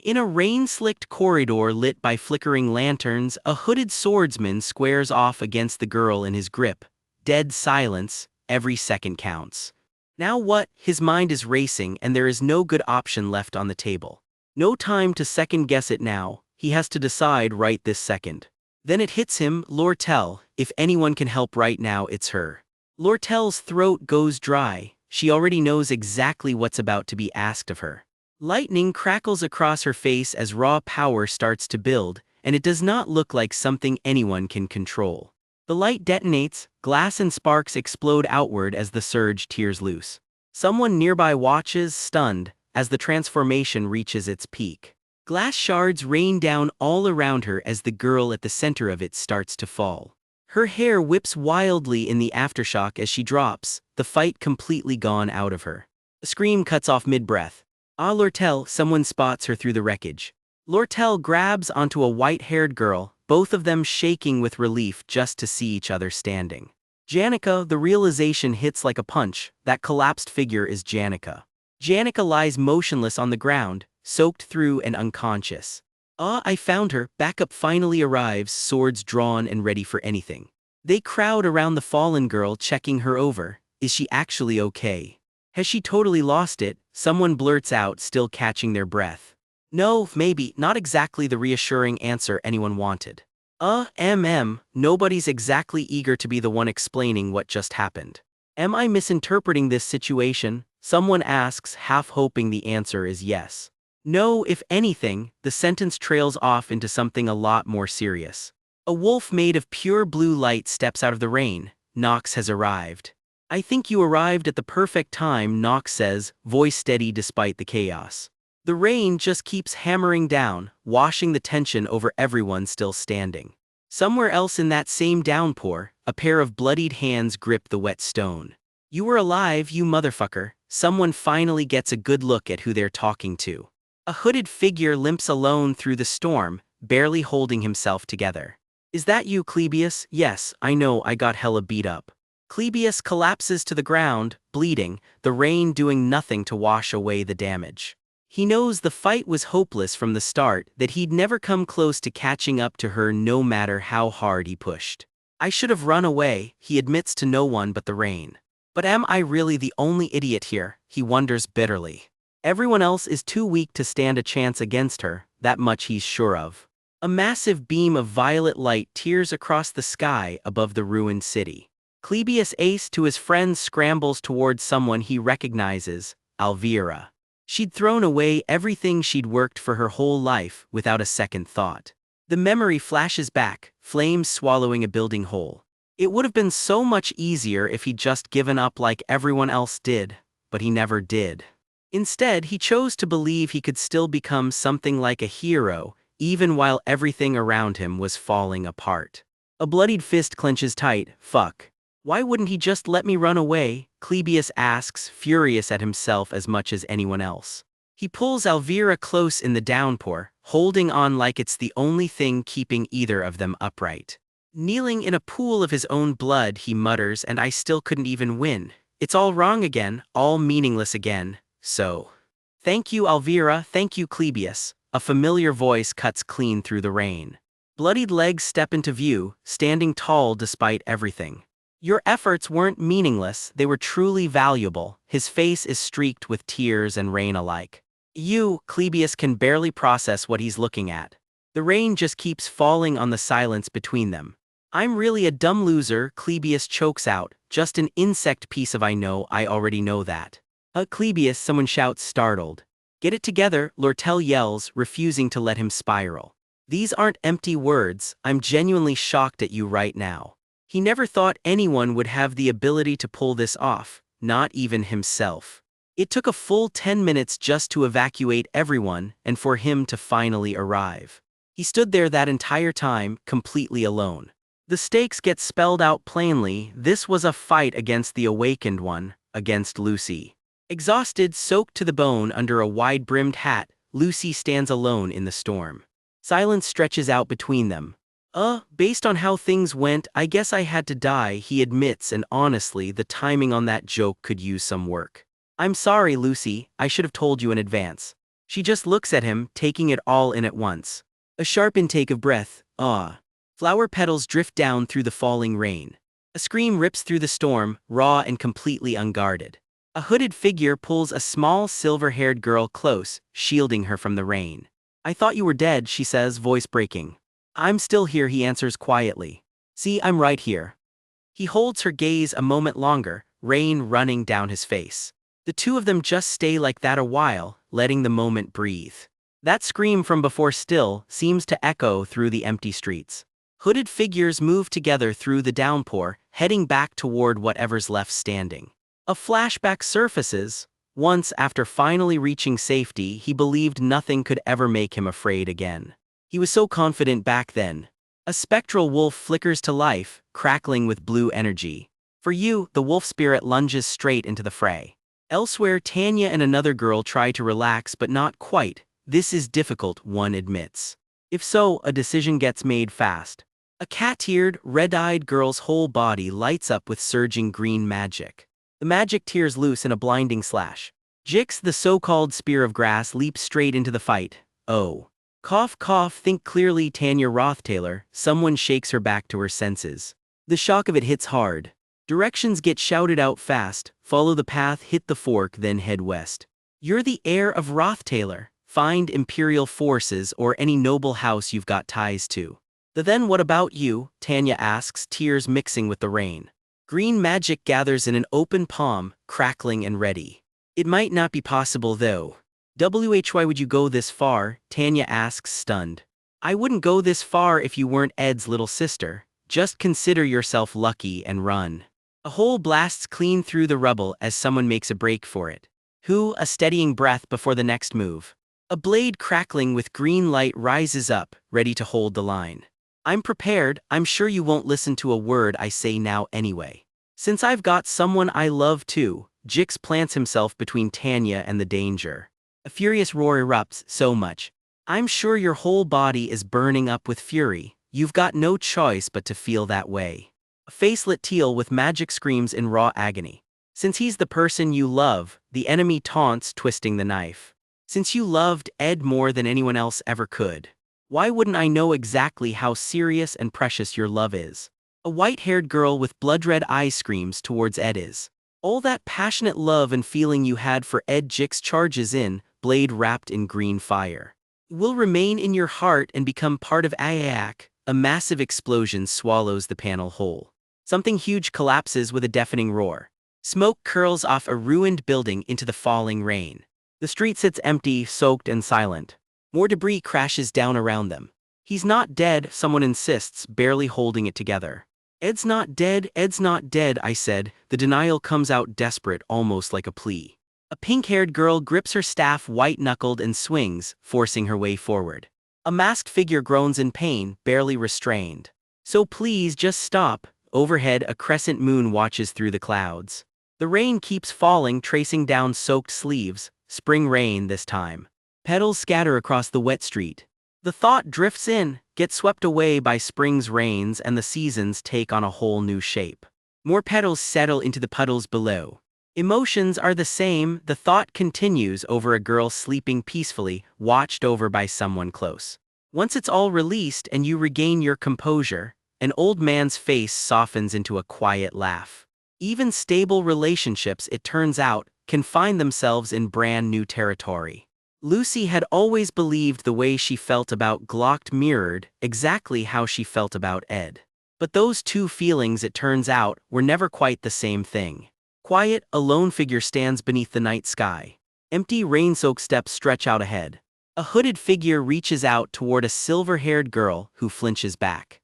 In a rain-slicked corridor lit by flickering lanterns, a hooded swordsman squares off against the girl in his grip. Dead silence, every second counts. Now what? His mind is racing and there is no good option left on the table. No time to second-guess it now, he has to decide right this second. Then it hits him, Lortel, if anyone can help right now it's her. Lortel's throat goes dry, she already knows exactly what's about to be asked of her. Lightning crackles across her face as raw power starts to build, and it does not look like something anyone can control. The light detonates, glass and sparks explode outward as the surge tears loose. Someone nearby watches, stunned, as the transformation reaches its peak. Glass shards rain down all around her as the girl at the center of it starts to fall. Her hair whips wildly in the aftershock as she drops, the fight completely gone out of her. A scream cuts off mid-breath. Ah, Lortel, someone spots her through the wreckage. Lortel grabs onto a white-haired girl, both of them shaking with relief just to see each other standing. Janica, the realization hits like a punch, that collapsed figure is Janica. Janica lies motionless on the ground, soaked through and unconscious. Ah, I found her, backup finally arrives, swords drawn and ready for anything. They crowd around the fallen girl checking her over, is she actually okay? Has she totally lost it? Someone blurts out, still catching their breath. No, maybe, not exactly the reassuring answer anyone wanted. Nobody's exactly eager to be the one explaining what just happened. Am I misinterpreting this situation? Someone asks, half hoping the answer is yes. No, if anything, the sentence trails off into something a lot more serious. A wolf made of pure blue light steps out of the rain. Nox has arrived. I think you arrived at the perfect time, Nox says, voice steady despite the chaos. The rain just keeps hammering down, washing the tension over everyone still standing. Somewhere else in that same downpour, a pair of bloodied hands grip the wet stone. You were alive, you motherfucker. Someone finally gets a good look at who they're talking to. A hooded figure limps alone through the storm, barely holding himself together. Is that you, Clebius? Yes, I know, I got hella beat up. Clebius collapses to the ground, bleeding, the rain doing nothing to wash away the damage. He knows the fight was hopeless from the start, that he'd never come close to catching up to her no matter how hard he pushed. I should have run away, he admits to no one but the rain. But am I really the only idiot here? He wonders bitterly. Everyone else is too weak to stand a chance against her, that much he's sure of. A massive beam of violet light tears across the sky above the ruined city. Clebius Ace to his friends scrambles towards someone he recognizes, Alvira. She'd thrown away everything she'd worked for her whole life without a second thought. The memory flashes back, flames swallowing a building whole. It would have been so much easier if he'd just given up like everyone else did, but he never did. Instead, he chose to believe he could still become something like a hero, even while everything around him was falling apart. A bloodied fist clenches tight. Fuck. Why wouldn't he just let me run away? Clebius asks, furious at himself as much as anyone else. He pulls Alvira close in the downpour, holding on like it's the only thing keeping either of them upright. Kneeling in a pool of his own blood, he mutters, and I still couldn't even win. It's all wrong again, all meaningless again, so. Thank you, Alvira, thank you, Clebius. A familiar voice cuts clean through the rain. Bloodied legs step into view, standing tall despite everything. Your efforts weren't meaningless, they were truly valuable. His face is streaked with tears and rain alike. Clebius can barely process what he's looking at. The rain just keeps falling on the silence between them. I'm really a dumb loser, Clebius chokes out, just an insect piece of I already know that. Clebius, someone shouts startled. Get it together, Lortel yells, refusing to let him spiral. These aren't empty words, I'm genuinely shocked at you right now. He never thought anyone would have the ability to pull this off, not even himself. It took a full 10 minutes just to evacuate everyone and for him to finally arrive. He stood there that entire time, completely alone. The stakes get spelled out plainly, this was a fight against the awakened one, against Lucy. Exhausted, soaked to the bone under a wide-brimmed hat, Lucy stands alone in the storm. Silence stretches out between them. Based on how things went, I guess I had to die, he admits, and honestly, the timing on that joke could use some work. I'm sorry, Lucy, I should have told you in advance. She just looks at him, taking it all in at once. A sharp intake of breath, ah. Flower petals drift down through the falling rain. A scream rips through the storm, raw and completely unguarded. A hooded figure pulls a small silver-haired girl close, shielding her from the rain. I thought you were dead, she says, voice breaking. I'm still here, he answers quietly. See, I'm right here. He holds her gaze a moment longer, rain running down his face. The two of them just stay like that a while, letting the moment breathe. That scream from before still seems to echo through the empty streets. Hooded figures move together through the downpour, heading back toward whatever's left standing. A flashback surfaces. Once, after finally reaching safety, he believed nothing could ever make him afraid again. He was so confident back then. A spectral wolf flickers to life, crackling with blue energy. For you, the wolf spirit lunges straight into the fray. Elsewhere, Tanya and another girl try to relax, but not quite. This is difficult, one admits. If so, a decision gets made fast. A cat-eared, red-eyed girl's whole body lights up with surging green magic. The magic tears loose in a blinding slash. Jix, the so-called spear of grass, leaps straight into the fight. Oh. Cough, cough, think clearly, Tanya Rothtaylor. Someone shakes her back to her senses. The shock of it hits hard. Directions get shouted out fast. Follow the path, hit the fork, then head west. You're the heir of Rothtaylor. Find imperial forces or any noble house you've got ties to. Then what about you? Tanya asks, tears mixing with the rain. Green magic gathers in an open palm, crackling and ready. It might not be possible though. Why would you go this far? Tanya asks, stunned. I wouldn't go this far if you weren't Ed's little sister. Just consider yourself lucky and run. A hole blasts clean through the rubble as someone makes a break for it. A steadying breath before the next move. A blade crackling with green light rises up, ready to hold the line. I'm prepared, I'm sure you won't listen to a word I say now anyway. Since I've got someone I love too, Jix plants himself between Tanya and the danger. A furious roar erupts, so much. I'm sure your whole body is burning up with fury, you've got no choice but to feel that way. A facelit teal with magic screams in raw agony. Since he's the person you love, the enemy taunts, twisting the knife. Since you loved Ed more than anyone else ever could. Why wouldn't I know exactly how serious and precious your love is? A white-haired girl with blood-red eyes screams towards Ed is. All that passionate love and feeling you had for Ed. Jix charges in, blade wrapped in green fire. Will remain in your heart and become part of Ayaak. A massive explosion swallows the panel whole. Something huge collapses with a deafening roar. Smoke curls off a ruined building into the falling rain. The street sits empty, soaked and silent. More debris crashes down around them. He's not dead, someone insists, barely holding it together. Ed's not dead, I said. The denial comes out desperate, almost like a plea. A pink-haired girl grips her staff white-knuckled and swings, forcing her way forward. A masked figure groans in pain, barely restrained. So please just stop. Overhead, a crescent moon watches through the clouds. The rain keeps falling, tracing down soaked sleeves. Spring rain this time. Petals scatter across the wet street. The thought drifts in, gets swept away by spring's rains, and the seasons take on a whole new shape. More petals settle into the puddles below. Emotions are the same, the thought continues over a girl sleeping peacefully, watched over by someone close. Once it's all released and you regain your composure, an old man's face softens into a quiet laugh. Even stable relationships, it turns out, can find themselves in brand new territory. Lucy had always believed the way she felt about Glock mirrored exactly how she felt about Ed. But those two feelings, it turns out, were never quite the same thing. Quiet, a lone figure stands beneath the night sky. Empty, rain-soaked steps stretch out ahead. A hooded figure reaches out toward a silver-haired girl who flinches back.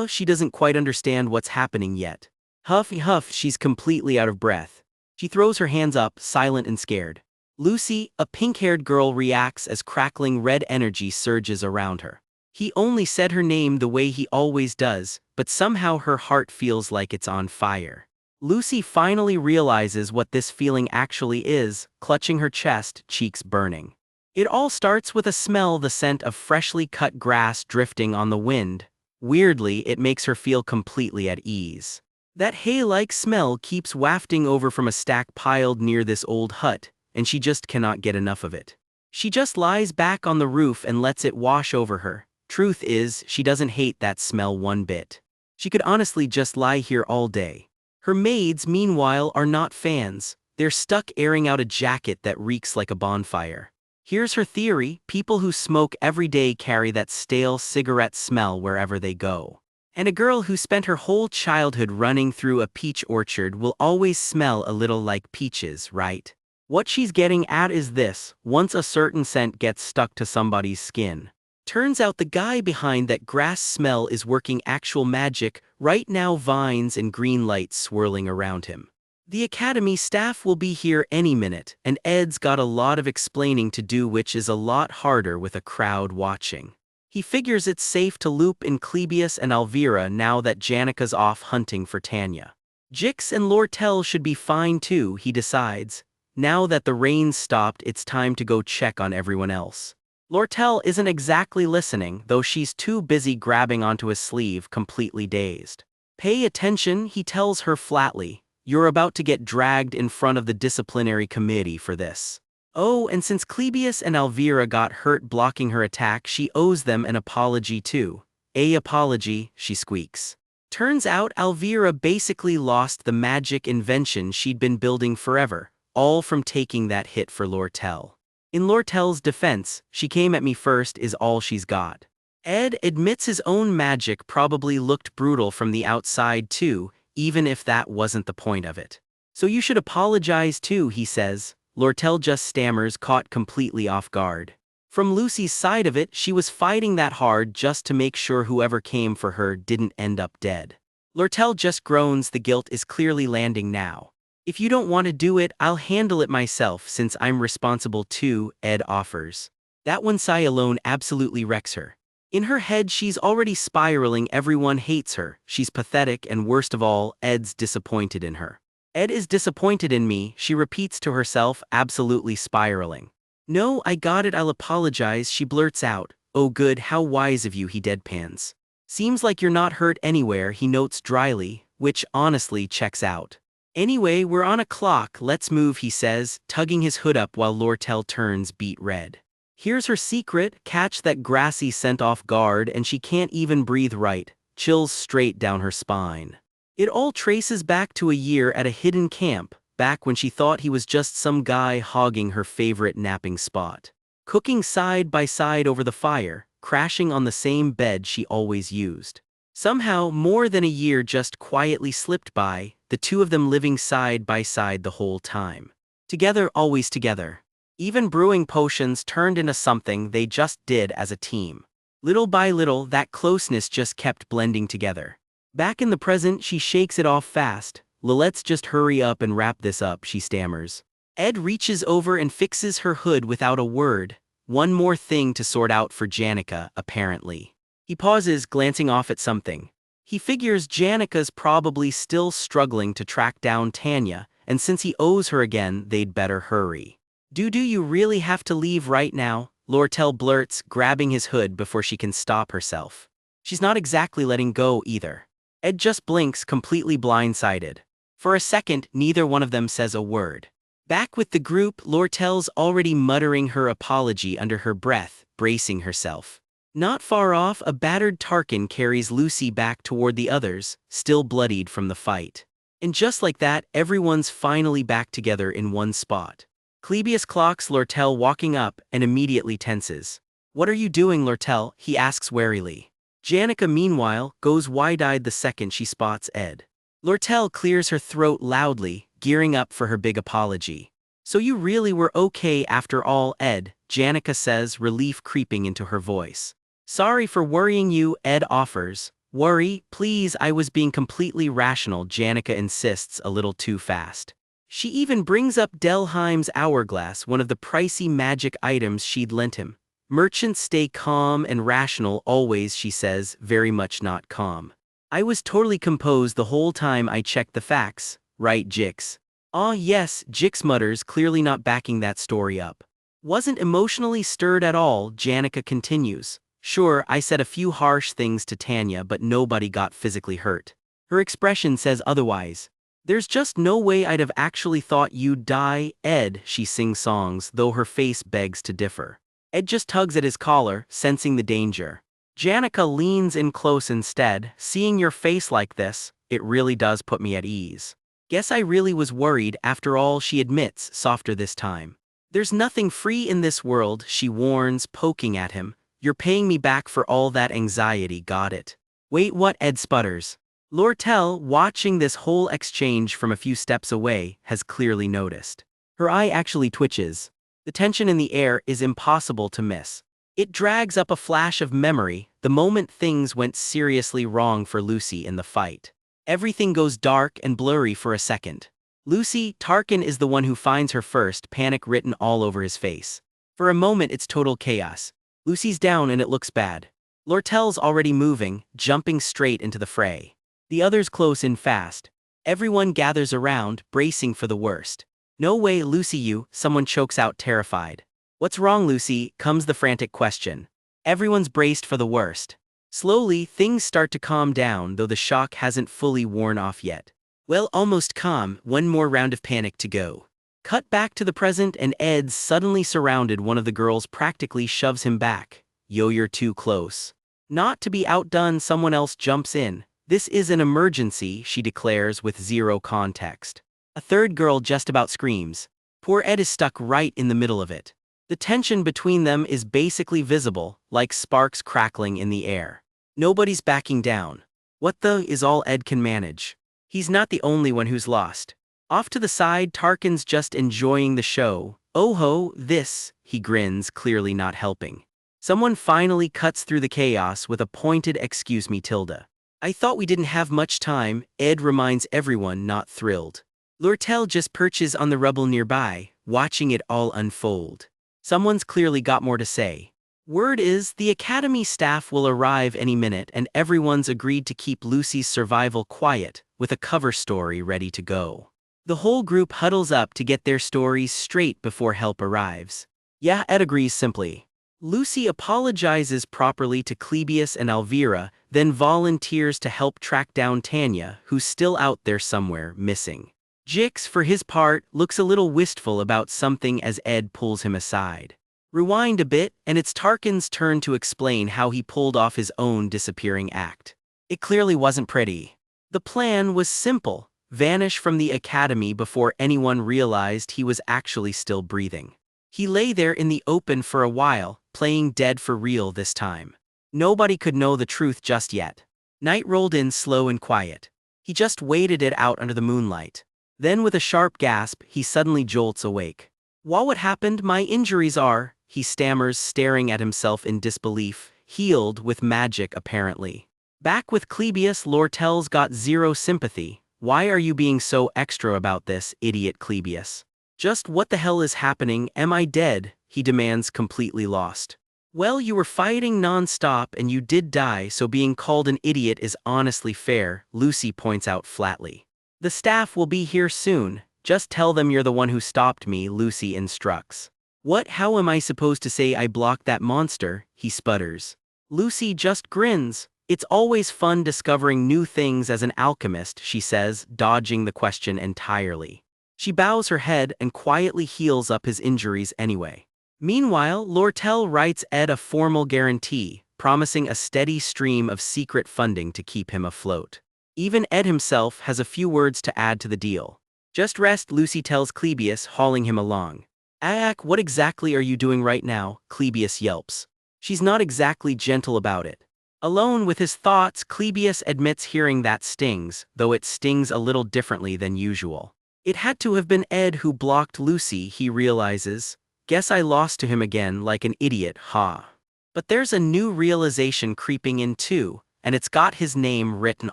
She doesn't quite understand what's happening yet. Huff, she's completely out of breath. She throws her hands up, silent and scared. Lucy, a pink-haired girl, reacts as crackling red energy surges around her. He only said her name the way he always does, but somehow her heart feels like it's on fire. Lucy finally realizes what this feeling actually is, clutching her chest, cheeks burning. It all starts with a smell, the scent of freshly cut grass drifting on the wind. Weirdly, it makes her feel completely at ease. That hay-like smell keeps wafting over from a stack piled near this old hut, and she just cannot get enough of it. She just lies back on the roof and lets it wash over her. Truth is, she doesn't hate that smell one bit. She could honestly just lie here all day. Her maids, meanwhile, are not fans. They're stuck airing out a jacket that reeks like a bonfire. Here's her theory: people who smoke every day carry that stale cigarette smell wherever they go. And a girl who spent her whole childhood running through a peach orchard will always smell a little like peaches, right? What she's getting at is this: once a certain scent gets stuck to somebody's skin, turns out the guy behind that grass smell is working actual magic, right now vines and green lights swirling around him. The academy staff will be here any minute, and Ed's got a lot of explaining to do, which is a lot harder with a crowd watching. He figures it's safe to loop in Clebius and Elvira now that Janika's off hunting for Tanya. Jix and Lortel should be fine too, he decides. Now that the rain's stopped, it's time to go check on everyone else. Lortel isn't exactly listening, though she's too busy grabbing onto his sleeve, completely dazed. Pay attention, he tells her flatly. You're about to get dragged in front of the disciplinary committee for this. Oh, and since Clebius and Elvira got hurt blocking her attack, she owes them an apology too. A apology, she squeaks. Turns out Elvira basically lost the magic invention she'd been building forever, all from taking that hit for Lortel. In Lortel's defense, she came at me first is all she's got. Ed admits his own magic probably looked brutal from the outside too, even if that wasn't the point of it. So you should apologize too, he says. Lortel just stammers, caught completely off guard. From Lucy's side of it, she was fighting that hard just to make sure whoever came for her didn't end up dead. Lortel just groans, the guilt is clearly landing now. If you don't want to do it, I'll handle it myself since I'm responsible too, Ed offers. That one sigh alone absolutely wrecks her. In her head she's already spiraling, everyone hates her, she's pathetic, and worst of all, Ed's disappointed in her. Ed is disappointed in me, she repeats to herself, absolutely spiraling. No, I got it, I'll apologize, she blurts out. Oh good, how wise of you, he deadpans. Seems like you're not hurt anywhere, he notes dryly, which honestly checks out. Anyway, we're on a clock, let's move, he says, tugging his hood up while Lortel turns beet red. Here's her secret: catch that grassy scent off guard and she can't even breathe right, chills straight down her spine. It all traces back to a year at a hidden camp, back when she thought he was just some guy hogging her favorite napping spot. Cooking side by side over the fire, crashing on the same bed she always used. Somehow, more than a year just quietly slipped by, the two of them living side by side the whole time. Together, always together. Even brewing potions turned into something they just did as a team. Little by little, that closeness just kept blending together. Back in the present, she shakes it off fast. Let's just hurry up and wrap this up, she stammers. Ed reaches over and fixes her hood without a word. One more thing to sort out for Janika, apparently. He pauses, glancing off at something. He figures Janika's probably still struggling to track down Tanya, and since he owes her again, they'd better hurry. Do you really have to leave right now? Lortel blurts, grabbing his hood before she can stop herself. She's not exactly letting go either. Ed just blinks, completely blindsided. For a second, neither one of them says a word. Back with the group, Lortel's already muttering her apology under her breath, bracing herself. Not far off, a battered Tarkin carries Lucy back toward the others, still bloodied from the fight. And just like that, everyone's finally back together in one spot. Clebius clocks Lortel walking up and immediately tenses. What are you doing, Lortel? He asks warily. Janika, meanwhile, goes wide-eyed the second she spots Ed. Lortel clears her throat loudly, gearing up for her big apology. So you really were okay after all, Ed, Janika says, relief creeping into her voice. Sorry for worrying you, Ed offers. Worry, please, I was being completely rational, Janika insists, a little too fast. She even brings up Delheim's hourglass, one of the pricey magic items she'd lent him. Merchants stay calm and rational always, she says, very much not calm. I was totally composed the whole time I checked the facts, right, Jix? Ah yes, Jix mutters, clearly not backing that story up. Wasn't emotionally stirred at all, Janika continues. Sure, I said a few harsh things to Tanya, but nobody got physically hurt. Her expression says otherwise. There's just no way I'd have actually thought you'd die, Ed, she sing-songs, though her face begs to differ. Ed just tugs at his collar, sensing the danger. Janica leans in close instead. Seeing your face like this, it really does put me at ease. Guess I really was worried after all, she admits, softer this time. There's nothing free in this world, she warns, poking at him. You're paying me back for all that anxiety, got it? Wait, what? Ed sputters. Lortel, watching this whole exchange from a few steps away, has clearly noticed. Her eye actually twitches. The tension in the air is impossible to miss. It drags up a flash of memory, the moment things went seriously wrong for Lucy in the fight. Everything goes dark and blurry for a second. Lucy, Tarkin is the one who finds her first, panic written all over his face. For a moment it's total chaos. Lucy's down and it looks bad. Lortel's already moving, jumping straight into the fray. The others close in fast. Everyone gathers around, bracing for the worst. No way, Lucy, you, someone chokes out terrified. What's wrong, Lucy? Comes the frantic question. Everyone's braced for the worst. Slowly, things start to calm down, though the shock hasn't fully worn off yet. Well, almost calm, one more round of panic to go. Cut back to the present and Ed's suddenly surrounded. One of the girls practically shoves him back. Yo, you're too close. Not to be outdone, someone else jumps in. This is an emergency, she declares with zero context. A third girl just about screams. Poor Ed is stuck right in the middle of it. The tension between them is basically visible, like sparks crackling in the air. Nobody's backing down. What the is all Ed can manage. He's not the only one who's lost. Off to the side, Tarkin's just enjoying the show. Oh ho, this, he grins, clearly not helping. Someone finally cuts through the chaos with a pointed excuse me, Tilda. I thought we didn't have much time, Ed reminds everyone, not thrilled. Lortel just perches on the rubble nearby, watching it all unfold. Someone's clearly got more to say. Word is, the Academy staff will arrive any minute and everyone's agreed to keep Lucy's survival quiet, with a cover story ready to go. The whole group huddles up to get their stories straight before help arrives. Yeah, Ed agrees simply. Lucy apologizes properly to Clebius and Alvira, then volunteers to help track down Tanya, who's still out there somewhere, missing. Jix, for his part, looks a little wistful about something as Ed pulls him aside. Rewind a bit, and it's Tarkin's turn to explain how he pulled off his own disappearing act. It clearly wasn't pretty. The plan was simple: vanish from the Academy before anyone realized he was actually still breathing. He lay there in the open for a while, playing dead for real this time. Nobody could know the truth just yet. Night rolled in slow and quiet. He just waited it out under the moonlight. Then with a sharp gasp, he suddenly jolts awake. What happened? My injuries are, he stammers, staring at himself in disbelief, healed with magic apparently. Back with Clebius, Lortel's got zero sympathy. Why are you being so extra about this, idiot Clebius? Just what the hell is happening? Am I dead? He demands, completely lost. Well, you were fighting non-stop and you did die, so being called an idiot is honestly fair, Lucy points out flatly. The staff will be here soon. Just tell them you're the one who stopped me, Lucy instructs. What? How am I supposed to say I blocked that monster? He sputters. Lucy just grins. It's always fun discovering new things as an alchemist, she says, dodging the question entirely. She bows her head and quietly heals up his injuries anyway. Meanwhile, Lortel writes Ed a formal guarantee, promising a steady stream of secret funding to keep him afloat. Even Ed himself has a few words to add to the deal. Just rest, Lucy tells Clebius, hauling him along. Aak, what exactly are you doing right now? Clebius yelps. She's not exactly gentle about it. Alone with his thoughts, Clebius admits hearing that stings, though it stings a little differently than usual. It had to have been Ed who blocked Lucy, he realizes. Guess I lost to him again like an idiot, ha. But there's a new realization creeping in too, and it's got his name written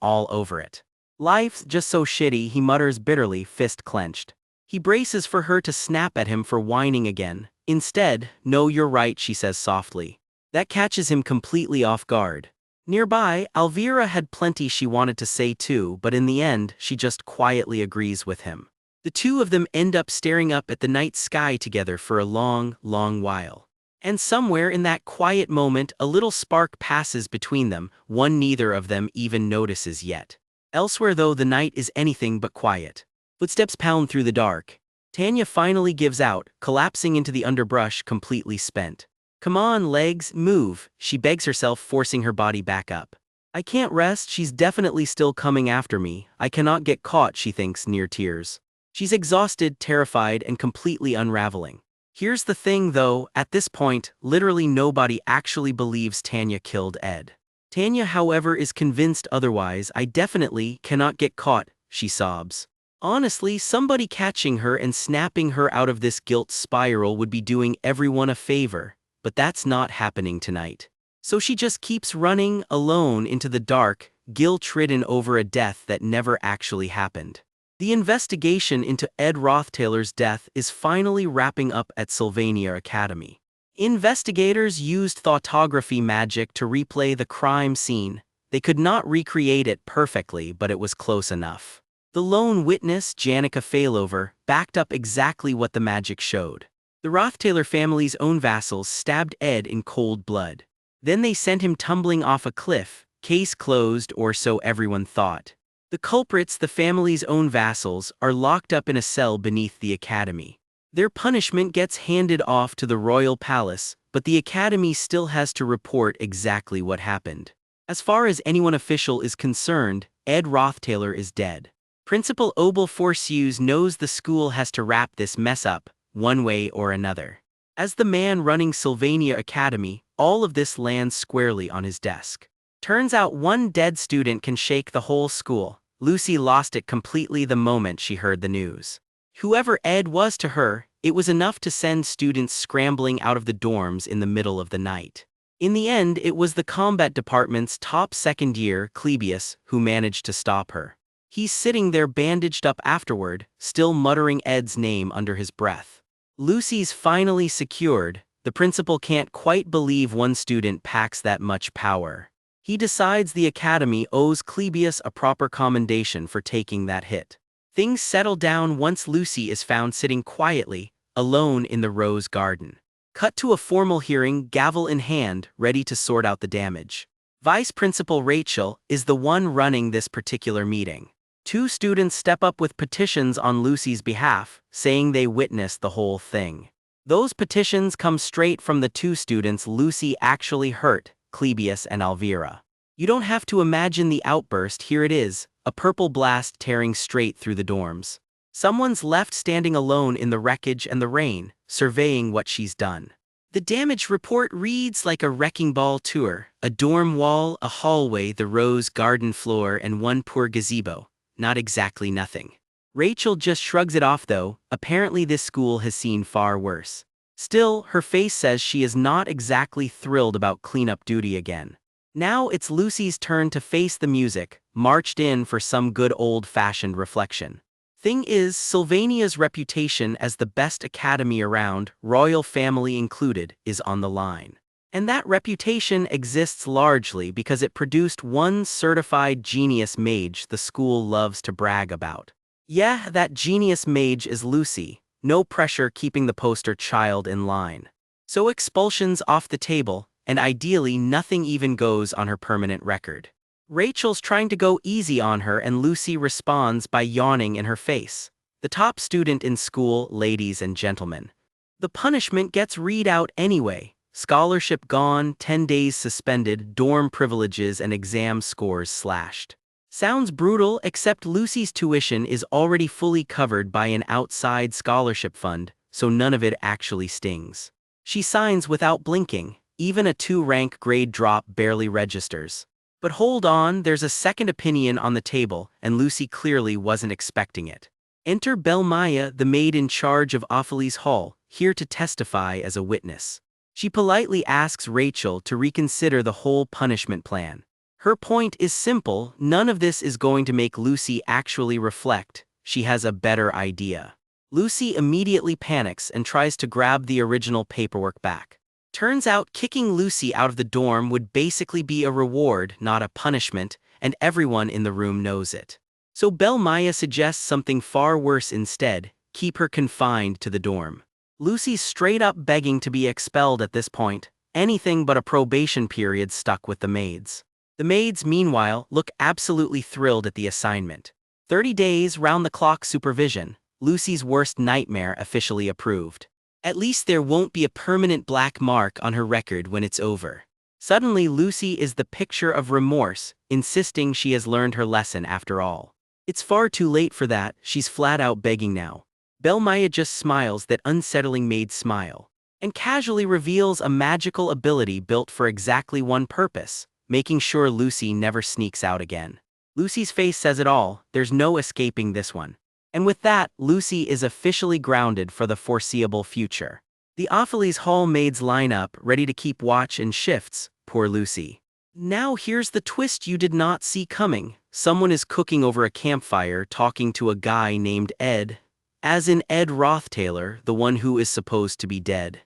all over it. Life's just so shitty, he mutters bitterly, fist clenched. He braces for her to snap at him for whining again. Instead, no, you're right, she says softly. That catches him completely off guard. Nearby, Alvira had plenty she wanted to say too, but in the end, she just quietly agrees with him. The two of them end up staring up at the night sky together for a long, long while. And somewhere in that quiet moment, a little spark passes between them, one neither of them even notices yet. Elsewhere though, the night is anything but quiet. Footsteps pound through the dark. Tanya finally gives out, collapsing into the underbrush completely spent. "Come on, legs, move," she begs herself, forcing her body back up. "I can't rest, she's definitely still coming after me. I cannot get caught," she thinks, near tears. She's exhausted, terrified, and completely unraveling. Here's the thing though, at this point, literally nobody actually believes Tanya killed Ed. Tanya, however, is convinced otherwise. "I definitely cannot get caught," she sobs. Honestly, somebody catching her and snapping her out of this guilt spiral would be doing everyone a favor, but that's not happening tonight. So she just keeps running, alone, into the dark, guilt-ridden over a death that never actually happened. The investigation into Ed Rothtailor's death is finally wrapping up at Sylvania Academy. Investigators used thoughtography magic to replay the crime scene. They could not recreate it perfectly, but it was close enough. The lone witness, Janica Failover, backed up exactly what the magic showed. The Rothtailor family's own vassals stabbed Ed in cold blood. Then they sent him tumbling off a cliff, case closed, or so everyone thought. The culprits, the family's own vassals, are locked up in a cell beneath the academy. Their punishment gets handed off to the royal palace, but the academy still has to report exactly what happened. As far as anyone official is concerned, Ed Rothtailor is dead. Principal Obel Forceuse knows the school has to wrap this mess up, one way or another. As the man running Sylvania Academy, all of this lands squarely on his desk. Turns out one dead student can shake the whole school. Lucy lost it completely the moment she heard the news. Whoever Ed was to her, it was enough to send students scrambling out of the dorms in the middle of the night. In the end, it was the combat department's top second year, Clebius, who managed to stop her. He's sitting there bandaged up afterward, still muttering Ed's name under his breath. Lucy's finally secured. The principal can't quite believe one student packs that much power. He decides the academy owes Clebius a proper commendation for taking that hit. Things settle down once Lucy is found sitting quietly, alone in the rose garden. Cut to a formal hearing, gavel in hand, ready to sort out the damage. Vice Principal Rachel is the one running this particular meeting. Two students step up with petitions on Lucy's behalf, saying they witnessed the whole thing. Those petitions come straight from the two students Lucy actually hurt, Clebius and Alvira. You don't have to imagine the outburst, here it is, a purple blast tearing straight through the dorms. Someone's left standing alone in the wreckage and the rain, surveying what she's done. The damage report reads like a wrecking ball tour: a dorm wall, a hallway, the rose garden floor, and one poor gazebo. Not exactly nothing. Rachel just shrugs it off though. Apparently this school has seen far worse. Still, her face says she is not exactly thrilled about cleanup duty again. Now it's Lucy's turn to face the music, marched in for some good old-fashioned reflection. Thing is, Sylvania's reputation as the best academy around, royal family included, is on the line. And that reputation exists largely because it produced one certified genius mage the school loves to brag about. Yeah, that genius mage is Lucy. No pressure keeping the poster child in line. So expulsion's off the table, and ideally nothing even goes on her permanent record. Rachel's trying to go easy on her and Lucy responds by yawning in her face. The top student in school, ladies and gentlemen. The punishment gets read out anyway. Scholarship gone, 10 days suspended, dorm privileges and exam scores slashed. Sounds brutal, except Lucy's tuition is already fully covered by an outside scholarship fund, so none of it actually stings. She signs without blinking. Even a 2-rank grade drop barely registers. But hold on, there's a second opinion on the table, and Lucy clearly wasn't expecting it. Enter Belmaya, the maid in charge of Ophelie's Hall, here to testify as a witness. She politely asks Rachel to reconsider the whole punishment plan. Her point is simple: none of this is going to make Lucy actually reflect. She has a better idea. Lucy immediately panics and tries to grab the original paperwork back. Turns out kicking Lucy out of the dorm would basically be a reward, not a punishment, and everyone in the room knows it. So Belmaya suggests something far worse instead: keep her confined to the dorm. Lucy's straight up begging to be expelled at this point, anything but a probation period stuck with the maids. The maids, meanwhile, look absolutely thrilled at the assignment. 30 days round-the-clock supervision, Lucy's worst nightmare officially approved. At least there won't be a permanent black mark on her record when it's over. Suddenly Lucy is the picture of remorse, insisting she has learned her lesson after all. It's far too late for that, she's flat out begging now. Belmaya just smiles that unsettling maid smile, and casually reveals a magical ability built for exactly one purpose, making sure Lucy never sneaks out again. Lucy's face says it all, there's no escaping this one. And with that, Lucy is officially grounded for the foreseeable future. The Opheles Hall maids line up, ready to keep watch and shifts, poor Lucy. Now here's the twist you did not see coming. Someone is cooking over a campfire talking to a guy named Ed. As in Ed Rothtaylor, the one who is supposed to be dead.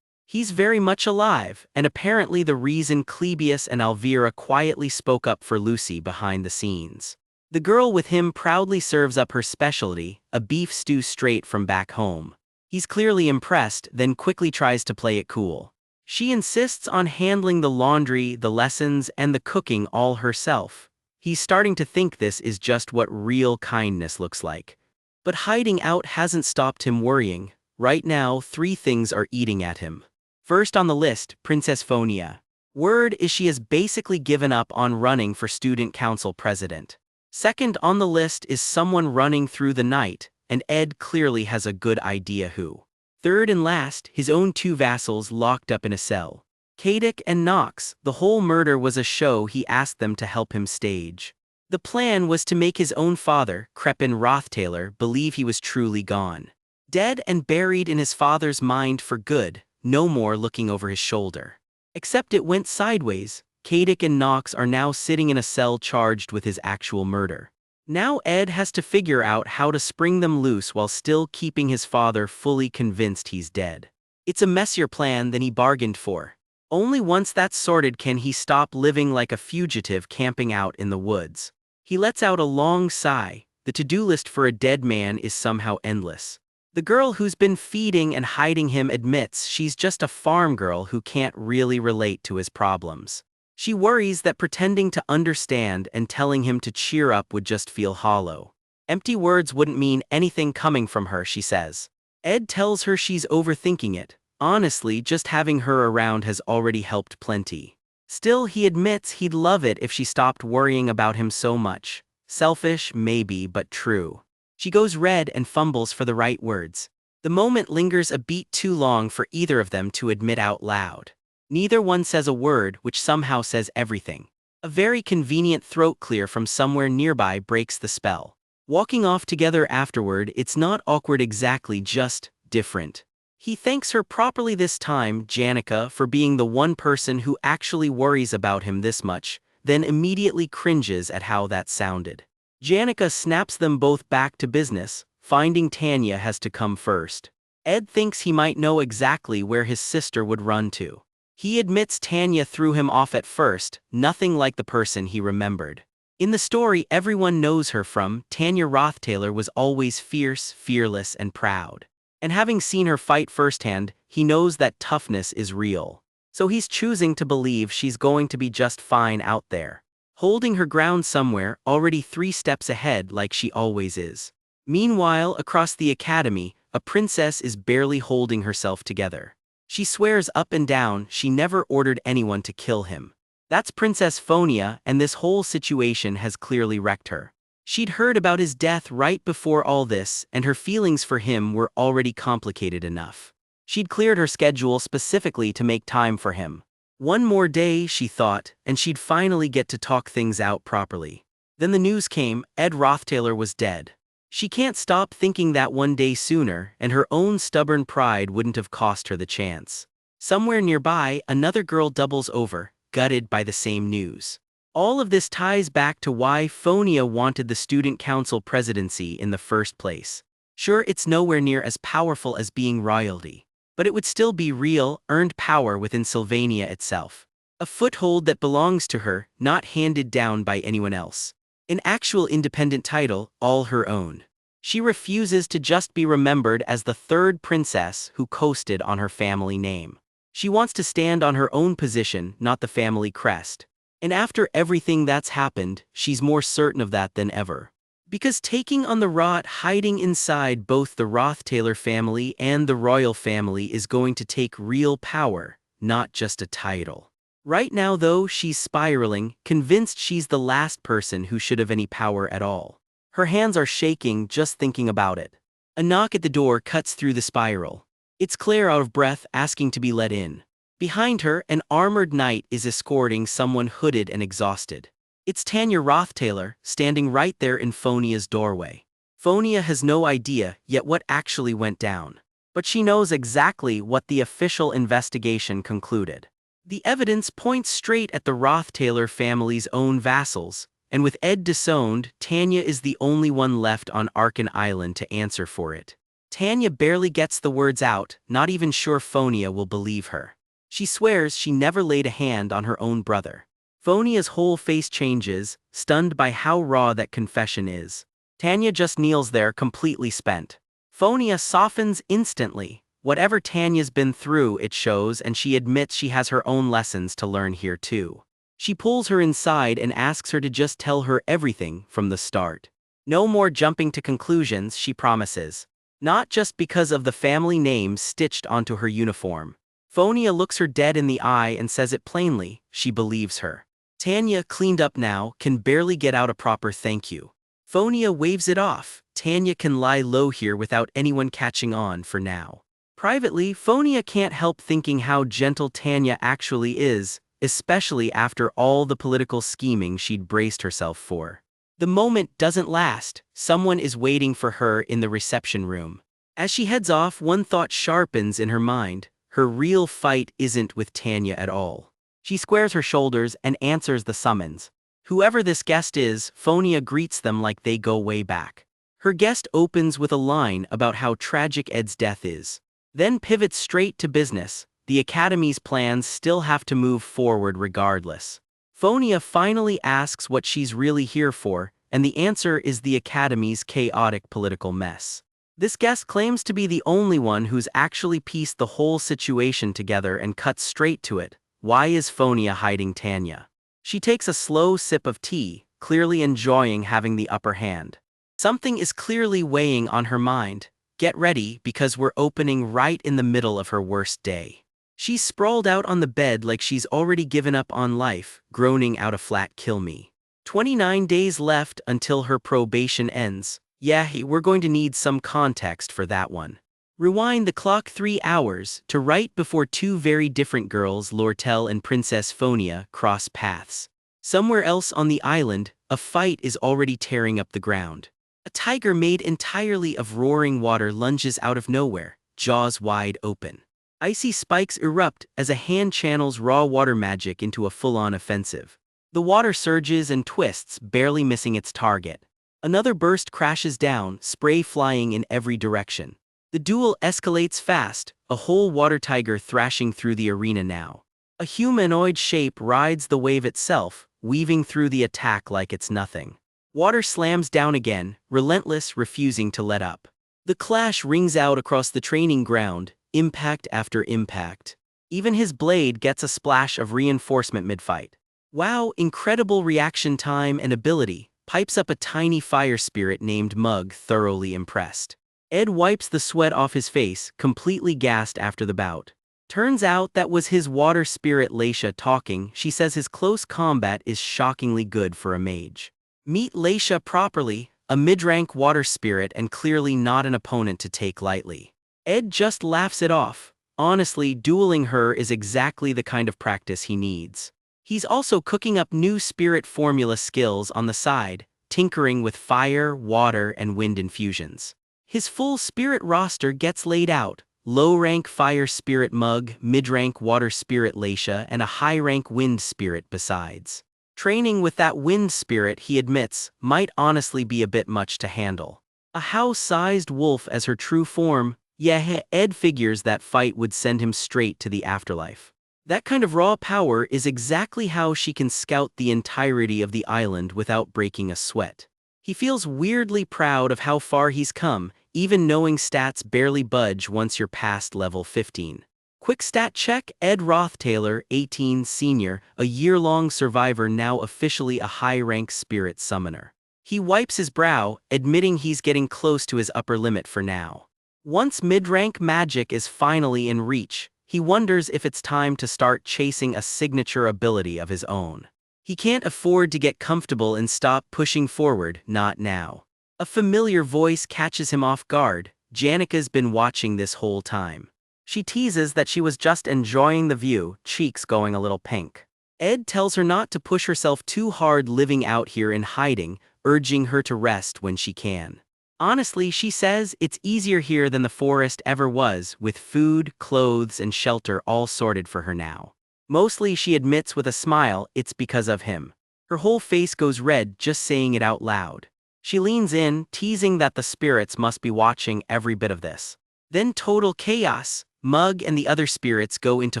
He's very much alive, and apparently the reason Clebius and Alvira quietly spoke up for Lucy behind the scenes. The girl with him proudly serves up her specialty, a beef stew straight from back home. He's clearly impressed, then quickly tries to play it cool. She insists on handling the laundry, the lessons, and the cooking all herself. He's starting to think this is just what real kindness looks like. But hiding out hasn't stopped him worrying. Right now, 3 things are eating at him. First on the list, Princess Phonia. Word is she has basically given up on running for student council president. Second on the list is someone running through the night, and Ed clearly has a good idea who. Third and last, his own 2 vassals locked up in a cell. Kadic and Knox, the whole murder was a show he asked them to help him stage. The plan was to make his own father, Crepin Rothtaylor, believe he was truly gone. Dead and buried in his father's mind for good, no more looking over his shoulder. Except it went sideways. Kadic and Knox are now sitting in a cell charged with his actual murder. Now Ed has to figure out how to spring them loose while still keeping his father fully convinced he's dead. It's a messier plan than he bargained for. Only once that's sorted can he stop living like a fugitive camping out in the woods. He lets out a long sigh. The to-do list for a dead man is somehow endless. The girl who's been feeding and hiding him admits she's just a farm girl who can't really relate to his problems. She worries that pretending to understand and telling him to cheer up would just feel hollow. Empty words wouldn't mean anything coming from her, she says. Ed tells her she's overthinking it. Honestly, just having her around has already helped plenty. Still, he admits he'd love it if she stopped worrying about him so much. Selfish, maybe, but true. She goes red and fumbles for the right words. The moment lingers a beat too long for either of them to admit out loud. Neither one says a word, which somehow says everything. A very convenient throat clear from somewhere nearby breaks the spell. Walking off together afterward, it's not awkward exactly, just different. He thanks her properly this time, Janica, for being the one person who actually worries about him this much, then immediately cringes at how that sounded. Janica snaps them both back to business. Finding Tanya has to come first. Ed thinks he might know exactly where his sister would run to. He admits Tanya threw him off at first, nothing like the person he remembered. In the story everyone knows her from, Tanya Rothtaylor was always fierce, fearless, and proud. And having seen her fight firsthand, he knows that toughness is real. So he's choosing to believe she's going to be just fine out there, holding her ground somewhere, already 3 steps ahead like she always is. Meanwhile, across the academy, a princess is barely holding herself together. She swears up and down she never ordered anyone to kill him. That's Princess Phonia, and this whole situation has clearly wrecked her. She'd heard about his death right before all this, and her feelings for him were already complicated enough. She'd cleared her schedule specifically to make time for him. One more day, she thought, and she'd finally get to talk things out properly. Then the news came, Ed Rothtaylor was dead. She can't stop thinking that one day sooner, and her own stubborn pride wouldn't have cost her the chance. Somewhere nearby, another girl doubles over, gutted by the same news. All of this ties back to why Phonia wanted the student council presidency in the first place. Sure, it's nowhere near as powerful as being royalty, but it would still be real, earned power within Sylvania itself. A foothold that belongs to her, not handed down by anyone else. An actual independent title, all her own. She refuses to just be remembered as the 3rd princess who coasted on her family name. She wants to stand on her own position, not the family crest. And after everything that's happened, she's more certain of that than ever. Because taking on the rot hiding inside both the Rothtailor family and the royal family is going to take real power, not just a title. Right now though, she's spiraling, convinced she's the last person who should have any power at all. Her hands are shaking just thinking about it. A knock at the door cuts through the spiral. It's Claire, out of breath, asking to be let in. Behind her, an armored knight is escorting someone hooded and exhausted. It's Tanya Rothtailor, standing right there in Phonia's doorway. Phonia has no idea yet what actually went down. But she knows exactly what the official investigation concluded. The evidence points straight at the Rothtailor family's own vassals, and with Ed disowned, Tanya is the only one left on Arkan Island to answer for it. Tanya barely gets the words out, not even sure Phonia will believe her. She swears she never laid a hand on her own brother. Phonia's whole face changes, stunned by how raw that confession is. Tanya just kneels there completely spent. Phonia softens instantly. Whatever Tanya's been through, it shows, and she admits she has her own lessons to learn here too. She pulls her inside and asks her to just tell her everything from the start. No more jumping to conclusions, she promises. Not just because of the family name stitched onto her uniform. Phonia looks her dead in the eye and says it plainly, she believes her. Tanya, cleaned up now, can barely get out a proper thank you. Phonia waves it off. Tanya can lie low here without anyone catching on for now. Privately, Phonia can't help thinking how gentle Tanya actually is, especially after all the political scheming she'd braced herself for. The moment doesn't last. Someone is waiting for her in the reception room. As she heads off, one thought sharpens in her mind. Her real fight isn't with Tanya at all. She squares her shoulders and answers the summons. Whoever this guest is, Phonia greets them like they go way back. Her guest opens with a line about how tragic Ed's death is. Then pivots straight to business. The Academy's plans still have to move forward regardless. Phonia finally asks what she's really here for, and the answer is the Academy's chaotic political mess. This guest claims to be the only one who's actually pieced the whole situation together and cuts straight to it. Why is Phonia hiding Tanya? She takes a slow sip of tea, clearly enjoying having the upper hand. Something is clearly weighing on her mind. Get ready, because we're opening right in the middle of her worst day. She's sprawled out on the bed like she's already given up on life, groaning out a flat "kill me." 29 days left until her probation ends. Yeah, we're going to need some context for that one. Rewind the clock 3 hours to right before two very different girls, Lortel and Princess Phonia, cross paths. Somewhere else on the island, a fight is already tearing up the ground. A tiger made entirely of roaring water lunges out of nowhere, jaws wide open. Icy spikes erupt as a hand channels raw water magic into a full-on offensive. The water surges and twists, barely missing its target. Another burst crashes down, spray flying in every direction. The duel escalates fast, a whole water tiger thrashing through the arena now. A humanoid shape rides the wave itself, weaving through the attack like it's nothing. Water slams down again, relentless, refusing to let up. The clash rings out across the training ground, impact after impact. Even his blade gets a splash of reinforcement mid-fight. Wow, incredible reaction time and ability, pipes up a tiny fire spirit named Mug, thoroughly impressed. Ed wipes the sweat off his face, completely gassed after the bout. Turns out that was his water spirit Leisha talking. She says his close combat is shockingly good for a mage. Meet Leisha properly, a mid-rank water spirit and clearly not an opponent to take lightly. Ed just laughs it off. Honestly, dueling her is exactly the kind of practice he needs. He's also cooking up new spirit formula skills on the side, tinkering with fire, water, and wind infusions. His full spirit roster gets laid out: low-rank fire spirit Mug, mid-rank water spirit Leisha, and a high-rank wind spirit besides. Training with that wind spirit, he admits, might honestly be a bit much to handle. A house-sized wolf as her true form. Yeah, Ed figures that fight would send him straight to the afterlife. That kind of raw power is exactly how she can scout the entirety of the island without breaking a sweat. He feels weirdly proud of how far he's come, even knowing stats barely budge once you're past level 15. Quick stat check, Ed Roth-Taylor, 18, senior, a year-long survivor now officially a high-rank spirit summoner. He wipes his brow, admitting he's getting close to his upper limit for now. Once mid-rank magic is finally in reach, he wonders if it's time to start chasing a signature ability of his own. He can't afford to get comfortable and stop pushing forward, not now. A familiar voice catches him off guard. Janika's been watching this whole time. She teases that she was just enjoying the view, cheeks going a little pink. Ed tells her not to push herself too hard living out here in hiding, urging her to rest when she can. Honestly, she says, it's easier here than the forest ever was, with food, clothes, and shelter all sorted for her now. Mostly, she admits with a smile, it's because of him. Her whole face goes red just saying it out loud. She leans in, teasing that the spirits must be watching every bit of this. Then total chaos. Mug and the other spirits go into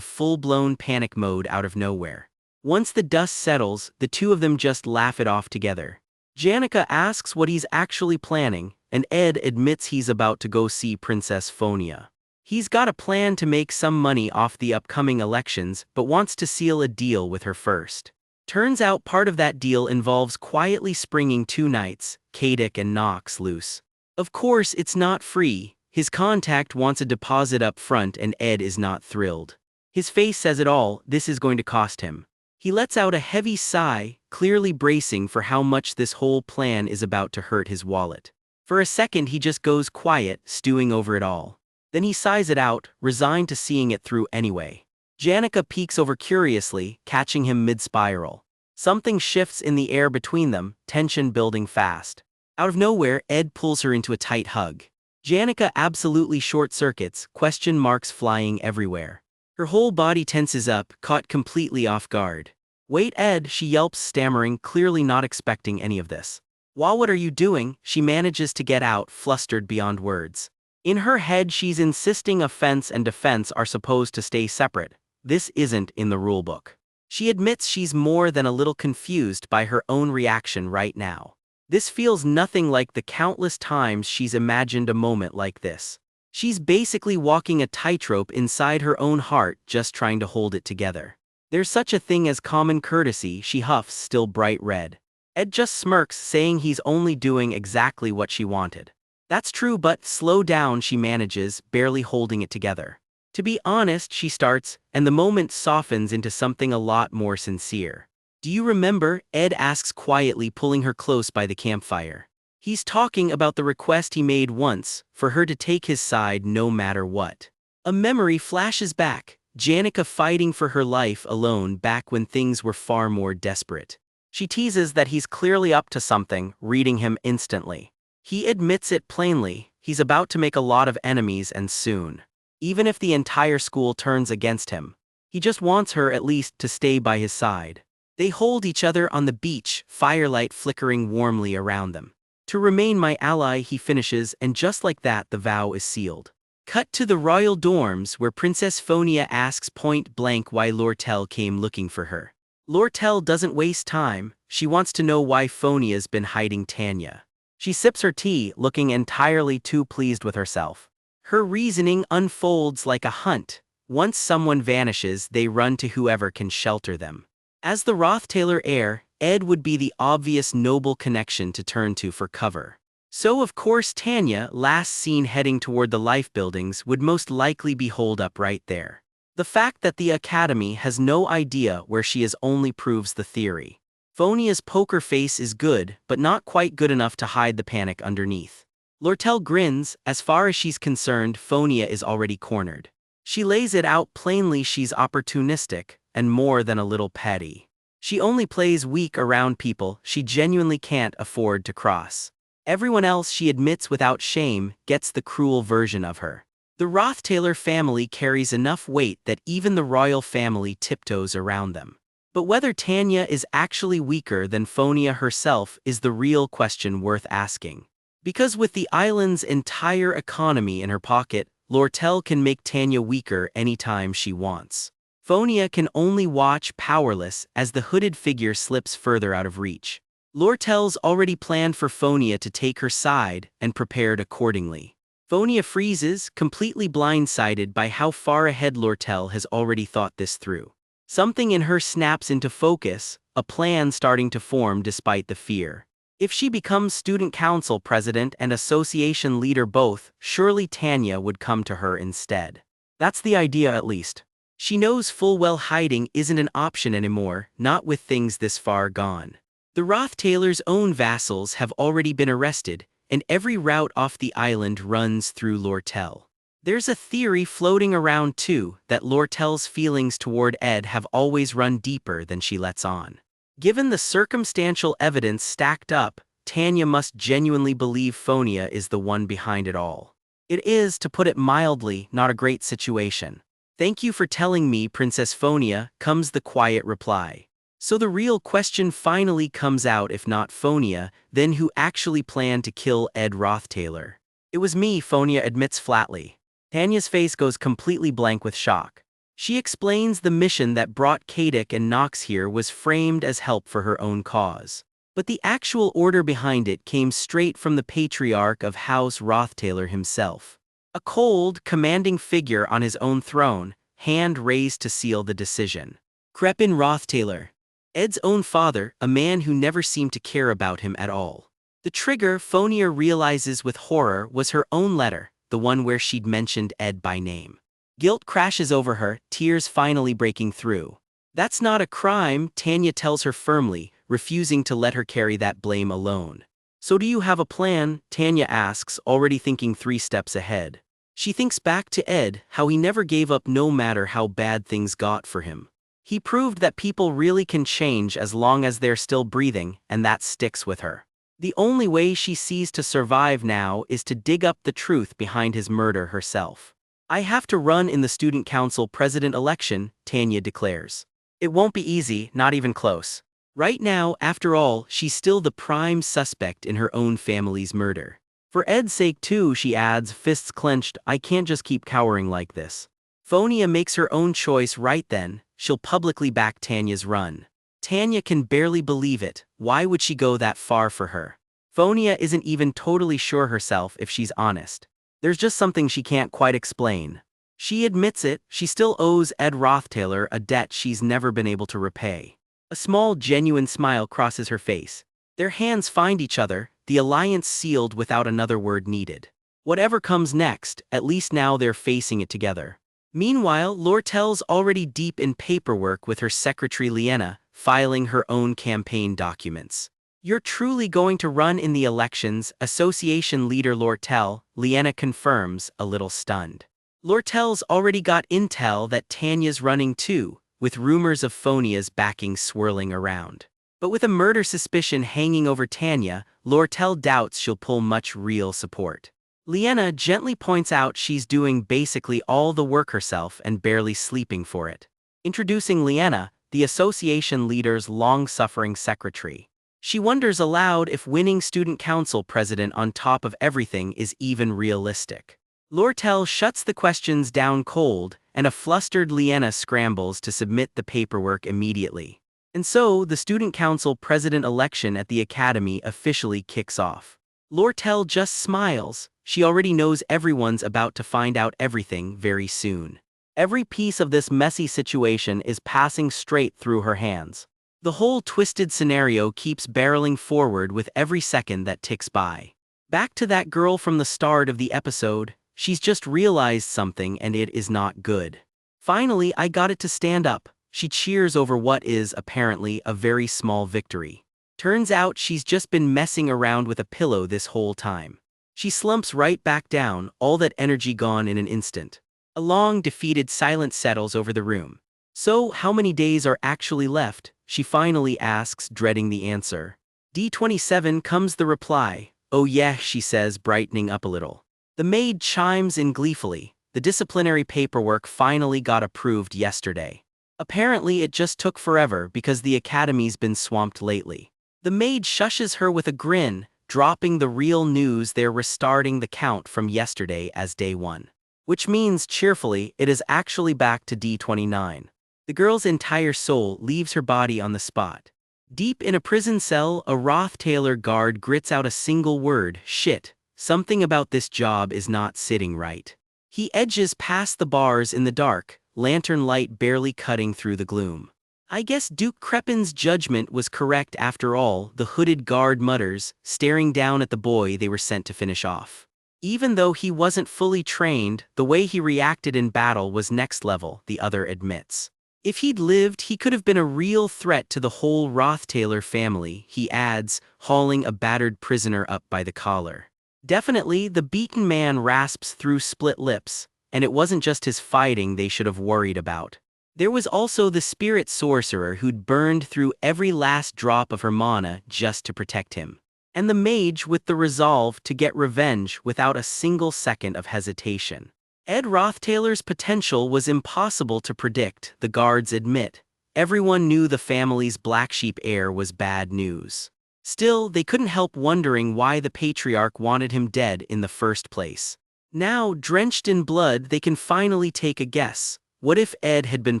full-blown panic mode out of nowhere. Once the dust settles, the two of them just laugh it off together. Janica asks what he's actually planning, and Ed admits he's about to go see Princess Phonia. He's got a plan to make some money off the upcoming elections, but wants to seal a deal with her first. Turns out part of that deal involves quietly springing two knights, Kadic and Nox, loose. Of course, it's not free. His contact wants a deposit up front and Ed is not thrilled. His face says it all, this is going to cost him. He lets out a heavy sigh, clearly bracing for how much this whole plan is about to hurt his wallet. For a second he just goes quiet, stewing over it all. Then he sighs it out, resigned to seeing it through anyway. Janica peeks over curiously, catching him mid-spiral. Something shifts in the air between them, tension building fast. Out of nowhere, Ed pulls her into a tight hug. Janica absolutely short-circuits, question marks flying everywhere. Her whole body tenses up, caught completely off guard. "Wait, Ed," she yelps, stammering, clearly not expecting any of this. "Wah, what are you doing?" she manages to get out, flustered beyond words. In her head she's insisting offense and defense are supposed to stay separate. This isn't in the rulebook. She admits she's more than a little confused by her own reaction right now. This feels nothing like the countless times she's imagined a moment like this. She's basically walking a tightrope inside her own heart, just trying to hold it together. There's such a thing as common courtesy, she huffs, still bright red. Ed just smirks, saying he's only doing exactly what she wanted. That's true, but slow down, she manages, barely holding it together. To be honest, she starts, and the moment softens into something a lot more sincere. "Do you remember?" Ed asks quietly, pulling her close by the campfire. He's talking about the request he made once, for her to take his side no matter what. A memory flashes back, Janica fighting for her life alone back when things were far more desperate. She teases that he's clearly up to something, reading him instantly. He admits it plainly, he's about to make a lot of enemies and soon. Even if the entire school turns against him, he just wants her at least to stay by his side. They hold each other on the beach, firelight flickering warmly around them. "To remain my ally," he finishes, and just like that the vow is sealed. Cut to the royal dorms where Princess Phonia asks point blank why Lortel came looking for her. Lortel doesn't waste time, she wants to know why Phonia's been hiding Tanya. She sips her tea, looking entirely too pleased with herself. Her reasoning unfolds like a hunt. Once someone vanishes, they run to whoever can shelter them. As the Roth-Taylor heir, Ed would be the obvious noble connection to turn to for cover. So of course Tanya, last seen heading toward the life buildings, would most likely be holed up right there. The fact that the Academy has no idea where she is only proves the theory. Phonia's poker face is good, but not quite good enough to hide the panic underneath. Lortel grins, as far as she's concerned, Phonia is already cornered. She lays it out plainly, she's opportunistic, and more than a little petty. She only plays weak around people she genuinely can't afford to cross. Everyone else, she admits without shame, gets the cruel version of her. The Roth-Taylor family carries enough weight that even the royal family tiptoes around them. But whether Tanya is actually weaker than Phonia herself is the real question worth asking. Because with the island's entire economy in her pocket, Lortel can make Tanya weaker anytime she wants. Phonia can only watch powerless as the hooded figure slips further out of reach. Lortel's already planned for Phonia to take her side and prepared accordingly. Phonia freezes, completely blindsided by how far ahead Lortel has already thought this through. Something in her snaps into focus, a plan starting to form despite the fear. If she becomes student council president and association leader both, surely Tanya would come to her instead. That's the idea at least. She knows full well hiding isn't an option anymore, not with things this far gone. The Rothtailers' own vassals have already been arrested, and every route off the island runs through Lortel. There's a theory floating around too that Lortel's feelings toward Ed have always run deeper than she lets on. Given the circumstantial evidence stacked up, Tanya must genuinely believe Phonia is the one behind it all. It is, to put it mildly, not a great situation. "Thank you for telling me, Princess Phonia," comes the quiet reply. So the real question finally comes out: if not Phonia, then who actually planned to kill Ed Rothtailor? "It was me," Phonia admits flatly. Tanya's face goes completely blank with shock. She explains the mission that brought Kadic and Nox here was framed as help for her own cause. But the actual order behind it came straight from the patriarch of House Rothtailor himself. A cold, commanding figure on his own throne, hand raised to seal the decision. Crepin Rothtailor. Ed's own father, a man who never seemed to care about him at all. The trigger, Phonia realizes with horror, was her own letter, the one where she'd mentioned Ed by name. Guilt crashes over her, tears finally breaking through. "That's not a crime," Tanya tells her firmly, refusing to let her carry that blame alone. "So do you have a plan?" Tanya asks, already thinking 3 steps ahead. She thinks back to Ed, how he never gave up no matter how bad things got for him. He proved that people really can change as long as they're still breathing, and that sticks with her. The only way she sees to survive now is to dig up the truth behind his murder herself. "I have to run in the student council president election," Tanya declares. "It won't be easy, not even close. Right now, after all, she's still the prime suspect in her own family's murder. For Ed's sake too," she adds, fists clenched. "I can't just keep cowering like this." Phonia makes her own choice right then. She'll publicly back Tanya's run. Tanya can barely believe it. Why would she go that far for her? Phonia isn't even totally sure herself, if she's honest. There's just something she can't quite explain. She admits it, she still owes Ed Rothtailor a debt she's never been able to repay. A small, genuine smile crosses her face. Their hands find each other, the alliance sealed without another word needed. Whatever comes next, at least now they're facing it together. Meanwhile, Lortel's already deep in paperwork with her secretary Liena, filing her own campaign documents. "You're truly going to run in the elections," association leader Lortel, Liena confirms, a little stunned. Lortel's already got intel that Tanya's running too, with rumors of Phonia's backing swirling around. But with a murder suspicion hanging over Tanya, Lortel doubts she'll pull much real support. Liena gently points out she's doing basically all the work herself and barely sleeping for it. Introducing Liena, the association leader's long-suffering secretary. She wonders aloud if winning student council president on top of everything is even realistic. Lortel shuts the questions down cold, and a flustered Liena scrambles to submit the paperwork immediately. And so, the student council president election at the academy officially kicks off. Lortel just smiles. She already knows everyone's about to find out everything very soon. Every piece of this messy situation is passing straight through her hands. The whole twisted scenario keeps barreling forward with every second that ticks by. Back to that girl from the start of the episode, she's just realized something and it is not good. "Finally, I got it to stand up," she cheers over what is, apparently, a very small victory. Turns out she's just been messing around with a pillow this whole time. She slumps right back down, all that energy gone in an instant. A long, defeated silence settles over the room. "So, how many days are actually left?" she finally asks, dreading the answer. D27 comes the reply. "Oh yeah," she says, brightening up a little. The maid chimes in gleefully. The disciplinary paperwork finally got approved yesterday. Apparently it just took forever because the academy's been swamped lately. The maid shushes her with a grin, dropping the real news: they're restarting the count from yesterday as day 1. Which means, cheerfully, it is actually back to D29. The girl's entire soul leaves her body on the spot. Deep in a prison cell, a Rothtailor guard grits out a single word: "Shit." something about this job is not sitting right. He edges past the bars in the dark, lantern light barely cutting through the gloom. I guess Duke Crepin's judgment was correct after all, the hooded guard mutters, staring down at the boy they were sent to finish off. Even though he wasn't fully trained, the way he reacted in battle was next level, the other admits. If he'd lived, he could have been a real threat to the whole Rothtailor family, he adds, hauling a battered prisoner up by the collar. Definitely, the beaten man rasps through split lips, and it wasn't just his fighting they should have worried about. There was also the spirit sorcerer who'd burned through every last drop of her mana just to protect him. And the mage with the resolve to get revenge without a single second of hesitation. Ed Rothtailor's potential was impossible to predict, the guards admit. Everyone knew the family's black sheep heir was bad news. Still, they couldn't help wondering why the patriarch wanted him dead in the first place. Now, drenched in blood, they can finally take a guess. What if Ed had been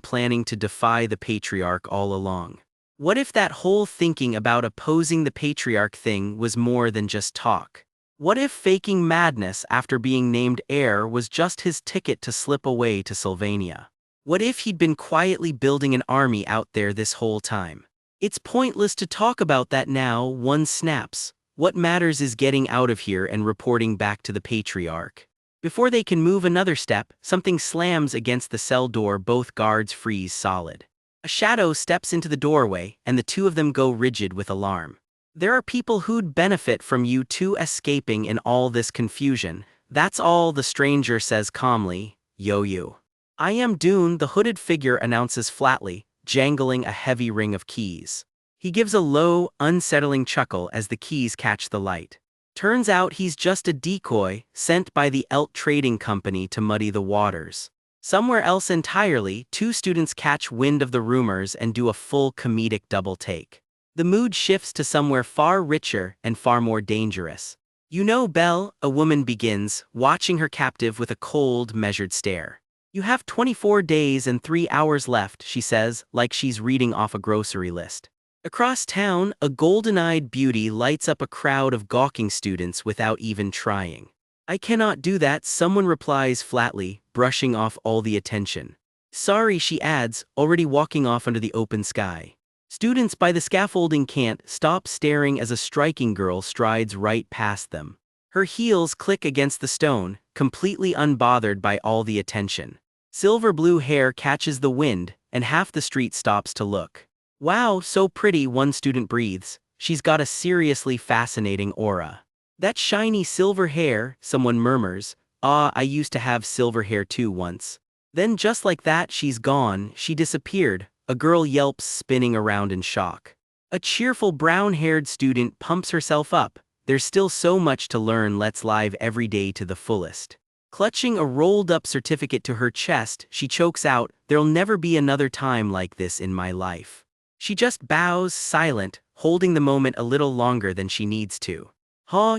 planning to defy the patriarch all along? What if that whole thinking about opposing the patriarch thing was more than just talk? What if faking madness after being named heir was just his ticket to slip away to Sylvania? What if he'd been quietly building an army out there this whole time? It's pointless to talk about that now, one snaps. What matters is getting out of here and reporting back to the patriarch. Before they can move another step, something slams against the cell door, both guards freeze solid. A shadow steps into the doorway, and the two of them go rigid with alarm. There are people who'd benefit from you two escaping in all this confusion. That's all, the stranger says calmly. Yo. I am Dune, the hooded figure announces flatly, jangling a heavy ring of keys. He gives a low, unsettling chuckle as the keys catch the light. Turns out he's just a decoy, sent by the Elt Trading Company to muddy the waters. Somewhere else entirely, two students catch wind of the rumors and do a full comedic double take. The mood shifts to somewhere far richer and far more dangerous. You know, Belle, a woman begins, watching her captive with a cold, measured stare. You have 24 days and 3 hours left, she says, like she's reading off a grocery list. Across town, a golden-eyed beauty lights up a crowd of gawking students without even trying. I cannot do that, someone replies flatly, brushing off all the attention. Sorry, she adds, already walking off under the open sky. Students by the scaffolding can't stop staring as a striking girl strides right past them. Her heels click against the stone, completely unbothered by all the attention. Silver blue hair catches the wind, and half the street stops to look. Wow, so pretty, one student breathes. She's got a seriously fascinating aura. That shiny silver hair, someone murmurs. Ah, I used to have silver hair too once. Then just like that, she's gone, she disappeared. A girl yelps, spinning around in shock. A cheerful brown-haired student pumps herself up. There's still so much to learn, let's live every day to the fullest. Clutching a rolled-up certificate to her chest, she chokes out, there'll never be another time like this in my life. She just bows, silent, holding the moment a little longer than she needs to.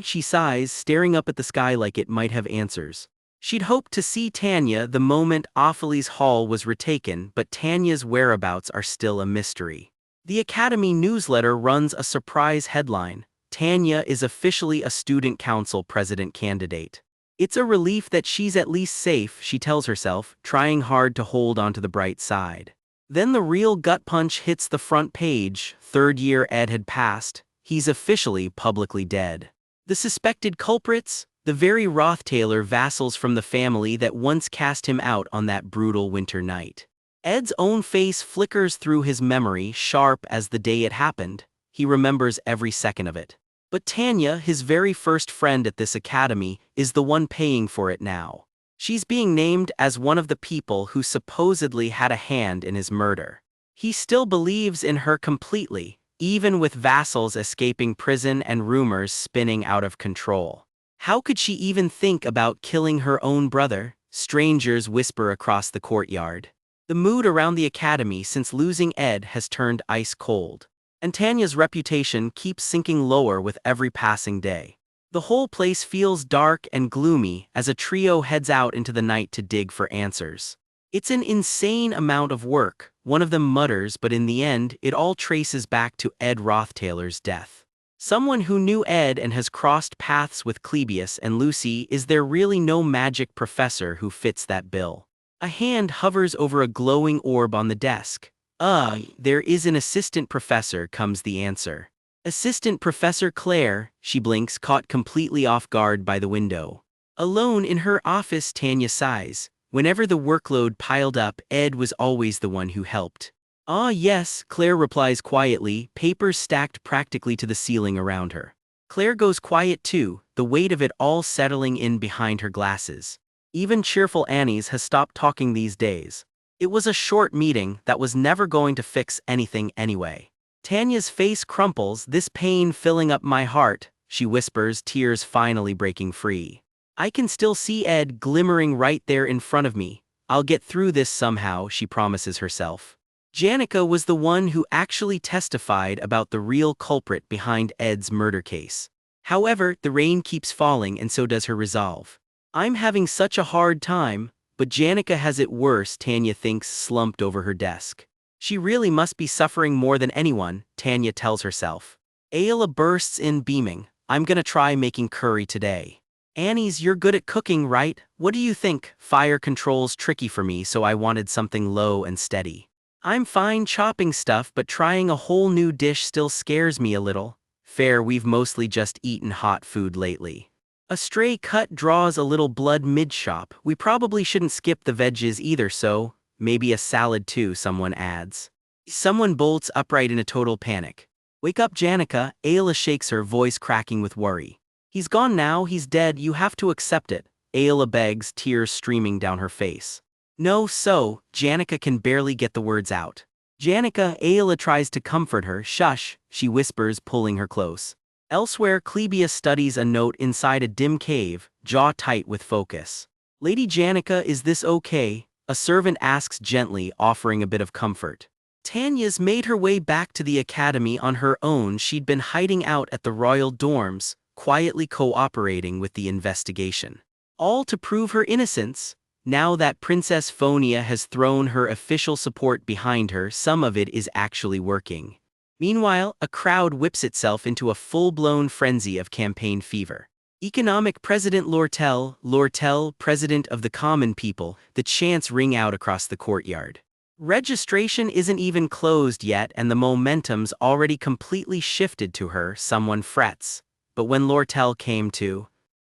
She sighs, staring up at the sky like it might have answers. She'd hoped to see Tanya the moment Ophelie's hall was retaken, but Tanya's whereabouts are still a mystery. The Academy newsletter runs a surprise headline: Tanya is officially a student council president candidate. It's a relief that she's at least safe, she tells herself, trying hard to hold onto the bright side. Then the real gut punch hits the front page. Third year Ed had passed. He's officially publicly dead. The suspected culprits? The very Rothtailor vassals from the family that once cast him out on that brutal winter night. Ed's own face flickers through his memory, sharp as the day it happened. He remembers every second of it. But Tanya, his very first friend at this academy, is the one paying for it now. She's being named as one of the people who supposedly had a hand in his murder. He still believes in her completely, even with vassals escaping prison and rumors spinning out of control. How could she even think about killing her own brother? Strangers whisper across the courtyard. The mood around the academy since losing Ed has turned ice cold. And Tanya's reputation keeps sinking lower with every passing day. The whole place feels dark and gloomy as a trio heads out into the night to dig for answers. It's an insane amount of work, one of them mutters, but in the end, it all traces back to Ed Rothtailor's death. Someone who knew Ed and has crossed paths with Clebius and Lucy. Is there really no magic professor who fits that bill? A hand hovers over a glowing orb on the desk. There is an assistant professor, comes the answer. Assistant Professor Claire, she blinks, caught completely off guard by the window. Alone in her office, Tanya sighs. Whenever the workload piled up, Ed was always the one who helped. Ah yes, Claire replies quietly, papers stacked practically to the ceiling around her. Claire goes quiet too, the weight of it all settling in behind her glasses. Even cheerful Annie's has stopped talking these days. It was a short meeting that was never going to fix anything anyway. Tanya's face crumples, this pain filling up my heart, she whispers, tears finally breaking free. I can still see Ed glimmering right there in front of me. I'll get through this somehow, she promises herself. Janica was the one who actually testified about the real culprit behind Ed's murder case. However, the rain keeps falling and so does her resolve. I'm having such a hard time, but Janica has it worse, Tanya thinks, slumped over her desk. She really must be suffering more than anyone, Tanya tells herself. Ayla bursts in beaming. I'm gonna try making curry today. Annie's, you're good at cooking, right? What do you think? Fire control's tricky for me, so I wanted something low and steady. I'm fine chopping stuff, but trying a whole new dish still scares me a little. Fair, we've mostly just eaten hot food lately. A stray cut draws a little blood mid-shop. We probably shouldn't skip the veggies either, so maybe a salad too, someone adds. Someone bolts upright in a total panic. Wake up, Janica, Ayla shakes her, voice cracking with worry. He's gone now, he's dead, you have to accept it, Ayla begs, tears streaming down her face. No, so, Janica can barely get the words out. Janica, Ayla tries to comfort her. Shush, she whispers, pulling her close. Elsewhere, Clebius studies a note inside a dim cave, jaw tight with focus. Lady Janica, is this okay? A servant asks gently, offering a bit of comfort. Tanya's made her way back to the academy on her own. She'd been hiding out at the royal dorms, quietly cooperating with the investigation. All to prove her innocence. Now that Princess Phonia has thrown her official support behind her, some of it is actually working. Meanwhile, a crowd whips itself into a full-blown frenzy of campaign fever. Economic President Lortel, President of the Common People, the chants ring out across the courtyard. Registration isn't even closed yet and the momentum's already completely shifted to her, someone frets. But when Lortel came to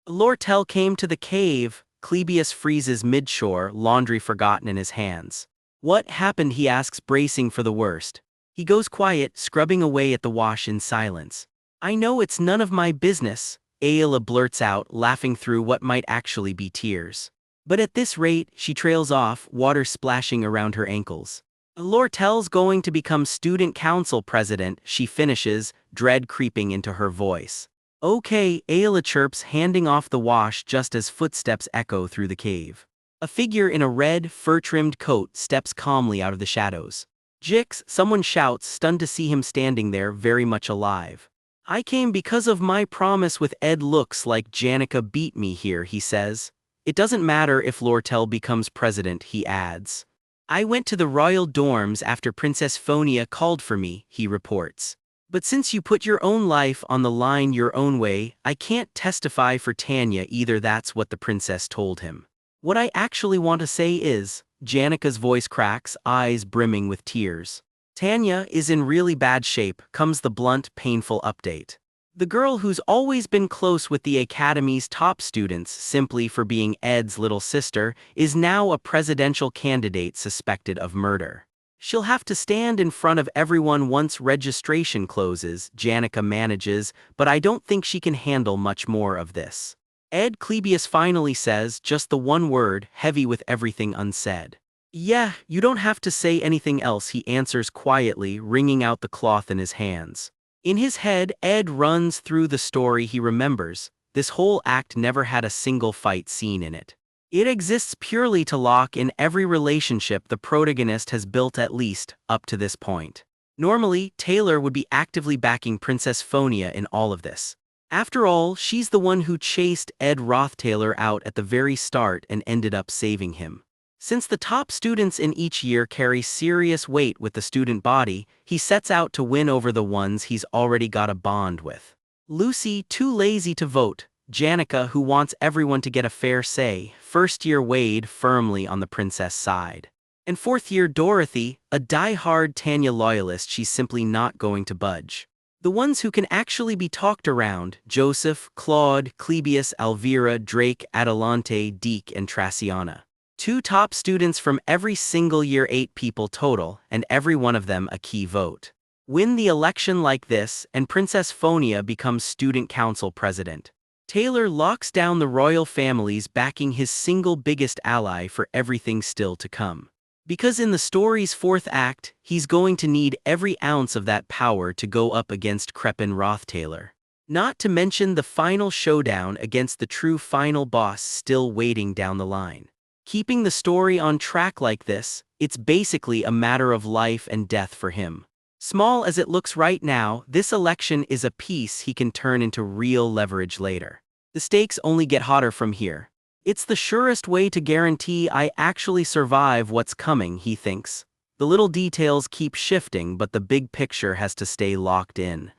the cave, Clebius freezes mid-shore, laundry forgotten in his hands. What happened, he asks, bracing for the worst. He goes quiet, scrubbing away at the wash in silence. I know it's none of my business, Ayla blurts out, laughing through what might actually be tears. But at this rate, she trails off, water splashing around her ankles. Lortel's going to become student council president, she finishes, dread creeping into her voice. Okay, Ayla chirps, handing off the wash just as footsteps echo through the cave. A figure in a red, fur-trimmed coat steps calmly out of the shadows. Jix, someone shouts, stunned to see him standing there, very much alive. I came because of my promise with Ed. Looks like Janica beat me here, he says. It doesn't matter if Lortel becomes president, he adds. I went to the royal dorms after Princess Phonia called for me, he reports. But since you put your own life on the line your own way, I can't testify for Tanya either, that's what the princess told him. What I actually want to say is, Janica's voice cracks, eyes brimming with tears. Tanya is in really bad shape, comes the blunt, painful update. The girl who's always been close with the academy's top students simply for being Ed's little sister is now a presidential candidate suspected of murder. She'll have to stand in front of everyone once registration closes, Janica manages, but I don't think she can handle much more of this. Ed, Clebius finally says, just the one word, heavy with everything unsaid. Yeah, you don't have to say anything else, he answers quietly, wringing out the cloth in his hands. In his head, Ed runs through the story he remembers. This whole act never had a single fight scene in it. It exists purely to lock in every relationship the protagonist has built, at least, up to this point. Normally, Taylor would be actively backing Princess Phonia in all of this. After all, she's the one who chased Ed Rothtaylor out at the very start and ended up saving him. Since the top students in each year carry serious weight with the student body, he sets out to win over the ones he's already got a bond with. Lucy, too lazy to vote. Janica, who wants everyone to get a fair say. First-year Wade, firmly on the princess side. And fourth-year Dorothy, a die-hard Tanya loyalist she's simply not going to budge. The ones who can actually be talked around: Joseph, Claude, Clebius, Elvira, Drake, Adelante, Deke, and Traciana. 2 top students from every single year, 8 people total, and every one of them a key vote. Win the election like this, and Princess Phonia becomes student council president. Taylor locks down the royal families, backing his single biggest ally for everything still to come. Because in the story's 4th act, he's going to need every ounce of that power to go up against Crepin Roth-Taylor. Not to mention the final showdown against the true final boss still waiting down the line. Keeping the story on track like this, it's basically a matter of life and death for him. Small as it looks right now, this election is a piece he can turn into real leverage later. The stakes only get hotter from here. It's the surest way to guarantee I actually survive what's coming, he thinks. The little details keep shifting, but the big picture has to stay locked in.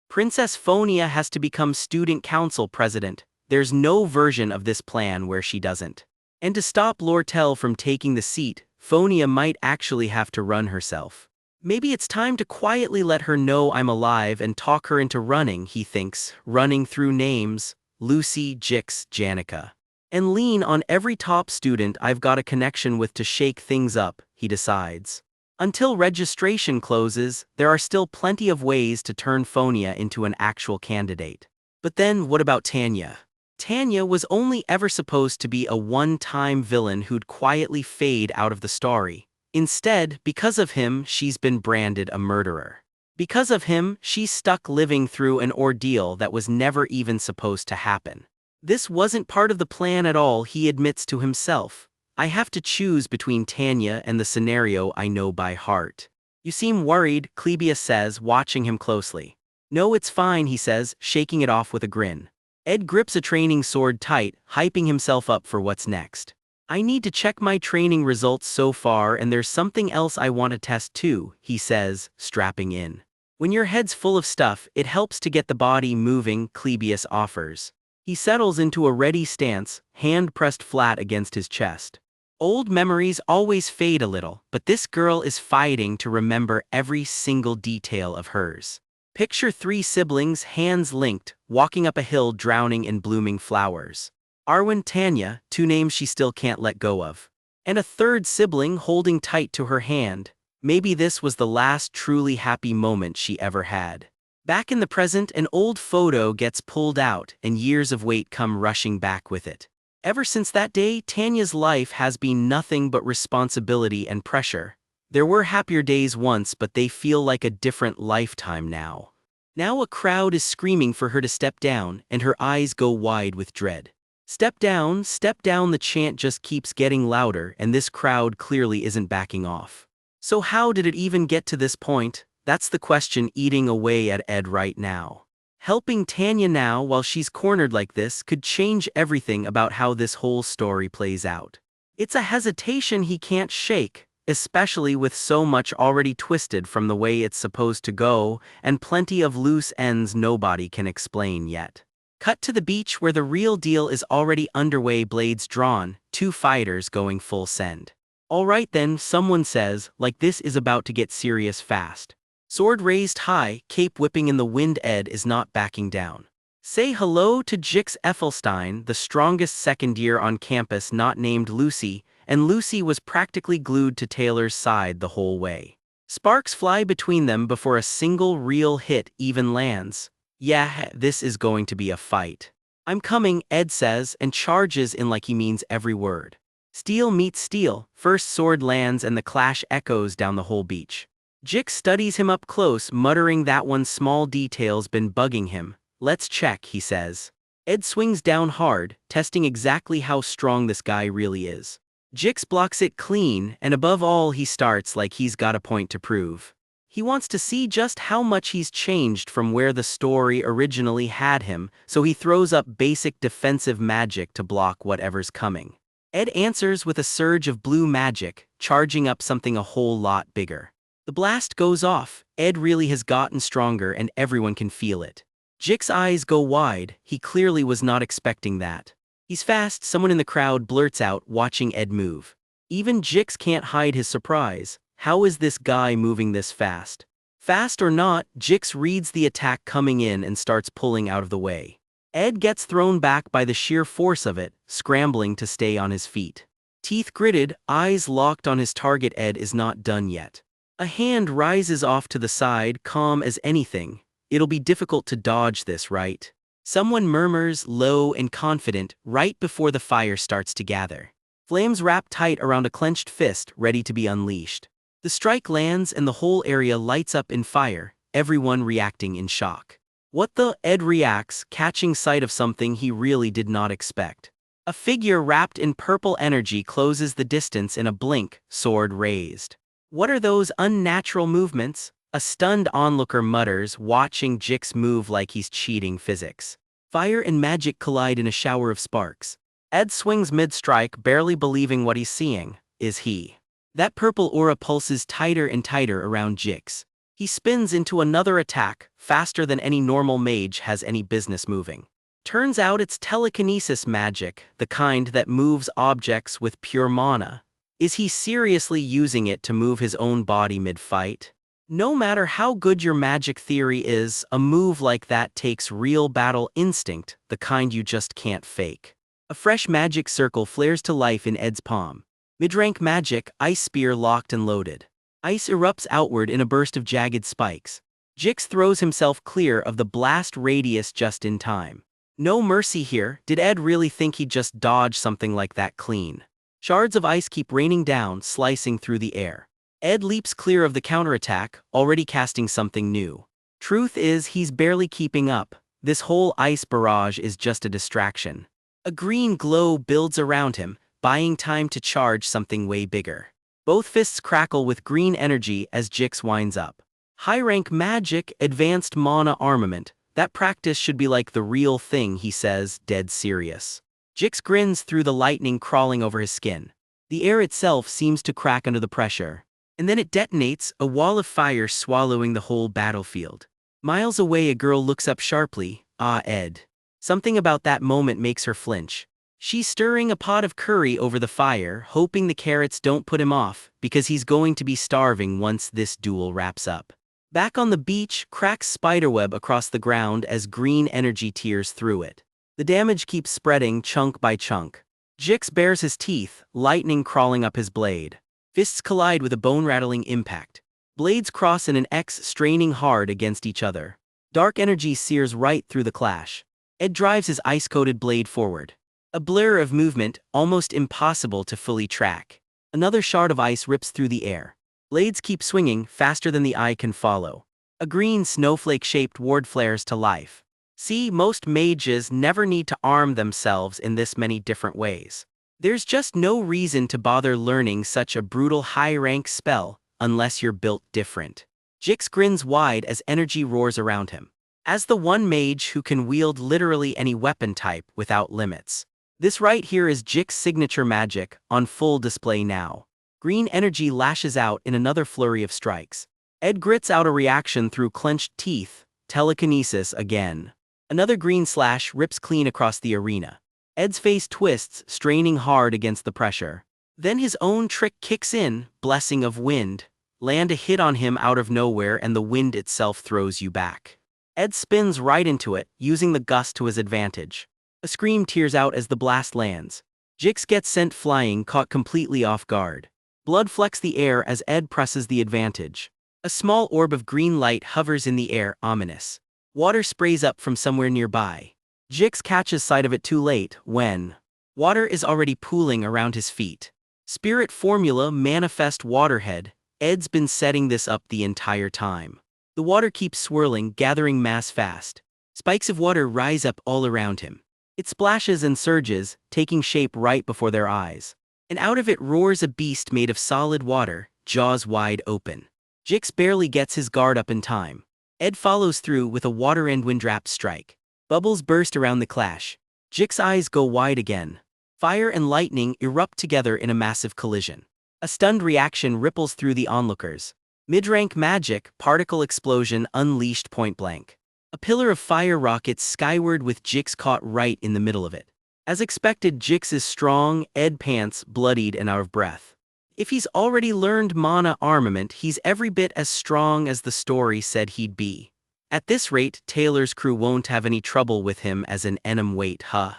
Princess Phonia has to become student council president. There's no version of this plan where she doesn't. And to stop Lortel from taking the seat, Phonia might actually have to run herself. Maybe it's time to quietly let her know I'm alive and talk her into running, he thinks, running through names: Lucy, Jix, Janica. And lean on every top student I've got a connection with to shake things up, he decides. Until registration closes, there are still plenty of ways to turn Phonia into an actual candidate. But then what about Tanya? Tanya was only ever supposed to be a one-time villain who'd quietly fade out of the story. Instead, because of him, she's been branded a murderer. Because of him, she's stuck living through an ordeal that was never even supposed to happen. This wasn't part of the plan at all, he admits to himself. I have to choose between Tanya and the scenario I know by heart. You seem worried, Clebius says, watching him closely. No, it's fine, he says, shaking it off with a grin. Ed grips a training sword tight, hyping himself up for what's next. I need to check my training results so far, and there's something else I want to test too, he says, strapping in. When your head's full of stuff, it helps to get the body moving, Clebius offers. He settles into a ready stance, hand pressed flat against his chest. Old memories always fade a little, but this girl is fighting to remember every single detail of hers. Picture 3 siblings, hands linked, walking up a hill drowning in blooming flowers. Arwen, Tanya, 2 names she still can't let go of. And a 3rd sibling holding tight to her hand. Maybe this was the last truly happy moment she ever had. Back in the present, an old photo gets pulled out, and years of weight come rushing back with it. Ever since that day, Tanya's life has been nothing but responsibility and pressure. There were happier days once, but they feel like a different lifetime now. Now a crowd is screaming for her to step down, and her eyes go wide with dread. Step down, the chant just keeps getting louder, and this crowd clearly isn't backing off. So how did it even get to this point? That's the question eating away at Ed right now. Helping Tanya now while she's cornered like this could change everything about how this whole story plays out. It's a hesitation he can't shake, especially with so much already twisted from the way it's supposed to go, and plenty of loose ends nobody can explain yet. Cut to the beach where the real deal is already underway, blades drawn, 2 fighters going full send. All right then, someone says, like this is about to get serious fast. Sword raised high, cape whipping in the wind. Ed is not backing down. Say hello to Jix Effelstein, the strongest second year on campus not named Lucy, and Lucy was practically glued to Taylor's side the whole way. Sparks fly between them before a single real hit even lands. Yeah, this is going to be a fight. I'm coming, Ed says, and charges in like he means every word. Steel meets steel, first sword lands and the clash echoes down the whole beach. Jix studies him up close, muttering that one small detail's been bugging him. Let's check, he says. Ed swings down hard, testing exactly how strong this guy really is. Jix blocks it clean, and above all he starts like he's got a point to prove. He wants to see just how much he's changed from where the story originally had him, so he throws up basic defensive magic to block whatever's coming. Ed answers with a surge of blue magic, charging up something a whole lot bigger. The blast goes off. Ed really has gotten stronger and everyone can feel it. Jix's eyes go wide. He clearly was not expecting that. He's fast, someone in the crowd blurts out, watching Ed move. Even Jix can't hide his surprise. How is this guy moving this fast? Fast or not, Jix reads the attack coming in and starts pulling out of the way. Ed gets thrown back by the sheer force of it, scrambling to stay on his feet. Teeth gritted, eyes locked on his target. Ed is not done yet. A hand rises off to the side, calm as anything. It'll be difficult to dodge this, right? Someone murmurs, low and confident, right before the fire starts to gather. Flames wrap tight around a clenched fist, ready to be unleashed. The strike lands and the whole area lights up in fire, everyone reacting in shock. What the? Ed reacts, catching sight of something he really did not expect. A figure wrapped in purple energy closes the distance in a blink, sword raised. What are those unnatural movements? A stunned onlooker mutters, watching Jix move like he's cheating physics. Fire and magic collide in a shower of sparks. Ed swings mid-strike, barely believing what he's seeing. Is he? That purple aura pulses tighter and tighter around Jix. He spins into another attack, faster than any normal mage has any business moving. Turns out it's telekinesis magic, the kind that moves objects with pure mana. Is he seriously using it to move his own body mid-fight? No matter how good your magic theory is, a move like that takes real battle instinct, the kind you just can't fake. A fresh magic circle flares to life in Ed's palm. Mid-rank magic, ice spear locked and loaded. Ice erupts outward in a burst of jagged spikes. Jix throws himself clear of the blast radius just in time. No mercy here. Did Ed really think he'd just dodge something like that clean? Shards of ice keep raining down, slicing through the air. Ed leaps clear of the counterattack, already casting something new. Truth is, he's barely keeping up. This whole ice barrage is just a distraction. A green glow builds around him, buying time to charge something way bigger. Both fists crackle with green energy as Jix winds up. High-rank magic, advanced mana armament. That practice should be like the real thing, he says, dead serious. Jix grins through the lightning crawling over his skin. The air itself seems to crack under the pressure. And then it detonates, a wall of fire swallowing the whole battlefield. Miles away, a girl looks up sharply. Ah, Ed. Something about that moment makes her flinch. She's stirring a pot of curry over the fire, hoping the carrots don't put him off, because he's going to be starving once this duel wraps up. Back on the beach, cracks spiderweb across the ground as green energy tears through it. The damage keeps spreading chunk by chunk. Jix bares his teeth, lightning crawling up his blade. Fists collide with a bone-rattling impact. Blades cross in an X, straining hard against each other. Dark energy sears right through the clash. Ed drives his ice-coated blade forward. A blur of movement, almost impossible to fully track. Another shard of ice rips through the air. Blades keep swinging, faster than the eye can follow. A green snowflake-shaped ward flares to life. See, most mages never need to arm themselves in this many different ways. There's just no reason to bother learning such a brutal high-rank spell, unless you're built different. Jix grins wide as energy roars around him. As the one mage who can wield literally any weapon type without limits. This right here is Jix's signature magic, on full display now. Green energy lashes out in another flurry of strikes. Ed grits out a reaction through clenched teeth, telekinesis again. Another green slash rips clean across the arena. Ed's face twists, straining hard against the pressure. Then his own trick kicks in, blessing of wind. Land a hit on him out of nowhere and the wind itself throws you back. Ed spins right into it, using the gust to his advantage. A scream tears out as the blast lands. Jix gets sent flying, caught completely off guard. Blood flecks the air as Ed presses the advantage. A small orb of green light hovers in the air, ominous. Water sprays up from somewhere nearby. Jix catches sight of it too late, when water is already pooling around his feet. Spirit formula manifest waterhead. Ed's been setting this up the entire time. The water keeps swirling, gathering mass fast. Spikes of water rise up all around him. It splashes and surges, taking shape right before their eyes. And out of it roars a beast made of solid water, jaws wide open. Jix barely gets his guard up in time. Ed follows through with a water and windwrap strike. Bubbles burst around the clash. Jix's eyes go wide again. Fire and lightning erupt together in a massive collision. A stunned reaction ripples through the onlookers. Mid-rank magic, particle explosion unleashed point blank. A pillar of fire rockets skyward with Jix caught right in the middle of it. As expected, Jix is strong, Ed pants, bloodied and out of breath. If he's already learned mana armament, he's every bit as strong as the story said he'd be. At this rate, Taylor's crew won't have any trouble with him as an enemy weight, huh?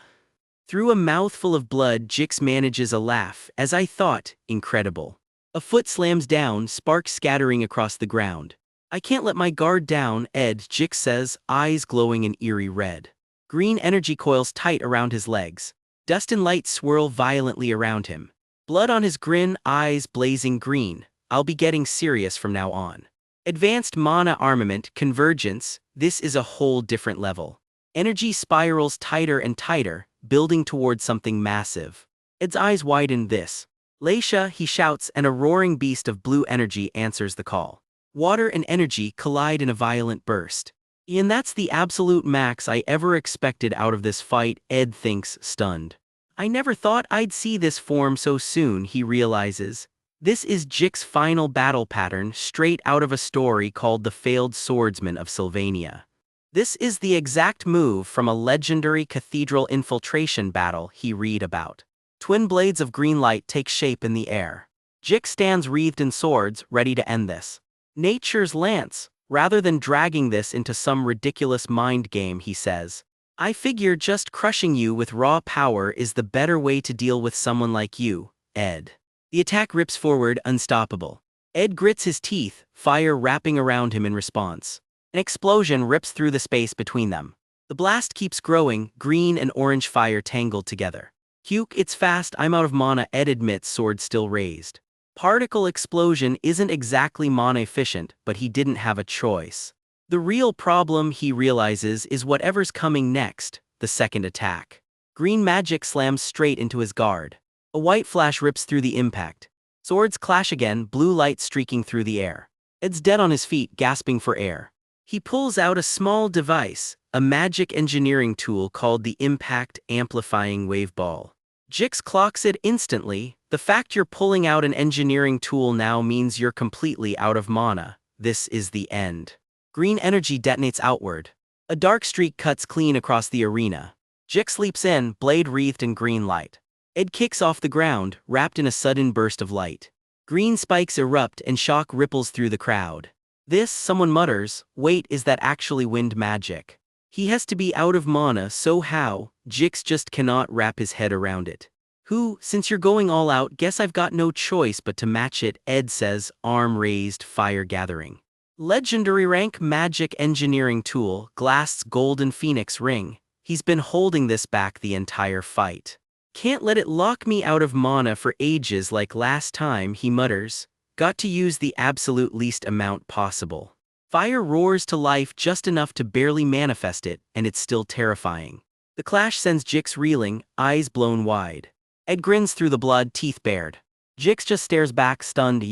Through a mouthful of blood, Jix manages a laugh, as I thought, incredible. A foot slams down, sparks scattering across the ground. I can't let my guard down, Ed, Jix says, eyes glowing an eerie red. Green energy coils tight around his legs. Dust and light swirl violently around him. Blood on his grin, eyes blazing green. I'll be getting serious from now on. Advanced mana armament, convergence, this is a whole different level. Energy spirals tighter and tighter, building towards something massive. Ed's eyes widen this. Leisha, he shouts, and a roaring beast of blue energy answers the call. Water and energy collide in a violent burst. And that's the absolute max I ever expected out of this fight, Ed thinks, stunned. I never thought I'd see this form so soon, he realizes. This is Jix's final battle pattern, straight out of a story called The Failed Swordsman of Sylvania. This is the exact move from a legendary cathedral infiltration battle he read about. Twin blades of green light take shape in the air. Jix stands wreathed in swords, ready to end this. Nature's lance. Rather than dragging this into some ridiculous mind game, he says, I figure just crushing you with raw power is the better way to deal with someone like you, Ed. The attack rips forward, unstoppable. Ed grits his teeth, fire wrapping around him in response. An explosion rips through the space between them. The blast keeps growing, green and orange fire tangled together. Huke, it's fast, I'm out of mana, Ed admits, sword still raised. Particle explosion isn't exactly mana efficient, but he didn't have a choice. The real problem, he realizes, is whatever's coming next, the second attack. Green magic slams straight into his guard. A white flash rips through the impact. Swords clash again, blue light streaking through the air. Ed's dead on his feet, gasping for air. He pulls out a small device, a magic engineering tool called the Impact Amplifying Wave Ball. Jix clocks it instantly. The fact you're pulling out an engineering tool now means you're completely out of mana. This is the end. Green energy detonates outward. A dark streak cuts clean across the arena. Jix leaps in, blade wreathed in green light. Ed kicks off the ground, wrapped in a sudden burst of light. Green spikes erupt and shock ripples through the crowd. This, someone mutters, wait, is that actually wind magic? He has to be out of mana, so how? Jix just cannot wrap his head around it. Since you're going all out, guess I've got no choice but to match it, Ed says, arm raised, fire gathering. Legendary rank magic engineering tool, Glass's golden phoenix ring. He's been holding this back the entire fight. Can't let it lock me out of mana for ages like last time, he mutters. Got to use the absolute least amount possible. Fire roars to life just enough to barely manifest it, and it's still terrifying. The clash sends Jix reeling, eyes blown wide. Ed grins through the blood, teeth bared. Jix just stares back, stunned.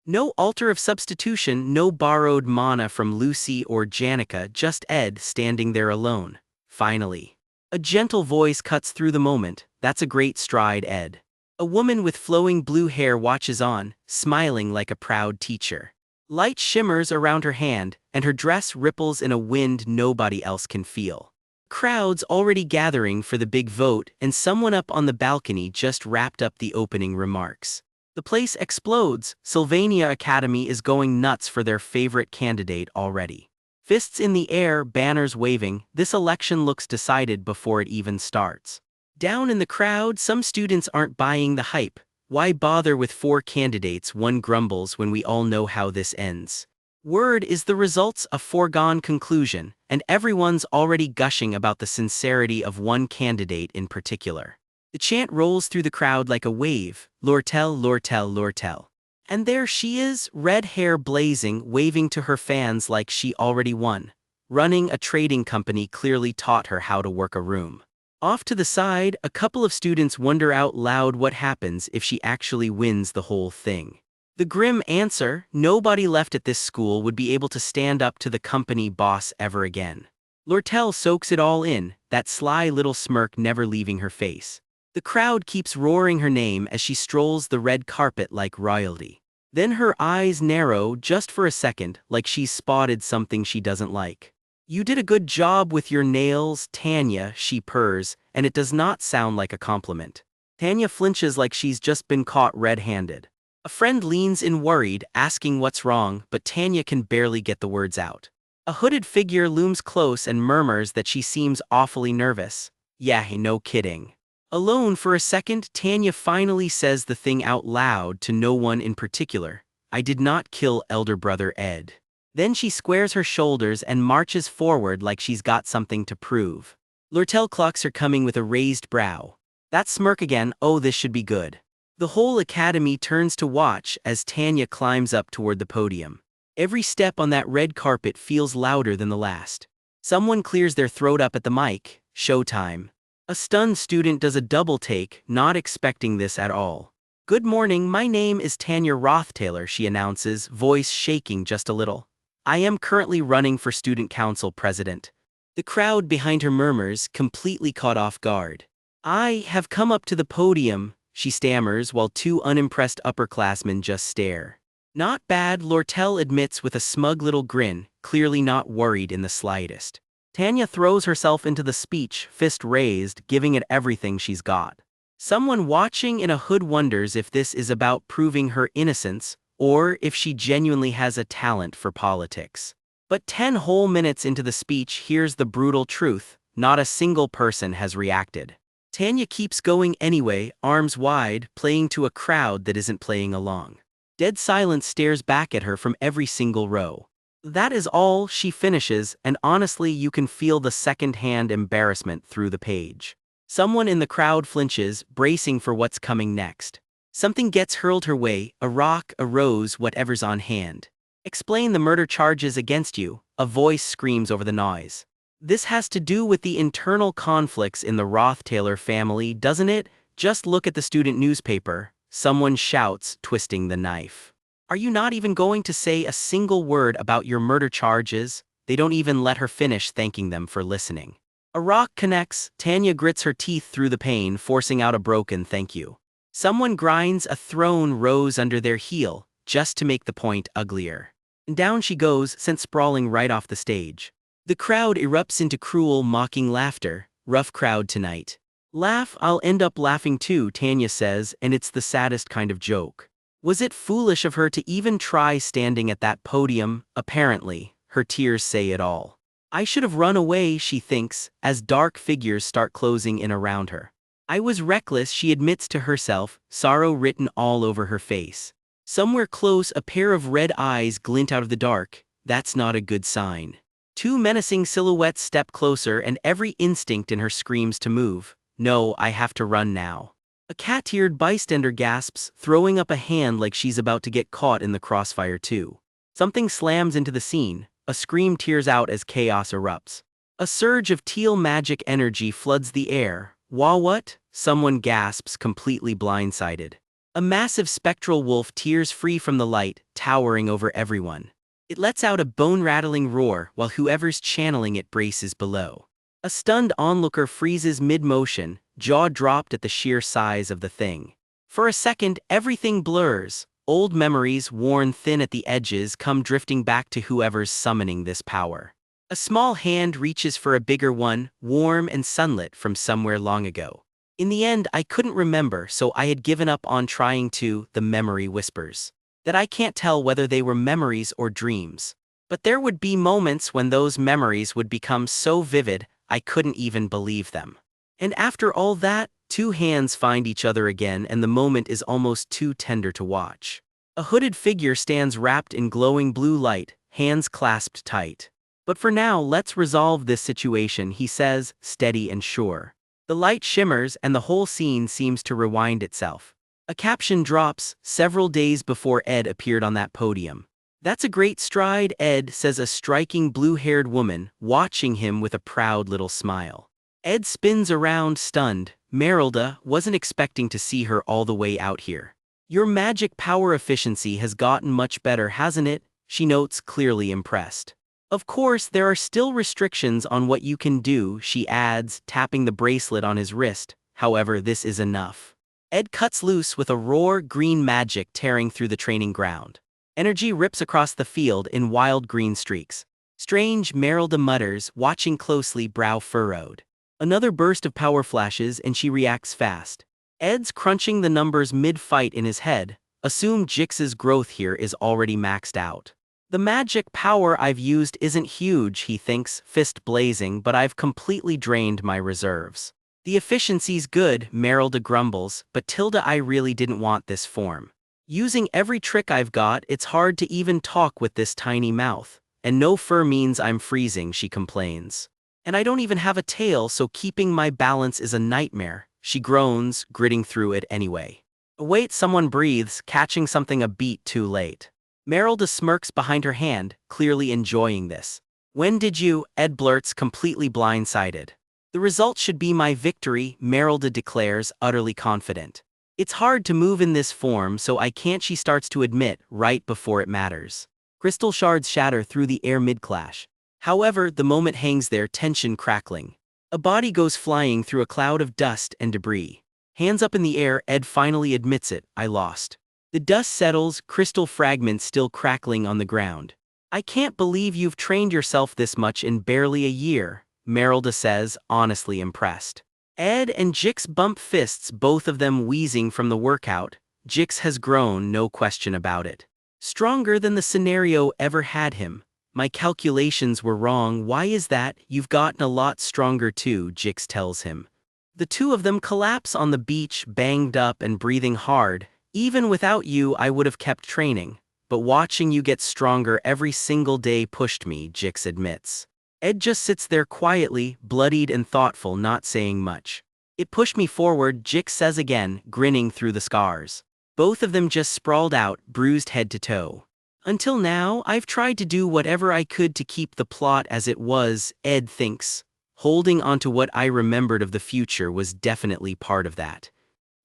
No altar of substitution, no borrowed mana from Lucy or Janica, just Ed standing there alone. Finally. A gentle voice cuts through the moment. That's a great stride, Ed. A woman with flowing blue hair watches on, smiling like a proud teacher. Light shimmers around her hand, and her dress ripples in a wind nobody else can feel. Crowds already gathering for the big vote, and someone up on the balcony just wrapped up the opening remarks. The place explodes. Sylvania Academy is going nuts for their favorite candidate already. Fists in the air, banners waving, this election looks decided before it even starts. Down in the crowd, some students aren't buying the hype. Why bother with 4 candidates, one grumbles, when we all know how this ends. Word is the results a foregone conclusion, and everyone's already gushing about the sincerity of one candidate in particular. The chant rolls through the crowd like a wave, Lortel, Lortel, Lortel. And there she is, red hair blazing, waving to her fans like she already won. Running a trading company clearly taught her how to work a room. Off to the side, a couple of students wonder out loud what happens if she actually wins the whole thing. The grim answer, nobody left at this school would be able to stand up to the company boss ever again. Lortel soaks it all in, that sly little smirk never leaving her face. The crowd keeps roaring her name as she strolls the red carpet like royalty. Then her eyes narrow just for a second, like she's spotted something she doesn't like. "You did a good job with your nails, Tanya," she purrs, and it does not sound like a compliment. Tanya flinches like she's just been caught red-handed. A friend leans in worried, asking what's wrong, but Tanya can barely get the words out. A hooded figure looms close and murmurs that she seems awfully nervous. Yeah, no kidding. Alone for a second, Tanya finally says the thing out loud to no one in particular. "I did not kill elder brother Ed." Then she squares her shoulders and marches forward like she's got something to prove. Lortel clocks her coming with a raised brow. That smirk again, oh this should be good. The whole academy turns to watch as Tanya climbs up toward the podium. Every step on that red carpet feels louder than the last. Someone clears their throat up at the mic. Showtime. A stunned student does a double take, not expecting this at all. "Good morning, my name is Tanya Rothtaylor," she announces, voice shaking just a little. "I am currently running for student council president." The crowd behind her murmurs, completely caught off guard. "I have come up to the podium," she stammers while two unimpressed upperclassmen just stare. "Not bad," Lortel admits with a smug little grin, clearly not worried in the slightest. Tanya throws herself into the speech, fist raised, giving it everything she's got. Someone watching in a hood wonders if this is about proving her innocence, or if she genuinely has a talent for politics. But 10 whole minutes into the speech, here's the brutal truth: not a single person has reacted. Tanya keeps going anyway, arms wide, playing to a crowd that isn't playing along. Dead silence stares back at her from every single row. "That is all," she finishes, and honestly you can feel the second-hand embarrassment through the page. Someone in the crowd flinches, bracing for what's coming next. Something gets hurled her way, a rock, a rose, whatever's on hand. "Explain the murder charges against you," a voice screams over the noise. "This has to do with the internal conflicts in the Rothtaylor family, doesn't it? Just look at the student newspaper," someone shouts, twisting the knife. "Are you not even going to say a single word about your murder charges?" They don't even let her finish thanking them for listening. A rock connects. Tanya grits her teeth through the pain, forcing out a broken "thank you." Someone grinds a thrown rose under their heel, just to make the point uglier. And down she goes, sent sprawling right off the stage. The crowd erupts into cruel, mocking laughter. "Rough crowd tonight." "Laugh, I'll end up laughing too," Tanya says, and it's the saddest kind of joke. Was it foolish of her to even try standing at that podium? Apparently, her tears say it all. "I should have run away," she thinks, as dark figures start closing in around her. "I was reckless," she admits to herself, sorrow written all over her face. Somewhere close, a pair of red eyes glint out of the dark. That's not a good sign. Two menacing silhouettes step closer, and every instinct in her screams to move. "No, I have to run now." A cat-eared bystander gasps, throwing up a hand like she's about to get caught in the crossfire too. Something slams into the scene. A scream tears out as chaos erupts. A surge of teal magic energy floods the air. What? Someone gasps, completely blindsided. A massive spectral wolf tears free from the light, towering over everyone. It lets out a bone-rattling roar while whoever's channeling it braces below. A stunned onlooker freezes mid-motion, jaw dropped at the sheer size of the thing. For a second, everything blurs. Old memories, worn thin at the edges, come drifting back to whoever's summoning this power. A small hand reaches for a bigger one, warm and sunlit from somewhere long ago. "In the end, I couldn't remember, so I had given up on trying to," the memory whispers. "That I can't tell whether they were memories or dreams. But there would be moments when those memories would become so vivid, I couldn't even believe them." And after all that, two hands find each other again, and the moment is almost too tender to watch. A hooded figure stands wrapped in glowing blue light, hands clasped tight. "But for now, let's resolve this situation," he says, steady and sure. The light shimmers, and the whole scene seems to rewind itself. A caption drops, "Several days before Ed appeared on that podium." "That's a great stride, Ed," says a striking blue-haired woman, watching him with a proud little smile. Ed spins around, stunned. Merylda wasn't expecting to see her all the way out here. "Your magic power efficiency has gotten much better, hasn't it?" she notes, clearly impressed. "Of course, there are still restrictions on what you can do," she adds, tapping the bracelet on his wrist. however, this is enough. Ed cuts loose with a roar, green magic tearing through the training ground. Energy rips across the field in wild green streaks. Strange, Merylda mutters, watching closely, brow furrowed. Another burst of power flashes and she reacts fast. Ed's crunching the numbers mid-fight in his head. Assume Jix's growth here is already maxed out. The magic power I've used isn't huge, he thinks, fist blazing, but I've completely drained my reserves. The efficiency's good, Merylda grumbles, but Tilda, I really didn't want this form. Using every trick I've got, it's hard to even talk with this tiny mouth. And no fur means I'm freezing, she complains. And I don't even have a tail, so keeping my balance is a nightmare, she groans, gritting through it anyway. Wait, someone breathes, catching something a beat too late. Merylda smirks behind her hand, clearly enjoying this. When did you? Ed blurts, completely blindsided. The result should be my victory, Merylda declares, utterly confident. It's hard to move in this form, so I can't, she starts to admit, right before it matters. Crystal shards shatter through the air mid-clash. However, the moment hangs there, tension crackling. A body goes flying through a cloud of dust and debris. Hands up in the air, Ed finally admits it, I lost. The dust settles, crystal fragments still crackling on the ground. I can't believe you've trained yourself this much in barely a year, Merylda says, honestly impressed. Ed and Jix bump fists, both of them wheezing from the workout. Jix has grown, no question about it. Stronger than the scenario ever had him. My calculations were wrong. Why is that? You've gotten a lot stronger too, Jix tells him. The two of them collapse on the beach, banged up and breathing hard. Even without you, I would have kept training. But watching you get stronger every single day pushed me, Jix admits. Ed just sits there quietly, bloodied and thoughtful, not saying much. It pushed me forward, Jix says again, grinning through the scars. Both of them just sprawled out, bruised head to toe. Until now, I've tried to do whatever I could to keep the plot as it was, Ed thinks. Holding onto what I remembered of the future was definitely part of that.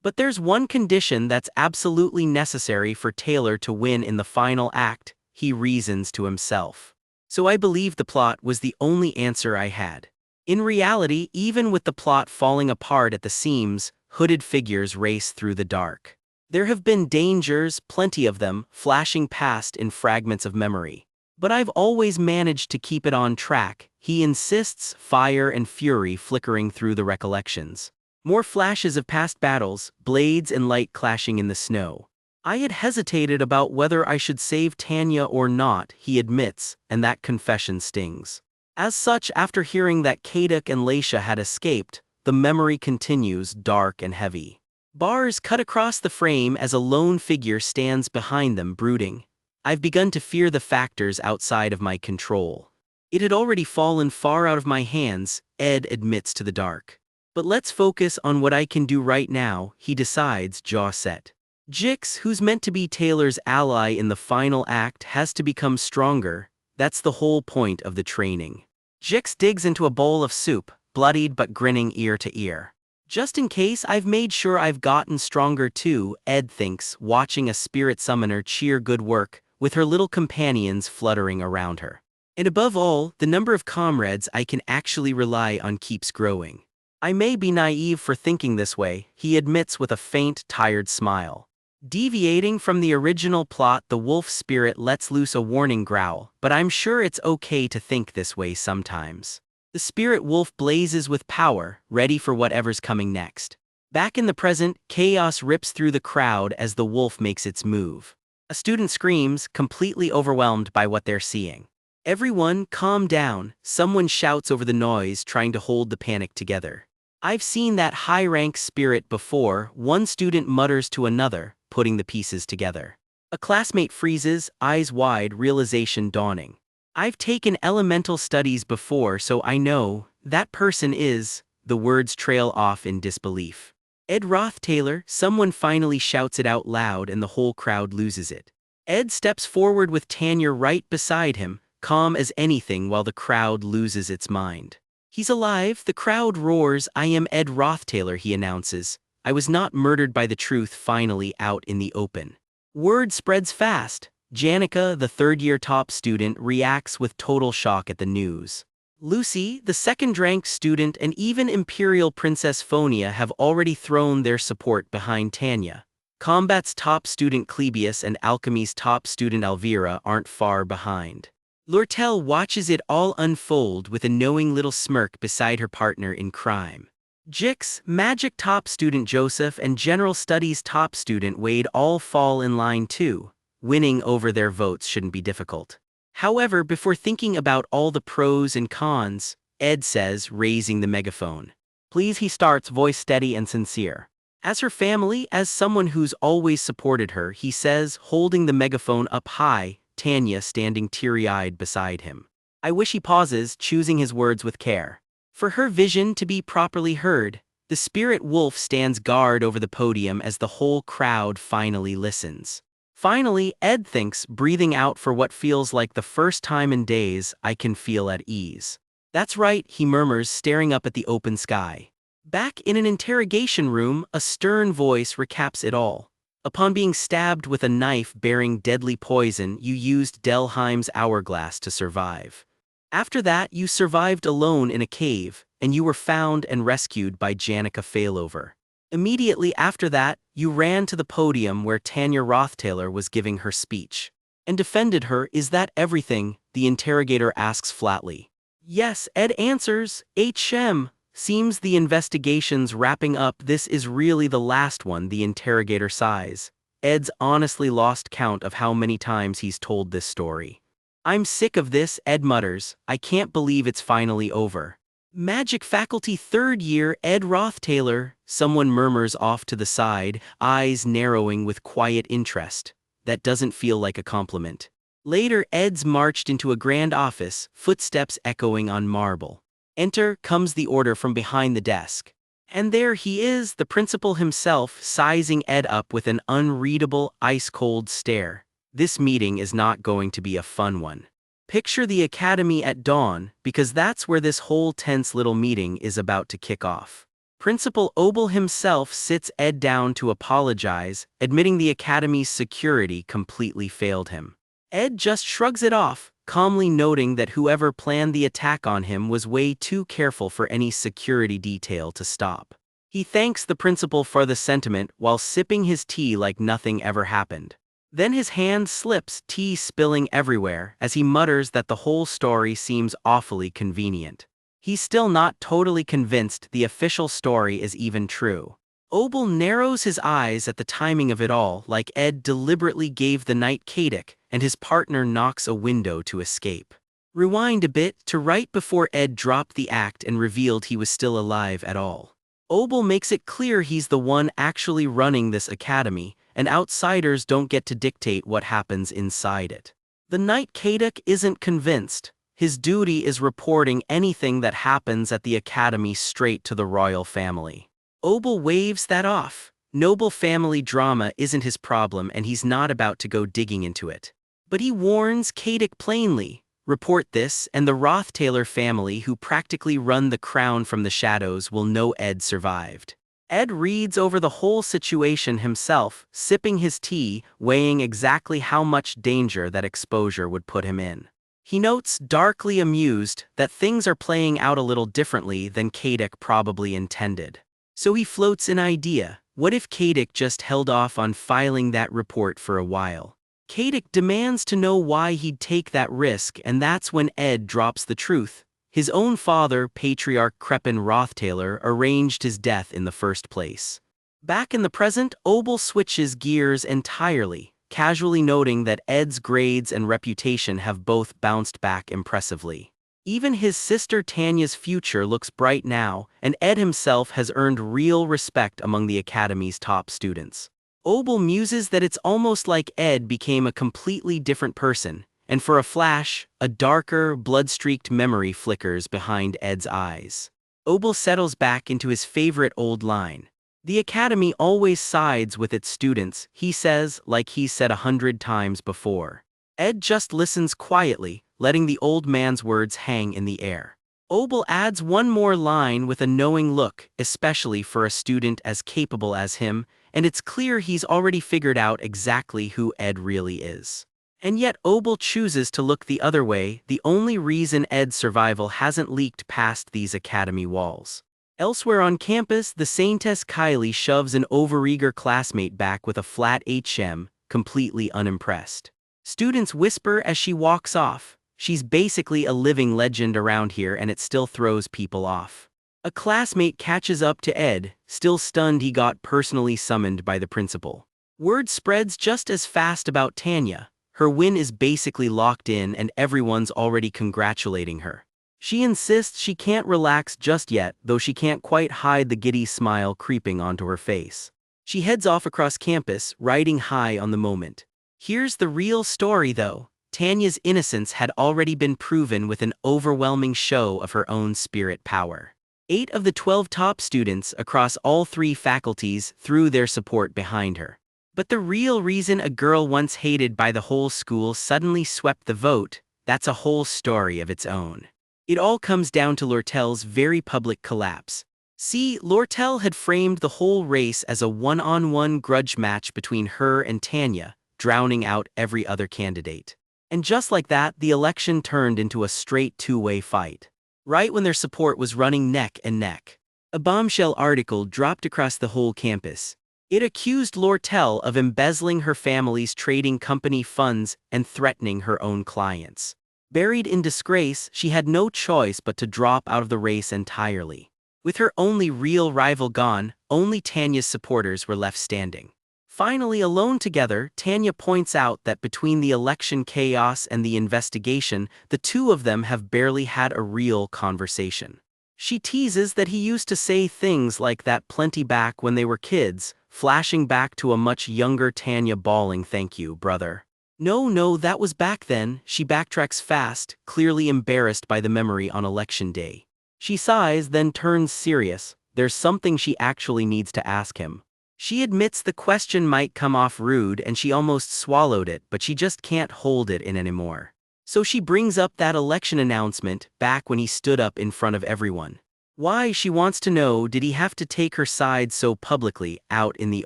But there's one condition that's absolutely necessary for Taylor to win in the final act, he reasons to himself. So I believe the plot was the only answer I had. In reality, even with the plot falling apart at the seams, hooded figures race through the dark. There have been dangers, plenty of them, flashing past in fragments of memory. But I've always managed to keep it on track, he insists, fire and fury flickering through the recollections. More flashes of past battles, blades and light clashing in the snow. I had hesitated about whether I should save Tanya or not, he admits, and that confession stings. As such, after hearing that Kaduk and Laisha had escaped, the memory continues, dark and heavy. Bars cut across the frame as a lone figure stands behind them, brooding. I've begun to fear the factors outside of my control. It had already fallen far out of my hands, Ed admits to the dark. But let's focus on what I can do right now, he decides, jaw set. Jix, who's meant to be Taylor's ally in the final act, has to become stronger. That's the whole point of the training. Jix digs into a bowl of soup, bloodied but grinning ear to ear. Just in case, I've made sure I've gotten stronger too, Ed thinks, watching a spirit summoner cheer good work, with her little companions fluttering around her. And above all, the number of comrades I can actually rely on keeps growing. I may be naive for thinking this way, he admits with a faint, tired smile. Deviating from the original plot, the wolf spirit lets loose a warning growl, but I'm sure it's okay to think this way sometimes. The spirit wolf blazes with power, ready for whatever's coming next. Back in the present, chaos rips through the crowd as the wolf makes its move. A student screams, completely overwhelmed by what they're seeing. Everyone, calm down, someone shouts over the noise, trying to hold the panic together. I've seen that high-rank spirit before, one student mutters to another, putting the pieces together. A classmate freezes, eyes wide, realization dawning. I've taken elemental studies before, so I know, that person is, the words trail off in disbelief. Ed Roth Taylor, someone finally shouts it out loud and the whole crowd loses it. Ed steps forward with Tanya right beside him, calm as anything while the crowd loses its mind. He's alive, the crowd roars, I am Ed Roth Taylor, he announces. I was not murdered by the truth, finally out in the open. Word spreads fast. Janica, the third-year top student, reacts with total shock at the news. Lucy, the second-rank student, and even Imperial Princess Phonia have already thrown their support behind Tanya. Combat's top student Clebius and Alchemy's top student Elvira aren't far behind. Lortel watches it all unfold with a knowing little smirk beside her partner in crime. Jix, Magic top student Joseph, and General Studies top student Wade all fall in line too. Winning over their votes shouldn't be difficult. However, before thinking about all the pros and cons, Ed says, raising the megaphone. Please, he starts, voice steady and sincere. As her family, as someone who's always supported her, he says, holding the megaphone up high, Tanya standing teary-eyed beside him. I wish he pauses, choosing his words with care. For her vision to be properly heard, the spirit wolf stands guard over the podium as the whole crowd finally listens. Finally, Ed thinks, breathing out for what feels like the first time in days, I can feel at ease. That's right, he murmurs, staring up at the open sky. Back in an interrogation room, a stern voice recaps it all. Upon being stabbed with a knife bearing deadly poison, you used Delheim's hourglass to survive. After that, you survived alone in a cave, and you were found and rescued by Janica Failover. Immediately after that, you ran to the podium where Tanya Rothtailor was giving her speech. And defended her. Is that everything? The interrogator asks flatly. Yes, Ed answers. HM. Seems the investigation's wrapping up. This is really the last one, the interrogator sighs. Ed's honestly lost count of how many times he's told this story. I'm sick of this, Ed mutters. I can't believe it's finally over. Magic faculty third year, Ed Rothtailor, someone murmurs off to the side, eyes narrowing with quiet interest. That doesn't feel like a compliment. Later, Ed's marched into a grand office, footsteps echoing on marble. Enter comes the order from behind the desk. And there he is, the principal himself, sizing Ed up with an unreadable, ice-cold stare. This meeting is not going to be a fun one. Picture the academy at dawn, because that's where this whole tense little meeting is about to kick off. Principal Obel himself sits Ed down to apologize, admitting the academy's security completely failed him. Ed just shrugs it off, calmly noting that whoever planned the attack on him was way too careful for any security detail to stop. He thanks the principal for the sentiment while sipping his tea like nothing ever happened. Then his hand slips, tea spilling everywhere, as he mutters that the whole story seems awfully convenient. He's still not totally convinced the official story is even true. Obel narrows his eyes at the timing of it all, like Ed deliberately gave the knight Kadic, and his partner knocks a window to escape. Rewind a bit to right before Ed dropped the act and revealed he was still alive at all. Obel makes it clear he's the one actually running this academy, and outsiders don't get to dictate what happens inside it. The knight Kadic isn't convinced. His duty is reporting anything that happens at the academy straight to the royal family. Obel waves that off. Noble family drama isn't his problem, and he's not about to go digging into it. But he warns Kadic plainly, report this, and the Rothtailor family, who practically run the crown from the shadows, will know Ed survived. Ed reads over the whole situation himself, sipping his tea, weighing exactly how much danger that exposure would put him in. He notes, darkly amused, that things are playing out a little differently than Kadic probably intended. So he floats an idea. What if Kadic just held off on filing that report for a while? Kadic demands to know why he'd take that risk, and that's when Ed drops the truth. His own father, Patriarch Crepin Rothtailor, arranged his death in the first place. Back in the present, Obel switches gears entirely, casually noting that Ed's grades and reputation have both bounced back impressively. Even his sister Tanya's future looks bright now, and Ed himself has earned real respect among the academy's top students. Obel muses that it's almost like Ed became a completely different person, and for a flash, a darker, blood-streaked memory flickers behind Ed's eyes. Obel settles back into his favorite old line. The academy always sides with its students, he says, like he's said 100 times before. Ed just listens quietly, letting the old man's words hang in the air. Obel adds one more line with a knowing look, especially for a student as capable as him, and it's clear he's already figured out exactly who Ed really is. And yet Obel chooses to look the other way, the only reason Ed's survival hasn't leaked past these academy walls. Elsewhere on campus, the Saintess Kylie shoves an overeager classmate back with a flat HM, completely unimpressed. Students whisper as she walks off. She's basically a living legend around here and it still throws people off. A classmate catches up to Ed, still stunned he got personally summoned by the principal. Word spreads just as fast about Tanya. Her win is basically locked in and everyone's already congratulating her. She insists she can't relax just yet, though she can't quite hide the giddy smile creeping onto her face. She heads off across campus, riding high on the moment. Here's the real story though. Tanya's innocence had already been proven with an overwhelming show of her own spirit power. 8 of the 12 top students across all 3 faculties threw their support behind her. But the real reason a girl once hated by the whole school suddenly swept the vote, that's a whole story of its own. It all comes down to Lortel's very public collapse. See, Lortel had framed the whole race as a one-on-one grudge match between her and Tanya, drowning out every other candidate. And just like that, the election turned into a straight two-way fight. Right when their support was running neck and neck. A bombshell article dropped across the whole campus. It accused Lortel of embezzling her family's trading company funds and threatening her own clients. Buried in disgrace, she had no choice but to drop out of the race entirely. With her only real rival gone, only Tanya's supporters were left standing. Finally alone together, Tanya points out that between the election chaos and the investigation, the two of them have barely had a real conversation. She teases that he used to say things like that plenty back when they were kids, flashing back to a much younger Tanya bawling, "Thank you, brother." No, that was back then. She backtracks fast, clearly embarrassed by the memory on election day. She sighs, then turns serious. There's something she actually needs to ask him. She admits the question might come off rude and she almost swallowed it, but she just can't hold it in anymore. So she brings up that election announcement, back when he stood up in front of everyone. Why, she wants to know, did he have to take her side so publicly, out in the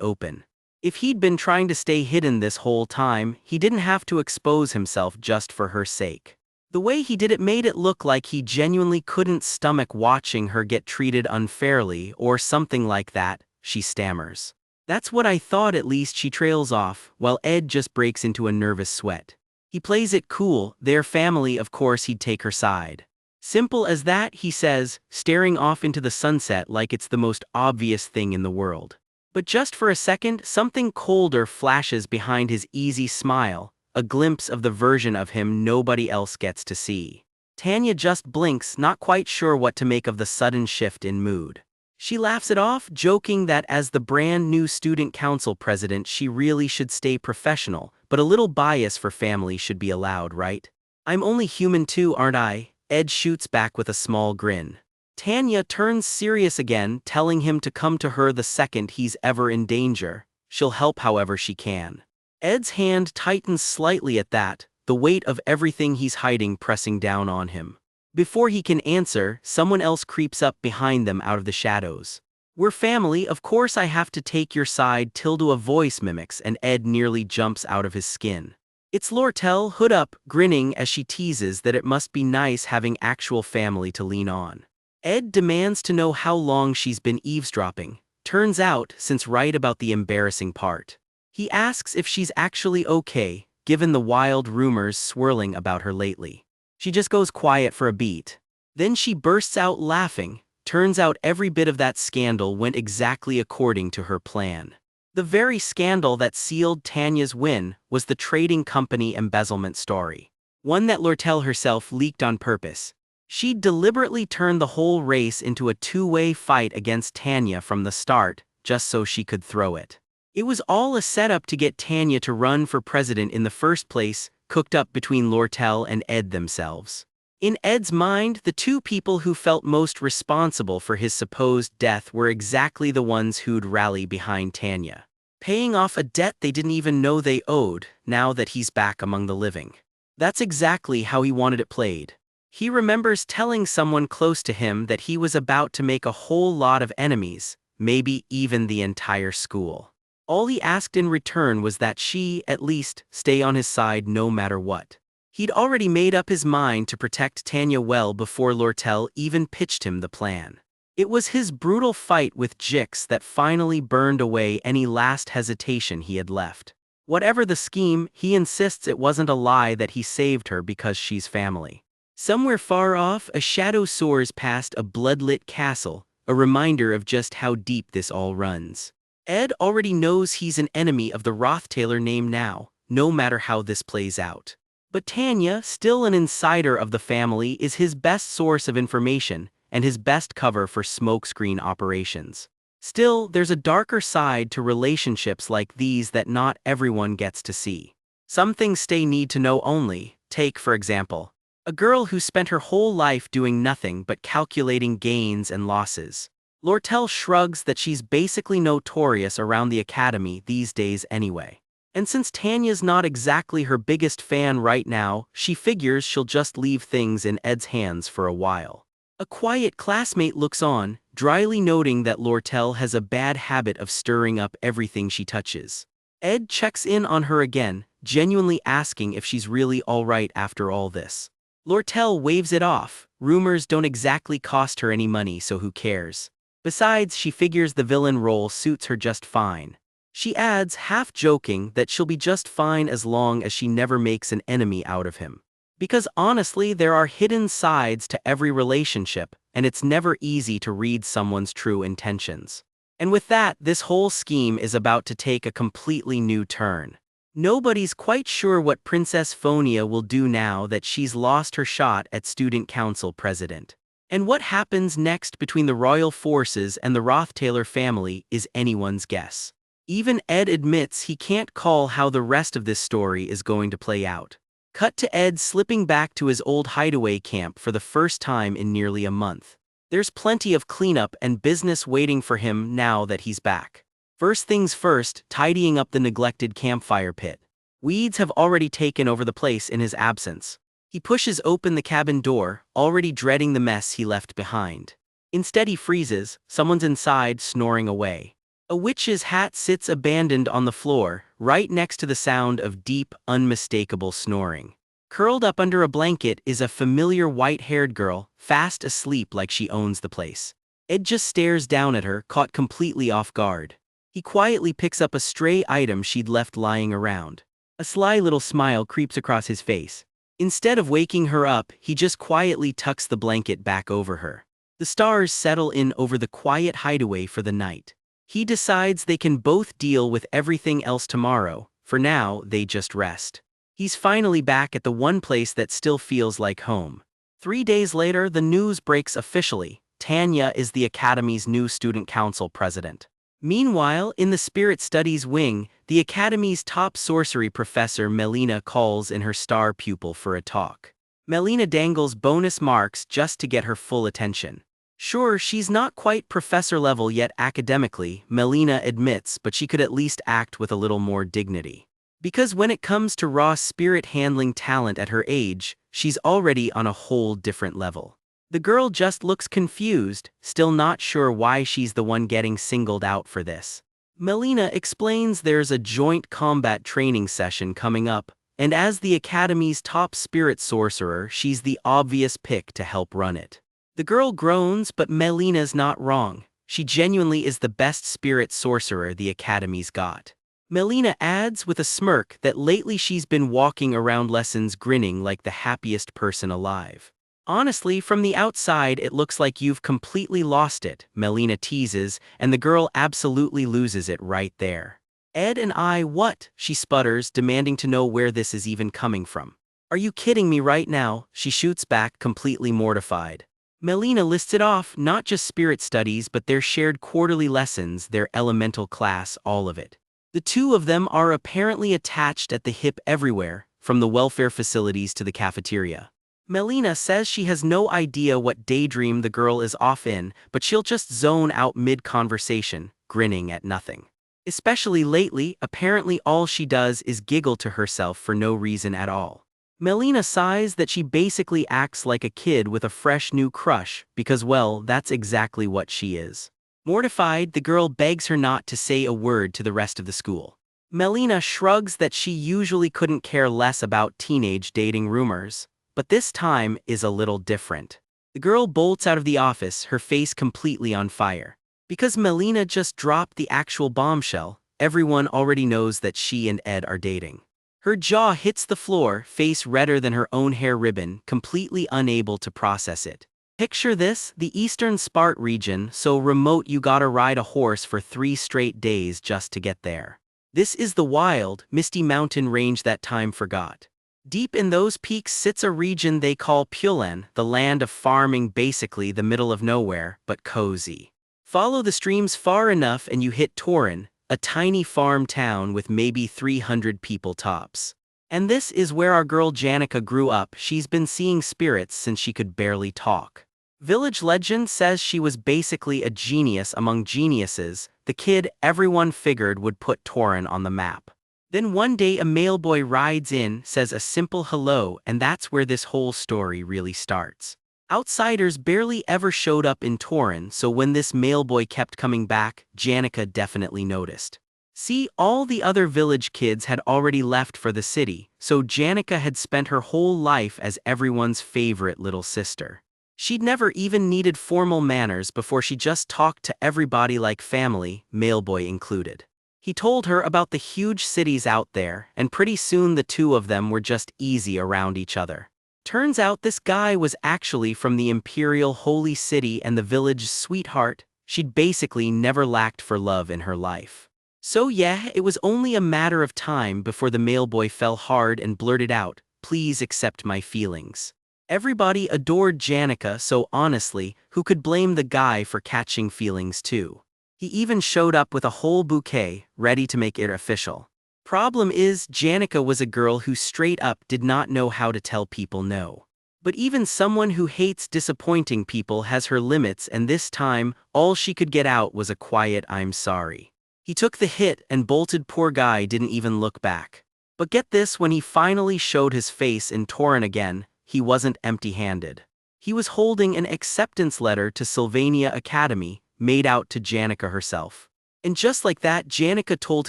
open? If he'd been trying to stay hidden this whole time, he didn't have to expose himself just for her sake. The way he did it made it look like he genuinely couldn't stomach watching her get treated unfairly or something like that, she stammers. That's what I thought, at least, she trails off, while Ed just breaks into a nervous sweat. He plays it cool, their family, of course he'd take her side. Simple as that, he says, staring off into the sunset like it's the most obvious thing in the world. But just for a second, something colder flashes behind his easy smile, a glimpse of the version of him nobody else gets to see. Tanya just blinks, not quite sure what to make of the sudden shift in mood. She laughs it off, joking that as the brand new student council president she really should stay professional, but a little bias for family should be allowed, right? "I'm only human too, aren't I?" Ed shoots back with a small grin. Tanya turns serious again, telling him to come to her the second he's ever in danger. She'll help however she can. Ed's hand tightens slightly at that, the weight of everything he's hiding pressing down on him. Before he can answer, someone else creeps up behind them out of the shadows. "We're family, of course I have to take your side," a voice mimics, and Ed nearly jumps out of his skin. It's Lortel, hood up, grinning as she teases that it must be nice having actual family to lean on. Ed demands to know how long she's been eavesdropping. Turns out, since right about the embarrassing part. He asks if she's actually okay, given the wild rumors swirling about her lately. She just goes quiet for a beat. Then she bursts out laughing. Turns out every bit of that scandal went exactly according to her plan. The very scandal that sealed Tanya's win was the trading company embezzlement story. One that Lortel herself leaked on purpose. She'd deliberately turned the whole race into a two-way fight against Tanya from the start, just so she could throw it. It was all a setup to get Tanya to run for president in the first place, cooked up between Lortel and Ed themselves. In Ed's mind, the two people who felt most responsible for his supposed death were exactly the ones who'd rally behind Tanya, paying off a debt they didn't even know they owed, now that he's back among the living. That's exactly how he wanted it played. He remembers telling someone close to him that he was about to make a whole lot of enemies, maybe even the entire school. All he asked in return was that she, at least, stay on his side no matter what. He'd already made up his mind to protect Tanya well before Lortel even pitched him the plan. It was his brutal fight with Jix that finally burned away any last hesitation he had left. Whatever the scheme, he insists it wasn't a lie that he saved her because she's family. Somewhere far off, a shadow soars past a bloodlit castle, a reminder of just how deep this all runs. Ed already knows he's an enemy of the Rothtailor name now, no matter how this plays out. But Tanya, still an insider of the family, is his best source of information and his best cover for smokescreen operations. Still, there's a darker side to relationships like these that not everyone gets to see. Some things stay need to know only. Take, for example, a girl who spent her whole life doing nothing but calculating gains and losses. Lortel shrugs that she's basically notorious around the academy these days anyway. And since Tanya's not exactly her biggest fan right now, she figures she'll just leave things in Ed's hands for a while. A quiet classmate looks on, dryly noting that Lortel has a bad habit of stirring up everything she touches. Ed checks in on her again, genuinely asking if she's really alright after all this. Lortel waves it off. Rumors don't exactly cost her any money, so who cares? Besides, she figures the villain role suits her just fine. She adds, half joking, that she'll be just fine as long as she never makes an enemy out of him. Because honestly, there are hidden sides to every relationship, and it's never easy to read someone's true intentions. And with that, this whole scheme is about to take a completely new turn. Nobody's quite sure what Princess Phonia will do now that she's lost her shot at Student Council president. And what happens next between the royal forces and the Rothtailor family is anyone's guess. Even Ed admits he can't call how the rest of this story is going to play out. Cut to Ed slipping back to his old hideaway camp for the first time in nearly a month. There's plenty of cleanup and business waiting for him now that he's back. First things first, tidying up the neglected campfire pit. Weeds have already taken over the place in his absence. He pushes open the cabin door, already dreading the mess he left behind. Instead he freezes, someone's inside snoring away. A witch's hat sits abandoned on the floor, right next to the sound of deep, unmistakable snoring. Curled up under a blanket is a familiar white-haired girl, fast asleep like she owns the place. Ed just stares down at her, caught completely off guard. He quietly picks up a stray item she'd left lying around. A sly little smile creeps across his face. Instead of waking her up, he just quietly tucks the blanket back over her. The stars settle in over the quiet hideaway for the night. He decides they can both deal with everything else tomorrow. For now, they just rest. He's finally back at the one place that still feels like home. 3 days later, the news breaks officially. Tanya is the Academy's new Student Council president. Meanwhile, in the Spirit Studies wing, the Academy's top sorcery professor Melina calls in her star pupil for a talk. Melina dangles bonus marks just to get her full attention. Sure, she's not quite professor level yet academically, Melina admits, but she could at least act with a little more dignity. Because when it comes to raw spirit handling talent at her age, she's already on a whole different level. The girl just looks confused, still not sure why she's the one getting singled out for this. Melina explains there's a joint combat training session coming up, and as the Academy's top spirit sorcerer, she's the obvious pick to help run it. The girl groans, but Melina's not wrong. She genuinely is the best spirit sorcerer the Academy's got. Melina adds with a smirk that lately she's been walking around lessons grinning like the happiest person alive. Honestly, from the outside it looks like you've completely lost it, Melina teases, and the girl absolutely loses it right there. Ed and I, what? She sputters, demanding to know where this is even coming from. Are you kidding me right now? She shoots back, completely mortified. Melina lists it off, not just spirit studies but their shared quarterly lessons, their elemental class, all of it. The two of them are apparently attached at the hip everywhere, from the welfare facilities to the cafeteria. Melina says she has no idea what daydream the girl is off in, but she'll just zone out mid-conversation, grinning at nothing. Especially lately, apparently all she does is giggle to herself for no reason at all. Melina sighs that she basically acts like a kid with a fresh new crush, because well, that's exactly what she is. Mortified, the girl begs her not to say a word to the rest of the school. Melina shrugs that she usually couldn't care less about teenage dating rumors, but this time is a little different. The girl bolts out of the office, her face completely on fire. Because Melina just dropped the actual bombshell, everyone already knows that she and Ed are dating. Her jaw hits the floor, face redder than her own hair ribbon, completely unable to process it. Picture this, the eastern Spart region, so remote you gotta ride a horse for 3 straight days just to get there. This is the wild, misty mountain range that time forgot. Deep in those peaks sits a region they call Pulen, the land of farming, basically the middle of nowhere, but cozy. Follow the streams far enough and you hit Torin, a tiny farm town with maybe 300 people tops. And this is where our girl Janica grew up. She's been seeing spirits since she could barely talk. Village legend says she was basically a genius among geniuses, the kid everyone figured would put Torin on the map. Then one day a mailboy rides in, says a simple hello, and that's where this whole story really starts. Outsiders barely ever showed up in Torin, so when this mailboy kept coming back, Janica definitely noticed. See, all the other village kids had already left for the city, so Janica had spent her whole life as everyone's favorite little sister. She'd never even needed formal manners before she just talked to everybody like family, mailboy included. He told her about the huge cities out there, and pretty soon the two of them were just easy around each other. Turns out this guy was actually from the imperial holy city and the village's sweetheart. She'd basically never lacked for love in her life. So yeah, it was only a matter of time before the mailboy fell hard and blurted out, "Please accept my feelings." Everybody adored Janica, so honestly, who could blame the guy for catching feelings too? He even showed up with a whole bouquet, ready to make it official. Problem is, Janica was a girl who straight up did not know how to tell people no. But even someone who hates disappointing people has her limits, and this time, all she could get out was a quiet "I'm sorry." He took the hit and bolted. Poor guy didn't even look back. But get this, when he finally showed his face in Torin again, he wasn't empty-handed. He was holding an acceptance letter to Sylvania Academy, made out to Janica herself. And just like that, Janica told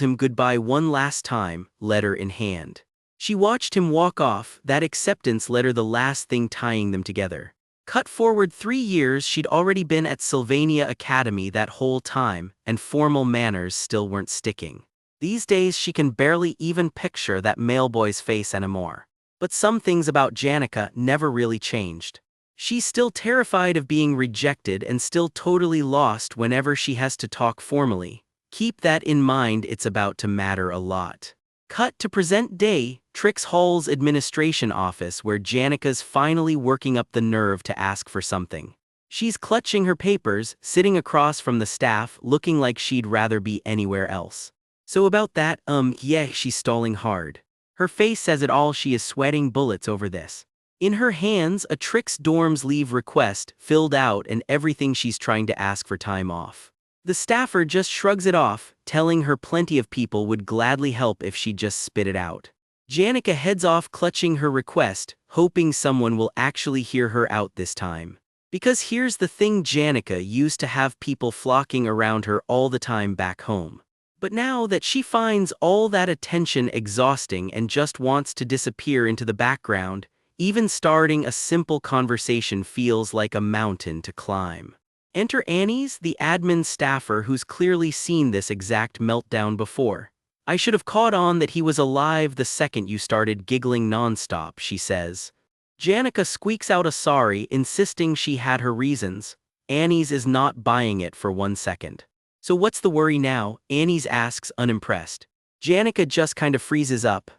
him goodbye one last time, letter in hand. She watched him walk off, that acceptance letter the last thing tying them together. Cut forward 3 years, she'd already been at Sylvania Academy that whole time, and formal manners still weren't sticking. These days she can barely even picture that mailboy's face anymore. But some things about Janica never really changed. She's still terrified of being rejected and still totally lost whenever she has to talk formally. Keep that in mind, it's about to matter a lot. Cut to present day, Trix Hall's administration office, where Janica's finally working up the nerve to ask for something. She's clutching her papers, sitting across from the staff, looking like she'd rather be anywhere else. So about that, yeah, she's stalling hard. Her face says it all, she is sweating bullets over this. In her hands, a Trix dorms leave request, filled out, and everything she's trying to ask for time off. The staffer just shrugs it off, telling her plenty of people would gladly help if she just spit it out. Janica heads off clutching her request, hoping someone will actually hear her out this time. Because here's the thing, Janica used to have people flocking around her all the time back home. But now that she finds all that attention exhausting and just wants to disappear into the background, even starting a simple conversation feels like a mountain to climb. Enter Annie's, the admin staffer, who's clearly seen this exact meltdown before. "I should have caught on that he was alive the second you started giggling nonstop," she says. Janica squeaks out a sorry, insisting she had her reasons. Annie's is not buying it for 1 second. "So what's the worry now?" Annie's asks, unimpressed. Janica just kind of freezes up.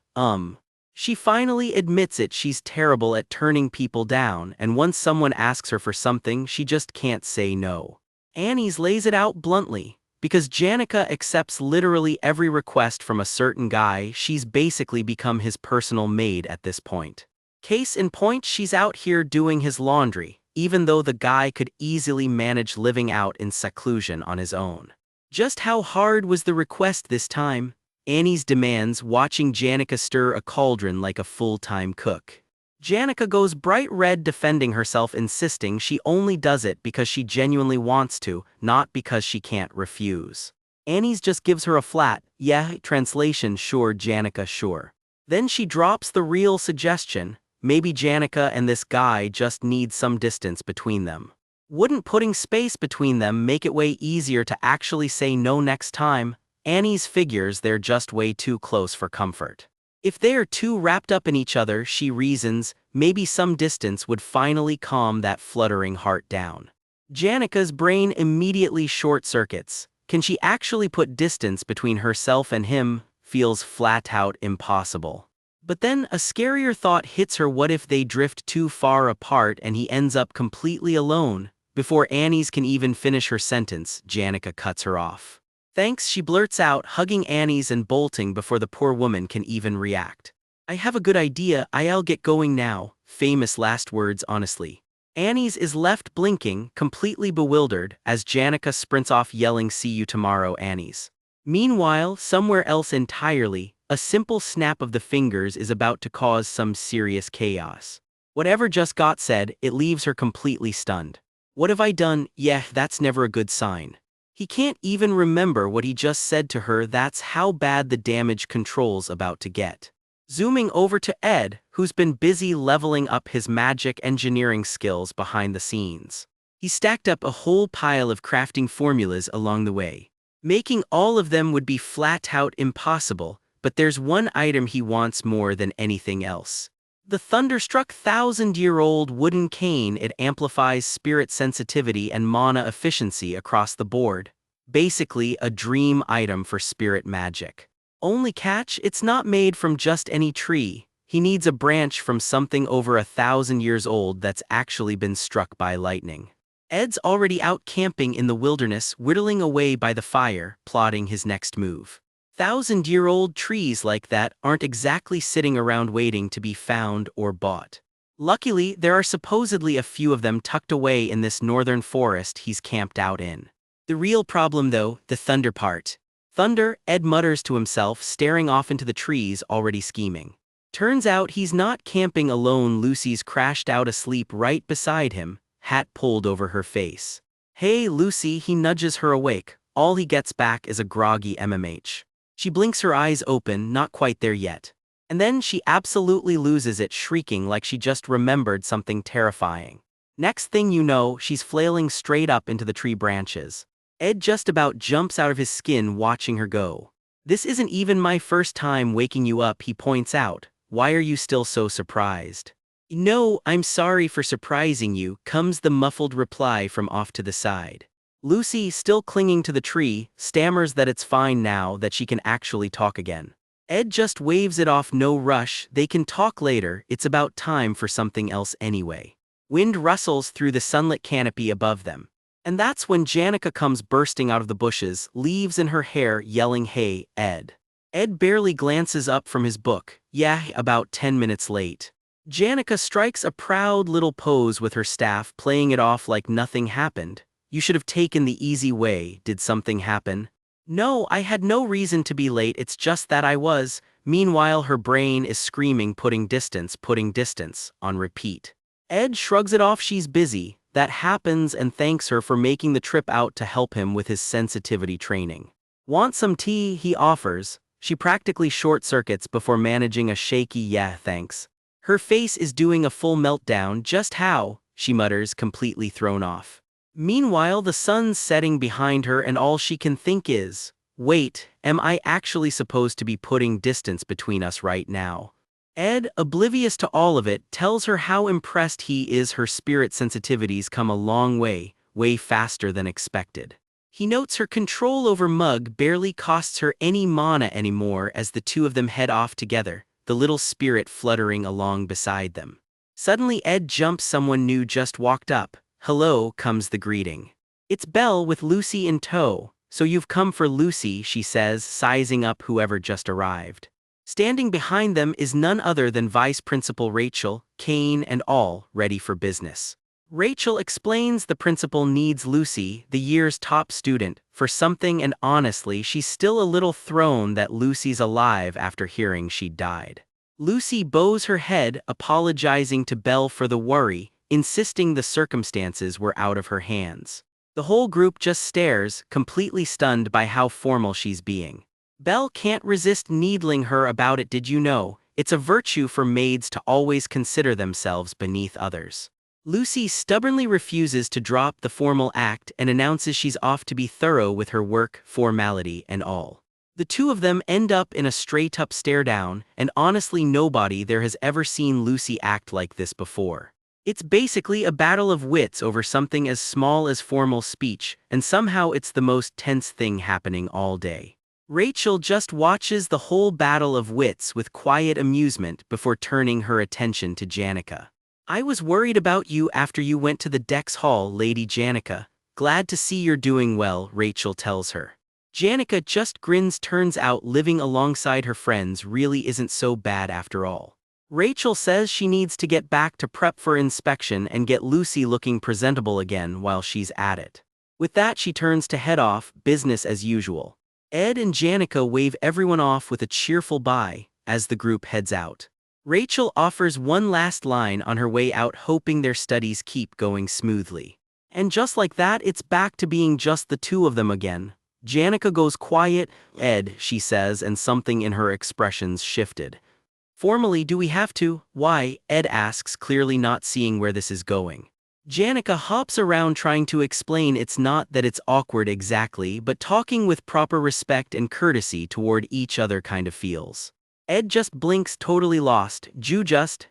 She finally admits it, she's terrible at turning people down, and once someone asks her for something, she just can't say no. Annie's lays it out bluntly. Because Janica accepts literally every request from a certain guy, she's basically become his personal maid at this point. Case in point, she's out here doing his laundry, even though the guy could easily manage living out in seclusion on his own. Just how hard was the request this time? Annie's demands, watching Janica stir a cauldron like a full-time cook. Janica goes bright red defending herself, insisting she only does it because she genuinely wants to, not because she can't refuse. Annie's just gives her a flat, yeah, translation, sure Janica, sure. Then she drops the real suggestion, maybe Janica and this guy just need some distance between them. Wouldn't putting space between them make it way easier to actually say no next time? Annie's figures they're just way too close for comfort. If they are too wrapped up in each other, she reasons, maybe some distance would finally calm that fluttering heart down. Janica's brain immediately short-circuits. Can she actually put distance between herself and him? Feels flat out impossible. But then a scarier thought hits her. What if they drift too far apart and he ends up completely alone? Before Annie's can even finish her sentence, Janica cuts her off. Thanks, she blurts out, hugging Annie's and bolting before the poor woman can even react. I have a good idea, I'll get going now. Famous last words, honestly. Annie's is left blinking, completely bewildered, as Janica sprints off yelling, see you tomorrow, Annie's. Meanwhile, somewhere else entirely, a simple snap of the fingers is about to cause some serious chaos. Whatever just got said, it leaves her completely stunned. What have I done? Yeah, that's never a good sign. He can't even remember what he just said to her. That's how bad the damage control's about to get. Zooming over to Ed, who's been busy leveling up his magic engineering skills behind the scenes. He stacked up a whole pile of crafting formulas along the way. Making all of them would be flat out impossible, but there's one item he wants more than anything else. The thunderstruck 1,000-year-old wooden cane. It amplifies spirit sensitivity and mana efficiency across the board. Basically a dream item for spirit magic. Only catch, it's not made from just any tree. He needs a branch from something over 1,000 years old that's actually been struck by lightning. Ed's already out camping in the wilderness, whittling away by the fire, plotting his next move. 1,000-year-old trees like that aren't exactly sitting around waiting to be found or bought. Luckily, there are supposedly a few of them tucked away in this northern forest he's camped out in. The real problem though, the thunder part. Thunder, Ed mutters to himself, staring off into the trees, already scheming. Turns out he's not camping alone. Lucy's crashed out asleep right beside him, hat pulled over her face. Hey Lucy, he nudges her awake. All he gets back is a groggy MMH. She blinks her eyes open, not quite there yet. And then she absolutely loses it, shrieking like she just remembered something terrifying. Next thing you know, she's flailing straight up into the tree branches. Ed just about jumps out of his skin watching her go. This isn't even my first time waking you up, he points out. Why are you still so surprised? No, I'm sorry for surprising you, comes the muffled reply from off to the side. Lucy, still clinging to the tree, stammers that it's fine now that she can actually talk again. Ed just waves it off, no rush, they can talk later, it's about time for something else anyway. Wind rustles through the sunlit canopy above them. And that's when Janica comes bursting out of the bushes, leaves in her hair, yelling, hey, Ed. Ed barely glances up from his book, yeah, about 10 minutes late. Janica strikes a proud little pose with her staff, playing it off like nothing happened. You should have taken the easy way. Did something happen? No, I had no reason to be late, it's just that I was. Meanwhile, her brain is screaming, putting distance, on repeat. Ed shrugs it off, she's busy. That happens, and thanks her for making the trip out to help him with his sensitivity training. Want some tea? He offers. She practically short-circuits before managing a shaky yeah, thanks. Her face is doing a full meltdown. Just how? She mutters, completely thrown off. Meanwhile, the sun's setting behind her and all she can think is, wait, am I actually supposed to be putting distance between us right now? Ed, oblivious to all of it, tells her how impressed he is. Her spirit sensitivities come a long way faster than expected. He notes her control over Mug barely costs her any mana anymore as the two of them head off together, the little spirit fluttering along beside them. Suddenly Ed jumps, someone new just walked up. Hello, comes the greeting. It's Belle with Lucy in tow. So you've come for Lucy, she says, sizing up whoever just arrived. Standing behind them is none other than Vice Principal Rachel, cane and all, ready for business. Rachel explains the principal needs Lucy, the year's top student, for something, and honestly she's still a little thrown that Lucy's alive after hearing she died. Lucy bows her head, apologizing to Belle for the worry, insisting the circumstances were out of her hands. The whole group just stares, completely stunned by how formal she's being. Belle can't resist needling her about it. Did you know? It's a virtue for maids to always consider themselves beneath others. Lucy stubbornly refuses to drop the formal act and announces she's off to be thorough with her work, formality and all. The two of them end up in a straight-up stare-down, and honestly nobody there has ever seen Lucy act like this before. It's basically a battle of wits over something as small as formal speech, and somehow it's the most tense thing happening all day. Rachel just watches the whole battle of wits with quiet amusement before turning her attention to Janica. "I was worried about you after you went to the Dex Hall, Lady Janica. Glad to see you're doing well," Rachel tells her. Janica just grins. Turns out living alongside her friends really isn't so bad after all. Rachel says she needs to get back to prep for inspection and get Lucy looking presentable again while she's at it. With that, she turns to head off, business as usual. Ed and Janica wave everyone off with a cheerful bye as the group heads out. Rachel offers one last line on her way out, hoping their studies keep going smoothly. And just like that, it's back to being just the two of them again. Janica goes quiet. "Ed," she says, and something in her expressions shifted. "Formally, do we have to?" "Why?" Ed asks, clearly not seeing where this is going. Janica hops around trying to explain it's not that it's awkward exactly, but talking with proper respect and courtesy toward each other kind of feels. Ed just blinks, totally lost.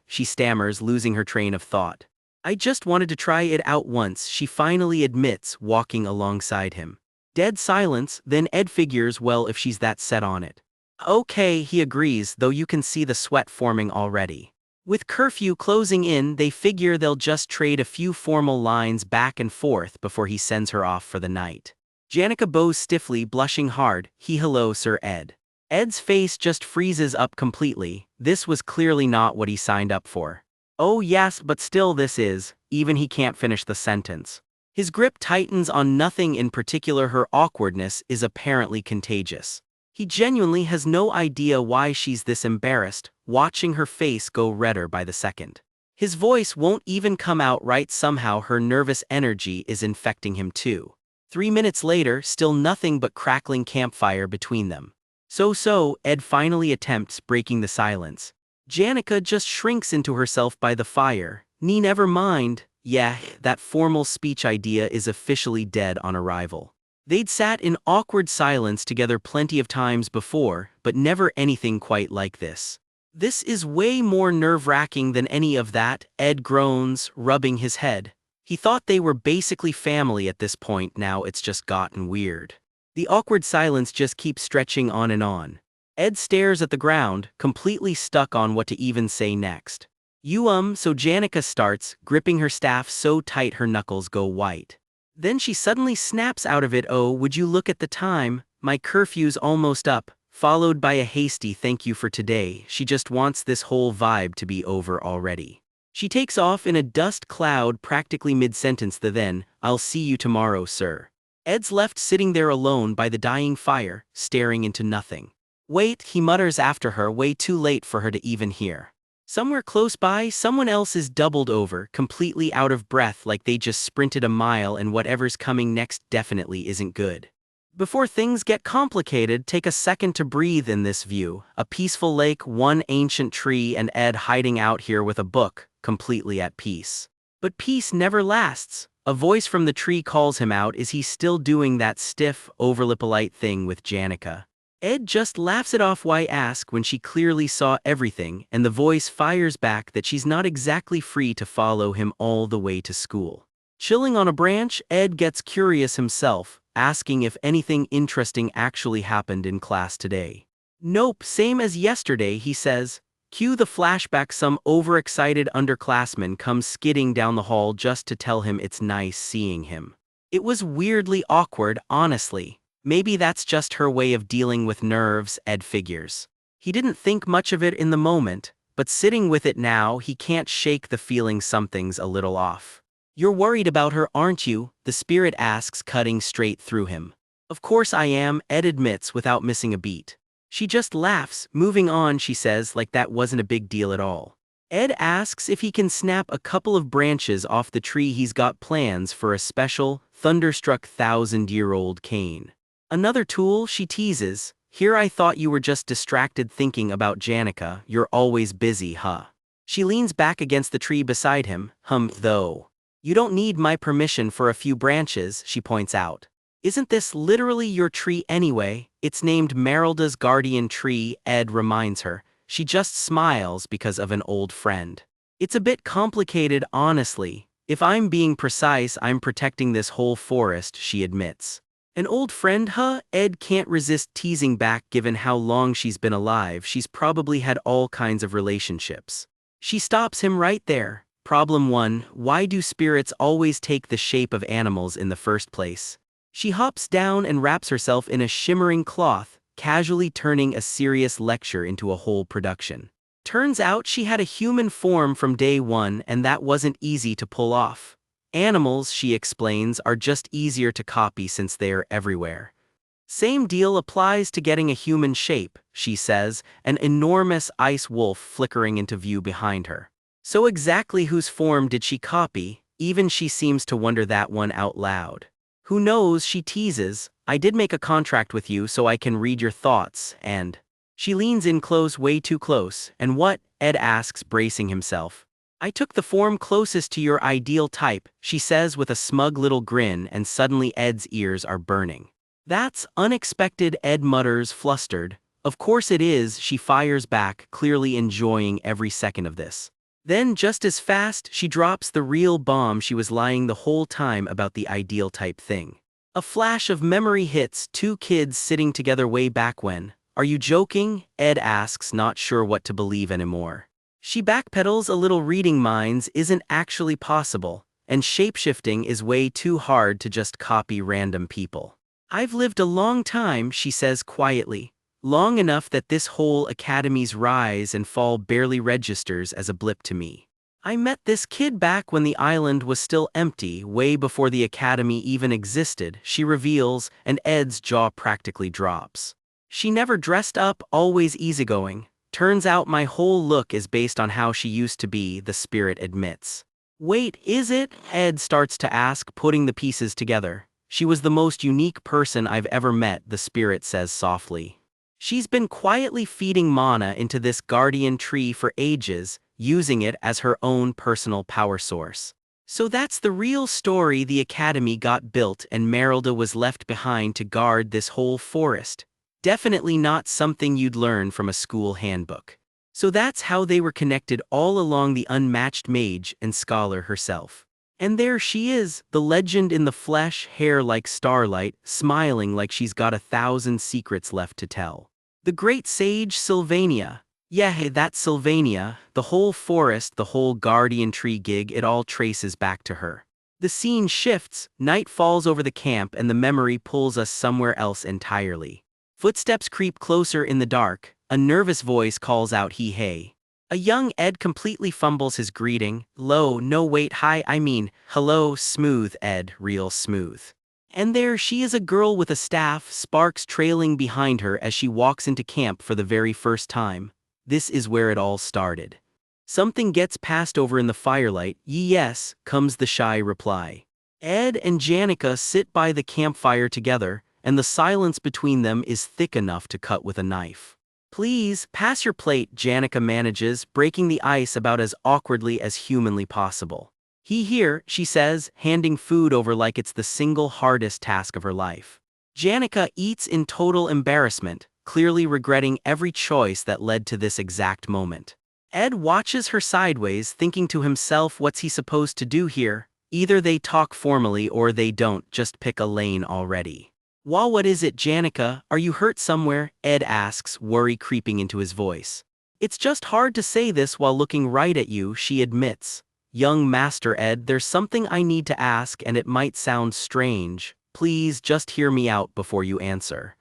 She stammers, losing her train of thought. "I just wanted to try it out once," she finally admits, walking alongside him. Dead silence, then Ed figures, well, if she's that set on it. "Okay," he agrees, though you can see the sweat forming already. With curfew closing in, they figure they'll just trade a few formal lines back and forth before he sends her off for the night. Janica bows stiffly, blushing hard. "Hello, Sir Ed." Ed's face just freezes up completely. This was clearly not what he signed up for. "Oh yes, but still this is," even he can't finish the sentence. His grip tightens on nothing in particular. Her awkwardness is apparently contagious. He genuinely has no idea why she's this embarrassed, watching her face go redder by the second. His voice won't even come out right. Somehow her nervous energy is infecting him too. 3 minutes later, still nothing but crackling campfire between them. So, Ed finally attempts breaking the silence. Janica just shrinks into herself by the fire. Never mind. Yeah, that formal speech idea is officially dead on arrival. They'd sat in awkward silence together plenty of times before, but never anything quite like this. "This is way more nerve-wracking than any of that," Ed groans, rubbing his head. He thought they were basically family at this point. Now it's just gotten weird. The awkward silence just keeps stretching on and on. Ed stares at the ground, completely stuck on what to even say next. So Janica starts, gripping her staff so tight her knuckles go white. Then she suddenly snaps out of it. "Oh, would you look at the time? My curfew's almost up," followed by a hasty "thank you for today." She just wants this whole vibe to be over already. She takes off in a dust cloud practically mid-sentence. Then, "I'll see you tomorrow, sir." Ed's left sitting there alone by the dying fire, staring into nothing. "Wait," he mutters after her, way too late for her to even hear. Somewhere close by, someone else is doubled over, completely out of breath, like they just sprinted a mile, and whatever's coming next definitely isn't good. Before things get complicated, take a second to breathe in this view. A peaceful lake, one ancient tree, and Ed hiding out here with a book, completely at peace. But peace never lasts. A voice from the tree calls him out. Is he still doing that stiff, overly polite thing with Janica? Ed just laughs it off. Why ask when she clearly saw everything? And the voice fires back that she's not exactly free to follow him all the way to school. Chilling on a branch, Ed gets curious himself, asking if anything interesting actually happened in class today. "Nope, same as yesterday," he says. Cue the flashback. Some overexcited underclassman comes skidding down the hall just to tell him it's nice seeing him. It was weirdly awkward, honestly. Maybe that's just her way of dealing with nerves, Ed figures. He didn't think much of it in the moment, but sitting with it now, he can't shake the feeling something's a little off. "You're worried about her, aren't you?" the spirit asks, cutting straight through him. "Of course I am," Ed admits without missing a beat. She just laughs, moving on, she says, like that wasn't a big deal at all. Ed asks if he can snap a couple of branches off the tree. He's got plans for a special, thunderstruck 1,000-year-old cane. Another tool, she teases. Here, I thought you were just distracted thinking about Janica. You're always busy, huh? She leans back against the tree beside him. Though. You don't need my permission for a few branches, she points out. Isn't this literally your tree anyway? It's named Merelda's guardian tree, Ed reminds her. She just smiles because of an old friend. It's a bit complicated, honestly. If I'm being precise, I'm protecting this whole forest, she admits. An old friend, huh? Ed can't resist teasing back. Given how long she's been alive, she's probably had all kinds of relationships. She stops him right there. Problem 1, why do spirits always take the shape of animals in the first place? She hops down and wraps herself in a shimmering cloth, casually turning a serious lecture into a whole production. Turns out she had a human form from day one, and that wasn't easy to pull off. Animals, she explains, are just easier to copy since they're everywhere. Same deal applies to getting a human shape, she says, an enormous ice wolf flickering into view behind her. So exactly whose form did she copy? Even she seems to wonder that one out loud. Who knows, she teases. I did make a contract with you so I can read your thoughts, and... She leans in close, way too close. And what? Ed asks, bracing himself. I took the form closest to your ideal type, she says with a smug little grin, and suddenly Ed's ears are burning. That's unexpected, Ed mutters, flustered. Of course it is, she fires back, clearly enjoying every second of this. Then, just as fast, she drops the real bomb. She was lying the whole time about the ideal type thing. A flash of memory hits, 2 kids sitting together way back when. Are you joking? Ed asks, not sure what to believe anymore. She backpedals a little. Reading minds isn't actually possible, and shapeshifting is way too hard to just copy random people. I've lived a long time, she says quietly. Long enough that this whole academy's rise and fall barely registers as a blip to me. I met this kid back when the island was still empty, way before the academy even existed, she reveals, and Ed's jaw practically drops. She never dressed up, always easygoing. Turns out my whole look is based on how she used to be, the spirit admits. Wait, is it? Ed starts to ask, putting the pieces together. She was the most unique person I've ever met, the spirit says softly. She's been quietly feeding mana into this guardian tree for ages, using it as her own personal power source. So that's the real story. The academy got built and Merelda was left behind to guard this whole forest. Definitely not something you'd learn from a school handbook. So that's how they were connected all along, the unmatched mage and scholar herself. And there she is, the legend in the flesh, hair like starlight, smiling like she's got 1,000 secrets left to tell. The great sage Sylvania. Yeah, hey, that's Sylvania. The whole forest, the whole guardian tree gig, it all traces back to her. The scene shifts, night falls over the camp, and the memory pulls us somewhere else entirely. Footsteps creep closer in the dark. A nervous voice calls out, hey. A young Ed completely fumbles his greeting. Low, no wait, hi, I mean, hello, smooth Ed, real smooth. And there she is, a girl with a staff, sparks trailing behind her as she walks into camp for the very first time. This is where it all started. Something gets passed over in the firelight. Yes, comes the shy reply. Ed and Janica sit by the campfire together, and the silence between them is thick enough to cut with a knife. Please, pass your plate, Janica manages, breaking the ice about as awkwardly as humanly possible. Here, she says, handing food over like it's the single hardest task of her life. Janica eats in total embarrassment, clearly regretting every choice that led to this exact moment. Ed watches her sideways, thinking to himself, what's he supposed to do here? Either they talk formally or they don't, just pick a lane already. Wah, what is it, Janica? Are you hurt somewhere? Ed asks, worry creeping into his voice. It's just hard to say this while looking right at you, she admits. Young Master Ed, there's something I need to ask, and it might sound strange. Please just hear me out before you answer.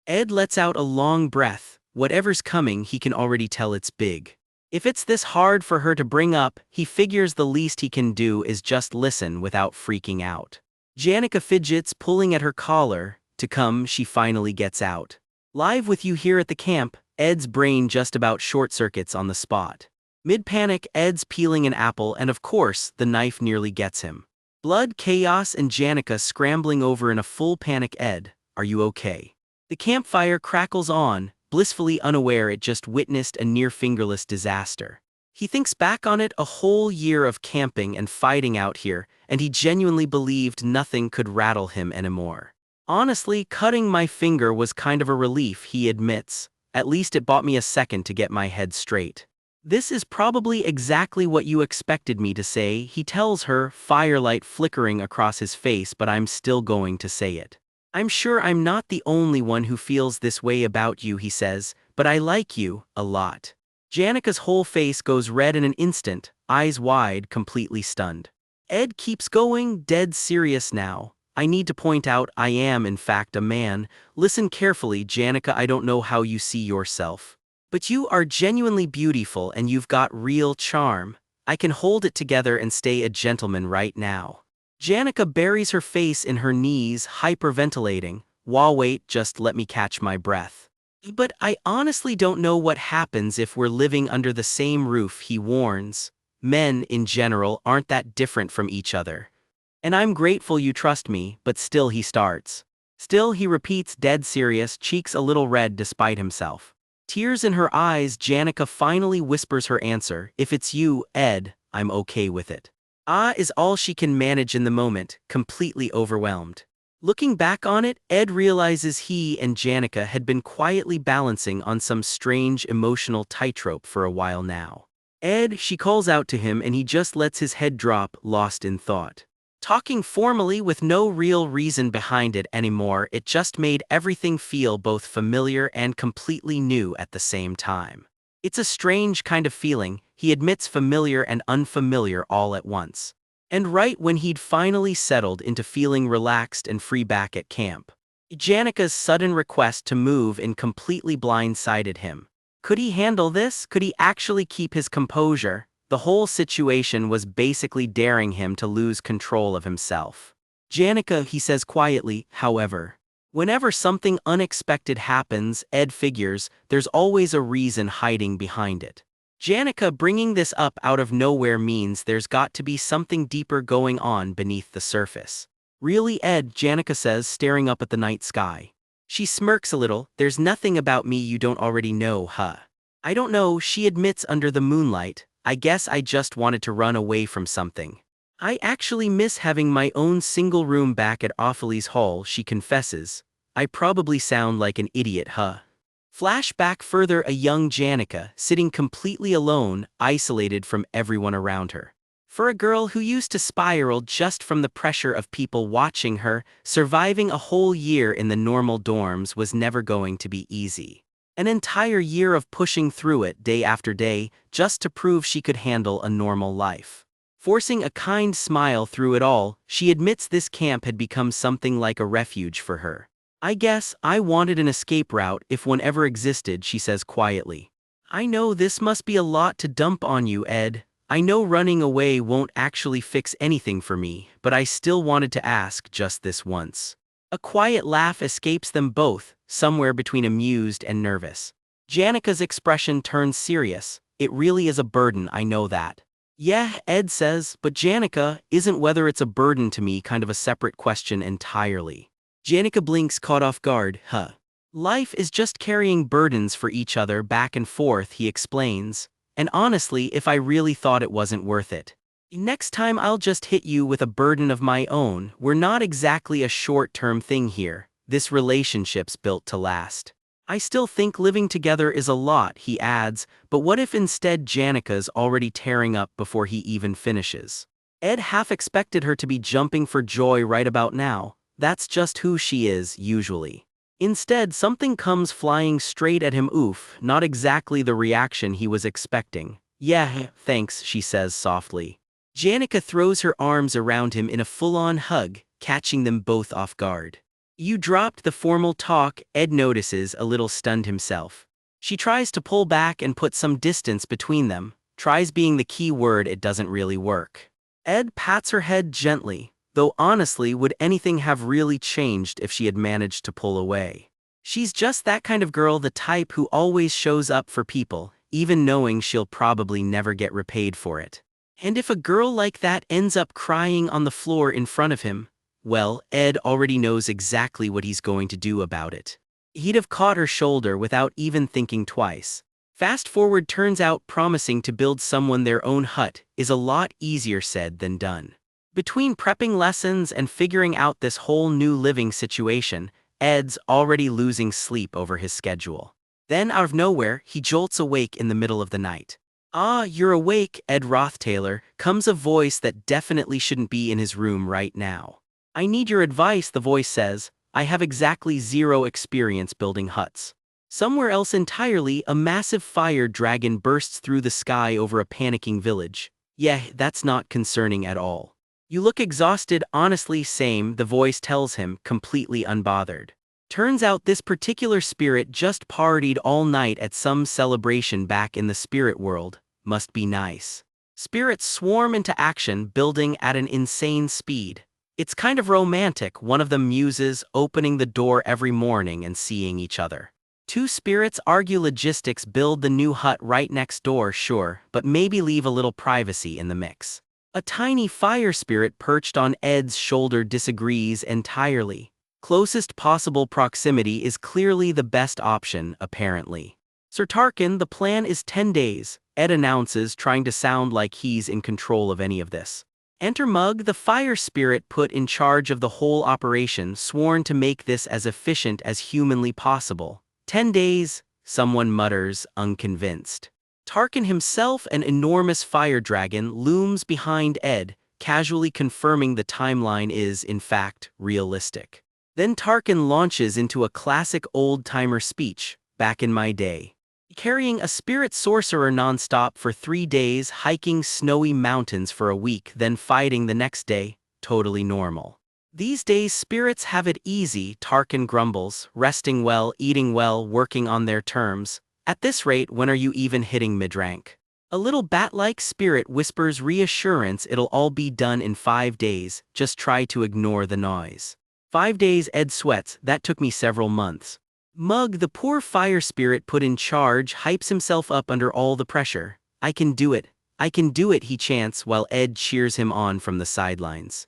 Ed lets out a long breath. Whatever's coming, he can already tell it's big. If it's this hard for her to bring up, he figures the least he can do is just listen without freaking out. Janica fidgets, pulling at her collar. To come, she finally gets out. Live with you here at the camp, Ed's brain just about short-circuits on the spot. Mid-panic, Ed's peeling an apple and of course, the knife nearly gets him. Blood, chaos and Janica scrambling over in a full panic. Ed, are you okay? The campfire crackles on, blissfully unaware it just witnessed a near-fingerless disaster. He thinks back on it, a whole year of camping and fighting out here, and he genuinely believed nothing could rattle him anymore. Honestly, cutting my finger was kind of a relief, he admits. At least it bought me a second to get my head straight. This is probably exactly what you expected me to say, he tells her, firelight flickering across his face, but I'm still going to say it. I'm sure I'm not the only one who feels this way about you, he says, but I like you a lot. Janica's whole face goes red in an instant, eyes wide, completely stunned. Ed keeps going, dead serious now. I need to point out I am in fact a man. Listen carefully, Janica, I don't know how you see yourself. But you are genuinely beautiful and you've got real charm. I can hold it together and stay a gentleman right now. Janica buries her face in her knees, hyperventilating. Wait, just let me catch my breath. But I honestly don't know what happens if we're living under the same roof, he warns. Men, in general, aren't that different from each other. And I'm grateful you trust me, but still he starts. Still he repeats, dead serious, cheeks a little red despite himself. Tears in her eyes, Janica finally whispers her answer, if it's you, Ed, I'm okay with it. Is all she can manage in the moment, completely overwhelmed. Looking back on it, Ed realizes he and Janica had been quietly balancing on some strange emotional tightrope for a while now. Ed, she calls out to him and he just lets his head drop, lost in thought. Talking formally with no real reason behind it anymore, it just made everything feel both familiar and completely new at the same time. It's a strange kind of feeling, he admits, familiar and unfamiliar all at once. And right when he'd finally settled into feeling relaxed and free back at camp, Janica's sudden request to move in completely blindsided him. Could he handle this? Could he actually keep his composure? The whole situation was basically daring him to lose control of himself. Janica, he says quietly, however. Whenever something unexpected happens, Ed figures, there's always a reason hiding behind it. Janica bringing this up out of nowhere means there's got to be something deeper going on beneath the surface. Really, Ed, Janica says, staring up at the night sky. She smirks a little, there's nothing about me you don't already know, huh? I don't know, she admits under the moonlight. I guess I just wanted to run away from something. I actually miss having my own single room back at Ophelie's Hall, she confesses. I probably sound like an idiot, huh? Flashback further, a young Janica, sitting completely alone, isolated from everyone around her. For a girl who used to spiral just from the pressure of people watching her, surviving a whole year in the normal dorms was never going to be easy. An entire year of pushing through it day after day, just to prove she could handle a normal life. Forcing a kind smile through it all, she admits this camp had become something like a refuge for her. I guess I wanted an escape route if one ever existed, she says quietly. I know this must be a lot to dump on you, Ed. I know running away won't actually fix anything for me, but I still wanted to ask just this once. A quiet laugh escapes them both, somewhere between amused and nervous. Janica's expression turns serious. It really is a burden, I know that. Yeah, Ed says, but Janica, isn't whether it's a burden to me kind of a separate question entirely. Janica blinks, caught off guard, huh? Life is just carrying burdens for each other back and forth, he explains. And honestly, if I really thought it wasn't worth it. Next time I'll just hit you with a burden of my own. We're not exactly a short-term thing here. This relationship's built to last. I still think living together is a lot, he adds, but what if instead Janica's already tearing up before he even finishes? Ed half expected her to be jumping for joy right about now. That's just who she is, usually. Instead, something comes flying straight at him. Oof, not exactly the reaction he was expecting. Yeah, thanks, she says softly. Janica throws her arms around him in a full-on hug, catching them both off guard. You dropped the formal talk, Ed notices, a little stunned himself. She tries to pull back and put some distance between them, tries being the key word, it doesn't really work. Ed pats her head gently, though honestly, would anything have really changed if she had managed to pull away? She's just that kind of girl, the type who always shows up for people, even knowing she'll probably never get repaid for it. And if a girl like that ends up crying on the floor in front of him, well, Ed already knows exactly what he's going to do about it. He'd have caught her shoulder without even thinking twice. Fast forward, turns out promising to build someone their own hut is a lot easier said than done. Between prepping lessons and figuring out this whole new living situation, Ed's already losing sleep over his schedule. Then out of nowhere, he jolts awake in the middle of the night. "Ah, you're awake, Ed Rothtaylor," comes a voice that definitely shouldn't be in his room right now. "I need your advice," the voice says. "I have exactly zero experience building huts." Somewhere else entirely, a massive fire dragon bursts through the sky over a panicking village. "Yeah, that's not concerning at all. You look exhausted." "Honestly, same," the voice tells him, completely unbothered. Turns out this particular spirit just partied all night at some celebration back in the spirit world. Must be nice. Spirits swarm into action, building at an insane speed. It's kind of romantic, one of them muses, opening the door every morning and seeing each other. Two spirits argue logistics, build the new hut right next door, sure, but maybe leave a little privacy in the mix. A tiny fire spirit perched on Ed's shoulder disagrees entirely. Closest possible proximity is clearly the best option, apparently. "Sir Tarkin, the plan is 10 days, Ed announces, trying to sound like he's in control of any of this. Enter Mug, the fire spirit put in charge of the whole operation, sworn to make this as efficient as humanly possible. 10 days, someone mutters, unconvinced. Tarkin himself, an enormous fire dragon, looms behind Ed, casually confirming the timeline is, in fact, realistic. Then Tarkin launches into a classic old-timer speech, "Back in my day." Carrying a spirit sorcerer non-stop for 3 days, hiking snowy mountains for a week, then fighting the next day, totally normal. "These days spirits have it easy," Tarkin grumbles, "resting well, eating well, working on their terms. At this rate, when are you even hitting mid-rank?" A little bat-like spirit whispers reassurance, "It'll all be done in 5 days, just try to ignore the noise." 5 days, Ed sweats, "That took me several months." Mug, the poor fire spirit put in charge, hypes himself up under all the pressure. I can do it, he chants while Ed cheers him on from the sidelines.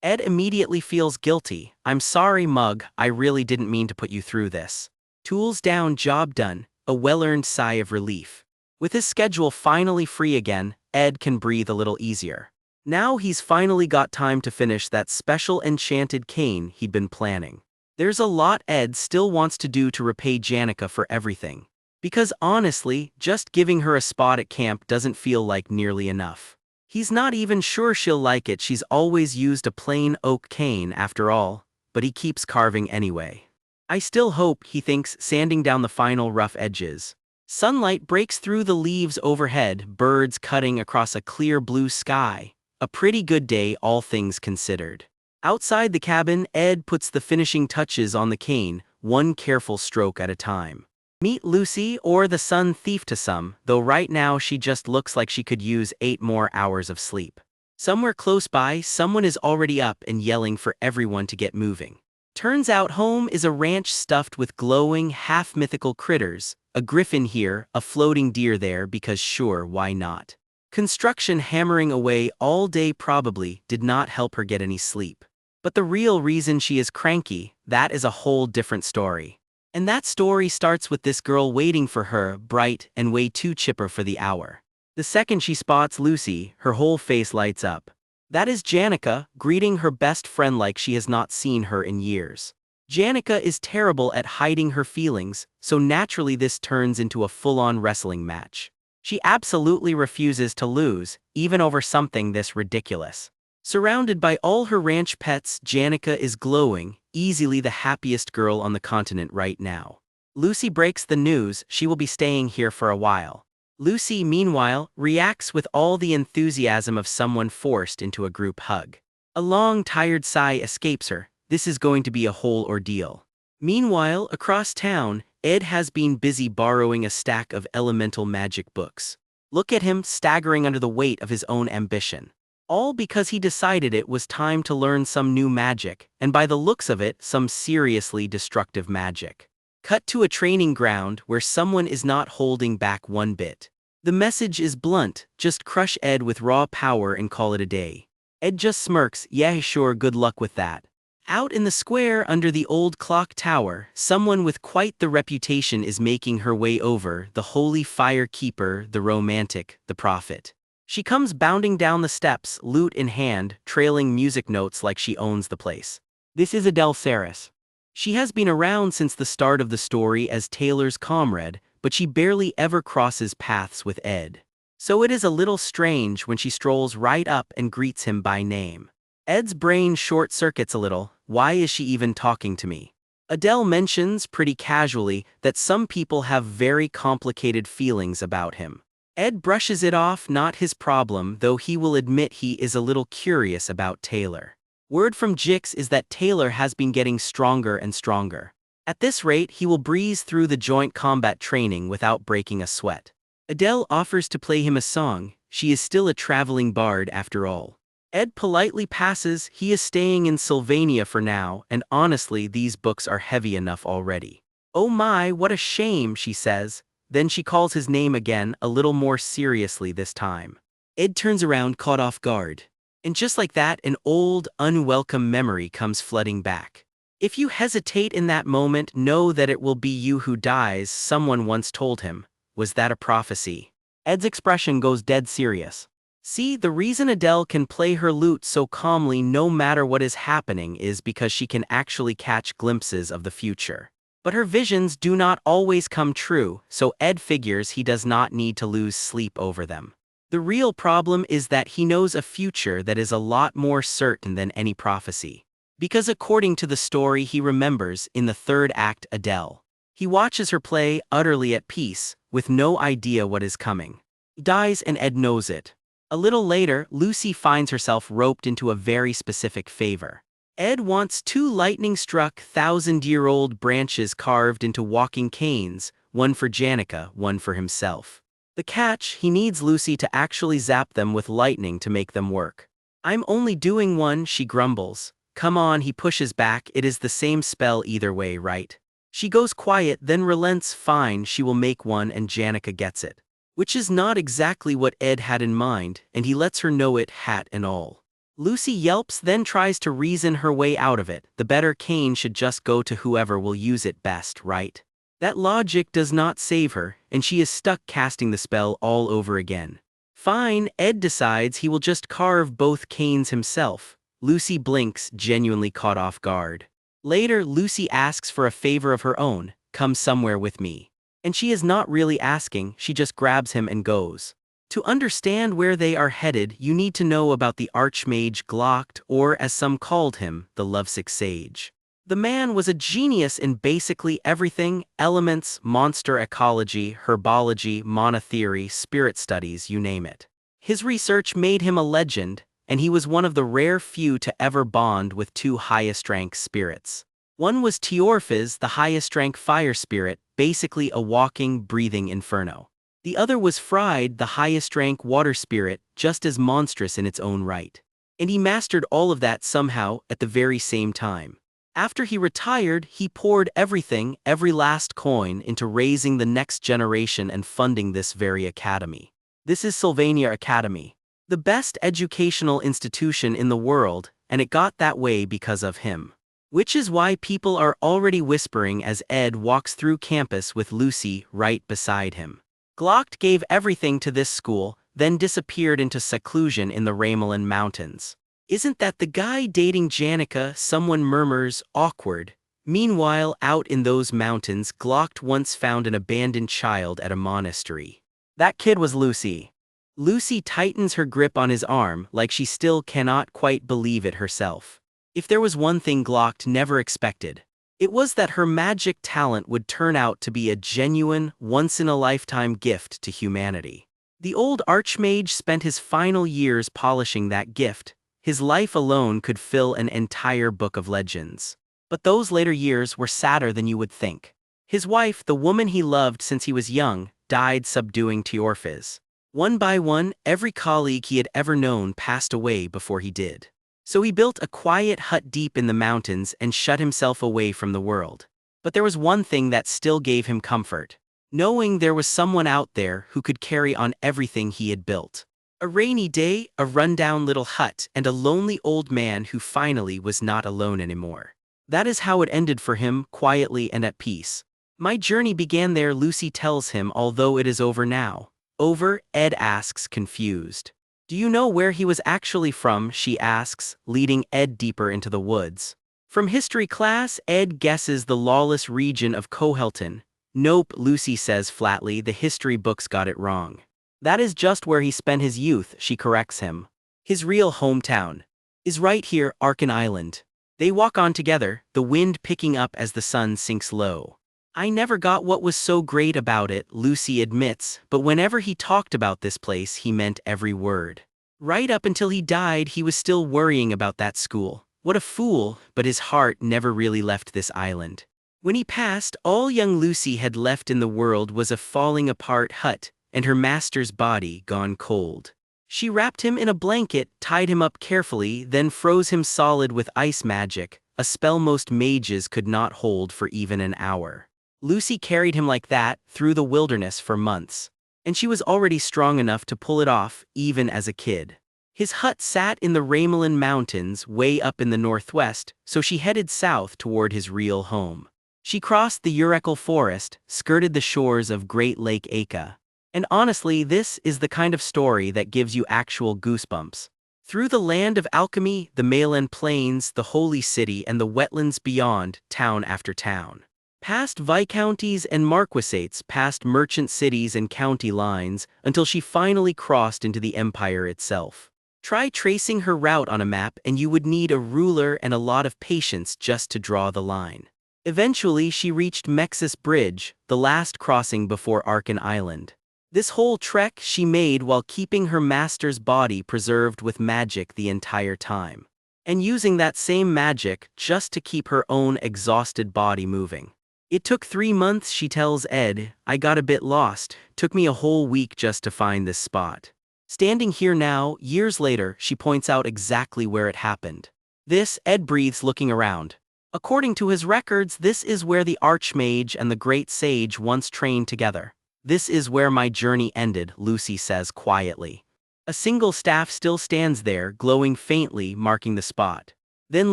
Ed immediately feels guilty. "I'm sorry, Mug, I really didn't mean to put you through this." Tools down, job done, a well-earned sigh of relief. With his schedule finally free again, Ed can breathe a little easier. Now he's finally got time to finish that special enchanted cane he'd been planning. There's a lot Ed still wants to do to repay Janica for everything. Because honestly, just giving her a spot at camp doesn't feel like nearly enough. He's not even sure she'll like it, she's always used a plain oak cane after all, but he keeps carving anyway. "I still hope," he thinks, sanding down the final rough edges. Sunlight breaks through the leaves overhead, birds cutting across a clear blue sky. A pretty good day, all things considered. Outside the cabin, Ed puts the finishing touches on the cane, one careful stroke at a time. Meet Lucy, or the sun thief to some, though right now she just looks like she could use 8 more hours of sleep. Somewhere close by, someone is already up and yelling for everyone to get moving. Turns out home is a ranch stuffed with glowing, half-mythical critters, a griffin here, a floating deer there, because sure, why not? Construction hammering away all day probably did not help her get any sleep. But the real reason she is cranky, that is a whole different story. And that story starts with this girl waiting for her, bright and way too chipper for the hour. The second she spots Lucy, her whole face lights up. That is Janica, greeting her best friend like she has not seen her in years. Janica is terrible at hiding her feelings, so naturally this turns into a full-on wrestling match. She absolutely refuses to lose, even over something this ridiculous. Surrounded by all her ranch pets, Janica is glowing, easily the happiest girl on the continent right now. Lucy breaks the news she will be staying here for a while. Lucy, meanwhile, reacts with all the enthusiasm of someone forced into a group hug. A long, tired sigh escapes her. This is going to be a whole ordeal. Meanwhile, across town, Ed has been busy borrowing a stack of elemental magic books. Look at him, staggering under the weight of his own ambition. All because he decided it was time to learn some new magic, and by the looks of it, some seriously destructive magic. Cut to a training ground where someone is not holding back one bit. The message is blunt, just crush Ed with raw power and call it a day. Ed just smirks, yeah sure, good luck with that. Out in the square under the old clock tower, someone with quite the reputation is making her way over, the holy fire keeper, the romantic, the prophet. She comes bounding down the steps, lute in hand, trailing music notes like she owns the place. This is Adele Saris. She has been around since the start of the story as Taylor's comrade, but she barely ever crosses paths with Ed. So it is a little strange when she strolls right up and greets him by name. Ed's brain short-circuits a little. Why is she even talking to me? Adele mentions, pretty casually, that some people have very complicated feelings about him. Ed brushes it off, not his problem, though he will admit he is a little curious about Taylor. Word from Jix is that Taylor has been getting stronger and stronger. At this rate, he will breeze through the joint combat training without breaking a sweat. Adele offers to play him a song. She is still a traveling bard after all. Ed politely passes. He is staying in Sylvania for now, and honestly these books are heavy enough already. Oh my, what a shame, she says. Then she calls his name again, a little more seriously this time. Ed turns around, caught off guard. And just like that, an old, unwelcome memory comes flooding back. If you hesitate in that moment, know that it will be you who dies, someone once told him. Was that a prophecy? Ed's expression goes dead serious. See, the reason Adele can play her lute so calmly no matter what is happening is because she can actually catch glimpses of the future. But her visions do not always come true, so Ed figures he does not need to lose sleep over them. The real problem is that he knows a future that is a lot more certain than any prophecy. Because according to the story he remembers in the third act, Adele. He watches her play, utterly at peace, with no idea what is coming. Dies, and Ed knows it. A little later, Lucy finds herself roped into a very specific favor. Ed wants 2 lightning-struck, 1,000-year-old branches carved into walking canes, one for Janica, one for himself. The catch, he needs Lucy to actually zap them with lightning to make them work. I'm only doing one, she grumbles. Come on, he pushes back, it is the same spell either way, right? She goes quiet, then relents. Fine, she will make one and Janica gets it. Which is not exactly what Ed had in mind, and he lets her know it, hat and all. Lucy yelps, then tries to reason her way out of it. The better cane should just go to whoever will use it best, right? That logic does not save her, and she is stuck casting the spell all over again. Fine, Ed decides he will just carve both canes himself. Lucy blinks, genuinely caught off guard. Later, Lucy asks for a favor of her own, come somewhere with me. And she is not really asking, she just grabs him and goes. To understand where they are headed, you need to know about the Archmage Glocked, or as some called him, the lovesick sage. The man was a genius in basically everything: elements, monster ecology, herbology, monotheory, spirit studies, you name it. His research made him a legend, and he was one of the rare few to ever bond with 2 highest-rank spirits. One was Teorphis, the highest-rank fire spirit, basically a walking, breathing inferno. The other was Fried, the highest-rank water spirit, just as monstrous in its own right. And he mastered all of that somehow, at the very same time. After he retired, he poured everything, every last coin, into raising the next generation and funding this very academy. This is Sylvania Academy. The best educational institution in the world, and it got that way because of him. Which is why people are already whispering as Ed walks through campus with Lucy right beside him. Glocked gave everything to this school, then disappeared into seclusion in the Ramelin Mountains. Isn't that the guy dating Janica? Someone murmurs, awkward. Meanwhile, out in those mountains, Glocked once found an abandoned child at a monastery. That kid was Lucy. Lucy tightens her grip on his arm like she still cannot quite believe it herself. If there was one thing Glocked never expected, it was that her magic talent would turn out to be a genuine, once-in-a-lifetime gift to humanity. The old Archmage spent his final years polishing that gift. His life alone could fill an entire book of legends. But those later years were sadder than you would think. His wife, the woman he loved since he was young, died subduing Teorphis. One by one, every colleague he had ever known passed away before he did. So he built a quiet hut deep in the mountains and shut himself away from the world. But there was one thing that still gave him comfort. Knowing there was someone out there who could carry on everything he had built. A rainy day, a rundown little hut, and a lonely old man who finally was not alone anymore. That is how it ended for him, quietly and at peace. My journey began there, Lucy tells him, although it is over now. Over? Ed asks, confused. Do you know where he was actually from? She asks, leading Ed deeper into the woods. From history class, Ed guesses the lawless region of Cohelton. Nope, Lucy says flatly, the history books got it wrong. That is just where he spent his youth, she corrects him. His real hometown is right here, Arkin Island. They walk on together, the wind picking up as the sun sinks low. I never got what was so great about it, Lucy admits, but whenever he talked about this place he meant every word. Right up until he died he was still worrying about that school. What a fool, but his heart never really left this island. When he passed, all young Lucy had left in the world was a falling apart hut, and her master's body gone cold. She wrapped him in a blanket, tied him up carefully, then froze him solid with ice magic, a spell most mages could not hold for even an hour. Lucy carried him like that, through the wilderness for months. And she was already strong enough to pull it off, even as a kid. His hut sat in the Ramelin Mountains, way up in the northwest, so she headed south toward his real home. She crossed the Urekal Forest, skirted the shores of Great Lake Aka. And honestly, this is the kind of story that gives you actual goosebumps. Through the land of alchemy, the Mayland Plains, the Holy City, and the wetlands beyond, town after town. Past viscounties and marquisates, past merchant cities and county lines, until she finally crossed into the empire itself. Try tracing her route on a map and you would need a ruler and a lot of patience just to draw the line. Eventually she reached Mexis Bridge, the last crossing before Arkin Island. This whole trek she made while keeping her master's body preserved with magic the entire time. And using that same magic just to keep her own exhausted body moving. It took 3 months, she tells Ed. I got a bit lost, took me a whole week just to find this spot. Standing here now, years later, she points out exactly where it happened. This, Ed breathes, looking around. According to his records, this is where the Archmage and the Great Sage once trained together. This is where my journey ended, Lucy says quietly. A single staff still stands there, glowing faintly, marking the spot. Then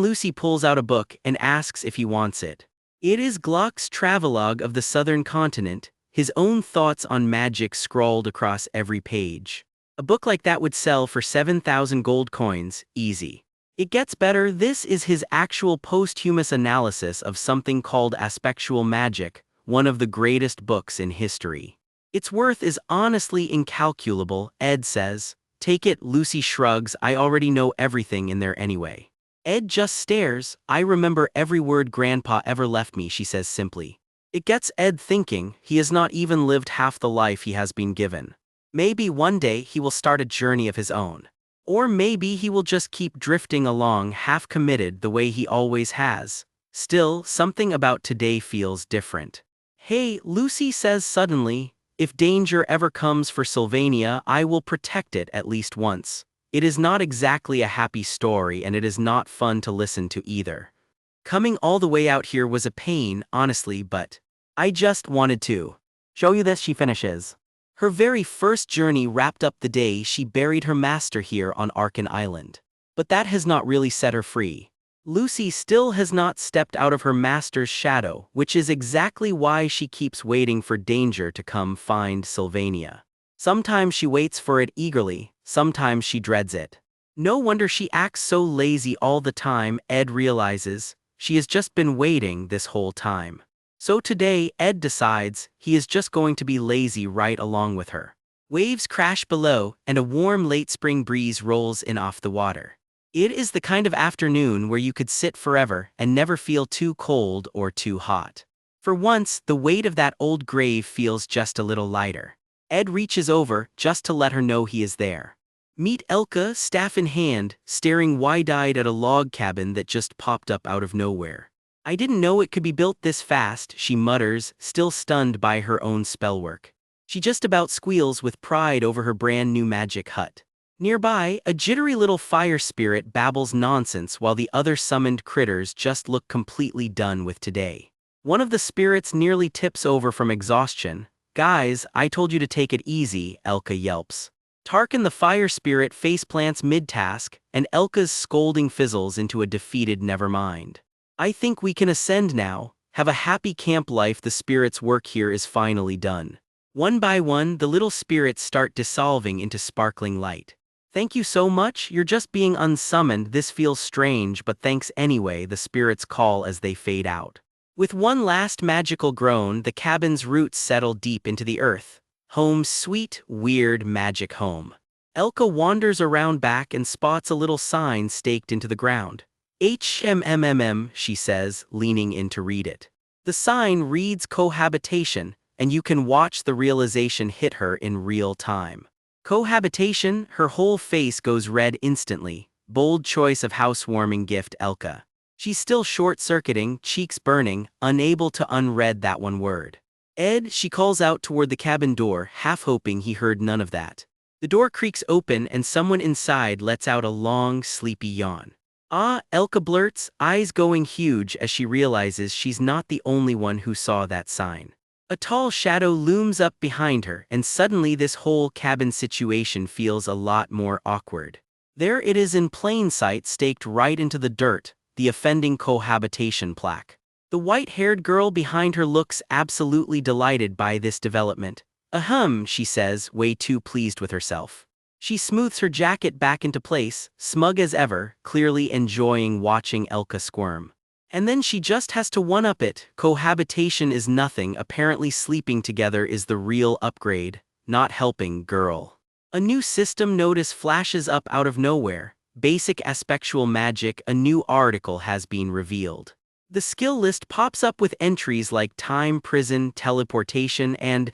Lucy pulls out a book and asks if he wants it. It is Gluck's Travelogue of the Southern Continent, his own thoughts on magic scrawled across every page. A book like that would sell for 7,000 gold coins, easy. It gets better, this is his actual posthumous analysis of something called aspectual magic, one of the greatest books in history. Its worth is honestly incalculable, Ed says. Take it, Lucy shrugs, I already know everything in there anyway. Ed just stares. I remember every word Grandpa ever left me, she says simply. It gets Ed thinking. He has not even lived half the life he has been given. Maybe one day he will start a journey of his own. Or maybe he will just keep drifting along, half committed the way he always has. Still, something about today feels different. Hey, Lucy says suddenly, if danger ever comes for Sylvania, I will protect it at least once. It is not exactly a happy story and it is not fun to listen to either. Coming all the way out here was a pain, honestly, but I just wanted to show you this, she finishes. Her very first journey wrapped up the day she buried her master here on Arkin Island. But that has not really set her free. Lucy still has not stepped out of her master's shadow, which is exactly why she keeps waiting for danger to come find Sylvania. Sometimes she waits for it eagerly, sometimes she dreads it. No wonder she acts so lazy all the time, Ed realizes. She has just been waiting this whole time. So today, Ed decides he is just going to be lazy right along with her. Waves crash below, and a warm late spring breeze rolls in off the water. It is the kind of afternoon where you could sit forever and never feel too cold or too hot. For once, the weight of that old grave feels just a little lighter. Ed reaches over just to let her know he is there. Meet Elka, staff in hand, staring wide-eyed at a log cabin that just popped up out of nowhere. I didn't know it could be built this fast, she mutters, still stunned by her own spellwork. She just about squeals with pride over her brand new magic hut. Nearby, a jittery little fire spirit babbles nonsense while the other summoned critters just look completely done with today. One of the spirits nearly tips over from exhaustion. Guys, I told you to take it easy, Elka yelps. Tarkin the fire spirit faceplants mid-task, and Elka's scolding fizzles into a defeated nevermind. I think we can ascend now. Have a happy camp life. The spirit's work here is finally done. One by one, the little spirits start dissolving into sparkling light. Thank you so much, you're just being unsummoned. This feels strange, but thanks anyway, the spirits call as they fade out. With one last magical groan, the cabin's roots settle deep into the earth. Home, sweet, weird, magic home. Elka wanders around back and spots a little sign staked into the ground. HMMMM, she says, leaning in to read it. The sign reads cohabitation, and you can watch the realization hit her in real time. Cohabitation, her whole face goes red instantly. Bold choice of housewarming gift, Elka. She's still short-circuiting, cheeks burning, unable to unread that one word. Ed, she calls out toward the cabin door, half hoping he heard none of that. The door creaks open and someone inside lets out a long, sleepy yawn. Ah, Elka blurts, eyes going huge as she realizes she's not the only one who saw that sign. A tall shadow looms up behind her, and suddenly this whole cabin situation feels a lot more awkward. There it is in plain sight, staked right into the dirt, the offending cohabitation plaque. The white-haired girl behind her looks absolutely delighted by this development. Ahem, she says, way too pleased with herself. She smooths her jacket back into place, smug as ever, clearly enjoying watching Elka squirm. And then she just has to one-up it. Cohabitation is nothing, apparently sleeping together is the real upgrade. Not helping, girl. A new system notice flashes up out of nowhere. Basic aspectual magic, a new article has been revealed. The skill list pops up with entries like time, prison, teleportation, and,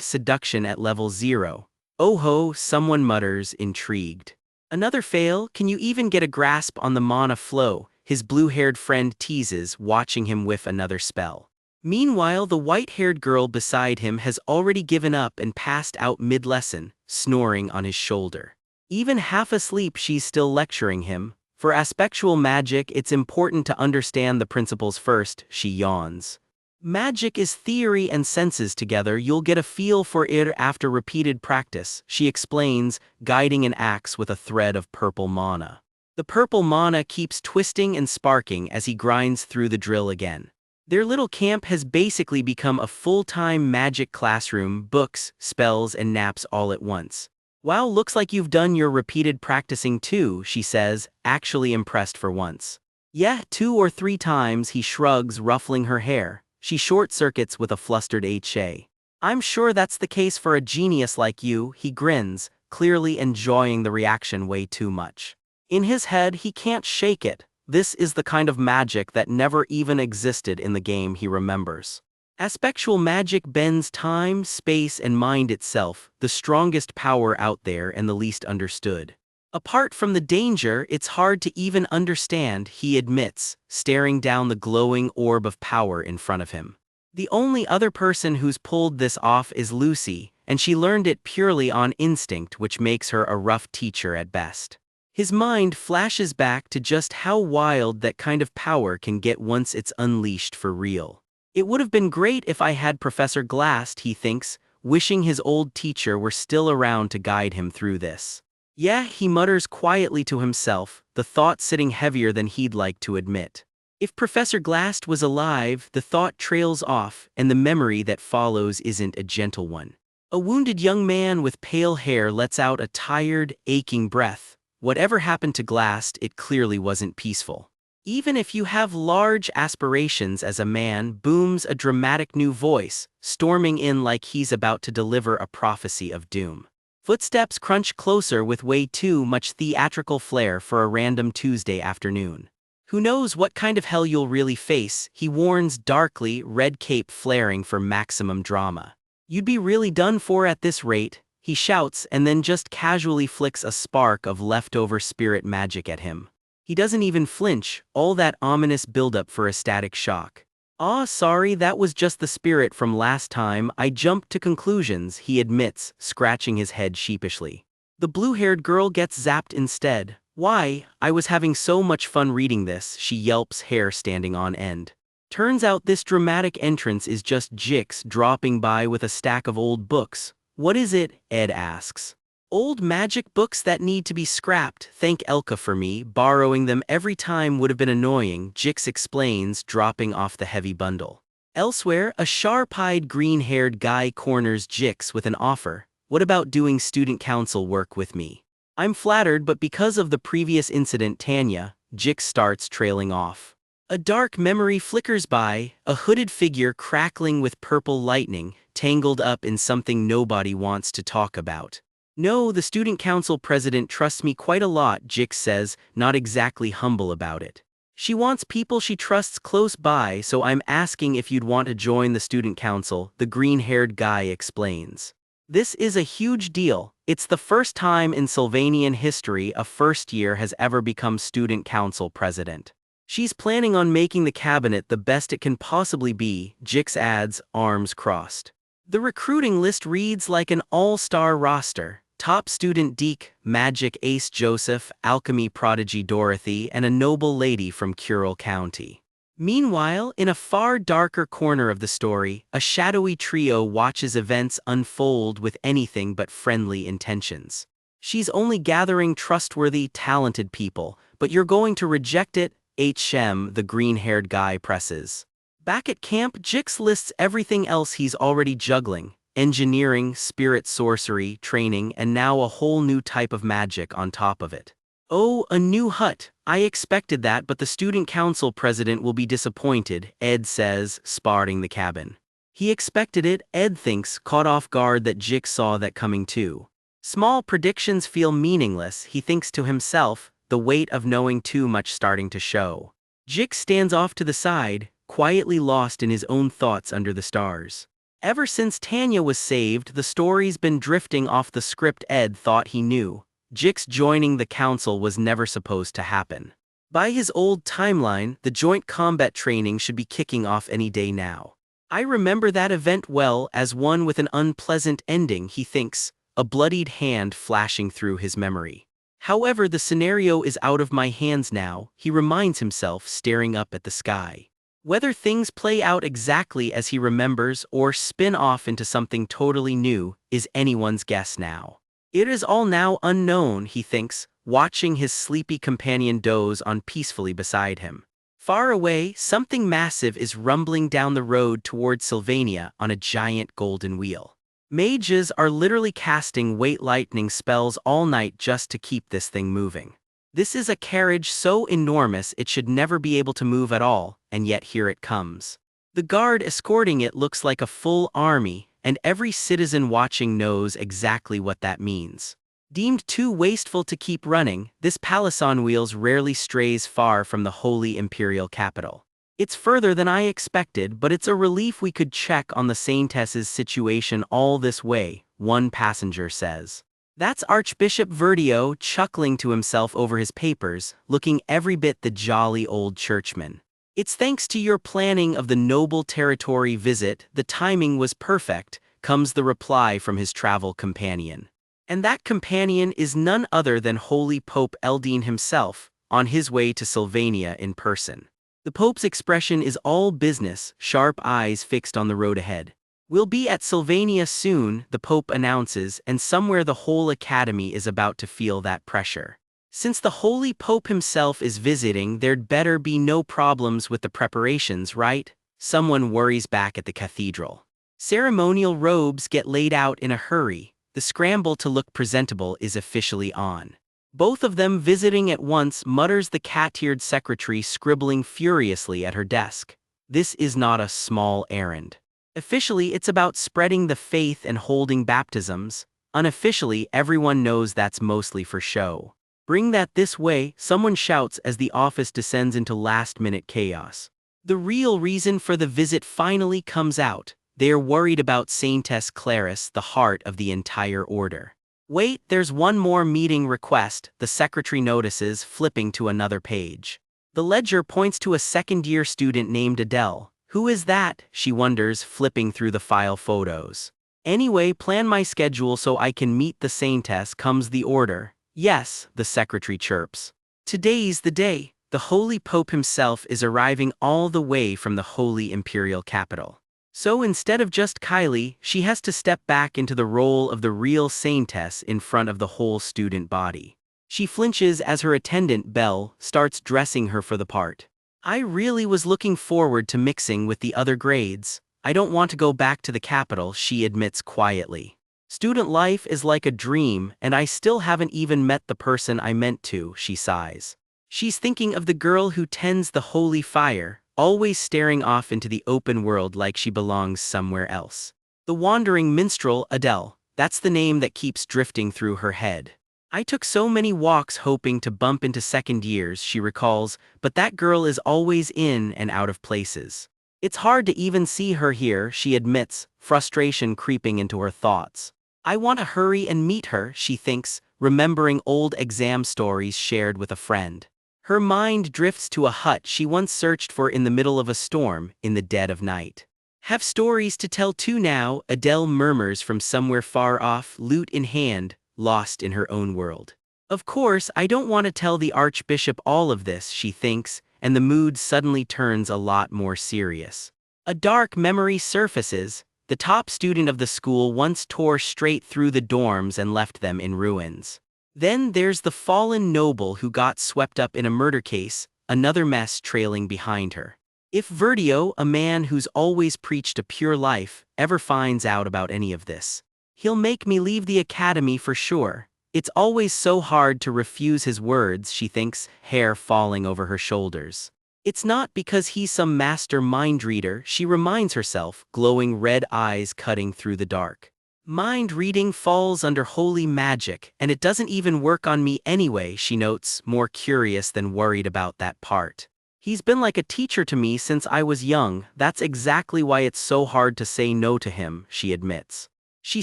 seduction at level 0. Oh ho, someone mutters, intrigued. Another fail, can you even get a grasp on the mana flow? His blue-haired friend teases, watching him whiff another spell. Meanwhile, the white-haired girl beside him has already given up and passed out mid-lesson, snoring on his shoulder. Even half asleep, she's still lecturing him. For aspectual magic, it's important to understand the principles first, she yawns. Magic is theory and senses together. You'll get a feel for it after repeated practice, she explains, guiding an axe with a thread of purple mana. The purple mana keeps twisting and sparking as he grinds through the drill again. Their little camp has basically become a full-time magic classroom, books, spells, and naps all at once. Wow, looks like you've done your repeated practicing too, she says, actually impressed for once. Yeah, 2 or 3 times, he shrugs, ruffling her hair. She short-circuits with a flustered HA. I'm sure that's the case for a genius like you, he grins, clearly enjoying the reaction way too much. In his head, he can't shake it. This is the kind of magic that never even existed in the game he remembers. Aspectual magic bends time, space, and mind itself, the strongest power out there and the least understood. Apart from the danger, it's hard to even understand, he admits, staring down the glowing orb of power in front of him. The only other person who's pulled this off is Lucy, and she learned it purely on instinct, which makes her a rough teacher at best. His mind flashes back to just how wild that kind of power can get once it's unleashed for real. It would have been great if I had Professor Glast, he thinks, wishing his old teacher were still around to guide him through this. Yeah, he mutters quietly to himself, the thought sitting heavier than he'd like to admit. If Professor Glast was alive, the thought trails off, and the memory that follows isn't a gentle one. A wounded young man with pale hair lets out a tired, aching breath. Whatever happened to Glast, it clearly wasn't peaceful. Even if you have large aspirations as a man, booms a dramatic new voice, storming in like he's about to deliver a prophecy of doom. Footsteps crunch closer with way too much theatrical flair for a random Tuesday afternoon. Who knows what kind of hell you'll really face, he warns darkly, red cape flaring for maximum drama. You'd be really done for at this rate, he shouts and then just casually flicks a spark of leftover spirit magic at him. He doesn't even flinch, all that ominous buildup for a static shock. "Ah, sorry, that was just the spirit from last time, I jumped to conclusions," he admits, scratching his head sheepishly. The blue-haired girl gets zapped instead. "Why, I was having so much fun reading this," she yelps, hair standing on end. Turns out this dramatic entrance is just Jix dropping by with a stack of old books. What is it? Ed asks. Old magic books that need to be scrapped. Thank Elka for me, borrowing them every time would have been annoying, Jix explains, dropping off the heavy bundle. Elsewhere, a sharp-eyed green-haired guy corners Jix with an offer. What about doing student council work with me? I'm flattered, but because of the previous incident, Tanya, Jix starts trailing off. A dark memory flickers by, a hooded figure crackling with purple lightning, tangled up in something nobody wants to talk about. No, the student council president trusts me quite a lot, Jix says, not exactly humble about it. She wants people she trusts close by, so I'm asking if you'd want to join the student council, the green-haired guy explains. This is a huge deal. It's the first time in Sylvanian history a first year has ever become student council president. She's planning on making the cabinet the best it can possibly be, Jix adds, arms crossed. The recruiting list reads like an all-star roster. Top student Deke, magic ace Joseph, alchemy prodigy Dorothy, and a noble lady from Curral County. Meanwhile, in a far darker corner of the story, a shadowy trio watches events unfold with anything but friendly intentions. She's only gathering trustworthy, talented people, but you're going to reject it, Shem, the green-haired guy presses. Back at camp, Jix lists everything else he's already juggling: engineering, spirit sorcery, training, and now a whole new type of magic on top of it. Oh, a new hut. I expected that, but the student council president will be disappointed, Ed says, spotting the cabin. He expected it, Ed thinks, caught off guard that Jix saw that coming too. Small predictions feel meaningless, he thinks to himself, the weight of knowing too much starting to show. Jix stands off to the side, quietly lost in his own thoughts under the stars. Ever since Tanya was saved, the story's been drifting off the script Ed thought he knew. Jix joining the council was never supposed to happen. By his old timeline, the joint combat training should be kicking off any day now. I remember that event well, as one with an unpleasant ending, he thinks, a bloodied hand flashing through his memory. However, the scenario is out of my hands now, he reminds himself, staring up at the sky. Whether things play out exactly as he remembers or spin off into something totally new is anyone's guess now. It is all now unknown, he thinks, watching his sleepy companion doze on peacefully beside him. Far away, something massive is rumbling down the road toward Sylvania on a giant golden wheel. Mages are literally casting weight lightning spells all night just to keep this thing moving. This is a carriage so enormous it should never be able to move at all, and yet here it comes. The guard escorting it looks like a full army, and every citizen watching knows exactly what that means. Deemed too wasteful to keep running, this palace on wheels rarely strays far from the holy imperial capital. It's further than I expected, but it's a relief we could check on the Saintess's situation all this way, one passenger says. That's Archbishop Verdio chuckling to himself over his papers, looking every bit the jolly old churchman. It's thanks to your planning of the noble territory visit, the timing was perfect, comes the reply from his travel companion. And that companion is none other than Holy Pope Eldine himself, on his way to Sylvania in person. The Pope's expression is all business, sharp eyes fixed on the road ahead. We'll be at Sylvania soon, the Pope announces, and somewhere the whole academy is about to feel that pressure. Since the Holy Pope himself is visiting, there'd better be no problems with the preparations, right? Someone worries back at the cathedral. Ceremonial robes get laid out in a hurry. The scramble to look presentable is officially on. Both of them visiting at once, mutters the cat-eared secretary, scribbling furiously at her desk. This is not a small errand. Officially, it's about spreading the faith and holding baptisms. Unofficially, everyone knows that's mostly for show. Bring that this way, someone shouts as the office descends into last-minute chaos. The real reason for the visit finally comes out. They are worried about Saintess Claris, the heart of the entire order. Wait, there's one more meeting request, the secretary notices, flipping to another page. The ledger points to a second-year student named Adele. Who is that? She wonders, flipping through the file photos. Anyway, plan my schedule so I can meet the Saintess, comes the order. Yes, the secretary chirps. Today's the day. The Holy Pope himself is arriving all the way from the Holy Imperial capital. So instead of just Kylie, she has to step back into the role of the real saintess in front of the whole student body. She flinches as her attendant, Belle, starts dressing her for the part. I really was looking forward to mixing with the other grades. I don't want to go back to the capital, she admits quietly. Student life is like a dream, and I still haven't even met the person I meant to, she sighs. She's thinking of the girl who tends the holy fire, always staring off into the open world like she belongs somewhere else. The wandering minstrel, Adele, that's the name that keeps drifting through her head. I took so many walks hoping to bump into second years, she recalls, but that girl is always in and out of places. It's hard to even see her here, she admits, frustration creeping into her thoughts. I want to hurry and meet her, she thinks, remembering old exam stories shared with a friend. Her mind drifts to a hut she once searched for in the middle of a storm, in the dead of night. Have stories to tell too now, Adele murmurs from somewhere far off, lute in hand, lost in her own world. Of course, I don't want to tell the Archbishop all of this, she thinks, and the mood suddenly turns a lot more serious. A dark memory surfaces. The top student of the school once tore straight through the dorms and left them in ruins. Then there's the fallen noble who got swept up in a murder case, another mess trailing behind her. If Verdio, a man who's always preached a pure life, ever finds out about any of this, he'll make me leave the academy for sure. It's always so hard to refuse his words, she thinks, hair falling over her shoulders. It's not because he's some master mind reader, she reminds herself, glowing red eyes cutting through the dark. Mind reading falls under holy magic, and it doesn't even work on me anyway, she notes, more curious than worried about that part. He's been like a teacher to me since I was young, that's exactly why it's so hard to say no to him, she admits. She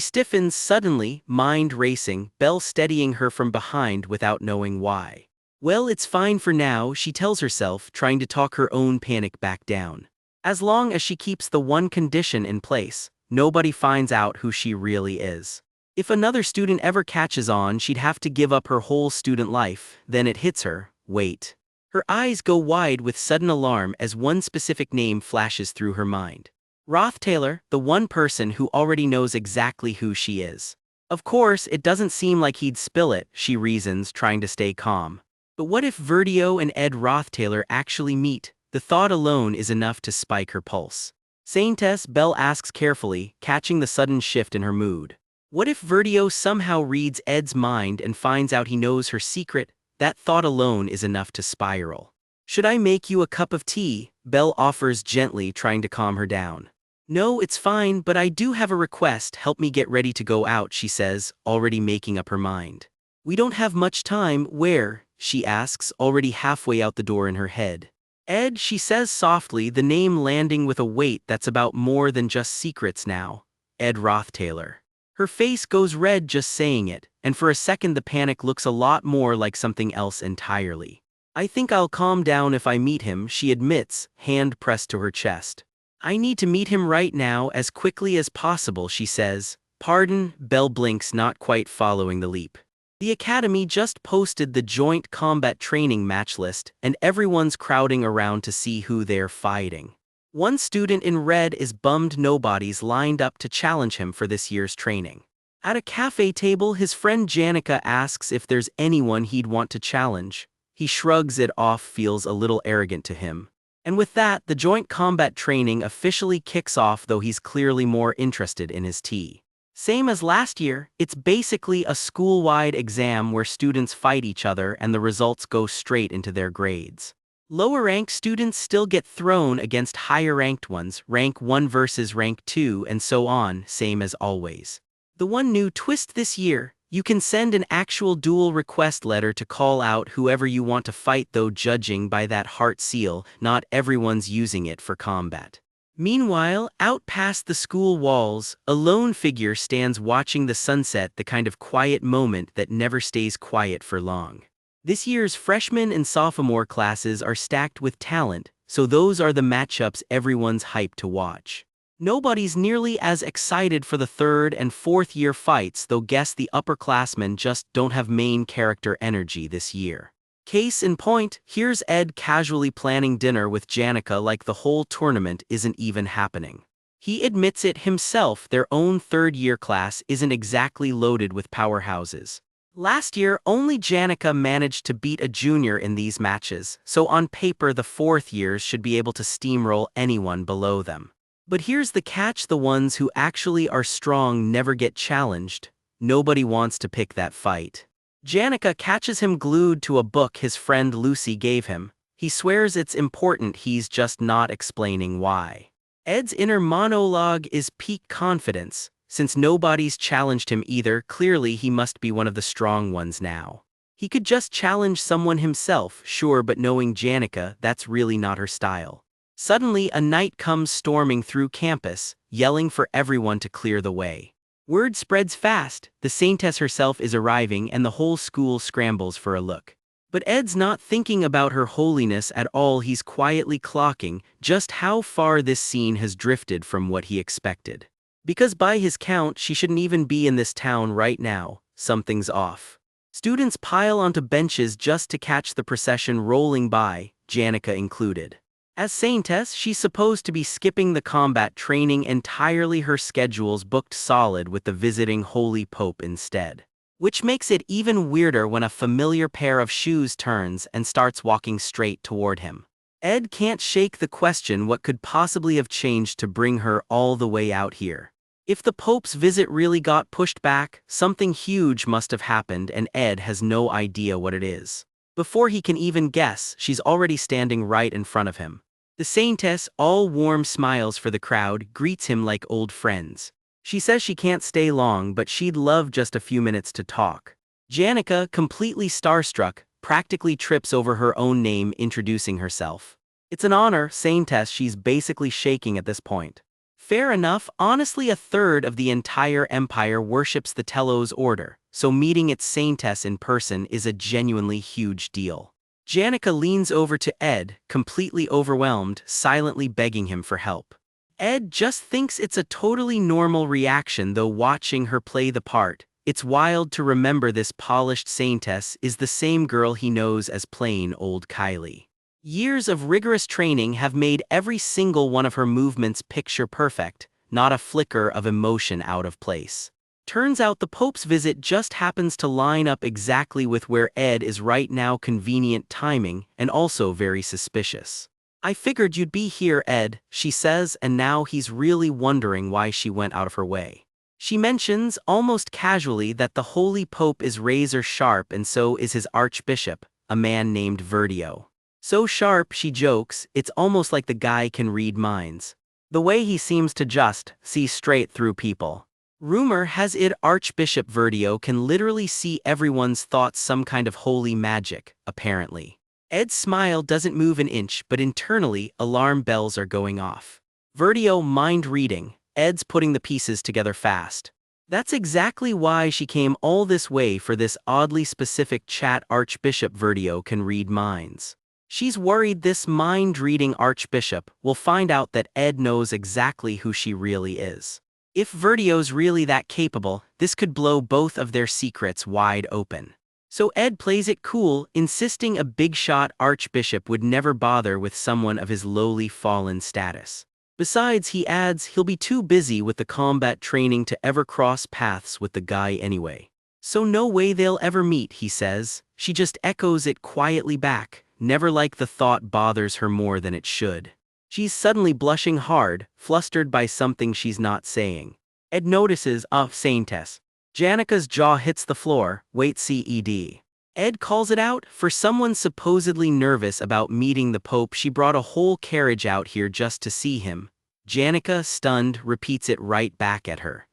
stiffens suddenly, mind racing, Belle steadying her from behind without knowing why. Well, it's fine for now, she tells herself, trying to talk her own panic back down. As long as she keeps the one condition in place, nobody finds out who she really is. If another student ever catches on, she'd have to give up her whole student life. Then it hits her, wait. Her eyes go wide with sudden alarm as one specific name flashes through her mind. Rothtaylor, the one person who already knows exactly who she is. Of course, it doesn't seem like he'd spill it, she reasons, trying to stay calm. But what if Verdio and Ed Rothtaylor actually meet? The thought alone is enough to spike her pulse. Saintess, Belle asks carefully, catching the sudden shift in her mood. What if Verdio somehow reads Ed's mind and finds out he knows her secret? That thought alone is enough to spiral. Should I make you a cup of tea? Belle offers gently, trying to calm her down. No, it's fine, but I do have a request. Help me get ready to go out, she says, already making up her mind. We don't have much time. Where? She asks, already halfway out the door in her head. Ed, she says softly, the name landing with a weight that's about more than just secrets now. Ed Rothtaylor. Her face goes red just saying it, and for a second the panic looks a lot more like something else entirely. I think I'll calm down if I meet him, she admits, hand pressed to her chest. I need to meet him right now, as quickly as possible, she says. Pardon, Belle blinks, not quite following the leap. The academy just posted the joint combat training match list, and everyone's crowding around to see who they're fighting. One student in red is bummed nobody's lined up to challenge him for this year's training. At a cafe table, his friend Janica asks if there's anyone he'd want to challenge. He shrugs it off, feels a little arrogant to him. And with that, the joint combat training officially kicks off, though he's clearly more interested in his tea. Same as last year, it's basically a school-wide exam where students fight each other and the results go straight into their grades. Lower-ranked students still get thrown against higher-ranked ones, rank 1 versus rank 2, and so on, same as always. The one new twist this year, you can send an actual duel request letter to call out whoever you want to fight, though judging by that heart seal, not everyone's using it for combat. Meanwhile, out past the school walls, a lone figure stands watching the sunset, the kind of quiet moment that never stays quiet for long. This year's freshman and sophomore classes are stacked with talent, so those are the matchups everyone's hyped to watch. Nobody's nearly as excited for the third and fourth year fights, though guess the upperclassmen just don't have main character energy this year. Case in point, here's Ed casually planning dinner with Janica like the whole tournament isn't even happening. He admits it himself, their own third-year class isn't exactly loaded with powerhouses. Last year, only Janica managed to beat a junior in these matches, so on paper the fourth years should be able to steamroll anyone below them. But here's the catch: the ones who actually are strong never get challenged. Nobody wants to pick that fight. Janica catches him glued to a book his friend Lucy gave him. He swears it's important, he's just not explaining why. Ed's inner monologue is peak confidence. Since nobody's challenged him either, clearly he must be one of the strong ones now. He could just challenge someone himself, sure, but knowing Janica, that's really not her style. Suddenly, a knight comes storming through campus, yelling for everyone to clear the way. Word spreads fast, the saintess herself is arriving and the whole school scrambles for a look. But Ed's not thinking about her holiness at all, he's quietly clocking just how far this scene has drifted from what he expected. Because by his count, she shouldn't even be in this town right now. Something's off. Students pile onto benches just to catch the procession rolling by, Janica included. As saintess, she's supposed to be skipping the combat training entirely. Her schedule's booked solid with the visiting Holy Pope instead. Which makes it even weirder when a familiar pair of shoes turns and starts walking straight toward him. Ed can't shake the question, what could possibly have changed to bring her all the way out here? If the Pope's visit really got pushed back, something huge must have happened and Ed has no idea what it is. Before he can even guess, she's already standing right in front of him. The saintess, all warm smiles for the crowd, greets him like old friends. She says she can't stay long, but she'd love just a few minutes to talk. Janica, completely starstruck, practically trips over her own name introducing herself. It's an honor, saintess, she's basically shaking at this point. Fair enough, honestly a third of the entire empire worships the Telos order, so meeting its saintess in person is a genuinely huge deal. Janica leans over to Ed, completely overwhelmed, silently begging him for help. Ed just thinks it's a totally normal reaction, though watching her play the part, it's wild to remember this polished saintess is the same girl he knows as plain old Kylie. Years of rigorous training have made every single one of her movements picture perfect, not a flicker of emotion out of place. Turns out the Pope's visit just happens to line up exactly with where Ed is right now, convenient timing, and also very suspicious. I figured you'd be here, Ed, she says, and now he's really wondering why she went out of her way. She mentions, almost casually, that the Holy Pope is razor sharp and so is his archbishop, a man named Verdio. So sharp, she jokes, it's almost like the guy can read minds. The way he seems to just see straight through people. Rumor has it Archbishop Verdio can literally see everyone's thoughts, some kind of holy magic, apparently. Ed's smile doesn't move an inch, but internally, alarm bells are going off. Verdio mind reading, Ed's putting the pieces together fast. That's exactly why she came all this way for this oddly specific chat. Archbishop Verdio can read minds. She's worried this mind-reading archbishop will find out that Ed knows exactly who she really is. If Verdio's really that capable, this could blow both of their secrets wide open. So Ed plays it cool, insisting a big-shot archbishop would never bother with someone of his lowly fallen status. Besides, he adds, he'll be too busy with the combat training to ever cross paths with the guy anyway. So no way they'll ever meet, he says. She just echoes it quietly back. Never like the thought bothers her more than it should. She's suddenly blushing hard, flustered by something she's not saying. Ed notices, saintess. Janica's jaw hits the floor, wait CED. Ed calls it out, for someone supposedly nervous about meeting the Pope, she brought a whole carriage out here just to see him. Janica, stunned, repeats it right back at her.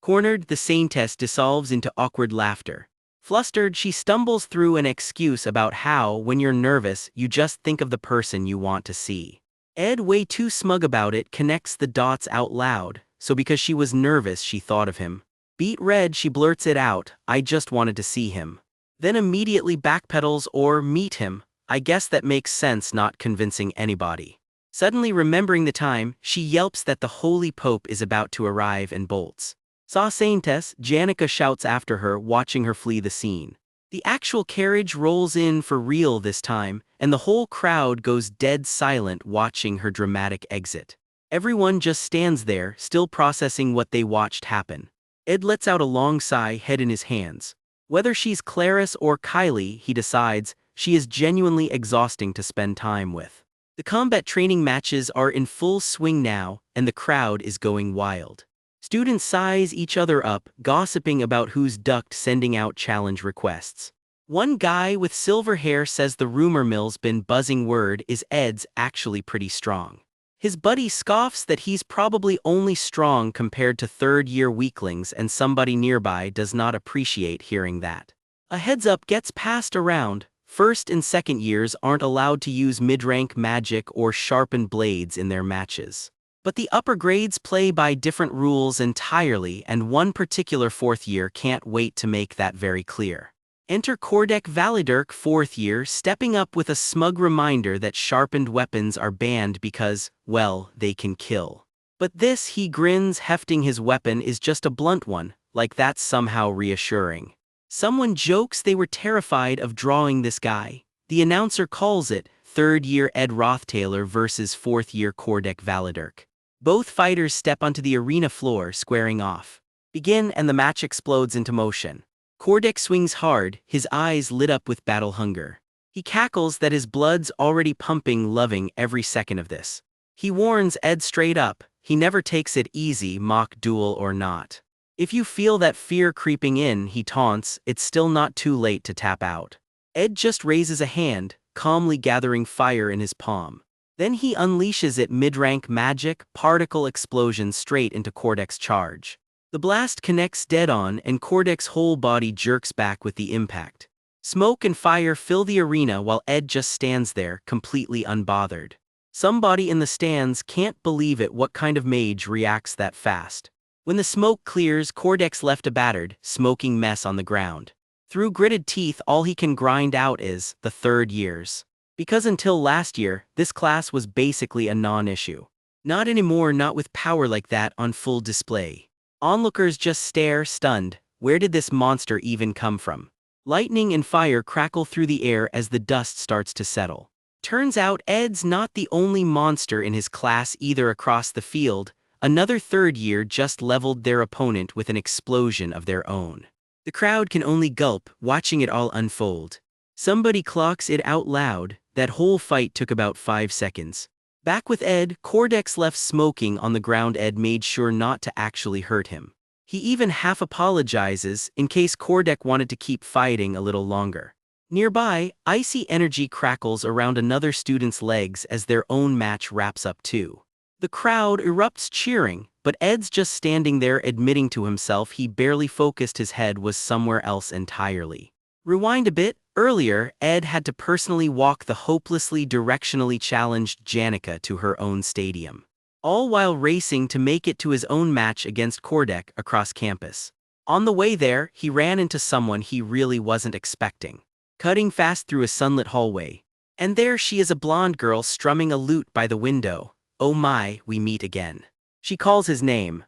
Cornered, the saintess dissolves into awkward laughter. Flustered, she stumbles through an excuse about how, when you're nervous, you just think of the person you want to see. Ed, way too smug about it, connects the dots out loud, so because she was nervous she thought of him. Beat red, she blurts it out, I just wanted to see him. Then immediately backpedals, or meet him, I guess that makes sense, not convincing anybody. Suddenly remembering the time, she yelps that the Holy Pope is about to arrive and bolts. Saw saintess, Janica shouts after her, watching her flee the scene. The actual carriage rolls in for real this time, and the whole crowd goes dead silent watching her dramatic exit. Everyone just stands there, still processing what they watched happen. Ed lets out a long sigh, head in his hands. Whether she's Clarice or Kylie, he decides, she is genuinely exhausting to spend time with. The combat training matches are in full swing now, and the crowd is going wild. Students size each other up, gossiping about who's ducked, sending out challenge requests. One guy with silver hair says the rumor mill's been buzzing, word is Ed's actually pretty strong. His buddy scoffs that he's probably only strong compared to third-year weaklings, and somebody nearby does not appreciate hearing that. A heads-up gets passed around. First and second years aren't allowed to use mid-rank magic or sharpen blades in their matches. But the upper grades play by different rules entirely, and one particular fourth year can't wait to make that very clear. Enter Kordek Validirk, fourth year, stepping up with a smug reminder that sharpened weapons are banned because, well, they can kill. But this, he grins, hefting his weapon, is just a blunt one, like that's somehow reassuring. Someone jokes they were terrified of drawing this guy. The announcer calls it third year Ed Rothtailor versus fourth year Kordek Validirk. Both fighters step onto the arena floor, squaring off. Begin, and the match explodes into motion. Kordek swings hard, his eyes lit up with battle hunger. He cackles that his blood's already pumping, loving every second of this. He warns Ed straight up, he never takes it easy, mock duel or not. If you feel that fear creeping in, he taunts, it's still not too late to tap out. Ed just raises a hand, calmly gathering fire in his palm. Then he unleashes it, mid-rank magic, particle explosion straight into Kordek's charge. The blast connects dead on, and Kordek's whole body jerks back with the impact. Smoke and fire fill the arena while Ed just stands there, completely unbothered. Somebody in the stands can't believe it. What kind of mage reacts that fast? When the smoke clears, Kordek's left a battered, smoking mess on the ground. Through gritted teeth, all he can grind out is the third years. Because until last year, this class was basically a non-issue. Not anymore, not with power like that on full display. Onlookers just stare, stunned. Where did this monster even come from? Lightning and fire crackle through the air as the dust starts to settle. Turns out Ed's not the only monster in his class either. Across the field, another third year just leveled their opponent with an explosion of their own. The crowd can only gulp, watching it all unfold. Somebody clocks it out loud, that whole fight took about 5 seconds. Back with Ed, Kordek's left smoking on the ground. Ed made sure not to actually hurt him. He even half apologizes, in case Kordek wanted to keep fighting a little longer. Nearby, icy energy crackles around another student's legs as their own match wraps up too. The crowd erupts cheering, but Ed's just standing there, admitting to himself he barely focused, his head was somewhere else entirely. Rewind a bit. Earlier, Ed had to personally walk the hopelessly directionally challenged Janica to her own stadium. All while racing to make it to his own match against Kordek across campus. On the way there, he ran into someone he really wasn't expecting. Cutting fast through a sunlit hallway. And there she is, a blonde girl strumming a lute by the window. Oh my, we meet again. She calls his name.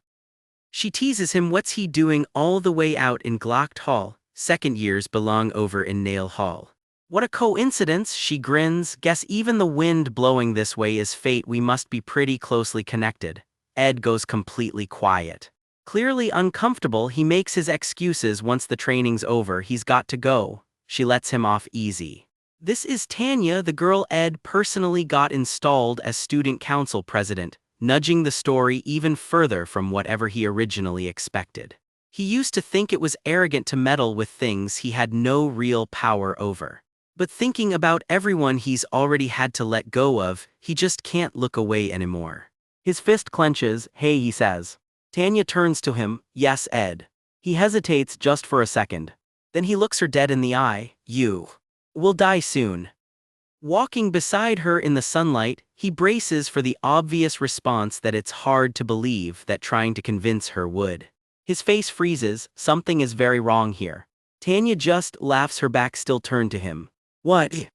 She teases him, what's he doing all the way out in Glocked Hall? Second years belong over in Nail Hall. What a coincidence, she grins. Guess even the wind blowing this way is fate, we must be pretty closely connected. Ed goes completely quiet. Clearly uncomfortable, he makes his excuses. Once the training's over, he's got to go. She lets him off easy. This is Tanya, the girl Ed personally got installed as student council president, nudging the story even further from whatever he originally expected. He used to think it was arrogant to meddle with things he had no real power over. But thinking about everyone he's already had to let go of, he just can't look away anymore. His fist clenches. Hey, he says. Tanya turns to him. Yes, Ed. He hesitates just for a second. Then he looks her dead in the eye. You will die soon. Walking beside her in the sunlight, he braces for the obvious response that it's hard to believe that trying to convince her would. His face freezes. Something is very wrong here. Tanya just laughs, her back still turned to him. What?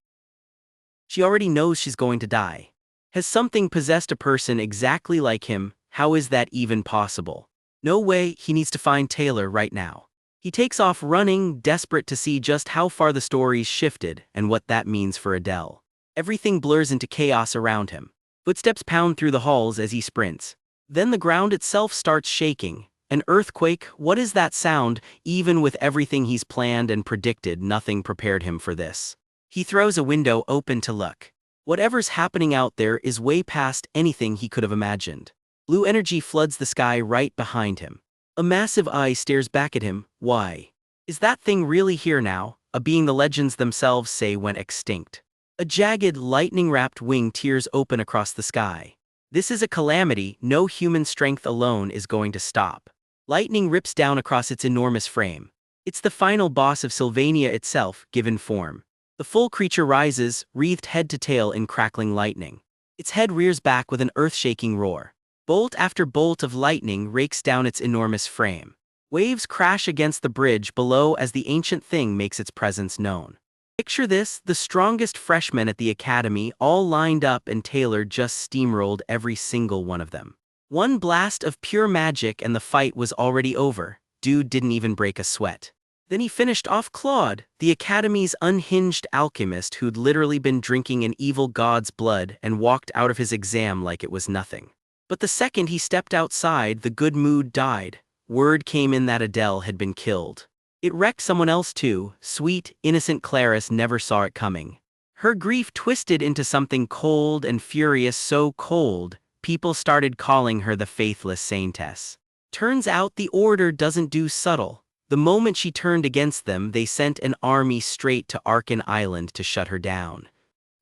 She already knows she's going to die. Has something possessed a person exactly like him? How is that even possible? No way, he needs to find Taylor right now. He takes off running, desperate to see just how far the story's shifted and what that means for Adele. Everything blurs into chaos around him. Footsteps pound through the halls as he sprints. Then the ground itself starts shaking. An earthquake, what is that sound? Even with everything he's planned and predicted, nothing prepared him for this. He throws a window open to look. Whatever's happening out there is way past anything he could have imagined. Blue energy floods the sky right behind him. A massive eye stares back at him. Why? Is that thing really here now? A being the legends themselves say went extinct. A jagged, lightning-wrapped wing tears open across the sky. This is a calamity no human strength alone is going to stop. Lightning rips down across its enormous frame. It's the final boss of Sylvania itself, given form. The full creature rises, wreathed head to tail in crackling lightning. Its head rears back with an earth-shaking roar. Bolt after bolt of lightning rakes down its enormous frame. Waves crash against the bridge below as the ancient thing makes its presence known. Picture this, the strongest freshmen at the academy all lined up and Taylor just steamrolled every single one of them. One blast of pure magic and the fight was already over. Dude didn't even break a sweat. Then he finished off Claude, the academy's unhinged alchemist who'd literally been drinking an evil god's blood and walked out of his exam like it was nothing. But the second he stepped outside, the good mood died. Word came in that Adele had been killed. It wrecked someone else too. Sweet, innocent Clarice never saw it coming. Her grief twisted into something cold and furious, so cold, people started calling her the faithless saintess. Turns out the order doesn't do subtle. The moment she turned against them, they sent an army straight to Arkan Island to shut her down.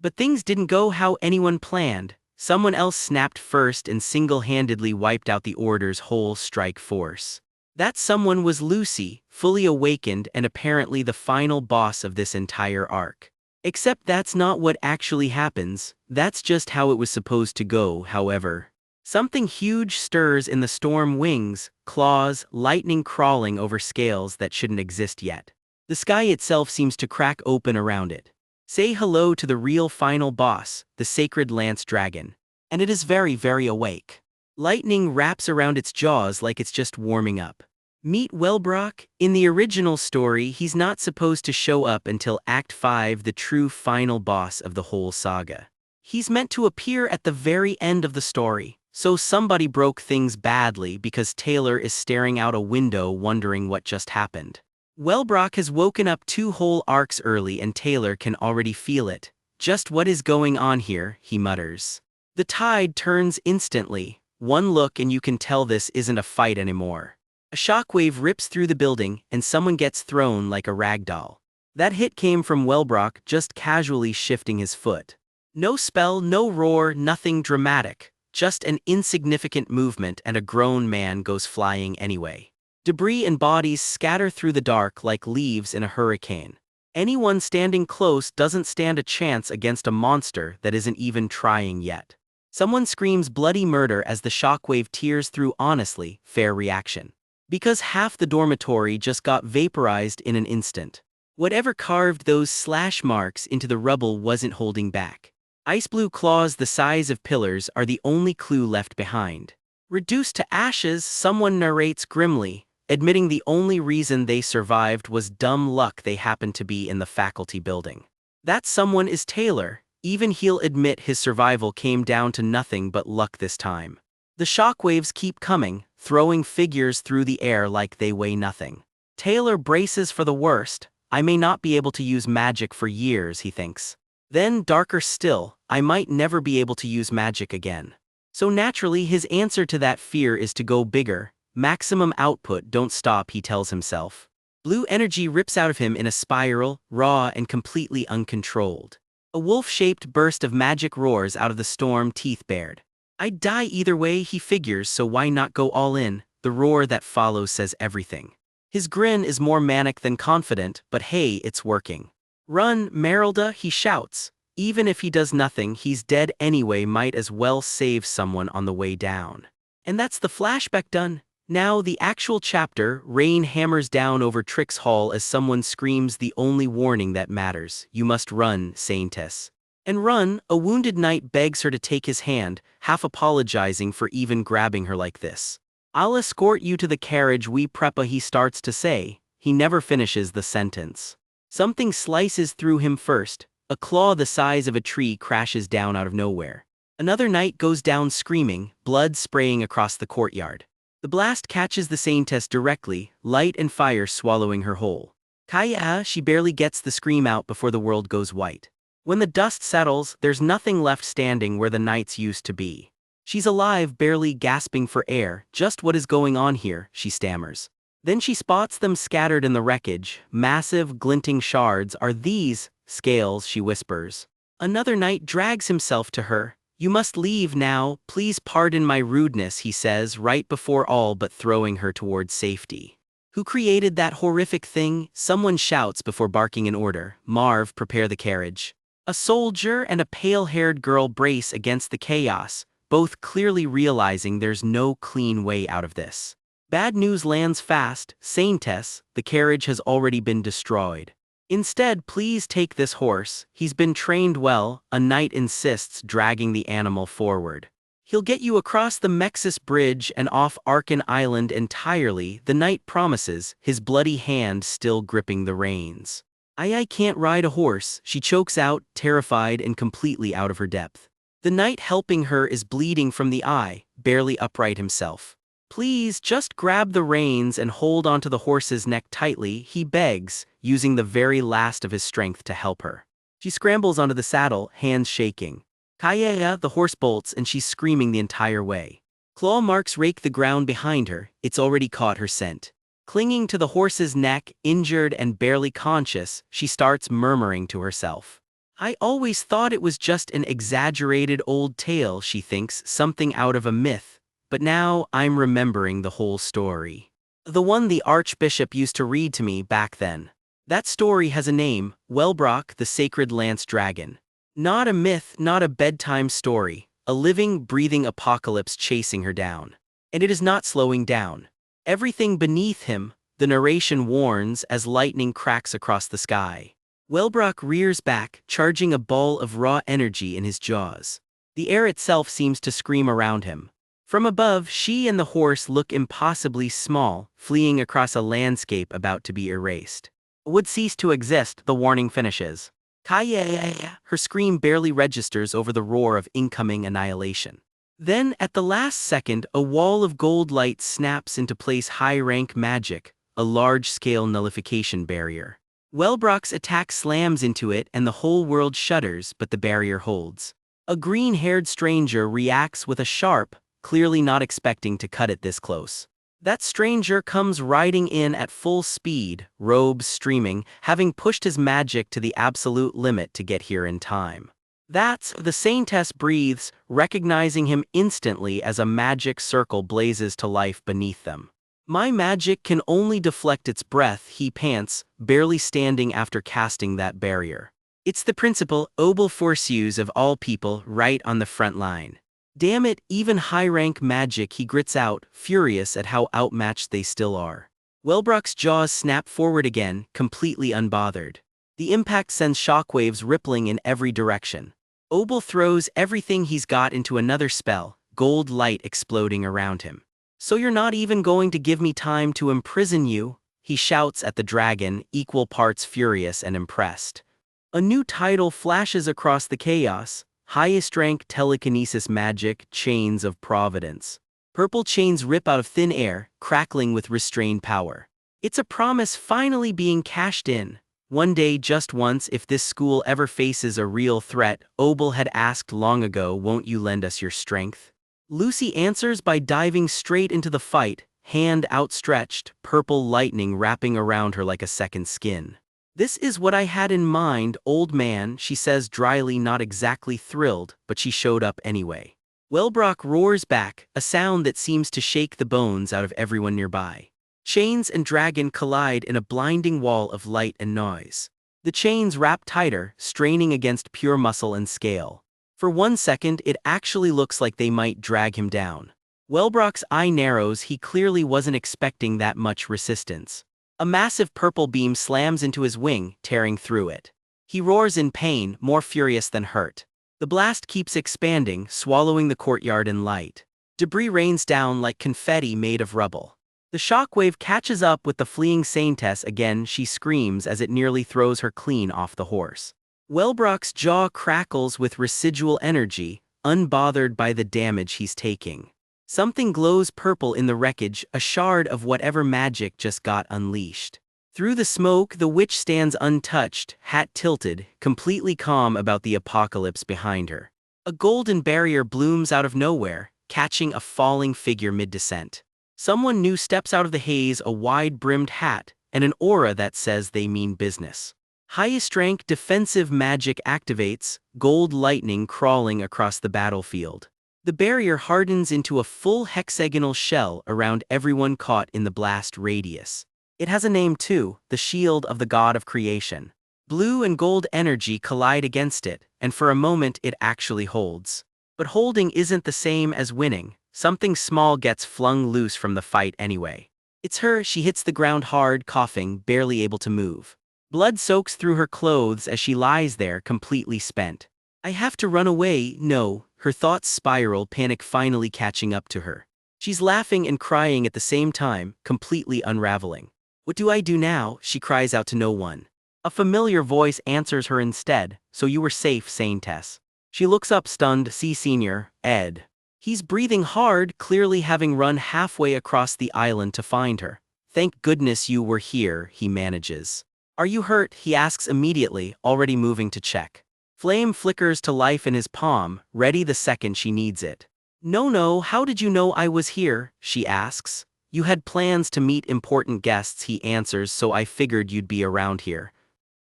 But things didn't go how anyone planned. Someone else snapped first and single-handedly wiped out the Order's whole strike force. That someone was Lucy, fully awakened and apparently the final boss of this entire arc. Except that's not what actually happens, that's just how it was supposed to go, however. Something huge stirs in the storm wings, claws, lightning crawling over scales that shouldn't exist yet. The sky itself seems to crack open around it. Say hello to the real final boss, the sacred lance dragon. And it is very, very awake. Lightning wraps around its jaws like it's just warming up. Meet Wellbrock. In the original story, he's not supposed to show up until Act 5, the true final boss of the whole saga. He's meant to appear at the very end of the story. So somebody broke things badly because Taylor is staring out a window wondering what just happened. Wellbrock has woken up 2 whole arcs early and Taylor can already feel it. Just what is going on here, he mutters. The tide turns instantly. One look and you can tell this isn't a fight anymore. A shockwave rips through the building and someone gets thrown like a rag doll. That hit came from Wellbrock just casually shifting his foot. No spell, no roar, nothing dramatic. Just an insignificant movement and a grown man goes flying anyway. Debris and bodies scatter through the dark like leaves in a hurricane. Anyone standing close doesn't stand a chance against a monster that isn't even trying yet. Someone screams bloody murder as the shockwave tears through. Honestly, fair reaction. Because half the dormitory just got vaporized in an instant. Whatever carved those slash marks into the rubble wasn't holding back. Ice blue claws the size of pillars are the only clue left behind. Reduced to ashes, someone narrates grimly, admitting the only reason they survived was dumb luck. They happened to be in the faculty building. That someone is Taylor. Even he'll admit his survival came down to nothing but luck this time. The shockwaves keep coming, throwing figures through the air like they weigh nothing. Taylor braces for the worst. I may not be able to use magic for years, he thinks. Then, darker still, I might never be able to use magic again. So naturally his answer to that fear is to go bigger. Maximum output, don't stop, he tells himself. Blue energy rips out of him in a spiral, raw and completely uncontrolled. A wolf-shaped burst of magic roars out of the storm, teeth bared. I'd die either way, he figures, so why not go all in? The roar that follows says everything. His grin is more manic than confident, but hey, it's working. Run, Merylda, he shouts. Even if he does nothing, he's dead anyway, might as well save someone on the way down. And that's the flashback done. Now the actual chapter. Rain hammers down over Trix Hall as someone screams the only warning that matters. You must run, Saintess. And run, a wounded knight begs her to take his hand, half apologizing for even grabbing her like this. I'll escort you to the carriage we prepa, he starts to say. he never finishes the sentence. Something slices through him first. A claw the size of a tree crashes down out of nowhere. Another knight goes down screaming, blood spraying across the courtyard. The blast catches the saintess directly, light and fire swallowing her whole. Kaya, she barely gets the scream out before the world goes white. When the dust settles, there's nothing left standing where the knights used to be. She's alive, barely gasping for air. Just what is going on here, she stammers. Then she spots them scattered in the wreckage. Massive, glinting shards. Are these scales, she whispers. Another knight drags himself to her. You must leave now, please pardon my rudeness, he says, right before all but throwing her towards safety. Who created that horrific thing? Someone shouts before barking an order. Marv, prepare the carriage. A soldier and a pale-haired girl brace against the chaos, both clearly realizing there's no clean way out of this. Bad news lands fast. Saintess, the carriage has already been destroyed. Instead, please take this horse. He's been trained well, a knight insists, dragging the animal forward. He'll get you across the Mexis Bridge and off Arkan Island entirely, the knight promises, his bloody hand still gripping the reins. I can't ride a horse, she chokes out, terrified and completely out of her depth. The knight helping her is bleeding from the eye, barely upright himself. Please, just grab the reins and hold onto the horse's neck tightly, he begs, using the very last of his strength to help her. She scrambles onto the saddle, hands shaking. Kaya, the horse bolts and she's screaming the entire way. Claw marks rake the ground behind her, it's already caught her scent. Clinging to the horse's neck, injured and barely conscious, she starts murmuring to herself. I always thought it was just an exaggerated old tale, she thinks, something out of a myth. But now, I'm remembering the whole story. The one the Archbishop used to read to me back then. That story has a name, Wellbrock the Sacred Lance Dragon. Not a myth, not a bedtime story, a living, breathing apocalypse chasing her down. And it is not slowing down. Everything beneath him, the narration warns as lightning cracks across the sky. Wellbrock rears back, charging a ball of raw energy in his jaws. The air itself seems to scream around him. From above, she and the horse look impossibly small, fleeing across a landscape about to be erased. Would cease to exist, the warning finishes. Kaya, her scream barely registers over the roar of incoming annihilation. Then, at the last second, a wall of gold light snaps into place. High-rank magic, a large-scale nullification barrier. Wellbrock's attack slams into it and the whole world shudders, but the barrier holds. A green-haired stranger reacts with a sharp, clearly not expecting to cut it this close. That stranger comes riding in at full speed, robes streaming, having pushed his magic to the absolute limit to get here in time. The saintess breathes, recognizing him instantly as a magic circle blazes to life beneath them. My magic can only deflect its breath, he pants, barely standing after casting that barrier. It's the principal, Obel Forcius of all people, right on the front line. Damn it, even high-rank magic, he grits out, furious at how outmatched they still are. Wellbrock's jaws snap forward again, completely unbothered. The impact sends shockwaves rippling in every direction. Obel throws everything he's got into another spell, gold light exploding around him. So you're not even going to give me time to imprison you? He shouts at the dragon, equal parts furious and impressed. A new title flashes across the chaos. Highest rank telekinesis magic, Chains of Providence. Purple chains rip out of thin air, crackling with restrained power. It's a promise finally being cashed in. One day, just once, if this school ever faces a real threat, Obel had asked long ago, won't you lend us your strength? Lucy answers by diving straight into the fight, hand outstretched, purple lightning wrapping around her like a second skin. This is what I had in mind, old man, she says dryly, not exactly thrilled, but she showed up anyway. Wellbrock roars back, a sound that seems to shake the bones out of everyone nearby. Chains and dragon collide in a blinding wall of light and noise. The chains wrap tighter, straining against pure muscle and scale. For 1 second, it actually looks like they might drag him down. Wellbrock's eye narrows, he clearly wasn't expecting that much resistance. A massive purple beam slams into his wing, tearing through it. He roars in pain, more furious than hurt. The blast keeps expanding, swallowing the courtyard in light. Debris rains down like confetti made of rubble. The shockwave catches up with the fleeing Saintess again. She screams as it nearly throws her clean off the horse. Wellbrock's jaw crackles with residual energy, unbothered by the damage he's taking. Something glows purple in the wreckage, a shard of whatever magic just got unleashed. Through the smoke, the witch stands untouched, hat tilted, completely calm about the apocalypse behind her. A golden barrier blooms out of nowhere, catching a falling figure mid-descent. Someone new steps out of the haze, a wide-brimmed hat, and an aura that says they mean business. Highest rank defensive magic activates, gold lightning crawling across the battlefield. The barrier hardens into a full hexagonal shell around everyone caught in the blast radius. It has a name too, the shield of the god of creation. Blue and gold energy collide against it, and for a moment it actually holds. But holding isn't the same as winning. Something small gets flung loose from the fight anyway. It's her. She hits the ground hard, coughing, barely able to move. Blood soaks through her clothes as she lies there, completely spent. I have to run away. No, her thoughts spiral, panic finally catching up to her. She's laughing and crying at the same time, completely unraveling. What do I do now? She cries out to no one. A familiar voice answers her instead. So you were safe, Saintess. She looks up stunned. See Senior, Ed. He's breathing hard, clearly having run halfway across the island to find her. Thank goodness you were here, he manages. Are you hurt? He asks immediately, already moving to check. Flame flickers to life in his palm, ready the second she needs it. No, how did you know I was here? She asks. You had plans to meet important guests, he answers, so I figured you'd be around here.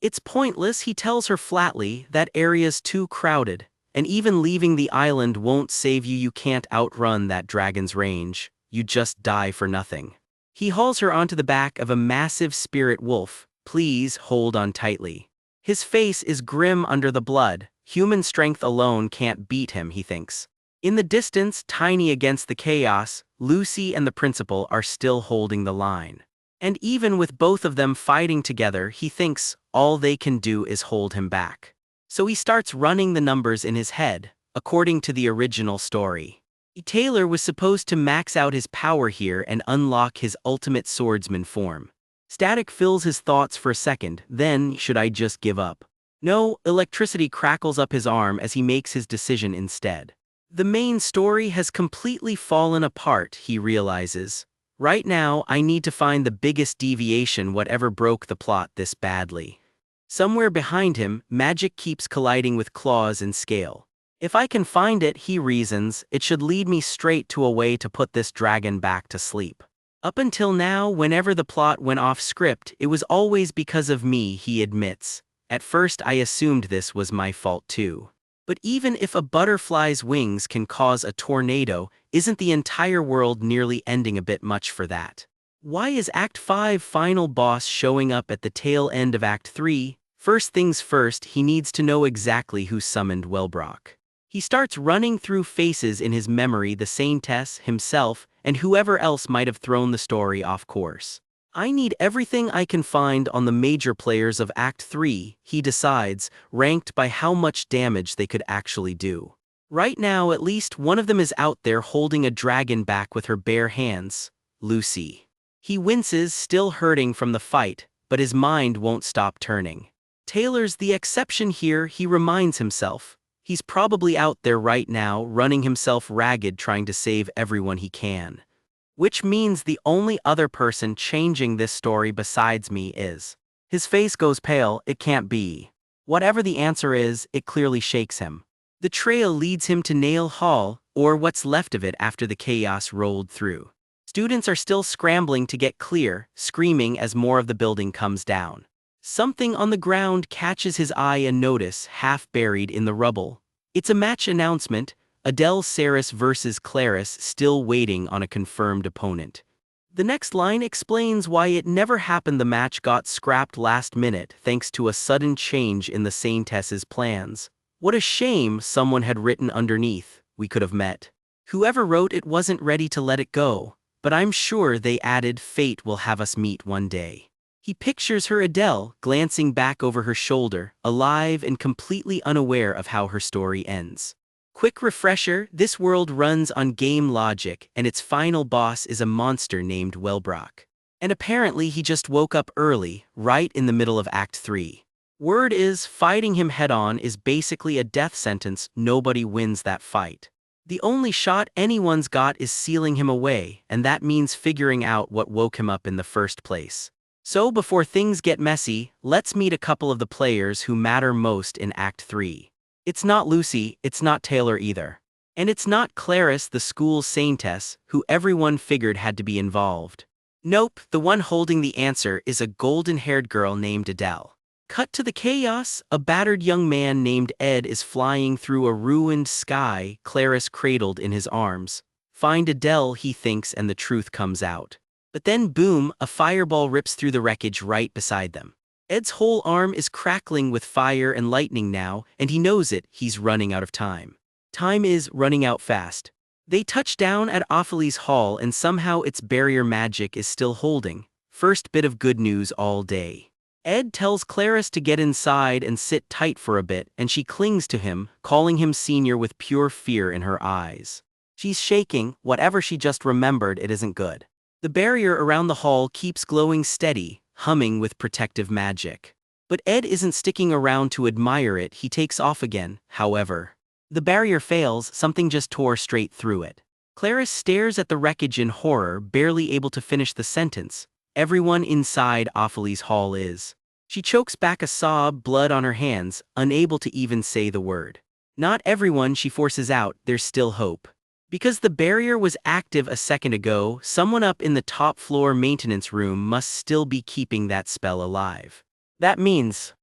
It's pointless, he tells her flatly, that area's too crowded, and even leaving the island won't save you. You can't outrun that dragon's range, you just die for nothing. He hauls her onto the back of a massive spirit wolf. Please hold on tightly. His face is grim under the blood. Human strength alone can't beat him, he thinks. In the distance, tiny against the chaos, Lucy and the principal are still holding the line. And even with both of them fighting together, he thinks all they can do is hold him back. So he starts running the numbers in his head, according to the original story. Taylor was supposed to max out his power here and unlock his ultimate swordsman form. Static fills his thoughts for a second, then, should I just give up? No, electricity crackles up his arm as he makes his decision instead. The main story has completely fallen apart, he realizes. Right now, I need to find the biggest deviation, whatever broke the plot this badly. Somewhere behind him, magic keeps colliding with claws and scale. If I can find it, he reasons, it should lead me straight to a way to put this dragon back to sleep. Up until now, whenever the plot went off script, it was always because of me, he admits. At first I assumed this was my fault too. But even if a butterfly's wings can cause a tornado, isn't the entire world nearly ending a bit much for that? Why is Act 5 final boss showing up at the tail end of Act 3? First things first, he needs to know exactly who summoned Wellbrock. He starts running through faces in his memory, the Saintess, himself, and whoever else might have thrown the story off course. I need everything I can find on the major players of Act 3, he decides, ranked by how much damage they could actually do. Right now, at least one of them is out there holding a dragon back with her bare hands, Lucy. He winces, still hurting from the fight, but his mind won't stop turning. Taylor's the exception here, he reminds himself. He's probably out there right now, running himself ragged trying to save everyone he can. Which means the only other person changing this story besides me is. His face goes pale, it can't be. Whatever the answer is, it clearly shakes him. The trail leads him to Nail Hall, or what's left of it after the chaos rolled through. Students are still scrambling to get clear, screaming as more of the building comes down. Something on the ground catches his eye and notice, half buried in the rubble. It's a match announcement. Adele Saris versus Claris, still waiting on a confirmed opponent. The next line explains why it never happened. The match got scrapped last minute thanks to a sudden change in the Saintess's plans. What a shame, someone had written underneath. We could have met. Whoever wrote it wasn't ready to let it go, but I'm sure they added fate will have us meet one day. He pictures her, Adele, glancing back over her shoulder, alive and completely unaware of how her story ends. Quick refresher, this world runs on game logic and its final boss is a monster named Wellbrock. And apparently he just woke up early, right in the middle of Act 3. Word is, fighting him head-on is basically a death sentence, nobody wins that fight. The only shot anyone's got is sealing him away, and that means figuring out what woke him up in the first place. So before things get messy, let's meet a couple of the players who matter most in Act 3. It's not Lucy, it's not Taylor either. And it's not Clarice, the school's saintess, who everyone figured had to be involved. Nope, the one holding the answer is a golden-haired girl named Adele. Cut to the chaos, a battered young man named Ed is flying through a ruined sky, Clarice cradled in his arms. Find Adele, he thinks, and the truth comes out. But then boom, a fireball rips through the wreckage right beside them. Ed's whole arm is crackling with fire and lightning now, and he knows it, he's running out of time. Time is running out fast. They touch down at Ophely's hall and somehow its barrier magic is still holding. First bit of good news all day. Ed tells Clarice to get inside and sit tight for a bit, and she clings to him, calling him senior with pure fear in her eyes. She's shaking, whatever she just remembered it isn't good. The barrier around the hall keeps glowing steady, humming with protective magic. But Ed isn't sticking around to admire it, he takes off again, however. The barrier fails, something just tore straight through it. Clarice stares at the wreckage in horror, barely able to finish the sentence. Everyone inside Ophely's hall is. She chokes back a sob, blood on her hands, unable to even say the word. Not everyone, she forces out, there's still hope. Because the barrier was active a second ago, someone up in the top floor maintenance room must still be keeping that spell alive. That means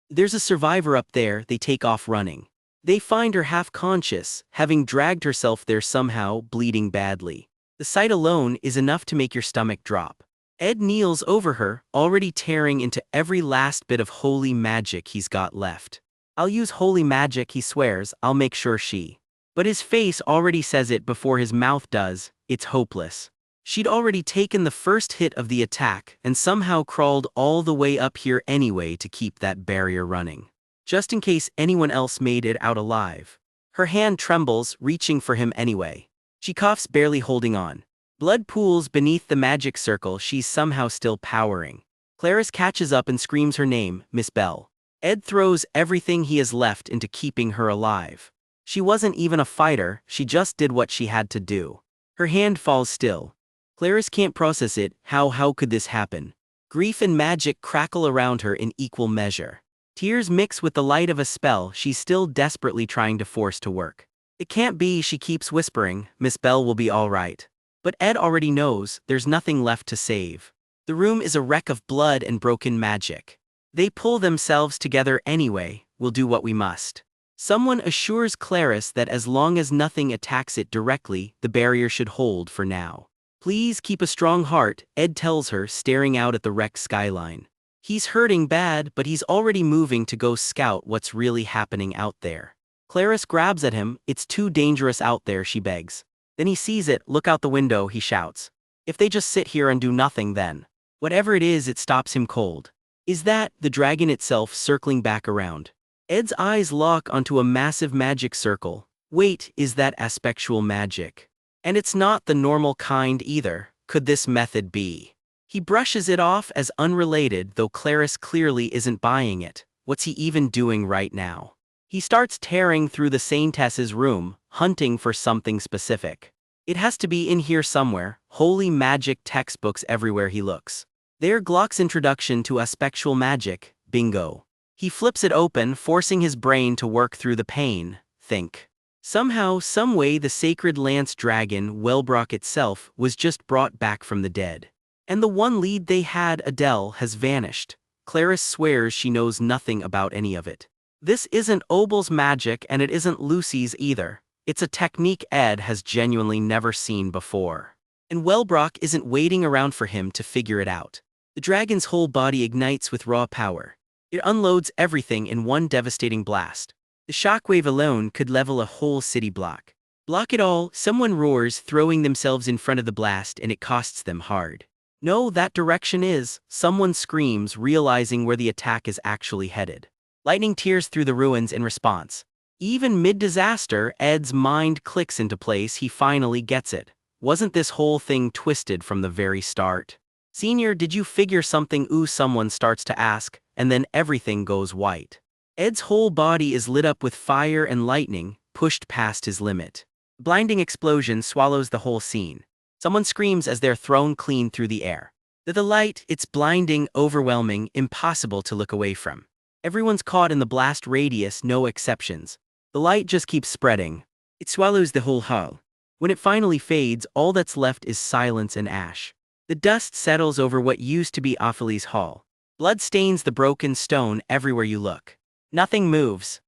there's a survivor up there. They take off running. They find her half-conscious, having dragged herself there somehow, bleeding badly. The sight alone is enough to make your stomach drop. Ed kneels over her, already tearing into every last bit of holy magic he's got left. I'll use holy magic, he swears, I'll make sure she. But his face already says it before his mouth does, it's hopeless. She'd already taken the first hit of the attack and somehow crawled all the way up here anyway to keep that barrier running. Just in case anyone else made it out alive. Her hand trembles, reaching for him anyway. She coughs, barely holding on. Blood pools beneath the magic circle, she's somehow still powering. Clarice catches up and screams her name, Miss Bell. Ed throws everything he has left into keeping her alive. She wasn't even a fighter, she just did what she had to do. Her hand falls still. Clarice can't process it, how could this happen? Grief and magic crackle around her in equal measure. Tears mix with the light of a spell she's still desperately trying to force to work. It can't be, she keeps whispering, Miss Bell will be all right. But Ed already knows, there's nothing left to save. The room is a wreck of blood and broken magic. They pull themselves together anyway, we'll do what we must. Someone assures Clarice that as long as nothing attacks it directly, the barrier should hold for now. Please keep a strong heart, Ed tells her, staring out at the wrecked skyline. He's hurting bad, but he's already moving to go scout what's really happening out there. Clarice grabs at him, it's too dangerous out there, she begs. Then he sees it, look out the window, he shouts. If they just sit here and do nothing then. Whatever it is, it stops him cold. Is that the dragon itself circling back around? Ed's eyes lock onto a massive magic circle. Wait, is that aspectual magic? And it's not the normal kind either. Could this method be? He brushes it off as unrelated, though Clarice clearly isn't buying it. What's he even doing right now? He starts tearing through the Saintess's room, hunting for something specific. It has to be in here somewhere, holy magic textbooks everywhere he looks. They're Glock's introduction to aspectual magic, bingo. He flips it open, forcing his brain to work through the pain, think. Somehow, someway the sacred lance dragon, Wellbrock itself, was just brought back from the dead. And the one lead they had, Adele, has vanished. Clarice swears she knows nothing about any of it. This isn't Obel's magic and it isn't Lucy's either. It's a technique Ed has genuinely never seen before. And Wellbrock isn't waiting around for him to figure it out. The dragon's whole body ignites with raw power. It unloads everything in one devastating blast. The shockwave alone could level a whole city block. Block it all, someone roars, throwing themselves in front of the blast, and it costs them hard. No, that direction is, someone screams, realizing where the attack is actually headed. Lightning tears through the ruins in response. Even mid-disaster, Ed's mind clicks into place. He finally gets it. Wasn't this whole thing twisted from the very start? Senior, did you figure something? Ooh, someone starts to ask, and then everything goes white. Ed's whole body is lit up with fire and lightning, pushed past his limit. Blinding explosion swallows the whole scene. Someone screams as they're thrown clean through the air. The light, it's blinding, overwhelming, impossible to look away from. Everyone's caught in the blast radius, no exceptions. The light just keeps spreading. It swallows the whole hull. When it finally fades, all that's left is silence and ash. The dust settles over what used to be Ophelie's hall. Blood stains the broken stone everywhere you look. Nothing moves.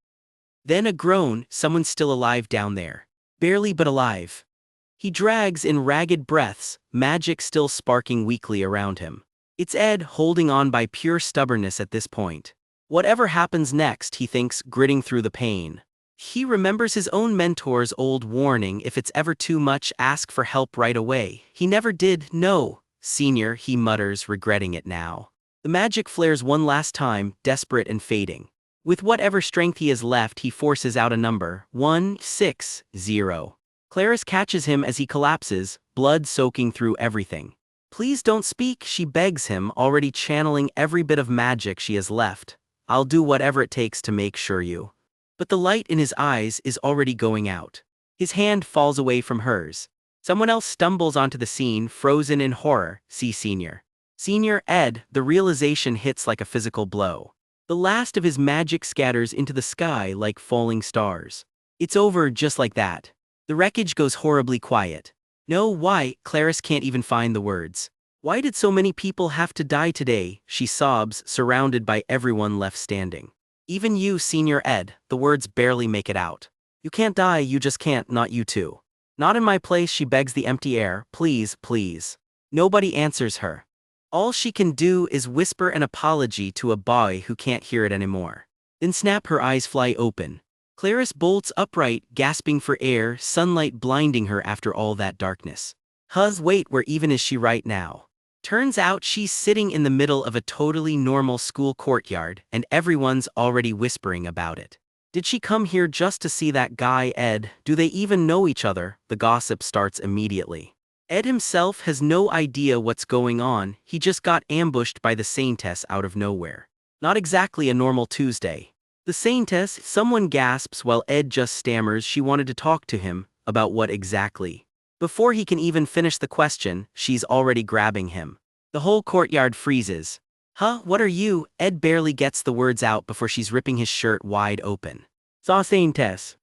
Then a groan, someone's still alive down there. Barely but alive. He drags in ragged breaths, magic still sparking weakly around him. It's Ed, holding on by pure stubbornness at this point. Whatever happens next, he thinks, gritting through the pain. He remembers his own mentor's old warning: if it's ever too much, ask for help right away. He never did. No, Senior, he mutters, regretting it now. The magic flares one last time, desperate and fading. With whatever strength he has left, he forces out a number: 160. Clarice catches him as he collapses, blood soaking through everything. Please don't speak, she begs him, already channeling every bit of magic she has left. I'll do whatever it takes to make sure you. But the light in his eyes is already going out. His hand falls away from hers. Someone else stumbles onto the scene, frozen in horror. See Senior. Senior, Ed, the realization hits like a physical blow. The last of his magic scatters into the sky like falling stars. It's over just like that. The wreckage goes horribly quiet. No, why? Clarice can't even find the words. Why did so many people have to die today? She sobs, surrounded by everyone left standing. Even you, Senior Ed, the words barely make it out. You can't die, you just can't, not you too. Not in my place, she begs the empty air, please, please. Nobody answers her. All she can do is whisper an apology to a boy who can't hear it anymore. Then snap, her eyes fly open. Clarice bolts upright, gasping for air, sunlight blinding her after all that darkness. Wait, where even is she right now? Turns out she's sitting in the middle of a totally normal school courtyard, and everyone's already whispering about it. Did she come here just to see that guy Ed? Do they even know each other? The gossip starts immediately. Ed himself has no idea what's going on, he just got ambushed by the Saintess out of nowhere. Not exactly a normal Tuesday. The Saintess, someone gasps while Ed just stammers she wanted to talk to him. About what exactly? Before he can even finish the question, she's already grabbing him. The whole courtyard freezes. What are you? Ed barely gets the words out before she's ripping his shirt wide open. Saintess.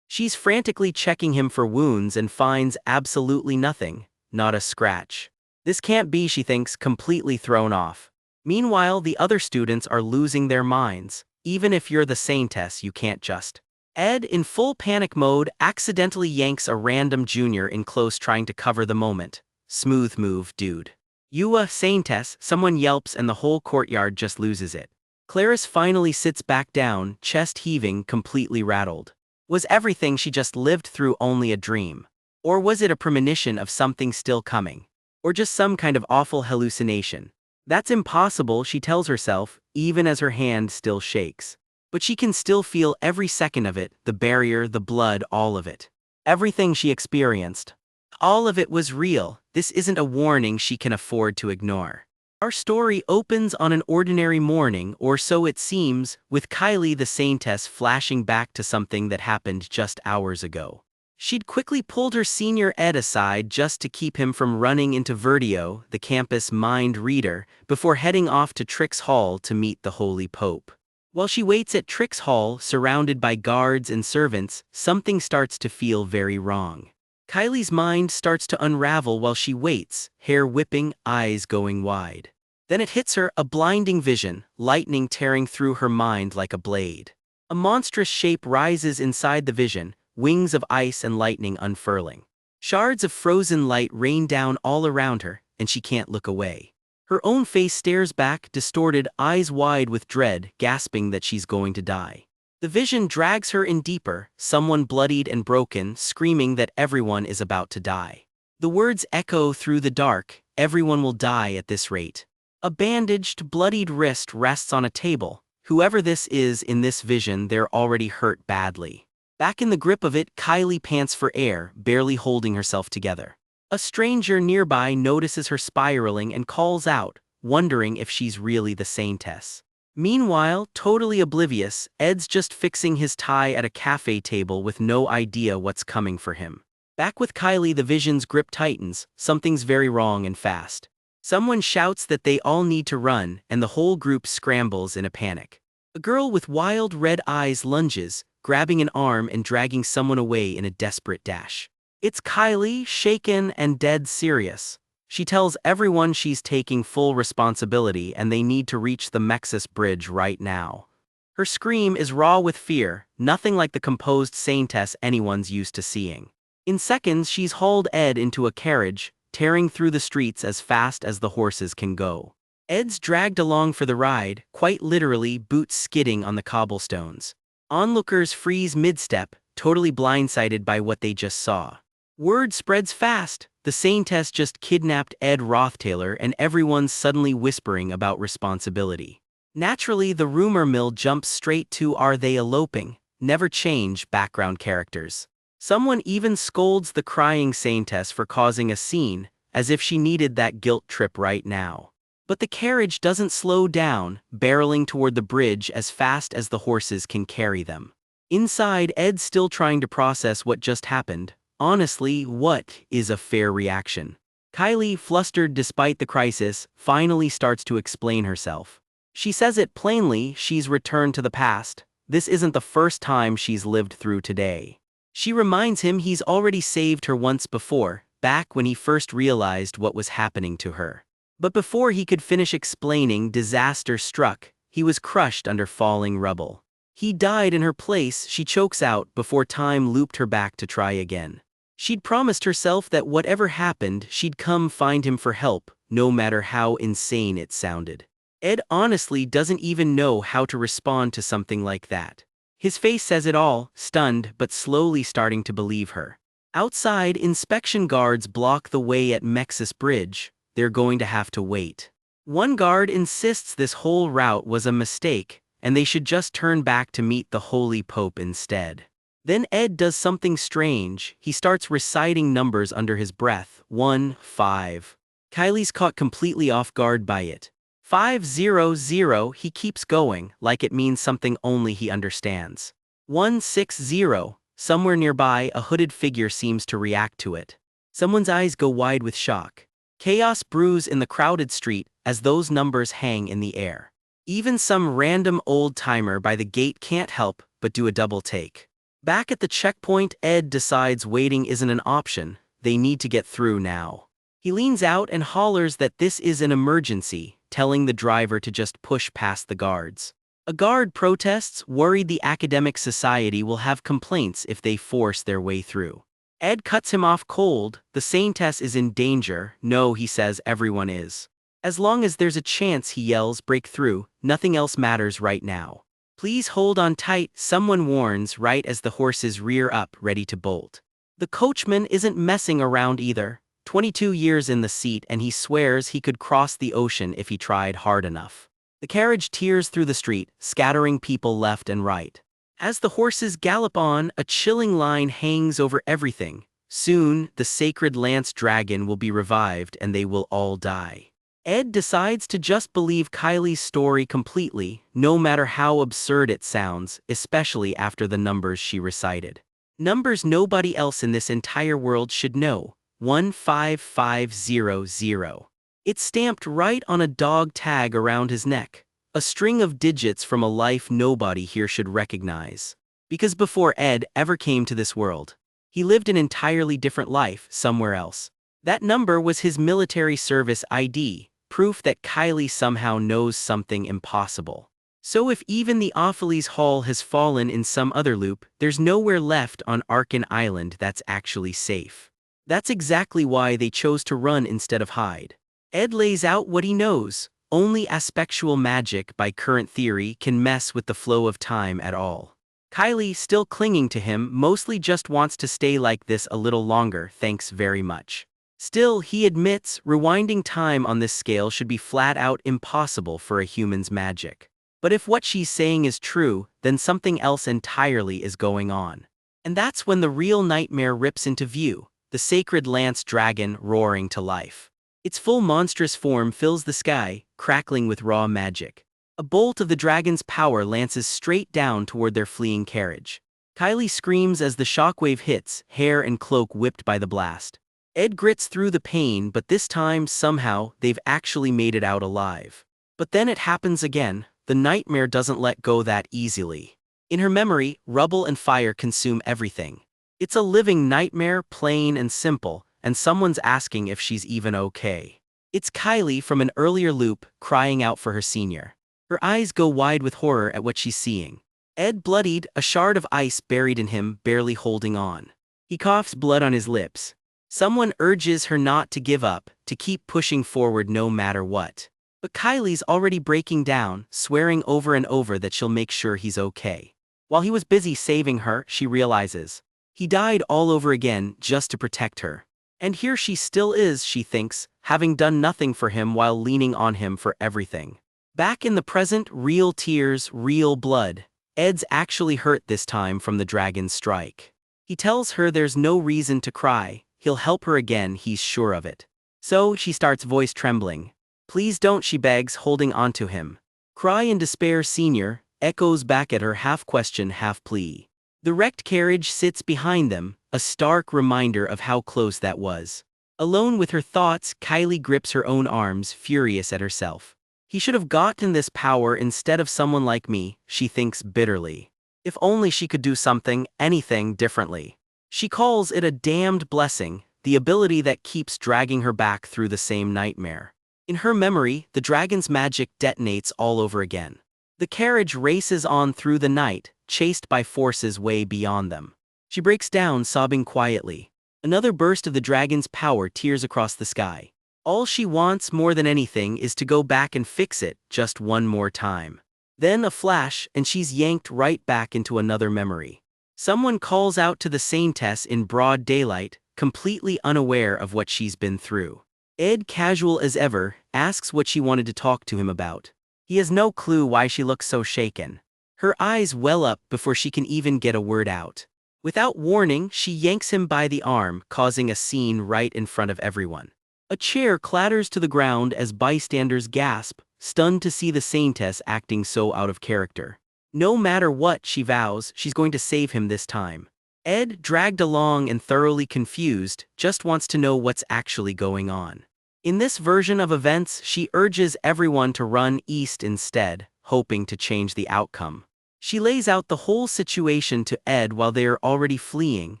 She's frantically checking him for wounds and finds absolutely nothing, not a scratch. This can't be, she thinks, completely thrown off. Meanwhile, the other students are losing their minds. Even if you're the Saintess, you can't just. Ed, in full panic mode, accidentally yanks a random junior in close, trying to cover the moment. Smooth move, dude. You a Saintess, someone yelps, and the whole courtyard just loses it. Clarice finally sits back down, chest heaving, completely rattled. Was everything she just lived through only a dream? Or was it a premonition of something still coming? Or just some kind of awful hallucination? That's impossible, she tells herself, even as her hand still shakes. But she can still feel every second of it, the barrier, the blood, all of it. Everything she experienced. All of it was real. This isn't a warning she can afford to ignore. Our story opens on an ordinary morning, or so it seems, with Kylie the Saintess flashing back to something that happened just hours ago. She'd quickly pulled her Senior Ed aside just to keep him from running into Verdio, the campus mind reader, before heading off to Trix Hall to meet the Holy Pope. While she waits at Trix Hall, surrounded by guards and servants, something starts to feel very wrong. Kylie's mind starts to unravel while she waits, hair whipping, eyes going wide. Then it hits her, a blinding vision, lightning tearing through her mind like a blade. A monstrous shape rises inside the vision, wings of ice and lightning unfurling. Shards of frozen light rain down all around her, and she can't look away. Her own face stares back, distorted, eyes wide with dread, gasping that she's going to die. The vision drags her in deeper, someone bloodied and broken, screaming that everyone is about to die. The words echo through the dark, everyone will die at this rate. A bandaged, bloodied wrist rests on a table. Whoever this is in this vision, they're already hurt badly. Back in the grip of it, Kylie pants for air, barely holding herself together. A stranger nearby notices her spiraling and calls out, wondering if she's really the saintess. Meanwhile, totally oblivious, Ed's just fixing his tie at a cafe table with no idea what's coming for him. Back with Kylie, the vision's grip tightens. Something's very wrong and fast. Someone shouts that they all need to run, and the whole group scrambles in a panic. A girl with wild red eyes lunges, grabbing an arm and dragging someone away in a desperate dash. It's Kylie, shaken and dead serious. She tells everyone she's taking full responsibility and they need to reach the Mexis bridge right now. Her scream is raw with fear, nothing like the composed saintess anyone's used to seeing. In seconds, she's hauled Ed into a carriage, tearing through the streets as fast as the horses can go. Ed's dragged along for the ride, quite literally boots skidding on the cobblestones. Onlookers freeze mid-step, totally blindsided by what they just saw. Word spreads fast. The saintess just kidnapped Ed Rothtailor and everyone's suddenly whispering about responsibility. Naturally, the rumor mill jumps straight to "Are they eloping?" Never change background characters. Someone even scolds the crying saintess for causing a scene, as if she needed that guilt trip right now. But the carriage doesn't slow down, barreling toward the bridge as fast as the horses can carry them. Inside, Ed's still trying to process what just happened. Honestly, what is a fair reaction? Kylie, flustered despite the crisis, finally starts to explain herself. She says it plainly, she's returned to the past. This isn't the first time she's lived through today. She reminds him he's already saved her once before, back when he first realized what was happening to her. But before he could finish explaining, disaster struck. He was crushed under falling rubble. He died in her place, she chokes out before time looped her back to try again. She'd promised herself that whatever happened, she'd come find him for help, no matter how insane it sounded. Ed honestly doesn't even know how to respond to something like that. His face says it all, stunned but slowly starting to believe her. Outside, inspection guards block the way at Mexis Bridge. They're going to have to wait. One guard insists this whole route was a mistake, and they should just turn back to meet the Holy Pope instead. Then Ed does something strange. He starts reciting numbers under his breath. 1, 5. Kylie's caught completely off guard by it. 500, he keeps going, like it means something only he understands. 160, somewhere nearby, a hooded figure seems to react to it. Someone's eyes go wide with shock. Chaos brews in the crowded street as those numbers hang in the air. Even some random old-timer by the gate can't help but do a double take. Back at the checkpoint, Ed decides waiting isn't an option. They need to get through now. He leans out and hollers that this is an emergency, telling the driver to just push past the guards. A guard protests, worried the academic society will have complaints if they force their way through. Ed cuts him off cold. The saintess is in danger. No, he says, everyone is. As long as there's a chance, he yells, break through. Nothing else matters right now. Please hold on tight, someone warns right as the horses rear up, ready to bolt. The coachman isn't messing around either. 22 years in the seat and he swears he could cross the ocean if he tried hard enough. The carriage tears through the street, scattering people left and right. As the horses gallop on, a chilling line hangs over everything. Soon, the sacred lance dragon will be revived and they will all die. Ed decides to just believe Kylie's story completely, no matter how absurd it sounds, especially after the numbers she recited. Numbers nobody else in this entire world should know. 15500. It's stamped right on a dog tag around his neck. A string of digits from a life nobody here should recognize. Because before Ed ever came to this world, he lived an entirely different life somewhere else. That number was his military service ID, proof that Kylie somehow knows something impossible. So if even the Opheles Hall has fallen in some other loop, there's nowhere left on Arkan Island that's actually safe. That's exactly why they chose to run instead of hide. Ed lays out what he knows. Only aspectual magic, by current theory, can mess with the flow of time at all. Kylie, still clinging to him, mostly just wants to stay like this a little longer, thanks very much. Still, he admits, rewinding time on this scale should be flat out impossible for a human's magic. But if what she's saying is true, then something else entirely is going on. And that's when the real nightmare rips into view, the sacred lance dragon roaring to life. Its full monstrous form fills the sky, crackling with raw magic. A bolt of the dragon's power lances straight down toward their fleeing carriage. Kylie screams as the shockwave hits, hair and cloak whipped by the blast. Ed grits through the pain, but this time, somehow, they've actually made it out alive. But then it happens again. The nightmare doesn't let go that easily. In her memory, rubble and fire consume everything. It's a living nightmare, plain and simple, and someone's asking if she's even okay. It's Kylie from an earlier loop, crying out for her senior. Her eyes go wide with horror at what she's seeing. Ed bloodied, a shard of ice buried in him, barely holding on. He coughs blood on his lips. Someone urges her not to give up, to keep pushing forward no matter what. But Kylie's already breaking down, swearing over and over that she'll make sure he's okay. While he was busy saving her, she realizes. He died all over again just to protect her. And here she still is, she thinks, having done nothing for him while leaning on him for everything. Back in the present, real tears, real blood. Ed's actually hurt this time from the dragon's strike. He tells her there's no reason to cry, he'll help her again, he's sure of it. So she starts voice trembling. Please don't, she begs, holding onto him. Cry in despair, senior, echoes back at her, half question, half plea. The wrecked carriage sits behind them, a stark reminder of how close that was. Alone with her thoughts, Kylie grips her own arms, furious at herself. He should have gotten this power instead of someone like me, she thinks bitterly. If only she could do something, anything differently. She calls it a damned blessing, the ability that keeps dragging her back through the same nightmare. In her memory, the dragon's magic detonates all over again. The carriage races on through the night, chased by forces way beyond them. She breaks down, sobbing quietly. Another burst of the dragon's power tears across the sky. All she wants more than anything is to go back and fix it, just one more time. Then a flash, and she's yanked right back into another memory. Someone calls out to the Saintess in broad daylight, completely unaware of what she's been through. Ed, casual as ever, asks what she wanted to talk to him about. He has no clue why she looks so shaken. Her eyes well up before she can even get a word out. Without warning, she yanks him by the arm, causing a scene right in front of everyone. A chair clatters to the ground as bystanders gasp, stunned to see the Saintess acting so out of character. No matter what, she vows, she's going to save him this time. Ed, dragged along and thoroughly confused, just wants to know what's actually going on. In this version of events, she urges everyone to run east instead, hoping to change the outcome. She lays out the whole situation to Ed while they are already fleeing,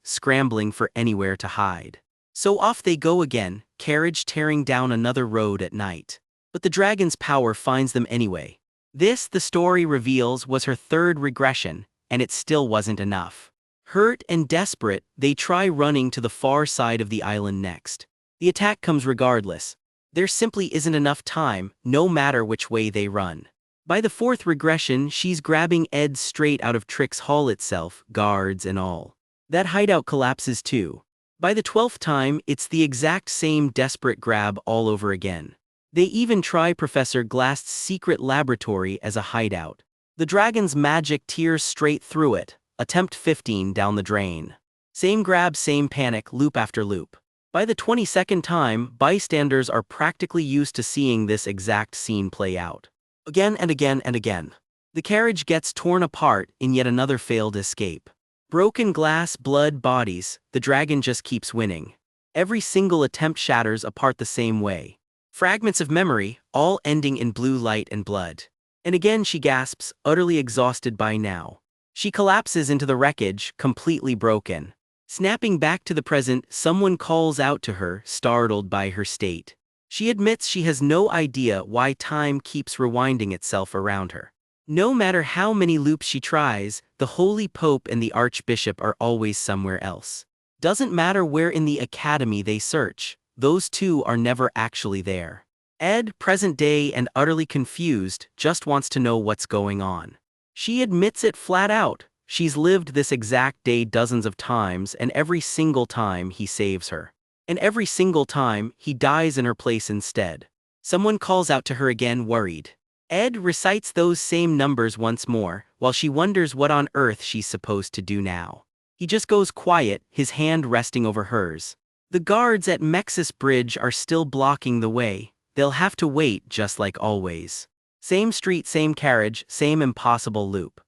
scrambling for anywhere to hide. So off they go again, carriage tearing down another road at night. But the dragon's power finds them anyway. This, the story reveals, was her third regression, and it still wasn't enough. Hurt and desperate, they try running to the far side of the island next. The attack comes regardless. There simply isn't enough time, no matter which way they run. By the fourth regression, she's grabbing Ed straight out of Trick's hall itself, guards and all. That hideout collapses too. By the 12th time, it's the exact same desperate grab all over again. They even try Professor Glass's secret laboratory as a hideout. The dragon's magic tears straight through it, attempt 15 down the drain. Same grab, same panic, loop after loop. By the 22nd time, bystanders are practically used to seeing this exact scene play out. Again and again and again. The carriage gets torn apart in yet another failed escape. Broken glass, blood, bodies, the dragon just keeps winning. Every single attempt shatters apart the same way. Fragments of memory, all ending in blue light and blood. And again she gasps, utterly exhausted by now. She collapses into the wreckage, completely broken. Snapping back to the present, someone calls out to her, startled by her state. She admits she has no idea why time keeps rewinding itself around her. No matter how many loops she tries, the Holy Pope and the Archbishop are always somewhere else. Doesn't matter where in the academy they search, those two are never actually there. Ed, present day and utterly confused, just wants to know what's going on. She admits it flat out. She's lived this exact day dozens of times, and every single time he saves her. And every single time, he dies in her place instead. Someone calls out to her again, worried. Ed recites those same numbers once more, while she wonders what on earth she's supposed to do now. He just goes quiet, his hand resting over hers. The guards at Mexis Bridge are still blocking the way. They'll have to wait just like always. Same street, same carriage, same impossible loop.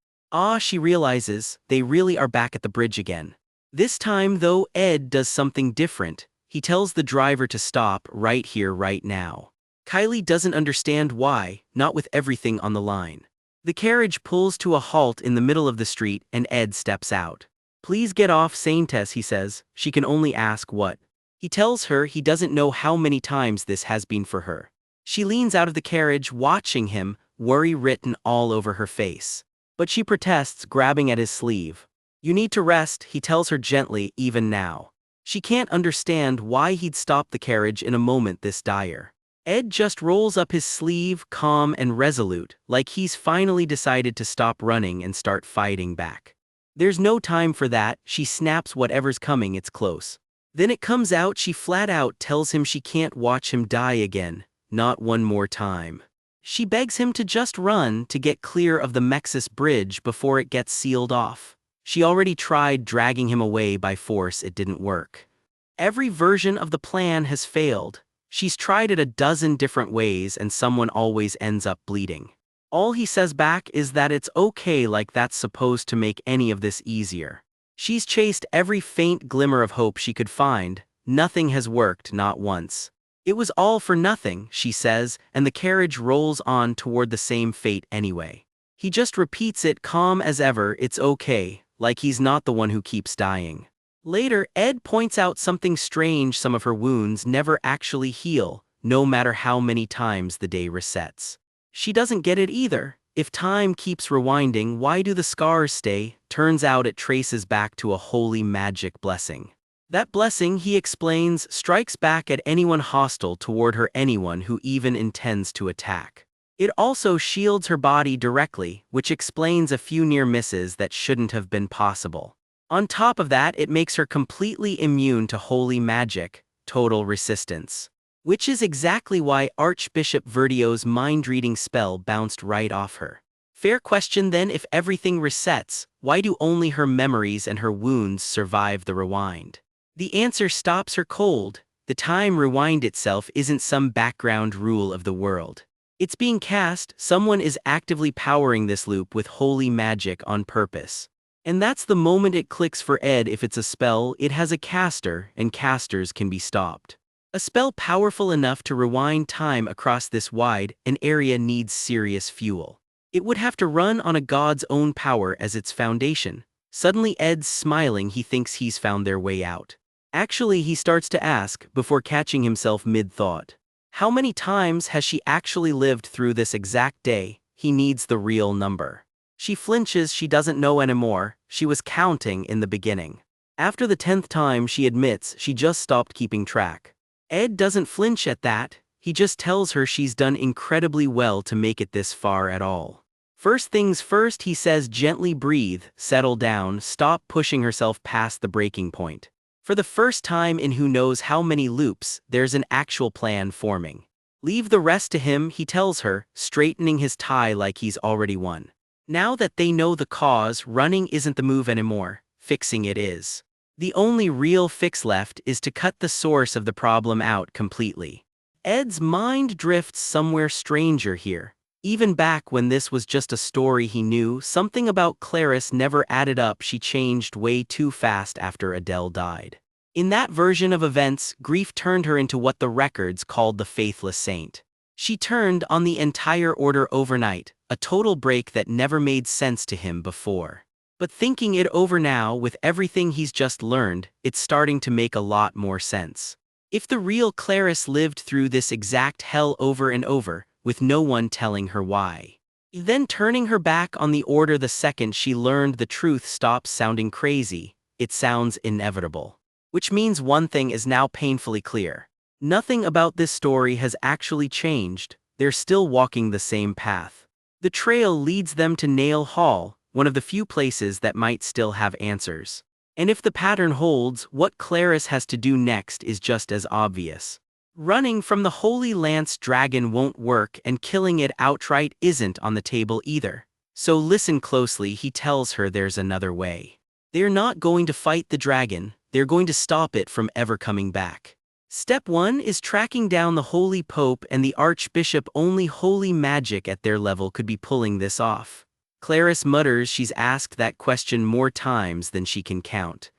She realizes, they really are back at the bridge again. This time though, Ed does something different. He tells the driver to stop right here, right now. Kylie doesn't understand why, not with everything on the line. The carriage pulls to a halt in the middle of the street and Ed steps out. Please get off, Saintess, he says. She can only ask what. He tells her he doesn't know how many times this has been for her. She leans out of the carriage, watching him, worry written all over her face. But she protests, grabbing at his sleeve. You need to rest, he tells her gently, even now. She can't understand why he'd stop the carriage in a moment this dire. Ed just rolls up his sleeve, calm and resolute, like he's finally decided to stop running and start fighting back. There's no time for that, she snaps, whatever's coming, it's close. Then it comes out, she flat out tells him she can't watch him die again, not one more time. She begs him to just run to get clear of the Mexis Bridge before it gets sealed off. She already tried dragging him away by force, it didn't work. Every version of the plan has failed. She's tried it a dozen different ways and someone always ends up bleeding. All he says back is that it's okay, like that's supposed to make any of this easier. She's chased every faint glimmer of hope she could find. Nothing has worked, not once. It was all for nothing, she says, and the carriage rolls on toward the same fate anyway. He just repeats it, calm as ever, it's okay, like he's not the one who keeps dying. Later, Ed points out something strange: some of her wounds never actually heal, no matter how many times the day resets. She doesn't get it either. If time keeps rewinding, why do the scars stay? Turns out it traces back to a holy magic blessing. That blessing, he explains, strikes back at anyone hostile toward her, anyone who even intends to attack. It also shields her body directly, which explains a few near misses that shouldn't have been possible. On top of that, it makes her completely immune to holy magic, total resistance. Which is exactly why Archbishop Verdio's mind-reading spell bounced right off her. Fair question then, if everything resets, why do only her memories and her wounds survive the rewind? The answer stops her cold. The time rewind itself isn't some background rule of the world. It's being cast, someone is actively powering this loop with holy magic on purpose. And that's the moment it clicks for Ed: if it's a spell, it has a caster, and casters can be stopped. A spell powerful enough to rewind time across this wide an area needs serious fuel. It would have to run on a god's own power as its foundation. Suddenly Ed's smiling, he thinks he's found their way out. Actually, he starts to ask, before catching himself mid-thought. How many times has she actually lived through this exact day? He needs the real number. She flinches, she doesn't know anymore, she was counting in the beginning. After the 10th time, she admits she just stopped keeping track. Ed doesn't flinch at that, he just tells her she's done incredibly well to make it this far at all. First things first, he says, gently breathe, settle down, stop pushing herself past the breaking point. For the first time in who knows how many loops, there's an actual plan forming. Leave the rest to him, he tells her, straightening his tie like he's already won. Now that they know the cause, running isn't the move anymore, fixing it is. The only real fix left is to cut the source of the problem out completely. Ed's mind drifts somewhere stranger here. Even back when this was just a story he knew, something about Clarice never added up. She changed way too fast after Adele died. In that version of events, grief turned her into what the records called the faithless saint. She turned on the entire order overnight, a total break that never made sense to him before. But thinking it over now, with everything he's just learned, it's starting to make a lot more sense. If the real Clarice lived through this exact hell over and over, with no one telling her why, then turning her back on the order the second she learned the truth stops sounding crazy, it sounds inevitable. Which means one thing is now painfully clear. Nothing about this story has actually changed, they're still walking the same path. The trail leads them to Nail Hall, one of the few places that might still have answers. And if the pattern holds, what Clarice has to do next is just as obvious. Running from the Holy Lance Dragon won't work, and killing it outright isn't on the table either. So listen closely, he tells her there's another way. They're not going to fight the dragon, they're going to stop it from ever coming back. Step 1 is tracking down the Holy Pope and the Archbishop. Only holy magic at their level could be pulling this off. Clarice mutters she's asked that question more times than she can count.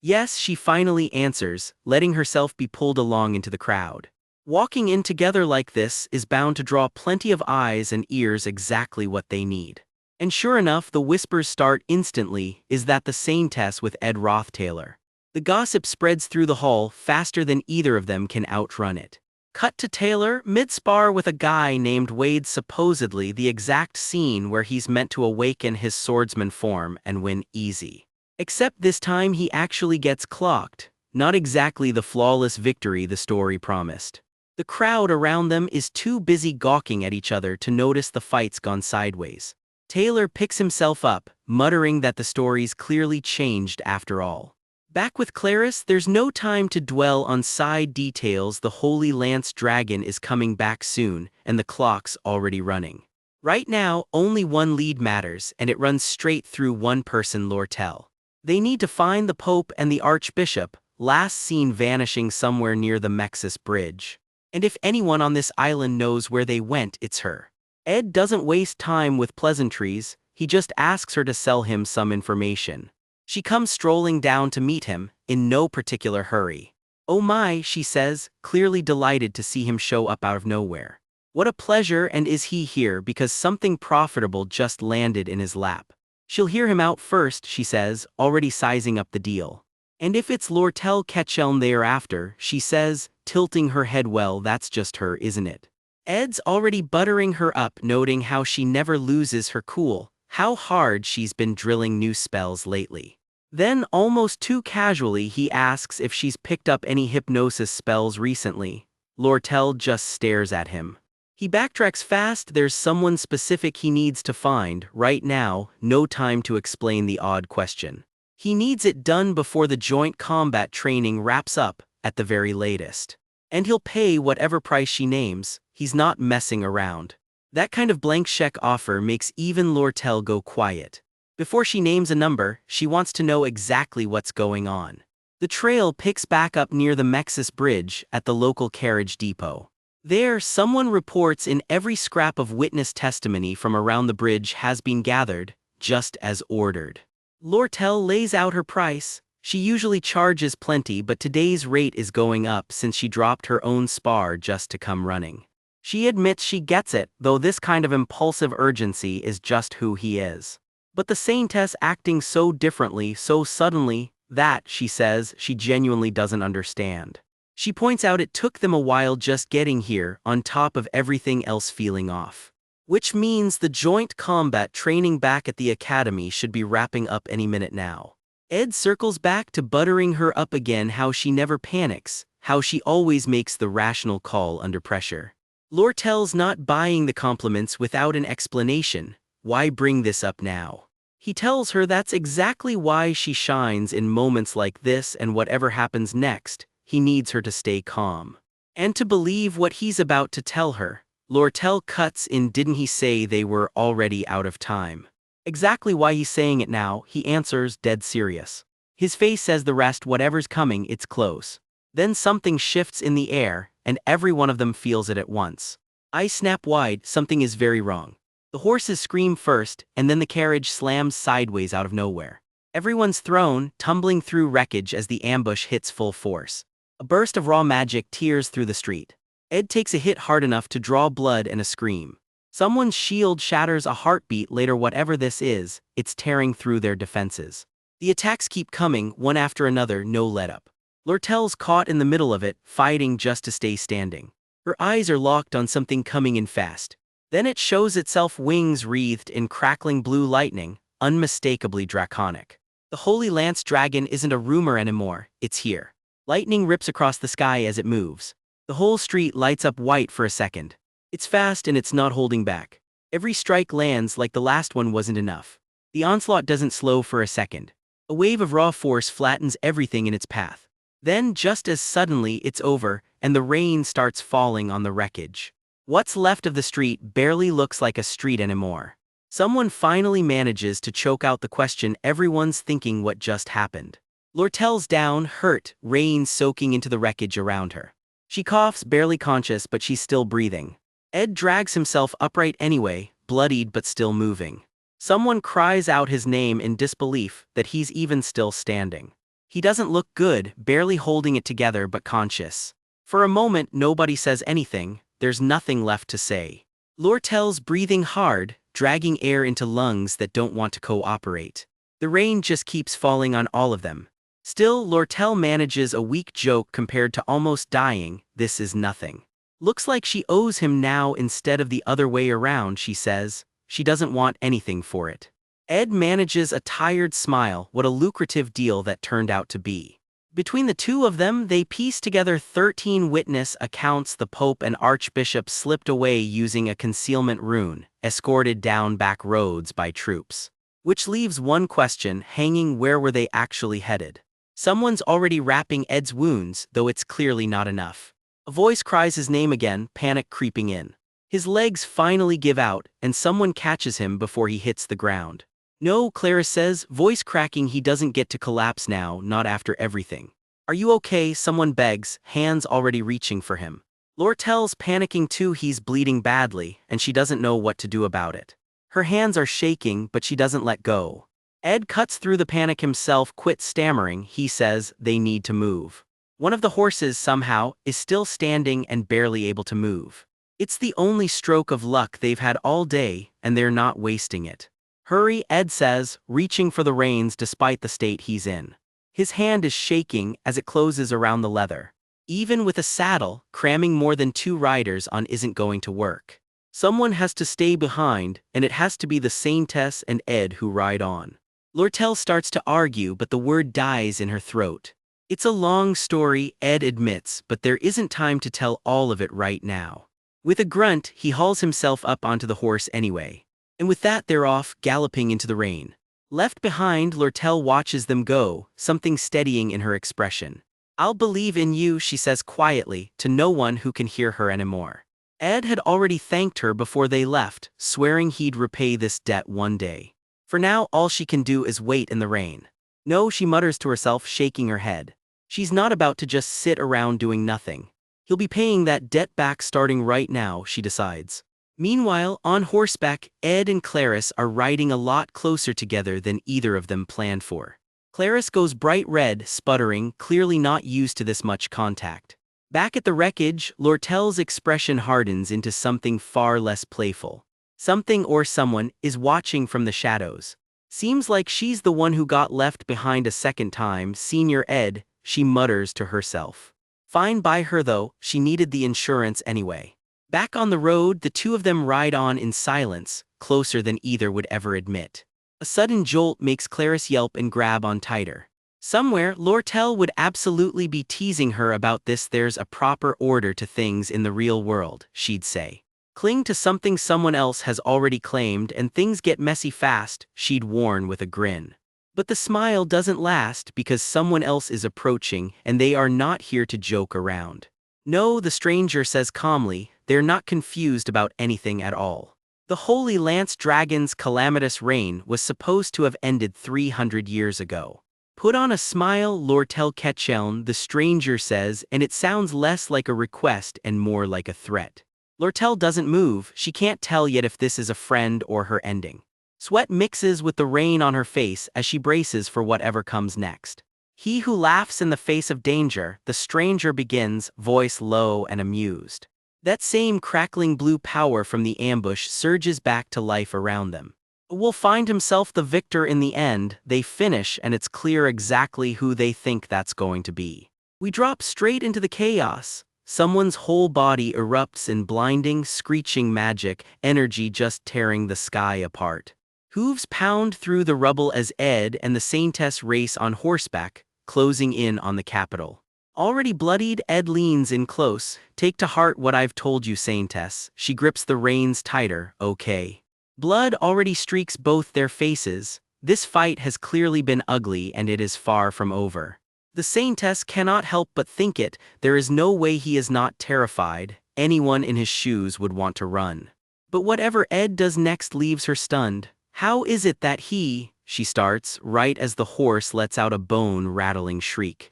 Yes, she finally answers, letting herself be pulled along into the crowd. Walking in together like this is bound to draw plenty of eyes and ears, exactly what they need. And sure enough, the whispers start instantly. Is that the Saintess with Ed Roth-Taylor? The gossip spreads through the hall faster than either of them can outrun it. Cut to Taylor, mid-spar with a guy named Wade, supposedly the exact scene where he's meant to awaken his swordsman form and win easy. Except this time he actually gets clocked, not exactly the flawless victory the story promised. The crowd around them is too busy gawking at each other to notice the fight's gone sideways. Taylor picks himself up, muttering that the story's clearly changed after all. Back with Clarice, there's no time to dwell on side details. The Holy Lance Dragon is coming back soon, and the clock's already running. Right now, only one lead matters, and it runs straight through one person, Lortel. They need to find the Pope and the Archbishop, last seen vanishing somewhere near the Mexis Bridge. And if anyone on this island knows where they went, it's her. Ed doesn't waste time with pleasantries, he just asks her to sell him some information. She comes strolling down to meet him, in no particular hurry. "Oh my," she says, clearly delighted to see him show up out of nowhere. What a pleasure, and is he here because something profitable just landed in his lap? She'll hear him out first, she says, already sizing up the deal. And if it's Lortel Ketchelm thereafter, she says, tilting her head. Well, that's just her, isn't it? Ed's already buttering her up, noting how she never loses her cool, how hard she's been drilling new spells lately. Then, almost too casually, he asks if she's picked up any hypnosis spells recently. Lortel just stares at him. He backtracks fast. There's someone specific he needs to find right now, no time to explain the odd question. He needs it done before the joint combat training wraps up, at the very latest. And he'll pay whatever price she names, he's not messing around. That kind of blank check offer makes even Lortel go quiet. Before she names a number, she wants to know exactly what's going on. The trail picks back up near the Mexis Bridge at the local carriage depot. There, someone reports in every scrap of witness testimony from around the bridge has been gathered, just as ordered. Lortel lays out her price. She usually charges plenty, but today's rate is going up since she dropped her own spar just to come running. She admits she gets it, though this kind of impulsive urgency is just who he is. But the Saintess acting so differently, so suddenly, that, she says, she genuinely doesn't understand. She points out it took them a while just getting here, on top of everything else feeling off. Which means the joint combat training back at the academy should be wrapping up any minute now. Ed circles back to buttering her up again, how she never panics, how she always makes the rational call under pressure. Lortel's not buying the compliments without an explanation. Why bring this up now? He tells her that's exactly why she shines in moments like this, and whatever happens next, he needs her to stay calm. And to believe what he's about to tell her. Lortel cuts in. Didn't he say they were already out of time? Exactly why he's saying it now, he answers, dead serious. His face says the rest. Whatever's coming, it's close. Then something shifts in the air, and every one of them feels it at once. Eyes snap wide. Something is very wrong. The horses scream first, and then the carriage slams sideways out of nowhere. Everyone's thrown, tumbling through wreckage as the ambush hits full force. A burst of raw magic tears through the street. Ed takes a hit hard enough to draw blood and a scream. Someone's shield shatters a heartbeat later. Whatever this is, it's tearing through their defenses. The attacks keep coming, one after another, no let-up. Lortel's caught in the middle of it, fighting just to stay standing. Her eyes are locked on something coming in fast. Then it shows itself, wings wreathed in crackling blue lightning, unmistakably draconic. The Holy Lance Dragon isn't a rumor anymore, it's here. Lightning rips across the sky as it moves. The whole street lights up white for a second. It's fast and it's not holding back. Every strike lands like the last one wasn't enough. The onslaught doesn't slow for a second. A wave of raw force flattens everything in its path. Then, just as suddenly, it's over, and the rain starts falling on the wreckage. What's left of the street barely looks like a street anymore. Someone finally manages to choke out the question everyone's thinking: what just happened? Lortel's down, hurt, rain soaking into the wreckage around her. She coughs, barely conscious, but she's still breathing. Ed drags himself upright anyway, bloodied but still moving. Someone cries out his name in disbelief that he's even still standing. He doesn't look good, barely holding it together but conscious. For a moment, nobody says anything. There's nothing left to say. Lortel's breathing hard, dragging air into lungs that don't want to cooperate. The rain just keeps falling on all of them. Still, Lortel manages a weak joke compared to almost dying. This is nothing. Looks like she owes him now instead of the other way around, she says. She doesn't want anything for it. Ed manages a tired smile. What a lucrative deal that turned out to be. Between the two of them, they piece together 13 witness accounts. The Pope and Archbishop slipped away using a concealment rune, escorted down back roads by troops. Which leaves one question hanging: where were they actually headed? Someone's already wrapping Ed's wounds, though it's clearly not enough. A voice cries his name again, panic creeping in. His legs finally give out, and someone catches him before he hits the ground. No, Clarice says, voice cracking. He doesn't get to collapse now, not after everything. Are you okay? Someone begs, hands already reaching for him. Lortel's panicking too. He's bleeding badly, and she doesn't know what to do about it. Her hands are shaking, but she doesn't let go. Ed cuts through the panic himself, quit stammering. He says they need to move. One of the horses, somehow, is still standing and barely able to move. It's the only stroke of luck they've had all day, and they're not wasting it. Hurry, Ed says, reaching for the reins despite the state he's in. His hand is shaking as it closes around the leather. Even with a saddle, cramming more than 2 riders on isn't going to work. Someone has to stay behind, and it has to be the Saintess and Ed who ride on. Lortel starts to argue, but the word dies in her throat. It's a long story, Ed admits, but there isn't time to tell all of it right now. With a grunt, he hauls himself up onto the horse anyway. And with that, they're off, galloping into the rain. Left behind, Lortel watches them go, something steadying in her expression. I'll believe in you, she says quietly, to no one who can hear her anymore. Ed had already thanked her before they left, swearing he'd repay this debt one day. For now, all she can do is wait in the rain. No, she mutters to herself, shaking her head. She's not about to just sit around doing nothing. He'll be paying that debt back starting right now, she decides. Meanwhile, on horseback, Ed and Clarice are riding a lot closer together than either of them planned for. Clarice goes bright red, sputtering, clearly not used to this much contact. Back at the wreckage, Lortel's expression hardens into something far less playful. Something or someone is watching from the shadows. Seems like she's the one who got left behind a second time. Senior Ed, she mutters to herself. Fine by her though, she needed the insurance anyway. Back on the road, the two of them ride on in silence, closer than either would ever admit. A sudden jolt makes Clarice yelp and grab on tighter. Somewhere, Lortel would absolutely be teasing her about this. There's a proper order to things in the real world, she'd say. Cling to something someone else has already claimed and things get messy fast, she'd warn with a grin. But the smile doesn't last because someone else is approaching and they are not here to joke around. No, the stranger says calmly, they're not confused about anything at all. The Holy Lance Dragon's calamitous reign was supposed to have ended 300 years ago. Put on a smile, Lortel Ketcheln, the stranger says, and it sounds less like a request and more like a threat. Lortel doesn't move. She can't tell yet if this is a friend or her ending. Sweat mixes with the rain on her face as she braces for whatever comes next. He who laughs in the face of danger, the stranger begins, voice low and amused. That same crackling blue power from the ambush surges back to life around them. Will find himself the victor in the end. They finish and it's clear exactly who they think that's going to be. We drop straight into the chaos. Someone's whole body erupts in blinding, screeching magic, energy just tearing the sky apart. Hooves pound through the rubble as Ed and the Saintess race on horseback, closing in on the capital. Already bloodied, Ed leans in close. Take to heart what I've told you, Saintess. She grips the reins tighter. Okay. Blood already streaks both their faces. This fight has clearly been ugly and it is far from over. The Saintess cannot help but think it. There is no way he is not terrified. Anyone in his shoes would want to run. But whatever Ed does next leaves her stunned. How is it that she starts, right as the horse lets out a bone-rattling shriek.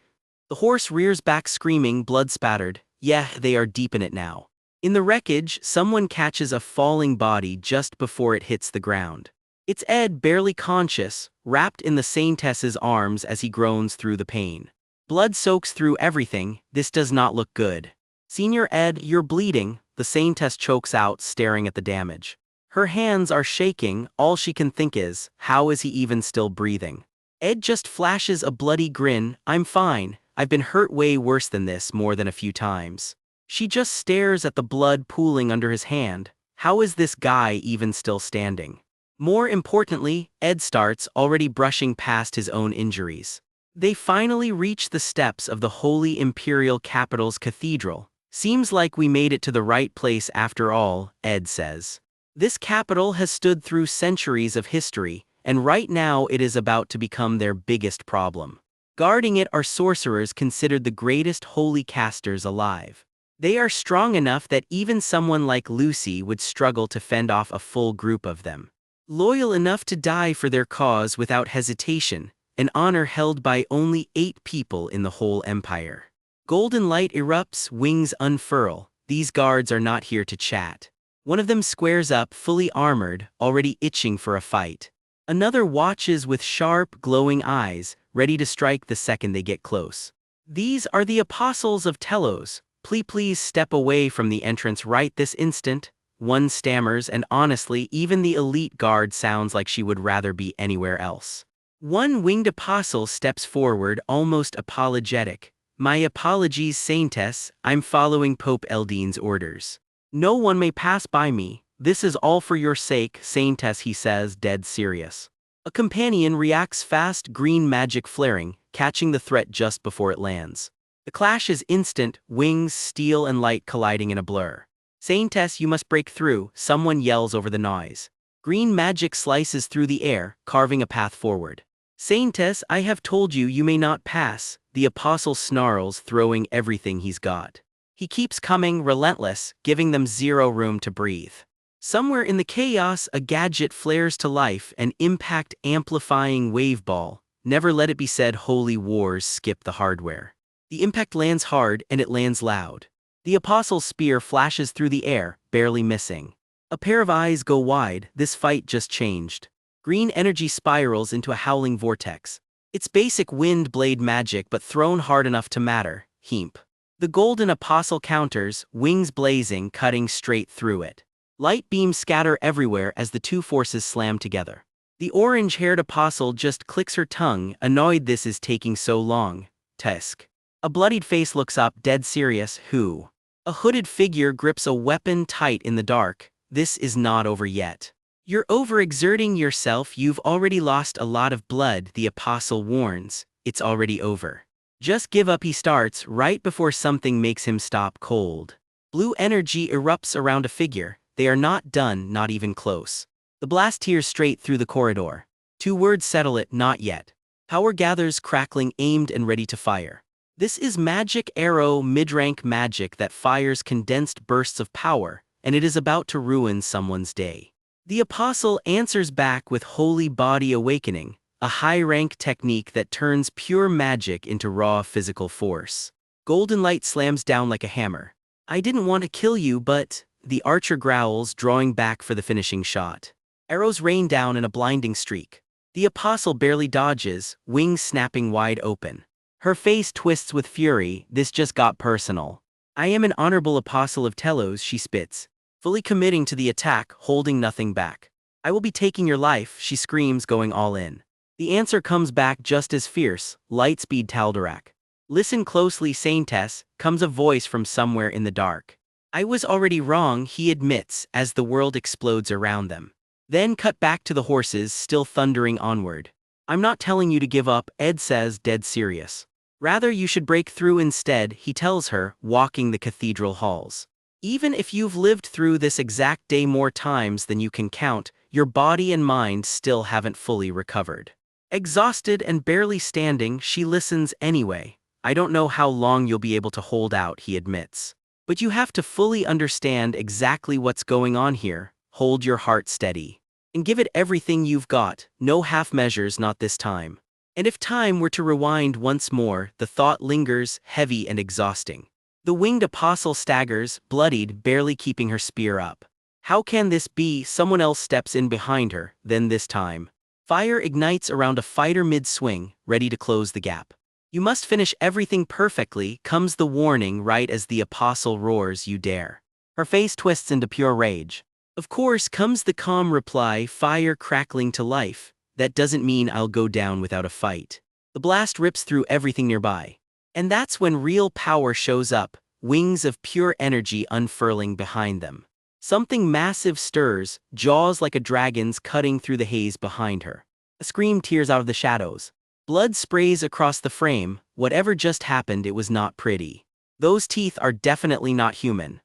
The horse rears back screaming, blood-spattered. Yeah, they are deep in it now. In the wreckage, someone catches a falling body just before it hits the ground. It's Ed, barely conscious, wrapped in the Saintess's arms as he groans through the pain. Blood soaks through everything. This does not look good. Senior Ed, you're bleeding, the Saintess chokes out, staring at the damage. Her hands are shaking, all she can think is, how is he even still breathing? Ed just flashes a bloody grin. I'm fine, I've been hurt way worse than this more than a few times. She just stares at the blood pooling under his hand. How is this guy even still standing? More importantly, Ed starts, already brushing past his own injuries. They finally reach the steps of the Holy Imperial Capital's cathedral. Seems like we made it to the right place after all, Ed says. This capital has stood through centuries of history, and right now it is about to become their biggest problem. Guarding it are sorcerers considered the greatest holy casters alive. They are strong enough that even someone like Lucy would struggle to fend off a full group of them. Loyal enough to die for their cause without hesitation, an honor held by only 8 people in the whole empire. Golden light erupts, wings unfurl. These guards are not here to chat. One of them squares up, fully armored, already itching for a fight. Another watches with sharp, glowing eyes, ready to strike the second they get close. These are the apostles of Telos. Please step away from the entrance right this instant. One stammers, and honestly, even the elite guard sounds like she would rather be anywhere else. One winged apostle steps forward, almost apologetic. My apologies, Saintess, I'm following Pope Eldine's orders. No one may pass by me. This is all for your sake, Saintess, he says, dead serious. A companion reacts fast, green magic flaring, catching the threat just before it lands. The clash is instant, wings, steel and light colliding in a blur. Saintess, you must break through, someone yells over the noise. Green magic slices through the air, carving a path forward. Saintess, I have told you you may not pass, the apostle snarls, throwing everything he's got. He keeps coming, relentless, giving them zero room to breathe. Somewhere in the chaos, a gadget flares to life, an impact-amplifying wave ball. Never let it be said holy wars skip the hardware. The impact lands hard, and it lands loud. The apostle's spear flashes through the air, barely missing. A pair of eyes go wide. This fight just changed. Green energy spirals into a howling vortex. It's basic wind blade magic but thrown hard enough to matter. Heap. The golden apostle counters, wings blazing, cutting straight through it. Light beams scatter everywhere as the two forces slam together. The orange-haired apostle just clicks her tongue, annoyed this is taking so long. Tusk. A bloodied face looks up, dead serious. Who? A hooded figure grips a weapon tight in the dark. This is not over yet. You're overexerting yourself, you've already lost a lot of blood, the apostle warns. It's already over. Just give up, he starts, right before something makes him stop cold. Blue energy erupts around a figure. They are not done, not even close. The blast tears straight through the corridor. 2 words settle it, not yet. Power gathers, crackling, aimed and ready to fire. This is magic arrow, mid-rank magic that fires condensed bursts of power, and it is about to ruin someone's day. The apostle answers back with holy body awakening, a high-rank technique that turns pure magic into raw physical force. Golden light slams down like a hammer. I didn't want to kill you, but... The archer growls, drawing back for the finishing shot. Arrows rain down in a blinding streak. The apostle barely dodges, wings snapping wide open. Her face twists with fury. This just got personal. I am an honorable apostle of Telos, she spits, fully committing to the attack, holding nothing back. I will be taking your life, she screams, going all in. The answer comes back just as fierce, Lightspeed Taldarak. Listen closely, Saintess, comes a voice from somewhere in the dark. I was already wrong, he admits, as the world explodes around them. Then cut back to the horses, still thundering onward. I'm not telling you to give up, Ed says, dead serious. Rather, you should break through instead, he tells her, walking the cathedral halls. Even if you've lived through this exact day more times than you can count, your body and mind still haven't fully recovered. Exhausted and barely standing, she listens anyway. I don't know how long you'll be able to hold out, he admits. But you have to fully understand exactly what's going on here. hold your heart steady. And give it everything you've got, no half measures, not this time. And if time were to rewind once more, the thought lingers, heavy and exhausting. The winged apostle staggers, bloodied, barely keeping her spear up. How can this be? Someone else steps in behind her, then this time. Fire ignites around a fighter mid-swing, ready to close the gap. You must finish everything perfectly, comes the warning right as the apostle roars, you dare. Her face twists into pure rage. Of course comes the calm reply, fire crackling to life. That doesn't mean I'll go down without a fight. The blast rips through everything nearby. And that's when real power shows up, wings of pure energy unfurling behind them. Something massive stirs, jaws like a dragon's cutting through the haze behind her. A scream tears out of the shadows. Blood sprays across the frame. Whatever just happened, it was not pretty. Those teeth are definitely not human.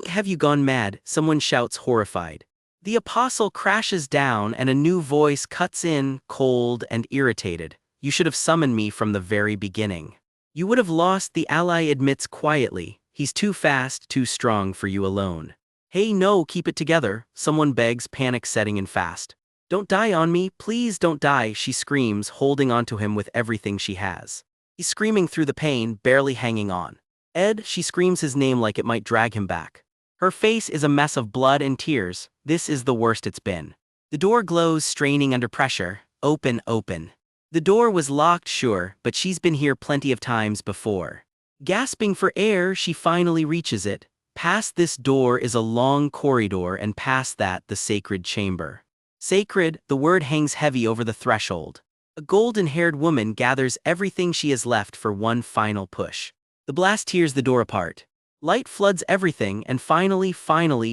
Have you gone mad? Someone shouts, horrified. The apostle crashes down and a new voice cuts in, cold and irritated. You should have summoned me from the very beginning. You would have lost, the ally admits quietly. He's too fast, too strong for you alone. Hey, no, keep it together, someone begs, panic setting in fast. Don't die on me, please don't die, she screams, holding onto him with everything she has. He's screaming through the pain, barely hanging on. Ed, she screams his name like it might drag him back. Her face is a mess of blood and tears. This is the worst it's been. The door glows, straining under pressure. Open, open. The door was locked, sure, but she's been here plenty of times before. Gasping for air, she finally reaches it. Past this door is a long corridor, and past that, the sacred chamber. Sacred, the word hangs heavy over the threshold. A golden-haired woman gathers everything she has left for one final push. The blast tears the door apart. Light floods everything, and finally,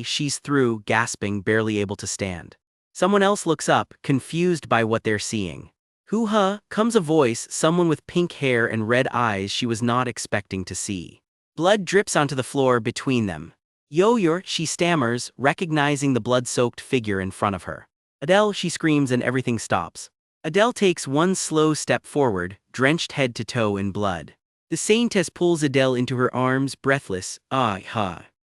she's through, gasping, barely able to stand. Someone else looks up, confused by what they're seeing. Hoo-ha, comes a voice, someone with pink hair and red eyes she was not expecting to see. Blood drips onto the floor between them. Yo-yor, she stammers, recognizing the blood-soaked figure in front of her. Adele, she screams, and everything stops. Adele takes one slow step forward, drenched head to toe in blood. The saintess pulls Adele into her arms, breathless.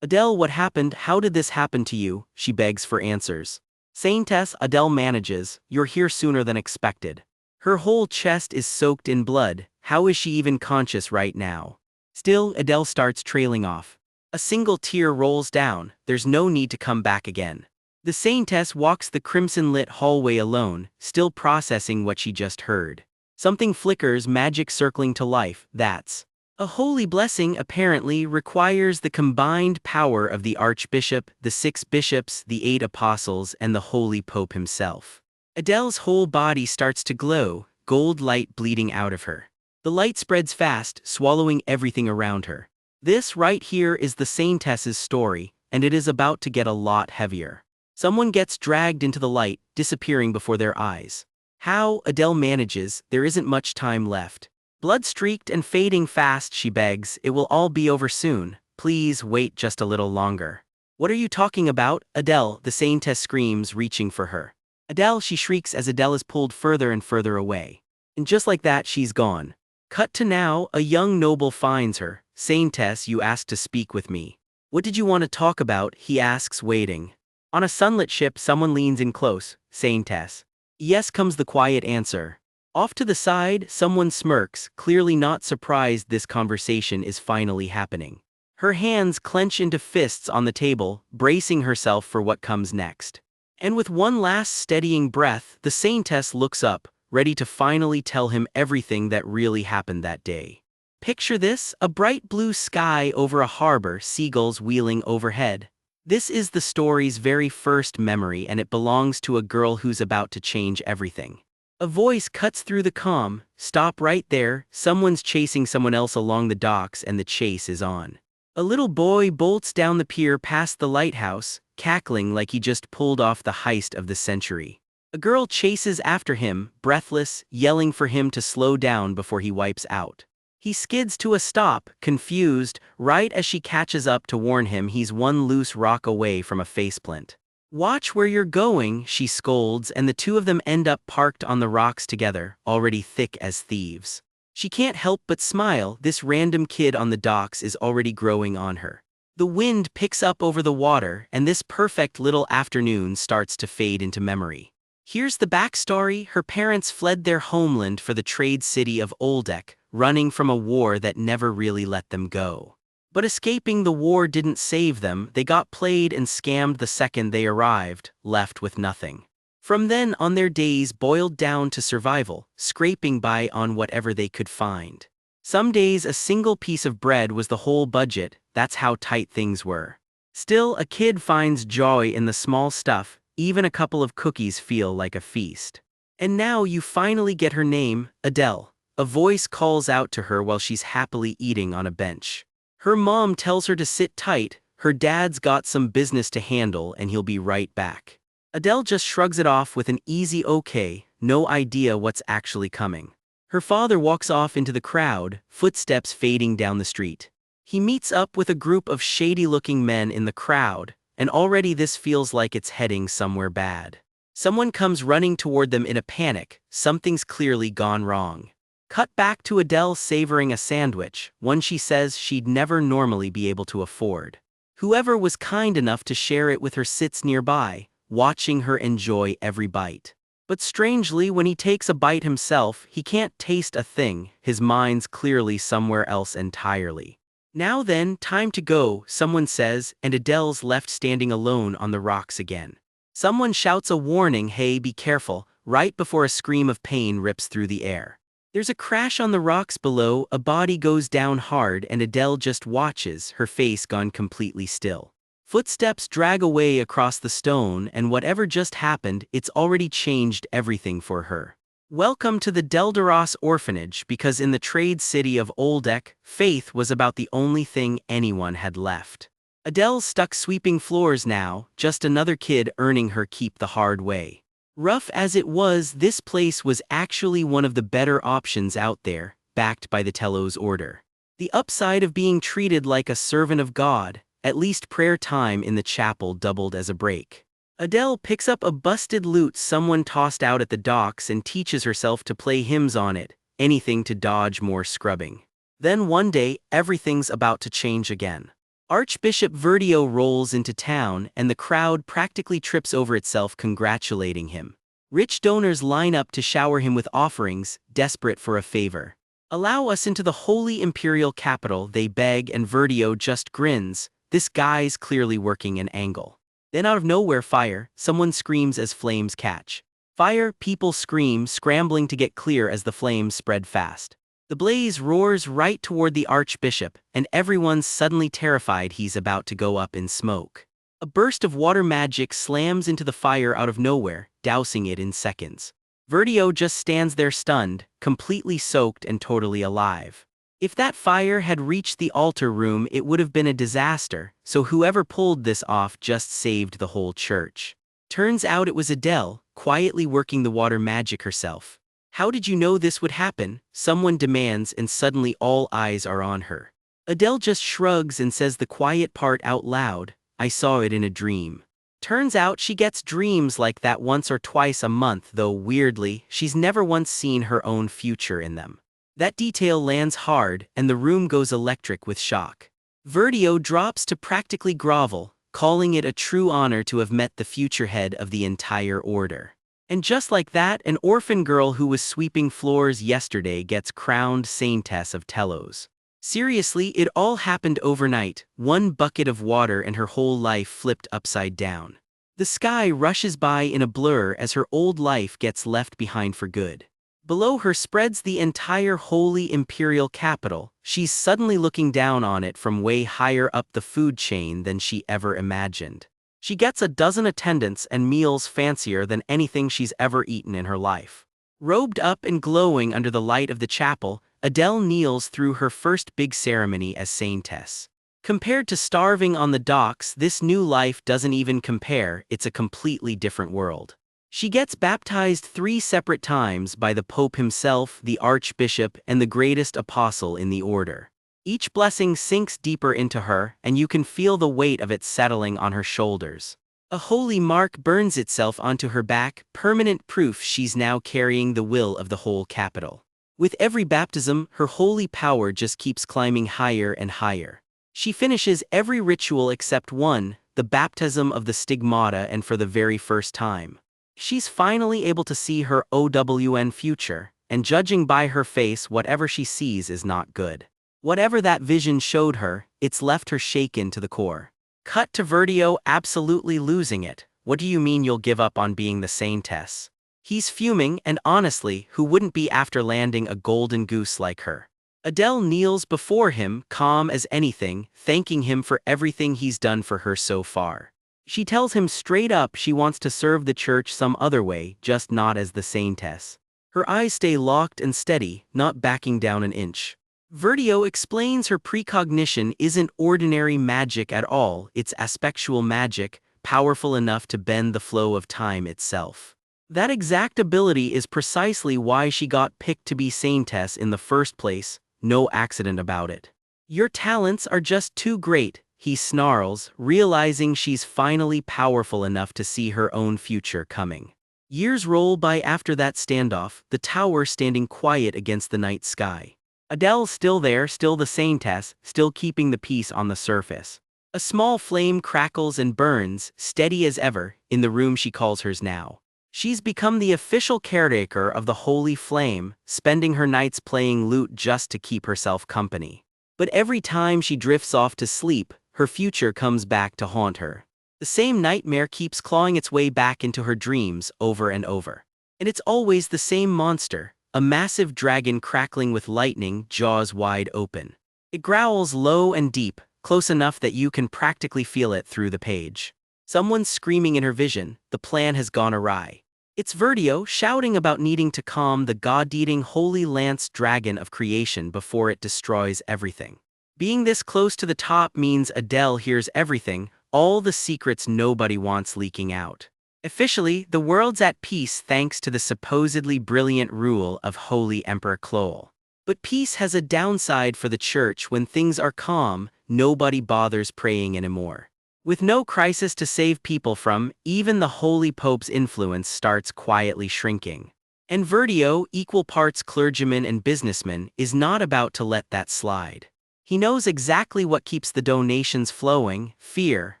Adele, what happened? How did this happen to you? She begs for answers. Saintess, Adele manages, you're here sooner than expected. Her whole chest is soaked in blood. How is she even conscious right now? Still, Adele starts trailing off. A single tear rolls down. There's no need to come back again. The saintess walks the crimson-lit hallway alone, still processing what she just heard. Something flickers, magic circling to life. That's a holy blessing, apparently requires the combined power of the archbishop, the 6 bishops, the 8 apostles, and the holy pope himself. Adele's whole body starts to glow, gold light bleeding out of her. The light spreads fast, swallowing everything around her. This right here is the saintess's story, and it is about to get a lot heavier. Someone gets dragged into the light, disappearing before their eyes. How? Adele manages, there isn't much time left. Blood-streaked and fading fast, she begs, it will all be over soon. Please wait just a little longer. What are you talking about, Adele? The saintess screams, reaching for her. Adele, she shrieks as Adele is pulled further and further away. And just like that, she's gone. Cut to now, a young noble finds her. Saintess, you asked to speak with me. What did you want to talk about? He asks, waiting. On a sunlit ship, someone leans in close. Saintess. Yes, comes the quiet answer. Off to the side, someone smirks, clearly not surprised this conversation is finally happening. Her hands clench into fists on the table, bracing herself for what comes next. And with one last steadying breath, the saintess looks up, ready to finally tell him everything that really happened that day. Picture this, a bright blue sky over a harbor, seagulls wheeling overhead. This is the story's very first memory, and it belongs to a girl who's about to change everything. A voice cuts through the calm. Stop right there, someone's chasing someone else along the docks and the chase is on. A little boy bolts down the pier past the lighthouse, cackling like he just pulled off the heist of the century. A girl chases after him, breathless, yelling for him to slow down before he wipes out. He skids to a stop, confused, right as she catches up to warn him he's one loose rock away from a faceplant. Watch where you're going, she scolds, and the two of them end up parked on the rocks together, already thick as thieves. She can't help but smile, this random kid on the docks is already growing on her. The wind picks up over the water, and this perfect little afternoon starts to fade into memory. Here's the backstory. Her parents fled their homeland for the trade city of Oldek, running from a war that never really let them go. But escaping the war didn't save them. They got played and scammed the second they arrived, left with nothing. From then on, their days boiled down to survival, scraping by on whatever they could find. Some days a single piece of bread was the whole budget. That's how tight things were. Still, a kid finds joy in the small stuff. Even a couple of cookies feel like a feast. And now you finally get her name, Adele. A voice calls out to her while she's happily eating on a bench. Her mom tells her to sit tight. Her dad's got some business to handle and he'll be right back. Adele just shrugs it off with an easy okay, no idea what's actually coming. Her father walks off into the crowd, footsteps fading down the street. He meets up with a group of shady-looking men in the crowd, and already this feels like it's heading somewhere bad. Someone comes running toward them in a panic. Something's clearly gone wrong. Cut back to Adele savoring a sandwich, one she says she'd never normally be able to afford. Whoever was kind enough to share it with her sits nearby, watching her enjoy every bite. But strangely, when he takes a bite himself, he can't taste a thing. His mind's clearly somewhere else entirely. Now then, time to go, someone says, and Adele's left standing alone on the rocks again. Someone shouts a warning, hey, be careful, right before a scream of pain rips through the air. There's a crash on the rocks below, a body goes down hard, and Adele just watches, her face gone completely still. Footsteps drag away across the stone, and whatever just happened, it's already changed everything for her. Welcome to the Deldaros orphanage, because in the trade city of Oldek, faith was about the only thing anyone had left. Adele's stuck sweeping floors now, just another kid earning her keep the hard way. Rough as it was, this place was actually one of the better options out there, backed by the Telos order. The upside of being treated like a servant of God, at least prayer time in the chapel doubled as a break. Adele picks up a busted lute someone tossed out at the docks and teaches herself to play hymns on it, anything to dodge more scrubbing. Then one day, everything's about to change again. Archbishop Verdio rolls into town and the crowd practically trips over itself congratulating him. Rich donors line up to shower him with offerings, desperate for a favor. Allow us into the holy imperial capital, they beg, and Verdio just grins. This guy's clearly working an angle. Then out of nowhere, fire, someone screams as flames catch. Fire, people scream, scrambling to get clear as the flames spread fast. The blaze roars right toward the archbishop, and everyone's suddenly terrified he's about to go up in smoke. A burst of water magic slams into the fire out of nowhere, dousing it in seconds. Verdio just stands there stunned, completely soaked and totally alive. If that fire had reached the altar room, it would have been a disaster, so whoever pulled this off just saved the whole church. Turns out it was Adele, quietly working the water magic herself. How did you know this would happen? Someone demands, and suddenly all eyes are on her. Adele just shrugs and says the quiet part out loud, I saw it in a dream. Turns out she gets dreams like that once or twice a month, though weirdly, she's never once seen her own future in them. That detail lands hard, and the room goes electric with shock. Verdio drops to practically grovel, calling it a true honor to have met the future head of the entire order. And just like that, an orphan girl who was sweeping floors yesterday gets crowned Saintess of Telos. Seriously, it all happened overnight, one bucket of water and her whole life flipped upside down. The sky rushes by in a blur as her old life gets left behind for good. Below her spreads the entire holy imperial capital. She's suddenly looking down on it from way higher up the food chain than she ever imagined. She gets a dozen attendants and meals fancier than anything she's ever eaten in her life. Robed up and glowing under the light of the chapel, Adele kneels through her first big ceremony as Saintess. Compared to starving on the docks, this new life doesn't even compare, it's a completely different world. She gets baptized 3 separate times by the Pope himself, the Archbishop, and the greatest apostle in the order. Each blessing sinks deeper into her, and you can feel the weight of it settling on her shoulders. A holy mark burns itself onto her back, permanent proof she's now carrying the will of the whole capital. With every baptism, her holy power just keeps climbing higher and higher. She finishes every ritual except one, the baptism of the stigmata, and for the very first time. She's finally able to see her OWN future, and judging by her face, whatever she sees is not good. Whatever that vision showed her, it's left her shaken to the core. Cut to Verdio absolutely losing it. What do you mean you'll give up on being the saintess? He's fuming, and honestly, who wouldn't be after landing a golden goose like her? Adele kneels before him, calm as anything, thanking him for everything he's done for her so far. She tells him straight up she wants to serve the church some other way, just not as the saintess. Her eyes stay locked and steady, not backing down an inch. Verdio explains her precognition isn't ordinary magic at all, it's aspectual magic, powerful enough to bend the flow of time itself. That exact ability is precisely why she got picked to be saintess in the first place, no accident about it. Your talents are just too great, he snarls, realizing she's finally powerful enough to see her own future coming. Years roll by after that standoff, the tower standing quiet against the night sky. Adele's still there, still the saintess, still keeping the peace on the surface. A small flame crackles and burns, steady as ever, in the room she calls hers now. She's become the official caretaker of the holy flame, spending her nights playing lute just to keep herself company. But every time she drifts off to sleep, her future comes back to haunt her. The same nightmare keeps clawing its way back into her dreams over and over. And it's always the same monster, a massive dragon crackling with lightning, jaws wide open. It growls low and deep, close enough that you can practically feel it through the page. Someone's screaming in her vision, the plan has gone awry. It's Verdio shouting about needing to calm the god-eating holy lance dragon of creation before it destroys everything. Being this close to the top means Adele hears everything, all the secrets nobody wants leaking out. Officially, the world's at peace thanks to the supposedly brilliant rule of Holy Emperor Cloel. But peace has a downside for the church. When things are calm, nobody bothers praying anymore. With no crisis to save people from, even the Holy Pope's influence starts quietly shrinking. And Verdio, equal parts clergyman and businessman, is not about to let that slide. He knows exactly what keeps the donations flowing: fear,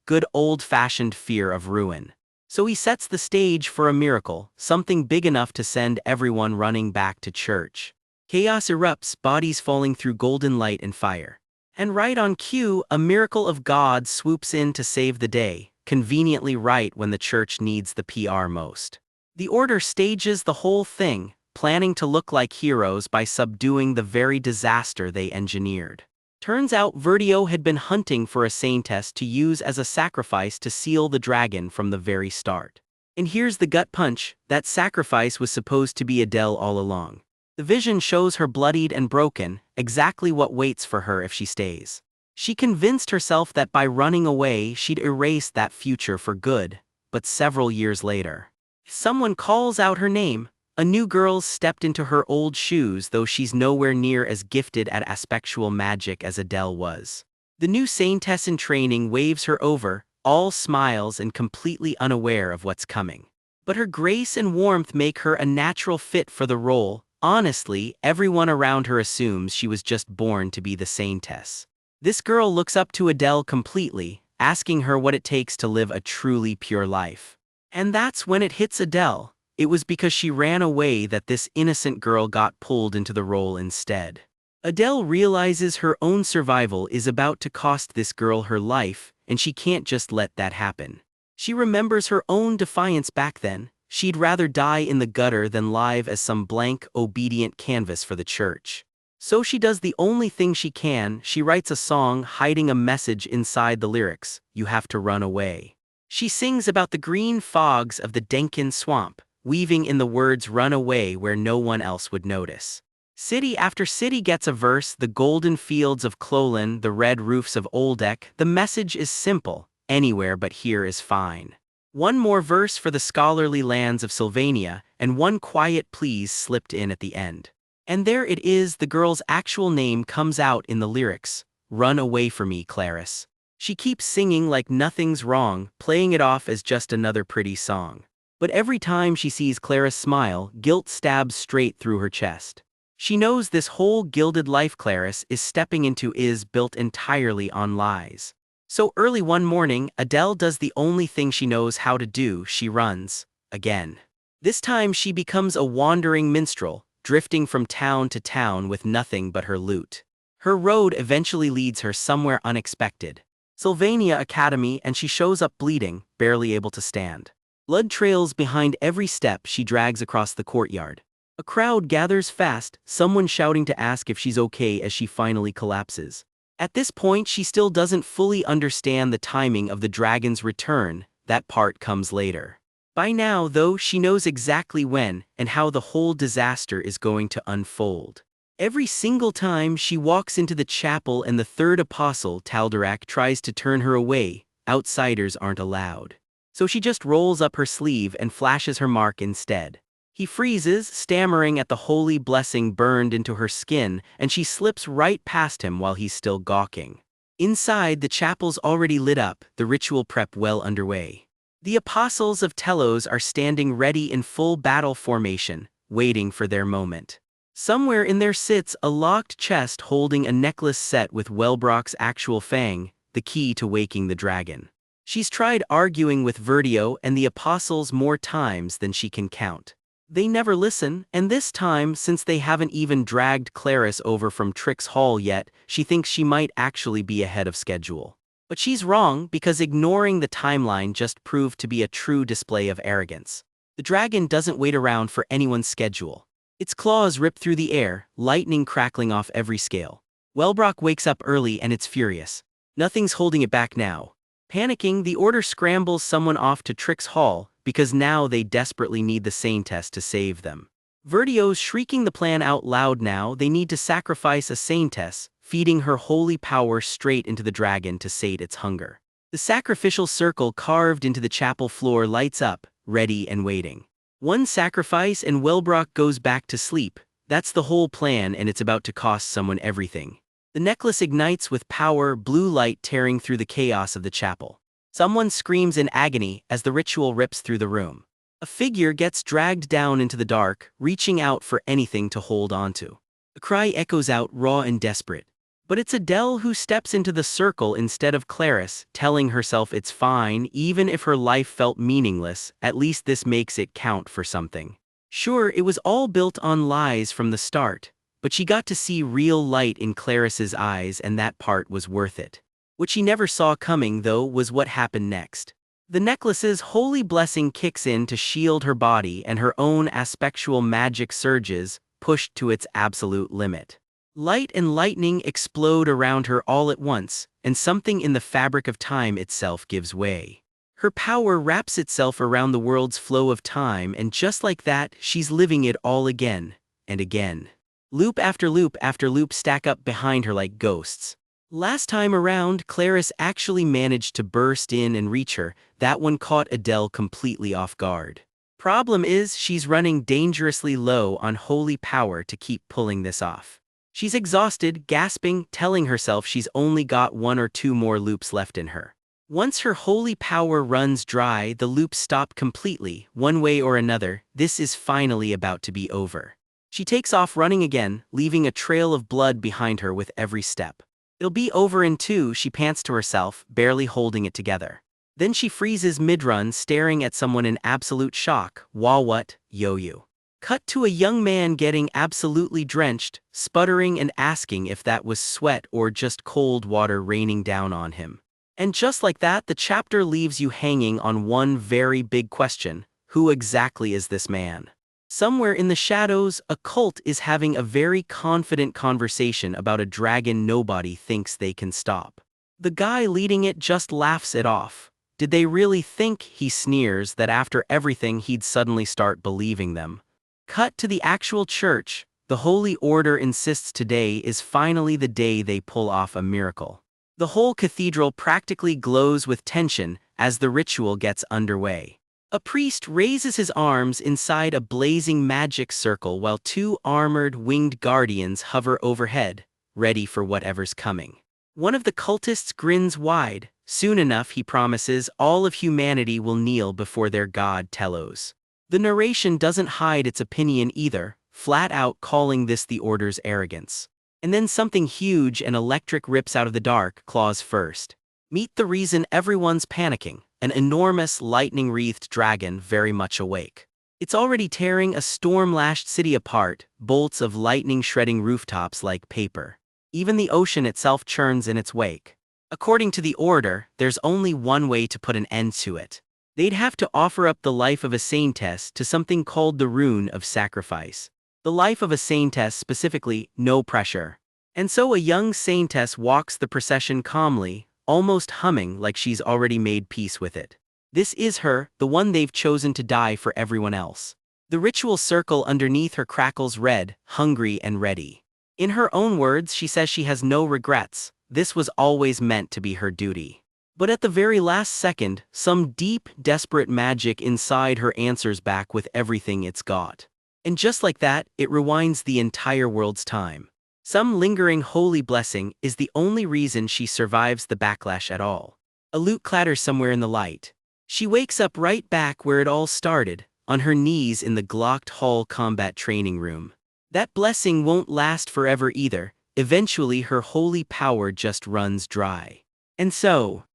good old-fashioned fear of ruin. So he sets the stage for a miracle, something big enough to send everyone running back to church. Chaos erupts, bodies falling through golden light and fire. And right on cue, a miracle of God swoops in to save the day, conveniently right when the church needs the PR most. The Order stages the whole thing, planning to look like heroes by subduing the very disaster they engineered. Turns out Verdio had been hunting for a saintess to use as a sacrifice to seal the dragon from the very start. And here's the gut punch: that sacrifice was supposed to be Adele all along. The vision shows her bloodied and broken, exactly what waits for her if she stays. She convinced herself that by running away she'd erase that future for good, but several years later, someone calls out her name. A new girl's stepped into her old shoes, though she's nowhere near as gifted at aspectual magic as Adele was. The new saintess in training waves her over, all smiles and completely unaware of what's coming. But her grace and warmth make her a natural fit for the role. Honestly, everyone around her assumes she was just born to be the saintess. This girl looks up to Adele completely, asking her what it takes to live a truly pure life. And that's when it hits Adele. It was because she ran away that this innocent girl got pulled into the role instead. Adele realizes her own survival is about to cost this girl her life, and she can't just let that happen. She remembers her own defiance back then. She'd rather die in the gutter than live as some blank, obedient canvas for the church. So she does the only thing she can: she writes a song hiding a message inside the lyrics: you have to run away. She sings about the green fogs of the Denkin swamp, weaving in the words "run away where no one else would notice." City after city gets a verse: the golden fields of Clolan, the red roofs of Oldek. The message is simple: anywhere but here is fine. One more verse for the scholarly lands of Sylvania, and one quiet please slipped in at the end. And there it is, the girl's actual name comes out in the lyrics: "Run away from me, Clarice." She keeps singing like nothing's wrong, playing it off as just another pretty song. But every time she sees Clarice smile, guilt stabs straight through her chest. She knows this whole gilded life Clarice is stepping into is built entirely on lies. So early one morning, Adele does the only thing she knows how to do: she runs. Again. This time she becomes a wandering minstrel, drifting from town to town with nothing but her lute. Her road eventually leads her somewhere unexpected. Sylvania Academy, and she shows up bleeding, barely able to stand. Blood trails behind every step she drags across the courtyard. A crowd gathers fast, someone shouting to ask if she's okay as she finally collapses. At this point she still doesn't fully understand the timing of the dragon's return. That part comes later. By now, though, she knows exactly when and how the whole disaster is going to unfold. Every single time she walks into the chapel and the third apostle, Taldarak, tries to turn her away, outsiders aren't allowed. So she just rolls up her sleeve and flashes her mark instead. He freezes, stammering at the holy blessing burned into her skin, and she slips right past him while he's still gawking. Inside, the chapel's already lit up, the ritual prep well underway. The apostles of Telos are standing ready in full battle formation, waiting for their moment. Somewhere in there sits a locked chest holding a necklace set with Wellbrock's actual fang, the key to waking the dragon. She's tried arguing with Verdio and the apostles more times than she can count. They never listen, and this time, since they haven't even dragged Clarice over from Trix Hall yet, she thinks she might actually be ahead of schedule. But she's wrong, because ignoring the timeline just proved to be a true display of arrogance. The dragon doesn't wait around for anyone's schedule. Its claws rip through the air, lightning crackling off every scale. Wellbrock wakes up early and it's furious. Nothing's holding it back now. Panicking, the Order scrambles someone off to Trix Hall, because now they desperately need the Saintess to save them. Verdio's shrieking the plan out loud now. They need to sacrifice a Saintess, feeding her holy power straight into the dragon to sate its hunger. The sacrificial circle carved into the chapel floor lights up, ready and waiting. One sacrifice and Wellbrock goes back to sleep. That's the whole plan, and it's about to cost someone everything. The necklace ignites with power, blue light tearing through the chaos of the chapel. Someone screams in agony as the ritual rips through the room. A figure gets dragged down into the dark, reaching out for anything to hold onto. The cry echoes out raw and desperate. But it's Adele who steps into the circle instead of Clarice, telling herself it's fine. Even if her life felt meaningless, at least this makes it count for something. Sure, it was all built on lies from the start, but she got to see real light in Clarice's eyes, and that part was worth it. What she never saw coming, though, was what happened next. The necklace's holy blessing kicks in to shield her body, and her own aspectual magic surges, pushed to its absolute limit. Light and lightning explode around her all at once, and something in the fabric of time itself gives way. Her power wraps itself around the world's flow of time, and just like that, she's living it all again, and again. Loop after loop after loop stack up behind her like ghosts. Last time around, Clarice actually managed to burst in and reach her. That one caught Adele completely off guard. Problem is, she's running dangerously low on holy power to keep pulling this off. She's exhausted, gasping, telling herself she's only got 1 or 2 more loops left in her. Once her holy power runs dry, the loops stop completely. One way or another, this is finally about to be over. She takes off running again, leaving a trail of blood behind her with every step. It'll be over in 2, she pants to herself, barely holding it together. Then she freezes mid-run, staring at someone in absolute shock. Wah, what, yo-yo. Cut to a young man getting absolutely drenched, sputtering and asking if that was sweat or just cold water raining down on him. And just like that, the chapter leaves you hanging on one very big question: who exactly is this man? Somewhere in the shadows, a cult is having a very confident conversation about a dragon nobody thinks they can stop. The guy leading it just laughs it off. Did they really think, he sneers, that after everything he'd suddenly start believing them? Cut to the actual church. The Holy Order insists today is finally the day they pull off a miracle. The whole cathedral practically glows with tension as the ritual gets underway. A priest raises his arms inside a blazing magic circle while 2 armored, winged guardians hover overhead, ready for whatever's coming. One of the cultists grins wide. Soon enough, he promises, all of humanity will kneel before their god Telos. The narration doesn't hide its opinion either. flat out calling this the Order's arrogance. And then something huge and electric rips out of the dark, claws first. Meet the reason everyone's panicking, an enormous lightning-wreathed dragon very much awake. It's already tearing a storm-lashed city apart, bolts of lightning shredding rooftops like paper. Even the ocean itself churns in its wake. According to the Order, there's only one way to put an end to it. They'd have to offer up the life of a saintess to something called the Rune of Sacrifice. The life of a saintess specifically, no pressure. And so a young saintess walks the procession calmly, almost humming like she's already made peace with it. This is her, the one they've chosen to die for everyone else. The ritual circle underneath her crackles red, hungry and ready. In her own words, she says she has no regrets. This was always meant to be her duty. But at the very last second, some deep, desperate magic inside her answers back with everything it's got. And just like that, it rewinds the entire world's time. Some lingering holy blessing is the only reason she survives the backlash at all. A lute clatters somewhere in the light. She wakes up right back where it all started, on her knees in the Glocked Hall combat training room. That blessing won't last forever either. Eventually her holy power just runs dry. And so,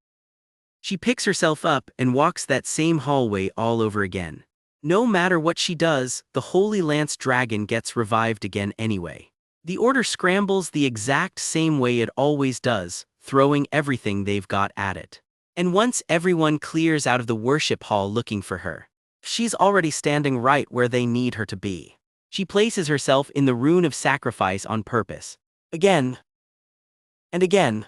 she picks herself up and walks that same hallway all over again. No matter what she does, the Holy Lance Dragon gets revived again anyway. The Order scrambles the exact same way it always does, throwing everything they've got at it. And once everyone clears out of the worship hall looking for her, she's already standing right where they need her to be. She places herself in the Rune of Sacrifice on purpose. Again. And again.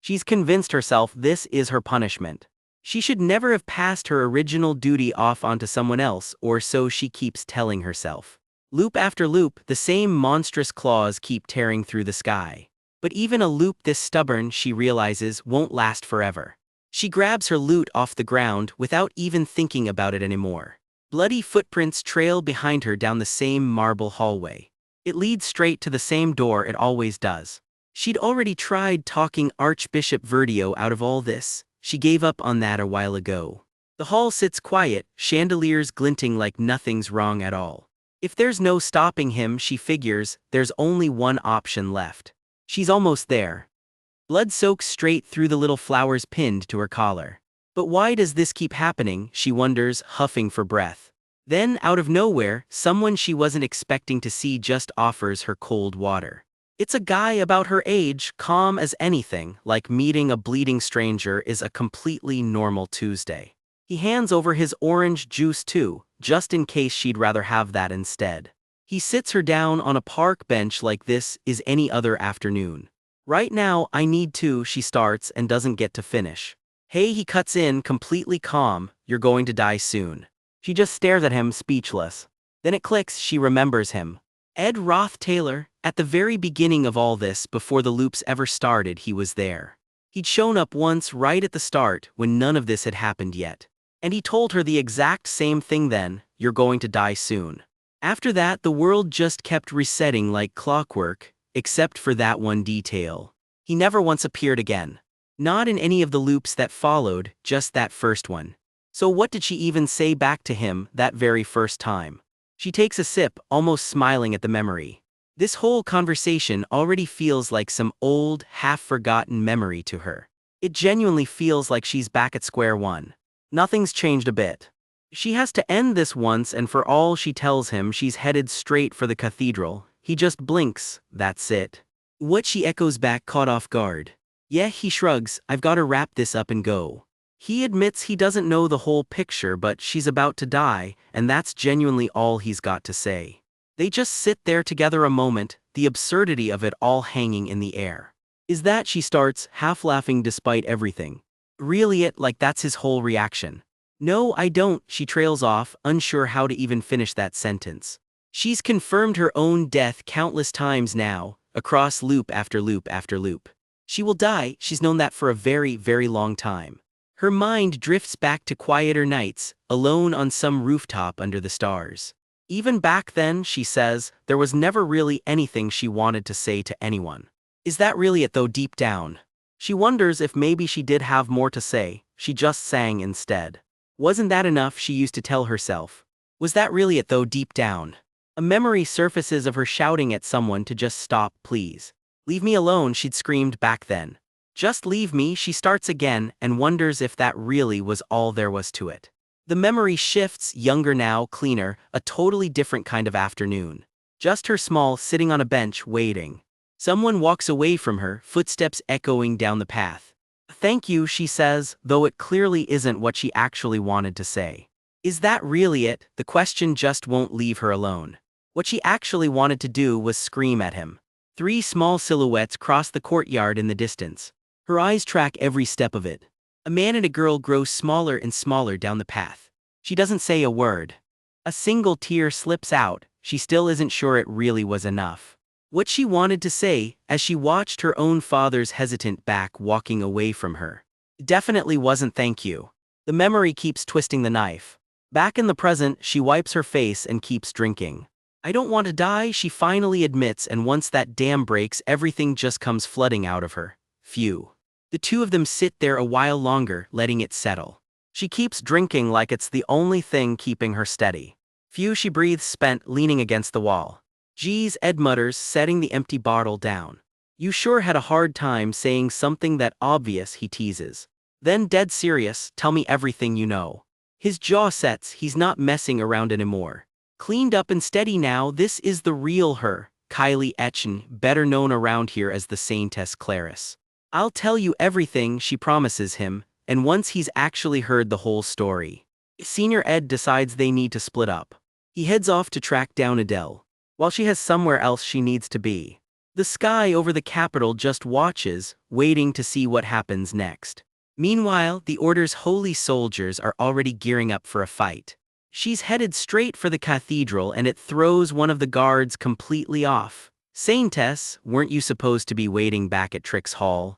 She's convinced herself this is her punishment. She should never have passed her original duty off onto someone else, or so she keeps telling herself. Loop after loop, the same monstrous claws keep tearing through the sky. But even a loop this stubborn, she realizes, won't last forever. She grabs her lute off the ground without even thinking about it anymore. Bloody footprints trail behind her down the same marble hallway. It leads straight to the same door it always does. She'd already tried talking Archbishop Verdio out of all this. She gave up on that a while ago. The hall sits quiet, chandeliers glinting like nothing's wrong at all. If there's no stopping him, she figures, there's only one option left. She's almost there. Blood soaks straight through the little flowers pinned to her collar. But why does this keep happening, she wonders, huffing for breath. Then, out of nowhere, someone she wasn't expecting to see just offers her cold water. It's a guy about her age, calm as anything, like meeting a bleeding stranger is a completely normal Tuesday. He hands over his orange juice too, just in case she'd rather have that instead. He sits her down on a park bench like this is any other afternoon. Right now, I need to, she starts and doesn't get to finish. Hey, he cuts in, completely calm, you're going to die soon. She just stares at him, speechless. Then it clicks, she remembers him. Ed Roth Taylor, at the very beginning of all this, before the loops ever started, he was there. He'd shown up once right at the start, when none of this had happened yet. And he told her the exact same thing then, you're going to die soon. After that, the world just kept resetting like clockwork, except for that one detail. He never once appeared again. Not in any of the loops that followed, just that first one. So what did she even say back to him that very first time? She takes a sip, almost smiling at the memory. This whole conversation already feels like some old, half-forgotten memory to her. It genuinely feels like she's back at square one. Nothing's changed a bit. She has to end this once and for all. She tells him she's headed straight for the cathedral. He just blinks, that's it. What, she echoes back, caught off guard. Yeah, he shrugs, I've got to wrap this up and go. He admits he doesn't know the whole picture, but she's about to die, and that's genuinely all he's got to say. They just sit there together a moment, the absurdity of it all hanging in the air. Is that, she starts, half laughing despite everything. Really it, like that's his whole reaction. No, I don't, she trails off, unsure how to even finish that sentence. She's confirmed her own death countless times now, across loop after loop after loop. She will die, she's known that for a very, very long time. Her mind drifts back to quieter nights, alone on some rooftop under the stars. Even back then, she says, there was never really anything she wanted to say to anyone. Is that really it though, deep down? She wonders if maybe she did have more to say, she just sang instead. Wasn't that enough, she used to tell herself. Was that really it though, deep down? A memory surfaces of her shouting at someone to just stop, please. Leave me alone, she'd screamed back then. Just leave me, she starts again and wonders if that really was all there was to it. The memory shifts, younger now, cleaner, a totally different kind of afternoon. Just her small, sitting on a bench, waiting. Someone walks away from her, footsteps echoing down the path. Thank you, she says, though it clearly isn't what she actually wanted to say. Is that really it? The question just won't leave her alone. What she actually wanted to do was scream at him. 3 small silhouettes cross the courtyard in the distance. Her eyes track every step of it. A man and a girl grow smaller and smaller down the path. She doesn't say a word. A single tear slips out, she still isn't sure it really was enough. What she wanted to say, as she watched her own father's hesitant back walking away from her, definitely wasn't thank you. The memory keeps twisting the knife. Back in the present, she wipes her face and keeps drinking. I don't want to die, she finally admits, and once that dam breaks, everything just comes flooding out of her. Phew. The two of them sit there a while longer, letting it settle. She keeps drinking like it's the only thing keeping her steady. Phew, she breathes, spent, leaning against the wall. Geez, Ed mutters, setting the empty bottle down. You sure had a hard time saying something that obvious, he teases. Then, dead serious, tell me everything you know. His jaw sets, he's not messing around anymore. Cleaned up and steady now, this is the real her, Kylie Etchen, better known around here as the Saintess Clarice. I'll tell you everything, she promises him, and once he's actually heard the whole story, Senior Ed decides they need to split up. He heads off to track down Adele, while she has somewhere else she needs to be. The sky over the capital just watches, waiting to see what happens next. Meanwhile, the Order's holy soldiers are already gearing up for a fight. She's headed straight for the cathedral and it throws one of the guards completely off. Saintess, weren't you supposed to be waiting back at Trix Hall?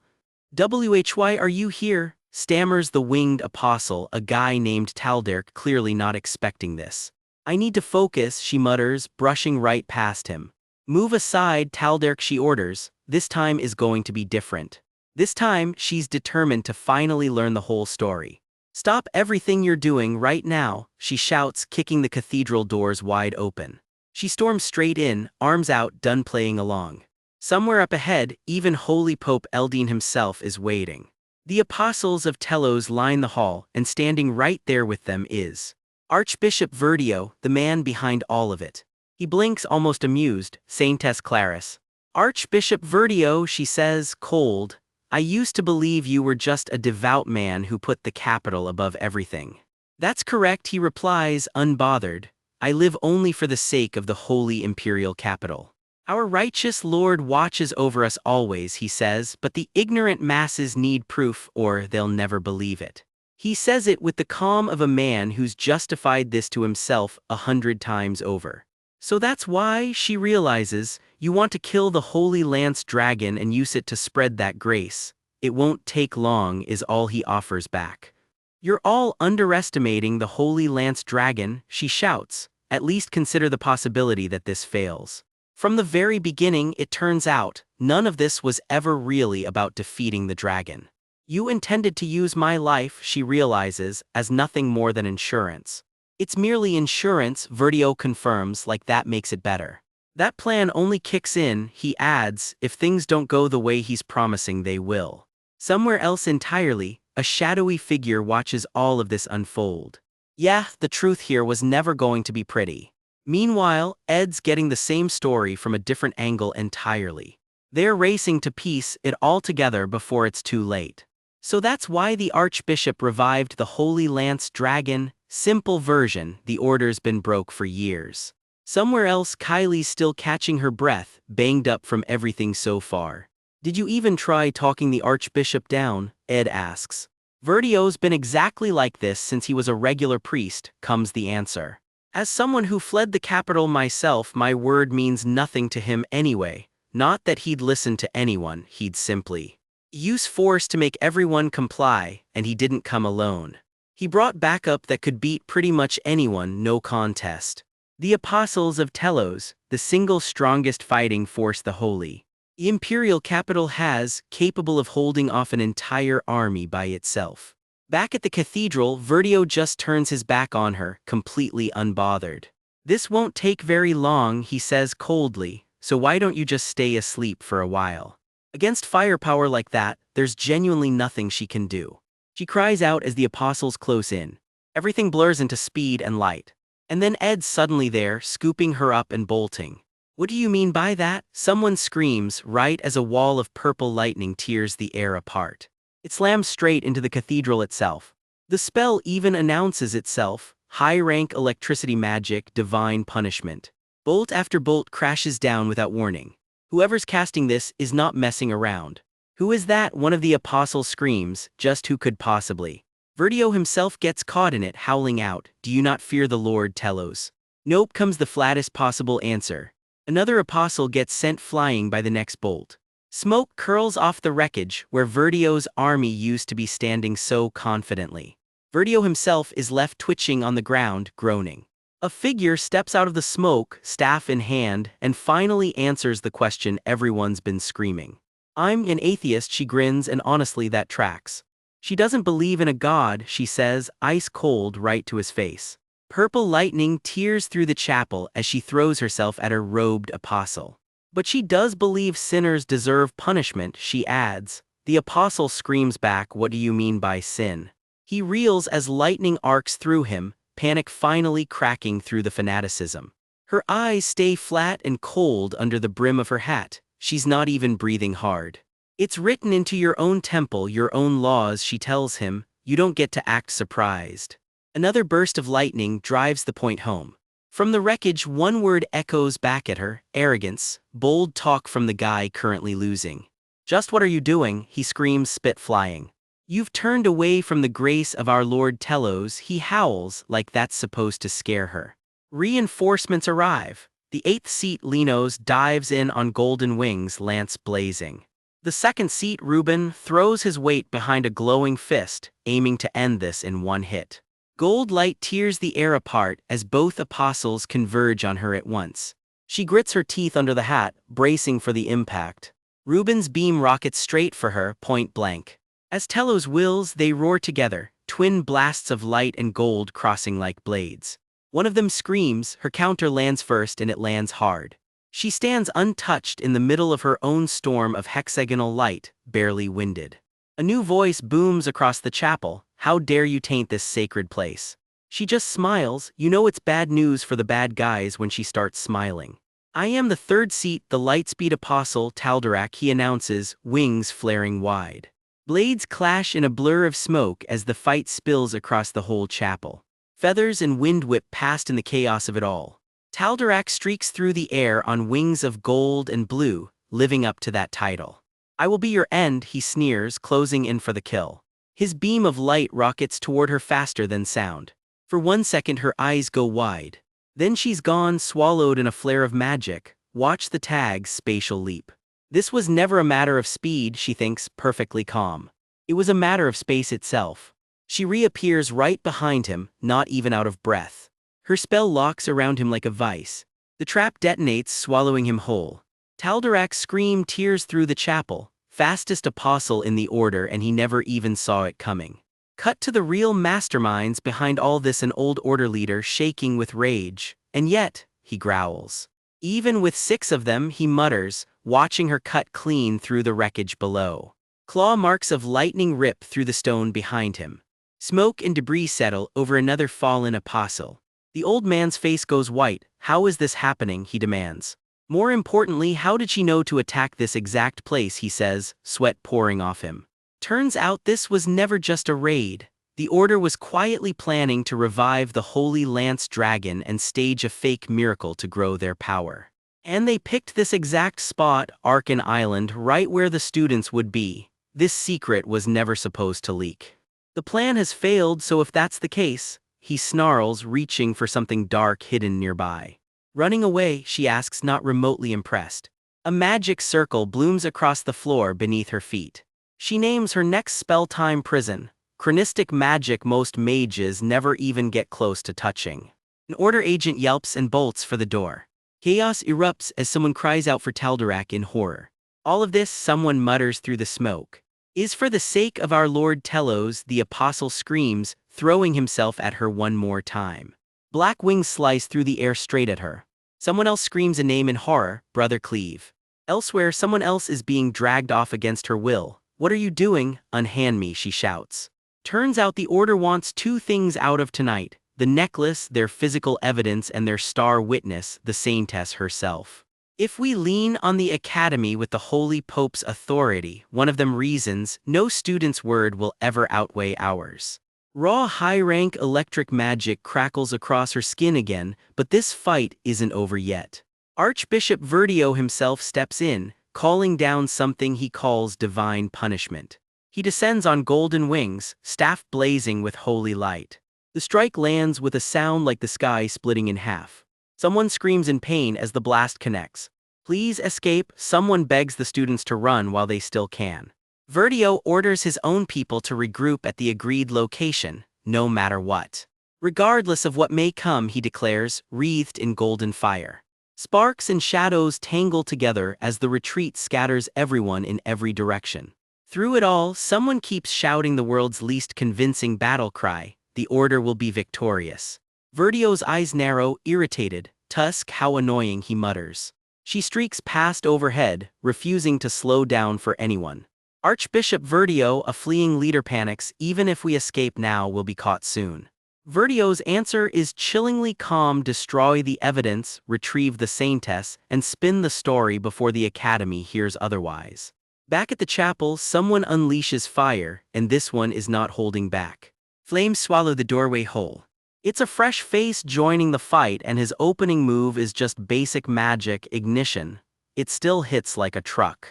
Why are you here? Stammers the winged apostle, a guy named Talderk, clearly not expecting this. I need to focus, she mutters, brushing right past him. Move aside, Talderk, she orders. This time is going to be different. This time, she's determined to finally learn the whole story. Stop everything you're doing right now, she shouts, kicking the cathedral doors wide open. She storms straight in, arms out, done playing along. Somewhere up ahead, even Holy Pope Eldine himself is waiting. The apostles of Telos line the hall, and standing right there with them is Archbishop Verdio, the man behind all of it. He blinks, almost amused. Saintess Clarice. Archbishop Verdio, she says, cold. I used to believe you were just a devout man who put the capital above everything. That's correct, he replies, unbothered. I live only for the sake of the holy imperial capital. Our righteous Lord watches over us always, he says, but the ignorant masses need proof or they'll never believe it. He says it with the calm of a man who's justified this to himself 100 times over. So that's why, she realizes, you want to kill the Holy Lance Dragon and use it to spread that grace. It won't take long, is all he offers back. You're all underestimating the Holy Lance Dragon, she shouts. At least consider the possibility that this fails. From the very beginning, it turns out, none of this was ever really about defeating the dragon. You intended to use my life, she realizes, as nothing more than insurance. It's merely insurance, Verdio confirms, like that makes it better. That plan only kicks in, he adds, if things don't go the way he's promising they will. Somewhere else entirely, a shadowy figure watches all of this unfold. Yeah, the truth here was never going to be pretty. Meanwhile, Ed's getting the same story from a different angle entirely. They're racing to piece it all together before it's too late. So that's why the Archbishop revived the Holy Lance Dragon. Simple version, the order's been broke for years. Somewhere else, Kylie's still catching her breath, banged up from everything so far. Did you even try talking the Archbishop down? Ed asks. Verdio's been exactly like this since he was a regular priest, comes the answer. As someone who fled the capital myself, my word means nothing to him anyway. Not that he'd listen to anyone, he'd simply use force to make everyone comply, and he didn't come alone. He brought backup that could beat pretty much anyone, no contest. The apostles of Telos, the single strongest fighting force the holy imperial capital has, capable of holding off an entire army by itself. Back at the cathedral, Verdio just turns his back on her, completely unbothered. This won't take very long, he says coldly, so why don't you just stay asleep for a while? Against firepower like that, there's genuinely nothing she can do. She cries out as the apostles close in. Everything blurs into speed and light. And then Ed's suddenly there, scooping her up and bolting. What do you mean by that? Someone screams, right as a wall of purple lightning tears the air apart. It slams straight into the cathedral itself. The spell even announces itself, high-rank electricity magic, divine punishment. Bolt after bolt crashes down without warning. Whoever's casting this is not messing around. Who is that? One of the apostles screams, just who could possibly? Verdio himself gets caught in it, howling out, "Do you not fear the Lord, Telos?" Nope, comes the flattest possible answer. Another apostle gets sent flying by the next bolt. Smoke curls off the wreckage where Verdio's army used to be standing so confidently. Verdio himself is left twitching on the ground, groaning. A figure steps out of the smoke, staff in hand, and finally answers the question everyone's been screaming. "I'm an atheist," she grins, and honestly that tracks. She doesn't believe in a god, she says, ice cold right to his face. Purple lightning tears through the chapel as she throws herself at her robed apostle. But she does believe sinners deserve punishment, she adds. The apostle screams back, "What do you mean by sin?" He reels as lightning arcs through him, panic finally cracking through the fanaticism. Her eyes stay flat and cold under the brim of her hat. She's not even breathing hard. "It's written into your own temple, your own laws," she tells him. "You don't get to act surprised." Another burst of lightning drives the point home. From the wreckage, one word echoes back at her: arrogance, bold talk from the guy currently losing. "Just what are you doing?" he screams, spit flying. "You've turned away from the grace of our Lord Telos," he howls, like that's supposed to scare her. Reinforcements arrive. The 8th seat Linos dives in on golden wings, lance blazing. The 2nd seat Reuben throws his weight behind a glowing fist, aiming to end this in one hit. Gold light tears the air apart as both apostles converge on her at once. She grits her teeth under the hat, bracing for the impact. Reuben's beam rockets straight for her, point blank. As Telos wills, they roar together, twin blasts of light and gold crossing like blades. One of them screams, her counter lands first, and it lands hard. She stands untouched in the middle of her own storm of hexagonal light, barely winded. A new voice booms across the chapel: "How dare you taint this sacred place?" She just smiles. You know it's bad news for the bad guys when she starts smiling. "I am the 3rd seat, the lightspeed apostle Taldarak," he announces, wings flaring wide. Blades clash in a blur of smoke as the fight spills across the whole chapel. Feathers and wind whip past in the chaos of it all. Taldarak streaks through the air on wings of gold and blue, living up to that title. "I will be your end," he sneers, closing in for the kill. His beam of light rockets toward her faster than sound. For 1 second her eyes go wide. Then she's gone, swallowed in a flare of magic. Watch the tag's spatial leap. This was never a matter of speed, she thinks, perfectly calm. It was a matter of space itself. She reappears right behind him, not even out of breath. Her spell locks around him like a vice. The trap detonates, swallowing him whole. Taldarak's scream tears through the chapel, fastest apostle in the order, and he never even saw it coming. Cut to the real masterminds behind all this, an old order leader shaking with rage. "And yet," he growls. "Even with 6 of them," he mutters, watching her cut clean through the wreckage below. Claw marks of lightning rip through the stone behind him. Smoke and debris settle over another fallen apostle. The old man's face goes white. "How is this happening?" he demands. More importantly, how did she know to attack this exact place, he says, sweat pouring off him. Turns out this was never just a raid. The Order was quietly planning to revive the Holy Lance Dragon and stage a fake miracle to grow their power. And they picked this exact spot, Arkan Island, right where the students would be. This secret was never supposed to leak. The plan has failed, so if that's the case, he snarls, reaching for something dark hidden nearby. "Running away?" she asks, not remotely impressed. A magic circle blooms across the floor beneath her feet. She names her next spell-time prison. Chronistic magic most mages never even get close to touching. An Order agent yelps and bolts for the door. Chaos erupts as someone cries out for Taldarak in horror. All of this, someone mutters through the smoke, is for the sake of our Lord Telos, the apostle screams, throwing himself at her one more time. Black wings slice through the air straight at her. Someone else screams a name in horror, Brother Cleve. Elsewhere, someone else is being dragged off against her will. What are you doing? Unhand me, she shouts. Turns out the Order wants two things out of tonight: the necklace, their physical evidence, and their star witness, the Saintess herself. If we lean on the Academy with the Holy Pope's authority, one of them reasons, no student's word will ever outweigh ours. Raw high-rank electric magic crackles across her skin again, but this fight isn't over yet. Archbishop Verdio himself steps in, calling down something he calls divine punishment. He descends on golden wings, staff blazing with holy light. The strike lands with a sound like the sky splitting in half. Someone screams in pain as the blast connects. Please escape, someone begs the students to run while they still can. Verdio orders his own people to regroup at the agreed location, no matter what. Regardless of what may come, he declares, wreathed in golden fire. Sparks and shadows tangle together as the retreat scatters everyone in every direction. Through it all, someone keeps shouting the world's least convincing battle cry: the Order will be victorious. Verdio's eyes narrow, irritated. Tusk, how annoying, he mutters. She streaks past overhead, refusing to slow down for anyone. Archbishop Verdio, a fleeing leader, panics. Even if we escape now, we'll be caught soon. Verdio's answer is chillingly calm: destroy the evidence, retrieve the Saintess, and spin the story before the Academy hears otherwise. Back at the chapel, someone unleashes fire, and this one is not holding back. Flames swallow the doorway whole. It's a fresh face joining the fight, and his opening move is just basic magic ignition. It still hits like a truck.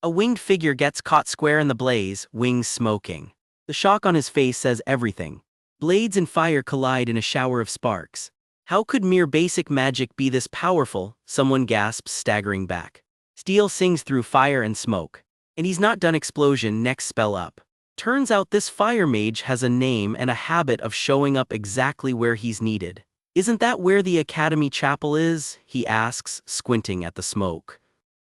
A winged figure gets caught square in the blaze, wings smoking. The shock on his face says everything. Blades and fire collide in a shower of sparks. How could mere basic magic be this powerful? Someone gasps, staggering back. Steel sings through fire and smoke. And he's not done. Explosion, next spell up. Turns out this fire mage has a name and a habit of showing up exactly where he's needed. Isn't that where the Academy Chapel is? He asks, squinting at the smoke.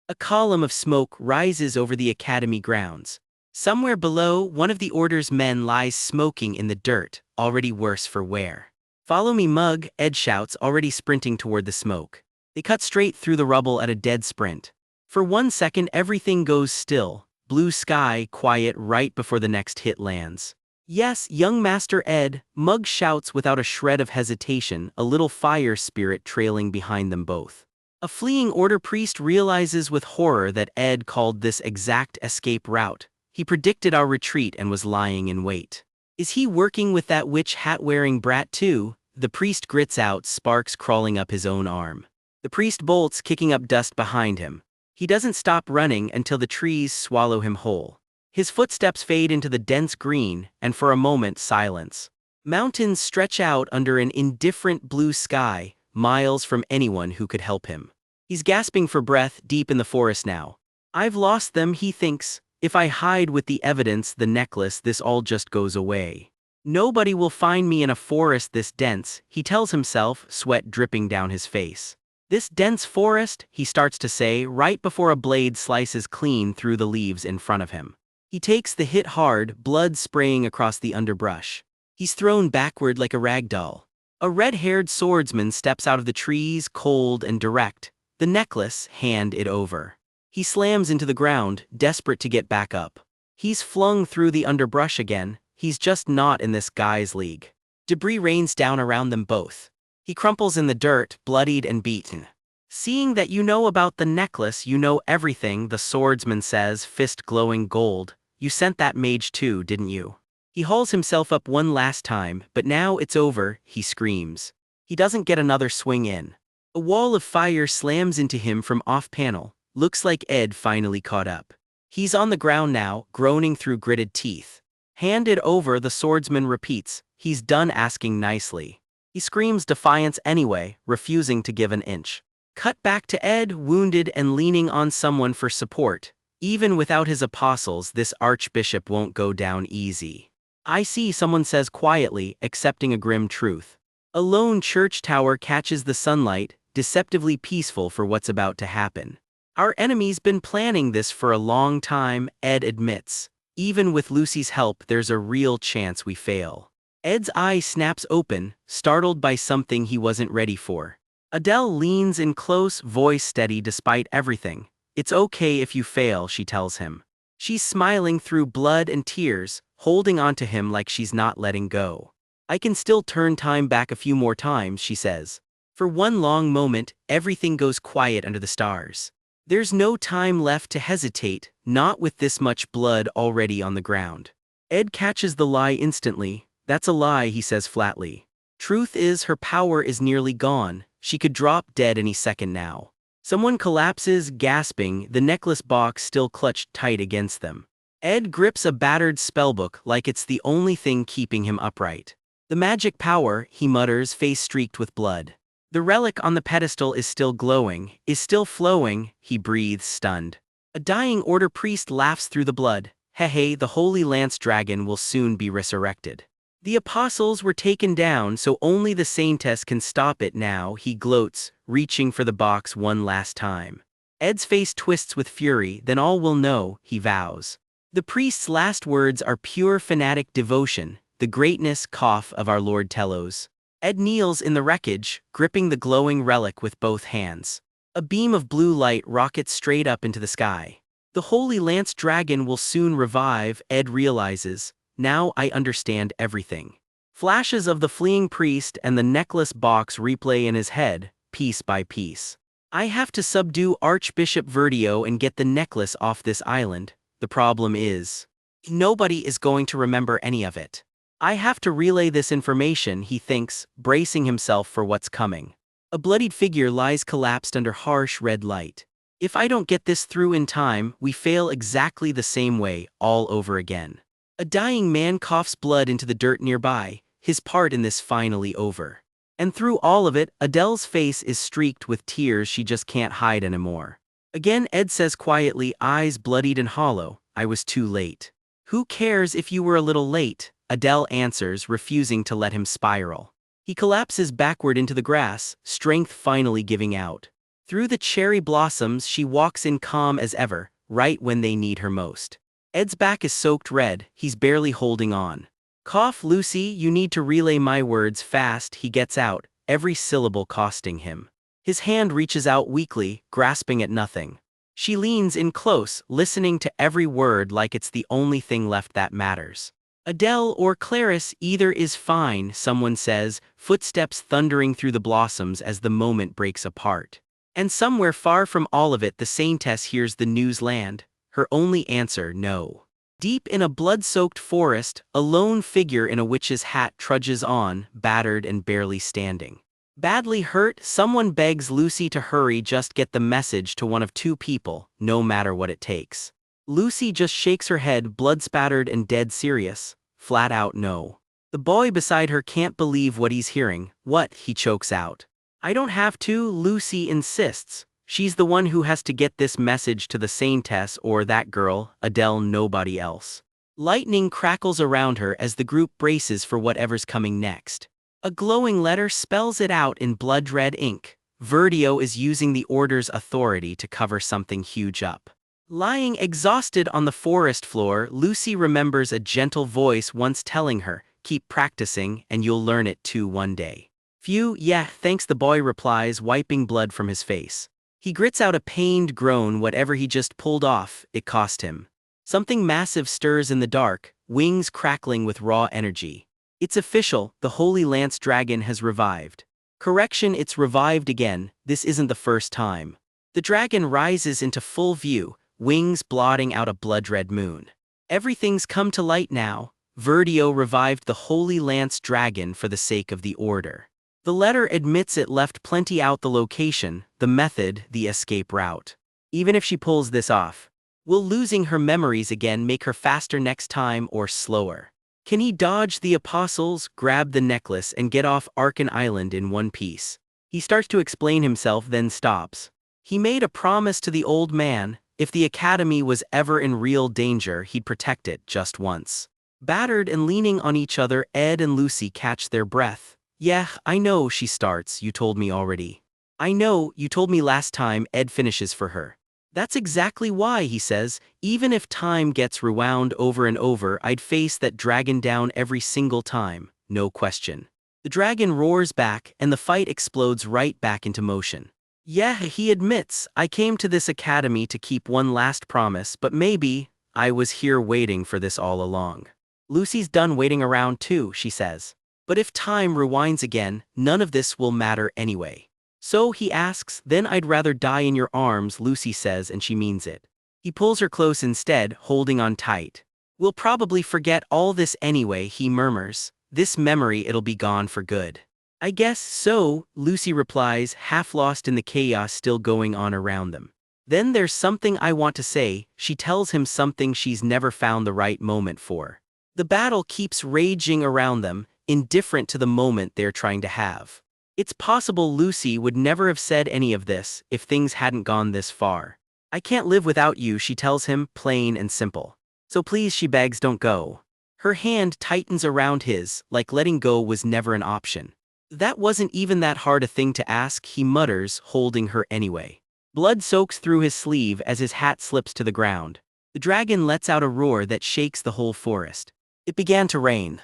A column of smoke rises over the Academy grounds. Somewhere below, one of the Order's men lies smoking in the dirt, already worse for wear. Follow me, Mug, Ed shouts, already sprinting toward the smoke. They cut straight through the rubble at a dead sprint. For 1 second, everything goes still. Blue sky, quiet right before the next hit lands. Yes, young Master Ed, Mug shouts without a shred of hesitation, a little fire spirit trailing behind them both. A fleeing Order priest realizes with horror that Ed called this exact escape route. He predicted our retreat and was lying in wait. Is he working with that witch hat-wearing brat too? The priest grits out, sparks crawling up his own arm. The priest bolts, kicking up dust behind him. He doesn't stop running until the trees swallow him whole. His footsteps fade into the dense green, and for a moment, silence. Mountains stretch out under an indifferent blue sky, miles from anyone who could help him. He's gasping for breath deep in the forest now. I've lost them, he thinks. If I hide with the evidence, the necklace, this all just goes away. Nobody will find me in a forest this dense, he tells himself, sweat dripping down his face. This dense forest, he starts to say, right before a blade slices clean through the leaves in front of him. He takes the hit hard, blood spraying across the underbrush. He's thrown backward like a rag doll. A red-haired swordsman steps out of the trees, cold and direct. The necklace, hand it over. He slams into the ground, desperate to get back up. He's flung through the underbrush again. He's just not in this guy's league. Debris rains down around them both. He crumples in the dirt, bloodied and beaten. Seeing that you know about the necklace, you know everything, the swordsman says, fist glowing gold. You sent that mage too, didn't you? He hauls himself up one last time, but now it's over, he screams. He doesn't get another swing in. A wall of fire slams into him from off-panel. Looks like Ed finally caught up. He's on the ground now, groaning through gritted teeth. Hand it over, the swordsman repeats. He's done asking nicely. He screams defiance anyway, refusing to give an inch. Cut back to Ed, wounded and leaning on someone for support. Even without his apostles, this archbishop won't go down easy. I see, someone says quietly, accepting a grim truth. A lone church tower catches the sunlight, deceptively peaceful for what's about to happen. Our enemy's been planning this for a long time, Ed admits. Even with Lucy's help, there's a real chance we fail. Ed's eye snaps open, startled by something he wasn't ready for. Adele leans in close, voice steady despite everything. It's okay if you fail, she tells him. She's smiling through blood and tears, holding onto him like she's not letting go. I can still turn time back a few more times, she says. For one long moment, everything goes quiet under the stars. There's no time left to hesitate, not with this much blood already on the ground. Ed catches the lie instantly. That's a lie, he says flatly. Truth is, her power is nearly gone. She could drop dead any second now. Someone collapses, gasping, the necklace box still clutched tight against them. Ed grips a battered spellbook like it's the only thing keeping him upright. The magic power, he mutters, face streaked with blood. The relic on the pedestal is still glowing, is still flowing, he breathes, stunned. A dying order priest laughs through the blood. Hey, the holy lance dragon will soon be resurrected. The apostles were taken down, so only the saintess can stop it now, he gloats, reaching for the box one last time. Ed's face twists with fury, then all will know, he vows. The priest's last words are pure fanatic devotion, the greatness of our Lord Telos. Ed kneels in the wreckage, gripping the glowing relic with both hands. A beam of blue light rockets straight up into the sky. The holy lance dragon will soon revive, Ed realizes. Now I understand everything. Flashes of the fleeing priest and the necklace box replay in his head, piece by piece. I have to subdue Archbishop Verdio and get the necklace off this island. The problem is, nobody is going to remember any of it. I have to relay this information, he thinks, bracing himself for what's coming. A bloodied figure lies collapsed under harsh red light. If I don't get this through in time, we fail exactly the same way, all over again. A dying man coughs blood into the dirt nearby, his part in this finally over. And through all of it, Adele's face is streaked with tears she just can't hide anymore. Again, Ed says quietly, eyes bloodied and hollow, I was too late. Who cares if you were a little late? Adele answers, refusing to let him spiral. He collapses backward into the grass, strength finally giving out. Through the cherry blossoms, she walks in calm as ever, right when they need her most. Ed's back is soaked red, he's barely holding on. Cough, Lucy, you need to relay my words fast, he gets out, every syllable costing him. His hand reaches out weakly, grasping at nothing. She leans in close, listening to every word like it's the only thing left that matters. Adele or Clarice, either is fine, someone says, footsteps thundering through the blossoms as the moment breaks apart. And somewhere far from all of it, the saintess hears the news land. Her only answer, no. Deep in a blood-soaked forest, a lone figure in a witch's hat trudges on, battered and barely standing. Badly hurt, someone begs Lucy to hurry, just get the message to one of two people, no matter what it takes. Lucy just shakes her head, blood-spattered and dead serious. Flat out no. The boy beside her can't believe what he's hearing. What? He chokes out. I don't have to, Lucy insists. She's the one who has to get this message to the saintess or that girl, Adele, nobody else. Lightning crackles around her as the group braces for whatever's coming next. A glowing letter spells it out in blood-red ink. Verdio is using the order's authority to cover something huge up. Lying exhausted on the forest floor, Lucy remembers a gentle voice once telling her, keep practicing and you'll learn it too one day. Phew, yeah, thanks, the boy replies, wiping blood from his face. He grits out a pained groan, whatever he just pulled off, it cost him. Something massive stirs in the dark, wings crackling with raw energy. It's official, the Holy Lance Dragon has revived. Correction, it's revived again, this isn't the first time. The dragon rises into full view, wings blotting out a blood-red moon. Everything's come to light now. Verdio revived the Holy Lance Dragon for the sake of the Order. The letter admits it left plenty out, the location, the method, the escape route. Even if she pulls this off, will losing her memories again make her faster next time or slower? Can he dodge the apostles, grab the necklace and get off Arkan Island in one piece? He starts to explain himself, then stops. He made a promise to the old man, if the academy was ever in real danger, he'd protect it just once. Battered and leaning on each other, Ed and Lucy catch their breath. Yeah, I know, she starts, you told me already. I know, you told me last time, Ed finishes for her. That's exactly why, he says, even if time gets rewound over and over, I'd face that dragon down every single time, no question. The dragon roars back, and the fight explodes right back into motion. Yeah, he admits, I came to this academy to keep one last promise, but maybe I was here waiting for this all along. Lucy's done waiting around too, she says. But if time rewinds again, none of this will matter anyway. So he asks, then I'd rather die in your arms, Lucy says, and she means it. He pulls her close instead, holding on tight. We'll probably forget all this anyway, he murmurs. This memory, it'll be gone for good. I guess so, Lucy replies, half lost in the chaos still going on around them. Then there's something I want to say, she tells him, something she's never found the right moment for. The battle keeps raging around them, indifferent to the moment they're trying to have. It's possible Lucy would never have said any of this if things hadn't gone this far. I can't live without you, she tells him, plain and simple. So please, she begs, don't go. Her hand tightens around his, like letting go was never an option. That wasn't even that hard a thing to ask, he mutters, holding her anyway. Blood soaks through his sleeve as his hat slips to the ground. The dragon lets out a roar that shakes the whole forest. It began to rain.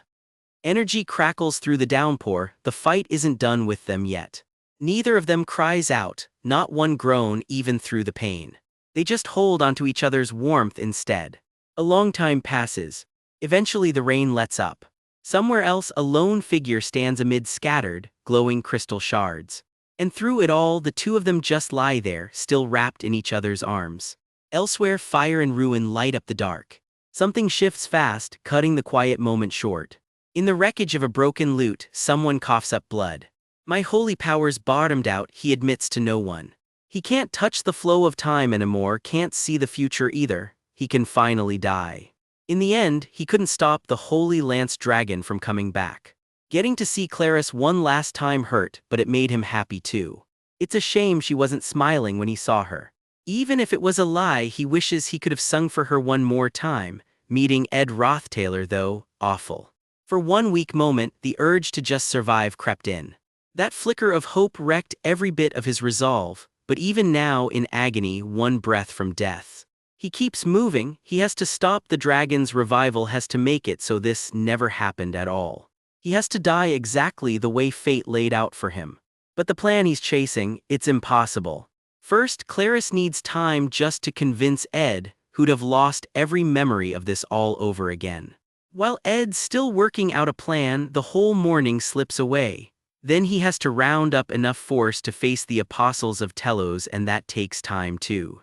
Energy crackles through the downpour, the fight isn't done with them yet. Neither of them cries out, not one groan even through the pain. They just hold onto each other's warmth instead. A long time passes. Eventually the rain lets up. Somewhere else a lone figure stands amid scattered, glowing crystal shards. And through it all the two of them just lie there, still wrapped in each other's arms. Elsewhere fire and ruin light up the dark. Something shifts fast, cutting the quiet moment short. In the wreckage of a broken lute, someone coughs up blood. My holy powers bottomed out, he admits to no one. He can't touch the flow of time anymore, can't see the future either. He can finally die. In the end, he couldn't stop the Holy Lance Dragon from coming back. Getting to see Clarice one last time hurt, but it made him happy too. It's a shame she wasn't smiling when he saw her. Even if it was a lie, he wishes he could have sung for her one more time. Meeting Ed Rothtaylor though, awful. For one weak moment, the urge to just survive crept in. That flicker of hope wrecked every bit of his resolve, but even now in agony, one breath from death. He keeps moving, he has to stop the dragon's revival, has to make it so this never happened at all. He has to die exactly the way fate laid out for him. But the plan he's chasing, it's impossible. First, Clarice needs time just to convince Ed, who'd have lost every memory of this all over again. While Ed's still working out a plan, the whole morning slips away. Then he has to round up enough force to face the apostles of Telos, and that takes time too.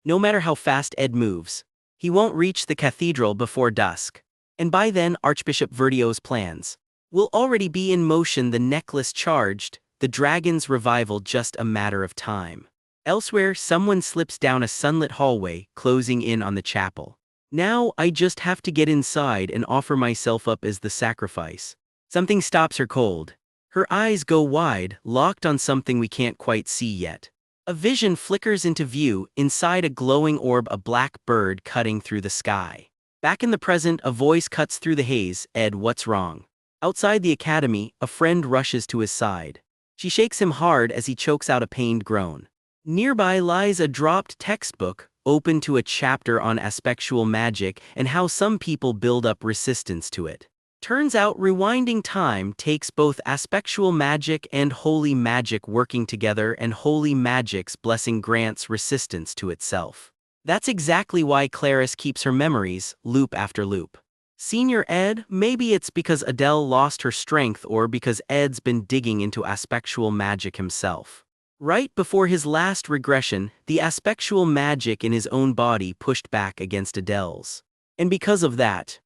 No matter how fast Ed moves, he won't reach the cathedral before dusk. And by then Archbishop Verdio's plans will already be in motion, the necklace charged, the dragon's revival just a matter of time. Elsewhere, someone slips down a sunlit hallway, closing in on the chapel. Now I just have to get inside and offer myself up as the sacrifice. Something stops her cold. Her eyes go wide, locked on something we can't quite see yet. A vision flickers into view, inside a glowing orb, a black bird cutting through the sky. Back in the present, a voice cuts through the haze, Ed, what's wrong? Outside the academy, a friend rushes to his side. She shakes him hard as he chokes out a pained groan. Nearby lies a dropped textbook, open to a chapter on aspectual magic and how some people build up resistance to it. Turns out rewinding time takes both aspectual magic and holy magic working together, and holy magic's blessing grants resistance to itself. That's exactly why Clarice keeps her memories, loop after loop. Senior Ed, maybe it's because Adele lost her strength or because Ed's been digging into aspectual magic himself. Right before his last regression, the aspectual magic in his own body pushed back against Adele's. And because of that,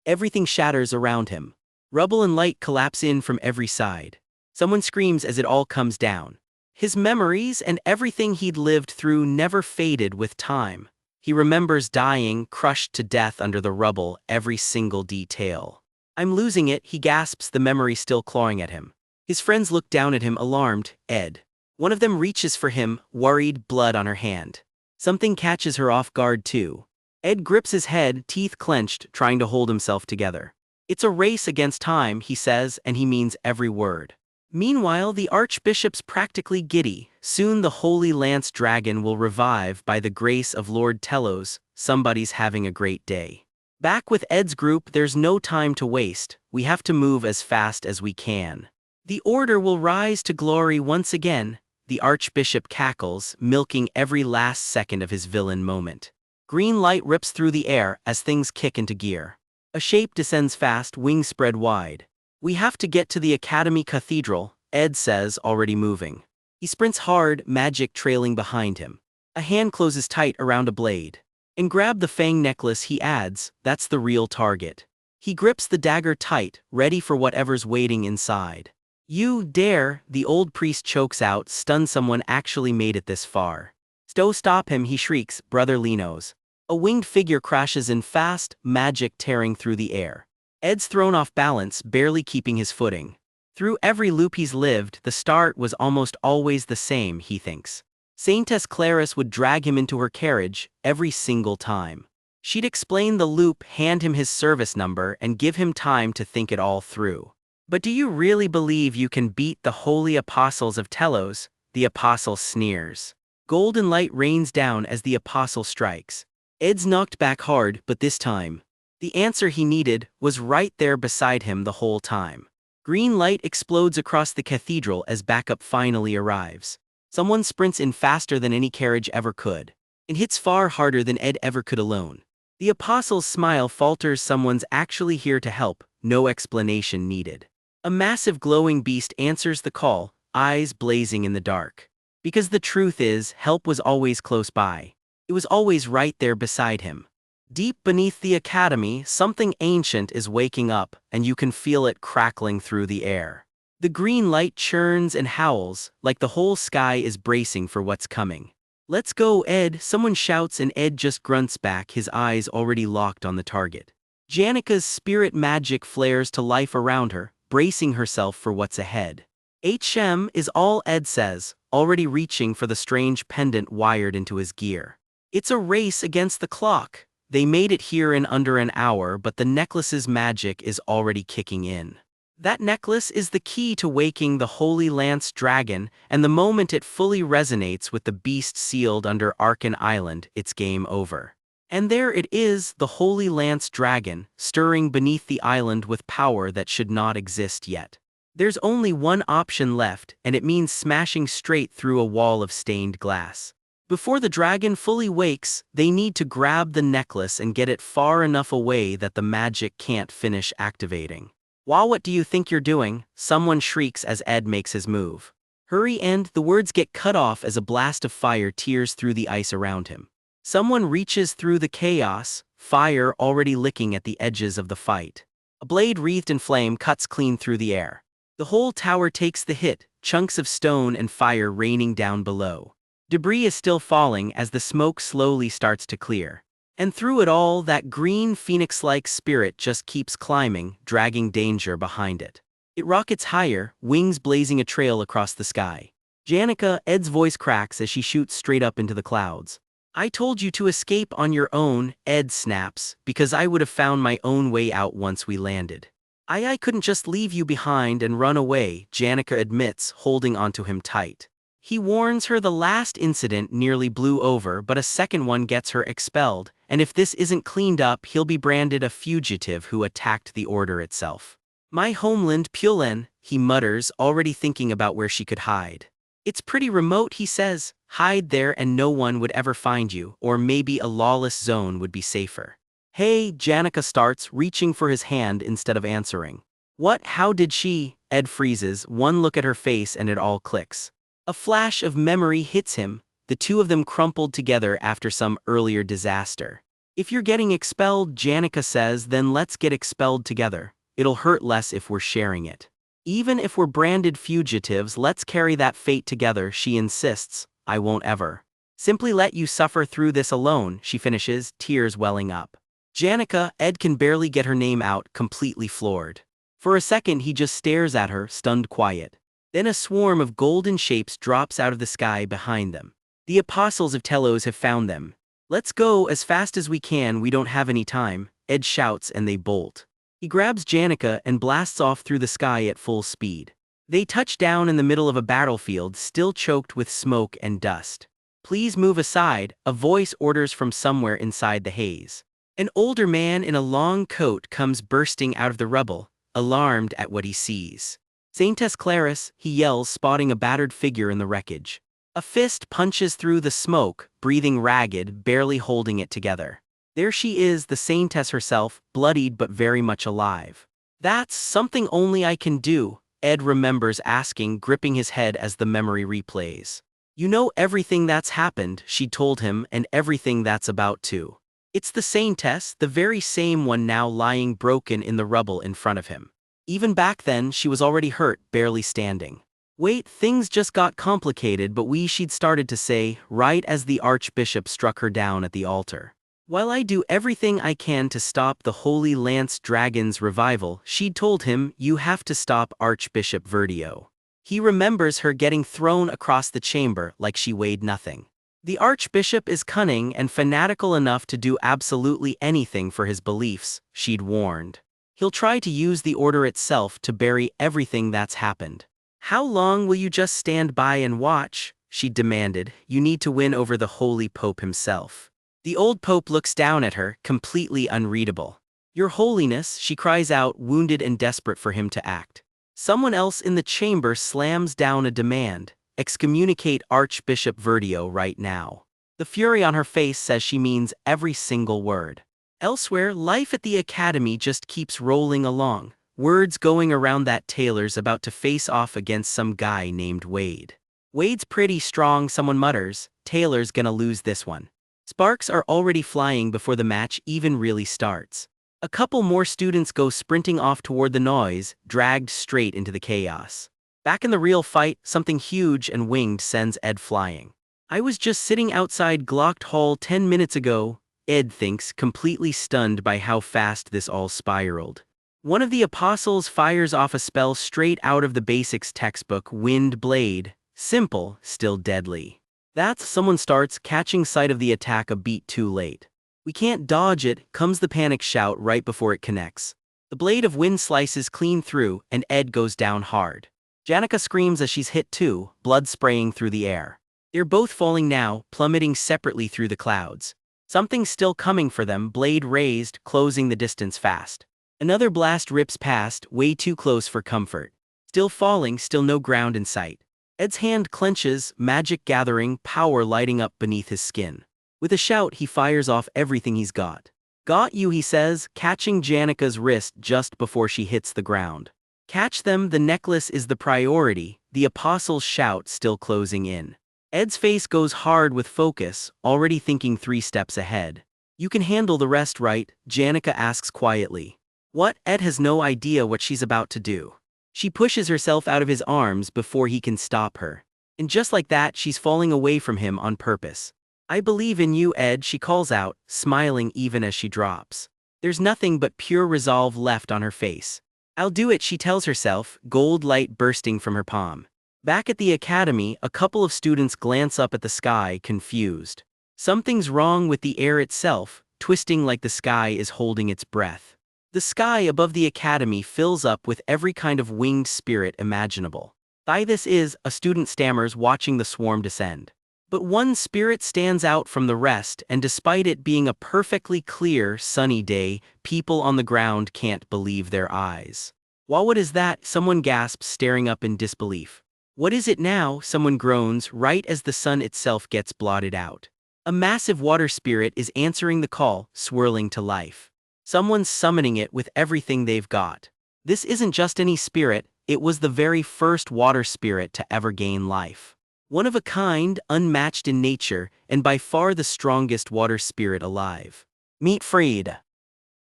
everything shatters around him. Rubble and light collapse in from every side. Someone screams as it all comes down. His memories and everything he'd lived through never faded with time. He remembers dying, crushed to death under the rubble, every single detail. I'm losing it, he gasps, the memory still clawing at him. His friends look down at him, alarmed. Ed. One of them reaches for him, worried, blood on her hand. Something catches her off guard too. Ed grips his head, teeth clenched, trying to hold himself together. It's a race against time, he says, and he means every word. Meanwhile, the Archbishop's practically giddy. Soon the Holy Lance Dragon will revive by the grace of Lord Telos. Somebody's having a great day. Back with Ed's group, there's no time to waste, we have to move as fast as we can. The order will rise to glory once again, the Archbishop cackles, milking every last second of his villain moment. Green light rips through the air as things kick into gear. A shape descends fast, wings spread wide. We have to get to the Academy Cathedral, Ed says, already moving. He sprints hard, magic trailing behind him. A hand closes tight around a blade. And grab the fang necklace, he adds, that's the real target. He grips the dagger tight, ready for whatever's waiting inside. You dare, the old priest chokes out, stunned. Someone actually made it this far. Stop him, he shrieks, Brother Linos. A winged figure crashes in fast, magic tearing through the air. Ed's thrown off balance, barely keeping his footing. Through every loop he's lived, the start was almost always the same, he thinks. Saintess Clarice would drag him into her carriage, every single time. She'd explain the loop, hand him his service number, and give him time to think it all through. But do you really believe you can beat the holy apostles of Telos? The apostle sneers. Golden light rains down as the apostle strikes. Ed's knocked back hard, but this time, the answer he needed was right there beside him the whole time. Green light explodes across the cathedral as backup finally arrives. Someone sprints in faster than any carriage ever could. It hits far harder than Ed ever could alone. The apostle's smile falters. Someone's actually here to help, no explanation needed. A massive glowing beast answers the call, eyes blazing in the dark. Because the truth is, help was always close by. It was always right there beside him. Deep beneath the academy, something ancient is waking up, and you can feel it crackling through the air. The green light churns and howls, like the whole sky is bracing for what's coming. Let's go, Ed, someone shouts, and Ed just grunts back, his eyes already locked on the target. Janika's spirit magic flares to life around her, bracing herself for what's ahead. HM is all Ed says, already reaching for the strange pendant wired into his gear. It's a race against the clock. They made it here in under an hour, but the necklace's magic is already kicking in. That necklace is the key to waking the Holy Lance Dragon, and the moment it fully resonates with the beast sealed under Arkan Island, it's game over. And there it is, the Holy Lance Dragon, stirring beneath the island with power that should not exist yet. There's only one option left, and it means smashing straight through a wall of stained glass. Before the dragon fully wakes, they need to grab the necklace and get it far enough away that the magic can't finish activating. "Wow, what do you think you're doing?" someone shrieks as Ed makes his move. Hurry, and the words get cut off as a blast of fire tears through the ice around him. Someone reaches through the chaos, fire already licking at the edges of the fight. A blade wreathed in flame cuts clean through the air. The whole tower takes the hit, chunks of stone and fire raining down below. Debris is still falling as the smoke slowly starts to clear. And through it all, that green phoenix-like spirit just keeps climbing, dragging danger behind it. It rockets higher, wings blazing a trail across the sky. Janica, Ed's voice cracks as she shoots straight up into the clouds. "I told you to escape on your own," Ed snaps, "because I would have found my own way out once we landed." I couldn't just leave you behind and run away," Janica admits, holding onto him tight. He warns her the last incident nearly blew over, but a second one gets her expelled, and if this isn't cleaned up, he'll be branded a fugitive who attacked the order itself. "My homeland, Pulen," he mutters, already thinking about where she could hide. "It's pretty remote," he says. "Hide there and no one would ever find you, or maybe a lawless zone would be safer." "Hey," Janica starts, reaching for his hand instead of answering. "What? How did she?" Ed freezes, one look at her face and it all clicks. A flash of memory hits him, the two of them crumpled together after some earlier disaster. "If you're getting expelled," Janica says, "then let's get expelled together. It'll hurt less if we're sharing it. Even if we're branded fugitives, let's carry that fate together," she insists. "I won't ever simply let you suffer through this alone," she finishes, tears welling up. Janica, Ed can barely get her name out, completely floored. For a second he just stares at her, stunned quiet. Then a swarm of golden shapes drops out of the sky behind them. The apostles of Telos have found them. "Let's go as fast as we can, we don't have any time," Ed shouts, and they bolt. He grabs Janica and blasts off through the sky at full speed. They touch down in the middle of a battlefield still choked with smoke and dust. "Please move aside," a voice orders from somewhere inside the haze. An older man in a long coat comes bursting out of the rubble, alarmed at what he sees. Saintess Claris, he yells, spotting a battered figure in the wreckage. A fist punches through the smoke, breathing ragged, barely holding it together. There she is, the Saintess herself, bloodied but very much alive. That's something only I can do, Ed remembers asking, gripping his head as the memory replays. You know everything that's happened, she told him, and everything that's about to. It's the Saintess, the very same one now lying broken in the rubble in front of him. Even back then, she was already hurt, barely standing. Wait, things just got complicated, but she'd started to say, right as the Archbishop struck her down at the altar. While I do everything I can to stop the Holy Lance Dragon's revival, she'd told him, you have to stop Archbishop Verdio. He remembers her getting thrown across the chamber like she weighed nothing. The Archbishop is cunning and fanatical enough to do absolutely anything for his beliefs, she'd warned. He'll try to use the order itself to bury everything that's happened. How long will you just stand by and watch? She demanded. You need to win over the Holy Pope himself. The old Pope looks down at her, completely unreadable. Your Holiness, she cries out, wounded and desperate for him to act. Someone else in the chamber slams down a demand. Excommunicate Archbishop Verdio right now. The fury on her face says she means every single word. Elsewhere, life at the academy just keeps rolling along. Words going around that Taylor's about to face off against some guy named Wade. Wade's pretty strong, someone mutters. Taylor's gonna lose this one. Sparks are already flying before the match even really starts. A couple more students go sprinting off toward the noise, dragged straight into the chaos. Back in the real fight, something huge and winged sends Ed flying. I was just sitting outside Glocked Hall 10 minutes ago, Ed thinks, completely stunned by how fast this all spiraled. One of the apostles fires off a spell straight out of the basics textbook, Wind Blade. Simple, still deadly. That's someone starts catching sight of the attack a beat too late. We can't dodge it, comes the panic shout right before it connects. The blade of wind slices clean through, and Ed goes down hard. Janica screams as she's hit too, blood spraying through the air. They're both falling now, plummeting separately through the clouds. Something's still coming for them, blade raised, closing the distance fast. Another blast rips past, way too close for comfort. Still falling, still no ground in sight. Ed's hand clenches, magic gathering, power lighting up beneath his skin. With a shout, he fires off everything he's got. Got you, he says, catching Janica's wrist just before she hits the ground. Catch them, the necklace is the priority, the apostle's shout still closing in. Ed's face goes hard with focus, already thinking 3 steps ahead. You can handle the rest, right? Janica asks quietly. What? Ed has no idea what she's about to do. She pushes herself out of his arms before he can stop her. And just like that, she's falling away from him on purpose. I believe in you, Ed, she calls out, smiling even as she drops. There's nothing but pure resolve left on her face. I'll do it, she tells herself, gold light bursting from her palm. Back at the academy, a couple of students glance up at the sky, confused. Something's wrong with the air itself, twisting like the sky is holding its breath. The sky above the academy fills up with every kind of winged spirit imaginable. This is, a student stammers watching the swarm descend. But one spirit stands out from the rest, and despite it being a perfectly clear, sunny day, people on the ground can't believe their eyes. Well, what is that? Someone gasps, staring up in disbelief. What is it now? Someone groans, right as the sun itself gets blotted out. A massive water spirit is answering the call, swirling to life. Someone's summoning it with everything they've got. This isn't just any spirit, it was the very first water spirit to ever gain life. One of a kind, unmatched in nature, and by far the strongest water spirit alive. Meet Freed.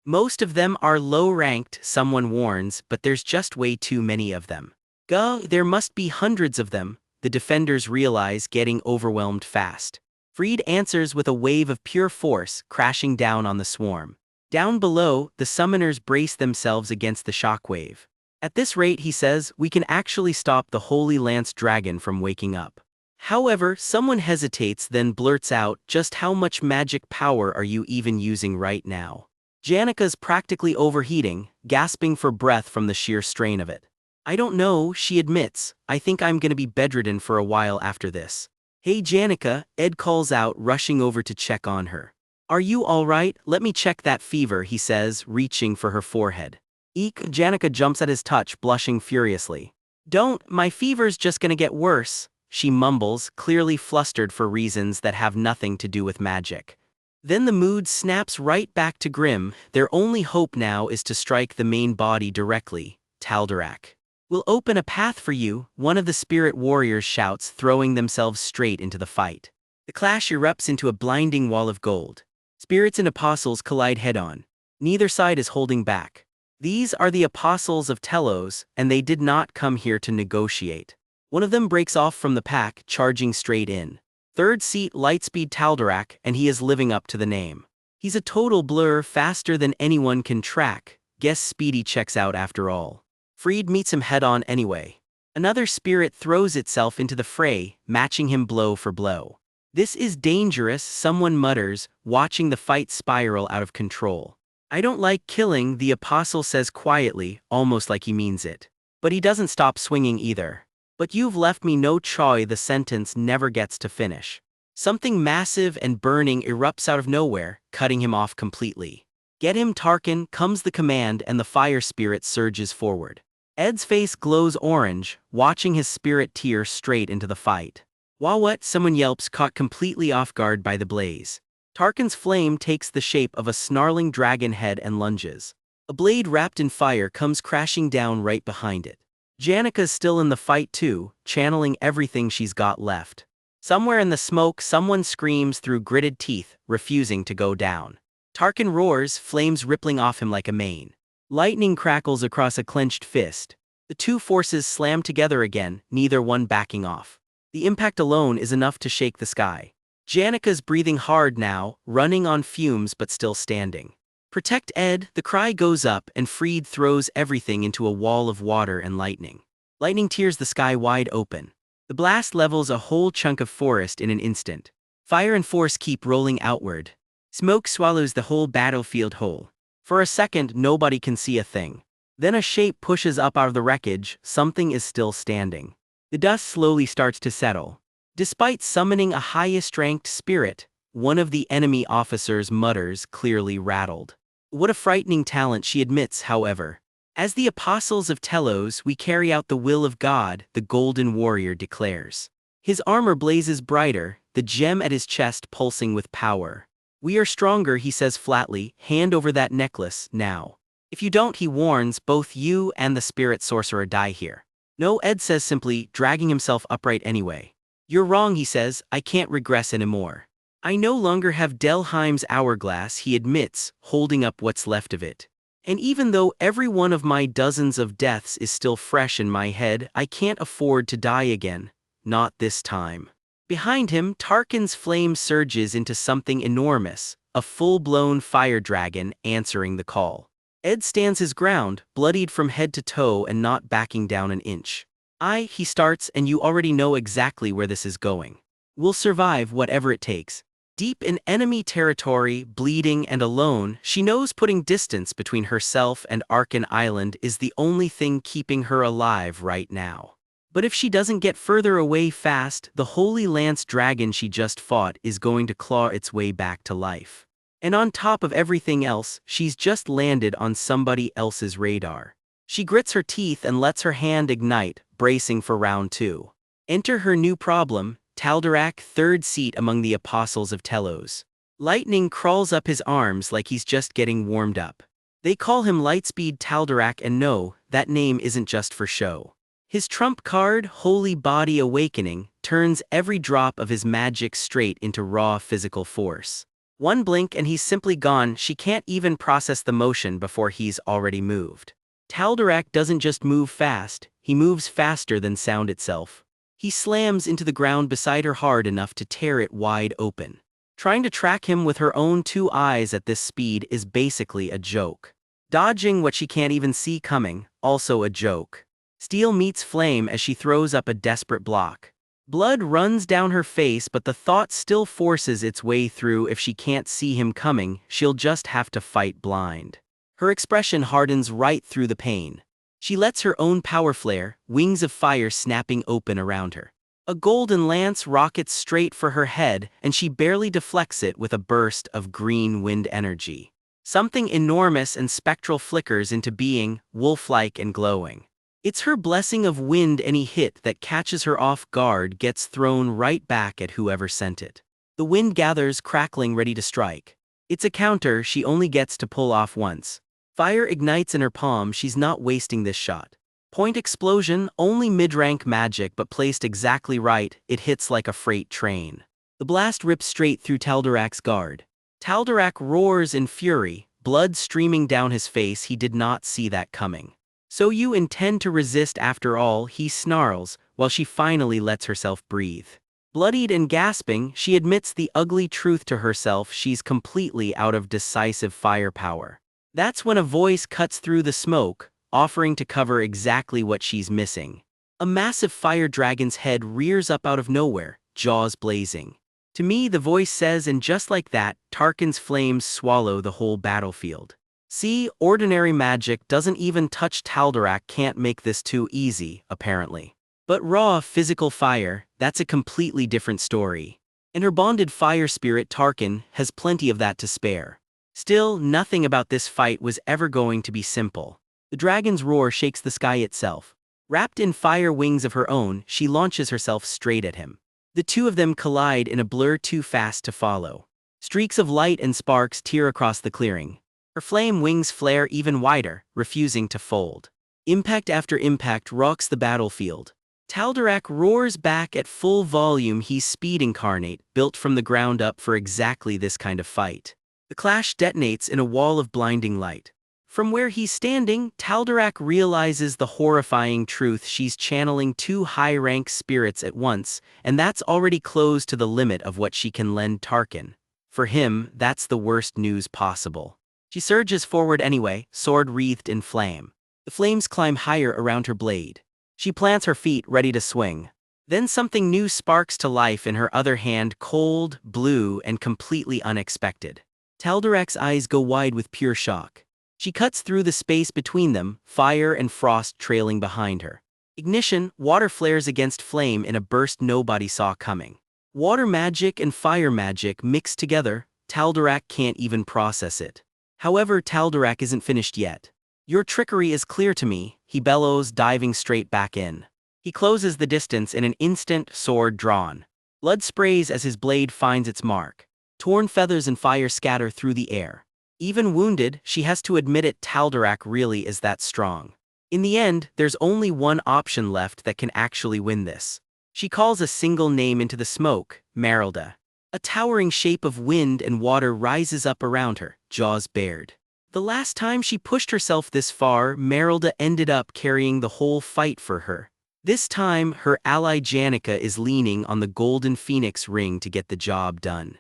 Most of them are low-ranked, someone warns, but there's just way too many of them. There must be hundreds of them, the defenders realize, getting overwhelmed fast. Freed answers with a wave of pure force, crashing down on the swarm. Down below, the summoners brace themselves against the shockwave. At this rate, he says, we can actually stop the Holy Lance Dragon from waking up. However, someone hesitates, then blurts out, just how much magic power are you even using right now? Janica's practically overheating, gasping for breath from the sheer strain of it. I don't know, she admits, I think I'm gonna be bedridden for a while after this. Hey Janica, Ed calls out, rushing over to check on her. Are you alright? Let me check that fever, he says, reaching for her forehead. Eek, Janica jumps at his touch, blushing furiously. Don't, my fever's just gonna get worse, she mumbles, clearly flustered for reasons that have nothing to do with magic. Then the mood snaps right back to grim. Their only hope now is to strike the main body directly, Taldarak. We'll open a path for you, one of the spirit warriors shouts, throwing themselves straight into the fight. The clash erupts into a blinding wall of gold. Spirits and apostles collide head-on. Neither side is holding back. These are the apostles of Telos, and they did not come here to negotiate. One of them breaks off from the pack, charging straight in. Third seat Lightspeed Taldarak, and he is living up to the name. He's a total blur, faster than anyone can track. Guess Speedy checks out after all. Freed meets him head-on anyway. Another spirit throws itself into the fray, matching him blow for blow. This is dangerous, someone mutters, watching the fight spiral out of control. I don't like killing, the apostle says quietly, almost like he means it. But he doesn't stop swinging either. But you've left me no choice, the sentence never gets to finish. Something massive and burning erupts out of nowhere, cutting him off completely. Get him, Tarkin, comes the command, and the fire spirit surges forward. Ed's face glows orange, watching his spirit tear straight into the fight. What? Someone yelps, caught completely off guard by the blaze. Tarkin's flame takes the shape of a snarling dragon head and lunges. A blade wrapped in fire comes crashing down right behind it. Janica's still in the fight too, channeling everything she's got left. Somewhere in the smoke, someone screams through gritted teeth, refusing to go down. Tarkin roars, flames rippling off him like a mane. Lightning crackles across a clenched fist. The two forces slam together again, neither one backing off. The impact alone is enough to shake the sky. Janica's breathing hard now, running on fumes but still standing. Protect Ed, the cry goes up, and Freed throws everything into a wall of water and lightning. Lightning tears the sky wide open. The blast levels a whole chunk of forest in an instant. Fire and force keep rolling outward. Smoke swallows the whole battlefield whole. For a second, nobody can see a thing. Then a shape pushes up out of the wreckage, something is still standing. The dust slowly starts to settle. Despite summoning a highest-ranked spirit, one of the enemy officers mutters, clearly rattled. What a frightening talent, she admits, however. As the apostles of Telos, we carry out the will of God, the golden warrior declares. His armor blazes brighter, the gem at his chest pulsing with power. We are stronger, he says flatly, hand over that necklace, now. If you don't, he warns, both you and the spirit sorcerer die here. No, Ed says simply, dragging himself upright anyway. You're wrong, he says, I can't regress anymore. I no longer have Delheim's hourglass, he admits, holding up what's left of it. And even though every one of my dozens of deaths is still fresh in my head, I can't afford to die again. Not this time. Behind him, Tarkin's flame surges into something enormous, a full-blown fire dragon answering the call. Ed stands his ground, bloodied from head to toe and not backing down an inch. He starts, and you already know exactly where this is going. We'll survive whatever it takes. Deep in enemy territory, bleeding and alone, she knows putting distance between herself and Arkan Island is the only thing keeping her alive right now. But if she doesn't get further away fast, the Holy Lance Dragon she just fought is going to claw its way back to life. And on top of everything else, she's just landed on somebody else's radar. She grits her teeth and lets her hand ignite, bracing for round 2. Enter her new problem, Taldarak, third seat among the apostles of Telos. Lightning crawls up his arms like he's just getting warmed up. They call him Lightspeed Taldarak, and no, that name isn't just for show. His trump card, Holy Body Awakening, turns every drop of his magic straight into raw physical force. One blink and he's simply gone, she can't even process the motion before he's already moved. Taldarak doesn't just move fast, he moves faster than sound itself. He slams into the ground beside her hard enough to tear it wide open. Trying to track him with her own 2 eyes at this speed is basically a joke. Dodging what she can't even see coming, also a joke. Steel meets flame as she throws up a desperate block. Blood runs down her face, but the thought still forces its way through. If she can't see him coming, she'll just have to fight blind. Her expression hardens right through the pain. She lets her own power flare, wings of fire snapping open around her. A golden lance rockets straight for her head, and she barely deflects it with a burst of green wind energy. Something enormous and spectral flickers into being, wolf-like and glowing. It's her blessing of wind. Any hit that catches her off guard gets thrown right back at whoever sent it. The wind gathers, crackling, ready to strike. It's a counter she only gets to pull off once. Fire ignites in her palm. She's not wasting this shot. Point explosion, only mid-rank magic but placed exactly right, it hits like a freight train. The blast rips straight through Taldarak's guard. Taldarak roars in fury, blood streaming down his face. He did not see that coming. "So you intend to resist after all," he snarls, while she finally lets herself breathe. Bloodied and gasping, she admits the ugly truth to herself: she's completely out of decisive firepower. That's when a voice cuts through the smoke, offering to cover exactly what she's missing. A massive fire dragon's head rears up out of nowhere, jaws blazing. To me, the voice says, and just like that, Tarkin's flames swallow the whole battlefield. See, ordinary magic doesn't even touch Taldarak. Can't make this too easy, apparently. But raw physical fire, that's a completely different story. And her bonded fire spirit Tarkin has plenty of that to spare. Still, nothing about this fight was ever going to be simple. The dragon's roar shakes the sky itself. Wrapped in fire wings of her own, she launches herself straight at him. The two of them collide in a blur too fast to follow. Streaks of light and sparks tear across the clearing. Her flame wings flare even wider, refusing to fold. Impact after impact rocks the battlefield. Taldarak roars back at full volume. He's speed incarnate, built from the ground up for exactly this kind of fight. The clash detonates in a wall of blinding light. From where he's standing, Taldarak realizes the horrifying truth: she's channeling two high-rank spirits at once, and that's already close to the limit of what she can lend Tarkin. For him, that's the worst news possible. She surges forward anyway, sword wreathed in flame. The flames climb higher around her blade. She plants her feet, ready to swing. Then something new sparks to life in her other hand, cold, blue, and completely unexpected. Taldarak's eyes go wide with pure shock. She cuts through the space between them, fire and frost trailing behind her. Ignition, water flares against flame in a burst nobody saw coming. Water magic and fire magic mixed together. Taldarak can't even process it. However, Taldarak isn't finished yet. "Your trickery is clear to me," he bellows, diving straight back in. He closes the distance in an instant, sword drawn. Blood sprays as his blade finds its mark. Torn feathers and fire scatter through the air. Even wounded, she has to admit it, Taldarak really is that strong. In the end, there's only one option left that can actually win this. She calls a single name into the smoke: Merelda. A towering shape of wind and water rises up around her, jaws bared. The last time she pushed herself this far, Merelda ended up carrying the whole fight for her. This time, her ally Janica is leaning on the golden phoenix ring to get the job done.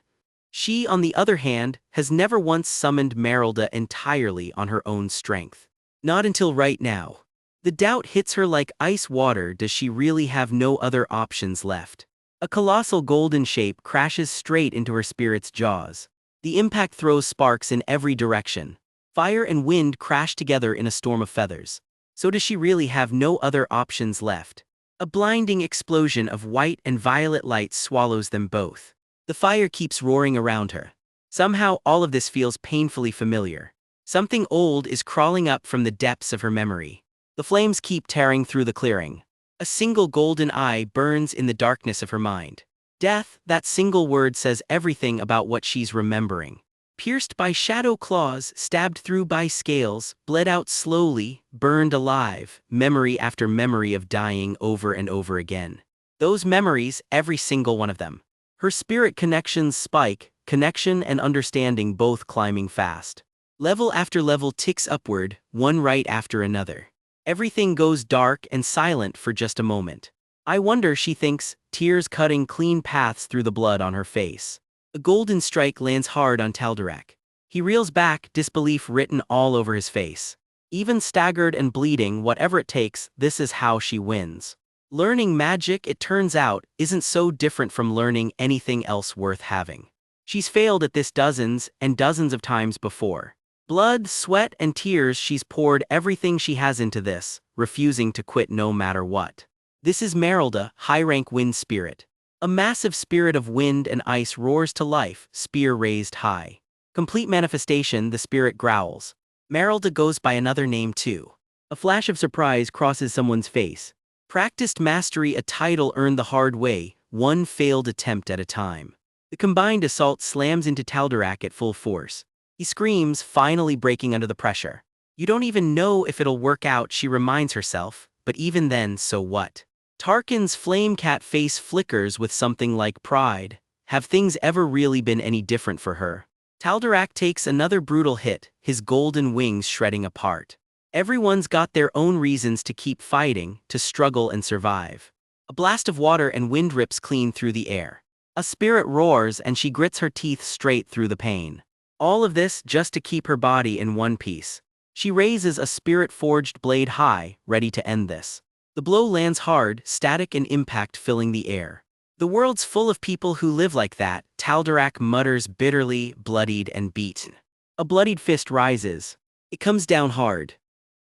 She, on the other hand, has never once summoned Merelda entirely on her own strength. Not until right now. The doubt hits her like ice water: does she really have no other options left? A colossal golden shape crashes straight into her spirit's jaws. The impact throws sparks in every direction. Fire and wind crash together in a storm of feathers. So does she really have no other options left? A blinding explosion of white and violet light swallows them both. The fire keeps roaring around her. Somehow all of this feels painfully familiar. Something old is crawling up from the depths of her memory. The flames keep tearing through the clearing. A single golden eye burns in the darkness of her mind. Death, that single word says everything about what she's remembering. Pierced by shadow claws, stabbed through by scales, bled out slowly, burned alive, memory after memory of dying over and over again. Those memories, every single one of them. Her spirit connections spike, connection and understanding both climbing fast. Level after level ticks upward, one right after another. Everything goes dark and silent for just a moment. "I wonder," she thinks, tears cutting clean paths through the blood on her face. A golden strike lands hard on Taldarak. He reels back, disbelief written all over his face. Even staggered and bleeding, whatever it takes, this is how she wins. Learning magic, it turns out, isn't so different from learning anything else worth having. She's failed at this dozens and dozens of times before. Blood, sweat, and tears, she's poured everything she has into this, refusing to quit no matter what. This is Merelda, high-rank wind spirit. A massive spirit of wind and ice roars to life, spear raised high. Complete manifestation, the spirit growls. Merelda goes by another name too. A flash of surprise crosses someone's face. Practiced mastery, a title earned the hard way, one failed attempt at a time. The combined assault slams into Taldarak at full force. He screams, finally breaking under the pressure. You don't even know if it'll work out, she reminds herself, but even then, so what? Tarkin's flame cat face flickers with something like pride. Have things ever really been any different for her? Taldarak takes another brutal hit, his golden wings shredding apart. Everyone's got their own reasons to keep fighting, to struggle and survive. A blast of water and wind rips clean through the air. A spirit roars and she grits her teeth straight through the pain. All of this just to keep her body in one piece. She raises a spirit-forged blade high, ready to end this. The blow lands hard, static and impact filling the air. The world's full of people who live like that, Taldarak mutters bitterly, bloodied and beaten. A bloodied fist rises. It comes down hard.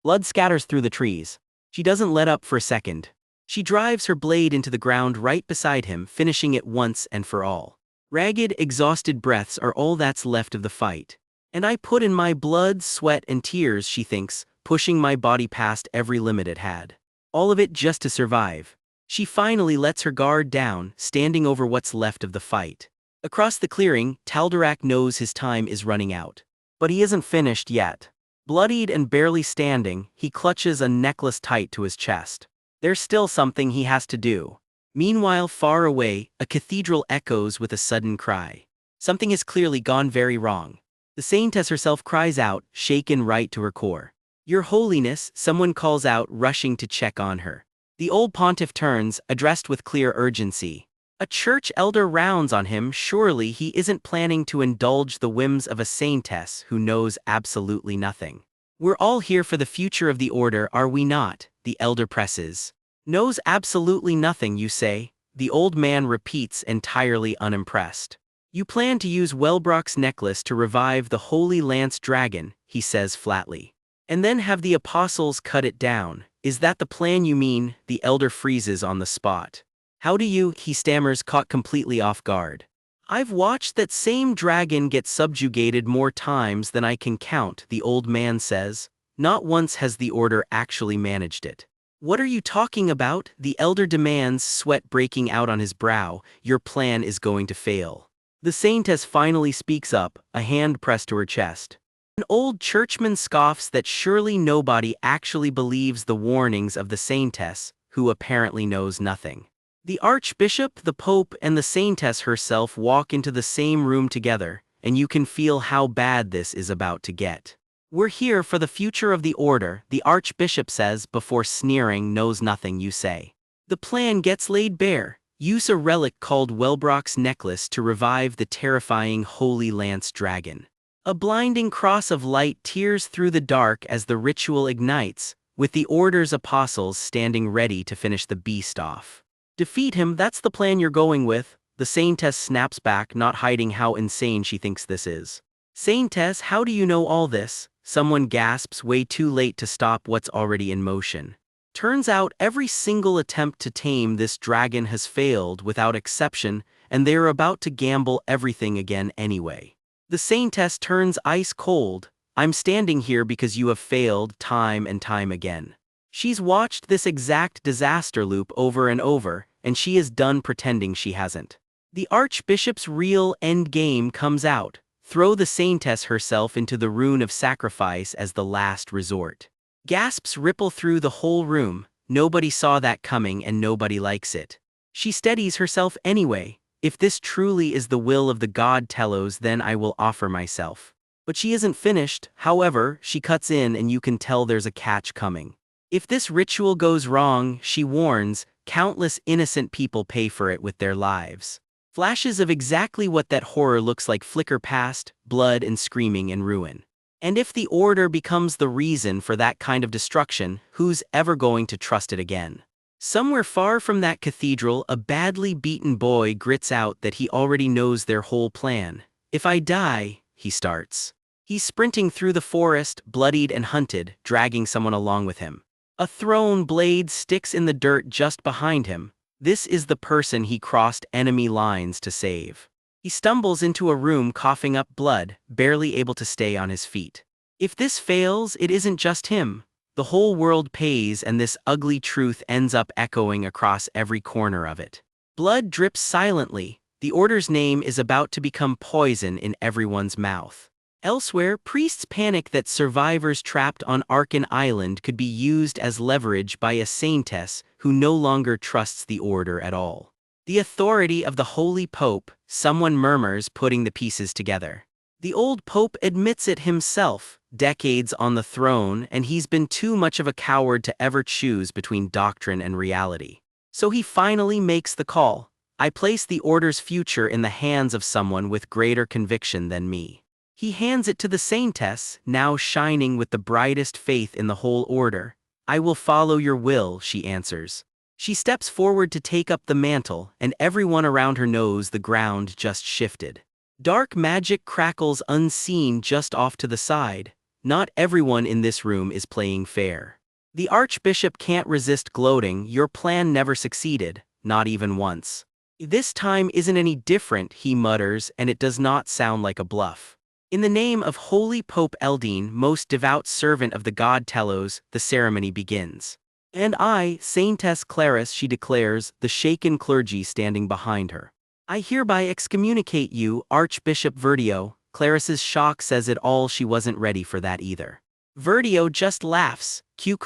Blood scatters through the trees. She doesn't let up for a second. She drives her blade into the ground right beside him, finishing it once and for all. Ragged, exhausted breaths are all that's left of the fight. And I put in my blood, sweat and tears, she thinks, pushing my body past every limit it had. All of it just to survive. She finally lets her guard down, standing over what's left of the fight. Across the clearing, Taldarak knows his time is running out. But he isn't finished yet. Bloodied and barely standing, he clutches a necklace tight to his chest. There's still something he has to do. Meanwhile, far away, a cathedral echoes with a sudden cry. Something has clearly gone very wrong. The saintess herself cries out, shaken right to her core. Your Holiness, someone calls out, rushing to check on her. The old pontiff turns, addressed with clear urgency. A church elder rounds on him, surely he isn't planning to indulge the whims of a saintess who knows absolutely nothing. We're all here for the future of the order, are we not? The elder presses. Knows absolutely nothing, you say? The old man repeats, entirely unimpressed. You plan to use Wellbrock's necklace to revive the Holy Lance Dragon, he says flatly. And then have the apostles cut it down. Is that the plan you mean? The elder freezes on the spot. How do you, he stammers, caught completely off guard. I've watched that same dragon get subjugated more times than I can count, the old man says. Not once has the order actually managed it. What are you talking about? The elder demands, sweat breaking out on his brow. Your plan is going to fail. The saintess finally speaks up, a hand pressed to her chest. An old churchman scoffs that surely nobody actually believes the warnings of the saintess, who apparently knows nothing. The archbishop, the pope, and the saintess herself walk into the same room together, and you can feel how bad this is about to get. We're here for the future of the order, the archbishop says before sneering, knows nothing, you say. The plan gets laid bare. Use a relic called Wellbrock's necklace to revive the terrifying Holy Lance Dragon. A blinding cross of light tears through the dark as the ritual ignites, with the order's apostles standing ready to finish the beast off. Defeat him, that's the plan you're going with, the saintess snaps back, not hiding how insane she thinks this is. Saintess, how do you know all this? Someone gasps, way too late to stop what's already in motion. Turns out every single attempt to tame this dragon has failed without exception, and they're about to gamble everything again anyway. The saintess turns ice cold. I'm standing here because you have failed time and time again. She's watched this exact disaster loop over and over, and she is done pretending she hasn't. The archbishop's real end game comes out. Throw the saintess herself into the rune of sacrifice as the last resort. Gasps ripple through the whole room. Nobody saw that coming and nobody likes it. She steadies herself anyway. If this truly is the will of the god Telos, then I will offer myself. But she isn't finished, however, she cuts in and you can tell there's a catch coming. If this ritual goes wrong, she warns, countless innocent people pay for it with their lives. Flashes of exactly what that horror looks like flicker past, blood and screaming and ruin. And if the order becomes the reason for that kind of destruction, who's ever going to trust it again? Somewhere far from that cathedral, a badly beaten boy grits out that he already knows their whole plan. If I die, he starts. He's sprinting through the forest, bloodied and hunted, dragging someone along with him. A thrown blade sticks in the dirt just behind him. This is the person he crossed enemy lines to save. He stumbles into a room coughing up blood, barely able to stay on his feet. If this fails, it isn't just him. The whole world pays, and this ugly truth ends up echoing across every corner of it. Blood drips silently. The order's name is about to become poison in everyone's mouth. Elsewhere, priests panic that survivors trapped on Arkan Island could be used as leverage by a saintess who no longer trusts the order at all. The authority of the Holy Pope, someone murmurs, putting the pieces together. The old Pope admits it himself, decades on the throne, and he's been too much of a coward to ever choose between doctrine and reality. So he finally makes the call. I place the order's future in the hands of someone with greater conviction than me. He hands it to the saintess, now shining with the brightest faith in the whole order. I will follow your will, she answers. She steps forward to take up the mantle, and everyone around her knows the ground just shifted. Dark magic crackles unseen just off to the side. Not everyone in this room is playing fair. The archbishop can't resist gloating. Your plan never succeeded, not even once. This time isn't any different, he mutters, and it does not sound like a bluff. In the name of Holy Pope Eldine, most devout servant of the god Telos, the ceremony begins. And I, Saintess Clarice, she declares, the shaken clergy standing behind her. I hereby excommunicate you, Archbishop Verdio. Clarice's shock says it all. She wasn't ready for that either. Verdio just laughs. Q,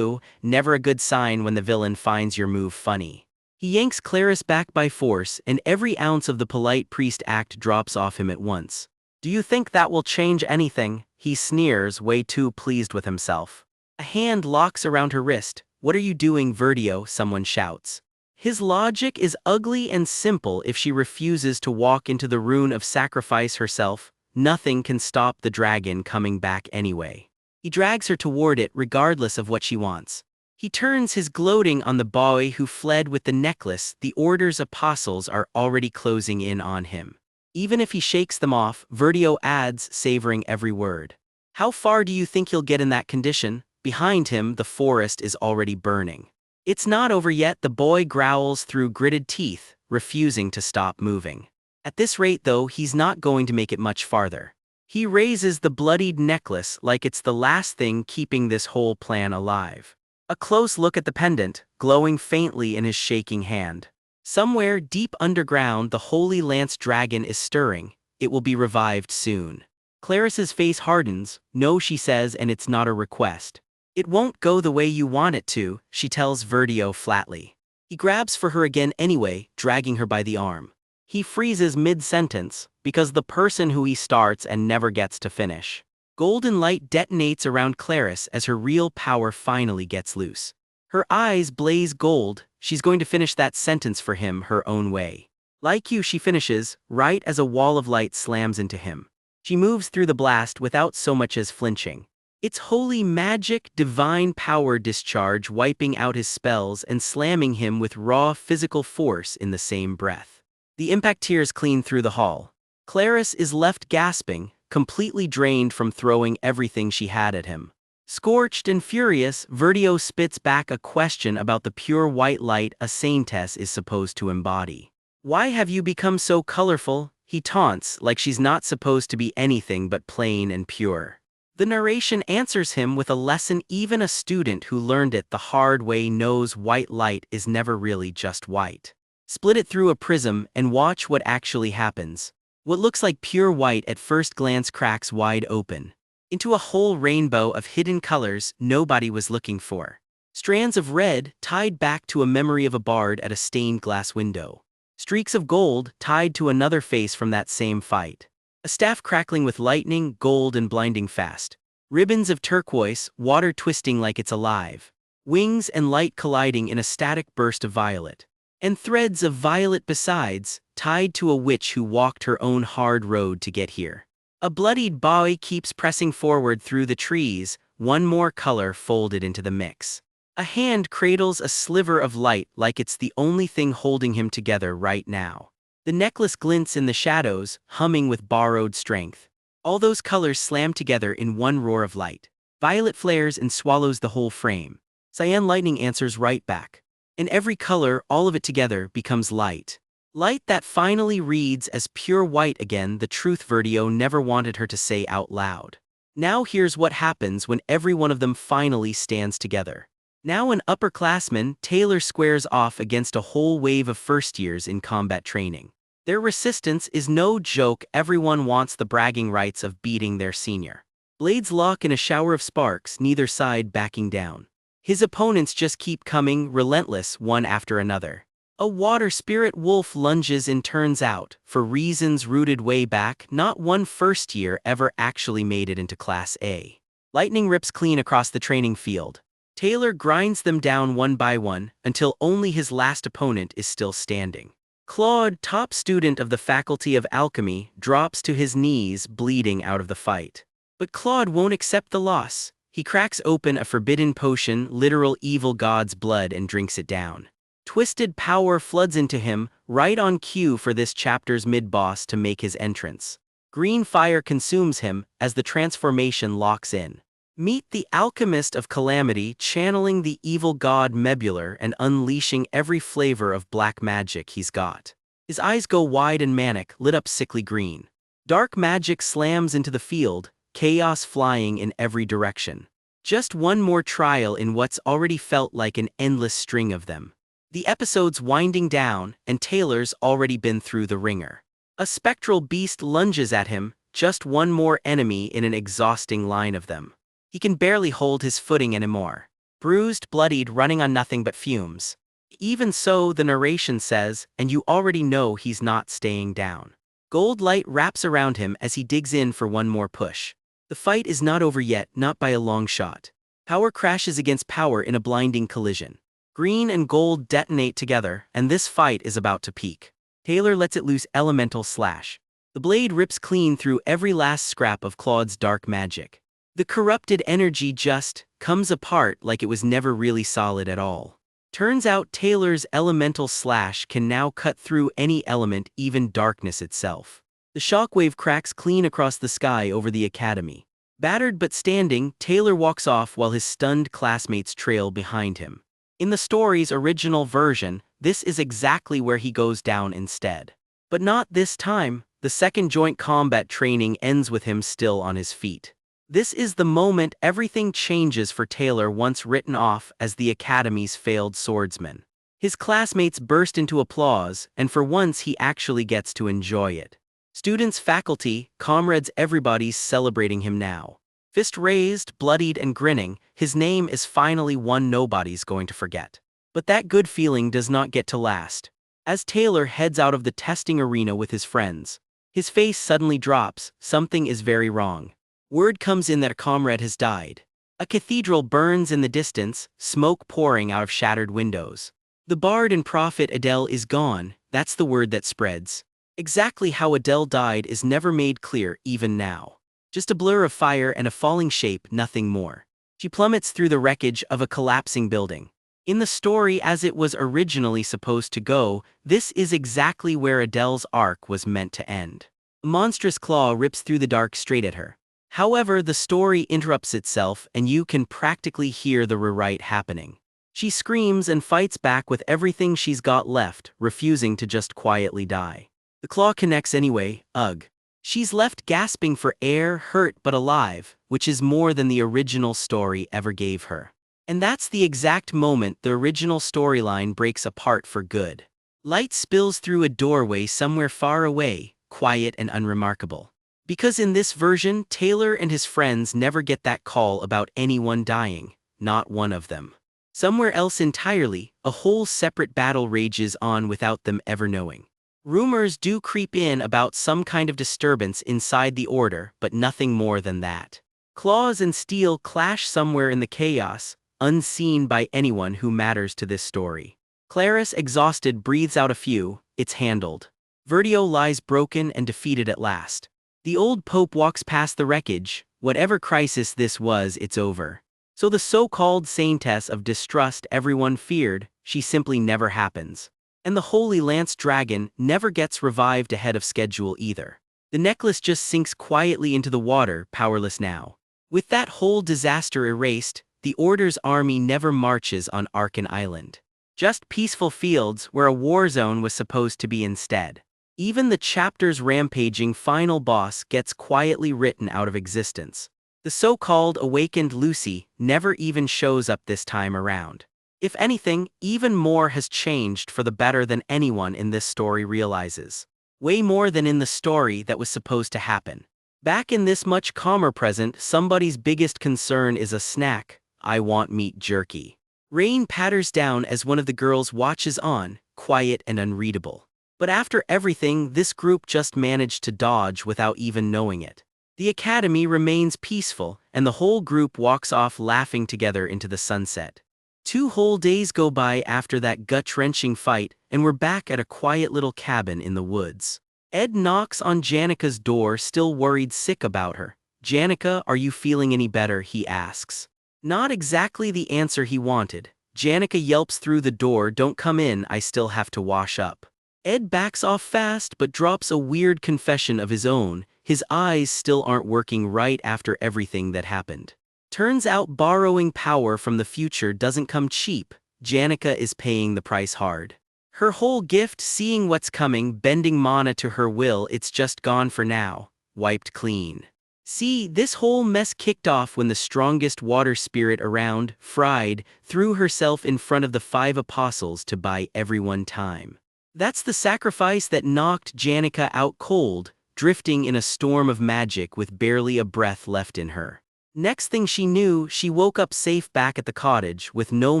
never a good sign when the villain finds your move funny. He yanks Clarice back by force, and every ounce of the polite priest act drops off him at once. Do you think that will change anything? He sneers, way too pleased with himself. A hand locks around her wrist. What are you doing, Verdio? Someone shouts. His logic is ugly and simple. If she refuses to walk into the rune of sacrifice herself, nothing can stop the dragon coming back anyway. He drags her toward it regardless of what she wants. He turns his gloating on the boy who fled with the necklace. The order's apostles are already closing in on him. Even if he shakes them off, Verdio adds, savoring every word. How far do you think he'll get in that condition? Behind him, the forest is already burning. It's not over yet, the boy growls through gritted teeth, refusing to stop moving. At this rate, though, he's not going to make it much farther. He raises the bloodied necklace like it's the last thing keeping this whole plan alive. A close look at the pendant, glowing faintly in his shaking hand. Somewhere deep underground, the holy lance dragon is stirring. It will be revived soon. Clarice's face hardens. No, she says, and it's not a request. It won't go the way you want it to, she tells Verdio flatly. He grabs for her again anyway, dragging her by the arm. He freezes mid-sentence, because the person who he starts and never gets to finish. Golden light detonates around Clarice as her real power finally gets loose. Her eyes blaze gold. She's going to finish that sentence for him her own way. Like you, she finishes, right as a wall of light slams into him. She moves through the blast without so much as flinching. It's holy magic, divine power discharge, wiping out his spells and slamming him with raw physical force in the same breath. The impact tears clean through the hall. Clarice is left gasping, completely drained from throwing everything she had at him. Scorched and furious, Verdio spits back a question about the pure white light a saintess is supposed to embody. Why have you become so colorful? He taunts, like she's not supposed to be anything but plain and pure. The narration answers him with a lesson even a student who learned it the hard way knows: white light is never really just white. Split it through a prism and watch what actually happens. What looks like pure white at first glance cracks wide open into a whole rainbow of hidden colors nobody was looking for. Strands of red tied back to a memory of a bard at a stained glass window. Streaks of gold tied to another face from that same fight. A staff crackling with lightning, gold and blinding fast. Ribbons of turquoise, water twisting like it's alive. Wings and light colliding in a static burst of violet. And threads of violet besides, tied to a witch who walked her own hard road to get here. A bloodied boy keeps pressing forward through the trees, one more color folded into the mix. A hand cradles a sliver of light like it's the only thing holding him together right now. The necklace glints in the shadows, humming with borrowed strength. All those colors slam together in one roar of light. Violet flares and swallows the whole frame. Cyan lightning answers right back. In every color, all of it together becomes light. Light that finally reads as pure white again, the truth Verdio never wanted her to say out loud. Now here's what happens when every one of them finally stands together. Now an upperclassman, Taylor squares off against a whole wave of first years in combat training. Their resistance is no joke. Everyone wants the bragging rights of beating their senior. Blades lock in a shower of sparks, neither side backing down. His opponents just keep coming, relentless, one after another. A water spirit wolf lunges and turns out, for reasons rooted way back, not one first year ever actually made it into Class A. Lightning rips clean across the training field. Taylor grinds them down one by one, until only his last opponent is still standing. Claude, top student of the Faculty of Alchemy, drops to his knees, bleeding out of the fight. But Claude won't accept the loss. He cracks open a forbidden potion, literal evil god's blood, and drinks it down. Twisted power floods into him, right on cue for this chapter's mid-boss to make his entrance. Green fire consumes him as the transformation locks in. Meet the Alchemist of Calamity, channeling the evil god Mebular and unleashing every flavor of black magic he's got. His eyes go wide and manic, lit up sickly green. Dark magic slams into the field, chaos flying in every direction. Just one more trial in what's already felt like an endless string of them. The episode's winding down, and Taylor's already been through the ringer. A spectral beast lunges at him, just one more enemy in an exhausting line of them. He can barely hold his footing anymore. Bruised, bloodied, running on nothing but fumes. Even so, the narration says, and you already know he's not staying down. Gold light wraps around him as he digs in for one more push. The fight is not over yet, not by a long shot. Power crashes against power in a blinding collision. Green and gold detonate together, and this fight is about to peak. Taylor lets it loose, elemental slash. The blade rips clean through every last scrap of Claude's dark magic. The corrupted energy just comes apart like it was never really solid at all. Turns out Taylor's elemental slash can now cut through any element, even darkness itself. The shockwave cracks clean across the sky over the academy. Battered but standing, Taylor walks off while his stunned classmates trail behind him. In the story's original version, this is exactly where he goes down instead. But not this time. The second joint combat training ends with him still on his feet. This is the moment everything changes for Taylor, once written off as the Academy's failed swordsman. His classmates burst into applause, and for once he actually gets to enjoy it. Students, faculty, comrades, everybody's celebrating him now. Fist raised, bloodied and grinning, his name is finally one nobody's going to forget. But that good feeling does not get to last. As Taylor heads out of the testing arena with his friends, his face suddenly drops. Something is very wrong. Word comes in that a comrade has died. A cathedral burns in the distance, smoke pouring out of shattered windows. The bard and prophet Adele is gone. That's the word that spreads. Exactly how Adele died is never made clear even now. Just a blur of fire and a falling shape, nothing more. She plummets through the wreckage of a collapsing building. In the story as it was originally supposed to go, this is exactly where Adele's arc was meant to end. A monstrous claw rips through the dark straight at her. However, the story interrupts itself and you can practically hear the rewrite happening. She screams and fights back with everything she's got left, refusing to just quietly die. The claw connects anyway, ugh. She's left gasping for air, hurt but alive, which is more than the original story ever gave her. And that's the exact moment the original storyline breaks apart for good. Light spills through a doorway somewhere far away, quiet and unremarkable. Because in this version, Taylor and his friends never get that call about anyone dying, not one of them. Somewhere else entirely, a whole separate battle rages on without them ever knowing. Rumors do creep in about some kind of disturbance inside the Order, but nothing more than that. Claws and steel clash somewhere in the chaos, unseen by anyone who matters to this story. Clarice, exhausted, breathes out a few. It's handled. Verdio lies broken and defeated at last. The old pope walks past the wreckage. Whatever crisis this was, it's over. So the so-called saintess of distrust everyone feared, she simply never happens. And the Holy Lance Dragon never gets revived ahead of schedule either. The necklace just sinks quietly into the water, powerless now. With that whole disaster erased, the Order's army never marches on Arkan Island. Just peaceful fields where a war zone was supposed to be instead. Even the chapter's rampaging final boss gets quietly written out of existence. The so-called awakened Lucy never even shows up this time around. If anything, even more has changed for the better than anyone in this story realizes. Way more than in the story that was supposed to happen. Back in this much calmer present, somebody's biggest concern is a snack. I want meat jerky. Rain patters down as one of the girls watches on, quiet and unreadable. But after everything, this group just managed to dodge without even knowing it. The academy remains peaceful, and the whole group walks off laughing together into the sunset. 2 whole days go by after that gut-wrenching fight, and we're back at a quiet little cabin in the woods. Ed knocks on Janika's door, still worried sick about her. "Janika, are you feeling any better?" he asks. Not exactly the answer he wanted. Janika yelps through the door, "Don't come in, I still have to wash up." Ed backs off fast but drops a weird confession of his own. His eyes still aren't working right after everything that happened. Turns out borrowing power from the future doesn't come cheap. Janika is paying the price hard. Her whole gift, seeing what's coming, bending mana to her will, it's just gone for now. Wiped clean. See, this whole mess kicked off when the strongest water spirit around, Fried, threw herself in front of the 5 apostles to buy everyone time. That's the sacrifice that knocked Janika out cold, drifting in a storm of magic with barely a breath left in her. Next thing she knew, she woke up safe back at the cottage with no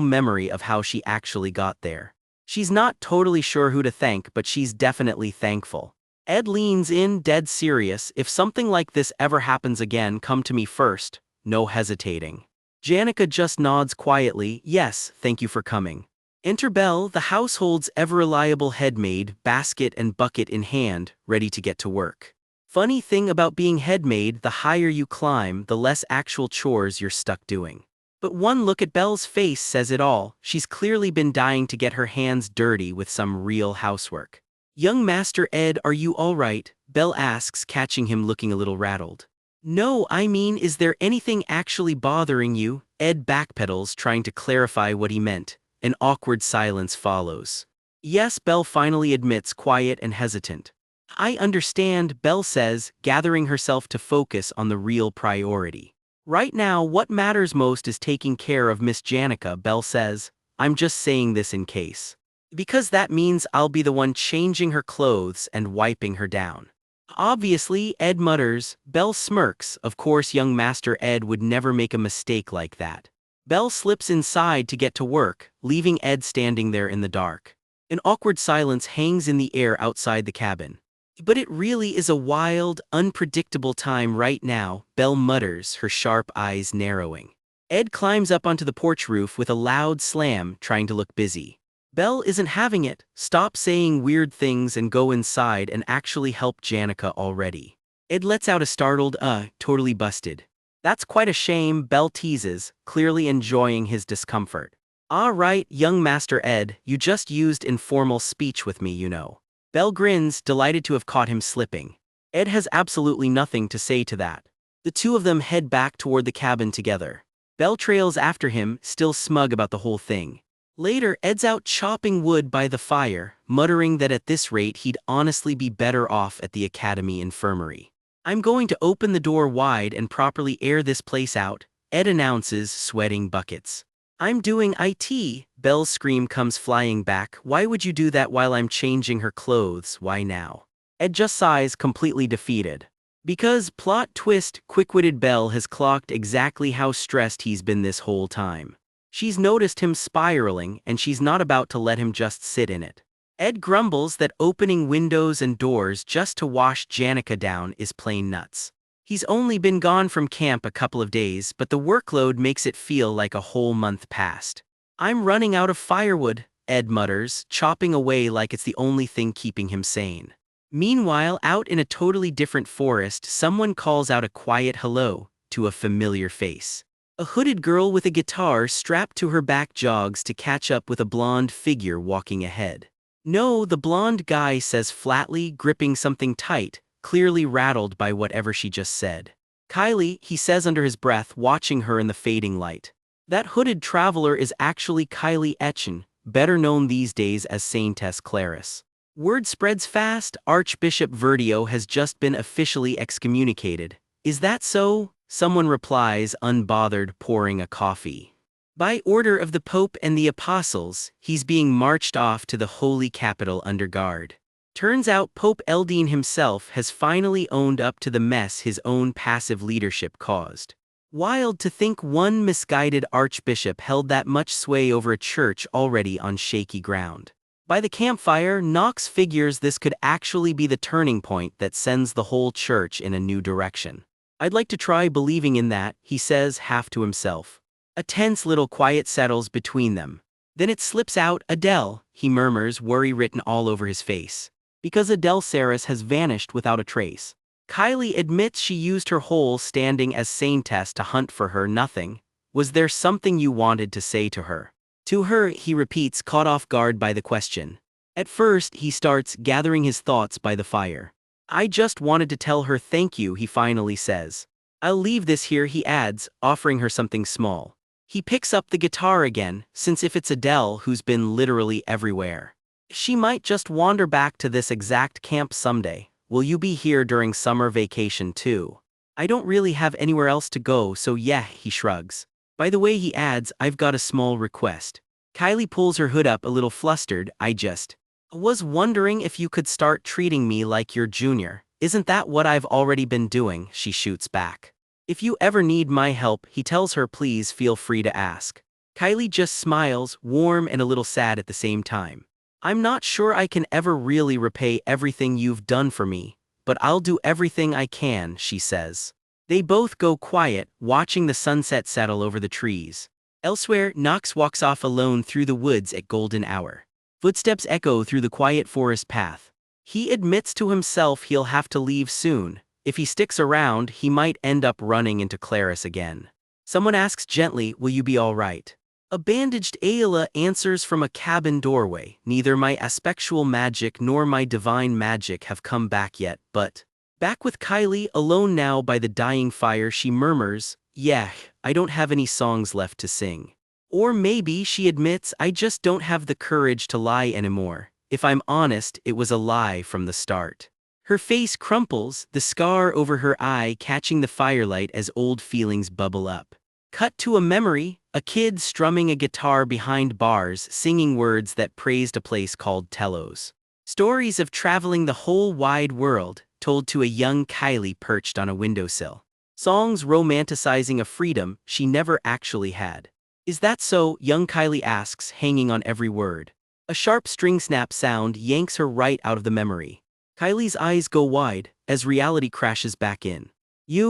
memory of how she actually got there. She's not totally sure who to thank, but she's definitely thankful. Ed leans in, dead serious. "If something like this ever happens again, come to me first." No hesitating. Janika just nods quietly. "Yes, thank you for coming." Enter Belle, the household's ever-reliable headmaid, basket and bucket in hand, ready to get to work. Funny thing about being headmaid, the higher you climb, the less actual chores you're stuck doing. But one look at Belle's face says it all. She's clearly been dying to get her hands dirty with some real housework. "Young Master Ed, are you all right?" Belle asks, catching him looking a little rattled. "No, I mean, is there anything actually bothering you?" Ed backpedals, trying to clarify what he meant. An awkward silence follows. "Yes," Belle finally admits, quiet and hesitant. "I understand," Belle says, gathering herself to focus on the real priority. "Right now, what matters most is taking care of Miss Janika," Belle says. "I'm just saying this in case. Because that means I'll be the one changing her clothes and wiping her down." "Obviously," Ed mutters. Belle smirks. Of course, young Master Ed would never make a mistake like that. Belle slips inside to get to work, leaving Ed standing there in the dark. An awkward silence hangs in the air outside the cabin. "But it really is a wild, unpredictable time right now," Belle mutters, her sharp eyes narrowing. Ed climbs up onto the porch roof with a loud slam, trying to look busy. Belle isn't having it. "Stop saying weird things and go inside and actually help Janika already." Ed lets out a startled, totally busted." "That's quite a shame," Belle teases, clearly enjoying his discomfort. "Ah, right, young Master Ed, you just used informal speech with me, you know." Belle grins, delighted to have caught him slipping. Ed has absolutely nothing to say to that. The two of them head back toward the cabin together. Belle trails after him, still smug about the whole thing. Later, Ed's out chopping wood by the fire, muttering that at this rate he'd honestly be better off at the academy infirmary. "I'm going to open the door wide and properly air this place out," Ed announces, sweating buckets. "I'm doing IT," Belle's scream comes flying back. "Why would you do that while I'm changing her clothes? Why now?" Ed just sighs, completely defeated. Because, plot twist, quick-witted Belle has clocked exactly how stressed he's been this whole time. She's noticed him spiraling, and she's not about to let him just sit in it. Ed grumbles that opening windows and doors just to wash Janika down is plain nuts. He's only been gone from camp a couple of days, but the workload makes it feel like a whole month passed. "I'm running out of firewood," Ed mutters, chopping away like it's the only thing keeping him sane. Meanwhile, out in a totally different forest, someone calls out a quiet hello to a familiar face. A hooded girl with a guitar strapped to her back jogs to catch up with a blonde figure walking ahead. "No," the blonde guy says flatly, gripping something tight, clearly rattled by whatever she just said. Kylie, he says under his breath, watching her in the fading light. That hooded traveler is actually Kylie Etchen, better known these days as Saintess Claris. Word spreads fast, Archbishop Verdio has just been officially excommunicated. Is that so? Someone replies, unbothered, pouring a coffee. By order of the Pope and the Apostles, he's being marched off to the Holy Capital under guard. Turns out Pope Eldine himself has finally owned up to the mess his own passive leadership caused. Wild to think one misguided archbishop held that much sway over a church already on shaky ground. By the campfire, Knox figures this could actually be the turning point that sends the whole church in a new direction. I'd like to try believing in that, he says half to himself. A tense little quiet settles between them. Then it slips out, Adele, he murmurs, worry written all over his face. Because Adele Saris has vanished without a trace. Kylie admits she used her whole standing as Saintess to hunt for her. Nothing. Was there something you wanted to say to her? To her, he repeats, caught off guard by the question. At first, he starts gathering his thoughts by the fire. I just wanted to tell her thank you, he finally says. I'll leave this here, he adds, offering her something small. He picks up the guitar again, since if it's Adele who's been literally everywhere, she might just wander back to this exact camp someday. Will you be here during summer vacation too? I don't really have anywhere else to go, so yeah, he shrugs. By the way, he adds, I've got a small request. Kylie pulls her hood up a little flustered. I just was wondering if you could start treating me like your junior. Isn't that what I've already been doing? She shoots back. If you ever need my help, he tells her, please feel free to ask. Kylie just smiles, warm and a little sad at the same time. I'm not sure I can ever really repay everything you've done for me, but I'll do everything I can, she says. They both go quiet, watching the sunset settle over the trees. Elsewhere, Knox walks off alone through the woods at golden hour. Footsteps echo through the quiet forest path. He admits to himself he'll have to leave soon. If he sticks around, he might end up running into Claris again. Someone asks gently, will you be all right? A bandaged Ayla answers from a cabin doorway, neither my aspectual magic nor my divine magic have come back yet, but... Back with Kylie, alone now by the dying fire, she murmurs, yeah, I don't have any songs left to sing. Or maybe, she admits, I just don't have the courage to lie anymore. If I'm honest, it was a lie from the start. Her face crumples, the scar over her eye catching the firelight as old feelings bubble up. Cut to a memory, a kid strumming a guitar behind bars, singing words that praised a place called Telos. Stories of traveling the whole wide world, told to a young Kylie perched on a windowsill. Songs romanticizing a freedom she never actually had. Is that so? Young Kylie asks, hanging on every word. A sharp string snap sound yanks her right out of the memory. Kylie's eyes go wide, as reality crashes back in.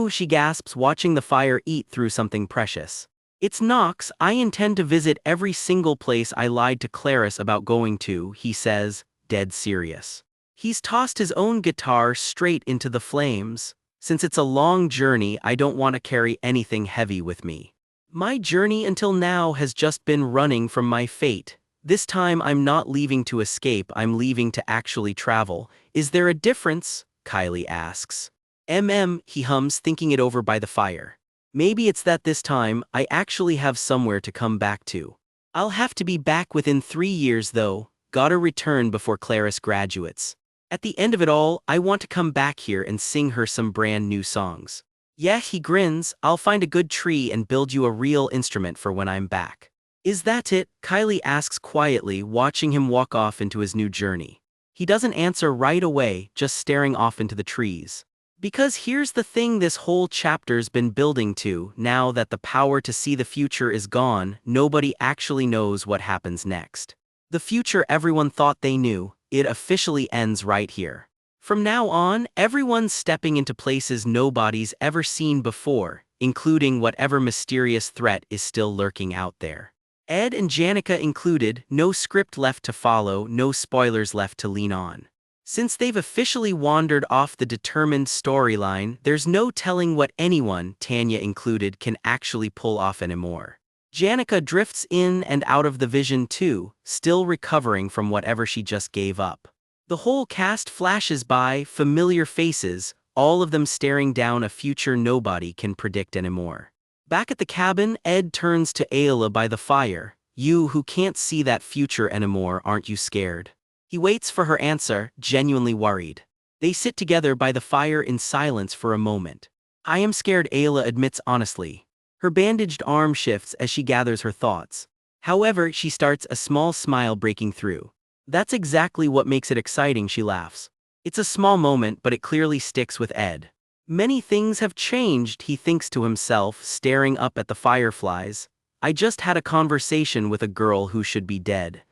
She gasps, watching the fire eat through something precious. It's Knox. I intend to visit every single place I lied to Claris about going to, he says, dead serious. He's tossed his own guitar straight into the flames. Since it's a long journey, I don't want to carry anything heavy with me. My journey until now has just been running from my fate. This time I'm not leaving to escape, I'm leaving to actually travel. Is there a difference? Kylie asks. He hums, thinking it over by the fire. Maybe it's that this time, I actually have somewhere to come back to. I'll have to be back within 3 years though, gotta return before Claris graduates. At the end of it all, I want to come back here and sing her some brand new songs. Yeah, he grins, I'll find a good tree and build you a real instrument for when I'm back. Is that it? Kylie asks quietly, watching him walk off into his new journey. He doesn't answer right away, just staring off into the trees. Because here's the thing this whole chapter's been building to, now that the power to see the future is gone, nobody actually knows what happens next. The future everyone thought they knew, it officially ends right here. From now on, everyone's stepping into places nobody's ever seen before, including whatever mysterious threat is still lurking out there. Ed and Janica included, no script left to follow, no spoilers left to lean on. Since they've officially wandered off the determined storyline, there's no telling what anyone, Tanya included, can actually pull off anymore. Janica drifts in and out of the vision too, still recovering from whatever she just gave up. The whole cast flashes by, familiar faces, all of them staring down a future nobody can predict anymore. Back at the cabin, Ed turns to Ayla by the fire. You who can't see that future anymore, aren't you scared? He waits for her answer, genuinely worried. They sit together by the fire in silence for a moment. I am scared, Ayla admits honestly. Her bandaged arm shifts as she gathers her thoughts. However, she starts a small smile breaking through. That's exactly what makes it exciting, she laughs. It's a small moment, but it clearly sticks with Ed. Many things have changed, he thinks to himself, staring up at the fireflies. I just had a conversation with a girl who should be dead.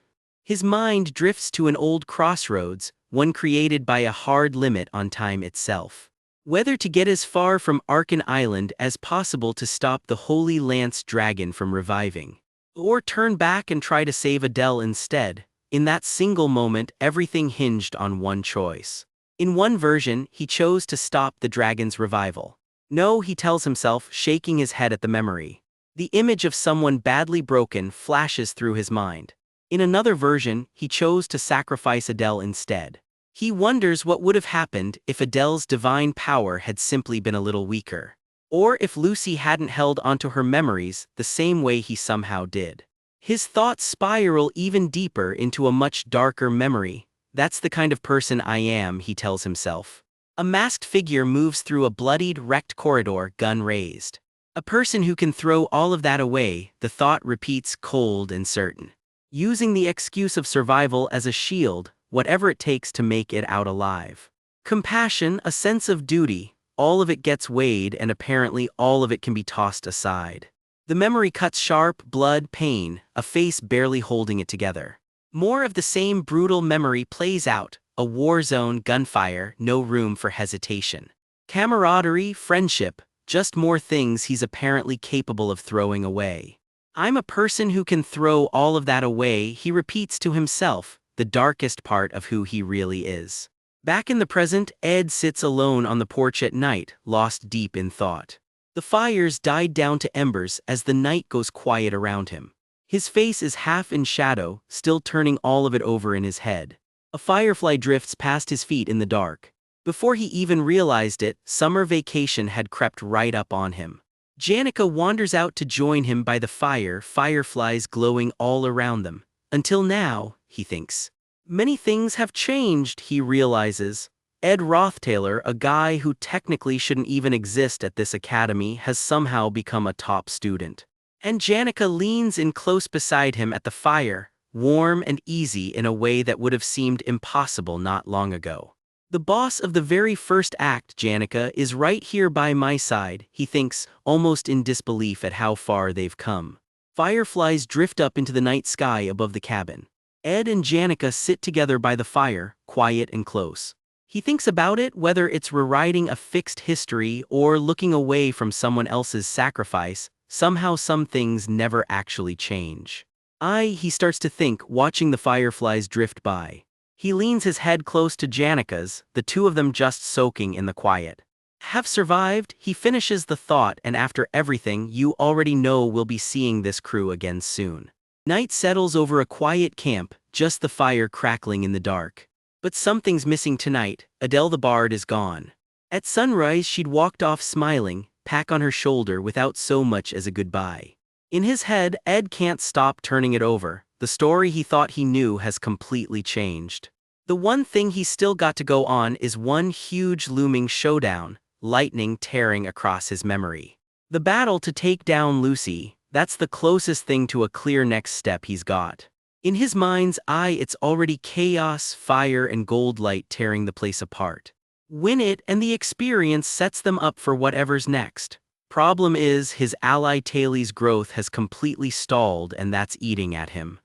His mind drifts to an old crossroads, one created by a hard limit on time itself. Whether to get as far from Arkan Island as possible to stop the Holy Lance Dragon from reviving, or turn back and try to save Adele instead. In that single moment, everything hinged on one choice. In one version, he chose to stop the dragon's revival. No, he tells himself, shaking his head at the memory. The image of someone badly broken flashes through his mind. In another version, he chose to sacrifice Adele instead. He wonders what would have happened if Adele's divine power had simply been a little weaker. Or if Lucy hadn't held onto her memories the same way he somehow did. His thoughts spiral even deeper into a much darker memory. That's the kind of person I am, he tells himself. A masked figure moves through a bloodied, wrecked corridor, gun raised. A person who can throw all of that away, the thought repeats, cold and certain. Using the excuse of survival as a shield, whatever it takes to make it out alive. Compassion, a sense of duty, all of it gets weighed and apparently all of it can be tossed aside. The memory cuts sharp, blood, pain, a face barely holding it together. More of the same brutal memory plays out, a war zone, gunfire, no room for hesitation. Camaraderie, friendship, just more things he's apparently capable of throwing away. I'm a person who can throw all of that away, he repeats to himself, the darkest part of who he really is. Back in the present, Ed sits alone on the porch at night, lost deep in thought. The fires died down to embers as the night goes quiet around him. His face is half in shadow, still turning all of it over in his head. A firefly drifts past his feet in the dark. Before he even realized it, summer vacation had crept right up on him. Janica wanders out to join him by the fire, fireflies glowing all around them. Until now, he thinks. Many things have changed, he realizes. Ed Rothtaylor, a guy who technically shouldn't even exist at this academy, has somehow become a top student. And Janica leans in close beside him at the fire, warm and easy in a way that would have seemed impossible not long ago. The boss of the very first act, Janica, is right here by my side, he thinks, almost in disbelief at how far they've come. Fireflies drift up into the night sky above the cabin. Ed and Janica sit together by the fire, quiet and close. He thinks about it, whether it's rewriting a fixed history or looking away from someone else's sacrifice, somehow some things never actually change. He starts to think, watching the fireflies drift by. He leans his head close to Janica's, the two of them just soaking in the quiet. Have survived, he finishes the thought, and after everything, you already know we'll be seeing this crew again soon. Night settles over a quiet camp, just the fire crackling in the dark. But something's missing tonight. Adele the Bard is gone. At sunrise she'd walked off smiling, pack on her shoulder without so much as a goodbye. In his head, Ed can't stop turning it over. The story he thought he knew has completely changed. The one thing he's still got to go on is one huge looming showdown, lightning tearing across his memory. The battle to take down Lucy, that's the closest thing to a clear next step he's got. In his mind's eye, it's already chaos, fire, and gold light tearing the place apart. Win it, and the experience sets them up for whatever's next. Problem is, his ally Taylor's growth has completely stalled, and that's eating at him.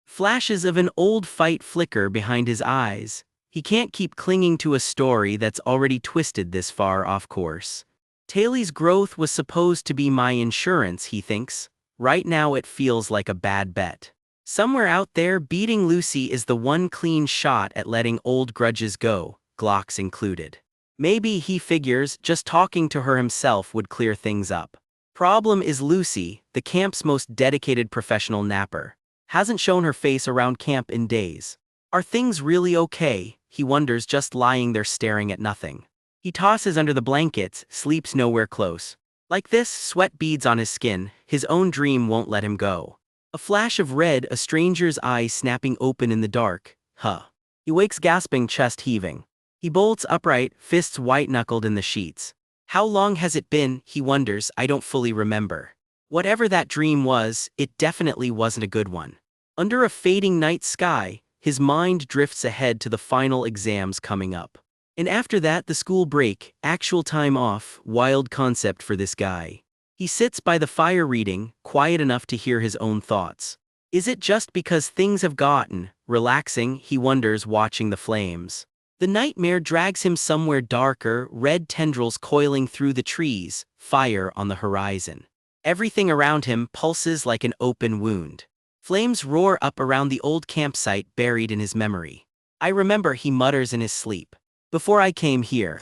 Flashes of an old fight flicker behind his eyes. He can't keep clinging to a story that's already twisted this far off course. Taylor's growth was supposed to be my insurance, he thinks. Right now it feels like a bad bet. Somewhere out there, beating Lucy is the one clean shot at letting old grudges go, Glocks included. Maybe, he figures, just talking to her himself would clear things up. Problem is Lucy, the camp's most dedicated professional napper, hasn't shown her face around camp in days. Are things really okay, he wonders, just lying there staring at nothing. He tosses under the blankets, sleeps nowhere close. Like this, sweat beads on his skin, his own dream won't let him go. A flash of red, a stranger's eyes snapping open in the dark. Huh. He wakes gasping, chest heaving. He bolts upright, fists white-knuckled in the sheets. How long has it been, he wonders, I don't fully remember. Whatever that dream was, it definitely wasn't a good one. Under a fading night sky, his mind drifts ahead to the final exams coming up. And after that, the school break, actual time off, wild concept for this guy. He sits by the fire reading, quiet enough to hear his own thoughts. Is it just because things have gotten relaxing, he wonders, watching the flames. The nightmare drags him somewhere darker, red tendrils coiling through the trees, fire on the horizon. Everything around him pulses like an open wound. Flames roar up around the old campsite buried in his memory. I remember, he mutters in his sleep. Before I came here.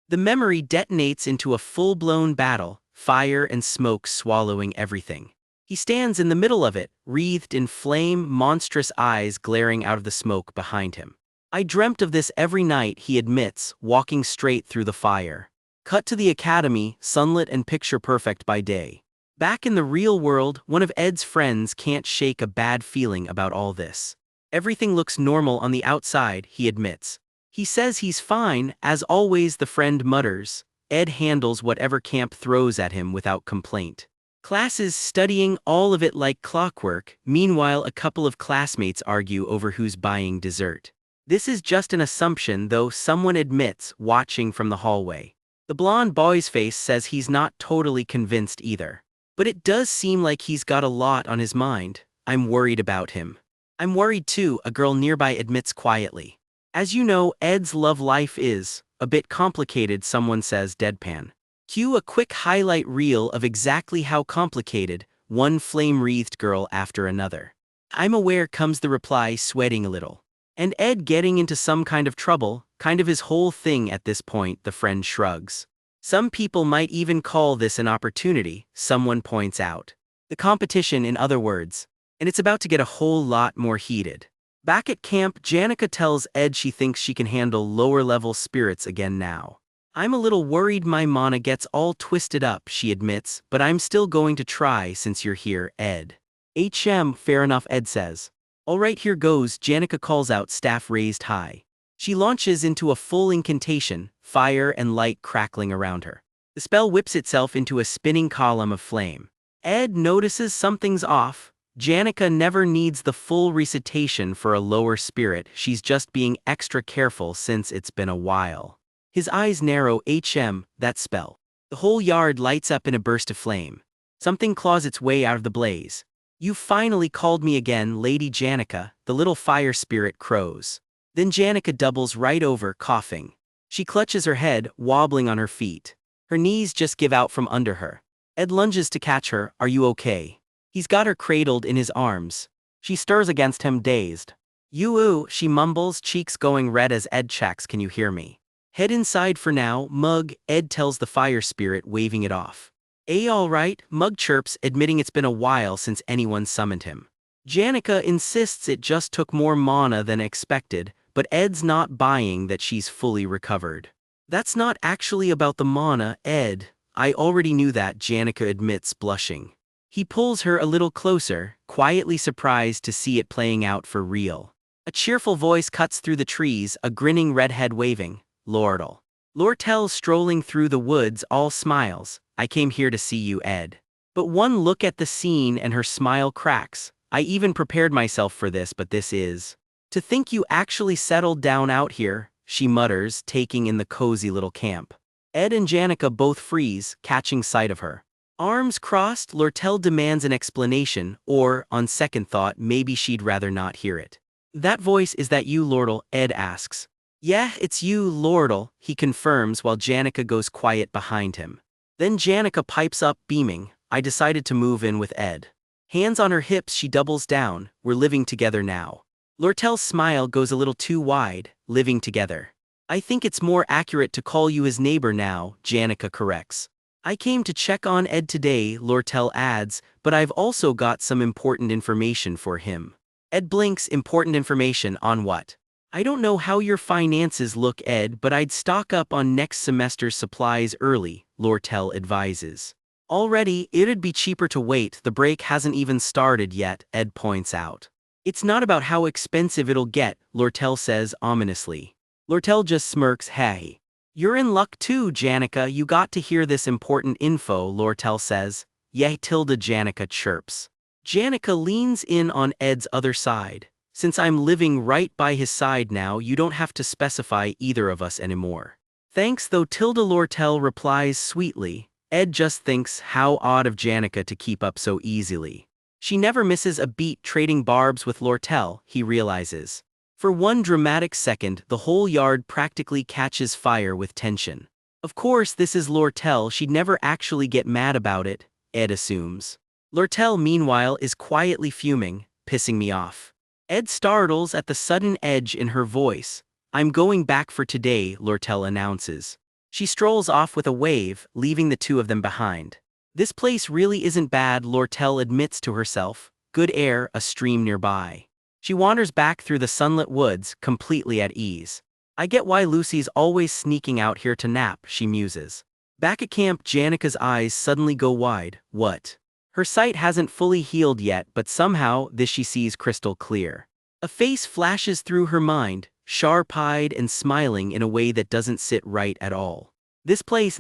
The memory detonates into a full-blown battle, fire and smoke swallowing everything. He stands in the middle of it, wreathed in flame, monstrous eyes glaring out of the smoke behind him. I dreamt of this every night, he admits, walking straight through the fire. Cut to the academy, sunlit and picture-perfect by day. Back in the real world, one of Ed's friends can't shake a bad feeling about all this. Everything looks normal on the outside, he admits. He says he's fine, as always, the friend mutters. Ed handles whatever camp throws at him without complaint. Classes studying, all of it like clockwork. Meanwhile, a couple of classmates argue over who's buying dessert. This is just an assumption, though, someone admits, watching from the hallway. The blonde boy's face says he's not totally convinced either. But it does seem like he's got a lot on his mind. I'm worried about him. I'm worried too, a girl nearby admits quietly. As you know, Ed's love life is a bit complicated, someone says deadpan. Cue a quick highlight reel of exactly how complicated, one flame-wreathed girl after another. I'm aware, comes the reply, sweating a little. And Ed getting into some kind of trouble, kind of his whole thing at this point, the friend shrugs. Some people might even call this an opportunity, someone points out. The competition, in other words. And it's about to get a whole lot more heated. Back at camp, Janica tells Ed she thinks she can handle lower-level spirits again now. I'm a little worried my mana gets all twisted up, she admits, but I'm still going to try since you're here, Ed. Fair enough, Ed says. Alright, here goes, Janica calls out, staff raised high. She launches into a full incantation, fire and light crackling around her. The spell whips itself into a spinning column of flame. Ed notices something's off. Janica never needs the full recitation for a lower spirit, she's just being extra careful since it's been a while. His eyes narrow, that spell. The whole yard lights up in a burst of flame. Something claws its way out of the blaze. You finally called me again, Lady Janica, the little fire spirit crows. Then Janica doubles right over, coughing. She clutches her head, wobbling on her feet. Her knees just give out from under her. Ed lunges to catch her, are you okay? He's got her cradled in his arms. She stirs against him, dazed. You, she mumbles, cheeks going red as Ed checks, can you hear me? Head inside for now, Mug, Ed tells the fire spirit, waving it off. Alright, Mug chirps, admitting it's been a while since anyone summoned him. Janica insists it just took more mana than expected, but Ed's not buying that she's fully recovered. That's not actually about the mana, Ed. I already knew that, Janica admits, blushing. He pulls her a little closer, quietly surprised to see it playing out for real. A cheerful voice cuts through the trees, a grinning redhead waving. Lortel strolling through the woods, all smiles. I came here to see you, Ed. But one look at the scene and her smile cracks. I even prepared myself for this, but this is. To think you actually settled down out here, she mutters, taking in the cozy little camp. Ed and Janica both freeze, catching sight of her. Arms crossed, Lortel demands an explanation, or, on second thought, maybe she'd rather not hear it. That voice, is that you, Lordle? Ed asks. Yeah, it's you, Lordle, he confirms while Janica goes quiet behind him. Then Janica pipes up, beaming. I decided to move in with Ed. Hands on her hips, she doubles down. We're living together now. Lortel's smile goes a little too wide. Living together. I think it's more accurate to call you his neighbor now, Janica corrects. I came to check on Ed today, Lortel adds, but I've also got some important information for him. Ed blinks. Important information on what? I don't know how your finances look, Ed, but I'd stock up on next semester's supplies early, Lortel advises. Already, it'd be cheaper to wait, the break hasn't even started yet, Ed points out. It's not about how expensive it'll get, Lortel says ominously. Lortel just smirks, hey. You're in luck too, Janica, you got to hear this important info, Lortel says. Yay, Janica chirps. Janica leans in on Ed's other side. Since I'm living right by his side now, you don't have to specify either of us anymore. Thanks though, Lortel replies sweetly. Ed just thinks how odd of Janica to keep up so easily. She never misses a beat trading barbs with Lortel, he realizes. For one dramatic second, the whole yard practically catches fire with tension. Of course, this is Lortel, she'd never actually get mad about it, Ed assumes. Lortel, meanwhile, is quietly fuming, pissing me off. Ed startles at the sudden edge in her voice. I'm going back for today, Lortel announces. She strolls off with a wave, leaving the two of them behind. This place really isn't bad, Lortel admits to herself. Good air, a stream nearby. She wanders back through the sunlit woods, completely at ease. I get why Lucy's always sneaking out here to nap, she muses. Back at camp, Janica's eyes suddenly go wide. What? Her sight hasn't fully healed yet, but somehow, this she sees crystal clear. A face flashes through her mind, sharp-eyed and smiling in a way that doesn't sit right at all. This place,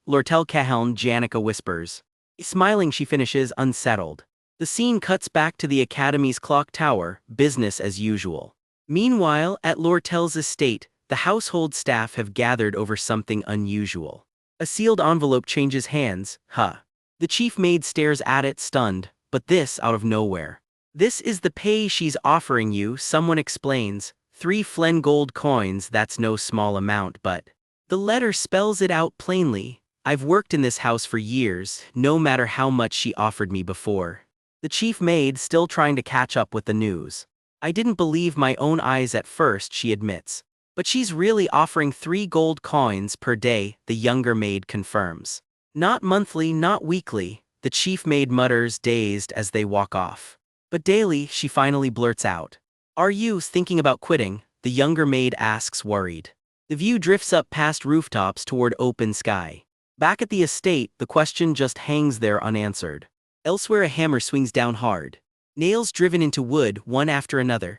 Lortel Cahelm, Janica whispers. Smiling, she finishes, unsettled. The scene cuts back to the Academy's clock tower, business as usual. Meanwhile, at Lortel's estate, the household staff have gathered over something unusual. A sealed envelope changes hands, The chief maid stares at it, stunned, but this out of nowhere. This is the pay she's offering you, someone explains. 3 Flen gold coins, that's no small amount, but... The letter spells it out plainly. I've worked in this house for years, no matter how much she offered me before. The chief maid still trying to catch up with the news. I didn't believe my own eyes at first, she admits. But she's really offering 3 gold coins per day, the younger maid confirms. Not monthly, not weekly, the chief maid mutters, dazed as they walk off. But daily, she finally blurts out. Are you thinking about quitting? The younger maid asks, worried. The view drifts up past rooftops toward open sky. Back at the estate, the question just hangs there unanswered. Elsewhere, a hammer swings down hard. Nails driven into wood, one after another,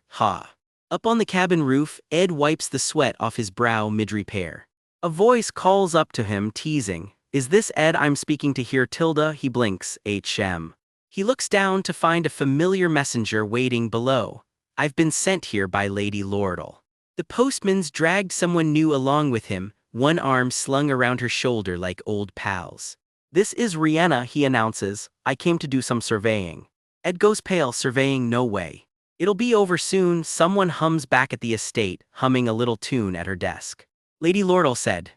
Up on the cabin roof, Ed wipes the sweat off his brow mid-repair. A voice calls up to him, teasing. Is this Ed I'm speaking to here, Tilda? He blinks, HM. He looks down to find a familiar messenger waiting below. I've been sent here by Lady Lordle. The postman's dragged someone new along with him, one arm slung around her shoulder like old pals. This is Rihanna, he announces. I came to do some surveying. Ed goes pale, surveying, no way. It'll be over soon, someone hums back at the estate, humming a little tune at her desk. Lady Lordle said.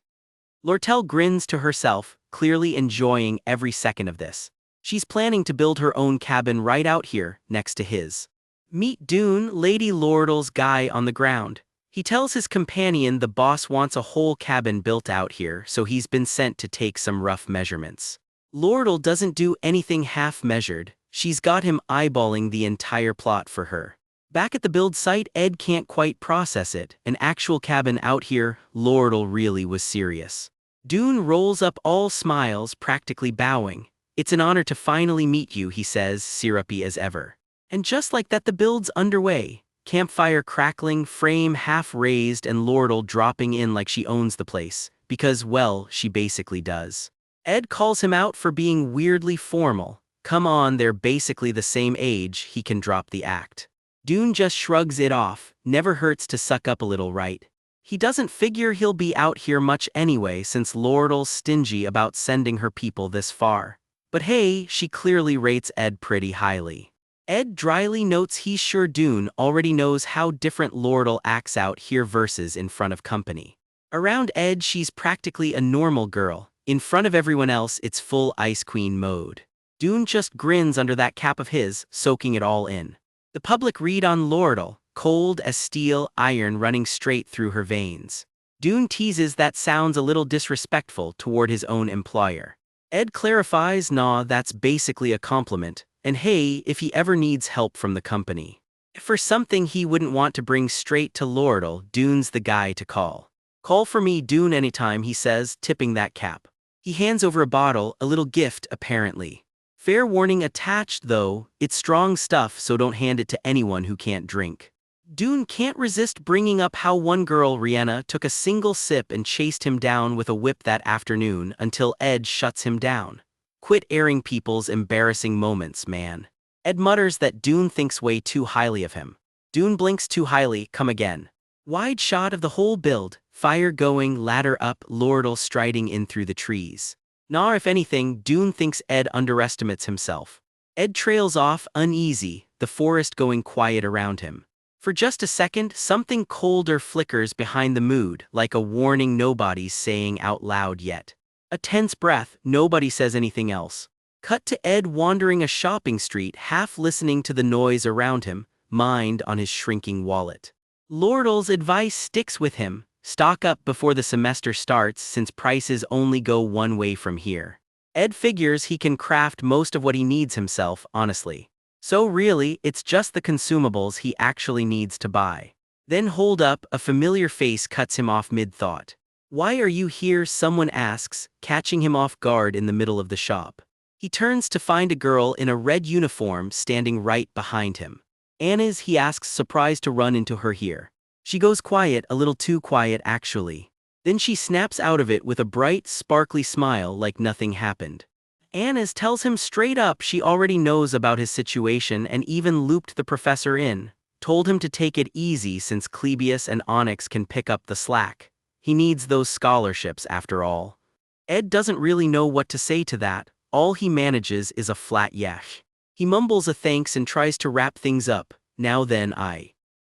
Lortel grins to herself, clearly enjoying every second of this. She's planning to build her own cabin right out here, next to his. Meet Dune, Lady Lordle's guy on the ground. He tells his companion the boss wants a whole cabin built out here, so he's been sent to take some rough measurements. Lordle doesn't do anything half-measured. She's got him eyeballing the entire plot for her. Back at the build site, Ed can't quite process it. An actual cabin out here, Lordle really was serious. Dune rolls up all smiles, practically bowing. It's an honor to finally meet you, he says, syrupy as ever. And just like that, the build's underway. Campfire crackling, frame half raised, and Lordle dropping in like she owns the place. Because, well, she basically does. Ed calls him out for being weirdly formal. Come on, they're basically the same age, he can drop the act. Dune just shrugs it off, never hurts to suck up a little, right? He doesn't figure he'll be out here much anyway since Lordle's stingy about sending her people this far. But hey, she clearly rates Ed pretty highly. Ed dryly notes he's sure Dune already knows how different Lordle acts out here versus in front of company. Around Ed, she's practically a normal girl. In front of everyone else, it's full Ice Queen mode. Dune just grins under that cap of his, soaking it all in. The public read on Lordle, cold as steel, iron running straight through her veins. Dune teases that sounds a little disrespectful toward his own employer. Ed clarifies, nah, that's basically a compliment. And hey, if he ever needs help from the company. For something he wouldn't want to bring straight to Lordle, Dune's the guy to call. Call for me, Dune, anytime, he says, tipping that cap. He hands over a bottle, a little gift, apparently. Fair warning attached, though, it's strong stuff, so don't hand it to anyone who can't drink. Dune can't resist bringing up how one girl, Rihanna, took a single sip and chased him down with a whip that afternoon until Ed shuts him down. Quit airing people's embarrassing moments, man. Ed mutters that Dune thinks way too highly of him. Dune blinks too highly, come again. Wide shot of the whole build, fire going, ladder up, Lordle striding in through the trees. Nah, if anything, Dune thinks Ed underestimates himself. Ed trails off, uneasy, the forest going quiet around him. For just a second, something colder flickers behind the mood, like a warning nobody's saying out loud yet. A tense breath, nobody says anything else. Cut to Ed wandering a shopping street, half listening to the noise around him, mind on his shrinking wallet. Lordle's advice sticks with him, stock up before the semester starts since prices only go one way from here. Ed figures he can craft most of what he needs himself, honestly. So really, it's just the consumables he actually needs to buy. Then hold up, a familiar face cuts him off mid-thought. Why are you here? Someone asks, catching him off guard in the middle of the shop. He turns to find a girl in a red uniform standing right behind him. Anna's, he asks, surprised to run into her here. She goes quiet, a little too quiet actually. Then she snaps out of it with a bright, sparkly smile like nothing happened. Anna's tells him straight up she already knows about his situation and even looped the professor in, told him to take it easy since Clebius and Onyx can pick up the slack. He needs those scholarships after all. Ed doesn't really know what to say to that. All he manages is a flat yesh. He mumbles a thanks and tries to wrap things up. Now then,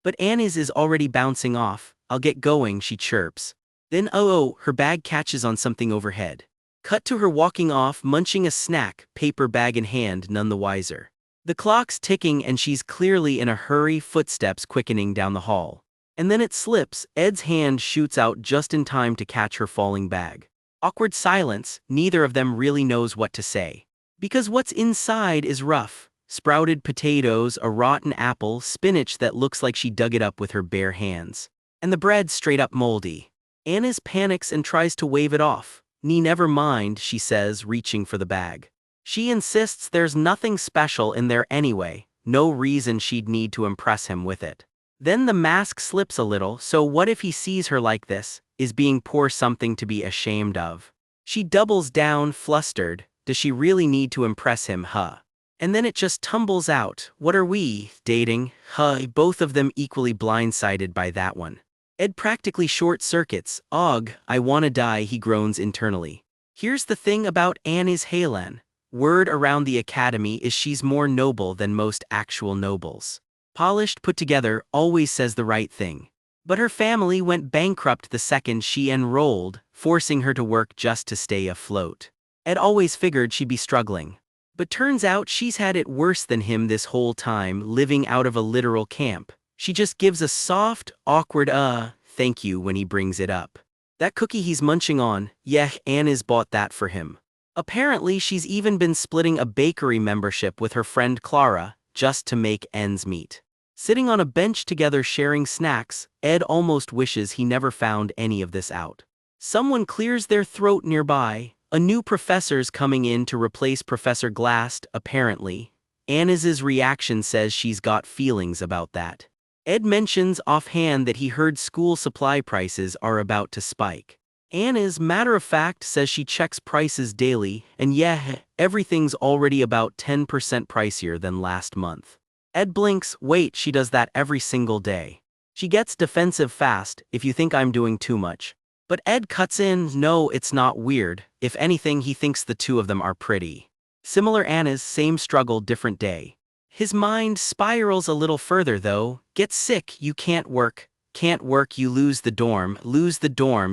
But Anna's is already bouncing off. I'll get going, she chirps. Then her bag catches on something overhead. Cut to her walking off, munching a snack, paper bag in hand, none the wiser. The clock's ticking and she's clearly in a hurry, footsteps quickening down the hall. And then it slips, Ed's hand shoots out just in time to catch her falling bag. Awkward silence, neither of them really knows what to say. Because what's inside is rough. Sprouted potatoes, a rotten apple, spinach that looks like she dug it up with her bare hands. And the bread straight up moldy. Anna's panics and tries to wave it off. Never mind, she says, reaching for the bag. She insists there's nothing special in there anyway, no reason she'd need to impress him with it. Then the mask slips a little, so what if he sees her like this? Is being poor something to be ashamed of? She doubles down, flustered. Does she really need to impress him, And then it just tumbles out. What are we, dating? Both of them equally blindsided by that one. Ed practically short circuits. I wanna die, he groans internally. Here's the thing about Anna's Halen. Word around the academy is she's more noble than most actual nobles. Polished, put together, always says the right thing. But her family went bankrupt the second she enrolled, forcing her to work just to stay afloat. Ed always figured she'd be struggling. But turns out she's had it worse than him this whole time, living out of a literal camp. She just gives a soft, awkward thank you when he brings it up. That cookie he's munching on, Anna's bought that for him. Apparently she's even been splitting a bakery membership with her friend Clara, just to make ends meet. Sitting on a bench together sharing snacks, Ed almost wishes he never found any of this out. Someone clears their throat nearby. A new professor's coming in to replace Professor Glast, apparently. Anna's reaction says she's got feelings about that. Ed mentions offhand that he heard school supply prices are about to spike. Anna's matter-of-fact says she checks prices daily, and everything's already about 10% pricier than last month. Ed blinks. Wait, she does that every single day. She gets defensive fast, if you think I'm doing too much. But Ed cuts in, no, it's not weird. If anything, he thinks the two of them are pretty. Similar Anna's, same struggle, different day. His mind spirals a little further though. Get sick, you can't work, you lose the dorm,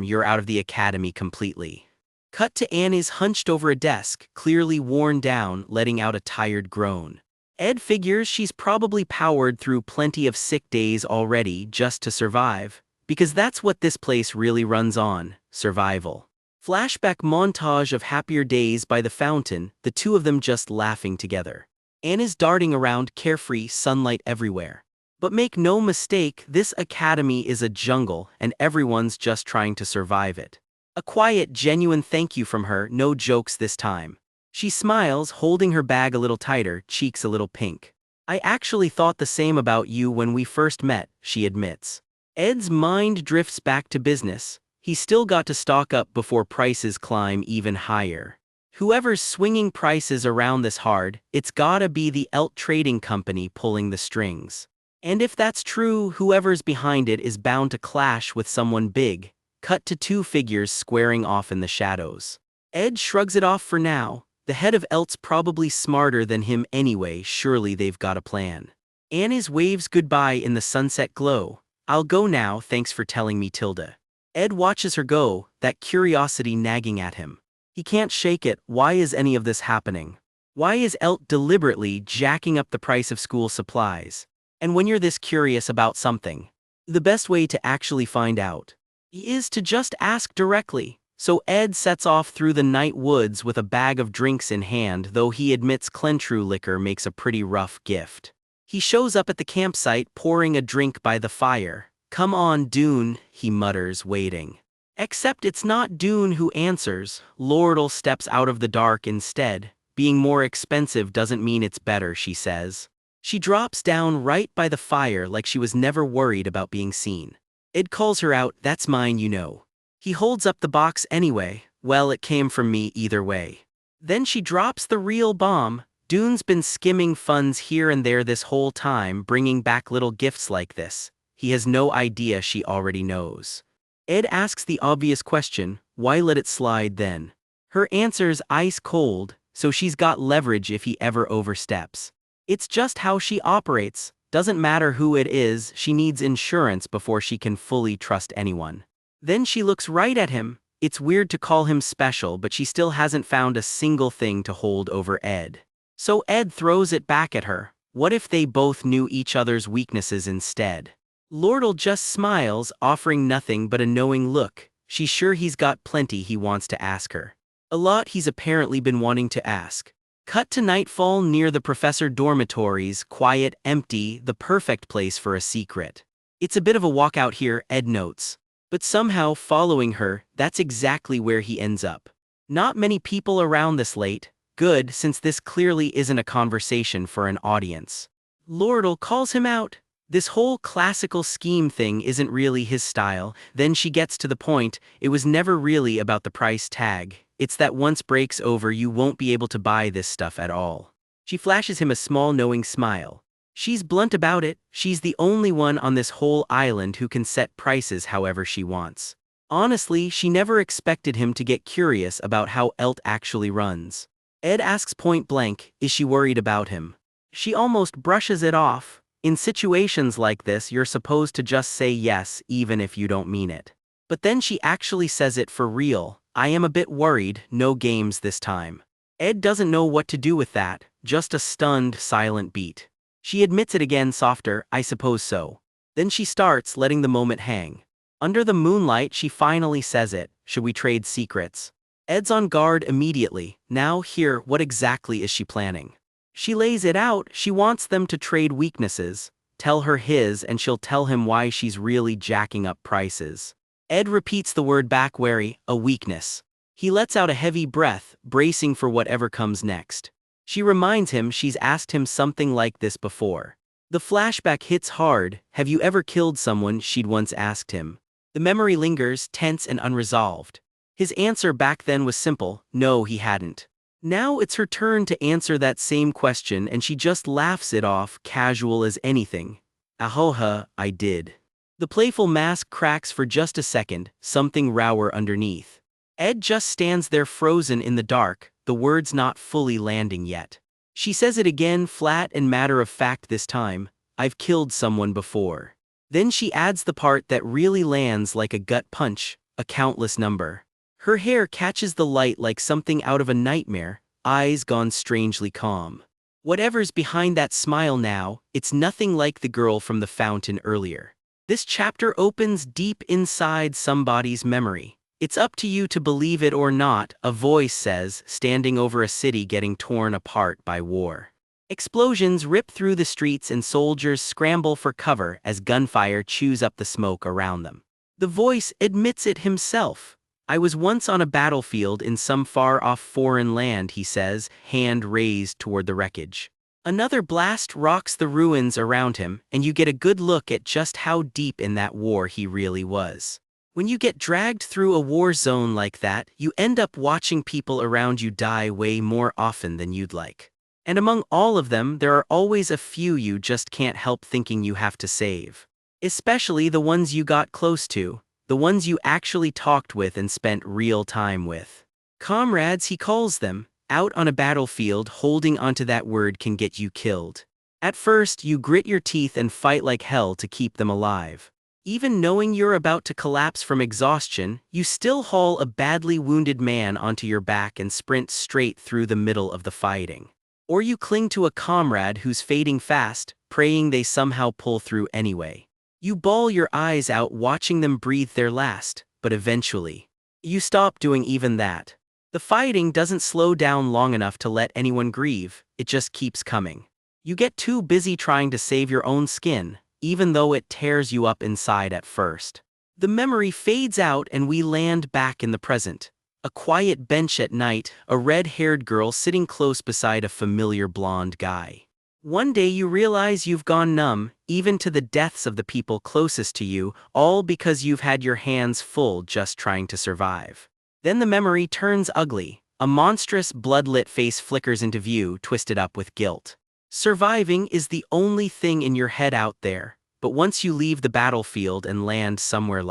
you're out of the academy completely. Cut to Anna's hunched over a desk, clearly worn down, letting out a tired groan. Ed figures she's probably powered through plenty of sick days already just to survive. Because that's what this place really runs on, survival. Flashback montage of happier days by the fountain, the two of them just laughing together. Anna's darting around, carefree, sunlight everywhere. But make no mistake, this academy is a jungle and everyone's just trying to survive it. A quiet, genuine thank you from her, no jokes this time. She smiles, holding her bag a little tighter, cheeks a little pink. I actually thought the same about you when we first met, she admits. Ed's mind drifts back to business. He's still got to stock up before prices climb even higher. Whoever's swinging prices around this hard, it's gotta be the Elt Trading Company pulling the strings. And if that's true, whoever's behind it is bound to clash with someone big. Cut to two figures squaring off in the shadows. Ed shrugs it off for now. The head of Elt's probably smarter than him anyway, surely they've got a plan. Annis waves goodbye in the sunset glow. I'll go now, thanks for telling me, Tilda. Ed watches her go, that curiosity nagging at him. He can't shake it. Why is any of this happening? Why is Elt deliberately jacking up the price of school supplies? And when you're this curious about something, the best way to actually find out is to just ask directly. So Ed sets off through the night woods with a bag of drinks in hand, though he admits Clentru liquor makes a pretty rough gift. He shows up at the campsite, pouring a drink by the fire. Come on, Dune, he mutters, waiting. Except it's not Dune who answers. Lordle steps out of the dark instead. Being more expensive doesn't mean it's better, she says. She drops down right by the fire like she was never worried about being seen. Ed calls her out, that's mine, you know. He holds up the box anyway. Well, it came from me either way. Then she drops the real bomb. Dune's been skimming funds here and there this whole time, bringing back little gifts like this. He has no idea she already knows. Ed asks the obvious question, why let it slide then? Her answer's ice cold, so she's got leverage if he ever oversteps. It's just how she operates. Doesn't matter who it is, she needs insurance before she can fully trust anyone. Then she looks right at him. It's weird to call him special, but she still hasn't found a single thing to hold over Ed. So Ed throws it back at her. What if they both knew each other's weaknesses instead? Lordle just smiles, offering nothing but a knowing look. She's sure he's got plenty he wants to ask her. A lot he's apparently been wanting to ask. Cut to nightfall near the professor dormitories, quiet, empty, the perfect place for a secret. It's a bit of a walk out here, Ed notes. But somehow, following her, that's exactly where he ends up. Not many people around this late. Good, since this clearly isn't a conversation for an audience. Lordle calls him out. This whole classical scheme thing isn't really his style. Then she gets to the point, it was never really about the price tag. It's that once breaks over you won't be able to buy this stuff at all. She flashes him a small knowing smile. She's blunt about it. She's the only one on this whole island who can set prices however she wants. Honestly, she never expected him to get curious about how Elt actually runs. Ed asks point blank, is she worried about him? She almost brushes it off. In situations like this, you're supposed to just say yes, even if you don't mean it. But then she actually says it for real. I am a bit worried, no games this time. Ed doesn't know what to do with that, just a stunned, silent beat. She admits it again softer, I suppose so. Then she starts letting the moment hang. Under the moonlight she finally says it, should we trade secrets? Ed's on guard immediately. Now here, what exactly is she planning? She lays it out, she wants them to trade weaknesses. Tell her his and she'll tell him why she's really jacking up prices. Ed repeats the word back, wary, a weakness. He lets out a heavy breath, bracing for whatever comes next. She reminds him she's asked him something like this before. The flashback hits hard. Have you ever killed someone, she'd once asked him. The memory lingers, tense and unresolved. His answer back then was simple, no he hadn't. Now it's her turn to answer that same question and she just laughs it off, casual as anything. Ahoha, I did. The playful mask cracks for just a second, something rower underneath. Ed just stands there frozen in the dark, the words not fully landing yet. She says it again, flat and matter of fact this time, I've killed someone before. Then she adds the part that really lands like a gut punch, a countless number. Her hair catches the light like something out of a nightmare, eyes gone strangely calm. Whatever's behind that smile now, it's nothing like the girl from the fountain earlier. This chapter opens deep inside somebody's memory. It's up to you to believe it or not, a voice says, standing over a city getting torn apart by war. Explosions rip through the streets and soldiers scramble for cover as gunfire chews up the smoke around them. The voice admits it himself. I was once on a battlefield in some far-off foreign land, he says, hand raised toward the wreckage. Another blast rocks the ruins around him, and you get a good look at just how deep in that war he really was. When you get dragged through a war zone like that, you end up watching people around you die way more often than you'd like. And among all of them, there are always a few you just can't help thinking you have to save. Especially the ones you got close to, the ones you actually talked with and spent real time with. Comrades, he calls them. Out on a battlefield, holding onto that word can get you killed. At first, you grit your teeth and fight like hell to keep them alive. Even knowing you're about to collapse from exhaustion, you still haul a badly wounded man onto your back and sprint straight through the middle of the fighting. Or you cling to a comrade who's fading fast, praying they somehow pull through anyway. You bawl your eyes out watching them breathe their last, but eventually, you stop doing even that. The fighting doesn't slow down long enough to let anyone grieve, it just keeps coming. You get too busy trying to save your own skin, even though it tears you up inside at first. The memory fades out and we land back in the present. A quiet bench at night, a red-haired girl sitting close beside a familiar blonde guy. One day you realize you've gone numb, even to the deaths of the people closest to you, all because you've had your hands full just trying to survive. Then the memory turns ugly. A monstrous, blood-lit face flickers into view, twisted up with guilt. Surviving is the only thing in your head out there, but once you leave the battlefield and land somewhere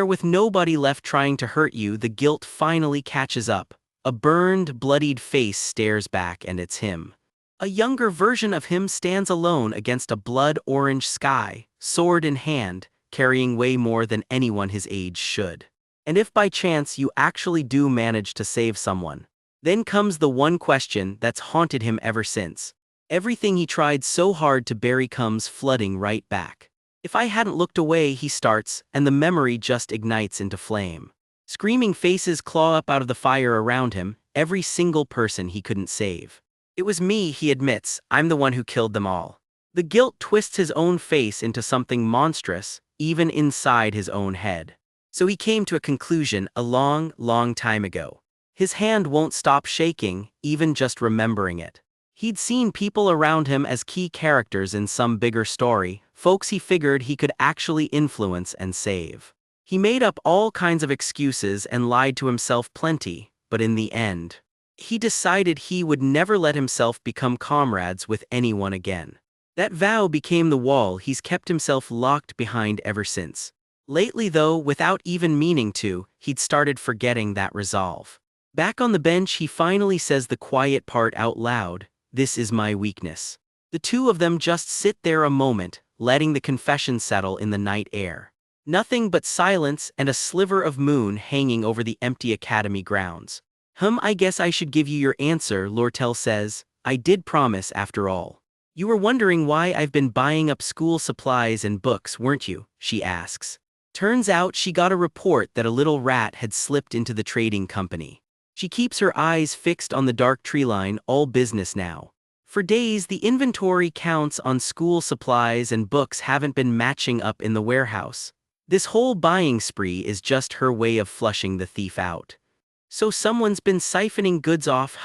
with nobody left trying to hurt you, the guilt finally catches up. A burned, bloodied face stares back, and it's him. A younger version of him stands alone against a blood-orange sky, sword in hand, carrying way more than anyone his age should. And if by chance you actually do manage to save someone, then comes the one question that's haunted him ever since. Everything he tried so hard to bury comes flooding right back. If I hadn't looked away, he starts, and the memory just ignites into flame. Screaming faces claw up out of the fire around him, every single person he couldn't save. It was me, he admits, I'm the one who killed them all. The guilt twists his own face into something monstrous, even inside his own head. So he came to a conclusion a long, long time ago. His hand won't stop shaking, even just remembering it. He'd seen people around him as key characters in some bigger story, folks he figured he could actually influence and save. He made up all kinds of excuses and lied to himself plenty, but in the end, he decided he would never let himself become comrades with anyone again. That vow became the wall he's kept himself locked behind ever since. Lately though, without even meaning to, he'd started forgetting that resolve. Back on the bench, he finally says the quiet part out loud, "This is my weakness." The two of them just sit there a moment, letting the confession settle in the night air. Nothing but silence and a sliver of moon hanging over the empty academy grounds. I guess I should give you your answer," Lortel says. "I did promise after all." "You were wondering why I've been buying up school supplies and books, weren't you?" she asks. Turns out she got a report that a little rat had slipped into the trading company. She keeps her eyes fixed on the dark tree line, all business now. For days, the inventory counts on school supplies and books haven't been matching up in the warehouse. This whole buying spree is just her way of flushing the thief out. So someone's been siphoning goods off,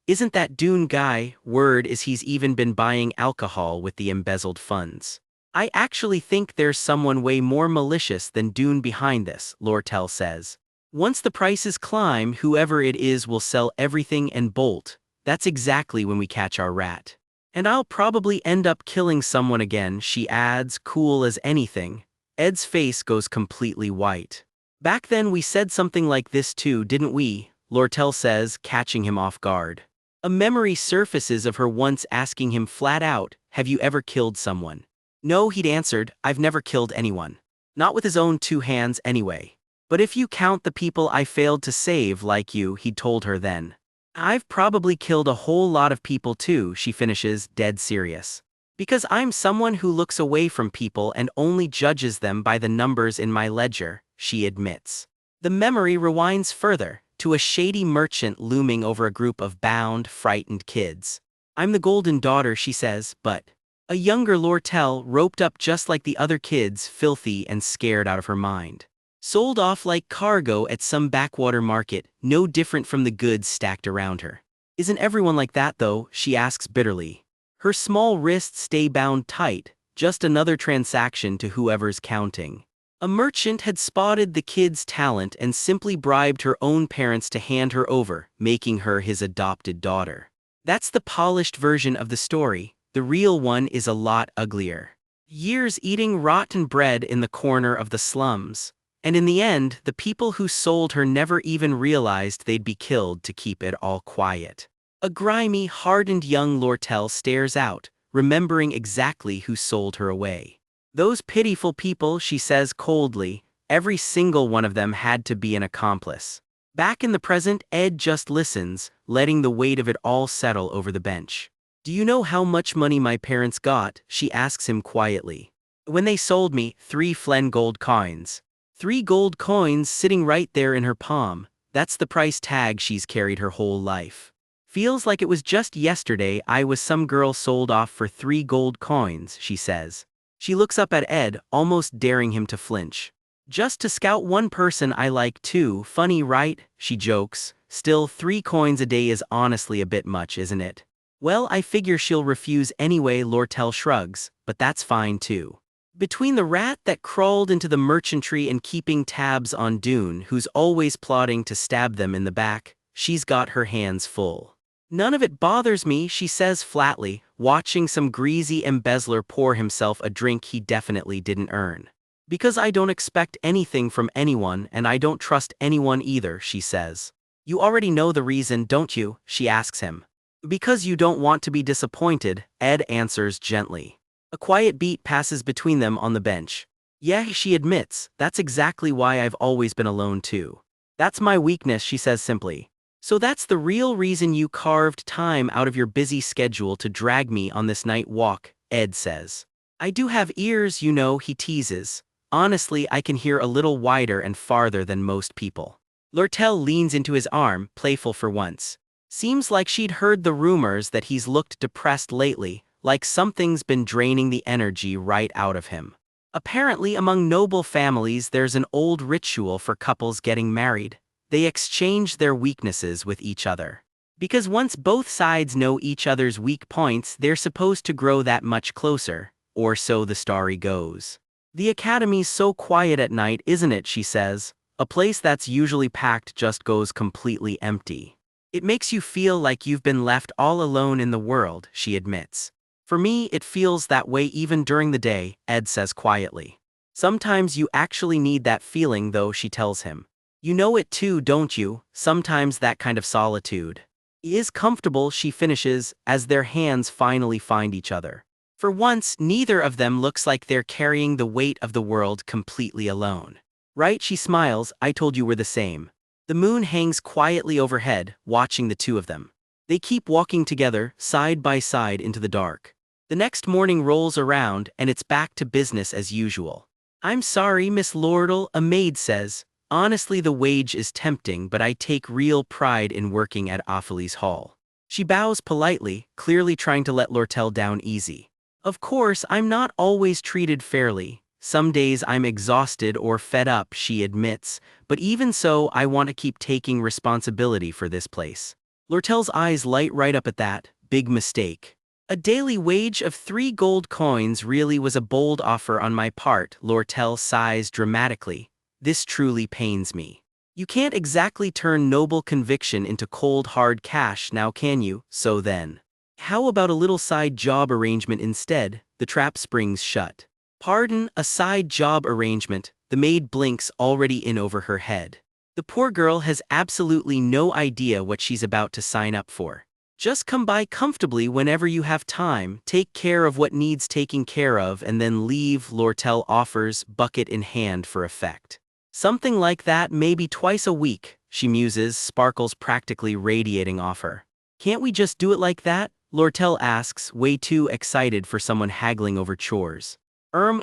Isn't that Dune guy? Word is he's even been buying alcohol with the embezzled funds. I actually think there's someone way more malicious than Dune behind this, Lortel says. Once the prices climb, whoever it is will sell everything and bolt. That's exactly when we catch our rat. And I'll probably end up killing someone again, she adds, cool as anything. Ed's face goes completely white. Back then we said something like this too, didn't we? Lortel says, catching him off guard. A memory surfaces of her once asking him flat out, have you ever killed someone? No, he'd answered, I've never killed anyone. Not with his own two hands anyway. But if you count the people I failed to save like you, he'd told her then. I've probably killed a whole lot of people too, she finishes, dead serious. Because I'm someone who looks away from people and only judges them by the numbers in my ledger, she admits. The memory rewinds further, to a shady merchant looming over a group of bound, frightened kids. I'm the golden daughter, she says, but a younger Lortel, roped up just like the other kids, filthy and scared out of her mind. Sold off like cargo at some backwater market, no different from the goods stacked around her. Isn't everyone like that though, she asks bitterly. Her small wrists stay bound tight, just another transaction to whoever's counting. A merchant had spotted the kid's talent and simply bribed her own parents to hand her over, making her his adopted daughter. That's the polished version of the story. The real one is a lot uglier. Years eating rotten bread in the corner of the slums. And in the end, the people who sold her never even realized they'd be killed to keep it all quiet. A grimy, hardened young Lortel stares out, remembering exactly who sold her away. Those pitiful people, she says coldly, every single one of them had to be an accomplice. Back in the present, Ed just listens, letting the weight of it all settle over the bench. Do you know how much money my parents got? She asks him quietly. When they sold me, 3 Flen gold coins. 3 gold coins sitting right there in her palm. That's the price tag she's carried her whole life. Feels like it was just yesterday I was some girl sold off for 3 gold coins, she says. She looks up at Ed, almost daring him to flinch. Just to scout one person I like too, funny right? She jokes. Still, 3 coins a day is honestly a bit much, isn't it? Well, I figure she'll refuse anyway, Lortel shrugs, but that's fine too. Between the rat that crawled into the merchantry and keeping tabs on Dune, who's always plotting to stab them in the back, she's got her hands full. None of it bothers me, she says flatly, watching some greasy embezzler pour himself a drink he definitely didn't earn. Because I don't expect anything from anyone and I don't trust anyone either, she says. You already know the reason, don't you? She asks him. Because you don't want to be disappointed, Ed answers gently. A quiet beat passes between them on the bench. Yeah, she admits, that's exactly why I've always been alone too. That's my weakness, she says simply. So that's the real reason you carved time out of your busy schedule to drag me on this night walk, Ed says. I do have ears, you know, he teases. Honestly, I can hear a little wider and farther than most people. Lortel leans into his arm, playful for once. Seems like she'd heard the rumors that he's looked depressed lately, like something's been draining the energy right out of him. Apparently, among noble families, there's an old ritual for couples getting married. They exchange their weaknesses with each other. Because once both sides know each other's weak points, they're supposed to grow that much closer, or so the story goes. The academy's so quiet at night, isn't it, she says. A place that's usually packed just goes completely empty. It makes you feel like you've been left all alone in the world, she admits. For me, it feels that way even during the day, Ed says quietly. Sometimes you actually need that feeling though, she tells him. You know it too, don't you? Sometimes that kind of solitude is comfortable, she finishes, as their hands finally find each other. For once, neither of them looks like they're carrying the weight of the world completely alone. Right, she smiles, I told you we're the same. The moon hangs quietly overhead, watching the two of them. They keep walking together, side by side into the dark. The next morning rolls around, and it's back to business as usual. I'm sorry, Miss Lordle, a maid says. Honestly, the wage is tempting, but I take real pride in working at Ophelie's Hall. She bows politely, clearly trying to let Lortel down easy. Of course, I'm not always treated fairly. Some days I'm exhausted or fed up, she admits, but even so, I want to keep taking responsibility for this place. Lortel's eyes light right up at that. Big mistake. A daily wage of 3 gold coins really was a bold offer on my part, Lortel sighs dramatically. This truly pains me. You can't exactly turn noble conviction into cold hard cash now, can you? So then. How about a little side job arrangement instead? The trap springs shut. Pardon, a side job arrangement, the maid blinks, already in over her head. The poor girl has absolutely no idea what she's about to sign up for. Just come by comfortably whenever you have time, take care of what needs taking care of, and then leave, Lortel offers, bucket in hand for effect. Something like that, maybe twice a week, she muses, sparkles practically radiating off her. Can't we just do it like that? Lortel asks, way too excited for someone haggling over chores.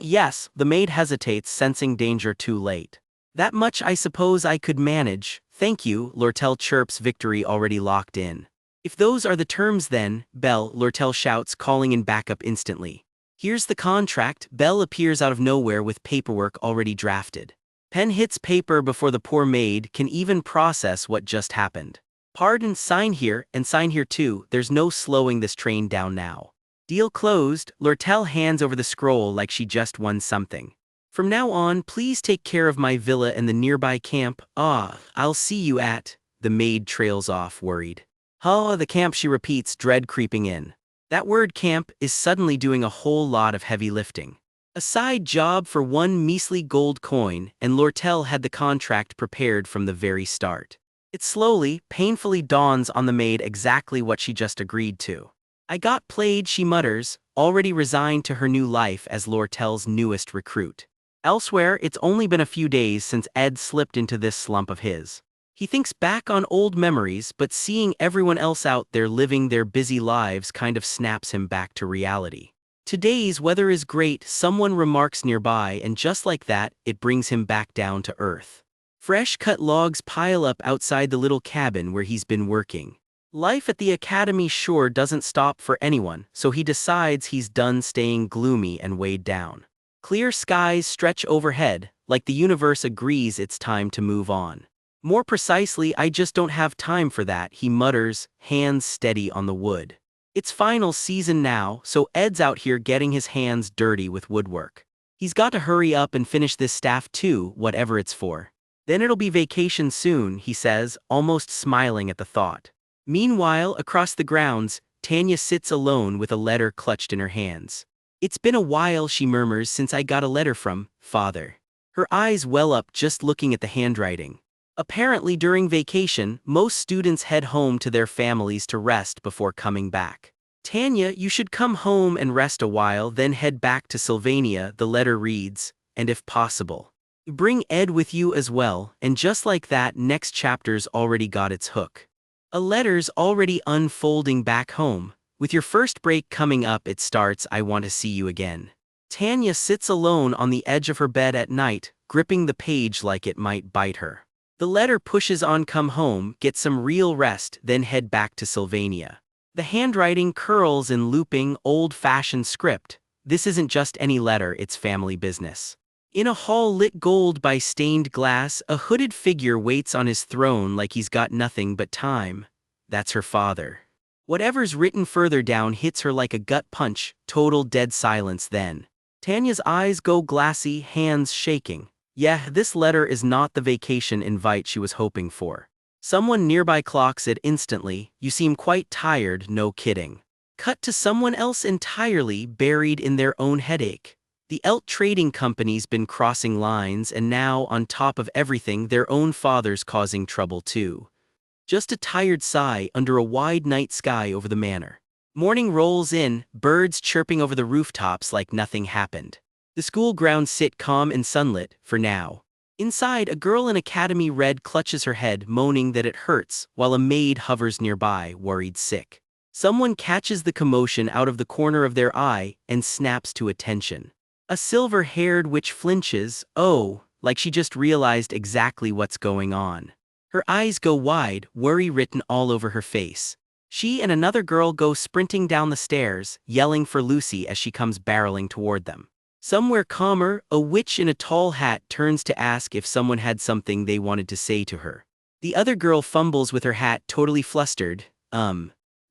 Yes, the maid hesitates, sensing danger too late. That much I suppose I could manage, thank you, Lortel chirps, victory already locked in. If those are the terms then, Belle, Lortel shouts, calling in backup instantly. Here's the contract. Belle appears out of nowhere with paperwork already drafted. Pen hits paper before the poor maid can even process what just happened. Pardon, sign here, and sign here too. There's no slowing this train down now. Deal closed. Lortel hands over the scroll like she just won something. From now on, please take care of my villa and the nearby camp. I'll see you at... The maid trails off, worried. The camp, she repeats, dread creeping in. That word camp is suddenly doing a whole lot of heavy lifting. A side job for one measly gold coin, and Lortel had the contract prepared from the very start. It slowly, painfully dawns on the maid exactly what she just agreed to. I got played, she mutters, already resigned to her new life as Lortel's newest recruit. Elsewhere, it's only been a few days since Ed slipped into this slump of his. He thinks back on old memories, but seeing everyone else out there living their busy lives kind of snaps him back to reality. Today's weather is great, someone remarks nearby, and just like that, it brings him back down to earth. Fresh cut logs pile up outside the little cabin where he's been working. Life at the academy sure doesn't stop for anyone, so he decides he's done staying gloomy and weighed down. Clear skies stretch overhead, like the universe agrees it's time to move on. More precisely, I just don't have time for that, he mutters, hands steady on the wood. It's final season now, so Ed's out here getting his hands dirty with woodwork. He's got to hurry up and finish this staff too, whatever it's for. Then it'll be vacation soon, he says, almost smiling at the thought. Meanwhile, across the grounds, Tanya sits alone with a letter clutched in her hands. It's been a while, she murmurs, since I got a letter from Father. Her eyes well up just looking at the handwriting. Apparently during vacation, most students head home to their families to rest before coming back. Tanya, you should come home and rest a while, then head back to Sylvania, the letter reads, and if possible, bring Ed with you as well, and just like that, next chapter's already got its hook. A letter's already unfolding back home. With your first break coming up, it starts, I want to see you again. Tanya sits alone on the edge of her bed at night, gripping the page like it might bite her. The letter pushes on, come home, get some real rest, then head back to Sylvania. The handwriting curls in looping, old-fashioned script. This isn't just any letter, it's family business. In a hall lit gold by stained glass, a hooded figure waits on his throne like he's got nothing but time. That's her father. Whatever's written further down hits her like a gut punch, total dead silence then. Tanya's eyes go glassy, hands shaking. Yeah, this letter is not the vacation invite she was hoping for. Someone nearby clocks it instantly, you seem quite tired, no kidding. Cut to someone else entirely, buried in their own headache. The Elt Trading Company's been crossing lines, and now, on top of everything, their own father's causing trouble too. Just a tired sigh under a wide night sky over the manor. Morning rolls in, birds chirping over the rooftops like nothing happened. The school grounds sit calm and sunlit, for now. Inside, a girl in academy red clutches her head, moaning that it hurts, while a maid hovers nearby, worried sick. Someone catches the commotion out of the corner of their eye and snaps to attention. A silver-haired witch flinches, like she just realized exactly what's going on. Her eyes go wide, worry written all over her face. She and another girl go sprinting down the stairs, yelling for Lucy as she comes barreling toward them. Somewhere calmer, a witch in a tall hat turns to ask if someone had something they wanted to say to her. The other girl fumbles with her hat, totally flustered.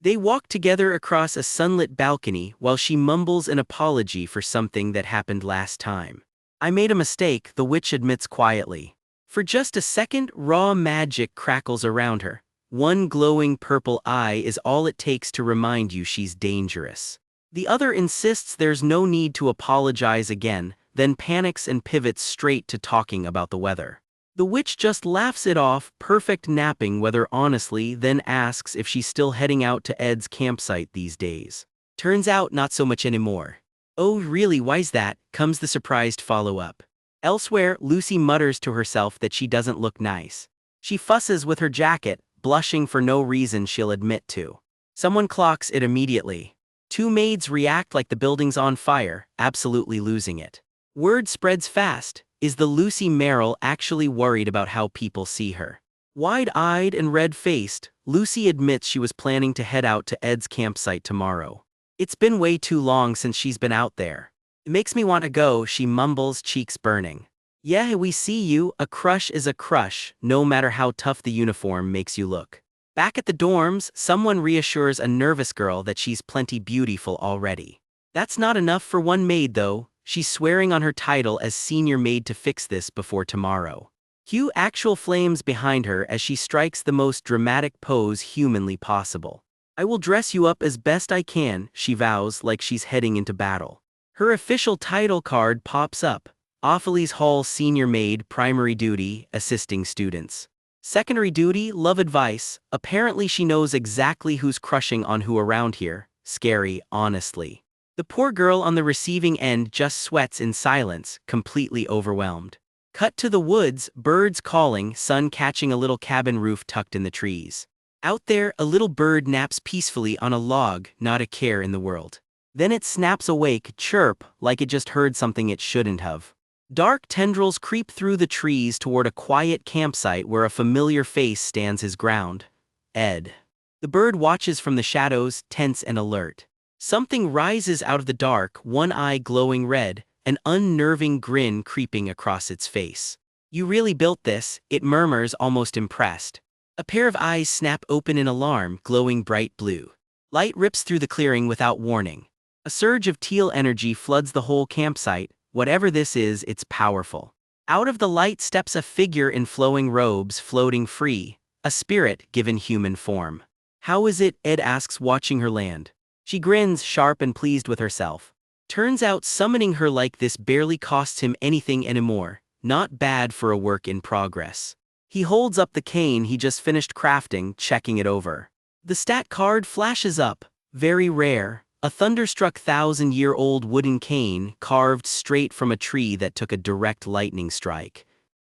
They walk together across a sunlit balcony while she mumbles an apology for something that happened last time. I made a mistake, the witch admits quietly. For just a second, raw magic crackles around her. One glowing purple eye is all it takes to remind you she's dangerous. The other insists there's no need to apologize again, then panics and pivots straight to talking about the weather. The witch just laughs it off, perfect napping weather honestly, then asks if she's still heading out to Ed's campsite these days. Turns out not so much anymore. Oh really, why's that? Comes the surprised follow-up. Elsewhere, Lucy mutters to herself that she doesn't look nice. She fusses with her jacket, blushing for no reason she'll admit to. Someone clocks it immediately. Two maids react like the building's on fire, absolutely losing it. Word spreads fast. Is the Lucy Merrill actually worried about how people see her? Wide-eyed and red-faced, Lucy admits she was planning to head out to Ed's campsite tomorrow. It's been way too long since she's been out there. It makes me want to go, she mumbles, cheeks burning. Yeah, we see you, a crush is a crush, no matter how tough the uniform makes you look. Back at the dorms, someone reassures a nervous girl that she's plenty beautiful already. That's not enough for one maid though, she's swearing on her title as senior maid to fix this before tomorrow. Cue actual flames behind her as she strikes the most dramatic pose humanly possible. I will dress you up as best I can, she vows like she's heading into battle. Her official title card pops up. Opheles Hall Senior Maid, Primary Duty, Assisting Students. Secondary Duty, Love Advice. Apparently she knows exactly who's crushing on who around here. Scary, honestly. The poor girl on the receiving end just sweats in silence, completely overwhelmed. Cut to the woods, birds calling, sun catching a little cabin roof tucked in the trees. Out there, a little bird naps peacefully on a log, not a care in the world. Then it snaps awake, chirp, like it just heard something it shouldn't have. Dark tendrils creep through the trees toward a quiet campsite where a familiar face stands his ground. Ed. The bird watches from the shadows, tense and alert. Something rises out of the dark, one eye glowing red, an unnerving grin creeping across its face. You really built this, it murmurs, almost impressed. A pair of eyes snap open in alarm, glowing bright blue. Light rips through the clearing without warning. A surge of teal energy floods the whole campsite. Whatever this is, it's powerful. Out of the light steps a figure in flowing robes, floating free, a spirit given human form. How is it? Ed asks, watching her land. She grins, sharp and pleased with herself. Turns out summoning her like this barely costs him anything anymore. Not bad for a work in progress. He holds up the cane he just finished crafting, checking it over. The stat card flashes up. Very rare. A thunderstruck 1,000-year-old wooden cane carved straight from a tree that took a direct lightning strike.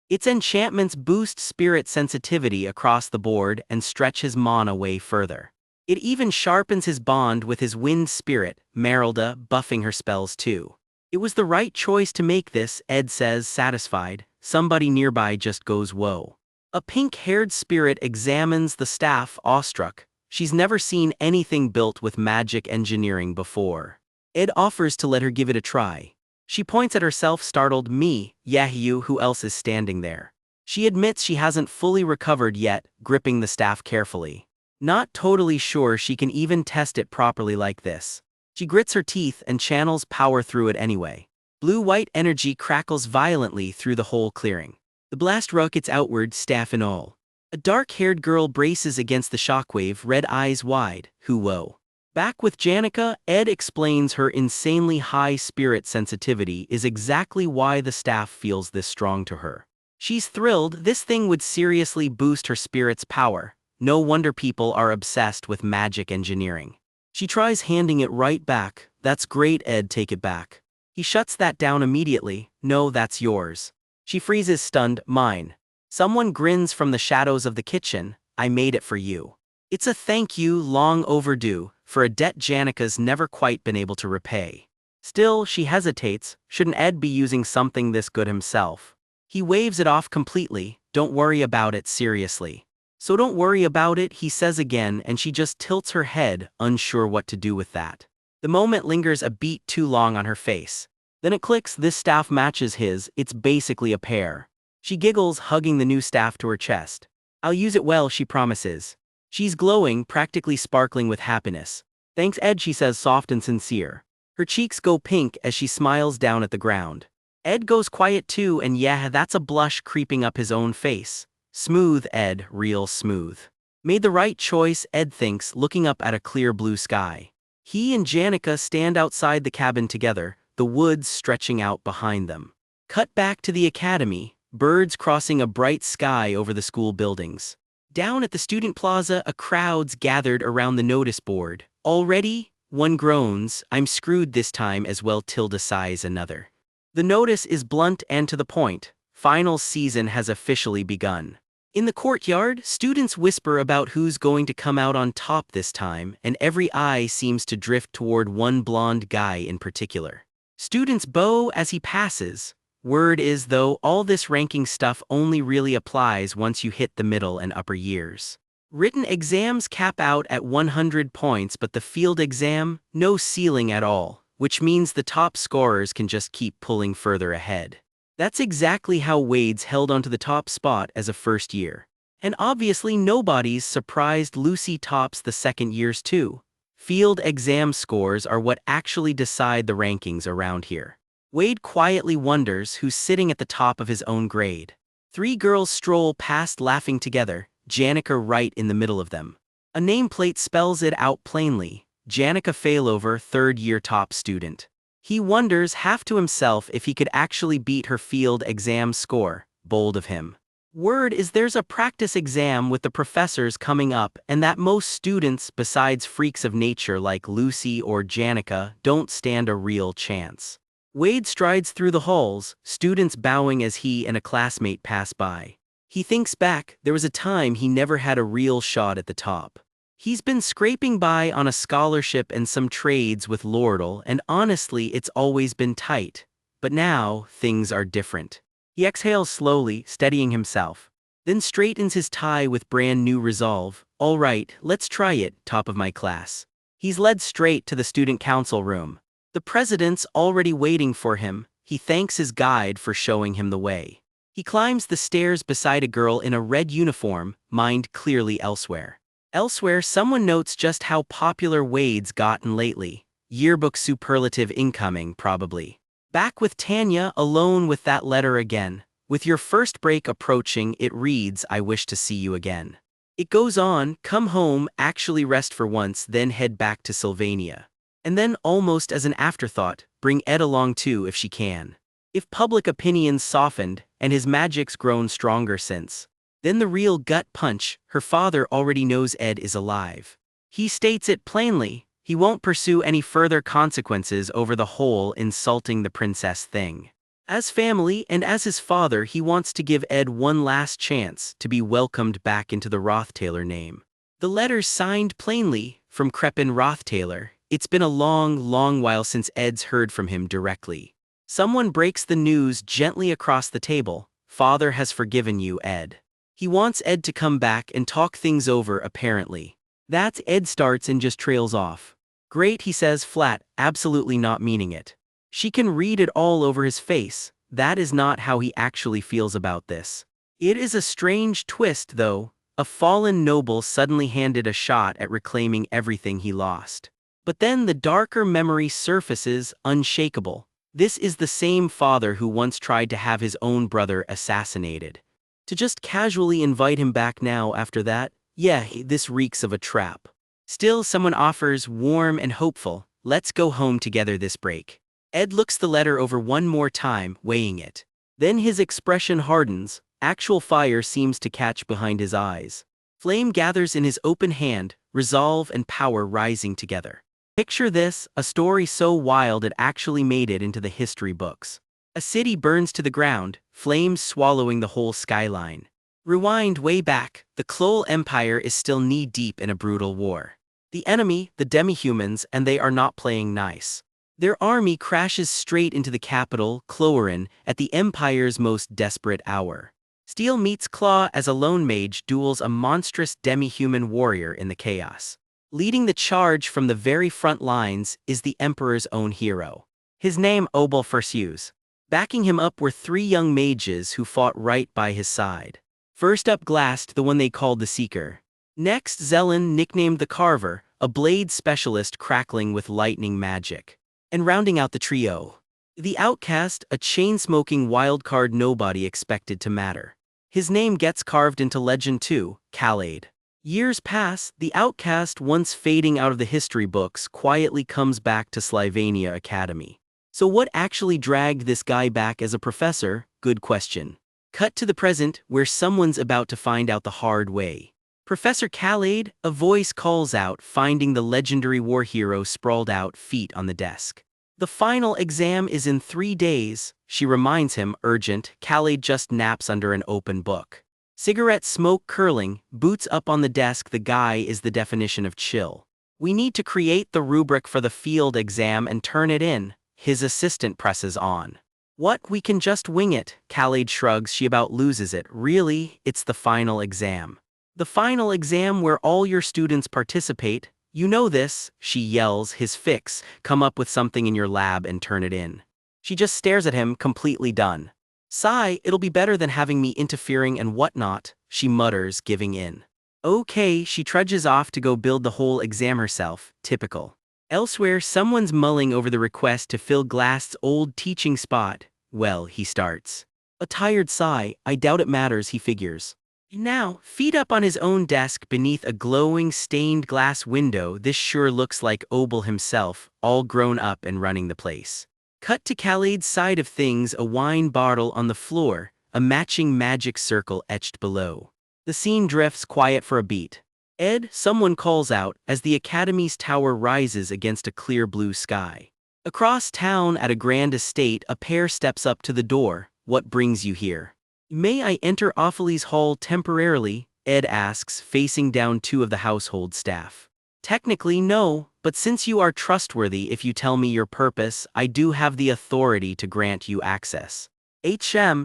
Its enchantments boost spirit sensitivity across the board and stretch his mana way further. It even sharpens his bond with his wind spirit, Merylda, buffing her spells too. It was the right choice to make this, Ed says, satisfied. Somebody nearby just goes whoa. A pink-haired spirit examines the staff, awestruck. She's never seen anything built with magic engineering before. Ed offers to let her give it a try. She points at herself, startled. Me, yeah, you, who else is standing there? She admits she hasn't fully recovered yet, gripping the staff carefully. Not totally sure she can even test it properly like this. She grits her teeth and channels power through it anyway. Blue-white energy crackles violently through the whole clearing. The blast rockets outward, staff and all. A dark-haired girl braces against the shockwave, red eyes wide. Whoa. Back with Janica, Ed explains her insanely high spirit sensitivity is exactly why the staff feels this strong to her. She's thrilled. This thing would seriously boost her spirit's power. No wonder people are obsessed with magic engineering. She tries handing it right back. That's great, Ed, take it back. He shuts that down immediately. No, that's yours. She freezes, stunned. Mine. Someone grins from the shadows of the kitchen. I made it for you. It's a thank you, long overdue, for a debt Janica's never quite been able to repay. Still, she hesitates. Shouldn't Ed be using something this good himself? He waves it off completely. Don't worry about it, seriously. So don't worry about it, he says again, and she just tilts her head, unsure what to do with that. The moment lingers a beat too long on her face. Then it clicks, this staff matches his, it's basically a pair. She giggles, hugging the new staff to her chest. I'll use it well, she promises. She's glowing, practically sparkling with happiness. Thanks, Ed, she says, soft and sincere. Her cheeks go pink as she smiles down at the ground. Ed goes quiet too, and yeah, that's a blush creeping up his own face. Smooth, Ed, real smooth. Made the right choice, Ed thinks, looking up at a clear blue sky. He and Janica stand outside the cabin together, the woods stretching out behind them. Cut back to the academy, birds crossing a bright sky over the school buildings. Down at the student plaza, a crowd's gathered around the notice board. Already? One groans, I'm screwed this time as well, tilde sighs another. The notice is blunt and to the point. Finals season has officially begun. In the courtyard, students whisper about who's going to come out on top this time, and every eye seems to drift toward one blonde guy in particular. Students bow as he passes. Word is though, all this ranking stuff only really applies once you hit the middle and upper years. Written exams cap out at 100 points, but the field exam, no ceiling at all, which means the top scorers can just keep pulling further ahead. That's exactly how Wade's held onto the top spot as a first year. And obviously nobody's surprised Lucy tops the second years too. Field exam scores are what actually decide the rankings around here. Wade quietly wonders who's sitting at the top of his own grade. Three girls stroll past laughing together, Janica right in the middle of them. A nameplate spells it out plainly, Janica Failover, third-year top student. He wonders half to himself if he could actually beat her field exam score. Bold of him. Word is there's a practice exam with the professors coming up, and that most students, besides freaks of nature like Lucy or Janica, don't stand a real chance. Wade strides through the halls, students bowing as he and a classmate pass by. He thinks back, there was a time he never had a real shot at the top. He's been scraping by on a scholarship and some trades with Lordle, and honestly it's always been tight. But now, things are different. He exhales slowly, steadying himself, then straightens his tie with brand new resolve. All right, let's try it, top of my class. He's led straight to the student council room. The president's already waiting for him. He thanks his guide for showing him the way. He climbs the stairs beside a girl in a red uniform, mind clearly elsewhere. Elsewhere, someone notes just how popular Wade's gotten lately. Yearbook superlative incoming, probably. Back with Tanya, alone with that letter again. With your first break approaching, it reads, I wish to see you again. It goes on, come home, actually rest for once, then head back to Sylvania. And then, almost as an afterthought, bring Ed along too if she can. If public opinion's softened, and his magic's grown stronger since. Then the real gut punch, her father already knows Ed is alive. He states it plainly. He won't pursue any further consequences over the whole insulting the princess thing. As family and as his father, he wants to give Ed one last chance to be welcomed back into the Rothtailor name. The letter's signed plainly, from Crepin Rothtailor. It's been a long while since Ed's heard from him directly. Someone breaks the news gently across the table. Father has forgiven you, Ed. He wants Ed to come back and talk things over apparently. That's Ed starts and just trails off. Great, he says flat, absolutely not meaning it. She can read it all over his face. That is not how he actually feels about this. It is a strange twist though. A fallen noble suddenly handed a shot at reclaiming everything he lost. But then the darker memory surfaces, unshakable. This is the same father who once tried to have his own brother assassinated. To just casually invite him back now after that, yeah, this reeks of a trap. Still, someone offers, warm and hopeful, let's go home together this break. Ed looks the letter over one more time, weighing it. Then his expression hardens, actual fire seems to catch behind his eyes. Flame gathers in his open hand, resolve and power rising together. Picture this, a story so wild it actually made it into the history books. A city burns to the ground, flames swallowing the whole skyline. Rewind way back, the Klol Empire is still knee-deep in a brutal war. The enemy, the demi-humans, and they are not playing nice. Their army crashes straight into the capital, Clorin, at the Empire's most desperate hour. Steel meets Claw as a lone mage duels a monstrous demi-human warrior in the chaos. Leading the charge from the very front lines is the Emperor's own hero. His name Obel Fursius. Backing him up were three young mages who fought right by his side. First up Glast, the one they called the Seeker. Next Zelen, nicknamed the Carver, a blade specialist crackling with lightning magic. And rounding out the trio, the Outcast, a chain-smoking wildcard nobody expected to matter. His name gets carved into legend too, Khalid. Years pass, the Outcast, once fading out of the history books, quietly comes back to Sylvania Academy. So what actually dragged this guy back as a professor? Good question. Cut to the present, where someone's about to find out the hard way. Professor Khalid, a voice calls out, finding the legendary war hero sprawled out, feet on the desk. The final exam is in 3 days, she reminds him, urgent. Khalid just naps under an open book. Cigarette smoke curling, boots up on the desk. The guy is the definition of chill. We need to create the rubric for the field exam and turn it in. His assistant presses on. What, we can just wing it, Khalid shrugs. She about loses it. Really, it's the final exam. The final exam where all your students participate. You know this, she yells, his fix, come up with something in your lab and turn it in. She just stares at him, completely done. Sigh, it'll be better than having me interfering and whatnot, she mutters, giving in. Okay, she trudges off to go build the whole exam herself, typical. Elsewhere, someone's mulling over the request to fill Glass's old teaching spot. Well, he starts. A tired sigh, I doubt it matters, he figures. Now, feet up on his own desk beneath a glowing stained glass window, this sure looks like Obel himself, all grown up and running the place. Cut to Khalid's side of things, a wine bottle on the floor, a matching magic circle etched below. The scene drifts quiet for a beat. Ed, someone calls out, as the academy's tower rises against a clear blue sky. Across town at a grand estate, a pair steps up to the door. What brings you here? May I enter Ophely's hall temporarily? Ed asks, facing down two of the household staff. Technically no, but since you are trustworthy, if you tell me your purpose, I do have the authority to grant you access.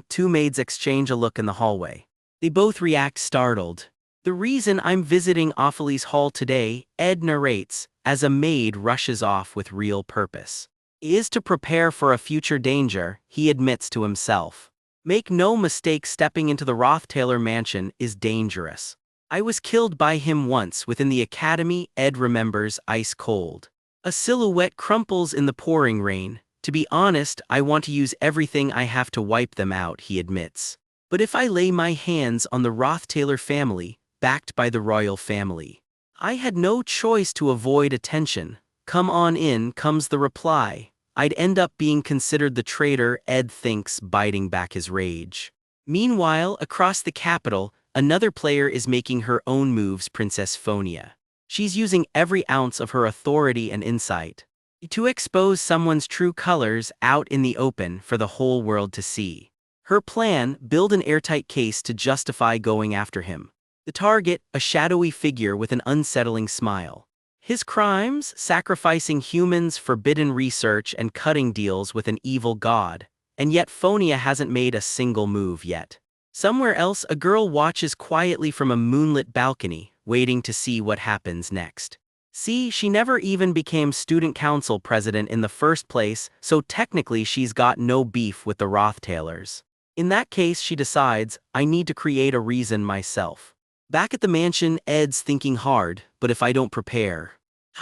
Two maids exchange a look in the hallway. They both react startled. The reason I'm visiting Ophely's hall today, Ed narrates, as a maid rushes off with real purpose, is to prepare for a future danger, he admits to himself. Make no mistake, stepping into the Rothtaylor mansion is dangerous. I was killed by him once within the academy, Ed remembers, ice cold. A silhouette crumples in the pouring rain. To be honest, I want to use everything I have to wipe them out, he admits. But if I lay my hands on the Rothtaylor family, backed by the royal family, I had no choice to avoid attention. Come on in, comes the reply. I'd end up being considered the traitor, Ed thinks, biting back his rage. Meanwhile, across the capital, another player is making her own moves, Princess Phonia. She's using every ounce of her authority and insight to expose someone's true colors out in the open for the whole world to see. Her plan, build an airtight case to justify going after him. The target, a shadowy figure with an unsettling smile. His crimes, sacrificing humans, forbidden research, and cutting deals with an evil god. And yet Phonia hasn't made a single move yet. Somewhere else, a girl watches quietly from a moonlit balcony, waiting to see what happens next. See, she never even became student council president in the first place, so technically she's got no beef with the Rothtaylors. In that case, she decides, I need to create a reason myself. Back at the mansion, Ed's thinking hard, but if I don't prepare,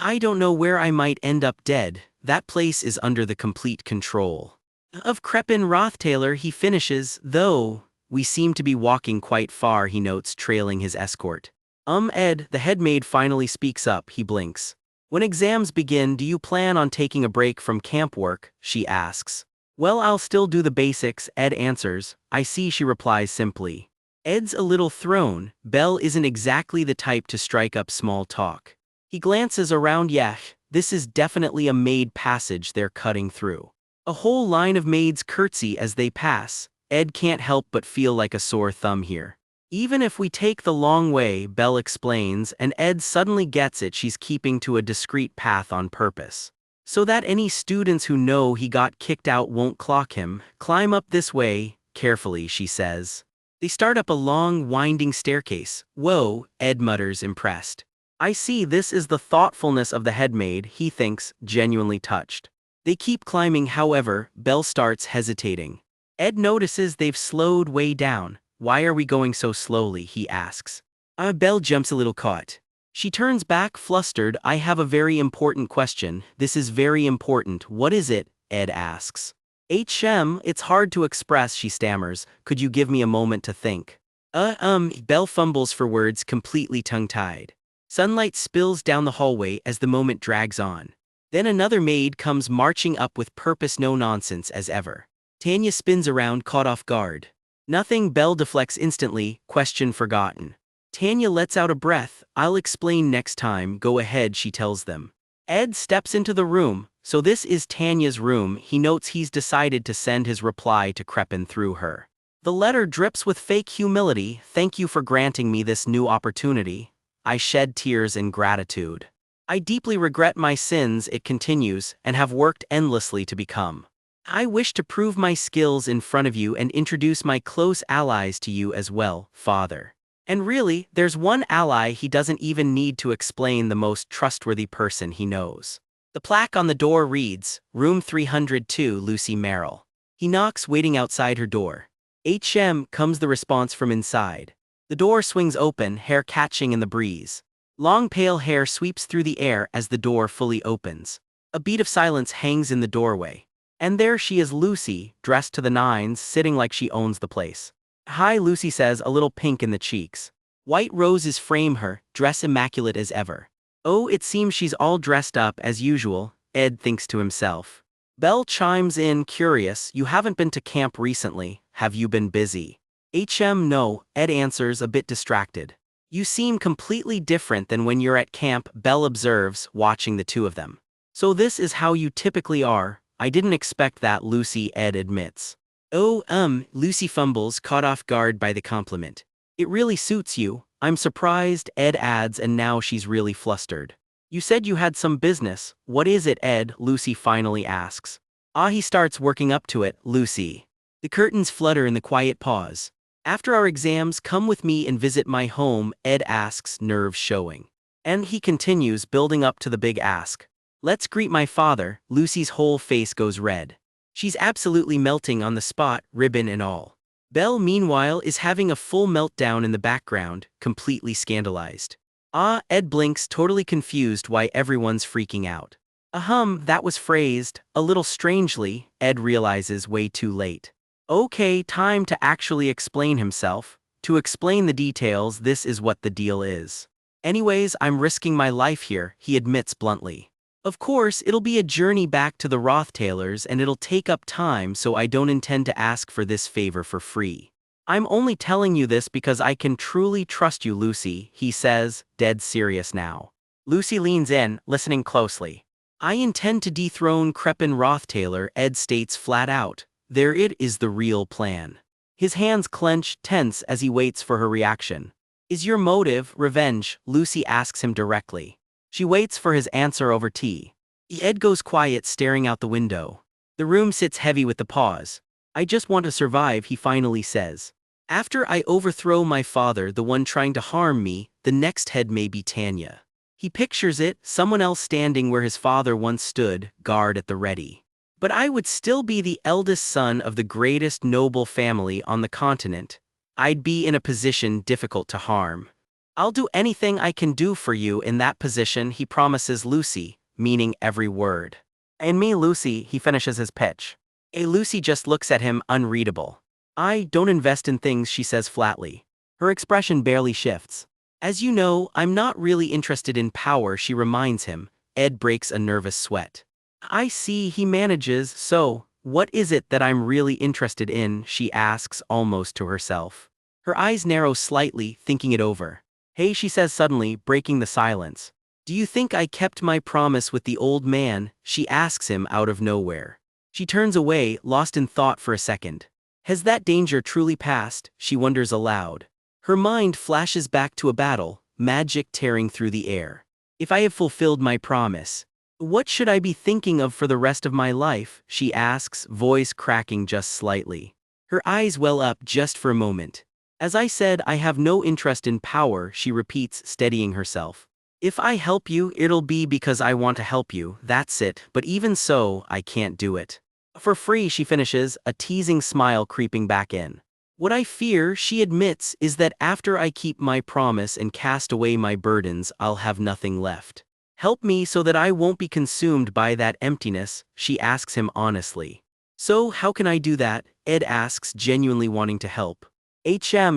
I don't know where I might end up dead. That place is under the complete control of Crepin Rothtaylor, he finishes, though we seem to be walking quite far, he notes, trailing his escort. Ed, the head maid finally speaks up, he blinks. When exams begin, do you plan on taking a break from camp work? She asks. Well, I'll still do the basics, Ed answers. I see, she replies simply. Ed's a little thrown. Belle isn't exactly the type to strike up small talk. He glances around. This is definitely a maid passage they're cutting through. A whole line of maids curtsy as they pass. Ed can't help but feel like a sore thumb here. Even if we take the long way, Belle explains, and Ed suddenly gets it, she's keeping to a discreet path on purpose. So that any students who know he got kicked out won't clock him. Climb up this way, carefully, she says. They start up a long, winding staircase. Whoa, Ed mutters, impressed. I see, this is the thoughtfulness of the headmaid, he thinks, genuinely touched. They keep climbing, however, Belle starts hesitating. Ed notices they've slowed way down. Why are we going so slowly, he asks. Belle jumps a little caught. She turns back, flustered. I have a very important question. This is very important. What is it? Ed asks. It's hard to express, she stammers. Could you give me a moment to think? Belle fumbles for words, completely tongue-tied. Sunlight spills down the hallway as the moment drags on. Then another maid comes marching up with purpose, no nonsense as ever. Tanya spins around, caught off guard. Nothing, Belle deflects instantly, question forgotten. Tanya lets out a breath. I'll explain next time, go ahead, she tells them. Ed steps into the room. So this is Tanya's room. He notes he's decided to send his reply to Crepin through her. The letter drips with fake humility. Thank you for granting me this new opportunity. I shed tears in gratitude. I deeply regret my sins, it continues, and have worked endlessly to become I wish to prove my skills in front of you and introduce my close allies to you as well, father. And really, there's one ally he doesn't even need to explain, the most trustworthy person he knows. The plaque on the door reads, Room 302, Lucy Merrill. He knocks, waiting outside her door. Comes the response from inside. The door swings open, hair catching in the breeze. Long pale hair sweeps through the air as the door fully opens. A beat of silence hangs in the doorway. And there she is, Lucy, dressed to the nines, sitting like she owns the place. Hi, Lucy says, a little pink in the cheeks. White roses frame her, dress immaculate as ever. Oh, it seems she's all dressed up as usual, Ed thinks to himself. Belle chimes in, curious, you haven't been to camp recently, have you been busy? No, Ed answers, a bit distracted. You seem completely different than when you're at camp, Belle observes, watching the two of them. So this is how you typically are. I didn't expect that, Lucy, Ed admits. Oh, Lucy fumbles, caught off guard by the compliment. It really suits you. I'm surprised, Ed adds, and now she's really flustered. You said you had some business. What is it, Ed? Lucy finally asks. He starts working up to it, Lucy. The curtains flutter in the quiet pause. After our exams, come with me and visit my home, Ed asks, nerves showing. And he continues, building up to the big ask. Let's greet my father. Lucy's whole face goes red. She's absolutely melting on the spot, ribbon and all. Belle, meanwhile, is having a full meltdown in the background, completely scandalized. Ed blinks, totally confused why everyone's freaking out. That was phrased a little strangely, Ed realizes way too late. Okay, time to actually explain himself. To explain the details, this is what the deal is. Anyways, I'm risking my life here, he admits bluntly. Of course, it'll be a journey back to the Rothtailers and it'll take up time, so I don't intend to ask for this favor for free. I'm only telling you this because I can truly trust you, Lucy, he says, dead serious now. Lucy leans in, listening closely. I intend to dethrone Crepin Rothtailor, Ed states flat out. There it is, the real plan. His hands clench, tense as he waits for her reaction. Is your motive revenge? Lucy asks him directly. She waits for his answer over tea. Ed goes quiet, staring out the window. The room sits heavy with the pause. I just want to survive, he finally says. After I overthrow my father, the one trying to harm me, the next head may be Tanya. He pictures it, someone else standing where his father once stood, guard at the ready. But I would still be the eldest son of the greatest noble family on the continent. I'd be in a position difficult to harm. I'll do anything I can do for you in that position, he promises Lucy, meaning every word. And me, Lucy, he finishes his pitch. Lucy just looks at him, unreadable. I don't invest in things, she says flatly. Her expression barely shifts. As you know, I'm not really interested in power, she reminds him. Ed breaks a nervous sweat. I see, he manages, so, what is it that I'm really interested in, she asks, almost to herself. Her eyes narrow slightly, thinking it over. Hey, she says suddenly, breaking the silence. Do you think I kept my promise with the old man? She asks him out of nowhere. She turns away, lost in thought for a second. Has that danger truly passed? She wonders aloud. Her mind flashes back to a battle, magic tearing through the air. If I have fulfilled my promise, what should I be thinking of for the rest of my life? She asks, voice cracking just slightly. Her eyes well up just for a moment. As I said, I have no interest in power, she repeats, steadying herself. If I help you, it'll be because I want to help you, that's it, but even so, I can't do it. For free, she finishes, a teasing smile creeping back in. What I fear, she admits, is that after I keep my promise and cast away my burdens, I'll have nothing left. Help me so that I won't be consumed by that emptiness, she asks him honestly. So, how can I do that? Ed asks, genuinely wanting to help.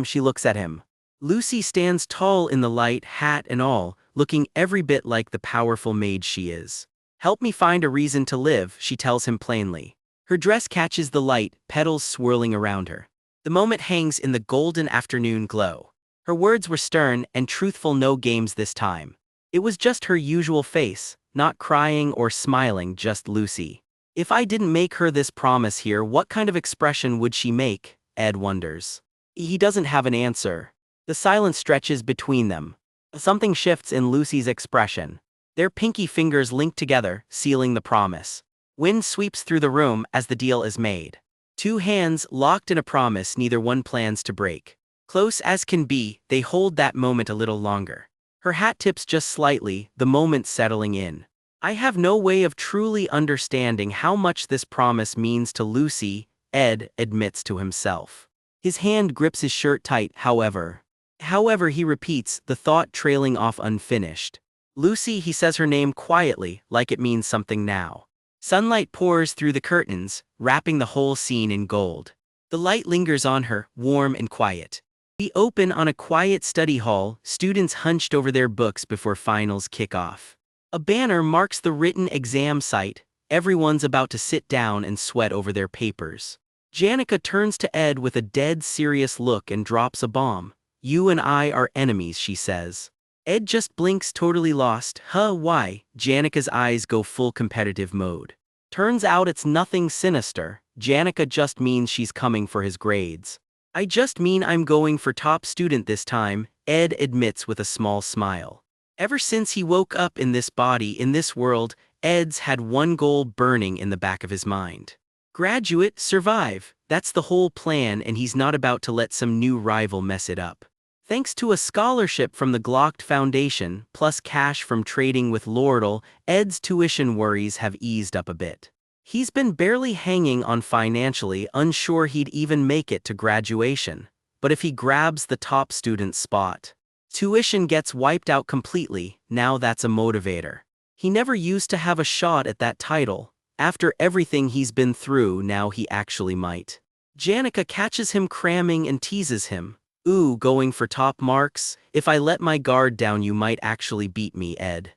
She looks at him. Lucy stands tall in the light, hat and all, looking every bit like the powerful maid she is. Help me find a reason to live, she tells him plainly. Her dress catches the light, petals swirling around her. The moment hangs in the golden afternoon glow. Her words were stern and truthful, no games this time. It was just her usual face, not crying or smiling, just Lucy. If I didn't make her this promise here, what kind of expression would she make? Ed wonders. He doesn't have an answer. The silence stretches between them. Something shifts in Lucy's expression. Their pinky fingers link together, sealing the promise. Wind sweeps through the room as the deal is made. Two hands locked in a promise neither one plans to break. Close as can be, they hold that moment a little longer. Her hat tips just slightly, the moment settling in. I have no way of truly understanding how much this promise means to Lucy, Ed admits to himself. His hand grips his shirt tight, however. He repeats, the thought trailing off unfinished. Lucy, he says her name quietly, like it means something now. Sunlight pours through the curtains, wrapping the whole scene in gold. The light lingers on her, warm and quiet. We open on a quiet study hall, students hunched over their books before finals kick off. A banner marks the written exam site, everyone's about to sit down and sweat over their papers. Janica turns to Ed with a dead serious look and drops a bomb. You and I are enemies, she says. Ed just blinks, totally lost. Why? Janica's eyes go full competitive mode. Turns out it's nothing sinister. Janica just means she's coming for his grades. I just mean I'm going for top student this time, Ed admits with a small smile. Ever since he woke up in this body, in this world, Ed's had one goal burning in the back of his mind. Graduate, survive. That's the whole plan, and he's not about to let some new rival mess it up. Thanks to a scholarship from the Glocked Foundation, plus cash from trading with Lordle, Ed's tuition worries have eased up a bit. He's been barely hanging on financially, unsure he'd even make it to graduation. But if he grabs the top student spot, tuition gets wiped out completely. Now that's a motivator. He never used to have a shot at that title. After everything he's been through, now he actually might. Janica catches him cramming and teases him. Ooh, going for top marks? If I let my guard down you might actually beat me, Ed.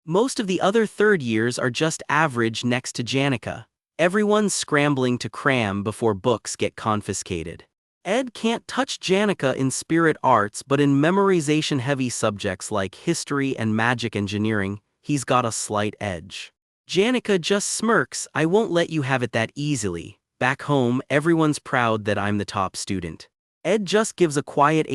Most of the other third years are just average next to Janica. Everyone's scrambling to cram before books get confiscated. Ed can't touch Janica in spirit arts, but in memorization-heavy subjects like history and magic engineering, he's got a slight edge. Janica just smirks. I won't let you have it that easily. Back home, everyone's proud that I'm the top student. Ed just gives a quiet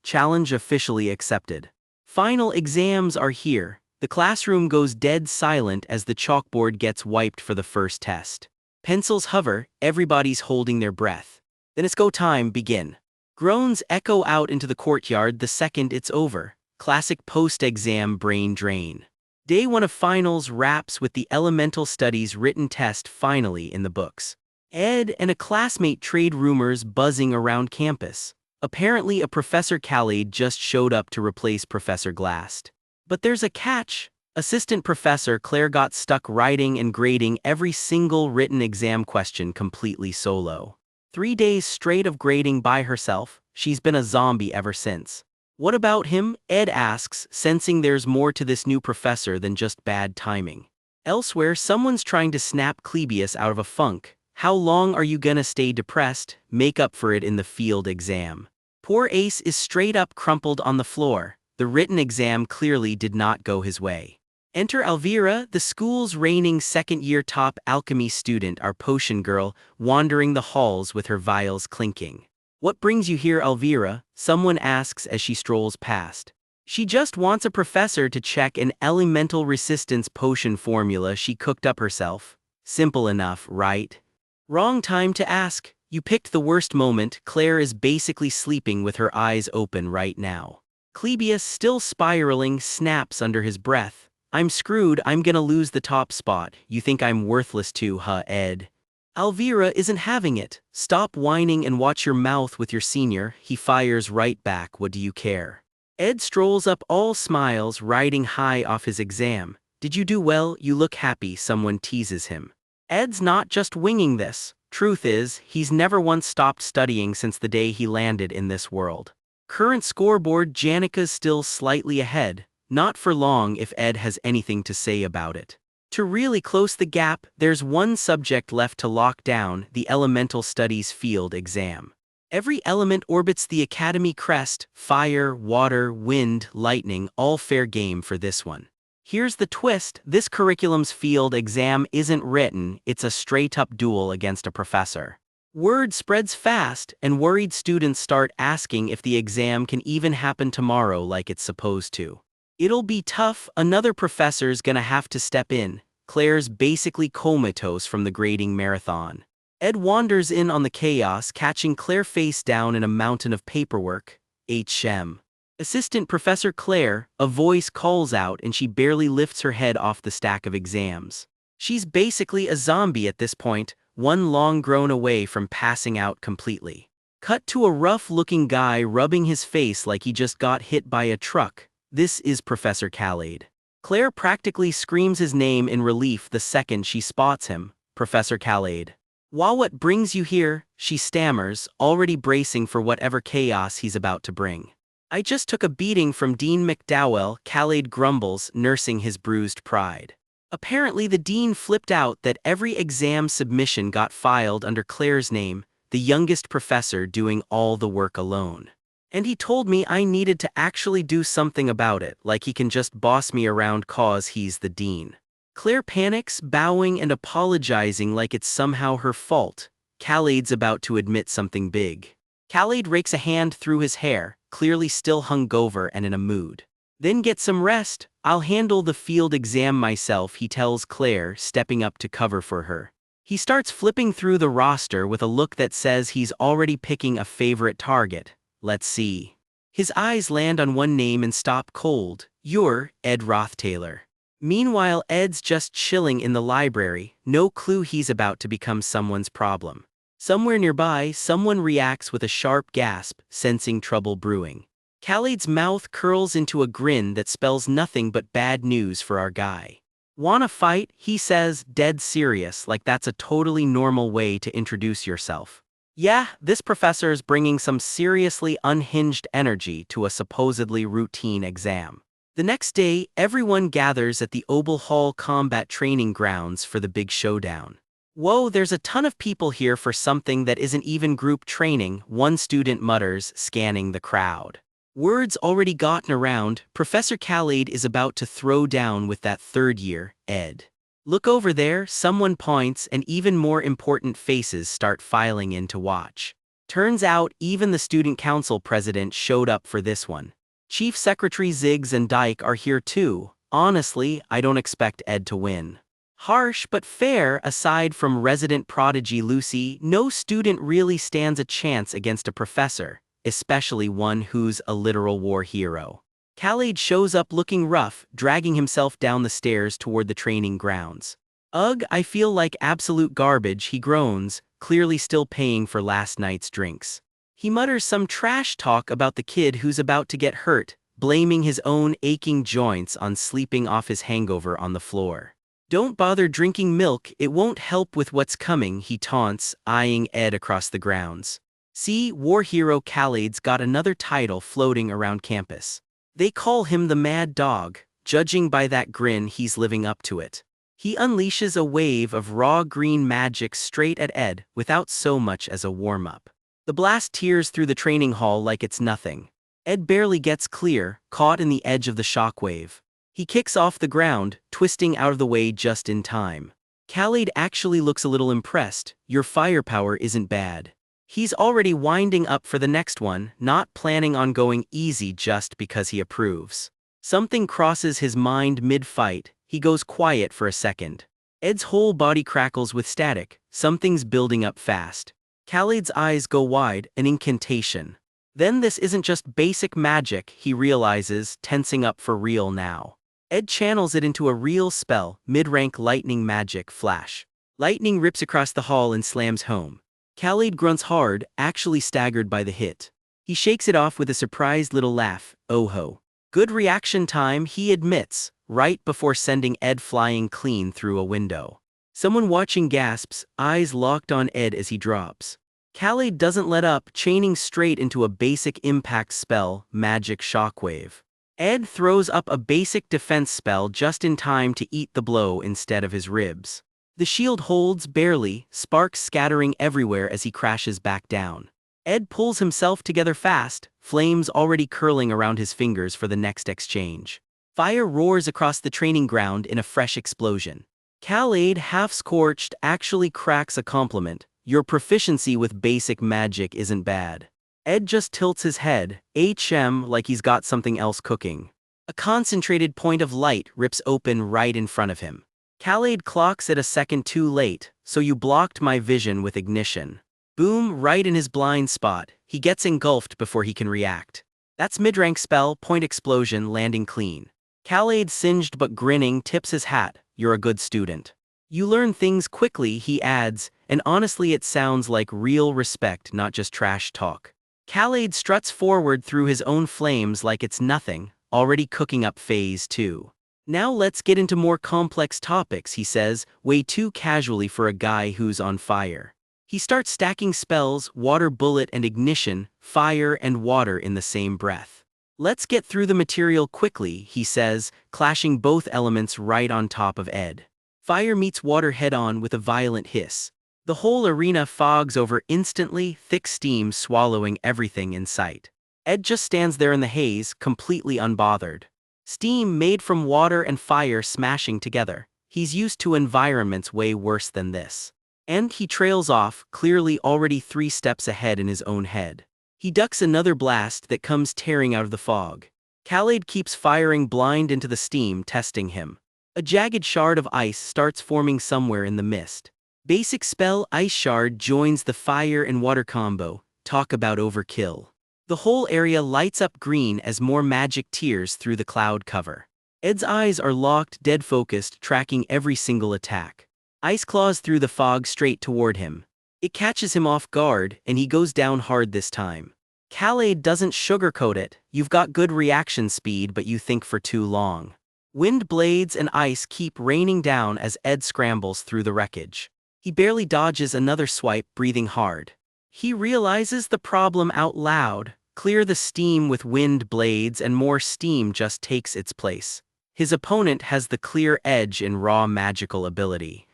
challenge officially accepted. Final exams are here. The classroom goes dead silent as the chalkboard gets wiped for the first test. Pencils hover, everybody's holding their breath. Then it's go time, begin. Groans echo out into the courtyard the second it's over. Classic post-exam brain drain. Day 1 of finals wraps with the elemental studies written test finally in the books. Ed and a classmate trade rumors buzzing around campus. Apparently a Professor Khalid just showed up to replace Professor Glast. But there's a catch. Assistant Professor Claire got stuck writing and grading every single written exam question completely solo. 3 days straight of grading by herself. She's been a zombie ever since. What about him? Ed asks, sensing there's more to this new professor than just bad timing. Elsewhere, someone's trying to snap Clebius out of a funk. How long are you gonna stay depressed? Make up for it in the field exam. Poor Ace is straight up crumpled on the floor. The written exam clearly did not go his way. Enter Elvira, the school's reigning second-year top alchemy student, our potion girl, wandering the halls with her vials clinking. What brings you here, Elvira? Someone asks as she strolls past. She just wants a professor to check an elemental resistance potion formula she cooked up herself. Simple enough, right? Wrong time to ask. You picked the worst moment. Claire is basically sleeping with her eyes open right now. Clebius, still spiraling, snaps under his breath. I'm screwed, I'm gonna lose the top spot. You think I'm worthless too, huh, Ed? Elvira isn't having it. Stop whining and watch your mouth with your senior. He fires right back, what do you care? Ed strolls up all smiles, riding high off his exam. Did you do well? You look happy, someone teases him. Ed's not just winging this. Truth is, he's never once stopped studying since the day he landed in this world. Current scoreboard, Janica's still slightly ahead. Not for long if Ed has anything to say about it. To really close the gap, there's one subject left to lock down, the elemental studies field exam. Every element orbits the academy crest, fire, water, wind, lightning, all fair game for this one. Here's the twist, this curriculum's field exam isn't written, it's a straight-up duel against a professor. Word spreads fast, and worried students start asking if the exam can even happen tomorrow like it's supposed to. It'll be tough, another professor's gonna have to step in. Claire's basically comatose from the grading marathon. Ed wanders in on the chaos, catching Claire face down in a mountain of paperwork. HM. Assistant Professor Claire, a voice calls out and she barely lifts her head off the stack of exams. She's basically a zombie at this point, one long groan away from passing out completely. Cut to a rough-looking guy rubbing his face like he just got hit by a truck. This is Professor Khaled. Claire practically screams his name in relief the second she spots him. Professor Khaled. What brings you here? She stammers, already bracing for whatever chaos he's about to bring. I just took a beating from Dean McDowell, Khaled grumbles, nursing his bruised pride. Apparently the dean flipped out that every exam submission got filed under Claire's name, the youngest professor doing all the work alone. And he told me I needed to actually do something about it, like he can just boss me around cause he's the dean. Claire panics, bowing and apologizing like it's somehow her fault. Khaled's about to admit something big. Khaled rakes a hand through his hair, clearly still hungover and in a mood. Then get some rest. I'll handle the field exam myself, he tells Claire, stepping up to cover for her. He starts flipping through the roster with a look that says he's already picking a favorite target. Let's see. His eyes land on one name and stop cold. You're Ed Rothtaylor. Meanwhile, Ed's just chilling in the library, no clue he's about to become someone's problem. Somewhere nearby, someone reacts with a sharp gasp, sensing trouble brewing. Khaled's mouth curls into a grin that spells nothing but bad news for our guy. Wanna fight? He says, dead serious, like that's a totally normal way to introduce yourself. Yeah, this professor's bringing some seriously unhinged energy to a supposedly routine exam. The next day, everyone gathers at the Oval Hall Combat Training Grounds for the big showdown. Whoa, there's a ton of people here for something that isn't even group training, one student mutters, scanning the crowd. Word's already gotten around, Professor Khaled is about to throw down with that third year, Ed. Look over there, someone points, and even more important faces start filing in to watch. Turns out even the student council president showed up for this one. Chief Secretary Ziggs and Dyke are here too. Honestly, I don't expect Ed to win. Harsh but fair, aside from resident prodigy Lucy, no student really stands a chance against a professor, especially one who's a literal war hero. Khaled shows up looking rough, dragging himself down the stairs toward the training grounds. Ugh, I feel like absolute garbage, he groans, clearly still paying for last night's drinks. He mutters some trash talk about the kid who's about to get hurt, blaming his own aching joints on sleeping off his hangover on the floor. Don't bother drinking milk, it won't help with what's coming, he taunts, eyeing Ed across the grounds. See, war hero Khaled's got another title floating around campus. They call him the Mad Dog, judging by that grin he's living up to it. He unleashes a wave of raw green magic straight at Ed without so much as a warm-up. The blast tears through the training hall like it's nothing. Ed barely gets clear, caught in the edge of the shockwave. He kicks off the ground, twisting out of the way just in time. Khaled actually looks a little impressed. Your firepower isn't bad. He's already winding up for the next one, not planning on going easy just because he approves. Something crosses his mind mid-fight, he goes quiet for a second. Ed's whole body crackles with static, something's building up fast. Khaled's eyes go wide, an incantation. Then this isn't just basic magic, he realizes, tensing up for real now. Ed channels it into a real spell, mid-rank lightning magic flash. Lightning rips across the hall and slams home. Khaled grunts hard, actually staggered by the hit. He shakes it off with a surprised little laugh. Oh ho. Good reaction time, he admits, right before sending Ed flying clean through a window. Someone watching gasps, eyes locked on Ed as he drops. Khaled doesn't let up, chaining straight into a basic impact spell, Magic Shockwave. Ed throws up a basic defense spell just in time to eat the blow instead of his ribs. The shield holds barely, sparks scattering everywhere as he crashes back down. Ed pulls himself together fast, flames already curling around his fingers for the next exchange. Fire roars across the training ground in a fresh explosion. Khaled, half-scorched, actually cracks a compliment. Your proficiency with basic magic isn't bad. Ed just tilts his head, like he's got something else cooking. A concentrated point of light rips open right in front of him. Khaled clocks it a second too late, so you blocked my vision with ignition. Boom, right in his blind spot, he gets engulfed before he can react. That's mid-rank spell, point explosion, landing clean. Khaled, singed but grinning, tips his hat. You're a good student. You learn things quickly, he adds, and honestly it sounds like real respect, not just trash talk. Khaled struts forward through his own flames like it's nothing, already cooking up phase 2. Now let's get into more complex topics, he says, way too casually for a guy who's on fire. He starts stacking spells, water bullet and ignition, fire and water in the same breath. Let's get through the material quickly, he says, clashing both elements right on top of Ed. Fire meets water head-on with a violent hiss. The whole arena fogs over instantly, thick steam swallowing everything in sight. Ed just stands there in the haze, completely unbothered. Steam made from water and fire smashing together. He's used to environments way worse than this. And he trails off, clearly already 3 steps ahead in his own head. He ducks another blast that comes tearing out of the fog. Khaled keeps firing blind into the steam, testing him. A jagged shard of ice starts forming somewhere in the mist. Basic spell Ice Shard joins the fire and water combo. Talk about overkill. The whole area lights up green as more magic tears through the cloud cover. Ed's eyes are locked, dead focused, tracking every single attack. Ice claws through the fog straight toward him. It catches him off guard, and he goes down hard this time. Khaled doesn't sugarcoat it. You've got good reaction speed, but you think for too long. Wind blades and ice keep raining down as Ed scrambles through the wreckage. He barely dodges another swipe, breathing hard. He realizes the problem out loud. Clear the steam with wind blades and more steam just takes its place. His opponent has the clear edge in raw magical ability.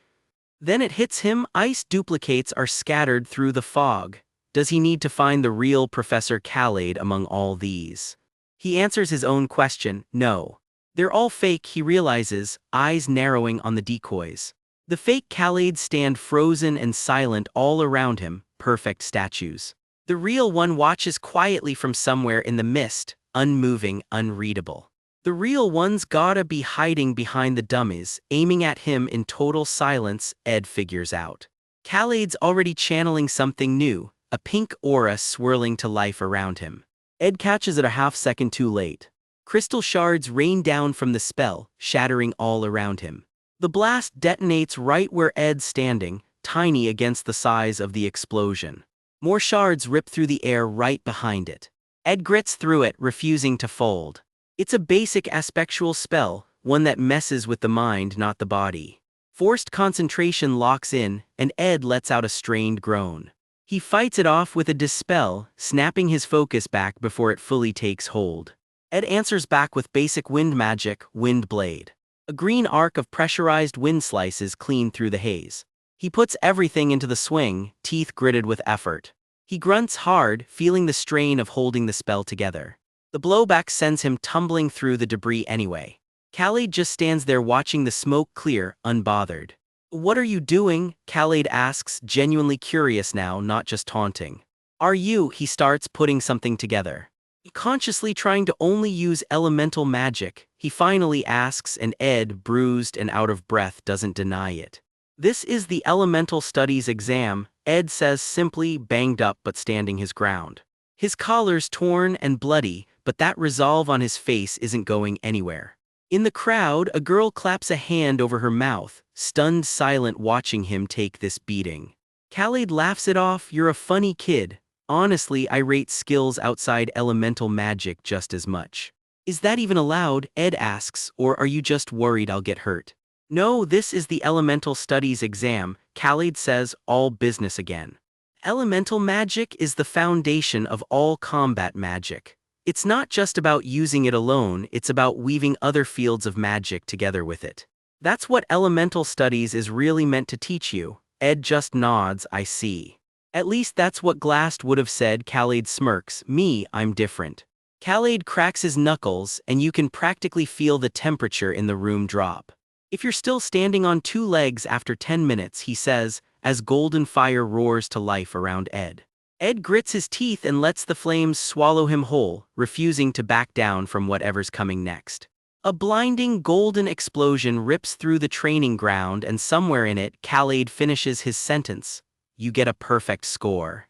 Then it hits him, ice duplicates are scattered through the fog. Does he need to find the real Professor Khaled among all these? He answers his own question, no. They're all fake, he realizes, eyes narrowing on the decoys. The fake Khaleds stand frozen and silent all around him, perfect statues. The real one watches quietly from somewhere in the mist, unmoving, unreadable. The real one's gotta be hiding behind the dummies, aiming at him in total silence, Ed figures out. Khaled's already channeling something new, a pink aura swirling to life around him. Ed catches it a half-second too late. Crystal shards rain down from the spell, shattering all around him. The blast detonates right where Ed's standing, tiny against the size of the explosion. More shards rip through the air right behind it. Ed grits through it, refusing to fold. It's a basic aspectual spell, one that messes with the mind, not the body. Forced concentration locks in, and Ed lets out a strained groan. He fights it off with a dispel, snapping his focus back before it fully takes hold. Ed answers back with basic wind magic, Wind Blade. A green arc of pressurized wind slices clean through the haze. He puts everything into the swing, teeth gritted with effort. He grunts hard, feeling the strain of holding the spell together. The blowback sends him tumbling through the debris anyway. Khaled just stands there watching the smoke clear, unbothered. What are you doing? Khaled asks, genuinely curious now, not just taunting. Are you? He starts putting something together. Consciously trying to only use elemental magic, he finally asks, and Ed, bruised and out of breath, doesn't deny it. This is the elemental studies exam, Ed says simply, banged up but standing his ground. His collar's torn and bloody, but that resolve on his face isn't going anywhere. In the crowd, a girl claps a hand over her mouth, stunned silent watching him take this beating. Khaled laughs it off, you're a funny kid. Honestly, I rate skills outside elemental magic just as much. Is that even allowed? Ed asks, or are you just worried I'll get hurt? No, this is the elemental studies exam, Khaled says, all business again. Elemental magic is the foundation of all combat magic. It's not just about using it alone, it's about weaving other fields of magic together with it. That's what elemental studies is really meant to teach you. Ed just nods, I see. At least that's what Glast would have said. Khaled smirks, me, I'm different. Khaled cracks his knuckles, and you can practically feel the temperature in the room drop. If you're still standing on 2 legs after 10 minutes, he says, as golden fire roars to life around Ed. Ed grits his teeth and lets the flames swallow him whole, refusing to back down from whatever's coming next. A blinding golden explosion rips through the training ground, and somewhere in it, Khaled finishes his sentence. You get a perfect score.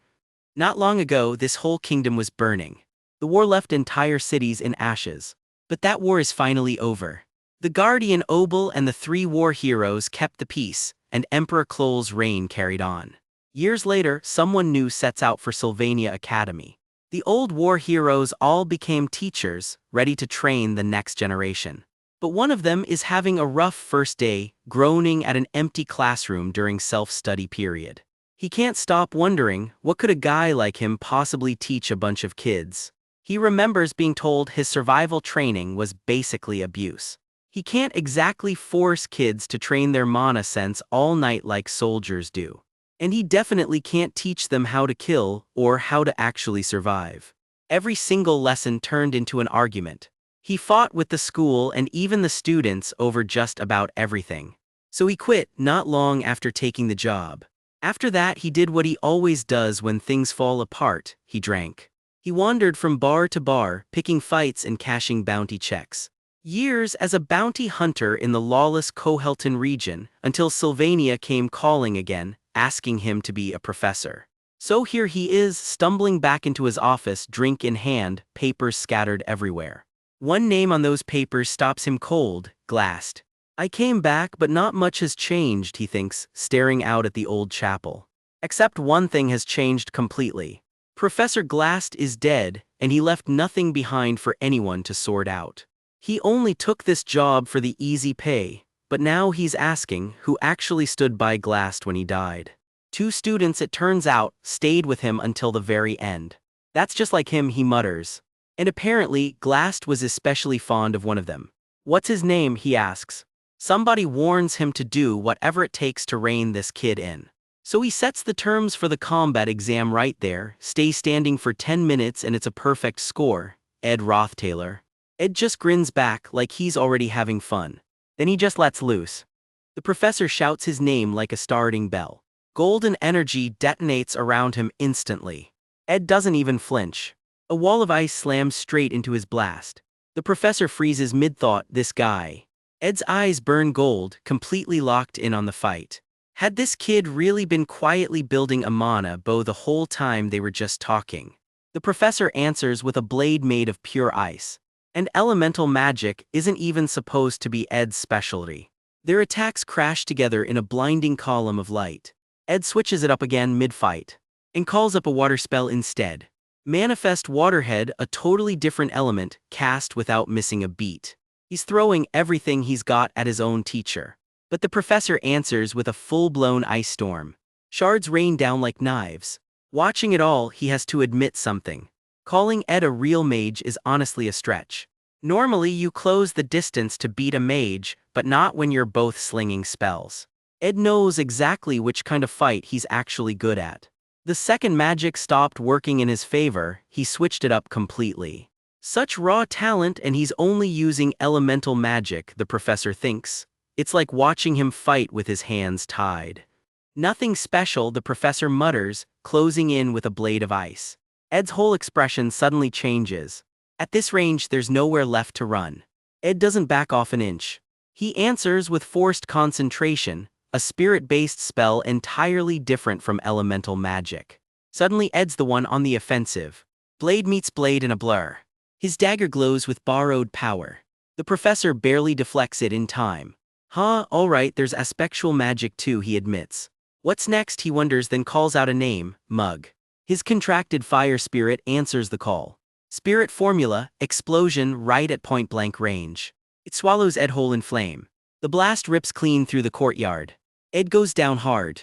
Not long ago, this whole kingdom was burning. The war left entire cities in ashes. But that war is finally over. The guardian Obel and the three war heroes kept the peace, and Emperor Klohl's reign carried on. Years later, someone new sets out for Sylvania Academy. The old war heroes all became teachers, ready to train the next generation. But one of them is having a rough first day, groaning at an empty classroom during self-study period. He can't stop wondering, what could a guy like him possibly teach a bunch of kids? He remembers being told his survival training was basically abuse. He can't exactly force kids to train their mana sense all night like soldiers do. And he definitely can't teach them how to kill or how to actually survive. Every single lesson turned into an argument. He fought with the school and even the students over just about everything. So he quit not long after taking the job. After that, he did what he always does when things fall apart: he drank. He wandered from bar to bar, picking fights and cashing bounty checks. Years as a bounty hunter in the lawless Kohelton region, until Sylvania came calling again, asking him to be a professor. So here he is, stumbling back into his office, drink in hand, papers scattered everywhere. One name on those papers stops him cold: Glast. I came back, but not much has changed, he thinks, staring out at the old chapel. Except one thing has changed completely. Professor Glast is dead, and he left nothing behind for anyone to sort out. He only took this job for the easy pay, but now he's asking who actually stood by Glast when he died. Two students, it turns out, stayed with him until the very end. That's just like him, he mutters. And apparently, Glast was especially fond of one of them. What's his name, he asks. Somebody warns him to do whatever it takes to rein this kid in. So he sets the terms for the combat exam right there: stay standing for 10 minutes and it's a perfect score. Ed Rothtailor. Ed just grins back like he's already having fun. Then he just lets loose. The professor shouts his name like a starting bell. Golden energy detonates around him instantly. Ed doesn't even flinch. A wall of ice slams straight into his blast. The professor freezes mid-thought. This guy. Ed's eyes burn gold, completely locked in on the fight. Had this kid really been quietly building a mana bow the whole time they were just talking? The professor answers with a blade made of pure ice. And elemental magic isn't even supposed to be Ed's specialty. Their attacks crash together in a blinding column of light. Ed switches it up again mid-fight, and calls up a water spell instead. Manifest Waterhead, a totally different element, cast without missing a beat. He's throwing everything he's got at his own teacher. But the professor answers with a full-blown ice storm. Shards rain down like knives. Watching it all, he has to admit something. Calling Ed a real mage is honestly a stretch. Normally you close the distance to beat a mage, but not when you're both slinging spells. Ed knows exactly which kind of fight he's actually good at. The second magic stopped working in his favor, he switched it up completely. Such raw talent, and he's only using elemental magic, the professor thinks. It's like watching him fight with his hands tied. Nothing special, the professor mutters, closing in with a blade of ice. Ed's whole expression suddenly changes. At this range, there's nowhere left to run. Ed doesn't back off an inch. He answers with forced concentration, a spirit-based spell entirely different from elemental magic. Suddenly Ed's the one on the offensive. Blade meets blade in a blur. His dagger glows with borrowed power. The professor barely deflects it in time. Alright, there's aspectual magic too, he admits. What's next, he wonders, then calls out a name: Mug. His contracted fire spirit answers the call. Spirit formula: explosion right at point-blank range. It swallows Ed whole in flame. The blast rips clean through the courtyard. Ed goes down hard.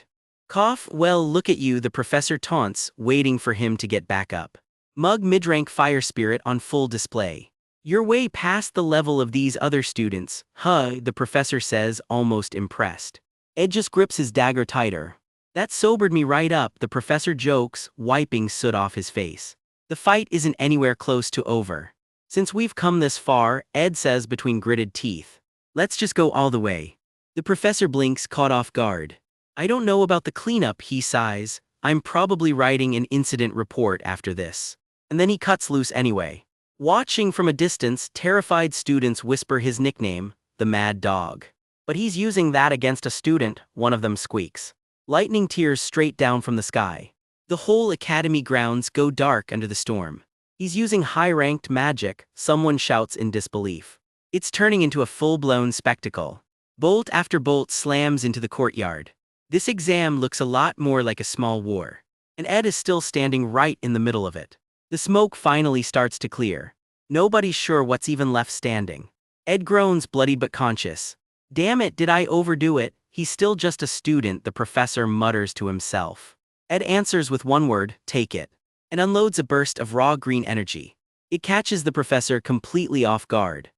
Cough, well, look at you, the professor taunts, waiting for him to get back up. Mug mid-rank fire spirit on full display. You're way past the level of these other students, the professor says, almost impressed. Ed just grips his dagger tighter. That sobered me right up, the professor jokes, wiping soot off his face. The fight isn't anywhere close to over. Since we've come this far, Ed says between gritted teeth. Let's just go all the way. The professor blinks, caught off guard. I don't know about the cleanup, he sighs. I'm probably writing an incident report after this. And then he cuts loose anyway. Watching from a distance, terrified students whisper his nickname, the Mad Dog. But he's using that against a student, one of them squeaks. Lightning tears straight down from the sky. The whole academy grounds go dark under the storm. He's using high-ranked magic, someone shouts in disbelief. It's turning into a full-blown spectacle. Bolt after bolt slams into the courtyard. This exam looks a lot more like a small war. And Ed is still standing right in the middle of it. The smoke finally starts to clear. Nobody's sure what's even left standing. Ed groans, bloodied but conscious. Damn it, did I overdo it? He's still just a student, the professor mutters to himself. Ed answers with one word, take it, and unloads a burst of raw green energy. It catches the professor completely off guard.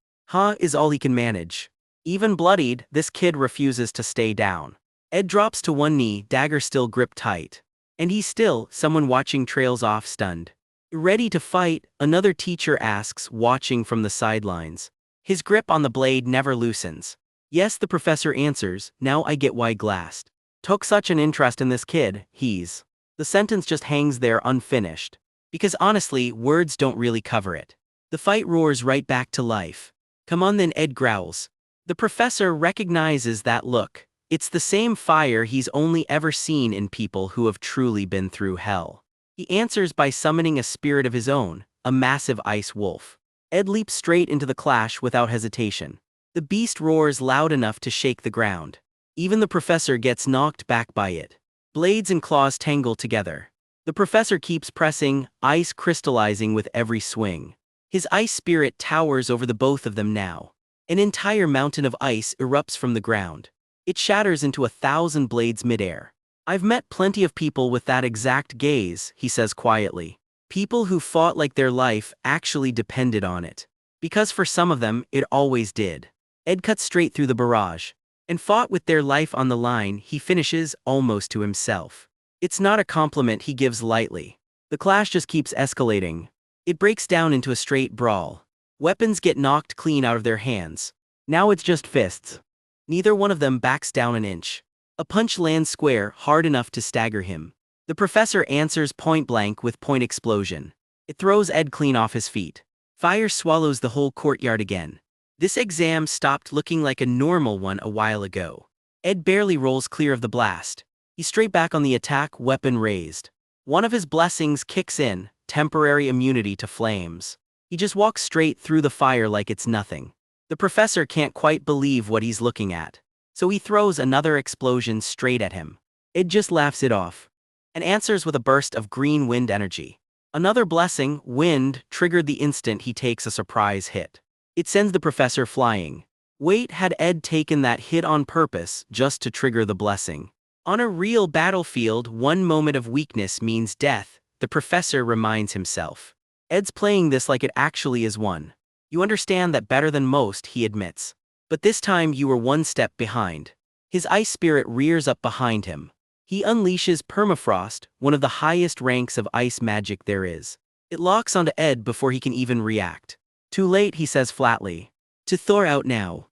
Is all he can manage. Even bloodied, this kid refuses to stay down. Ed drops to one knee, dagger still gripped tight. And he's still, someone watching trails off stunned. Ready to fight, another teacher asks, watching from the sidelines. His grip on the blade never loosens. Yes, the professor answers, now I get why Glassed took such an interest in this kid, he's. The sentence just hangs there unfinished. Because honestly, words don't really cover it. The fight roars right back to life. Come on then, Ed growls. The professor recognizes that look. It's the same fire he's only ever seen in people who have truly been through hell. He answers by summoning a spirit of his own, a massive ice wolf. Ed leaps straight into the clash without hesitation. The beast roars loud enough to shake the ground. Even the professor gets knocked back by it. Blades and claws tangle together. The professor keeps pressing, ice crystallizing with every swing. His ice spirit towers over the both of them now. An entire mountain of ice erupts from the ground. It shatters into 1,000 blades midair. I've met plenty of people with that exact gaze, he says quietly. People who fought like their life actually depended on it. Because for some of them, it always did. Ed cuts straight through the barrage. And fought with their life on the line, he finishes, almost to himself. It's not a compliment he gives lightly. The clash just keeps escalating. It breaks down into a straight brawl. Weapons get knocked clean out of their hands. Now it's just fists. Neither one of them backs down an inch. A punch lands square, hard enough to stagger him. The professor answers point blank with point explosion. It throws Ed clean off his feet. Fire swallows the whole courtyard again. This exam stopped looking like a normal one a while ago. Ed barely rolls clear of the blast. He's straight back on the attack, weapon raised. One of his blessings kicks in, temporary immunity to flames. He just walks straight through the fire like it's nothing. The professor can't quite believe what he's looking at. So he throws another explosion straight at him. Ed just laughs it off. And answers with a burst of green wind energy. Another blessing, wind, triggered the instant he takes a surprise hit. It sends the professor flying. Wait, had Ed taken that hit on purpose just to trigger the blessing? On a real battlefield, one moment of weakness means death, the professor reminds himself. Ed's playing this like it actually is one. You understand that better than most, he admits. But this time you were one step behind. His ice spirit rears up behind him. He unleashes permafrost, one of the highest ranks of ice magic there is. It locks onto Ed before he can even react. Too late, he says flatly. To Thor out now.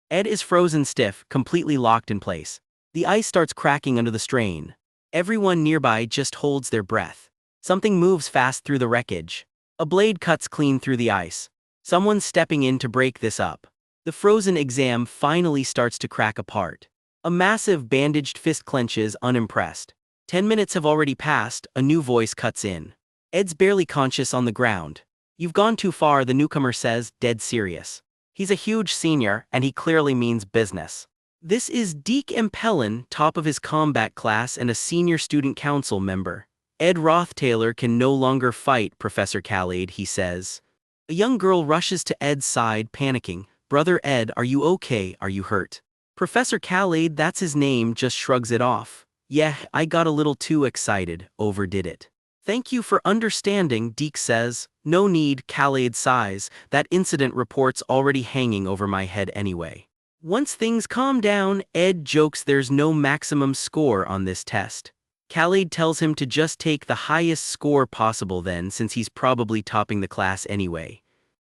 Ed is frozen stiff, completely locked in place. The ice starts cracking under the strain. Everyone nearby just holds their breath. Something moves fast through the wreckage. A blade cuts clean through the ice. Someone's stepping in to break this up. The frozen exam finally starts to crack apart. A massive bandaged fist clenches, unimpressed. 10 minutes have already passed, a new voice cuts in. Ed's barely conscious on the ground. You've gone too far, the newcomer says, dead serious. He's a huge senior, and he clearly means business. This is Deke Impellin, top of his combat class and a senior student council member. Ed Rothtaylor can no longer fight, Professor Khalid, he says. A young girl rushes to Ed's side, panicking. Brother Ed, are you okay? Are you hurt? Professor Khalid, that's his name, just shrugs it off. Yeah, I got a little too excited, overdid it. Thank you for understanding, Deke says. No need, Khalid sighs, that incident report's already hanging over my head anyway. Once things calm down, Ed jokes there's no maximum score on this test. Khalid tells him to just take the highest score possible then, since he's probably topping the class anyway.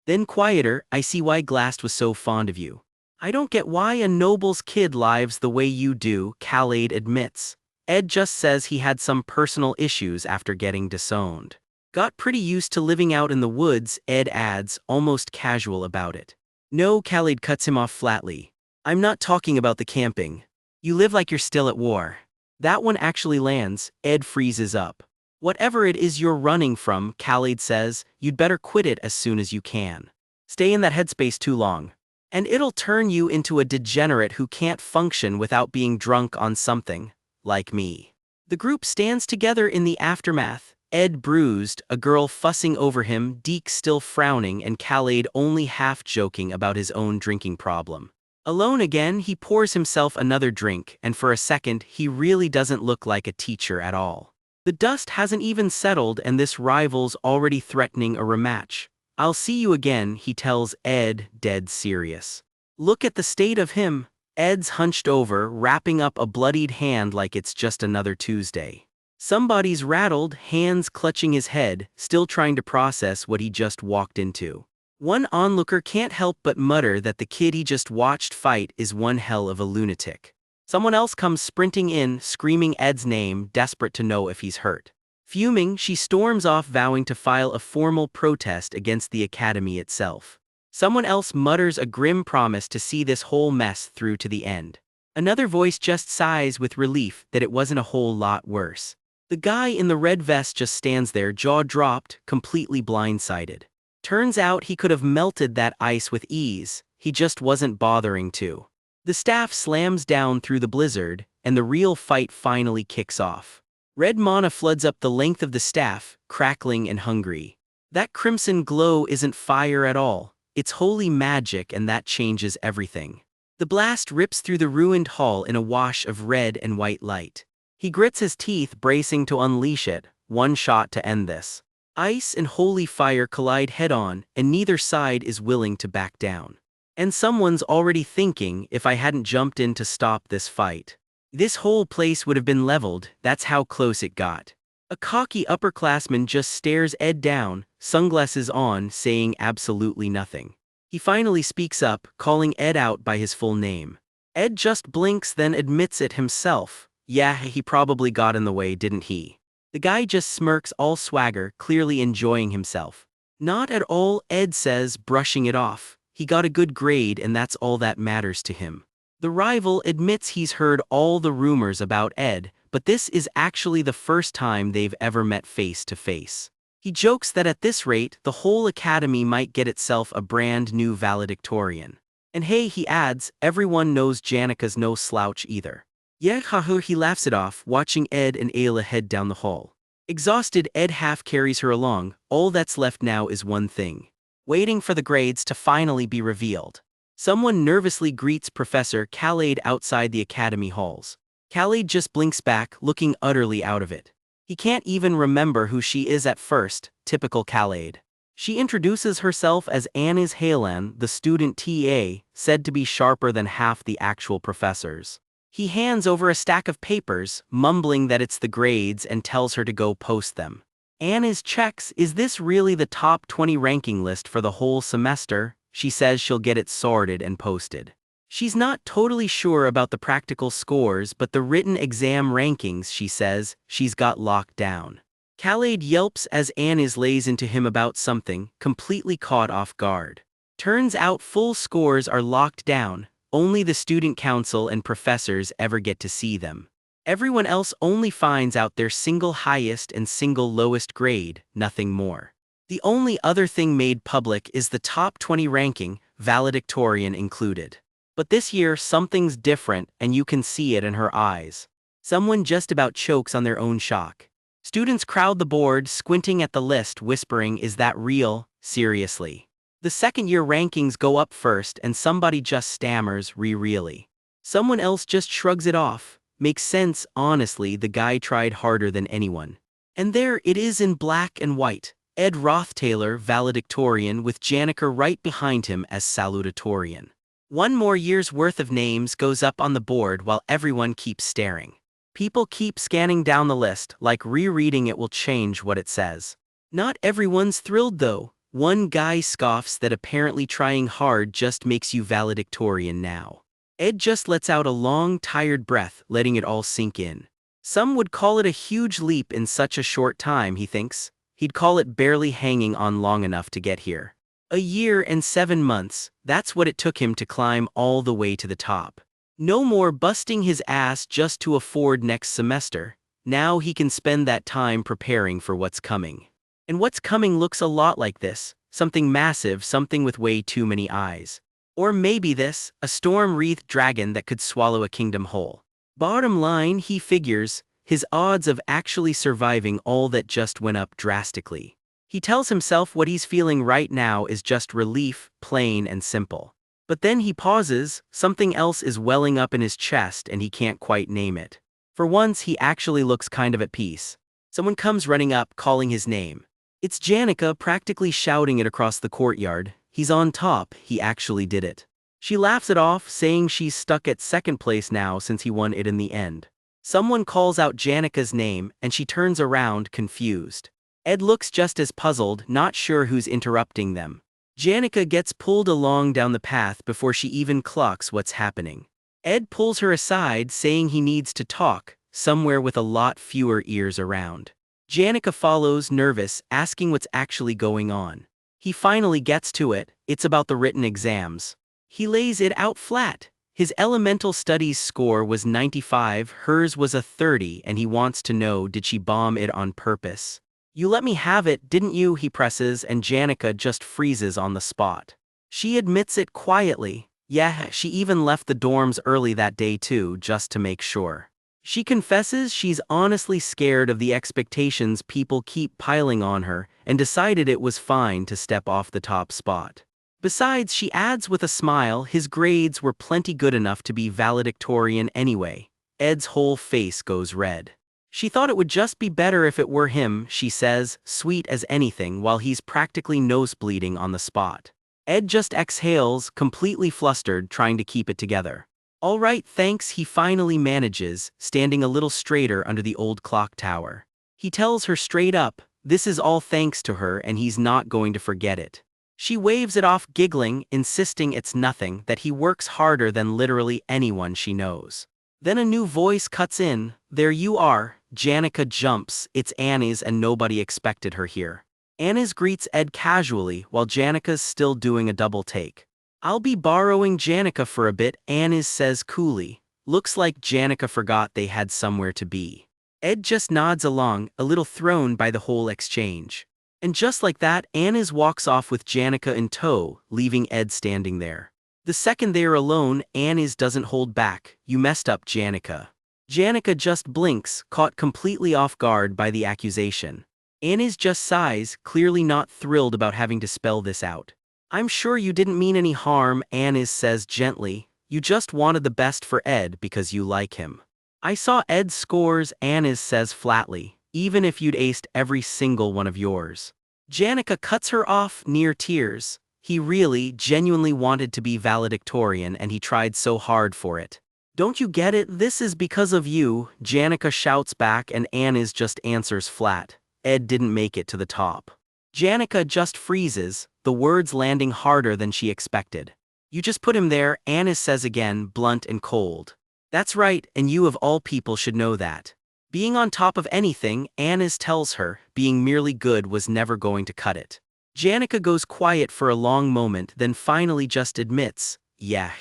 Then quieter, I see why Glassed was so fond of you. I don't get why a noble's kid lives the way you do, Khalid admits. Ed just says he had some personal issues after getting disowned. Got pretty used to living out in the woods, Ed adds, almost casual about it. No, Khaled cuts him off flatly. I'm not talking about the camping. You live like you're still at war. That one actually lands, Ed freezes up. Whatever it is you're running from, Khaled says, you'd better quit it as soon as you can. Stay in that headspace too long. And it'll turn you into a degenerate who can't function without being drunk on something, like me. The group stands together in the aftermath, Ed bruised, a girl fussing over him, Deke still frowning, and Khaled only half joking about his own drinking problem. Alone again, he pours himself another drink, and for a second, he really doesn't look like a teacher at all. The dust hasn't even settled, and this rival's already threatening a rematch. I'll see you again, he tells Ed, dead serious. Look at the state of him. Ed's hunched over, wrapping up a bloodied hand like it's just another Tuesday. Somebody's rattled, hands clutching his head, still trying to process what he just walked into. One onlooker can't help but mutter that the kid he just watched fight is one hell of a lunatic. Someone else comes sprinting in, screaming Ed's name, desperate to know if he's hurt. Fuming, she storms off, vowing to file a formal protest against the academy itself. Someone else mutters a grim promise to see this whole mess through to the end. Another voice just sighs with relief that it wasn't a whole lot worse. The guy in the red vest just stands there, jaw dropped, completely blindsided. Turns out he could have melted that ice with ease, he just wasn't bothering to. The staff slams down through the blizzard, and the real fight finally kicks off. Red mana floods up the length of the staff, crackling and hungry. That crimson glow isn't fire at all, it's holy magic, and that changes everything. The blast rips through the ruined hall in a wash of red and white light. He grits his teeth, bracing to unleash it, one shot to end this. Ice and holy fire collide head-on, and neither side is willing to back down. And someone's already thinking, if I hadn't jumped in to stop this fight, this whole place would have been leveled. That's how close it got. A cocky upperclassman just stares Ed down, sunglasses on, saying absolutely nothing. He finally speaks up, calling Ed out by his full name. Ed just blinks, then admits it himself. Yeah, he probably got in the way, didn't he? The guy just smirks, all swagger, clearly enjoying himself. Not at all, Ed says, brushing it off. He got a good grade, and that's all that matters to him. The rival admits he's heard all the rumors about Ed, but this is actually the first time they've ever met face to face. He jokes that at this rate, the whole academy might get itself a brand new valedictorian. And hey, he adds, everyone knows Janika's no slouch either. Yeah, haha, he laughs it off, watching Ed and Ayla head down the hall. Exhausted, Ed half carries her along. All that's left now is one thing. Waiting for the grades to finally be revealed. Someone nervously greets Professor Khaled outside the academy halls. Khaled just blinks back, looking utterly out of it. He can't even remember who she is at first, typical Khaled. She introduces herself as Anis Halan, the student TA, said to be sharper than half the actual professors. He hands over a stack of papers, mumbling that it's the grades, and tells her to go post them. Anis checks, is this really the top 20 ranking list for the whole semester? She says she'll get it sorted and posted. She's not totally sure about the practical scores, but the written exam rankings, she says, she's got locked down. Khaled yelps as Anis lays into him about something, completely caught off guard. Turns out full scores are locked down. Only the student council and professors ever get to see them. Everyone else only finds out their single highest and single lowest grade, nothing more. The only other thing made public is the top 20 ranking, valedictorian included. But this year something's different, and you can see it in her eyes. Someone just about chokes on their own shock. Students crowd the board, squinting at the list, whispering, is that real? Seriously. The second-year rankings go up first, and somebody just stammers, really. Someone else just shrugs it off. Makes sense, honestly, the guy tried harder than anyone. And there it is in black and white. Ed Rothtaylor, valedictorian, with Janica right behind him as salutatorian. One more year's worth of names goes up on the board while everyone keeps staring. People keep scanning down the list, like rereading it will change what it says. Not everyone's thrilled though. One guy scoffs that apparently trying hard just makes you valedictorian now. Ed just lets out a long, tired breath, letting it all sink in. Some would call it a huge leap in such a short time, he thinks. He'd call it barely hanging on long enough to get here. A year and 7 months, that's what it took him to climb all the way to the top. No more busting his ass just to afford next semester. Now he can spend that time preparing for what's coming. And what's coming looks a lot like this, something massive, something with way too many eyes. Or maybe this, a storm-wreathed dragon that could swallow a kingdom whole. Bottom line, he figures, his odds of actually surviving all that just went up drastically. He tells himself what he's feeling right now is just relief, plain and simple. But then he pauses, something else is welling up in his chest and he can't quite name it. For once he actually looks kind of at peace. Someone comes running up, calling his name. It's Janica, practically shouting it across the courtyard. He's on top, he actually did it. She laughs it off, saying she's stuck at second place now since he won it in the end. Someone calls out Janica's name, and she turns around, confused. Ed looks just as puzzled, not sure who's interrupting them. Janica gets pulled along down the path before she even clocks what's happening. Ed pulls her aside, saying he needs to talk, somewhere with a lot fewer ears around. Janica follows, nervous, asking what's actually going on. He finally gets to it, it's about the written exams. He lays it out flat. His elemental studies score was 95, hers was a 30, and he wants to know, did she bomb it on purpose? You let me have it, didn't you? He presses, and Janica just freezes on the spot. She admits it quietly. Yeah, she even left the dorms early that day too, just to make sure. She confesses she's honestly scared of the expectations people keep piling on her and decided it was fine to step off the top spot. Besides, she adds with a smile, his grades were plenty good enough to be valedictorian anyway. Ed's whole face goes red. She thought it would just be better if it were him, she says, sweet as anything, while he's practically nosebleeding on the spot. Ed just exhales, completely flustered, trying to keep it together. All right, thanks, he finally manages, standing a little straighter under the old clock tower. He tells her straight up, this is all thanks to her and he's not going to forget it. She waves it off, giggling, insisting it's nothing, that he works harder than literally anyone she knows. Then a new voice cuts in, there you are. Janica jumps, it's Annie's and nobody expected her here. Annie's greets Ed casually while Janica's still doing a double take. I'll be borrowing Janica for a bit, Annie's says coolly. Looks like Janica forgot they had somewhere to be. Ed just nods along, a little thrown by the whole exchange. And just like that, Annie's walks off with Janica in tow, leaving Ed standing there. The second they are alone, Annie's doesn't hold back. You messed up, Janica. Janica just blinks, caught completely off guard by the accusation. Annie's just sighs, clearly not thrilled about having to spell this out. I'm sure you didn't mean any harm, Annie's says gently. You just wanted the best for Ed because you like him. I saw Ed's scores, Annie's says flatly, even if you'd aced every single one of yours. Janica cuts her off, near tears. He really, genuinely wanted to be valedictorian and he tried so hard for it. Don't you get it? This is because of you, Janica shouts back and Annie's just answers flat. Ed didn't make it to the top. Janica just freezes, the words landing harder than she expected. You just put him there, Annie's says again, blunt and cold. That's right, and you of all people should know that. Being on top of anything, Annie's tells her, being merely good was never going to cut it. Janica goes quiet for a long moment, then finally just admits, yeah.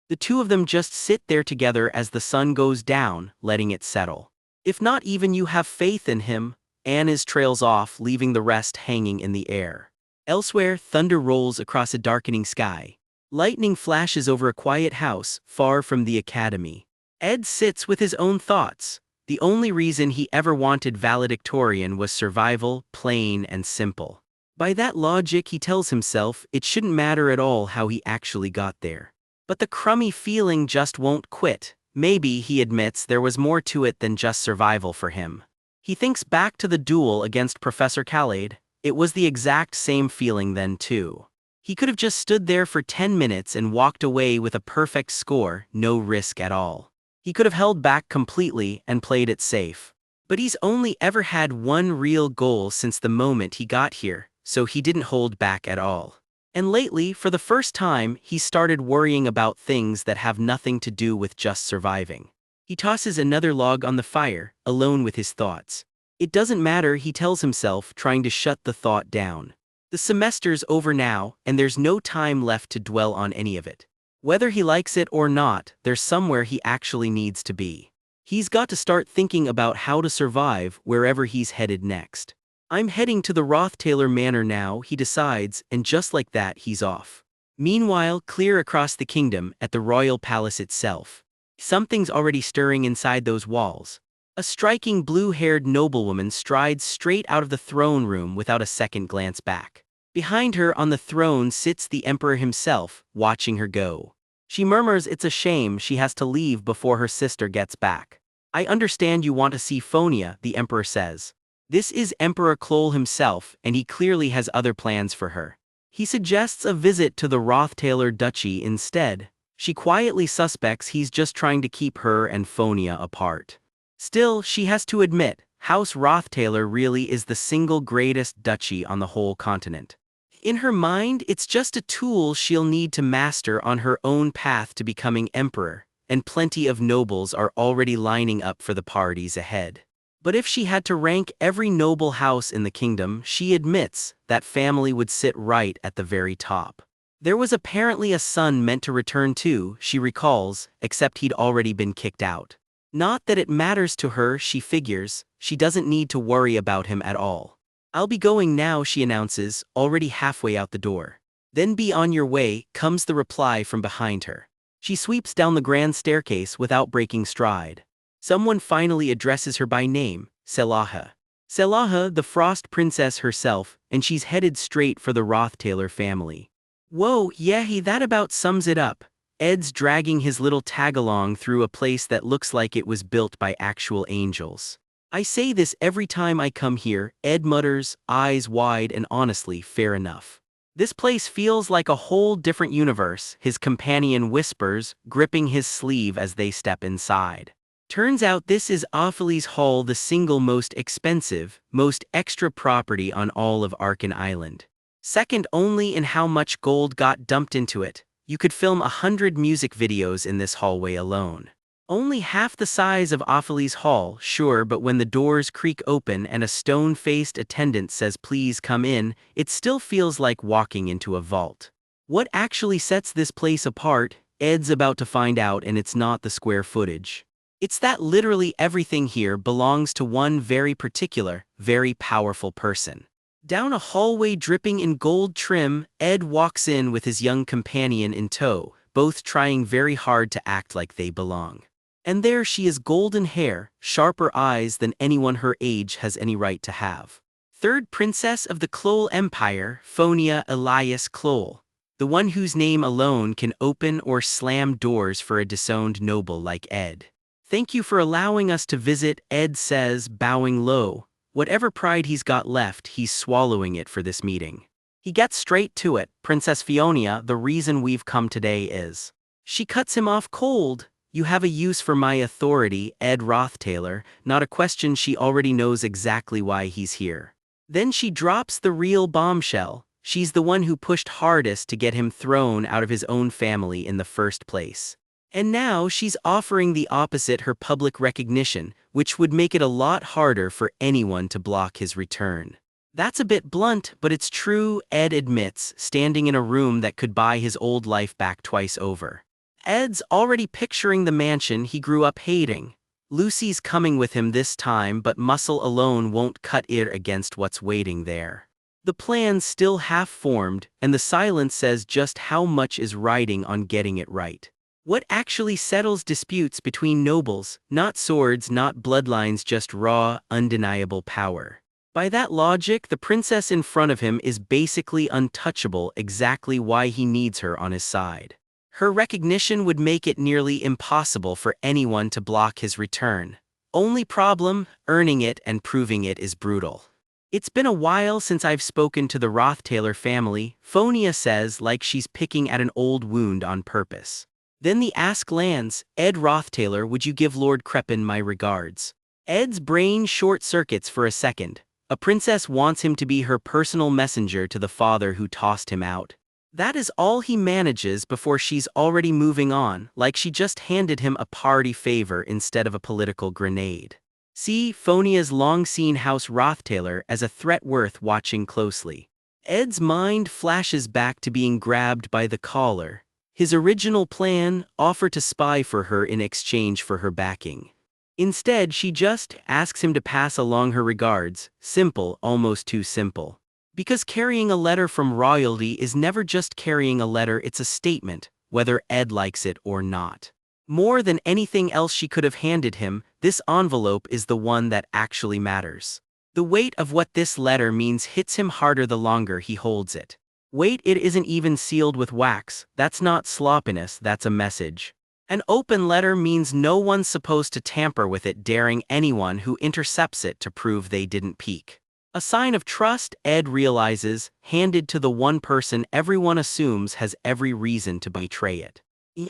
The two of them just sit there together as the sun goes down, letting it settle. If not even you have faith in him, Annie's trails off, leaving the rest hanging in the air. Elsewhere, thunder rolls across a darkening sky. Lightning flashes over a quiet house, far from the academy. Ed sits with his own thoughts. The only reason he ever wanted valedictorian was survival, plain and simple. By that logic, he tells himself, it shouldn't matter at all how he actually got there. But the crummy feeling just won't quit. Maybe, he admits, there was more to it than just survival for him. He thinks back to the duel against Professor Khaled. It was the exact same feeling then too. He could have just stood there for 10 minutes and walked away with a perfect score, no risk at all. He could have held back completely and played it safe. But he's only ever had one real goal since the moment he got here, so he didn't hold back at all. And lately, for the first time, he started worrying about things that have nothing to do with just surviving. He tosses another log on the fire, alone with his thoughts. It doesn't matter, he tells himself, trying to shut the thought down. The semester's over now, and there's no time left to dwell on any of it. Whether he likes it or not, there's somewhere he actually needs to be. He's got to start thinking about how to survive wherever he's headed next. I'm heading to the Rothtailor Manor now, he decides, and just like that, he's off. Meanwhile, clear across the kingdom, at the royal palace itself. Something's already stirring inside those walls. A striking blue-haired noblewoman strides straight out of the throne room without a second glance back. Behind her on the throne sits the emperor himself, watching her go. She murmurs it's a shame she has to leave before her sister gets back. I understand you want to see Fonia, the emperor says. This is Emperor Kloll himself, and he clearly has other plans for her. He suggests a visit to the Rothtailor Duchy instead. She quietly suspects he's just trying to keep her and Fonia apart. Still, she has to admit, House Rothtailor really is the single greatest duchy on the whole continent. In her mind, it's just a tool she'll need to master on her own path to becoming emperor, and plenty of nobles are already lining up for the parties ahead. But if she had to rank every noble house in the kingdom, she admits that family would sit right at the very top. There was apparently a son meant to return too, she recalls, except he'd already been kicked out. Not that it matters to her, she figures, she doesn't need to worry about him at all. I'll be going now, she announces, already halfway out the door. Then be on your way, comes the reply from behind her. She sweeps down the grand staircase without breaking stride. Someone finally addresses her by name, Selaha. Selaha, the Frost Princess herself, and she's headed straight for the Rothtailor family. Whoa, yeah, that about sums it up. Ed's dragging his little tag-along through a place that looks like it was built by actual angels. I say this every time I come here, Ed mutters, eyes wide, and honestly, fair enough. This place feels like a whole different universe, his companion whispers, gripping his sleeve as they step inside. Turns out this is Opheles Hall, the single most expensive, most extra property on all of Arkan Island. Second only in how much gold got dumped into it. You could film 100 music videos in this hallway alone. Only half the size of Opheles Hall, sure, but when the doors creak open and a stone-faced attendant says please come in, it still feels like walking into a vault. What actually sets this place apart, Ed's about to find out, and it's not the square footage. It's that literally everything here belongs to one very particular, very powerful person. Down a hallway dripping in gold trim, Ed walks in with his young companion in tow, both trying very hard to act like they belong. And there she is, golden hair, sharper eyes than anyone her age has any right to have. Third princess of the Kloll Empire, Fonia Elias Kloll, the one whose name alone can open or slam doors for a disowned noble like Ed. Thank you for allowing us to visit, Ed says, bowing low. Whatever pride he's got left, he's swallowing it for this meeting. He gets straight to it. Princess Fionia, the reason we've come today is. She cuts him off cold. You have a use for my authority, Ed Rothtailor, not a question. She already knows exactly why he's here. Then she drops the real bombshell. She's the one who pushed hardest to get him thrown out of his own family in the first place. And now she's offering the opposite, her public recognition, which would make it a lot harder for anyone to block his return. That's a bit blunt, but it's true, Ed admits, standing in a room that could buy his old life back twice over. Ed's already picturing the mansion he grew up hating. Lucy's coming with him this time, but muscle alone won't cut it against what's waiting there. The plan's still half-formed, and the silence says just how much is riding on getting it right. What actually settles disputes between nobles, not swords, not bloodlines, just raw, undeniable power. By that logic, the princess in front of him is basically untouchable, exactly why he needs her on his side. Her recognition would make it nearly impossible for anyone to block his return. Only problem, earning it and proving it is brutal. It's been a while since I've spoken to the Rothtailor family, Fonia says, like she's picking at an old wound on purpose. Then the ask lands, Ed Rothtailor, would you give Lord Crepin my regards? Ed's brain short-circuits for a second. A princess wants him to be her personal messenger to the father who tossed him out. That is all he manages before she's already moving on, like she just handed him a party favor instead of a political grenade. See Phonia's long-seen house Rothtailor as a threat worth watching closely. Ed's mind flashes back to being grabbed by the collar. His original plan, offer to spy for her in exchange for her backing. Instead, she just asks him to pass along her regards, simple, almost too simple. Because carrying a letter from royalty is never just carrying a letter, it's a statement, whether Ed likes it or not. More than anything else she could have handed him, this envelope is the one that actually matters. The weight of what this letter means hits him harder the longer he holds it. Wait, it isn't even sealed with wax, that's not sloppiness, that's a message. An open letter means no one's supposed to tamper with it, daring anyone who intercepts it to prove they didn't peek. A sign of trust, Ed realizes, handed to the one person everyone assumes has every reason to betray it.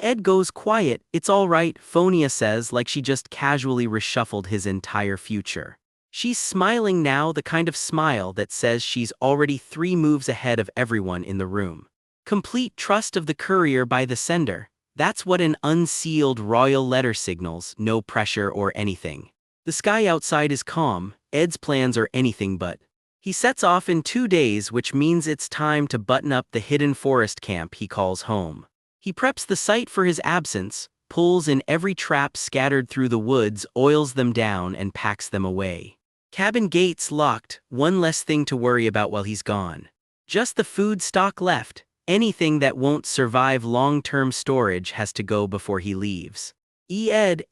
Ed goes quiet. It's all right, Phonia says, like she just casually reshuffled his entire future. She's smiling now, the kind of smile that says she's already 3 moves ahead of everyone in the room. Complete trust of the courier by the sender. That's what an unsealed royal letter signals, no pressure or anything. The sky outside is calm, Ed's plans are anything but. He sets off in 2 days, which means it's time to button up the hidden forest camp he calls home. He preps the site for his absence, pulls in every trap scattered through the woods, oils them down, and packs them away. Cabin gates locked, one less thing to worry about while he's gone. Just the food stock left. Anything that won't survive long-term storage has to go before he leaves. Ed,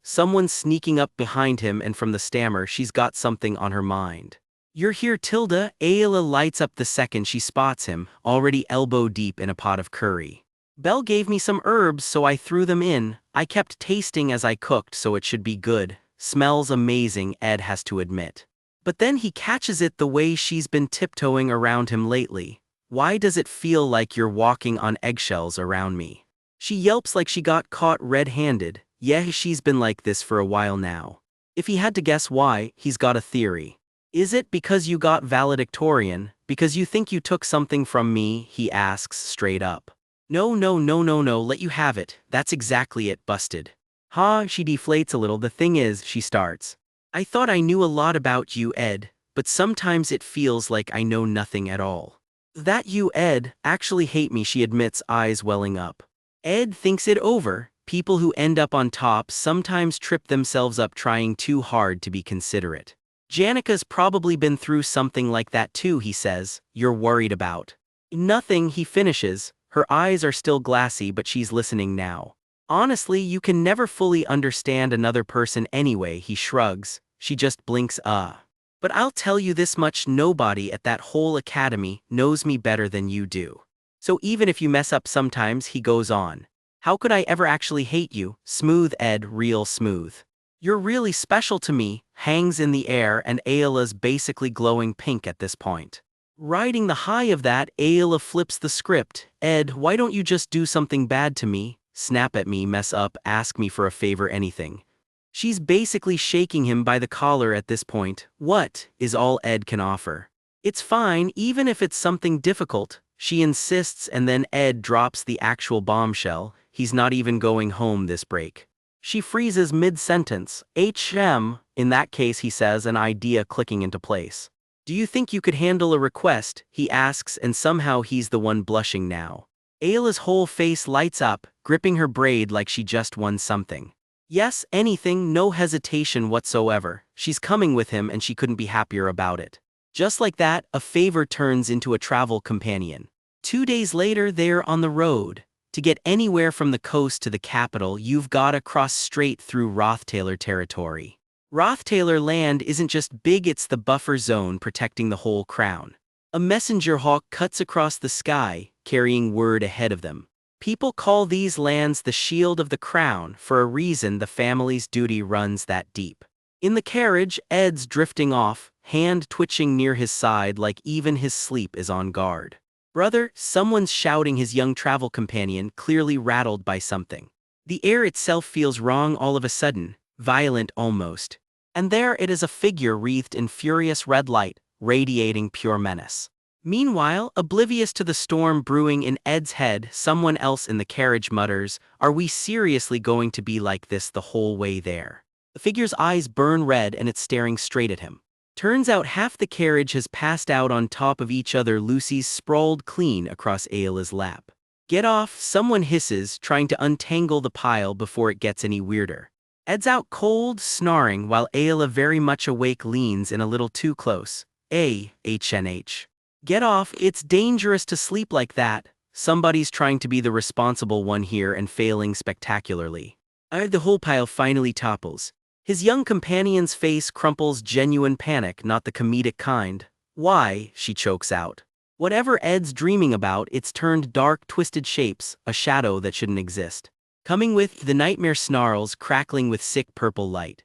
someone's sneaking up behind him, and from the stammer she's got something on her mind. You're here, Tilda. Ayla lights up the second she spots him, already elbow-deep in a pot of curry. Belle gave me some herbs, so I threw them in. I kept tasting as I cooked, so it should be good. Smells amazing, Ed has to admit. But then he catches it, the way she's been tiptoeing around him lately. Why does it feel like you're walking on eggshells around me? She yelps like she got caught red-handed. Yeah, she's been like this for a while now. If he had to guess why, he's got a theory. Is it because you got valedictorian, because you think you took something from me, he asks straight up. No, let you have it, that's exactly it, busted. She deflates a little. The thing is, she starts. I thought I knew a lot about you, Ed, but sometimes it feels like I know nothing at all. That you, Ed, actually hate me, she admits, eyes welling up. Ed thinks it over. People who end up on top sometimes trip themselves up trying too hard to be considerate. Janika's probably been through something like that too, he says. You're worried about nothing, he finishes. Her eyes are still glassy, but she's listening now. Honestly, you can never fully understand another person anyway, he shrugs. She just blinks, But I'll tell you this much, nobody at that whole academy knows me better than you do. So even if you mess up sometimes, he goes on. How could I ever actually hate you? Smooth, Ed, real smooth. You're really special to me, hangs in the air, and Ayla's basically glowing pink at this point. Riding the high of that, Ayla flips the script. Ed, why don't you just do something bad to me? Snap at me, mess up, ask me for a favor, anything. She's basically shaking him by the collar at this point. What is all Ed can offer? It's fine, even if it's something difficult, she insists, and then Ed drops the actual bombshell. He's not even going home this break. She freezes mid-sentence. In that case, he says, an idea clicking into place. Do you think you could handle a request? He asks, and somehow he's the one blushing now. Ayla's whole face lights up, gripping her braid like she just won something. Yes, anything, no hesitation whatsoever. She's coming with him, and she couldn't be happier about it. Just like that, a favor turns into a travel companion. 2 days later, they're on the road. To get anywhere from the coast to the capital, you've gotta cross straight through Rothtailor territory. Rothtailor land isn't just big, it's the buffer zone protecting the whole crown. A messenger hawk cuts across the sky, carrying word ahead of them. People call these lands the shield of the crown, for a reason. The family's duty runs that deep. In the carriage, Ed's drifting off, hand twitching near his side like even his sleep is on guard. Brother, someone's shouting, his young travel companion, clearly rattled by something. The air itself feels wrong all of a sudden, violent almost. And there it is, a figure wreathed in furious red light, radiating pure menace. Meanwhile, oblivious to the storm brewing in Ed's head, someone else in the carriage mutters, "Are we seriously going to be like this the whole way there?" The figure's eyes burn red and it's staring straight at him. Turns out half the carriage has passed out on top of each other. Lucy's sprawled clean across Ayla's lap. Get off, someone hisses, trying to untangle the pile before it gets any weirder. Ed's out cold, snarling, while Ayla, very much awake, leans in a little too close. HNH. Get off, it's dangerous to sleep like that. Somebody's trying to be the responsible one here and failing spectacularly. The whole pile finally topples. His young companion's face crumples, genuine panic, not the comedic kind. Why, she chokes out. Whatever Ed's dreaming about, it's turned dark, twisted shapes, a shadow that shouldn't exist. Coming with, the nightmare snarls, crackling with sick purple light.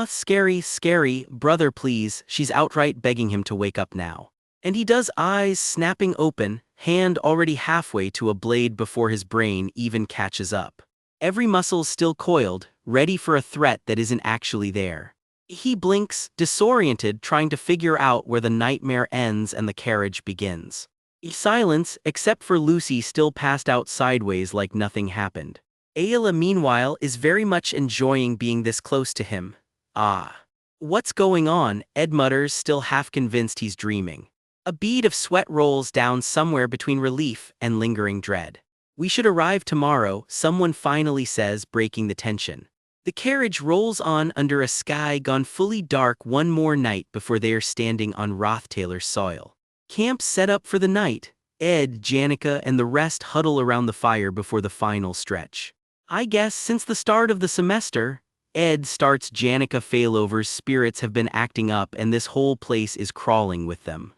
Scary, scary, brother please, she's outright begging him to wake up now. And he does, eyes snapping open, hand already halfway to a blade before his brain even catches up. Every muscle's still coiled, ready for a threat that isn't actually there. He blinks, disoriented, trying to figure out where the nightmare ends and the carriage begins. Silence, except for Lucy still passed out sideways like nothing happened. Ayla, meanwhile, is very much enjoying being this close to him. What's going on? Ed mutters, still half convinced he's dreaming. A bead of sweat rolls down somewhere between relief and lingering dread. We should arrive tomorrow, someone finally says, breaking the tension. The carriage rolls on under a sky gone fully dark, one more night before they are standing on Rothtailor's soil. Camp set up for the night. Ed, Janica, and the rest huddle around the fire before the final stretch. I guess since the start of the semester, Ed starts. Janica, failover's spirits have been acting up and this whole place is crawling with them.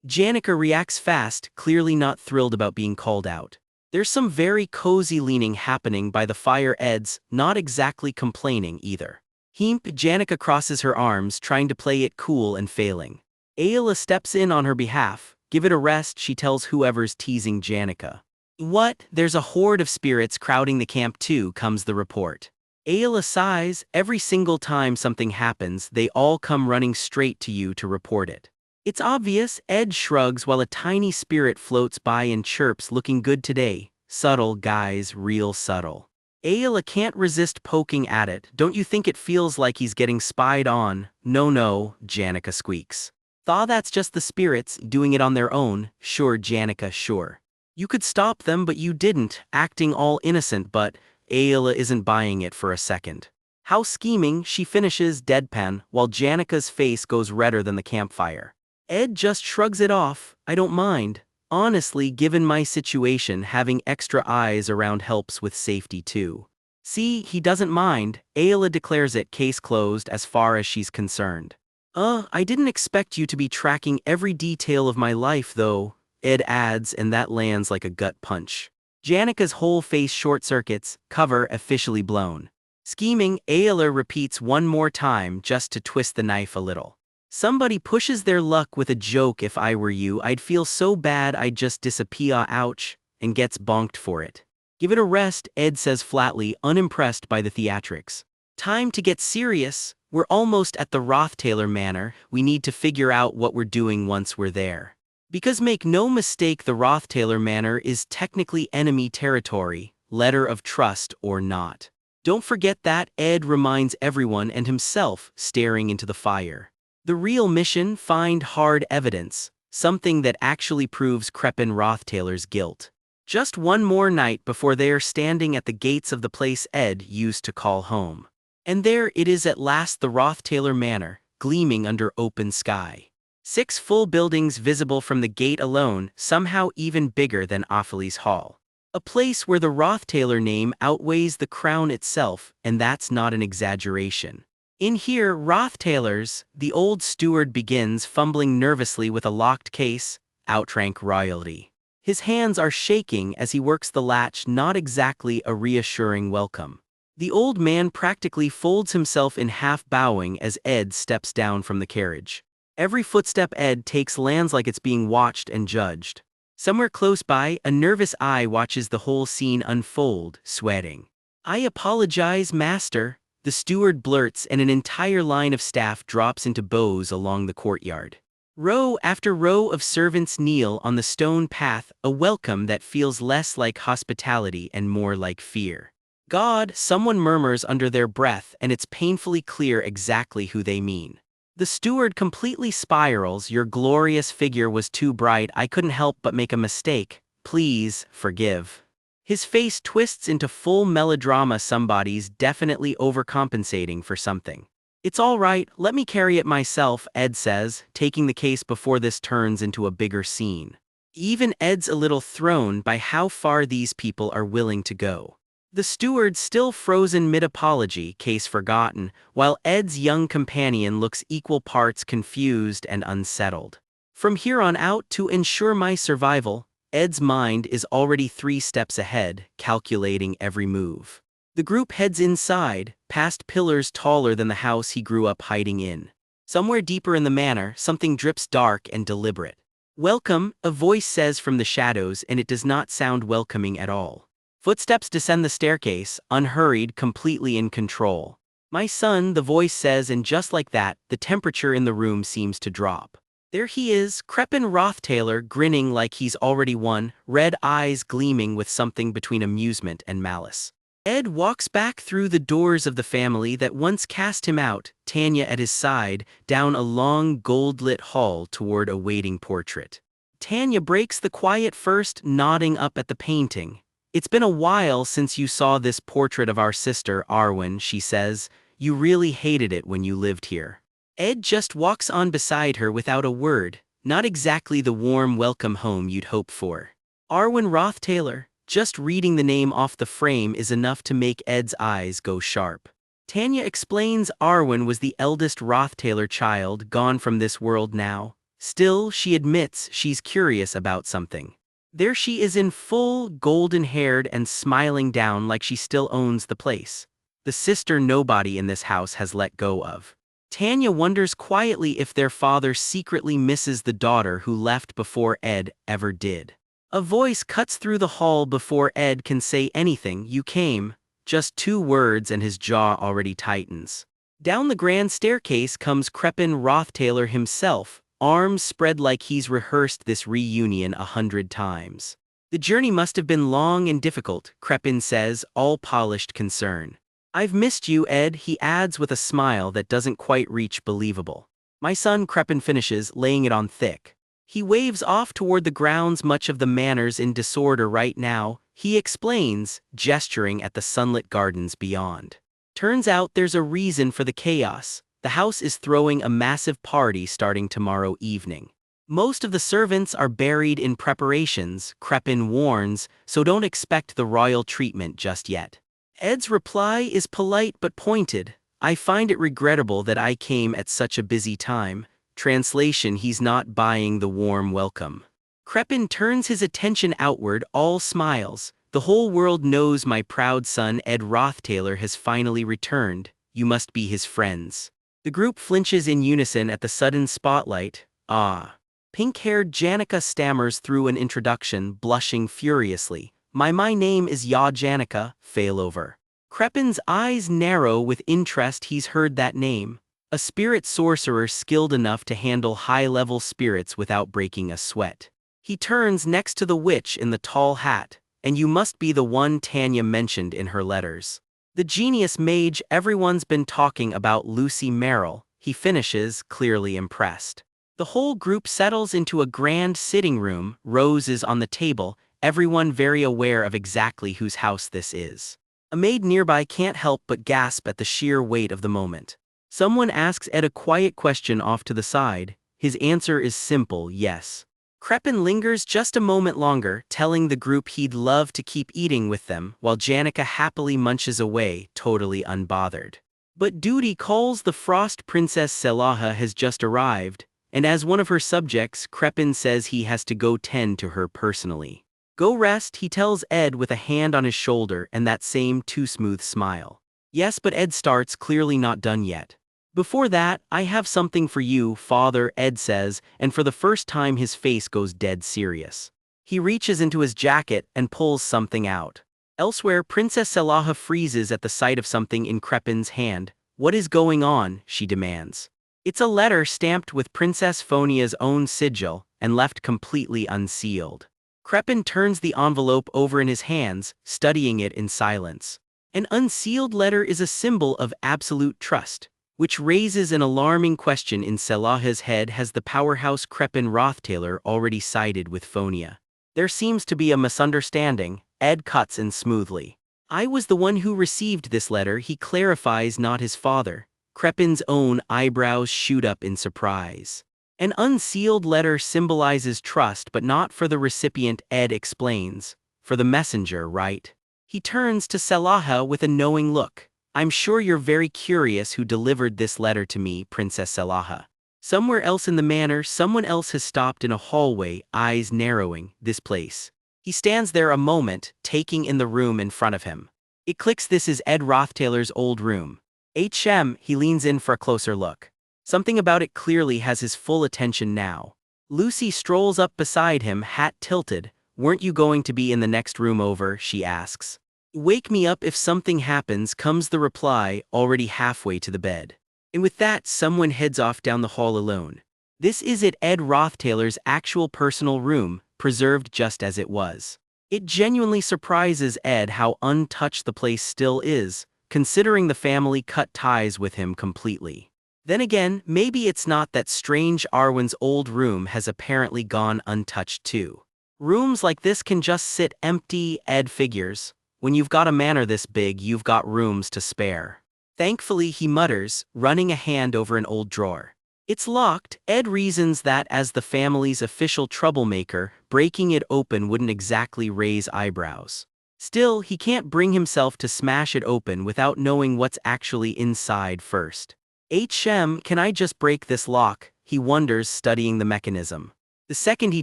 Janica reacts fast, clearly not thrilled about being called out. There's some very cozy leaning happening by the fire. Ed's not exactly complaining either. Janica crosses her arms, trying to play it cool and failing. Ayla steps in on her behalf. Give it a rest, she tells whoever's teasing Janica. What? There's a horde of spirits crowding the camp too, comes the report. Ayla sighs. Every single time something happens, they all come running straight to you to report it. It's obvious. Ed shrugs while a tiny spirit floats by and chirps, looking good today. Subtle, guys, real subtle. Ayla can't resist poking at it. Don't you think it feels like he's getting spied on? No, Janica squeaks. That's just the spirits, doing it on their own. Sure, Janica, sure. You could stop them but you didn't, acting all innocent, but Ayla isn't buying it for a second. How scheming, she finishes, deadpan, while Janica's face goes redder than the campfire. Ed just shrugs it off. I don't mind. Honestly, given my situation, having extra eyes around helps with safety too. See, he doesn't mind. Ayla declares it, case closed as far as she's concerned. I didn't expect you to be tracking every detail of my life though, Ed adds, and that lands like a gut punch. Janica's whole face short circuits, cover officially blown. Scheming, Ayla repeats one more time just to twist the knife a little. Somebody pushes their luck with a joke. If I were you, I'd feel so bad I'd just disappear, ouch, and gets bonked for it. Give it a rest, Ed says flatly, unimpressed by the theatrics. Time to get serious. We're almost at the Rothtailor Manor. We need to figure out what we're doing once we're there. Because make no mistake, the Rothtailor Manor is technically enemy territory, letter of trust or not. Don't forget that, Ed reminds everyone and himself, staring into the fire. The real mission, find hard evidence, something that actually proves Crepin Rothtailor's guilt. Just one more night before they are standing at the gates of the place Ed used to call home. And there it is at last, the Rothtailor Manor, gleaming under open sky. 6 full buildings visible from the gate alone, somehow even bigger than Ophelie's Hall. A place where the Rothtailor name outweighs the crown itself, and that's not an exaggeration. In here, Rothtailors, the old steward begins, fumbling nervously with a locked case, outrank royalty. His hands are shaking as he works the latch, not exactly a reassuring welcome. The old man practically folds himself in, half bowing as Ed steps down from the carriage. Every footstep Ed takes lands like it's being watched and judged. Somewhere close by, a nervous eye watches the whole scene unfold, sweating. I apologize, master, the steward blurts, and an entire line of staff drops into bows along the courtyard. Row after row of servants kneel on the stone path, a welcome that feels less like hospitality and more like fear. God, someone murmurs under their breath, and it's painfully clear exactly who they mean. The steward completely spirals. Your glorious figure was too bright, I couldn't help but make a mistake. Please, forgive. His face twists into full melodrama. Somebody's definitely overcompensating for something. It's all right, let me carry it myself, Ed says, taking the case before this turns into a bigger scene. Even Ed's a little thrown by how far these people are willing to go. The steward still frozen mid-apology, case forgotten, while Ed's young companion looks equal parts confused and unsettled. From here on out, to ensure my survival, Ed's mind is already 3 steps ahead, calculating every move. The group heads inside, past pillars taller than the house he grew up hiding in. Somewhere deeper in the manor, something drips dark and deliberate. Welcome, a voice says from the shadows, and it does not sound welcoming at all. Footsteps descend the staircase, unhurried, completely in control. My son, the voice says, and just like that, the temperature in the room seems to drop. There he is, Crepin Rothtailor, grinning like he's already won, red eyes gleaming with something between amusement and malice. Ed walks back through the doors of the family that once cast him out, Tanya at his side, down a long gold-lit hall toward a waiting portrait. Tanya breaks the quiet first, nodding up at the painting. It's been a while since you saw this portrait of our sister, Arwen, she says. You really hated it when you lived here. Ed just walks on beside her without a word, not exactly the warm welcome home you'd hope for. Arwen Rothtailor. Just reading the name off the frame is enough to make Ed's eyes go sharp. Tanya explains Arwen was the eldest Rothtailor child, gone from this world now. Still, she admits she's curious about something. There she is in full, golden-haired and smiling down like she still owns the place. The sister nobody in this house has let go of. Tanya wonders quietly if their father secretly misses the daughter who left before Ed ever did. A voice cuts through the hall before Ed can say anything. You came. Just 2 words and his jaw already tightens. Down the grand staircase comes Crepin Rothtailor himself, arms spread like he's rehearsed this reunion 100 times. The journey must have been long and difficult, Crepin says, all polished concern. I've missed you, Ed, he adds with a smile that doesn't quite reach believable. My son, Crepin finishes, laying it on thick. He waves off toward the grounds. Much of the manor's in disorder right now, he explains, gesturing at the sunlit gardens beyond. Turns out there's a reason for the chaos. The house is throwing a massive party starting tomorrow evening. Most of the servants are buried in preparations, Crepin warns, so don't expect the royal treatment just yet. Ed's reply is polite but pointed. I find it regrettable that I came at such a busy time. Translation: he's not buying the warm welcome. Crepin turns his attention outward, all smiles. The whole world knows my proud son Ed Rothtailor has finally returned. You must be his friends. The group flinches in unison at the sudden spotlight. Ah. Pink-haired Janica stammers through an introduction, blushing furiously. My name is Janica, failover. Crepin's eyes narrow with interest. He's heard that name. A spirit sorcerer skilled enough to handle high-level spirits without breaking a sweat. He turns next to the witch in the tall hat. And you must be the one Tanya mentioned in her letters. The genius mage everyone's been talking about, Lucy Merrill, he finishes, clearly impressed. The whole group settles into a grand sitting room. Rose is on the table, everyone very aware of exactly whose house this is. A maid nearby can't help but gasp at the sheer weight of the moment. Someone asks Ed a quiet question off to the side. His answer is simple, yes. Crepin lingers just a moment longer, telling the group he'd love to keep eating with them, while Janica happily munches away, totally unbothered. But duty calls. The Frost Princess Selaha has just arrived, and as one of her subjects, Crepin says he has to go tend to her personally. Go rest, he tells Ed with a hand on his shoulder and that same too-smooth smile. Yes, but Ed starts, clearly not done yet. Before that, I have something for you, Father, Ed says, and for the first time his face goes dead serious. He reaches into his jacket and pulls something out. Elsewhere, Princess Selaha freezes at the sight of something in Crepin's hand. What is going on? She demands. It's a letter stamped with Princess Phonia's own sigil and left completely unsealed. Crepin turns the envelope over in his hands, studying it in silence. An unsealed letter is a symbol of absolute trust, which raises an alarming question in Selah's head. Has the powerhouse Crepin Rothtailor already sided with Phonia? There seems to be a misunderstanding, Ed cuts in smoothly. I was the one who received this letter, he clarifies, not his father. Crepin's own eyebrows shoot up in surprise. An unsealed letter symbolizes trust, but not for the recipient, Ed explains. For the messenger, right? He turns to Selah with a knowing look. I'm sure you're very curious who delivered this letter to me, Princess Selah. Somewhere else in the manor, someone else has stopped in a hallway, eyes narrowing. This place. He stands there a moment, taking in the room in front of him. It clicks, this is Ed Rothtailor's old room. He leans in for a closer look. Something about it clearly has his full attention now. Lucy strolls up beside him, hat tilted. Weren't you going to be in the next room over, she asks. Wake me up if something happens, comes the reply, already halfway to the bed. And with that, someone heads off down the hall alone. This is it, Ed Rothtailor's actual personal room, preserved just as it was. It genuinely surprises Ed how untouched the place still is, considering the family cut ties with him completely. Then again, maybe it's not that strange. Arwen's old room has apparently gone untouched too. Rooms like this can just sit empty, Ed figures. When you've got a manor this big, you've got rooms to spare. Thankfully, he mutters, running a hand over an old drawer. It's locked. Ed reasons that as the family's official troublemaker, breaking it open wouldn't exactly raise eyebrows. Still, he can't bring himself to smash it open without knowing what's actually inside first. Can I just break this lock? He wonders, studying the mechanism. The second he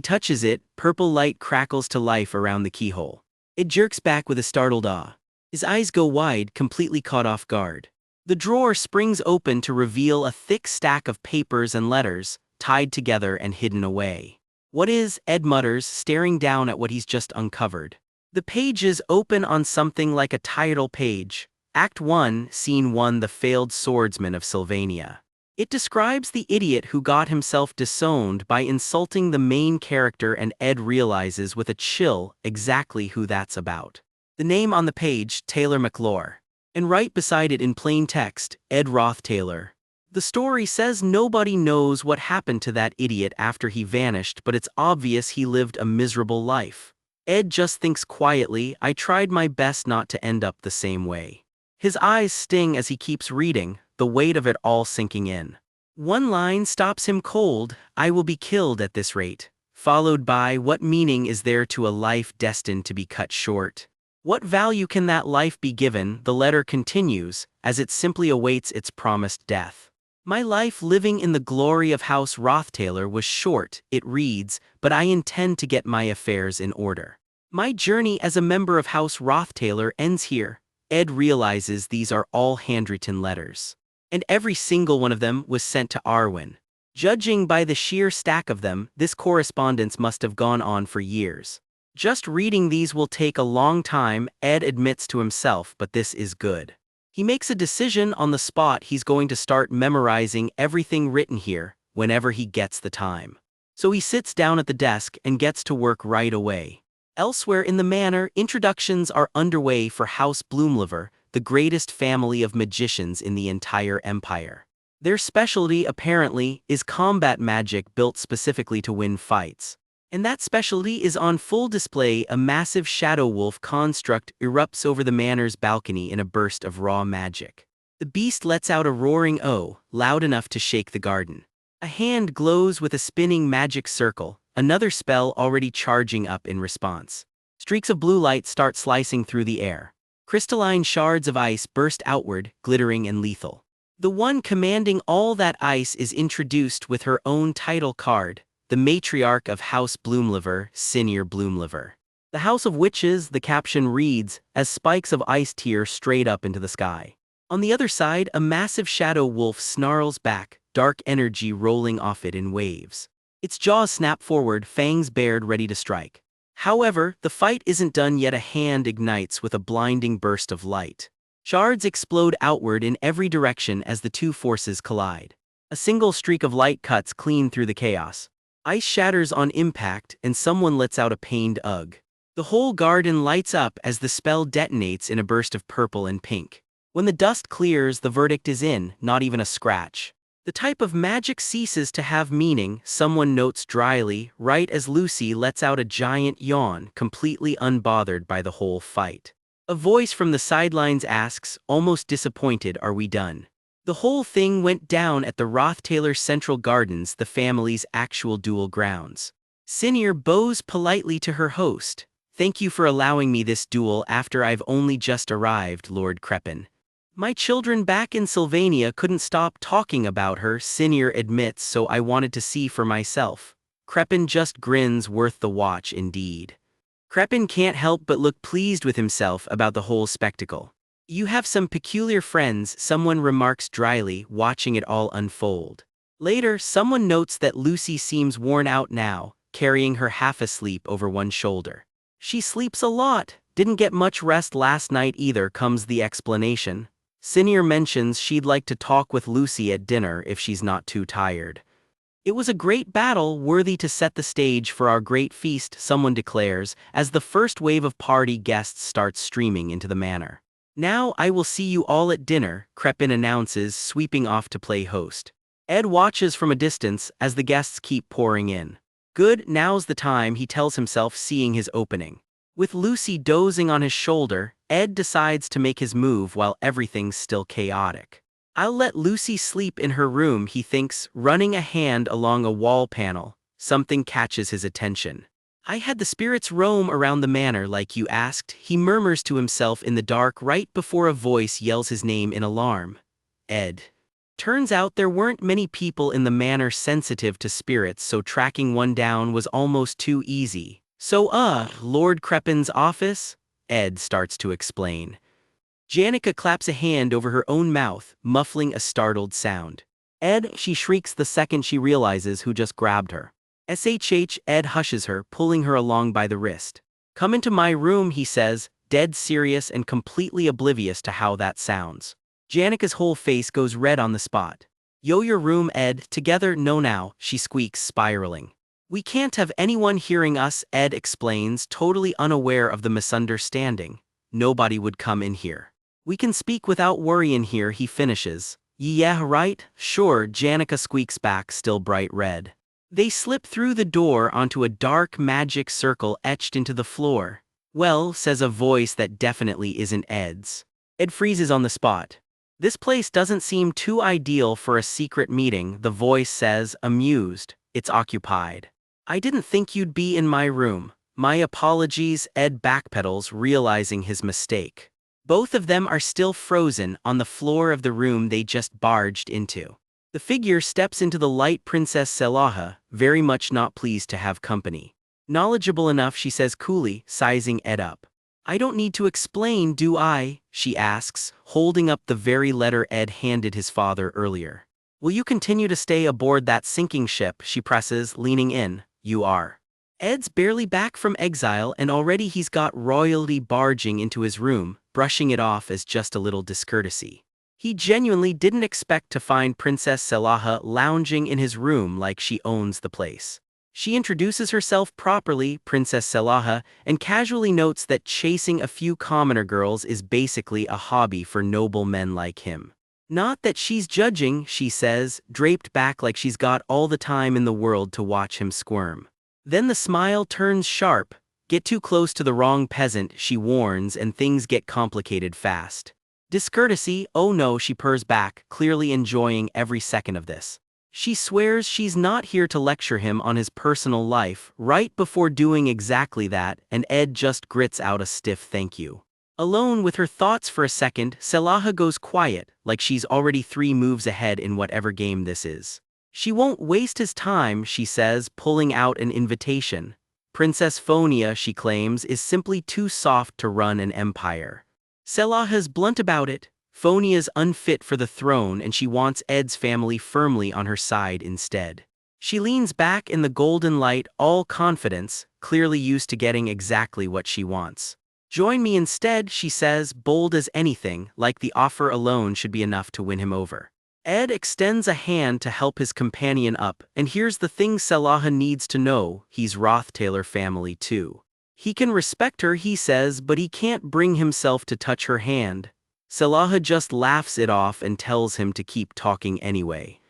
touches it, purple light crackles to life around the keyhole. It jerks back with a startled ah. His eyes go wide, completely caught off guard. The drawer springs open to reveal a thick stack of papers and letters, tied together and hidden away. What is, Ed mutters, staring down at what he's just uncovered. The pages open on something like a title page. Act 1, Scene 1, The Failed Swordsman of Sylvania. It describes the idiot who got himself disowned by insulting the main character, and Ed realizes with a chill exactly who that's about. The name on the page, Taylor McClure. And right beside it in plain text, Ed Rothtailor. The story says nobody knows what happened to that idiot after he vanished, but it's obvious he lived a miserable life. Ed just thinks quietly, I tried my best not to end up the same way. His eyes sting as he keeps reading, the weight of it all sinking in. One line stops him cold, I will be killed at this rate, followed by, what meaning is there to a life destined to be cut short? What value can that life be given? The letter continues, as it simply awaits its promised death. My life living in the glory of House Rothtailor was short, it reads, but I intend to get my affairs in order. My journey as a member of House Rothtailor ends here. Ed realizes these are all handwritten letters. And every single one of them was sent to Arwen. Judging by the sheer stack of them, this correspondence must have gone on for years. Just reading these will take a long time, Ed admits to himself, but this is good. He makes a decision on the spot. He's going to start memorizing everything written here, whenever he gets the time. So he sits down at the desk and gets to work right away. Elsewhere in the manor, introductions are underway for House Bloomlever, the greatest family of magicians in the entire empire. Their specialty, apparently, is combat magic built specifically to win fights. And that specialty is on full display. A massive shadow wolf construct erupts over the manor's balcony in a burst of raw magic. The beast lets out a roaring "oh," loud enough to shake the garden. A hand glows with a spinning magic circle, another spell already charging up in response. Streaks of blue light start slicing through the air. Crystalline shards of ice burst outward, glittering and lethal. The one commanding all that ice is introduced with her own title card, the matriarch of House Bloomlever, Senior Bloomlever. The House of Witches, the caption reads, as spikes of ice tear straight up into the sky. On the other side, a massive shadow wolf snarls back, dark energy rolling off it in waves. Its jaws snap forward, fangs bared, ready to strike. However, the fight isn't done yet. A hand ignites with a blinding burst of light. Shards explode outward in every direction as the two forces collide. A single streak of light cuts clean through the chaos. Ice shatters on impact, and someone lets out a pained ugh. The whole garden lights up as the spell detonates in a burst of purple and pink. When the dust clears, the verdict is in, not even a scratch. The type of magic ceases to have meaning, someone notes dryly, right as Lucy lets out a giant yawn, completely unbothered by the whole fight. A voice from the sidelines asks, almost disappointed, are we done? The whole thing went down at the Rothtaylor Central Gardens, the family's actual duel grounds. Senior bows politely to her host. Thank you for allowing me this duel after I've only just arrived, Lord Crepin. My children back in Sylvania couldn't stop talking about her, Senior admits, so I wanted to see for myself. Crepin just grins, worth the watch indeed. Crepin can't help but look pleased with himself about the whole spectacle. You have some peculiar friends, someone remarks dryly, watching it all unfold. Later, someone notes that Lucy seems worn out now, carrying her half asleep over one shoulder. She sleeps a lot, didn't get much rest last night either, comes the explanation. Senior mentions she'd like to talk with Lucy at dinner if she's not too tired. It was a great battle, worthy to set the stage for our great feast, someone declares, as the first wave of party guests starts streaming into the manor. Now I will see you all at dinner, Crepin announces, sweeping off to play host. Ed watches from a distance as the guests keep pouring in. Good, now's the time, he tells himself, seeing his opening. With Lucy dozing on his shoulder, Ed decides to make his move while everything's still chaotic. I'll let Lucy sleep in her room, he thinks, running a hand along a wall panel. Something catches his attention. I had the spirits roam around the manor like you asked, he murmurs to himself in the dark right before a voice yells his name in alarm. Ed. Turns out there weren't many people in the manor sensitive to spirits, so tracking one down was almost too easy. So Lord Crepin's office? Ed starts to explain. Janica claps a hand over her own mouth, muffling a startled sound. Ed, she shrieks the second she realizes who just grabbed her. SHH, Ed hushes her, pulling her along by the wrist. Come into my room, he says, dead serious and completely oblivious to how that sounds. Janica's whole face goes red on the spot. Yo, your room, Ed, together, no now, she squeaks, spiraling. We can't have anyone hearing us, Ed explains, totally unaware of the misunderstanding. Nobody would come in here. We can speak without worry in here, he finishes. Yeah, right, sure, Janica squeaks back, still bright red. They slip through the door onto a dark magic circle etched into the floor. Well, says a voice that definitely isn't Ed's. Ed freezes on the spot. This place doesn't seem too ideal for a secret meeting, the voice says, amused. It's occupied. I didn't think you'd be in my room. My apologies, Ed backpedals, realizing his mistake. Both of them are still frozen on the floor of the room they just barged into. The figure steps into the light. Princess Selaha, very much not pleased to have company. Knowledgeable enough, she says coolly, sizing Ed up. I don't need to explain, do I? She asks, holding up the very letter Ed handed his father earlier. Will you continue to stay aboard that sinking ship? She presses, leaning in. You are. Ed's barely back from exile and already he's got royalty barging into his room, brushing it off as just a little discourtesy. He genuinely didn't expect to find Princess Selaha lounging in his room like she owns the place. She introduces herself properly, Princess Selaha, and casually notes that chasing a few commoner girls is basically a hobby for noble men like him. Not that she's judging, she says, draped back like she's got all the time in the world to watch him squirm. Then the smile turns sharp. Get too close to the wrong peasant, she warns, and things get complicated fast. Discourtesy, oh no, she purrs back, clearly enjoying every second of this. She swears she's not here to lecture him on his personal life, right before doing exactly that, and Ed just grits out a stiff thank you. Alone with her thoughts for a second, Selaha goes quiet, like she's already 3 moves ahead in whatever game this is. She won't waste his time, she says, pulling out an invitation. Princess Phonia, she claims, is simply too soft to run an empire. Selaha's blunt about it. Phonia's unfit for the throne and she wants Ed's family firmly on her side instead. She leans back in the golden light, all confidence, clearly used to getting exactly what she wants. Join me instead, she says, bold as anything, like the offer alone should be enough to win him over. Ed extends a hand to help his companion up, and here's the thing Selaha needs to know, he's Rothtaylor family too. He can respect her, he says, but he can't bring himself to touch her hand. Salaha just laughs it off and tells him to keep talking anyway.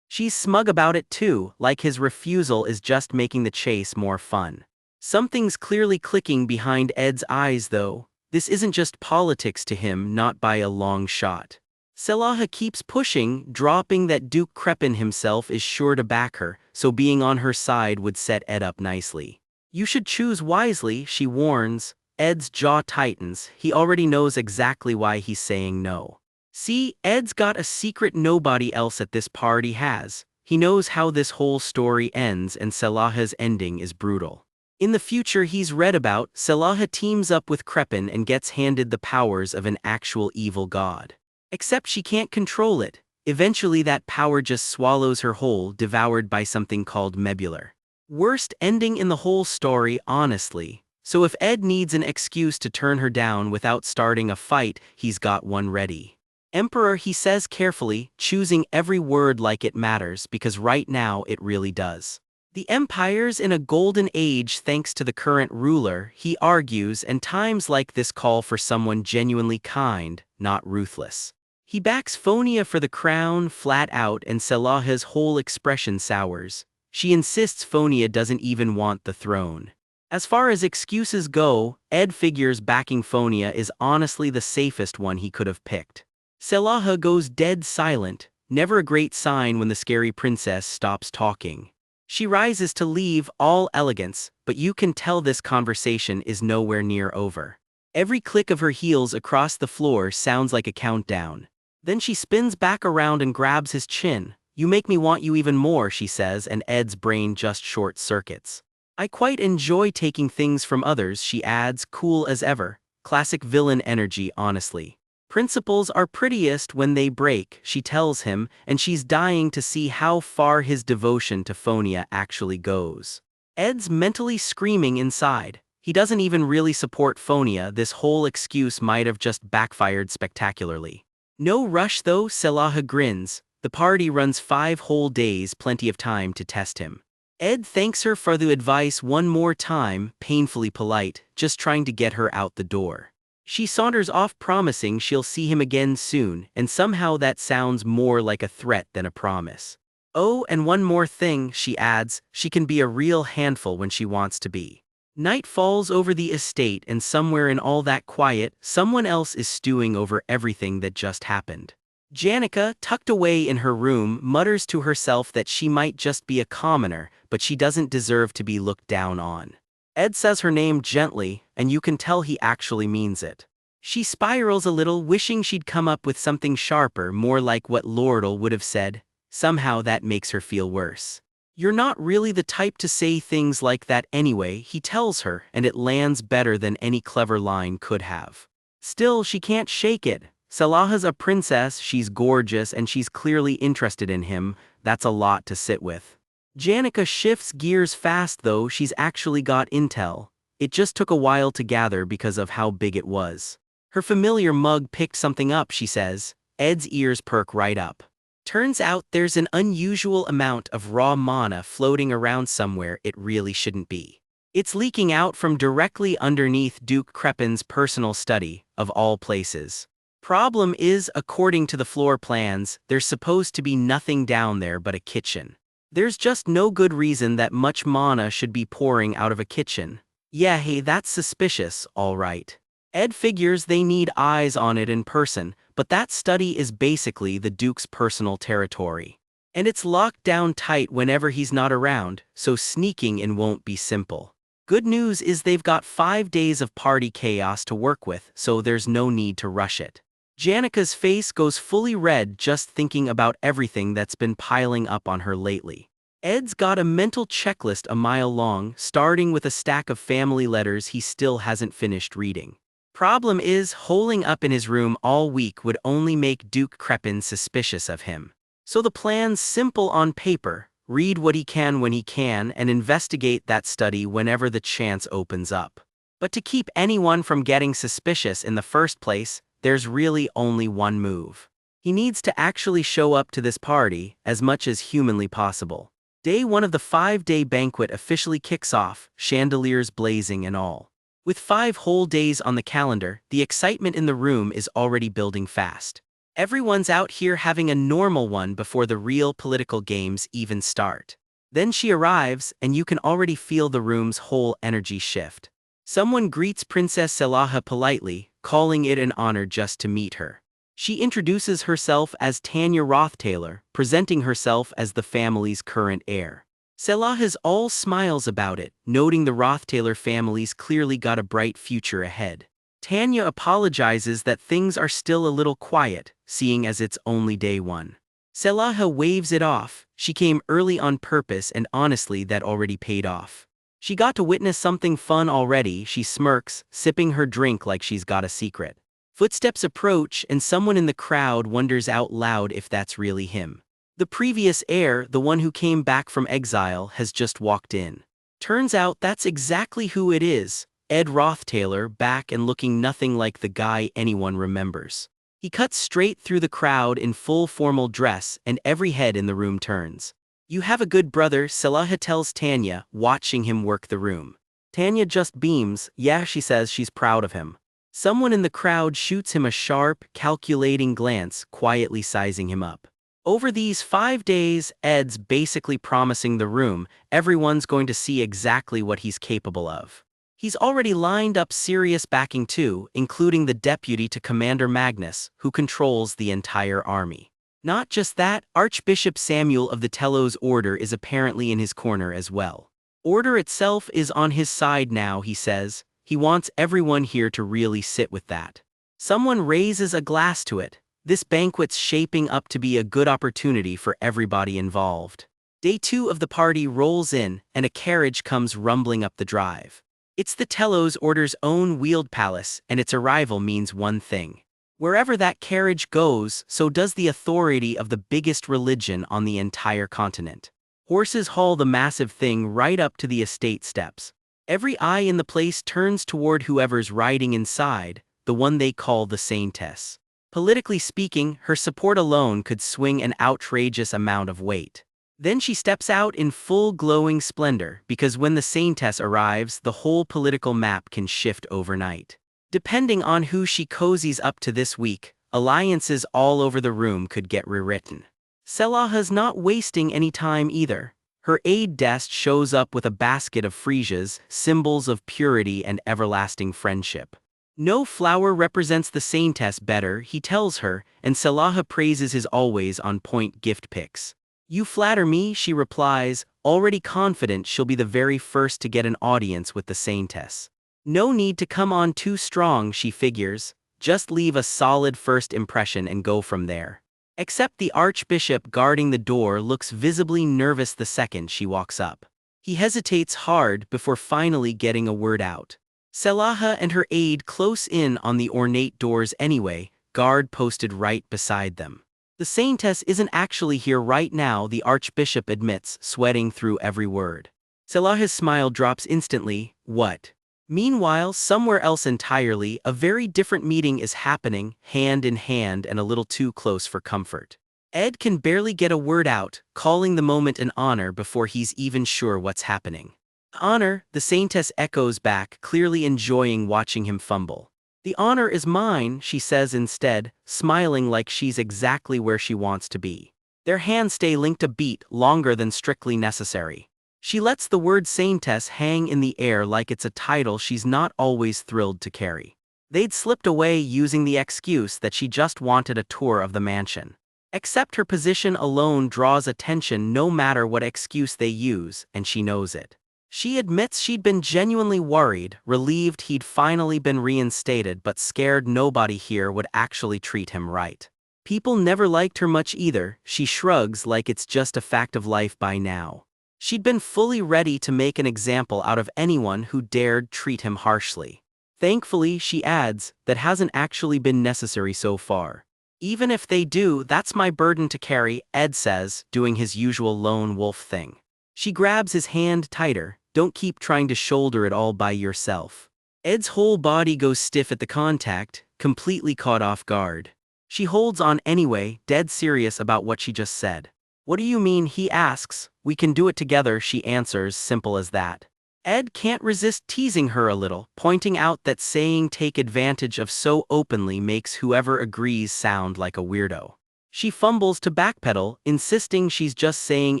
She's smug about it too, like his refusal is just making the chase more fun. Something's clearly clicking behind Ed's eyes though. This isn't just politics to him, not by a long shot. Salaha keeps pushing, dropping that Duke Crepin himself is sure to back her, so being on her side would set Ed up nicely. You should choose wisely, she warns. Ed's jaw tightens, he already knows exactly why he's saying no. See, Ed's got a secret nobody else at this party has. He knows how this whole story ends and Salaha's ending is brutal. In the future he's read about, Salaha teams up with Crepin and gets handed the powers of an actual evil god. Except she can't control it. Eventually that power just swallows her whole, devoured by something called Mebular. Worst ending in the whole story, honestly. So if Ed needs an excuse to turn her down without starting a fight, he's got one ready. Emperor, he says carefully, choosing every word like it matters because right now it really does. The empire's in a golden age thanks to the current ruler, he argues, and times like this call for someone genuinely kind, not ruthless. He backs Phonia for the crown flat out and Salaha's whole expression sours. She insists Phonia doesn't even want the throne. As far as excuses go, Ed figures backing Phonia is honestly the safest one he could have picked. Salaha goes dead silent, never a great sign when the scary princess stops talking. She rises to leave, all elegance, but you can tell this conversation is nowhere near over. Every click of her heels across the floor sounds like a countdown. Then she spins back around and grabs his chin. You make me want you even more, she says, and Ed's brain just short-circuits. I quite enjoy taking things from others, she adds, cool as ever. Classic villain energy, honestly. Principles are prettiest when they break, she tells him, and she's dying to see how far his devotion to Phonia actually goes. Ed's mentally screaming inside. He doesn't even really support Phonia, this whole excuse might have just backfired spectacularly. No rush though, Salaha grins. The party runs 5 whole days, plenty of time to test him. Ed thanks her for the advice one more time, painfully polite, just trying to get her out the door. She saunters off promising she'll see him again soon, and somehow that sounds more like a threat than a promise. Oh, and one more thing, she adds, she can be a real handful when she wants to be. Night falls over the estate and somewhere in all that quiet, someone else is stewing over everything that just happened. Janica, tucked away in her room, mutters to herself that she might just be a commoner, but she doesn't deserve to be looked down on. Ed says her name gently, and you can tell he actually means it. She spirals a little, wishing she'd come up with something sharper, more like what Lordle would have said. Somehow that makes her feel worse. You're not really the type to say things like that anyway, he tells her, and it lands better than any clever line could have. Still, she can't shake it. Salaha's a princess, she's gorgeous, and she's clearly interested in him. That's a lot to sit with. Janica shifts gears fast though, she's actually got intel. It just took a while to gather because of how big it was. Her familiar mug picked something up, she says. Ed's ears perk right up. Turns out there's an unusual amount of raw mana floating around somewhere it really shouldn't be. It's leaking out from directly underneath Duke Crepin's personal study, of all places. Problem is, according to the floor plans, there's supposed to be nothing down there but a kitchen. There's just no good reason that much mana should be pouring out of a kitchen. Yeah, hey, that's suspicious, all right. Ed figures they need eyes on it in person, but that study is basically the Duke's personal territory. And it's locked down tight whenever he's not around, so sneaking in won't be simple. Good news is they've got 5 days of party chaos to work with, so there's no need to rush it. Janica's face goes fully red just thinking about everything that's been piling up on her lately. Ed's got a mental checklist a mile long, starting with a stack of family letters he still hasn't finished reading. Problem is, holing up in his room all week would only make Duke Crepin suspicious of him. So the plan's simple on paper: read what he can when he can and investigate that study whenever the chance opens up. But to keep anyone from getting suspicious in the first place, there's really only one move. He needs to actually show up to this party, as much as humanly possible. Day 1 of the 5-day banquet officially kicks off, chandeliers blazing and all. With 5 whole days on the calendar, the excitement in the room is already building fast. Everyone's out here having a normal one before the real political games even start. Then she arrives, and you can already feel the room's whole energy shift. Someone greets Princess Selaha politely, calling it an honor just to meet her. She introduces herself as Tanya Rothtaylor, presenting herself as the family's current heir. Selaha's all smiles about it, noting the Rothtaylor family's clearly got a bright future ahead. Tanya apologizes that things are still a little quiet, seeing as it's only day one. Selaha waves it off. She came early on purpose, and honestly that already paid off. She got to witness something fun already. She smirks, sipping her drink like she's got a secret. Footsteps approach, and someone in the crowd wonders out loud if that's really him. The previous heir, the one who came back from exile, has just walked in. Turns out that's exactly who it is, Ed Rothtaylor, back and looking nothing like the guy anyone remembers. He cuts straight through the crowd in full formal dress, and every head in the room turns. "You have a good brother," Selaha tells Tanya, watching him work the room. Tanya just beams. Yeah, she says she's proud of him. Someone in the crowd shoots him a sharp, calculating glance, quietly sizing him up. Over these 5 days, Ed's basically promising the room everyone's going to see exactly what he's capable of. He's already lined up serious backing too, including the deputy to Commander Magnus, who controls the entire army. Not just that, Archbishop Samuel of the Telos Order is apparently in his corner as well. Order itself is on his side now, he says. He wants everyone here to really sit with that. Someone raises a glass to it. This banquet's shaping up to be a good opportunity for everybody involved. Day 2 of the party rolls in, and a carriage comes rumbling up the drive. It's the Telos Order's own wheeled palace, and its arrival means one thing. Wherever that carriage goes, so does the authority of the biggest religion on the entire continent. Horses haul the massive thing right up to the estate steps. Every eye in the place turns toward whoever's riding inside, the one they call the Saintess. Politically speaking, her support alone could swing an outrageous amount of weight. Then she steps out in full glowing splendor, because when the Saintess arrives, the whole political map can shift overnight. Depending on who she cozies up to this week, alliances all over the room could get rewritten. Selaha's not wasting any time either. Her aide desk shows up with a basket of freesias, symbols of purity and everlasting friendship. No flower represents the Saintess better, he tells her, and Selaha praises his always on-point gift picks. "You flatter me," she replies, already confident she'll be the very first to get an audience with the Saintess. No need to come on too strong, she figures. Just leave a solid first impression and go from there. Except the archbishop guarding the door looks visibly nervous the second she walks up. He hesitates hard before finally getting a word out. Selaha and her aide close in on the ornate doors anyway, guard posted right beside them. The Saintess isn't actually here right now, the archbishop admits, sweating through every word. Selaha's smile drops instantly. What? Meanwhile, somewhere else entirely, a very different meeting is happening, hand in hand and a little too close for comfort. Ed can barely get a word out, calling the moment an honor before he's even sure what's happening. "Honor," the Saintess echoes back, clearly enjoying watching him fumble. "The honor is mine," she says instead, smiling like she's exactly where she wants to be. Their hands stay linked a beat longer than strictly necessary. She lets the word Saintess hang in the air like it's a title she's not always thrilled to carry. They'd slipped away using the excuse that she just wanted a tour of the mansion. Except her position alone draws attention no matter what excuse they use, and she knows it. She admits she'd been genuinely worried, relieved he'd finally been reinstated, but scared nobody here would actually treat him right. People never liked her much either, she shrugs like it's just a fact of life by now. She'd been fully ready to make an example out of anyone who dared treat him harshly. Thankfully, she adds, that hasn't actually been necessary so far. "Even if they do, that's my burden to carry," Ed says, doing his usual lone wolf thing. She grabs his hand tighter. "Don't keep trying to shoulder it all by yourself." Ed's whole body goes stiff at the contact, completely caught off guard. She holds on anyway, dead serious about what she just said. "What do you mean?" he asks. "We can do it together," she answers, simple as that. Ed can't resist teasing her a little, pointing out that saying take advantage of so openly makes whoever agrees sound like a weirdo. She fumbles to backpedal, insisting she's just saying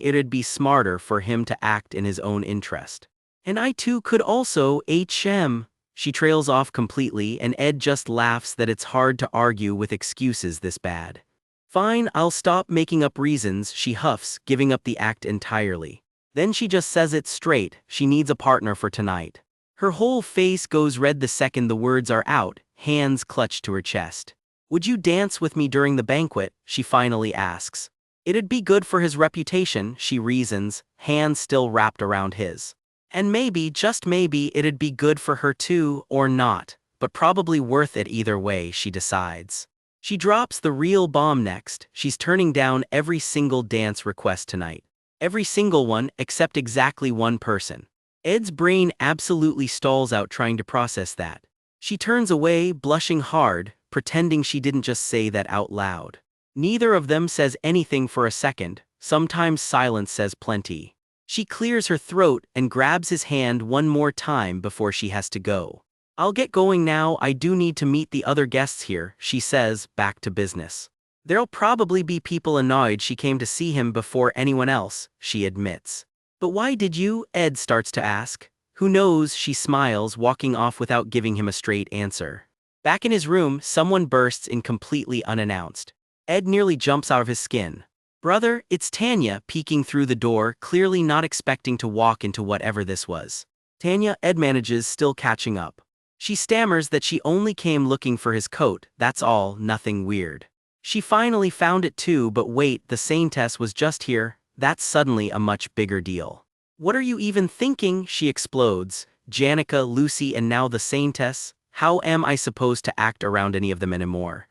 it'd be smarter for him to act in his own interest. And I too could also HM. She trails off completely, and Ed just laughs that it's hard to argue with excuses this bad. Fine, I'll stop making up reasons, she huffs, giving up the act entirely. Then she just says it straight, she needs a partner for tonight. Her whole face goes red the second the words are out, hands clutched to her chest. Would you dance with me during the banquet? She finally asks. It'd be good for his reputation, she reasons, hands still wrapped around his. And maybe, just maybe, it'd be good for her too, or not, but probably worth it either way, she decides. She drops the real bomb next. She's turning down every single dance request tonight. Every single one, except exactly one person. Ed's brain absolutely stalls out trying to process that. She turns away, blushing hard, pretending she didn't just say that out loud. Neither of them says anything for a second. Sometimes silence says plenty. She clears her throat and grabs his hand one more time before she has to go. I'll get going now, I do need to meet the other guests here, she says, back to business. There'll probably be people annoyed she came to see him before anyone else, she admits. But why did you? Ed starts to ask. Who knows, she smiles, walking off without giving him a straight answer. Back in his room, someone bursts in completely unannounced. Ed nearly jumps out of his skin. Brother, it's Tanya, peeking through the door, clearly not expecting to walk into whatever this was. Tanya, Ed manages, still catching up. She stammers that she only came looking for his coat, that's all, nothing weird. She finally found it too, but wait, the Saintess was just here, that's suddenly a much bigger deal. What are you even thinking? She explodes. Janica, Lucy, and now the Saintess? How am I supposed to act around any of them anymore?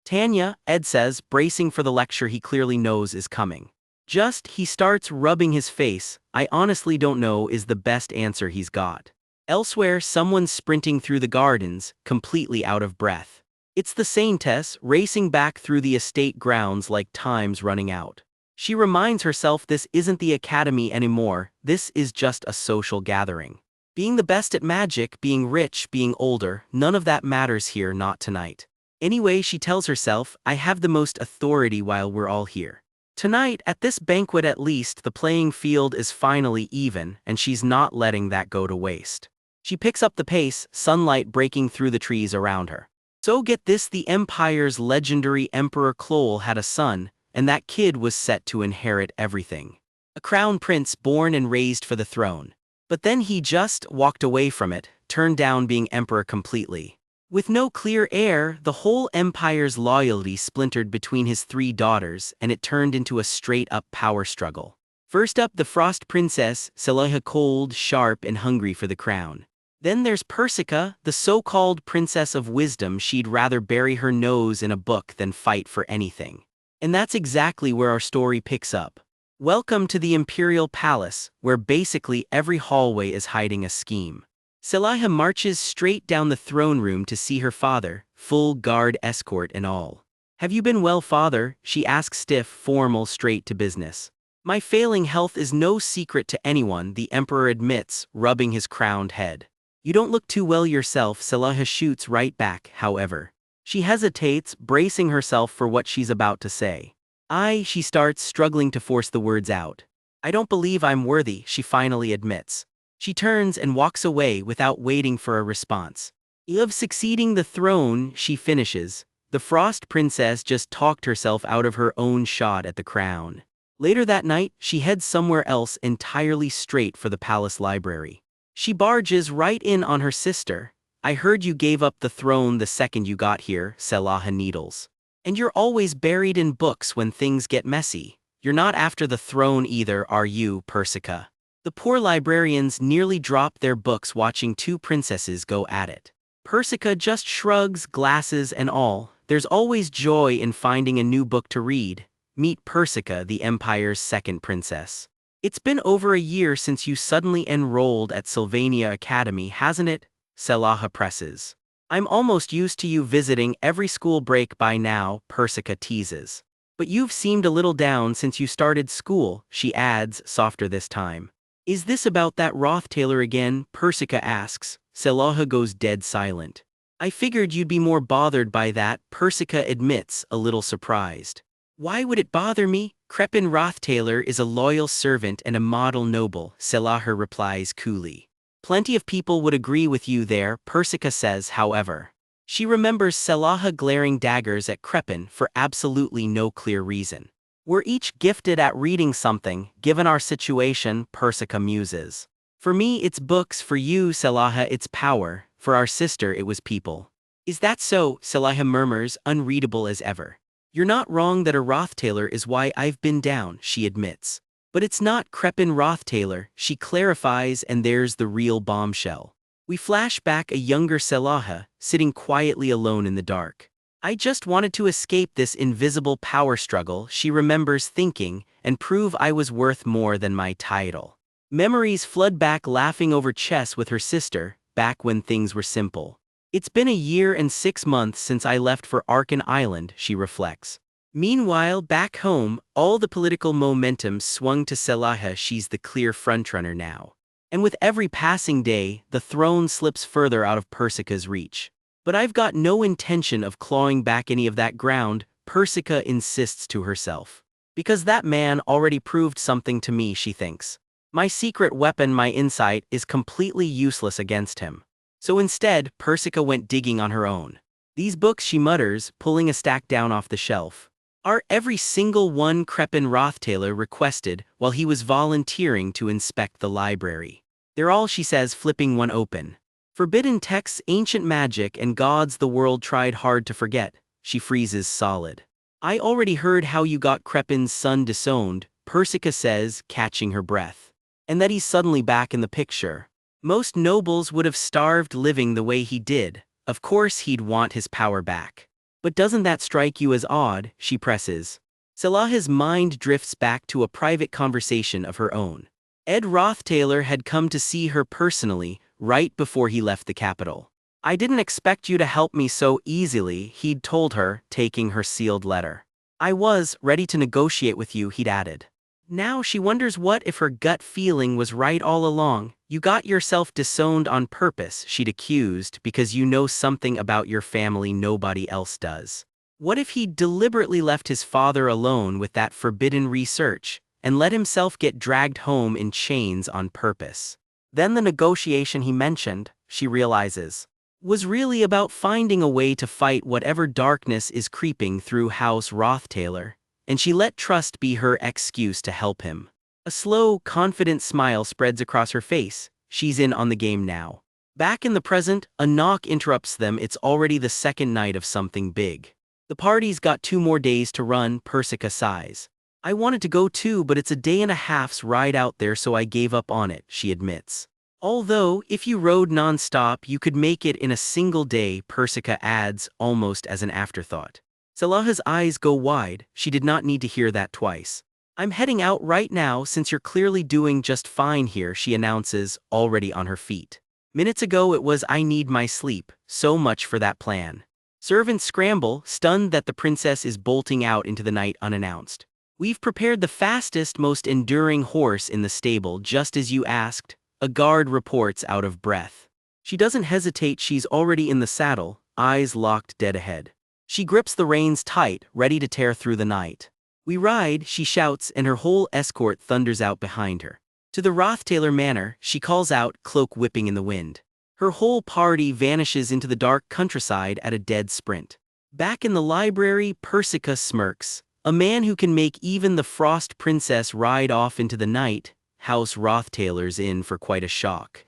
Tanya, Ed says, bracing for the lecture he clearly knows is coming. He starts rubbing his face. I honestly don't know is the best answer he's got. Elsewhere, someone's sprinting through the gardens, completely out of breath. It's the Saintess, racing back through the estate grounds like time's running out. She reminds herself this isn't the academy anymore, this is just a social gathering. Being the best at magic, being rich, being older, none of that matters here, not tonight. Anyway, she tells herself, I have the most authority while we're all here. Tonight, at this banquet at least, the playing field is finally even, and she's not letting that go to waste. She picks up the pace, sunlight breaking through the trees around her. So get this, the Empire's legendary Emperor Kloel had a son, and that kid was set to inherit everything. A crown prince born and raised for the throne. But then he just walked away from it, turned down being emperor completely. With no clear heir, the whole empire's loyalty splintered between his 3 daughters, and it turned into a straight-up power struggle. First up, the Frost Princess, Seleha, cold, sharp, and hungry for the crown. Then there's Persica, the so-called Princess of Wisdom. She'd rather bury her nose in a book than fight for anything. And that's exactly where our story picks up. Welcome to the Imperial Palace, where basically every hallway is hiding a scheme. Seleha marches straight down the throne room to see her father, full guard escort and all. Have you been well, father? She asks, stiff, formal, straight to business. My failing health is no secret to anyone, the emperor admits, rubbing his crowned head. You don't look too well yourself, Seleha shoots right back, however. She hesitates, bracing herself for what she's about to say. She starts, struggling to force the words out. I don't believe I'm worthy, she finally admits. She turns and walks away without waiting for a response. Of succeeding the throne, she finishes. The Frost Princess just talked herself out of her own shot at the crown. Later that night, she heads somewhere else entirely straight for the palace library. She barges right in on her sister. I heard you gave up the throne the second you got here, Seleha needles. And you're always buried in books when things get messy. You're not after the throne either, are you, Persica? The poor librarians nearly drop their books watching 2 princesses go at it. Persica just shrugs, glasses and all. There's always joy in finding a new book to read. Meet Persica, the Empire's 2nd princess. It's been over a year since you suddenly enrolled at Sylvania Academy, hasn't it? Seleha presses. I'm almost used to you visiting every school break by now, Persica teases. But you've seemed a little down since you started school, she adds, softer this time. Is this about that Roth tailor again? Persica asks. Selaha goes dead silent. I figured you'd be more bothered by that, Persica admits, a little surprised. Why would it bother me? Crepin Rothtailor is a loyal servant and a model noble, Selaha replies coolly. Plenty of people would agree with you there, Persica says, however. She remembers Selaha glaring daggers at Crepin for absolutely no clear reason. We're each gifted at reading something, given our situation, Persica muses. For me it's books, for you, Selaha, it's power, for our sister it was people. Is that so? Selaha murmurs, unreadable as ever. You're not wrong that a Rothtailor is why I've been down, she admits. But it's not Crepin Rothtailor, she clarifies, and there's the real bombshell. We flash back a younger Selaha, sitting quietly alone in the dark. I just wanted to escape this invisible power struggle, she remembers thinking, and prove I was worth more than my title. Memories flood back, laughing over chess with her sister, back when things were simple. It's been a year and 6 months since I left for Arkan Island, she reflects. Meanwhile, back home, all the political momentum swung to Selaha. She's the clear frontrunner now. And with every passing day, the throne slips further out of Persica's reach. But I've got no intention of clawing back any of that ground, Persica insists to herself. Because that man already proved something to me, she thinks. My secret weapon, my insight, is completely useless against him. So instead, Persica went digging on her own. These books, she mutters, pulling a stack down off the shelf, are every single one Crepin Rothtailor requested while he was volunteering to inspect the library. They're all, she says, flipping one open. Forbidden texts, ancient magic, and gods the world tried hard to forget, she freezes solid. I already heard how you got Crepin's son disowned, Persica says, catching her breath. And that he's suddenly back in the picture. Most nobles would have starved living the way he did. Of course he'd want his power back. But doesn't that strike you as odd, she presses. Selaha's mind drifts back to a private conversation of her own. Ed Rothtailor had come to see her personally, right before he left the capital. I didn't expect you to help me so easily, he'd told her, taking her sealed letter. I was ready to negotiate with you, he'd added. Now she wonders what if her gut feeling was right all along. You got yourself disowned on purpose, she'd accused, because you know something about your family nobody else does. What if he deliberately left his father alone with that forbidden research, and let himself get dragged home in chains on purpose? Then the negotiation he mentioned, she realizes, was really about finding a way to fight whatever darkness is creeping through House Rothtailor, and she let trust be her excuse to help him. A slow, confident smile spreads across her face. She's in on the game now. Back in the present, a knock interrupts them. It's already the second night of something big. The party's got 2 more days to run, Persica sighs. I wanted to go too, but it's a day and a half's ride out there, so I gave up on it, she admits. Although, if you rode non-stop, you could make it in a single day, Persica adds, almost as an afterthought. Selaha's eyes go wide. She did not need to hear that twice. I'm heading out right now since you're clearly doing just fine here, she announces, already on her feet. Minutes ago it was I need my sleep, so much for that plan. Servants scramble, stunned that the princess is bolting out into the night unannounced. We've prepared the fastest, most enduring horse in the stable, just as you asked, a guard reports out of breath. She doesn't hesitate, she's already in the saddle, eyes locked dead ahead. She grips the reins tight, ready to tear through the night. We ride, she shouts, and her whole escort thunders out behind her. To the Rothtailor manor, she calls out, cloak whipping in the wind. Her whole party vanishes into the dark countryside at a dead sprint. Back in the library, Persica smirks. A man who can make even the Frost Princess ride off into the night, House Rothtailor's in for quite a shock.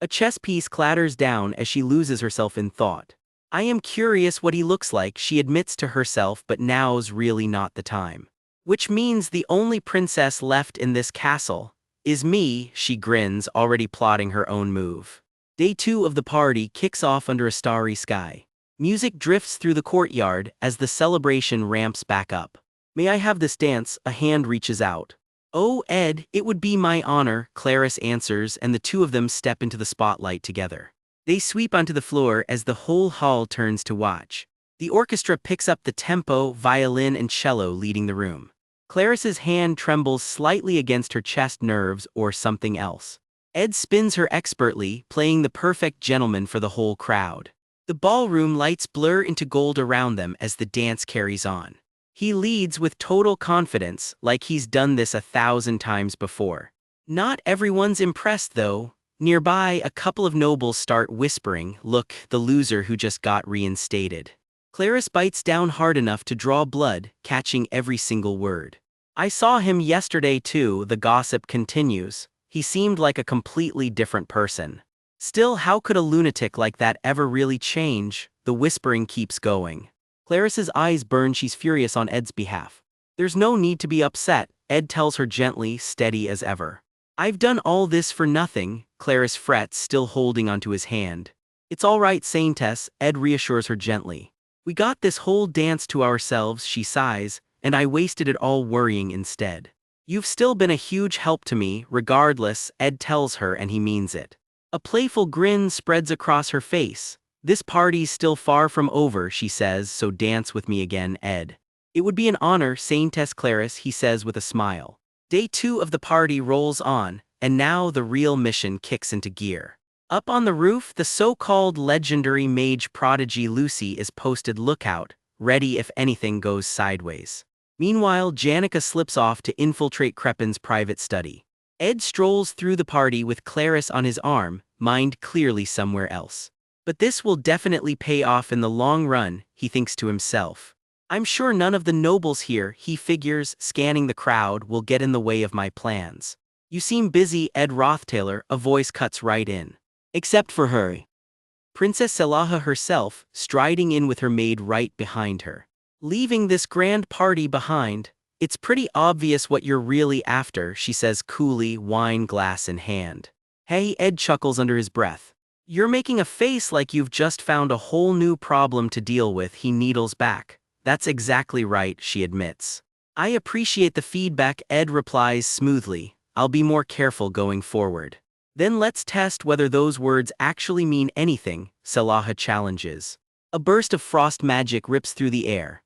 A chess piece clatters down as she loses herself in thought. I am curious what he looks like, she admits to herself, but now's really not the time. Which means the only princess left in this castle is me, she grins, already plotting her own move. Day 2 of the party kicks off under a starry sky. Music drifts through the courtyard as the celebration ramps back up. May I have this dance? A hand reaches out. Oh, Ed, it would be my honor, Clarice answers, and the two of them step into the spotlight together. They sweep onto the floor as the whole hall turns to watch. The orchestra picks up the tempo, violin and cello leading the room. Clarice's hand trembles slightly against her chest nerves or something else. Ed spins her expertly, playing the perfect gentleman for the whole crowd. The ballroom lights blur into gold around them as the dance carries on. He leads with total confidence, like he's done this 1,000 times before. Not everyone's impressed though. Nearby, a couple of nobles start whispering, "Look, the loser who just got reinstated." Clarice bites down hard enough to draw blood, catching every single word. "I saw him yesterday too," the gossip continues. "He seemed like a completely different person." Still, how could a lunatic like that ever really change? The whispering keeps going. Clarice's eyes burn. She's furious on Ed's behalf. "There's no need to be upset," Ed tells her gently, steady as ever. "I've done all this for nothing," Clarice frets, still holding onto his hand. "It's all right, Saintess," Ed reassures her gently. "We got this whole dance to ourselves," she sighs, "and I wasted it all worrying instead." "You've still been a huge help to me, regardless," Ed tells her, and he means it. A playful grin spreads across her face. "This party's still far from over," she says, "so dance with me again, Ed." "It would be an honor, Saintess Clarice," he says with a smile. Day 2 of the party rolls on, and now the real mission kicks into gear. Up on the roof, the so-called legendary mage prodigy Lucy is posted lookout, ready if anything goes sideways. Meanwhile, Janica slips off to infiltrate Crepin's private study. Ed strolls through the party with Clarice on his arm, mind clearly somewhere else. "But this will definitely pay off in the long run," he thinks to himself. "I'm sure none of the nobles here," he figures, scanning the crowd, "will get in the way of my plans." "You seem busy, Ed Rothtailor," a voice cuts right in. "Except for her." Princess Selaha herself, striding in with her maid right behind her. "Leaving this grand party behind. It's pretty obvious what you're really after," she says coolly, wine glass in hand. "Hey," Ed chuckles under his breath. "You're making a face like you've just found a whole new problem to deal with," he needles back. "That's exactly right," she admits. "I appreciate the feedback," Ed replies smoothly. "I'll be more careful going forward." "Then let's test whether those words actually mean anything," Selaha challenges. A burst of frost magic rips through the air.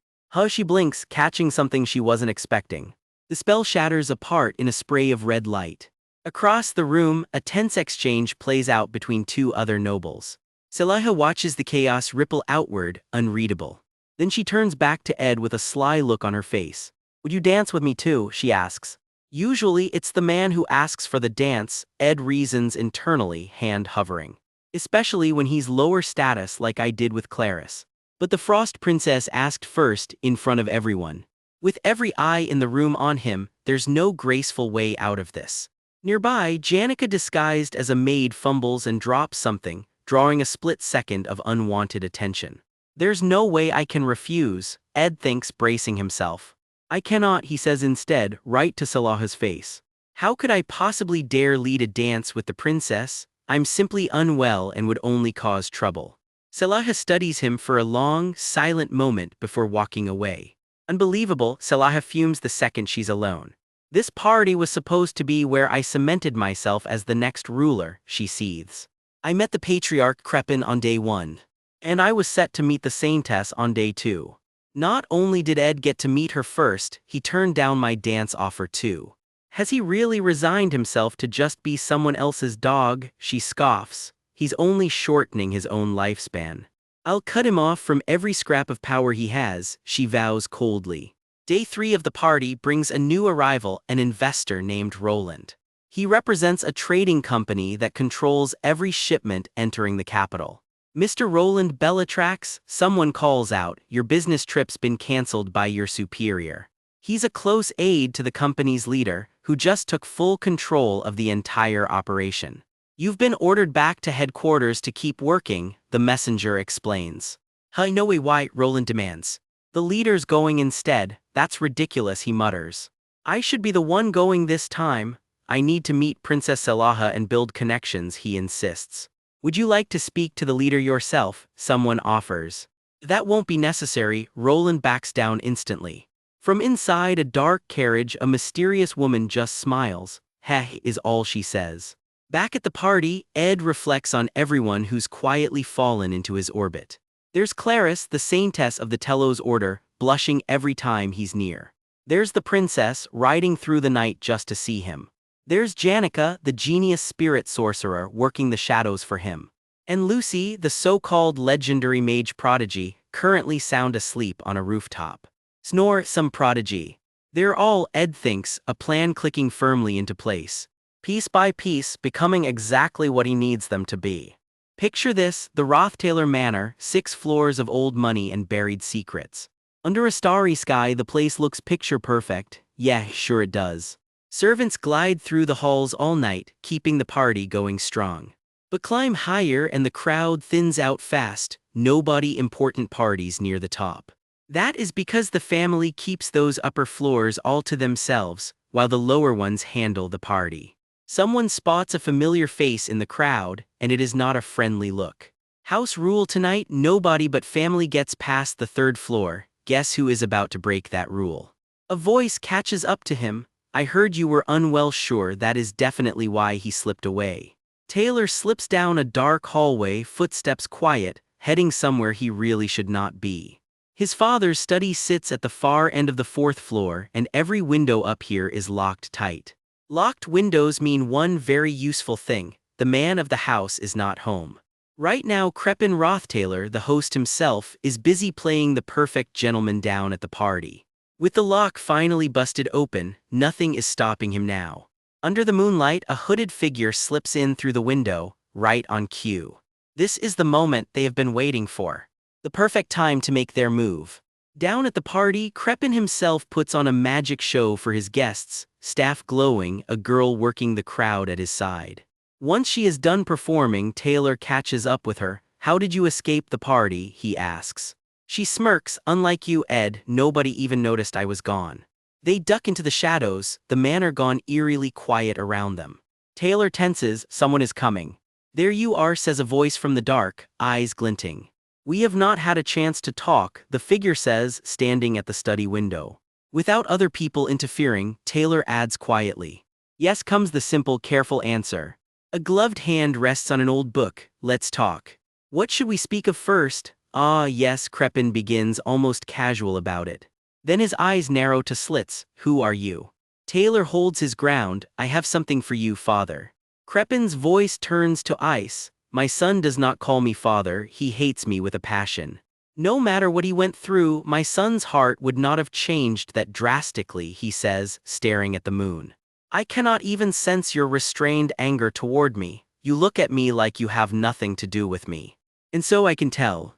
She blinks, catching something she wasn't expecting. The spell shatters apart in a spray of red light. Across the room, a tense exchange plays out between two other nobles. Selaha watches the chaos ripple outward, unreadable. Then she turns back to Ed with a sly look on her face. "Would you dance with me too?" she asks. "Usually it's the man who asks for the dance," Ed reasons internally, hand hovering. "Especially when he's lower status like I did with Clarice." But the Frost Princess asked first, in front of everyone. With every eye in the room on him, there's no graceful way out of this. Nearby, Janica disguised as a maid fumbles and drops something, drawing a split second of unwanted attention. "There's no way I can refuse," Ed thinks, bracing himself. "I cannot," he says instead, right to Salaha's face. "How could I possibly dare lead a dance with the princess? I'm simply unwell and would only cause trouble." Salaha studies him for a long, silent moment before walking away. "Unbelievable," Salaha fumes the second she's alone. "This party was supposed to be where I cemented myself as the next ruler," she seethes. "I met the patriarch Crepin on day 1. And I was set to meet the Saintess on day 2. Not only did Ed get to meet her first, he turned down my dance offer too. Has he really resigned himself to just be someone else's dog?" She scoffs. "He's only shortening his own lifespan. I'll cut him off from every scrap of power he has," she vows coldly. Day 3 of the party brings a new arrival, an investor named Roland. He represents a trading company that controls every shipment entering the capital. "Mr. Roland Bellatrax," someone calls out, "your business trip's been cancelled by your superior." He's a close aide to the company's leader, who just took full control of the entire operation. "You've been ordered back to headquarters to keep working," the messenger explains. "No way, why?" Roland demands. "The leader's going instead." "That's ridiculous," he mutters. "I should be the one going this time." "I need to meet Princess Selaha and build connections," he insists. "Would you like to speak to the leader yourself?" someone offers. "That won't be necessary," Roland backs down instantly. From inside a dark carriage, a mysterious woman just smiles. "Heh," is all she says. Back at the party, Ed reflects on everyone who's quietly fallen into his orbit. There's Clarice, the Saintess of the Telos Order, blushing every time he's near. There's the princess, riding through the night just to see him. There's Janica, the genius spirit sorcerer, working the shadows for him. And Lucy, the so-called legendary mage prodigy, currently sound asleep on a rooftop. Snore, some prodigy. They're all, Ed thinks, a plan clicking firmly into place. Piece by piece, becoming exactly what he needs them to be. Picture this, the Roththaler Manor, 6 floors of old money and buried secrets. Under a starry sky, the place looks picture perfect. Yeah, sure it does. Servants glide through the halls all night, keeping the party going strong. But climb higher and the crowd thins out fast, nobody important parties near the top. That is because the family keeps those upper floors all to themselves, while the lower ones handle the party. Someone spots a familiar face in the crowd, and it is not a friendly look. House rule tonight, nobody but family gets past the 3rd floor. Guess who is about to break that rule? A voice catches up to him. I heard you were unwell. Sure, that is definitely why he slipped away. Taylor slips down a dark hallway, footsteps quiet, heading somewhere he really should not be. His father's study sits at the far end of the 4th floor, and every window up here is locked tight. Locked windows mean one very useful thing: the man of the house is not home. Right now, Crepin Roththaler, the host himself, is busy playing the perfect gentleman down at the party. With the lock finally busted open, nothing is stopping him now. Under the moonlight, a hooded figure slips in through the window, right on cue. This is the moment they have been waiting for. The perfect time to make their move. Down at the party, Crepin himself puts on a magic show for his guests, staff glowing, a girl working the crowd at his side. Once she is done performing, Taylor catches up with her. How did you escape the party? He asks. She smirks. Unlike you, Ed, nobody even noticed I was gone. They duck into the shadows, the manor gone eerily quiet around them. Taylor tenses. Someone is coming. There you are, says a voice from the dark, eyes glinting. We have not had a chance to talk, the figure says, standing at the study window. Without other people interfering, Taylor adds quietly. Yes, comes the simple, careful answer. A gloved hand rests on an old book. Let's talk. What should we speak of first? Ah, yes, Crepin begins, almost casual about it. Then his eyes narrow to slits. Who are you? Taylor holds his ground. I have something for you, father. Crepin's voice turns to ice. My son does not call me father, he hates me with a passion. No matter what he went through, my son's heart would not have changed that drastically, he says, staring at the moon. I cannot even sense your restrained anger toward me. You look at me like you have nothing to do with me. And so I can tell.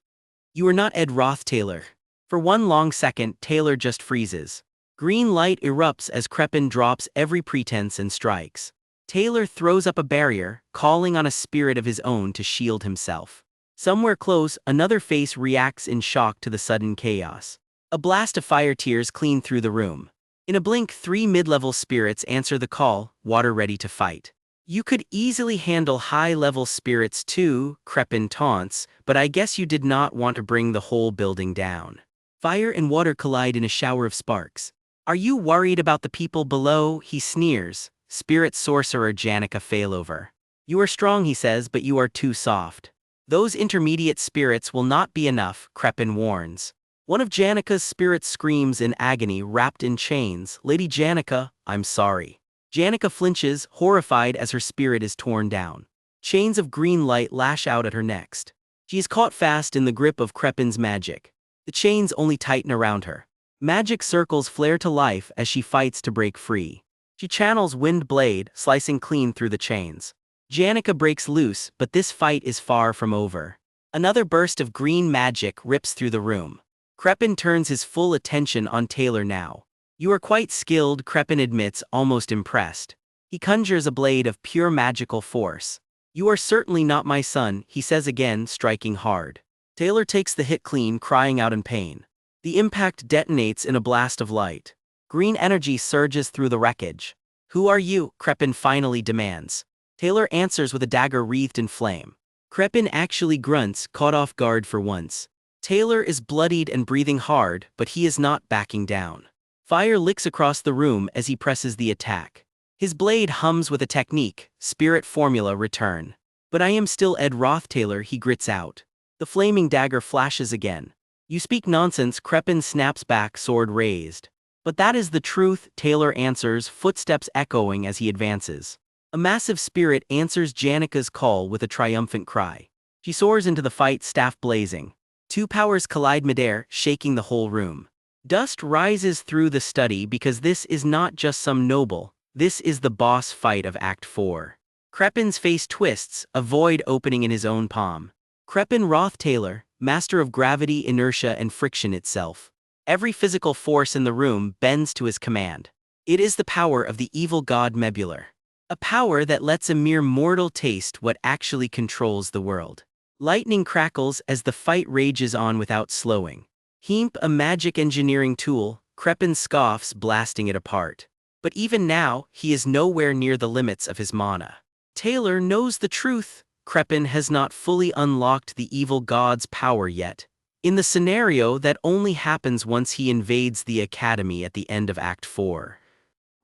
You are not Ed Roththaler. For one long second, Taylor just freezes. Green light erupts as Crepin drops every pretense and strikes. Taylor throws up a barrier, calling on a spirit of his own to shield himself. Somewhere close, another face reacts in shock to the sudden chaos. A blast of fire tears clean through the room. In a blink, 3 mid-level spirits answer the call, water ready to fight. You could easily handle high-level spirits too, Crepin taunts, but I guess you did not want to bring the whole building down. Fire and water collide in a shower of sparks. Are you worried about the people below? He sneers. Spirit sorcerer Janica Failover. You are strong, he says, but you are too soft. Those intermediate spirits will not be enough, Crepin warns. One of Janica's spirits screams in agony, wrapped in chains. Lady Janica, I'm sorry. Janica flinches, horrified as her spirit is torn down. Chains of green light lash out at her next. She is caught fast in the grip of Crepin's magic. The chains only tighten around her. Magic circles flare to life as she fights to break free. She channels Wind Blade, slicing clean through the chains. Janica breaks loose, but this fight is far from over. Another burst of green magic rips through the room. Crepin turns his full attention on Taylor now. You are quite skilled, Crepin admits, almost impressed. He conjures a blade of pure magical force. You are certainly not my son, he says again, striking hard. Taylor takes the hit clean, crying out in pain. The impact detonates in a blast of light. Green energy surges through the wreckage. Who are you? Crepin finally demands. Taylor answers with a dagger wreathed in flame. Crepin actually grunts, caught off guard for once. Taylor is bloodied and breathing hard, but he is not backing down. Fire licks across the room as he presses the attack. His blade hums with a technique, spirit formula return. But I am still Ed Roththaler, he grits out. The flaming dagger flashes again. You speak nonsense, Crepin snaps back, sword raised. But that is the truth, Taylor answers, footsteps echoing as he advances. A massive spirit answers Janika's call with a triumphant cry. She soars into the fight, staff blazing. Two powers collide midair, shaking the whole room. Dust rises through the study because this is not just some noble, this is the boss fight of Act 4. Crepin's face twists, a void opening in his own palm. Crepin Roth Taylor, master of gravity, inertia, and friction itself. Every physical force in the room bends to his command. It is the power of the evil god Mebular. A power that lets a mere mortal taste what actually controls the world. Lightning crackles as the fight rages on without slowing. Heemp, a magic engineering tool, Crepin scoffs, blasting it apart. But even now, he is nowhere near the limits of his mana. Taylor knows the truth. Crepin has not fully unlocked the evil god's power yet. In the scenario that only happens once he invades the academy at the end of Act 4.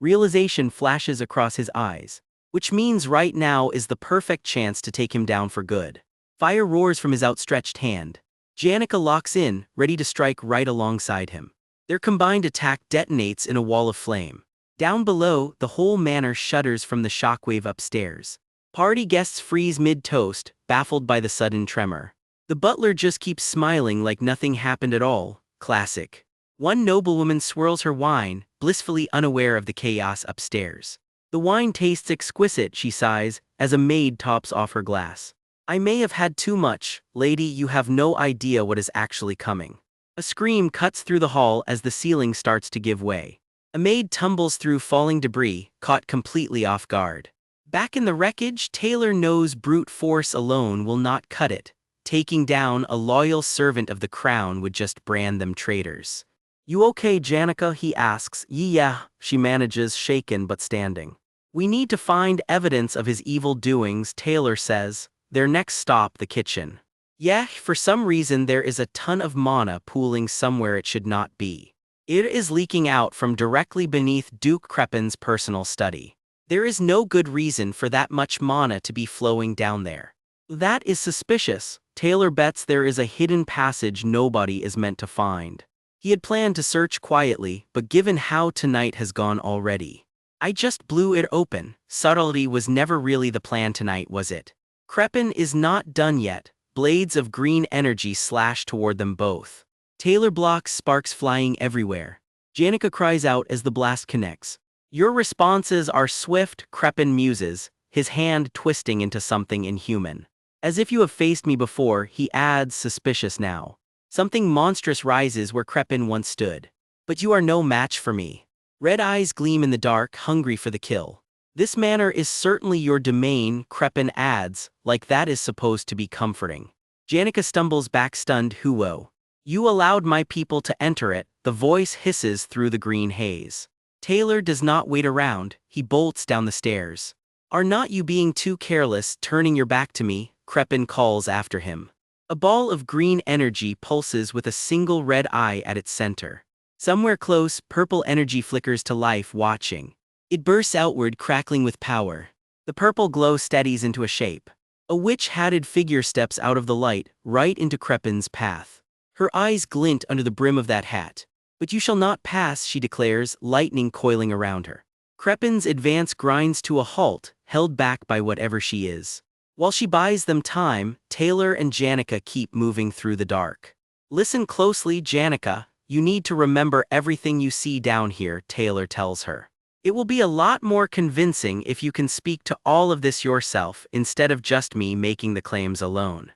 Realization flashes across his eyes, which means right now is the perfect chance to take him down for good. Fire roars from his outstretched hand. Janika locks in, ready to strike right alongside him. Their combined attack detonates in a wall of flame. Down below, the whole manor shudders from the shockwave upstairs. Party guests freeze mid-toast, baffled by the sudden tremor. The butler just keeps smiling like nothing happened at all. Classic. One noblewoman swirls her wine, blissfully unaware of the chaos upstairs. The wine tastes exquisite, she sighs, as a maid tops off her glass. I may have had too much, lady, you have no idea what is actually coming. A scream cuts through the hall as the ceiling starts to give way. A maid tumbles through falling debris, caught completely off guard. Back in the wreckage, Taylor knows brute force alone will not cut it. Taking down a loyal servant of the crown would just brand them traitors. You okay, Janika? He asks. Yeah, she manages, shaken but standing. We need to find evidence of his evil doings, Taylor says. Their next stop, the kitchen. Yeah, for some reason there is a ton of mana pooling somewhere it should not be. It is leaking out from directly beneath Duke Crepin's personal study. There is no good reason for that much mana to be flowing down there. That is suspicious. Taylor bets there is a hidden passage nobody is meant to find. He had planned to search quietly, but given how tonight has gone already. I just blew it open. Subtlety was never really the plan tonight, was it? Crepin is not done yet. Blades of green energy slash toward them both. Taylor blocks, sparks flying everywhere. Janika cries out as the blast connects. Your responses are swift, Crepin muses, his hand twisting into something inhuman. As if you have faced me before, he adds, suspicious now. Something monstrous rises where Crepin once stood. But you are no match for me. Red eyes gleam in the dark, hungry for the kill. This manor is certainly your domain, Crepin adds, like that is supposed to be comforting. Janika stumbles back, stunned. Huo. You allowed my people to enter it, the voice hisses through the green haze. Taylor does not wait around, he bolts down the stairs. Are not you being too careless, turning your back to me? Crepin calls after him. A ball of green energy pulses with a single red eye at its center. Somewhere close, purple energy flickers to life, watching. It bursts outward, crackling with power. The purple glow steadies into a shape. A witch-hatted figure steps out of the light, right into Crepin's path. Her eyes glint under the brim of that hat. But you shall not pass, she declares, lightning coiling around her. Crepin's advance grinds to a halt, held back by whatever she is. While she buys them time, Taylor and Janika keep moving through the dark. Listen closely, Janika. You need to remember everything you see down here, Taylor tells her. It will be a lot more convincing if you can speak to all of this yourself instead of just me making the claims alone.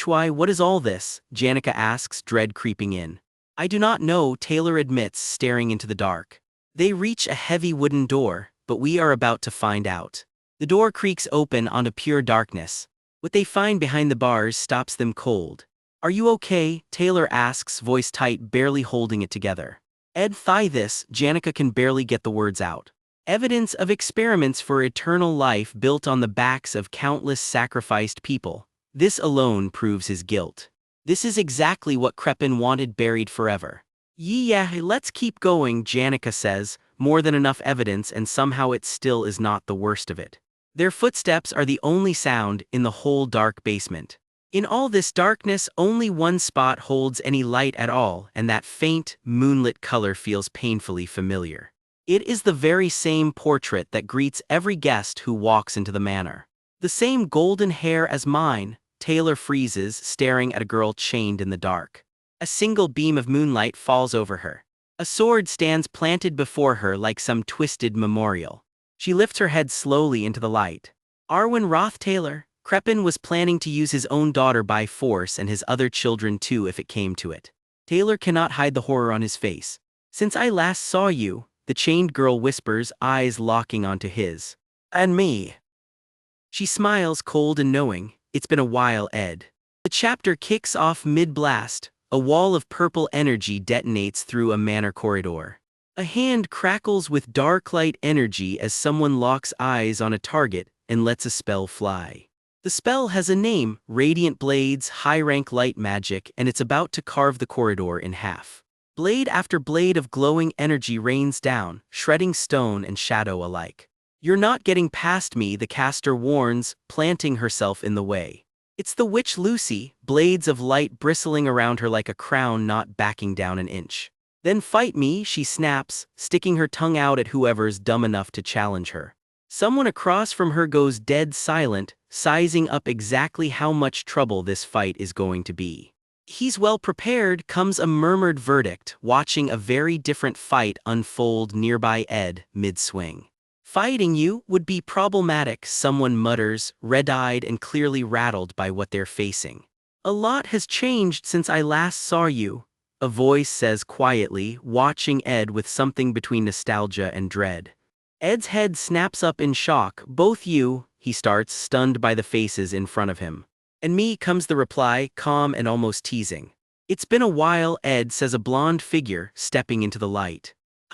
Why, what is all this? Janika asks, dread creeping in. I do not know, Taylor admits, staring into the dark. They reach a heavy wooden door, but we are about to find out. The door creaks open onto pure darkness. What they find behind the bars stops them cold. Are you okay? Taylor asks, voice tight, barely holding it together. This, Janika can barely get the words out. Evidence of experiments for eternal life built on the backs of countless sacrificed people. This alone proves his guilt. This is exactly what Crepin wanted buried forever. Yeah, let's keep going, Janika says, more than enough evidence, and somehow it still is not the worst of it. Their footsteps are the only sound in the whole dark basement. In all this darkness, only one spot holds any light at all, and that faint, moonlit color feels painfully familiar. It is the very same portrait that greets every guest who walks into the manor. The same golden hair as mine. Taylor freezes, staring at a girl chained in the dark. A single beam of moonlight falls over her. A sword stands planted before her like some twisted memorial. She lifts her head slowly into the light. Arwen Roth Taylor. Crepin was planning to use his own daughter by force and his other children too if it came to it. Taylor cannot hide the horror on his face. Since I last saw you, the chained girl whispers, eyes locking onto his. And me. She smiles cold and knowing. It's been a while, Ed. The chapter kicks off mid-blast. A wall of purple energy detonates through a manor corridor. A hand crackles with dark light energy as someone locks eyes on a target and lets a spell fly. The spell has a name, Radiant Blades, high-rank light magic, and it's about to carve the corridor in half. Blade after blade of glowing energy rains down, shredding stone and shadow alike. You're not getting past me, the caster warns, planting herself in the way. It's the witch Lucy, blades of light bristling around her like a crown not backing down an inch. Then fight me, she snaps, sticking her tongue out at whoever's dumb enough to challenge her. Someone across from her goes dead silent, sizing up exactly how much trouble this fight is going to be. He's well prepared, comes a murmured verdict, watching a very different fight unfold nearby Ed, mid-swing. Fighting you would be problematic, someone mutters, red-eyed and clearly rattled by what they're facing. A lot has changed since I last saw you, a voice says quietly, watching Ed with something between nostalgia and dread. Ed's head snaps up in shock. Both you, he starts, stunned by the faces in front of him. And me, comes the reply, calm and almost teasing. It's been a while, Ed, says a blonde figure, stepping into the light.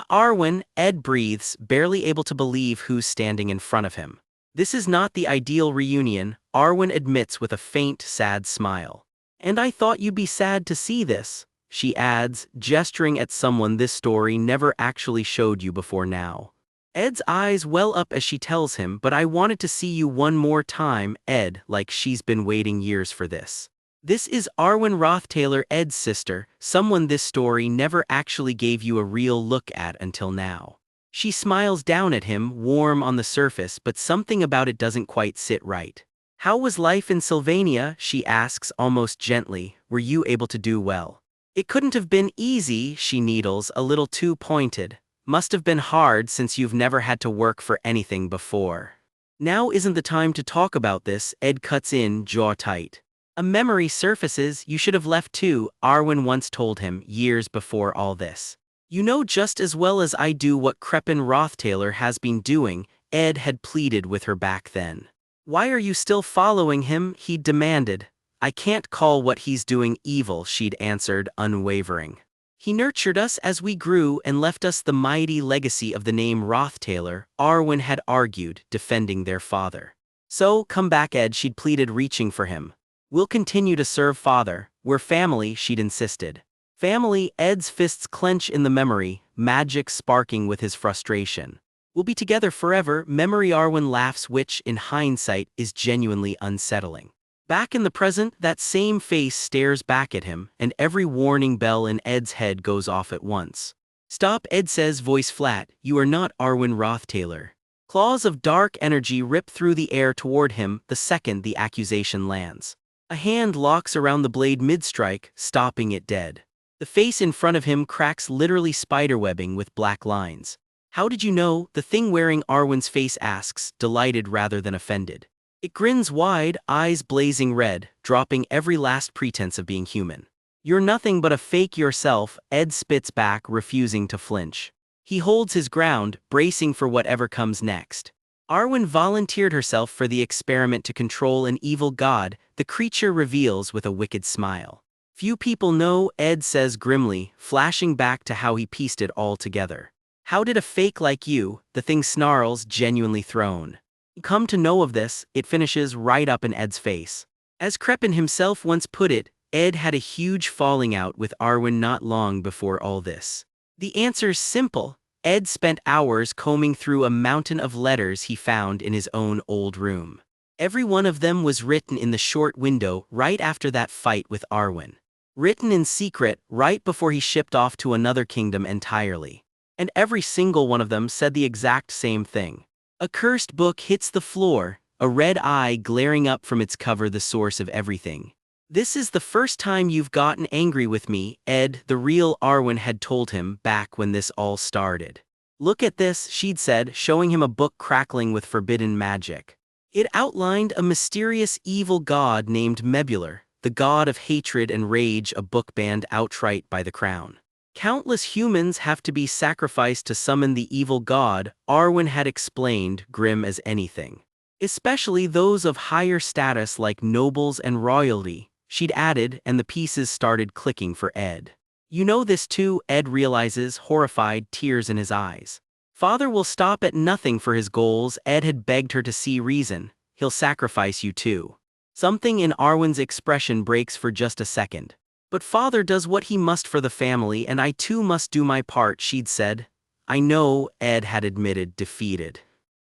Arwen, Ed breathes, barely able to believe who's standing in front of him. This is not the ideal reunion, Arwen admits with a faint, sad smile. And I thought you'd be sad to see this, she adds, gesturing at someone this story never actually showed you before now. Ed's eyes well up as she tells him, but I wanted to see you one more time, Ed, like she's been waiting years for this. This is Arwen Roth Taylor, Ed's sister, someone this story never actually gave you a real look at until now. She smiles down at him, warm on the surface, but something about it doesn't quite sit right. How was life in Sylvania, she asks almost gently, were you able to do well? It couldn't have been easy, she needles, a little too pointed. Must have been hard since you've never had to work for anything before. Now isn't the time to talk about this, Ed cuts in, jaw tight. A memory surfaces, you should have left too, Arwen once told him, years before all this. You know just as well as I do what Crepin Rothtailor has been doing, Ed had pleaded with her back then. Why are you still following him, he demanded. I can't call what he's doing evil, she'd answered, unwavering. He nurtured us as we grew and left us the mighty legacy of the name Rothtailor, Arwen had argued, defending their father. So, come back, Ed, she'd pleaded, reaching for him. We'll continue to serve father, we're family, she'd insisted. Family, Ed's fists clench in the memory, magic sparking with his frustration. We'll be together forever, memory, Arwen laughs, which, in hindsight, is genuinely unsettling. Back in the present, that same face stares back at him, and every warning bell in Ed's head goes off at once. Stop, Ed says, voice flat, you are not Arwen Rothtailor. Claws of dark energy rip through the air toward him the second the accusation lands. A hand locks around the blade mid-strike, stopping it dead. The face in front of him cracks, literally spiderwebbing with black lines. How did you know? The thing wearing Arwen's face asks, delighted rather than offended. It grins wide, eyes blazing red, dropping every last pretense of being human. You're nothing but a fake yourself, Ed spits back, refusing to flinch. He holds his ground, bracing for whatever comes next. Arwen volunteered herself for the experiment to control an evil god, the creature reveals with a wicked smile. Few people know, Ed says grimly, flashing back to how he pieced it all together. How did a fake like you, the thing snarls, genuinely thrown. Come to know of this, it finishes right up in Ed's face. As Crepin himself once put it, Ed had a huge falling out with Arwen not long before all this. The answer's simple. Ed spent hours combing through a mountain of letters he found in his own old room. Every one of them was written in the short window right after that fight with Arwen. Written in secret right before he shipped off to another kingdom entirely. And every single one of them said the exact same thing. A cursed book hits the floor, a red eye glaring up from its cover, the source of everything. This is the first time you've gotten angry with me, Ed, the real Arwen had told him back when this all started. Look at this, she'd said, showing him a book crackling with forbidden magic. It outlined a mysterious evil god named Mebular, the god of hatred and rage, a book banned outright by the crown. Countless humans have to be sacrificed to summon the evil god, Arwen had explained, grim as anything. Especially those of higher status like nobles and royalty, she'd added, and the pieces started clicking for Ed. You know this too, Ed realizes, horrified, tears in his eyes. Father will stop at nothing for his goals, Ed had begged her to see reason. He'll sacrifice you too. Something in Arwen's expression breaks for just a second. But father does what he must for the family, and I too must do my part, she'd said. I know, Ed had admitted, defeated.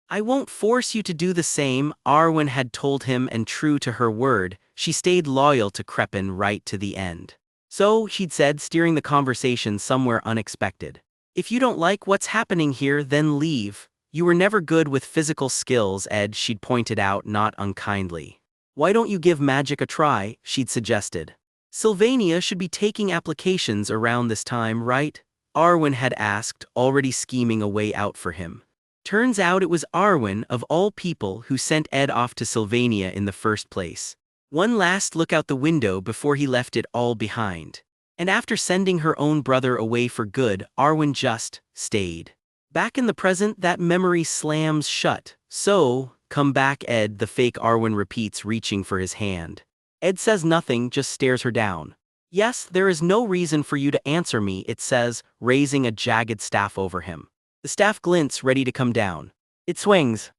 I won't force you to do the same, Arwen had told him, and true to her word, she stayed loyal to Crepin right to the end. So, she'd said, steering the conversation somewhere unexpected. If you don't like what's happening here, then leave. You were never good with physical skills, Ed, she'd pointed out, not unkindly. Why don't you give magic a try, she'd suggested. Sylvania should be taking applications around this time, right? Arwen had asked, already scheming a way out for him. Turns out it was Arwen, of all people, who sent Ed off to Sylvania in the first place. One last look out the window before he left it all behind. And after sending her own brother away for good, Arwen just stayed. Back in the present, that memory slams shut. So, come back, Ed, the fake Arwen repeats, reaching for his hand. Ed says nothing, just stares her down. Yes, there is no reason for you to answer me, it says, raising a jagged staff over him. The staff glints, ready to come down. It swings.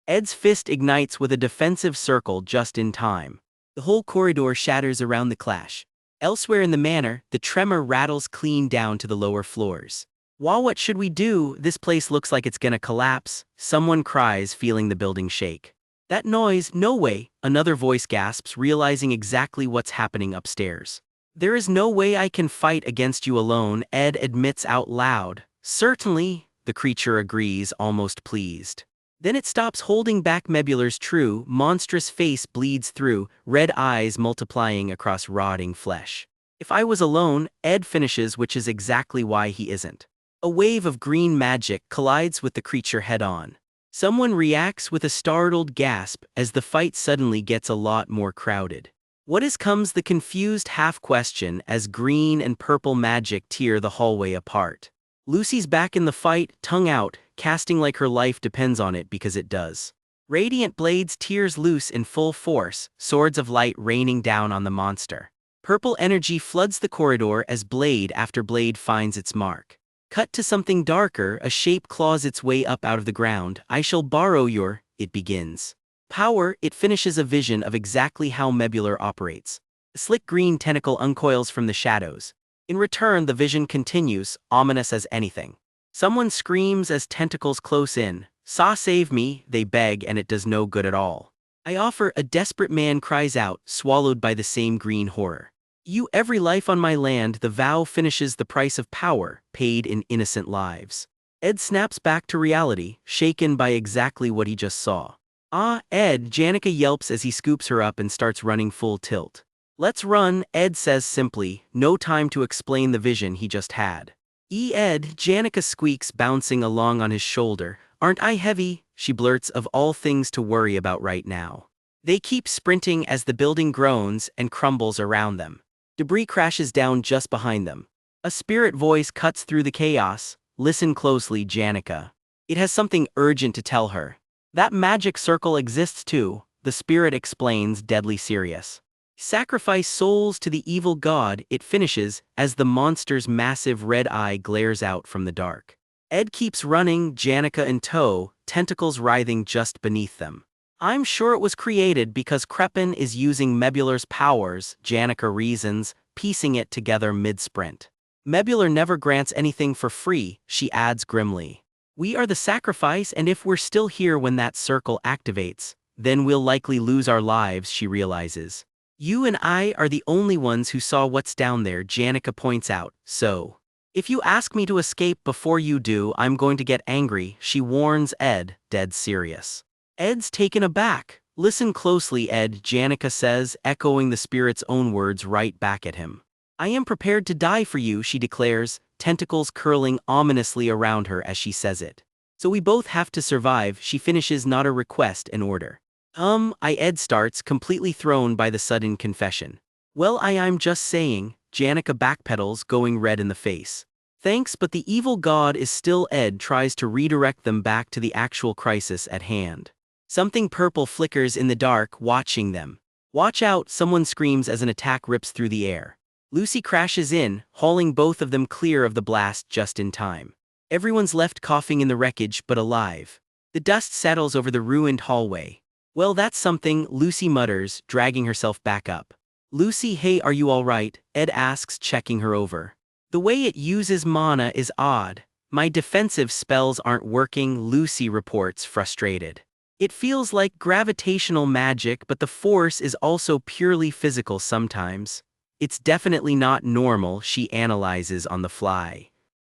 Ed's fist ignites with a defensive circle just in time. The whole corridor shatters around the clash. Elsewhere in the manor, the tremor rattles clean down to the lower floors. Wow, what should we do? This place looks like it's gonna collapse, someone cries, feeling the building shake. That noise, no way, another voice gasps, realizing exactly what's happening upstairs. There is no way I can fight against you alone, Ed admits out loud. Certainly, the creature agrees, almost pleased. Then it stops holding back. Mebular's true, monstrous face bleeds through, red eyes multiplying across rotting flesh. If I was alone, Ed finishes, which is exactly why he isn't. A wave of green magic collides with the creature head-on. Someone reacts with a startled gasp as the fight suddenly gets a lot more crowded. What is comes the confused half-question as green and purple magic tear the hallway apart. Lucy's back in the fight, tongue out, casting like her life depends on it, because it does. Radiant blades tears loose in full force, swords of light raining down on the monster. Purple energy floods the corridor as blade after blade finds its mark. Cut to something darker, a shape claws its way up out of the ground. I shall borrow your, it begins. Power, it finishes a vision of exactly how Mebular operates. A slick green tentacle uncoils from the shadows. In return, the vision continues, ominous as anything. Someone screams as tentacles close in. Saw save me, they beg, and it does no good at all. I offer, a desperate man cries out, swallowed by the same green horror. You, every life on my land, the vow finishes the price of power, paid in innocent lives. Ed snaps back to reality, shaken by exactly what he just saw. Ah, Ed, Janica yelps as he scoops her up and starts running full tilt. Let's run, Ed says simply, no time to explain the vision he just had. Ed, Janica squeaks, bouncing along on his shoulder. Aren't I heavy? She blurts, of all things to worry about right now. They keep sprinting as the building groans and crumbles around them. Debris crashes down just behind them. A spirit voice cuts through the chaos. Listen closely, Janica. It has something urgent to tell her. That magic circle exists too, the spirit explains, deadly serious. Sacrifice souls to the evil god, it finishes, as the monster's massive red eye glares out from the dark. Ed keeps running, Janica in tow, tentacles writhing just beneath them. I'm sure it was created because Crepin is using Mebular's powers, Janica reasons, piecing it together mid-sprint. Mebular never grants anything for free, she adds grimly. We are the sacrifice, and if we're still here when that circle activates, then we'll likely lose our lives, she realizes. You and I are the only ones who saw what's down there, Janica points out, so. If you ask me to escape before you do, I'm going to get angry, she warns Ed, dead serious. Ed's taken aback. Listen closely, Ed, Janica says, echoing the spirit's own words right back at him. I am prepared to die for you, she declares, tentacles curling ominously around her as she says it. So we both have to survive, she finishes, not a request, an order. Ed starts, completely thrown by the sudden confession. Well, I'm just saying, Janica backpedals, going red in the face. Thanks, but the evil god is still. Ed tries to redirect them back to the actual crisis at hand. Something purple flickers in the dark, watching them. Watch out, someone screams as an attack rips through the air. Lucy crashes in, hauling both of them clear of the blast just in time. Everyone's left coughing in the wreckage but alive. The dust settles over the ruined hallway. Well, that's something, Lucy mutters, dragging herself back up. Lucy, hey, are you alright? Ed asks, checking her over. The way it uses mana is odd. My defensive spells aren't working, Lucy reports, frustrated. It feels like gravitational magic, but the force is also purely physical sometimes. It's definitely not normal, she analyzes on the fly.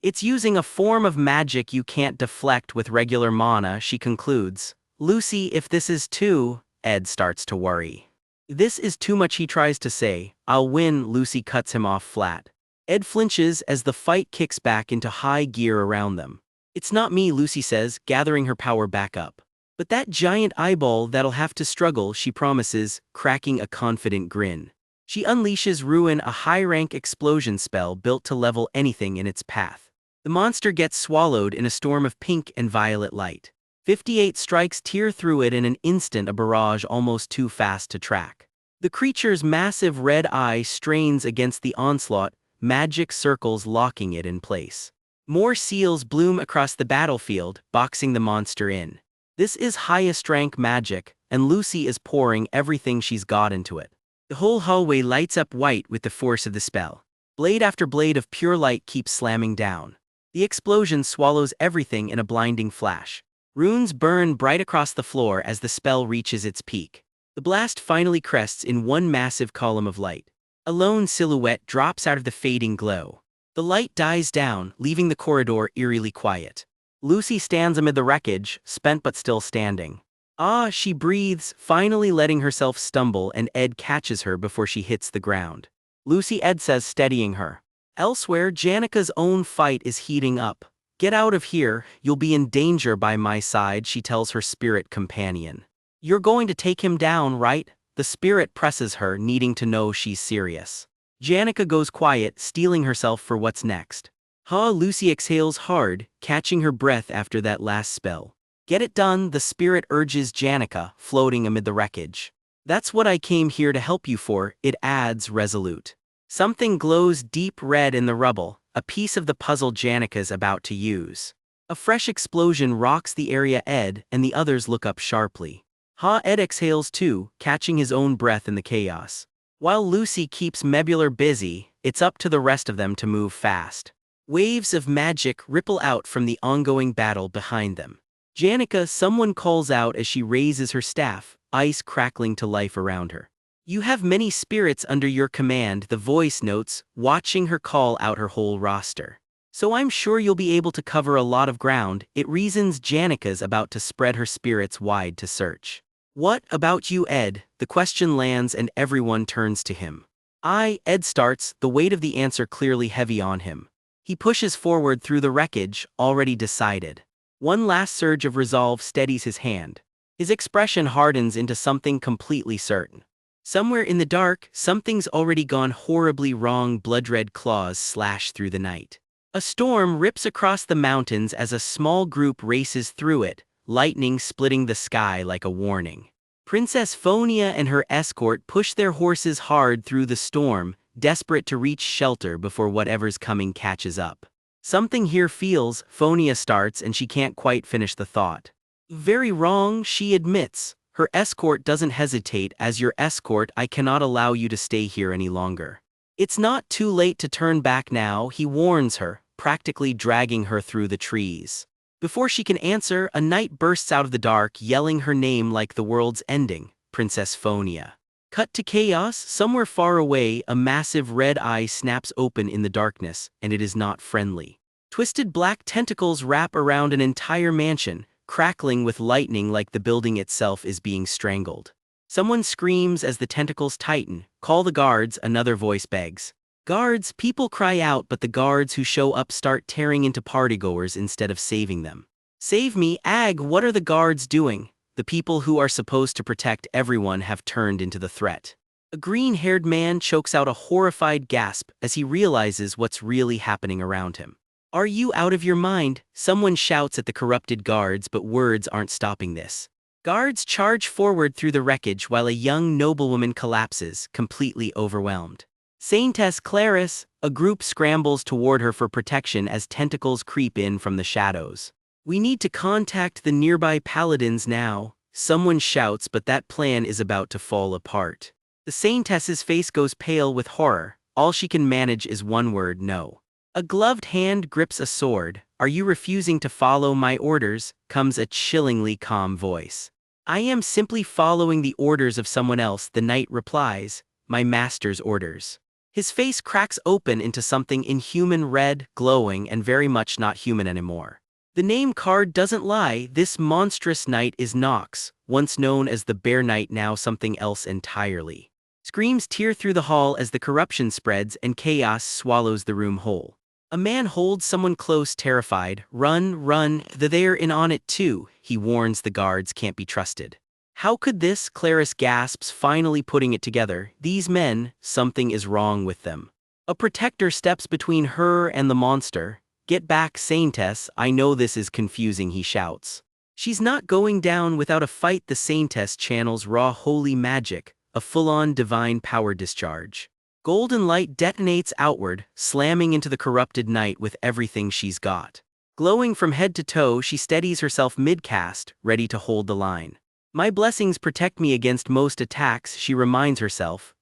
It's using a form of magic you can't deflect with regular mana, she concludes. Lucy, if this is too, Ed starts to worry. This is too much, he tries to say. I'll win, Lucy cuts him off flat. Ed flinches as the fight kicks back into high gear around them. It's not me, Lucy says, gathering her power back up. But that giant eyeball that'll have to struggle, she promises, cracking a confident grin. She unleashes Ruin, a high-rank explosion spell built to level anything in its path. The monster gets swallowed in a storm of pink and violet light. 58 strikes tear through it in an instant, a barrage almost too fast to track. The creature's massive red eye strains against the onslaught, magic circles locking it in place. More seals bloom across the battlefield, boxing the monster in. This is highest rank magic, and Lucy is pouring everything she's got into it. The whole hallway lights up white with the force of the spell. Blade after blade of pure light keeps slamming down. The explosion swallows everything in a blinding flash. Runes burn bright across the floor as the spell reaches its peak. The blast finally crests in one massive column of light. A lone silhouette drops out of the fading glow. The light dies down, leaving the corridor eerily quiet. Lucy stands amid the wreckage, spent but still standing. Ah, she breathes, finally letting herself stumble, and Ed catches her before she hits the ground. Lucy, Ed says, steadying her. Elsewhere, Janica's own fight is heating up. Get out of here, you'll be in danger by my side, she tells her spirit companion. You're going to take him down, right? The spirit presses her, needing to know she's serious. Janica goes quiet, steeling herself for what's next. Lucy exhales hard, catching her breath after that last spell. Get it done, the spirit urges Janica, floating amid the wreckage. That's what I came here to help you for, it adds, resolute. Something glows deep red in the rubble, a piece of the puzzle Janica's about to use. A fresh explosion rocks the area. Ed and the others look up sharply. Ed exhales too, catching his own breath in the chaos. While Lucy keeps Mebular busy, it's up to the rest of them to move fast. Waves of magic ripple out from the ongoing battle behind them. Janica, someone calls out as she raises her staff, ice crackling to life around her. You have many spirits under your command, the voice notes, watching her call out her whole roster. So I'm sure you'll be able to cover a lot of ground, it reasons. Janica's about to spread her spirits wide to search. What about you, Ed? The question lands and everyone turns to him. Ed starts, the weight of the answer clearly heavy on him. He pushes forward through the wreckage, already decided. One last surge of resolve steadies his hand. His expression hardens into something completely certain. Somewhere in the dark, something's already gone horribly wrong. Blood-red claws slash through the night. A storm rips across the mountains as a small group races through it, lightning splitting the sky like a warning. Princess Phonia and her escort push their horses hard through the storm, desperate to reach shelter before whatever's coming catches up. Something here feels, Phonia starts, and she can't quite finish the thought. Very wrong, she admits. Her escort doesn't hesitate. As your escort, I cannot allow you to stay here any longer. It's not too late to turn back now, he warns her, practically dragging her through the trees. Before she can answer, a knight bursts out of the dark, yelling her name like the world's ending, Princess Phonia. Cut to chaos. Somewhere far away, a massive red eye snaps open in the darkness, and it is not friendly. Twisted black tentacles wrap around an entire mansion, crackling with lightning like the building itself is being strangled. Someone screams as the tentacles tighten. "Call the guards," another voice begs. Guards, people cry out, but the guards who show up start tearing into partygoers instead of saving them. "Save me, Ag, what are the guards doing?" The people who are supposed to protect everyone have turned into the threat. A green-haired man chokes out a horrified gasp as he realizes what's really happening around him. "Are you out of your mind?" Someone shouts at the corrupted guards, but words aren't stopping this. Guards charge forward through the wreckage while a young noblewoman collapses, completely overwhelmed. Saintess Clarice, a group scrambles toward her for protection as tentacles creep in from the shadows. "We need to contact the nearby paladins now," someone shouts, but that plan is about to fall apart. The Saintess's face goes pale with horror. All she can manage is one word: no. A gloved hand grips a sword. "Are you refusing to follow my orders?" comes a chillingly calm voice. "I am simply following the orders of someone else," the knight replies. "My master's orders." His face cracks open into something inhuman, red, glowing, and very much not human anymore. The name card doesn't lie. This monstrous knight is Nox, once known as the Bear Knight, now something else entirely. Screams tear through the hall as the corruption spreads and chaos swallows the room whole. A man holds someone close, terrified. "Run, run, they're in on it too," he warns. The guards can't be trusted. "How could this?" Clarice gasps, finally putting it together. "These men, something is wrong with them." A protector steps between her and the monster. "Get back, Saintess, I know this is confusing," he shouts. She's not going down without a fight. The Saintess channels raw holy magic, a full-on divine power discharge. Golden light detonates outward, slamming into the corrupted knight with everything she's got. Glowing from head to toe, she steadies herself mid-cast, ready to hold the line. "My blessings protect me against most attacks," she reminds herself,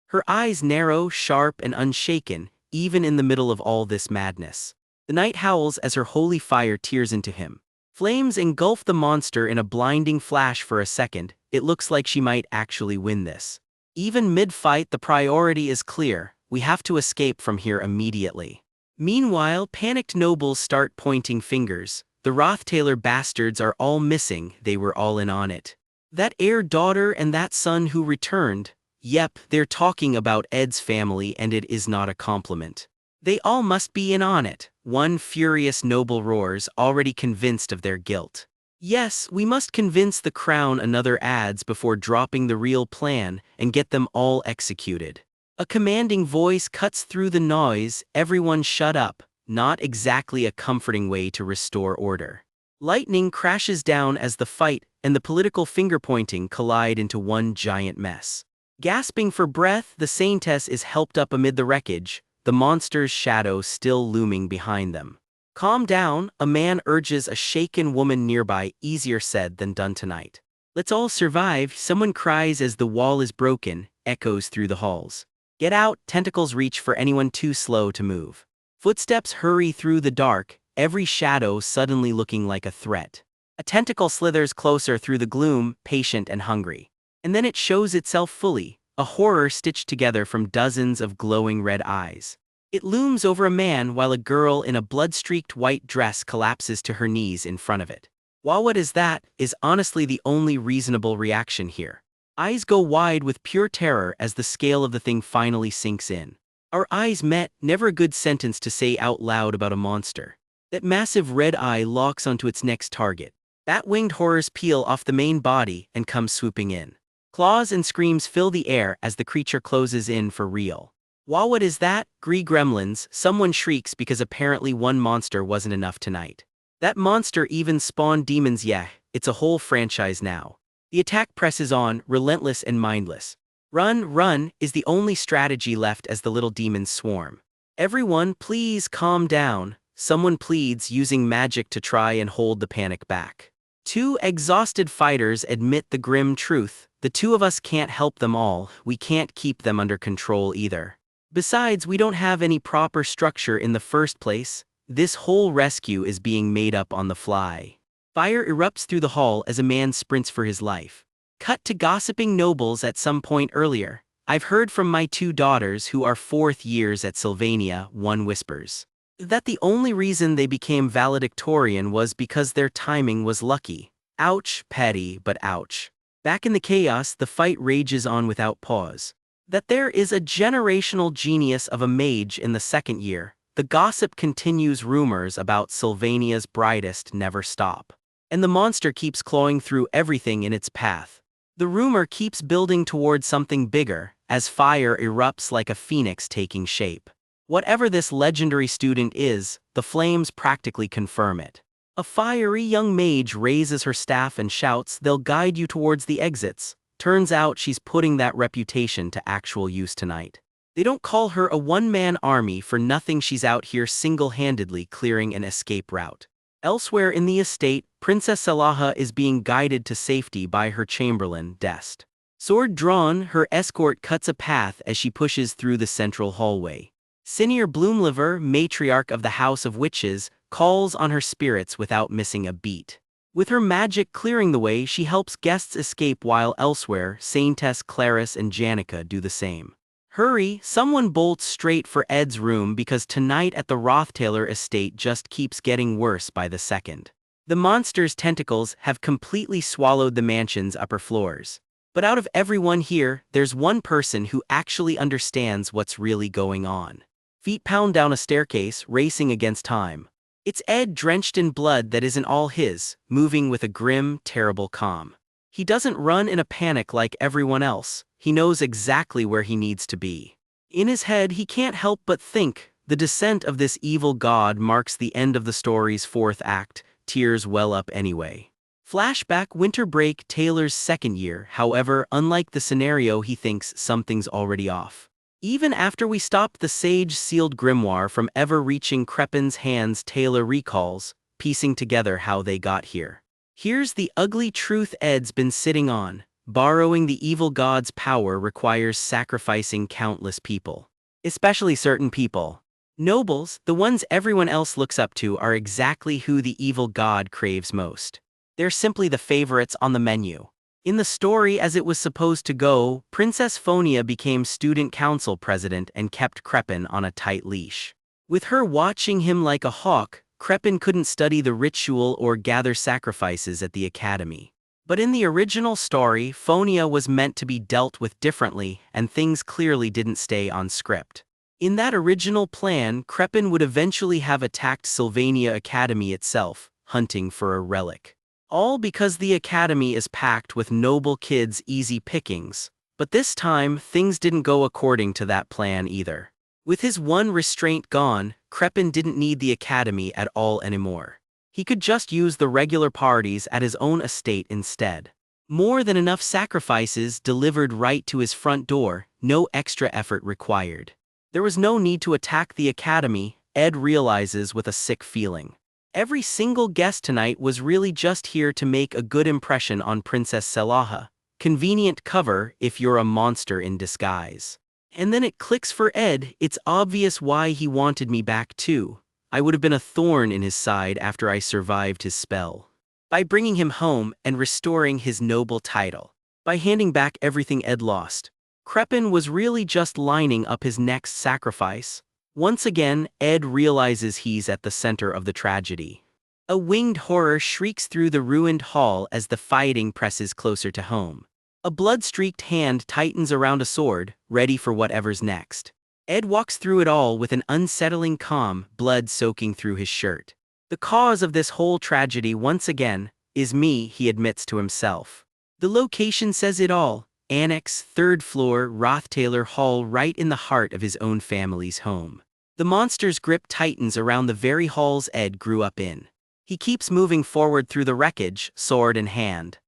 her eyes narrow, sharp, and unshaken, even in the middle of all this madness. The knight howls as her holy fire tears into him. Flames engulf the monster in a blinding flash. For a second, it looks like she might actually win this. Even mid-fight, the priority is clear: we have to escape from here immediately. Meanwhile, panicked nobles start pointing fingers. The Rothtailor bastards are all missing. They were all in on it. That heir daughter and that son who returned. Yep, they're talking about Ed's family, and it is not a compliment. They all must be in on it. One furious noble roars, already convinced of their guilt. "Yes, we must convince the crown," another adds before dropping the real plan and get them all executed. A commanding voice cuts through the noise. "Everyone shut up." Not exactly a comforting way to restore order. Lightning crashes down as the fight and the political finger-pointing collide into one giant mess. Gasping for breath, the Saintess is helped up amid the wreckage, the monster's shadow still looming behind them. "Calm down," a man urges a shaken woman nearby. "Easier said than done tonight. Let's all survive," someone cries as the wall is broken, echoes through the halls. "Get out," tentacles reach for anyone too slow to move. Footsteps hurry through the dark, every shadow suddenly looking like a threat. A tentacle slithers closer through the gloom, patient and hungry. And then it shows itself fully, a horror stitched together from dozens of glowing red eyes. It looms over a man while a girl in a blood-streaked white dress collapses to her knees in front of it. What is that? Is honestly the only reasonable reaction here. Eyes go wide with pure terror as the scale of the thing finally sinks in. Our eyes met, never a good sentence to say out loud about a monster. That massive red eye locks onto its next target. Bat-winged horrors peel off the main body and come swooping in. Claws and screams fill the air as the creature closes in for real. What is that? Gree gremlins, someone shrieks because apparently one monster wasn't enough tonight. That monster even spawned demons. Yeah, it's a whole franchise now. The attack presses on, relentless and mindless. Run, run is the only strategy left as the little demons swarm. "Everyone, please calm down," someone pleads, using magic to try and hold the panic back. Two exhausted fighters admit the grim truth: the two of us can't help them all, we can't keep them under control either. Besides, we don't have any proper structure in the first place. This whole rescue is being made up on the fly. Fire erupts through the hall as a man sprints for his life. Cut to gossiping nobles at some point earlier. I've heard from my 2 daughters who are 4th years at Sylvania, one whispers. That the only reason they became valedictorian was because their timing was lucky. Ouch, petty, but ouch. Back in the chaos, the fight rages on without pause. That there is a generational genius of a mage in the 2nd year. The gossip continues, rumors about Sylvania's brightest never stop. And the monster keeps clawing through everything in its path. The rumor keeps building toward something bigger, as fire erupts like a phoenix taking shape. Whatever this legendary student is, the flames practically confirm it. A fiery young mage raises her staff and shouts, "They'll guide you towards the exits." Turns out she's putting that reputation to actual use tonight. They don't call her a one-man army for nothing. She's out here single-handedly clearing an escape route. Elsewhere in the estate, Princess Salaha is being guided to safety by her chamberlain, Dest. Sword drawn, her escort cuts a path as she pushes through the central hallway. Senior Bloomliver, matriarch of the House of Witches, calls on her spirits without missing a beat. With her magic clearing the way, she helps guests escape, while elsewhere, Saintess Clarice and Janica do the same. Hurry, someone bolts straight for Ed's room because tonight at the Roththaler estate just keeps getting worse by the second. The monster's tentacles have completely swallowed the mansion's upper floors. But out of everyone here, there's one person who actually understands what's really going on. Feet pound down a staircase, racing against time. It's Ed, drenched in blood that isn't all his, moving with a grim, terrible calm. He doesn't run in a panic like everyone else. He knows exactly where he needs to be. In his head, he can't help but think, the descent of this evil god marks the end of the story's 4th act. Tears well up anyway. Flashback, winter break, Taylor's 2nd year. However, unlike the scenario, he thinks something's already off. Even after we stop the sage-sealed grimoire from ever reaching Crepin's hands, Taylor recalls, piecing together how they got here. Here's the ugly truth Ed's been sitting on. Borrowing the evil god's power requires sacrificing countless people. Especially certain people. Nobles, the ones everyone else looks up to, are exactly who the evil god craves most. They're simply the favorites on the menu. In the story as it was supposed to go, Princess Phonia became student council president and kept Crepin on a tight leash. With her watching him like a hawk, Crepin couldn't study the ritual or gather sacrifices at the academy. But in the original story, Phonia was meant to be dealt with differently, and things clearly didn't stay on script. In that original plan, Crepin would eventually have attacked Sylvania Academy itself, hunting for a relic. All because the academy is packed with noble kids' easy pickings. But this time, things didn't go according to that plan either. With his one restraint gone, Crepin didn't need the academy at all anymore. He could just use the regular parties at his own estate instead. More than enough sacrifices delivered right to his front door, no extra effort required. There was no need to attack the academy, Ed realizes with a sick feeling. Every single guest tonight was really just here to make a good impression on Princess Salaha. Convenient cover if you're a monster in disguise. And then it clicks for Ed, it's obvious why he wanted me back too. I would have been a thorn in his side after I survived his spell. By bringing him home and restoring his noble title. By handing back everything Ed lost. Crepin was really just lining up his next sacrifice. Once again, Ed realizes he's at the center of the tragedy. A winged horror shrieks through the ruined hall as the fighting presses closer to home. A blood-streaked hand tightens around a sword, ready for whatever's next. Ed walks through it all with an unsettling calm, blood soaking through his shirt. The cause of this whole tragedy, once again, is me, he admits to himself. The location says it all. Annex, 3rd floor, Roththaler Hall, right in the heart of his own family's home. The monster's grip tightens around the very halls Ed grew up in. He keeps moving forward through the wreckage, sword in hand.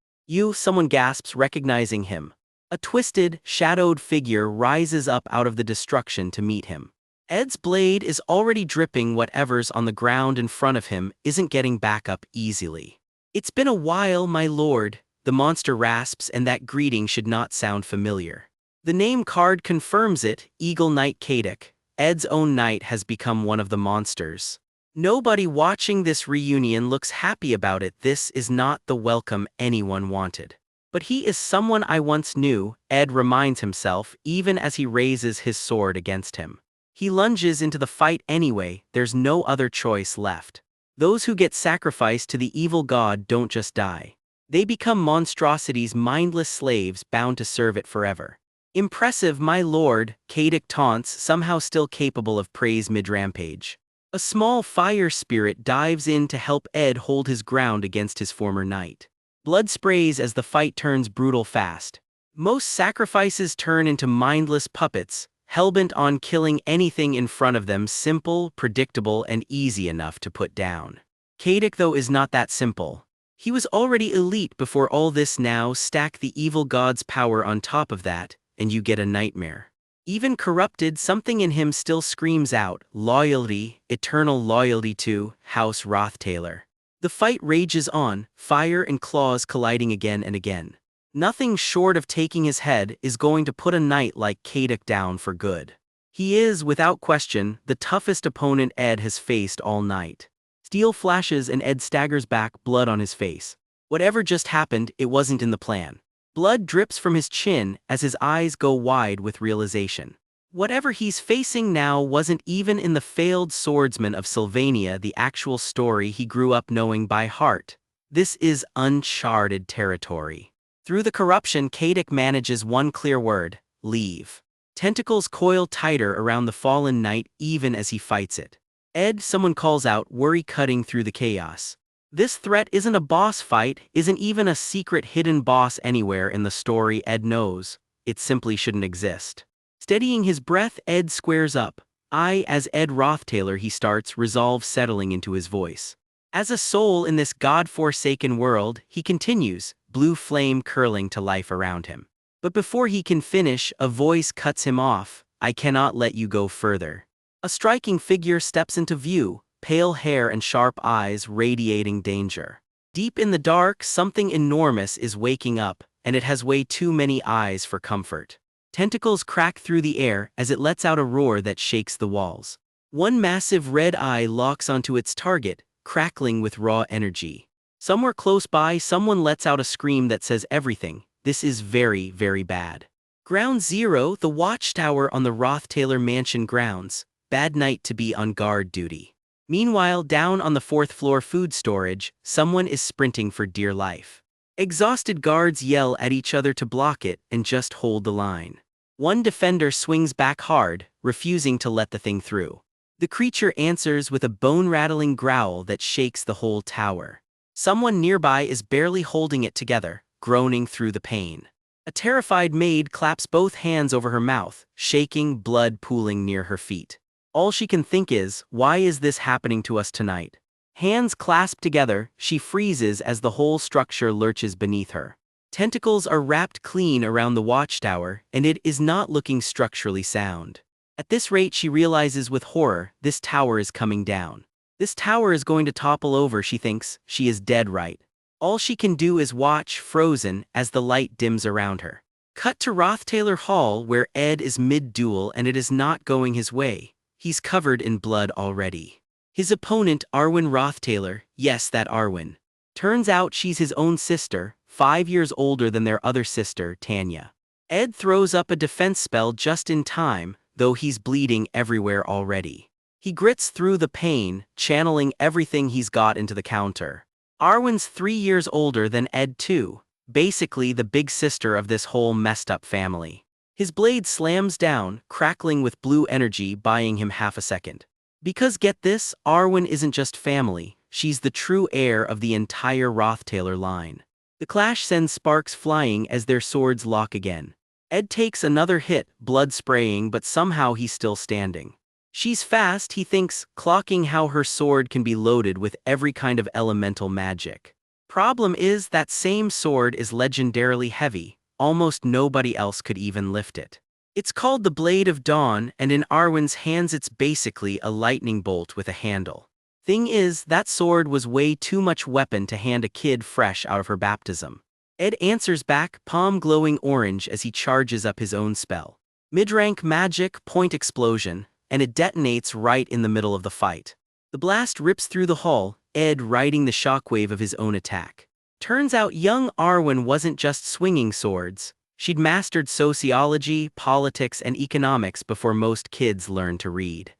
Someone gasps, recognizing him. A twisted, shadowed figure rises up out of the destruction to meet him. Ed's blade is already dripping. Whatever's on the ground in front of him isn't getting back up easily. "It's been a while, my lord," the monster rasps, and that greeting should not sound familiar. The name card confirms it, Eagle Knight Kadok. Ed's own knight has become one of the monsters. Nobody watching this reunion looks happy about it. This is not the welcome anyone wanted. But he is someone I once knew, Ed reminds himself even as he raises his sword against him. He lunges into the fight anyway, there's no other choice left. Those who get sacrificed to the evil god don't just die. They become monstrosities, mindless slaves bound to serve it forever. Impressive, my lord, Kadic taunts, somehow still capable of praise mid-rampage. A small fire spirit dives in to help Ed hold his ground against his former knight. Blood sprays as the fight turns brutal fast. Most sacrifices turn into mindless puppets, hellbent on killing anything in front of them, simple, predictable, and easy enough to put down. Kadic, though, is not that simple. He was already elite before all this. Now stack the evil god's power on top of that, and you get a nightmare. Even corrupted, something in him still screams out, loyalty, eternal loyalty to House Rothtailor. The fight rages on, fire and claws colliding again and again. Nothing short of taking his head is going to put a knight like Kadic down for good. He is, without question, the toughest opponent Ed has faced all night. Steel flashes and Ed staggers back, blood on his face. Whatever just happened, it wasn't in the plan. Blood drips from his chin as his eyes go wide with realization. Whatever he's facing now wasn't even in the failed swordsman of Sylvania, the actual story he grew up knowing by heart. This is uncharted territory. Through the corruption, Kadic manages one clear word: leave. Tentacles coil tighter around the fallen knight even as he fights it. Ed, someone calls out, worry cutting through the chaos. This threat isn't a boss fight, isn't even a secret hidden boss anywhere in the story. Ed knows. It simply shouldn't exist. Steadying his breath, Ed squares up. As Ed Rothtailor, he starts, resolve settling into his voice. As a soul in this god-forsaken world, he continues, blue flame curling to life around him. But before he can finish, a voice cuts him off. I cannot let you go further. A striking figure steps into view, pale hair and sharp eyes radiating danger. Deep in the dark, something enormous is waking up, and it has way too many eyes for comfort. Tentacles crack through the air as it lets out a roar that shakes the walls. One massive red eye locks onto its target, crackling with raw energy. Somewhere close by, someone lets out a scream that says everything. This is very, very bad. Ground Zero, the watchtower on the Rothtailor mansion grounds. Bad night to be on guard duty. Meanwhile, down on the 4th floor food storage, someone is sprinting for dear life. Exhausted guards yell at each other to block it and just hold the line. One defender swings back hard, refusing to let the thing through. The creature answers with a bone-rattling growl that shakes the whole tower. Someone nearby is barely holding it together, groaning through the pain. A terrified maid claps both hands over her mouth, shaking, blood pooling near her feet. All she can think is, why is this happening to us tonight? Hands clasped together, she freezes as the whole structure lurches beneath her. Tentacles are wrapped clean around the watchtower, and it is not looking structurally sound. At this rate, she realizes with horror, this tower is coming down. This tower is going to topple over, she thinks. She is dead right. All she can do is watch, frozen, as the light dims around her. Cut to Rothtailor Hall, where Ed is mid-duel and it is not going his way. He's covered in blood already. His opponent, Arwen Rothtailor, yes, that Arwen. Turns out she's his own sister, 5 years older than their other sister, Tanya. Ed throws up a defense spell just in time, though he's bleeding everywhere already. He grits through the pain, channeling everything he's got into the counter. Arwen's 3 years older than Ed too, basically the big sister of this whole messed up family. His blade slams down, crackling with blue energy, buying him half a second. Because get this, Arwen isn't just family, she's the true heir of the entire Rothtailor line. The clash sends sparks flying as their swords lock again. Ed takes another hit, blood spraying, but somehow he's still standing. She's fast, he thinks, clocking how her sword can be loaded with every kind of elemental magic. Problem is, that same sword is legendarily heavy. Almost nobody else could even lift it. It's called the Blade of Dawn, and in Arwen's hands it's basically a lightning bolt with a handle. Thing is, that sword was way too much weapon to hand a kid fresh out of her baptism. Ed answers back, palm glowing orange as he charges up his own spell. Mid-rank magic, point explosion, and it detonates right in the middle of the fight. The blast rips through the hull, Ed riding the shockwave of his own attack. Turns out young Arwen wasn't just swinging swords. She'd mastered sociology, politics, and economics before most kids learned to read.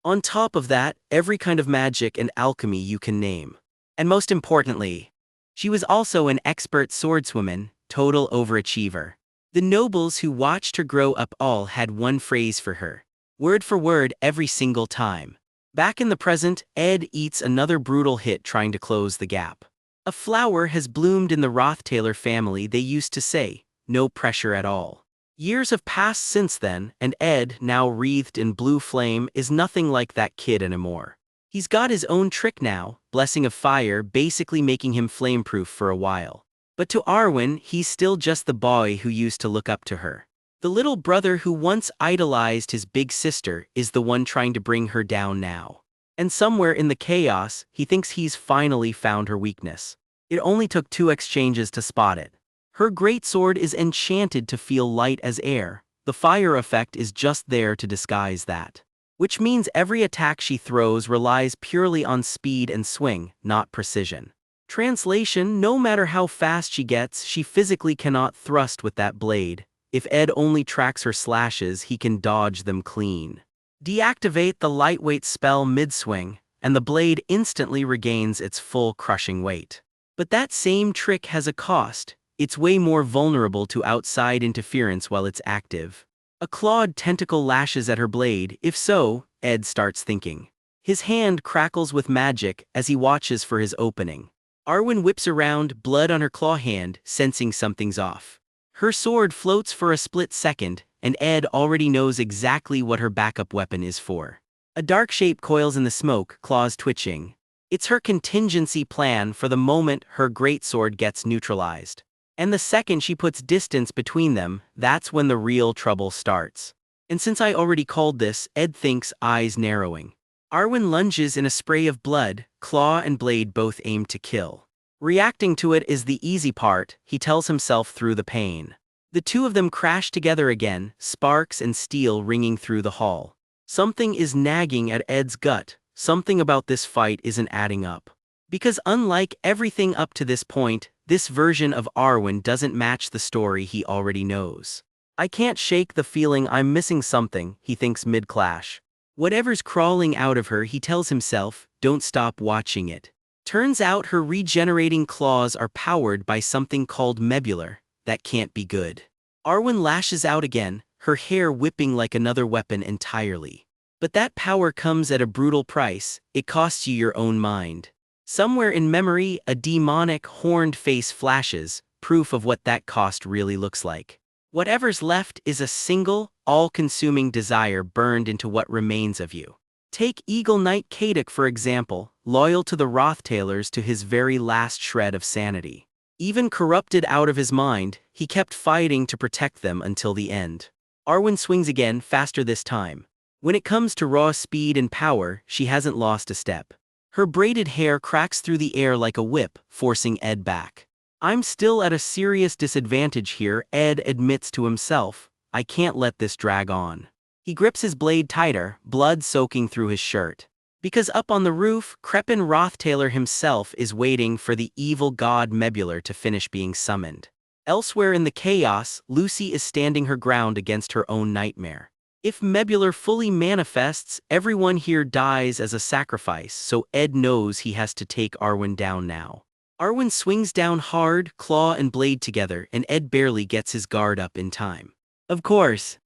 On top of that, every kind of magic and alchemy you can name. And most importantly, she was also an expert swordswoman, total overachiever. The nobles who watched her grow up all had one phrase for her. Word for word every single time. Back in the present, Ed eats another brutal hit trying to close the gap. A flower has bloomed in the Rothtailor family, they used to say. No pressure at all. Years have passed since then, and Ed, now wreathed in blue flame, is nothing like that kid anymore. He's got his own trick now, Blessing of Fire, basically making him flameproof for a while. But to Arwen, he's still just the boy who used to look up to her. The little brother who once idolized his big sister is the one trying to bring her down now. And somewhere in the chaos, he thinks he's finally found her weakness. It only took 2 exchanges to spot it. Her greatsword is enchanted to feel light as air. The fire effect is just there to disguise that. Which means every attack she throws relies purely on speed and swing, not precision. Translation: no matter how fast she gets, she physically cannot thrust with that blade. If Ed only tracks her slashes, he can dodge them clean. Deactivate the lightweight spell mid-swing, and the blade instantly regains its full crushing weight. But that same trick has a cost. It's way more vulnerable to outside interference while it's active. A clawed tentacle lashes at her blade. If so, Ed starts thinking. His hand crackles with magic as he watches for his opening. Arwen whips around, blood on her claw hand, sensing something's off. Her sword floats for a split second, and Ed already knows exactly what her backup weapon is for. A dark shape coils in the smoke, claws twitching. It's her contingency plan for the moment her greatsword gets neutralized. And the second she puts distance between them, that's when the real trouble starts. And since I already called this, Ed thinks, eyes narrowing. Arwen lunges in a spray of blood, claw and blade both aim to kill. Reacting to it is the easy part, he tells himself through the pain. The two of them crash together again, sparks and steel ringing through the hall. Something is nagging at Ed's gut, something about this fight isn't adding up. Because unlike everything up to this point, this version of Arwen doesn't match the story he already knows. I can't shake the feeling I'm missing something, he thinks mid-clash. Whatever's crawling out of her, he tells himself, don't stop watching it. Turns out her regenerating claws are powered by something called mebular. That can't be good. Arwen lashes out again, her hair whipping like another weapon entirely. But that power comes at a brutal price, it costs you your own mind. Somewhere in memory, a demonic, horned face flashes, proof of what that cost really looks like. Whatever's left is a single, all-consuming desire burned into what remains of you. Take Eagle Knight Kaduk for example, loyal to the Rothtailors to his very last shred of sanity. Even corrupted out of his mind, he kept fighting to protect them until the end. Arwen swings again, faster this time. When it comes to raw speed and power, she hasn't lost a step. Her braided hair cracks through the air like a whip, forcing Ed back. I'm still at a serious disadvantage here, Ed admits to himself. I can't let this drag on. He grips his blade tighter, blood soaking through his shirt. Because up on the roof, Crepin Rothtailor himself is waiting for the evil god Mebular to finish being summoned. Elsewhere in the chaos, Lucy is standing her ground against her own nightmare. If Mebular fully manifests, everyone here dies as a sacrifice, so Ed knows he has to take Arwen down now. Arwen swings down hard, claw and blade together, and Ed barely gets his guard up in time. Of course,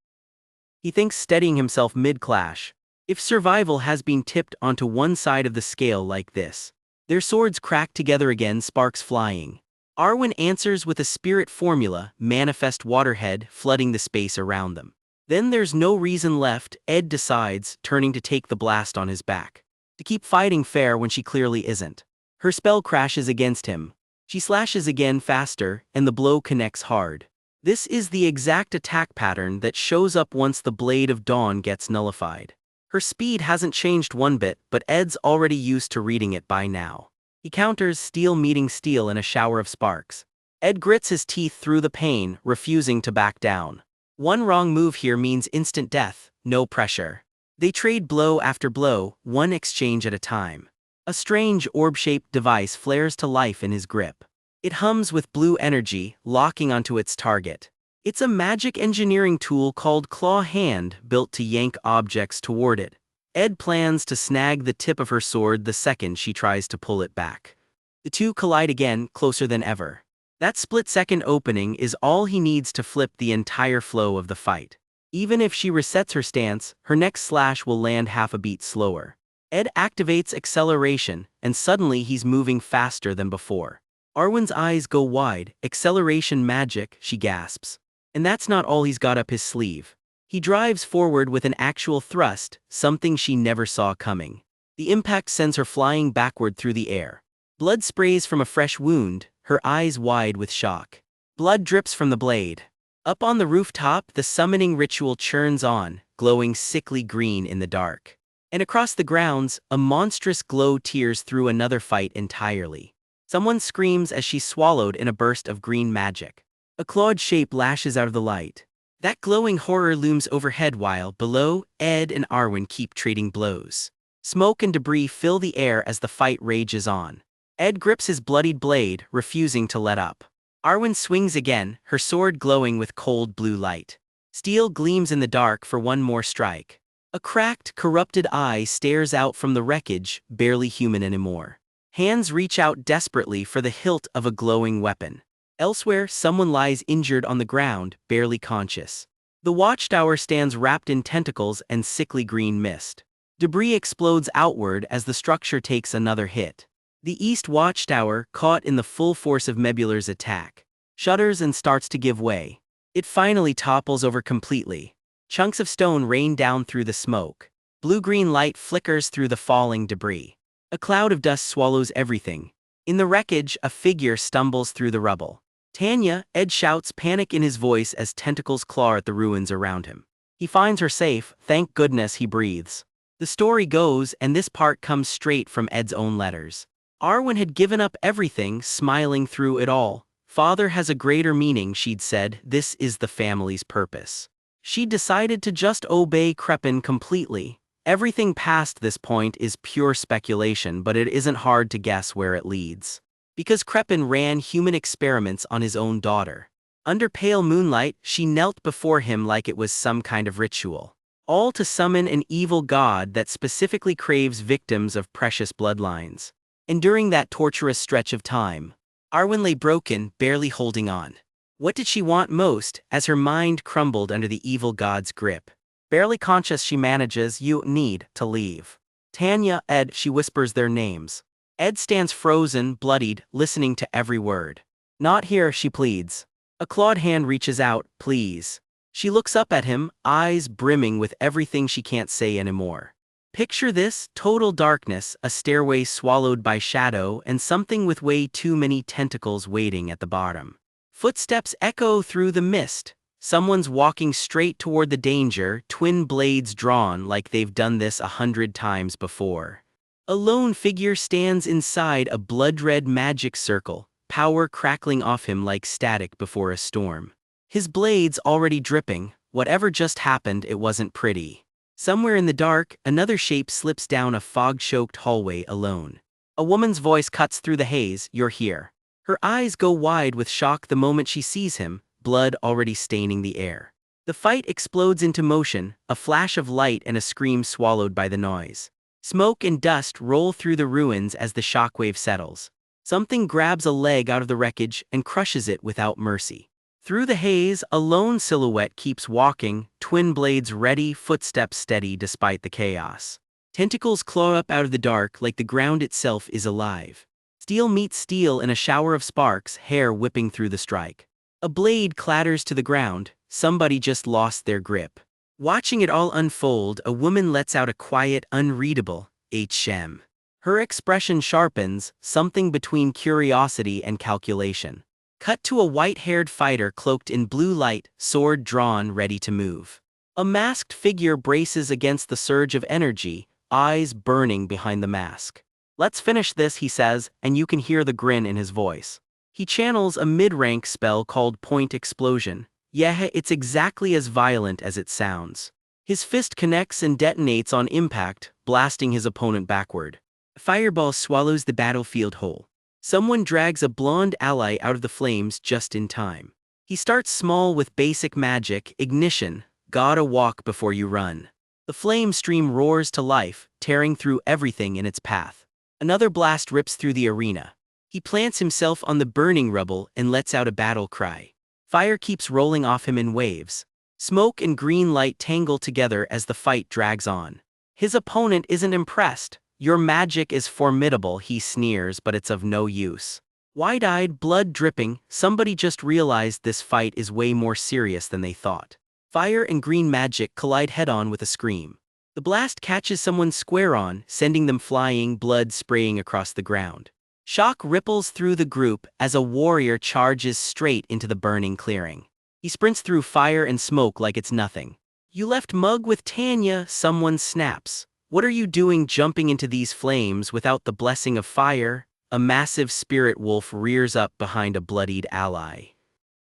he thinks, steadying himself mid-clash. If survival has been tipped onto one side of the scale like this, their swords crack together again, sparks flying. Arwen answers with a spirit formula, manifest waterhead, flooding the space around them. Then there's no reason left, Ed decides, turning to take the blast on his back. To keep fighting fair when she clearly isn't. Her spell crashes against him. She slashes again faster, and the blow connects hard. This is the exact attack pattern that shows up once the Blade of Dawn gets nullified. Her speed hasn't changed one bit, but Ed's already used to reading it by now. He counters steel meeting steel in a shower of sparks. Ed grits his teeth through the pain, refusing to back down. One wrong move here means instant death, no pressure. They trade blow after blow, one exchange at a time. A strange orb-shaped device flares to life in his grip. It hums with blue energy, locking onto its target. It's a magic engineering tool called Claw Hand, built to yank objects toward it. Ed plans to snag the tip of her sword the second she tries to pull it back. The two collide again, closer than ever. That split-second opening is all he needs to flip the entire flow of the fight. Even if she resets her stance, her next slash will land half a beat slower. Ed activates acceleration, and suddenly he's moving faster than before. Arwen's eyes go wide. Acceleration magic, she gasps. And that's not all he's got up his sleeve. He drives forward with an actual thrust, something she never saw coming. The impact sends her flying backward through the air. Blood sprays from a fresh wound, her eyes wide with shock. Blood drips from the blade. Up on the rooftop, the summoning ritual churns on, glowing sickly green in the dark. And across the grounds, a monstrous glow tears through another fight entirely. Someone screams as she's swallowed in a burst of green magic. A clawed shape lashes out of the light. That glowing horror looms overhead while, below, Ed and Arwen keep trading blows. Smoke and debris fill the air as the fight rages on. Ed grips his bloodied blade, refusing to let up. Arwen swings again, her sword glowing with cold blue light. Steel gleams in the dark for one more strike. A cracked, corrupted eye stares out from the wreckage, barely human anymore. Hands reach out desperately for the hilt of a glowing weapon. Elsewhere, someone lies injured on the ground, barely conscious. The watchtower stands wrapped in tentacles and sickly green mist. Debris explodes outward as the structure takes another hit. The east watchtower, caught in the full force of Mebular's attack, shudders and starts to give way. It finally topples over completely. Chunks of stone rain down through the smoke. Blue-green light flickers through the falling debris. A cloud of dust swallows everything. In the wreckage, a figure stumbles through the rubble. Tanya, Ed shouts, panic in his voice as tentacles claw at the ruins around him. He finds her safe, thank goodness, he breathes. The story goes, and this part comes straight from Ed's own letters. Arwen had given up everything, smiling through it all. Father has a greater meaning, she'd said, this is the family's purpose. She decided to just obey Crepin completely. Everything past this point is pure speculation, but it isn't hard to guess where it leads. Because Crepin ran human experiments on his own daughter. Under pale moonlight, she knelt before him like it was some kind of ritual. All to summon an evil god that specifically craves victims of precious bloodlines. And during that torturous stretch of time, Arwen lay broken, barely holding on. What did she want most, as her mind crumbled under the evil god's grip? Barely conscious, she manages, you need to leave. Tanya, Ed, she whispers their names. Ed stands frozen, bloodied, listening to every word. Not here, she pleads. A clawed hand reaches out, please. She looks up at him, eyes brimming with everything she can't say anymore. Picture this, total darkness, a stairway swallowed by shadow, and something with way too many tentacles waiting at the bottom. Footsteps echo through the mist. Someone's walking straight toward the danger, twin blades drawn like they've done this 100 times before. A lone figure stands inside a blood-red magic circle, power crackling off him like static before a storm. His blades already dripping. Whatever just happened, it wasn't pretty. Somewhere in the dark, another shape slips down a fog-choked hallway alone. A woman's voice cuts through the haze, you're here. Her eyes go wide with shock the moment she sees him, blood already staining the air. The fight explodes into motion, a flash of light and a scream swallowed by the noise. Smoke and dust roll through the ruins as the shockwave settles. Something grabs a leg out of the wreckage and crushes it without mercy. Through the haze, a lone silhouette keeps walking, twin blades ready, footsteps steady despite the chaos. Tentacles claw up out of the dark like the ground itself is alive. Steel meets steel in a shower of sparks, hair whipping through the strike. A blade clatters to the ground, somebody just lost their grip. Watching it all unfold, a woman lets out a quiet, unreadable, "H-shem." Her expression sharpens, something between curiosity and calculation. Cut to a white-haired fighter cloaked in blue light, sword drawn, ready to move. A masked figure braces against the surge of energy, eyes burning behind the mask. "Let's finish this," he says, and you can hear the grin in his voice. He channels a mid-rank spell called Point Explosion. Yeah, it's exactly as violent as it sounds. His fist connects and detonates on impact, blasting his opponent backward. A fireball swallows the battlefield whole. Someone drags a blonde ally out of the flames just in time. He starts small with basic magic, ignition, gotta walk before you run. The flame stream roars to life, tearing through everything in its path. Another blast rips through the arena. He plants himself on the burning rubble and lets out a battle cry. Fire keeps rolling off him in waves. Smoke and green light tangle together as the fight drags on. His opponent isn't impressed. Your magic is formidable, he sneers, but it's of no use. Wide-eyed, blood dripping, somebody just realized this fight is way more serious than they thought. Fire and green magic collide head-on with a scream. The blast catches someone square on, sending them flying, blood spraying across the ground. Shock ripples through the group as a warrior charges straight into the burning clearing. He sprints through fire and smoke like it's nothing. You left Mug with Tanya, someone snaps. What are you doing jumping into these flames without the blessing of fire? A massive spirit wolf rears up behind a bloodied ally.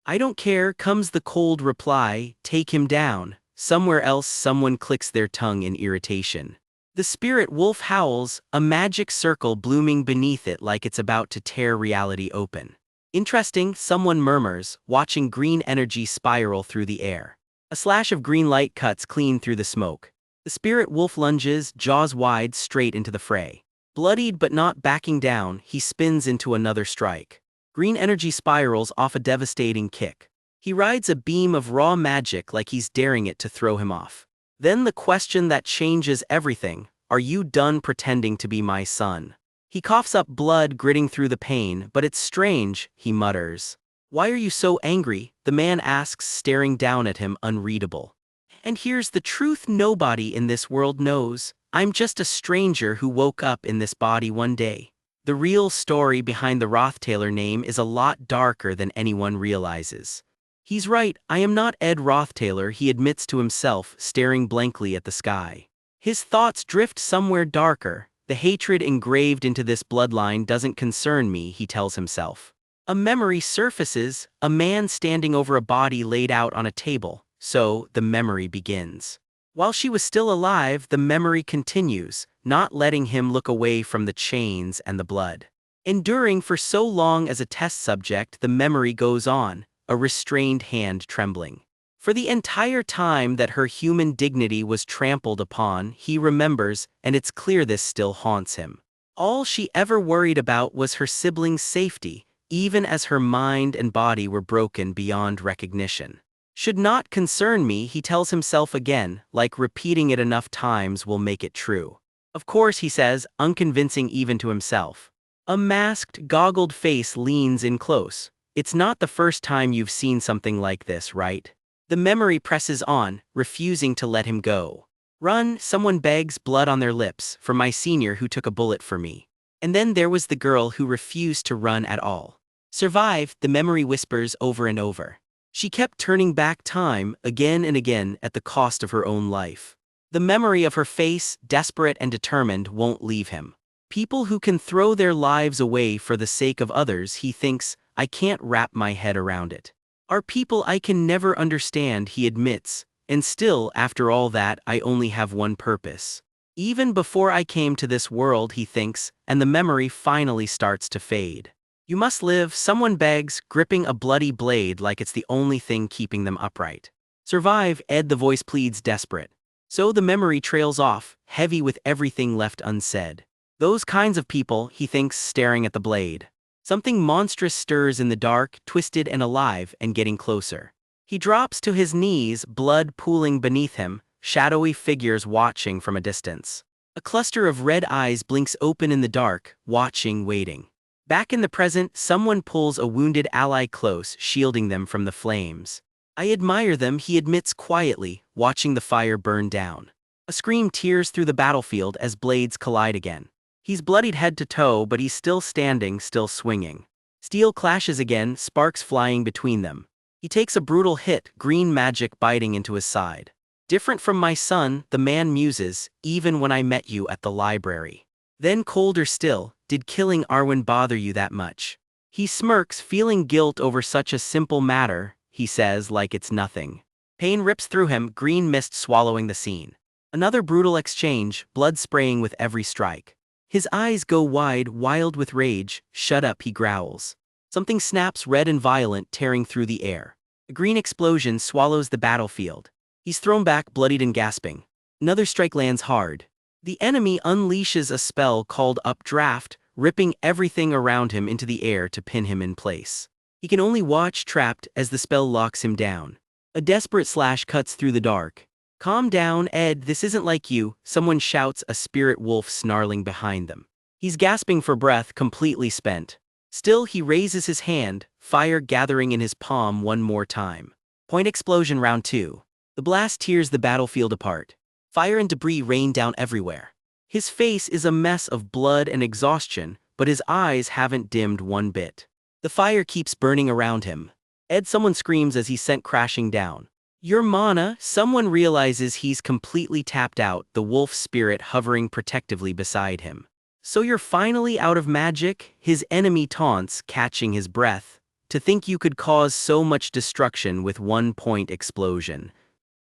I don't care, comes the cold reply, take him down. Somewhere else someone clicks their tongue in irritation. The spirit wolf howls, a magic circle blooming beneath it like it's about to tear reality open. Interesting, someone murmurs, watching green energy spiral through the air. A slash of green light cuts clean through the smoke. The spirit wolf lunges, jaws wide, straight into the fray. Bloodied but not backing down, he spins into another strike. Green energy spirals off a devastating kick. He rides a beam of raw magic like he's daring it to throw him off. Then the question that changes everything, are you done pretending to be my son? He coughs up blood gritting through the pain, but it's strange, he mutters. Why are you so angry? The man asks, staring down at him, unreadable. And here's the truth nobody in this world knows. I'm just a stranger who woke up in this body one day. The real story behind the Rothtailer name is a lot darker than anyone realizes. He's right, I am not Ed Rothtailer, he admits to himself, staring blankly at the sky. His thoughts drift somewhere darker. The hatred engraved into this bloodline doesn't concern me, he tells himself. A memory surfaces, a man standing over a body laid out on a table, so the memory begins. While she was still alive, the memory continues, not letting him look away from the chains and the blood. Enduring for so long as a test subject, the memory goes on, a restrained hand trembling. For the entire time that her human dignity was trampled upon, he remembers, and it's clear this still haunts him. All she ever worried about was her siblings' safety, even as her mind and body were broken beyond recognition. Should not concern me, he tells himself again, like repeating it enough times will make it true. Of course, he says, unconvincing even to himself. A masked, goggled face leans in close. It's not the first time you've seen something like this, right? The memory presses on, refusing to let him go. Run, someone begs, blood on their lips, for my senior who took a bullet for me. And then there was the girl who refused to run at all. Survive, the memory whispers over and over. She kept turning back time, again and again, at the cost of her own life. The memory of her face, desperate and determined, won't leave him. People who can throw their lives away for the sake of others, he thinks, I can't wrap my head around it. Are people I can never understand, he admits, and still, after all that, I only have one purpose. Even before I came to this world, he thinks, and the memory finally starts to fade. You must live, someone begs, gripping a bloody blade like it's the only thing keeping them upright. Survive, Ed, the voice pleads, desperate. So the memory trails off, heavy with everything left unsaid. Those kinds of people, he thinks, staring at the blade. Something monstrous stirs in the dark, twisted and alive, and getting closer. He drops to his knees, blood pooling beneath him, shadowy figures watching from a distance. A cluster of red eyes blinks open in the dark, watching, waiting. Back in the present, someone pulls a wounded ally close, shielding them from the flames. I admire them, he admits quietly, watching the fire burn down. A scream tears through the battlefield as blades collide again. He's bloodied head to toe, but he's still standing, still swinging. Steel clashes again, sparks flying between them. He takes a brutal hit, green magic biting into his side. Different from my son, the man muses, even when I met you at the library. Then colder still, did killing Arwen bother you that much? He smirks, feeling guilt over such a simple matter, he says like it's nothing. Pain rips through him, green mist swallowing the scene. Another brutal exchange, blood spraying with every strike. His eyes go wide, wild with rage. Shut up, he growls. Something snaps, red and violent, tearing through the air. A green explosion swallows the battlefield. He's thrown back, bloodied and gasping. Another strike lands hard. The enemy unleashes a spell called Updraft, ripping everything around him into the air to pin him in place. He can only watch, trapped, as the spell locks him down. A desperate slash cuts through the dark. Calm down, Ed, this isn't like you, someone shouts, a spirit wolf snarling behind them. He's gasping for breath, completely spent. Still, he raises his hand, fire gathering in his palm one more time. Point explosion, round 2. The blast tears the battlefield apart. Fire and debris rain down everywhere. His face is a mess of blood and exhaustion, but his eyes haven't dimmed one bit. The fire keeps burning around him. Ed, someone screams as he's sent crashing down. Your mana, someone realizes he's completely tapped out, the wolf spirit hovering protectively beside him. So you're finally out of magic? His enemy taunts, catching his breath. To think you could cause so much destruction with one point explosion.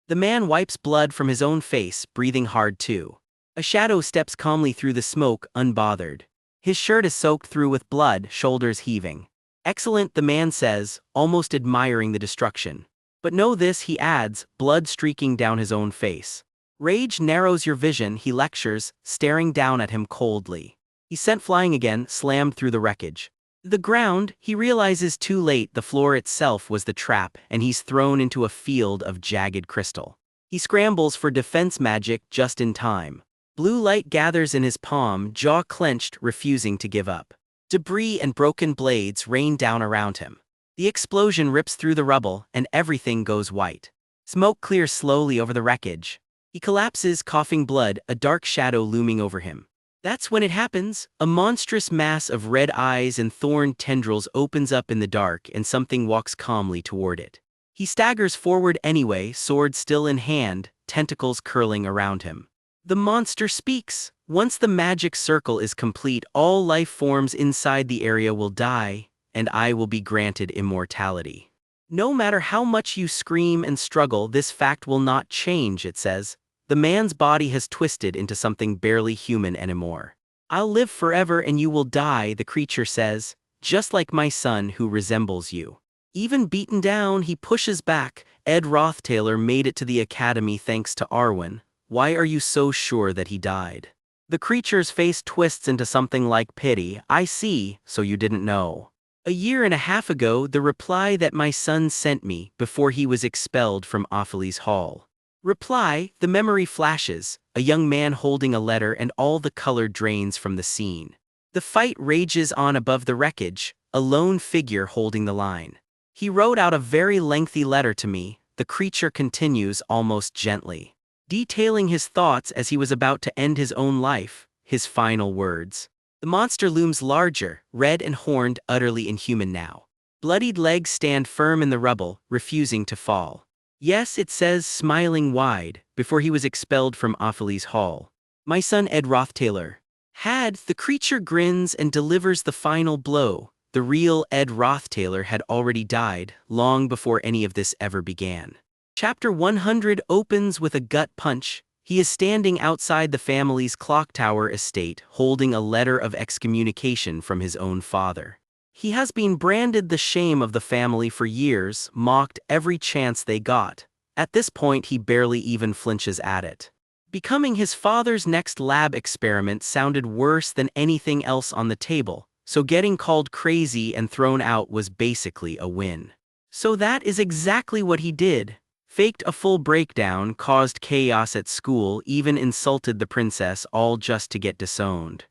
The man wipes blood from his own face, breathing hard too. A shadow steps calmly through the smoke, unbothered. His shirt is soaked through with blood, shoulders heaving. Excellent, the man says, almost admiring the destruction. But know this, he adds, blood streaking down his own face. Rage narrows your vision, he lectures, staring down at him coldly. He's sent flying again, slammed through the wreckage. The ground, he realizes too late, the floor itself was the trap, and he's thrown into a field of jagged crystal. He scrambles for defense magic just in time. Blue light gathers in his palm, jaw clenched, refusing to give up. Debris and broken blades rain down around him. The explosion rips through the rubble, and everything goes white. Smoke clears slowly over the wreckage. He collapses, coughing blood, a dark shadow looming over him. That's when it happens. A monstrous mass of red eyes and thorn tendrils opens up in the dark, and something walks calmly toward it. He staggers forward anyway, sword still in hand, tentacles curling around him. The monster speaks. Once the magic circle is complete, all life forms inside the area will die, and I will be granted immortality. No matter how much you scream and struggle, this fact will not change, it says. The man's body has twisted into something barely human anymore. I'll live forever and you will die, the creature says, just like my son who resembles you. Even beaten down, he pushes back. Ed Rothtailor made it to the academy thanks to Arwen. Why are you so sure that he died? The creature's face twists into something like pity. I see, so you didn't know. A year and a half ago, the reply that my son sent me before he was expelled from Ophely's hall. Reply, the memory flashes, a young man holding a letter and all the color drains from the scene. The fight rages on above the wreckage, a lone figure holding the line. He wrote out a very lengthy letter to me, the creature continues almost gently. Detailing his thoughts as he was about to end his own life, his final words. The monster looms larger, red and horned, utterly inhuman now. Bloodied legs stand firm in the rubble, refusing to fall. Yes, it says, smiling wide, before he was expelled from Ophely's hall. My son Ed Rothtailor. The creature grins and delivers the final blow. The real Ed Rothtailor had already died, long before any of this ever began. Chapter 100 opens with a gut punch. He is standing outside the family's clock tower estate, holding a letter of excommunication from his own father. He has been branded the shame of the family for years, mocked every chance they got. At this point, he barely even flinches at it. Becoming his father's next lab experiment sounded worse than anything else on the table, so getting called crazy and thrown out was basically a win. So that is exactly what he did. Faked a full breakdown, caused chaos at school, even insulted the princess, all just to get disowned.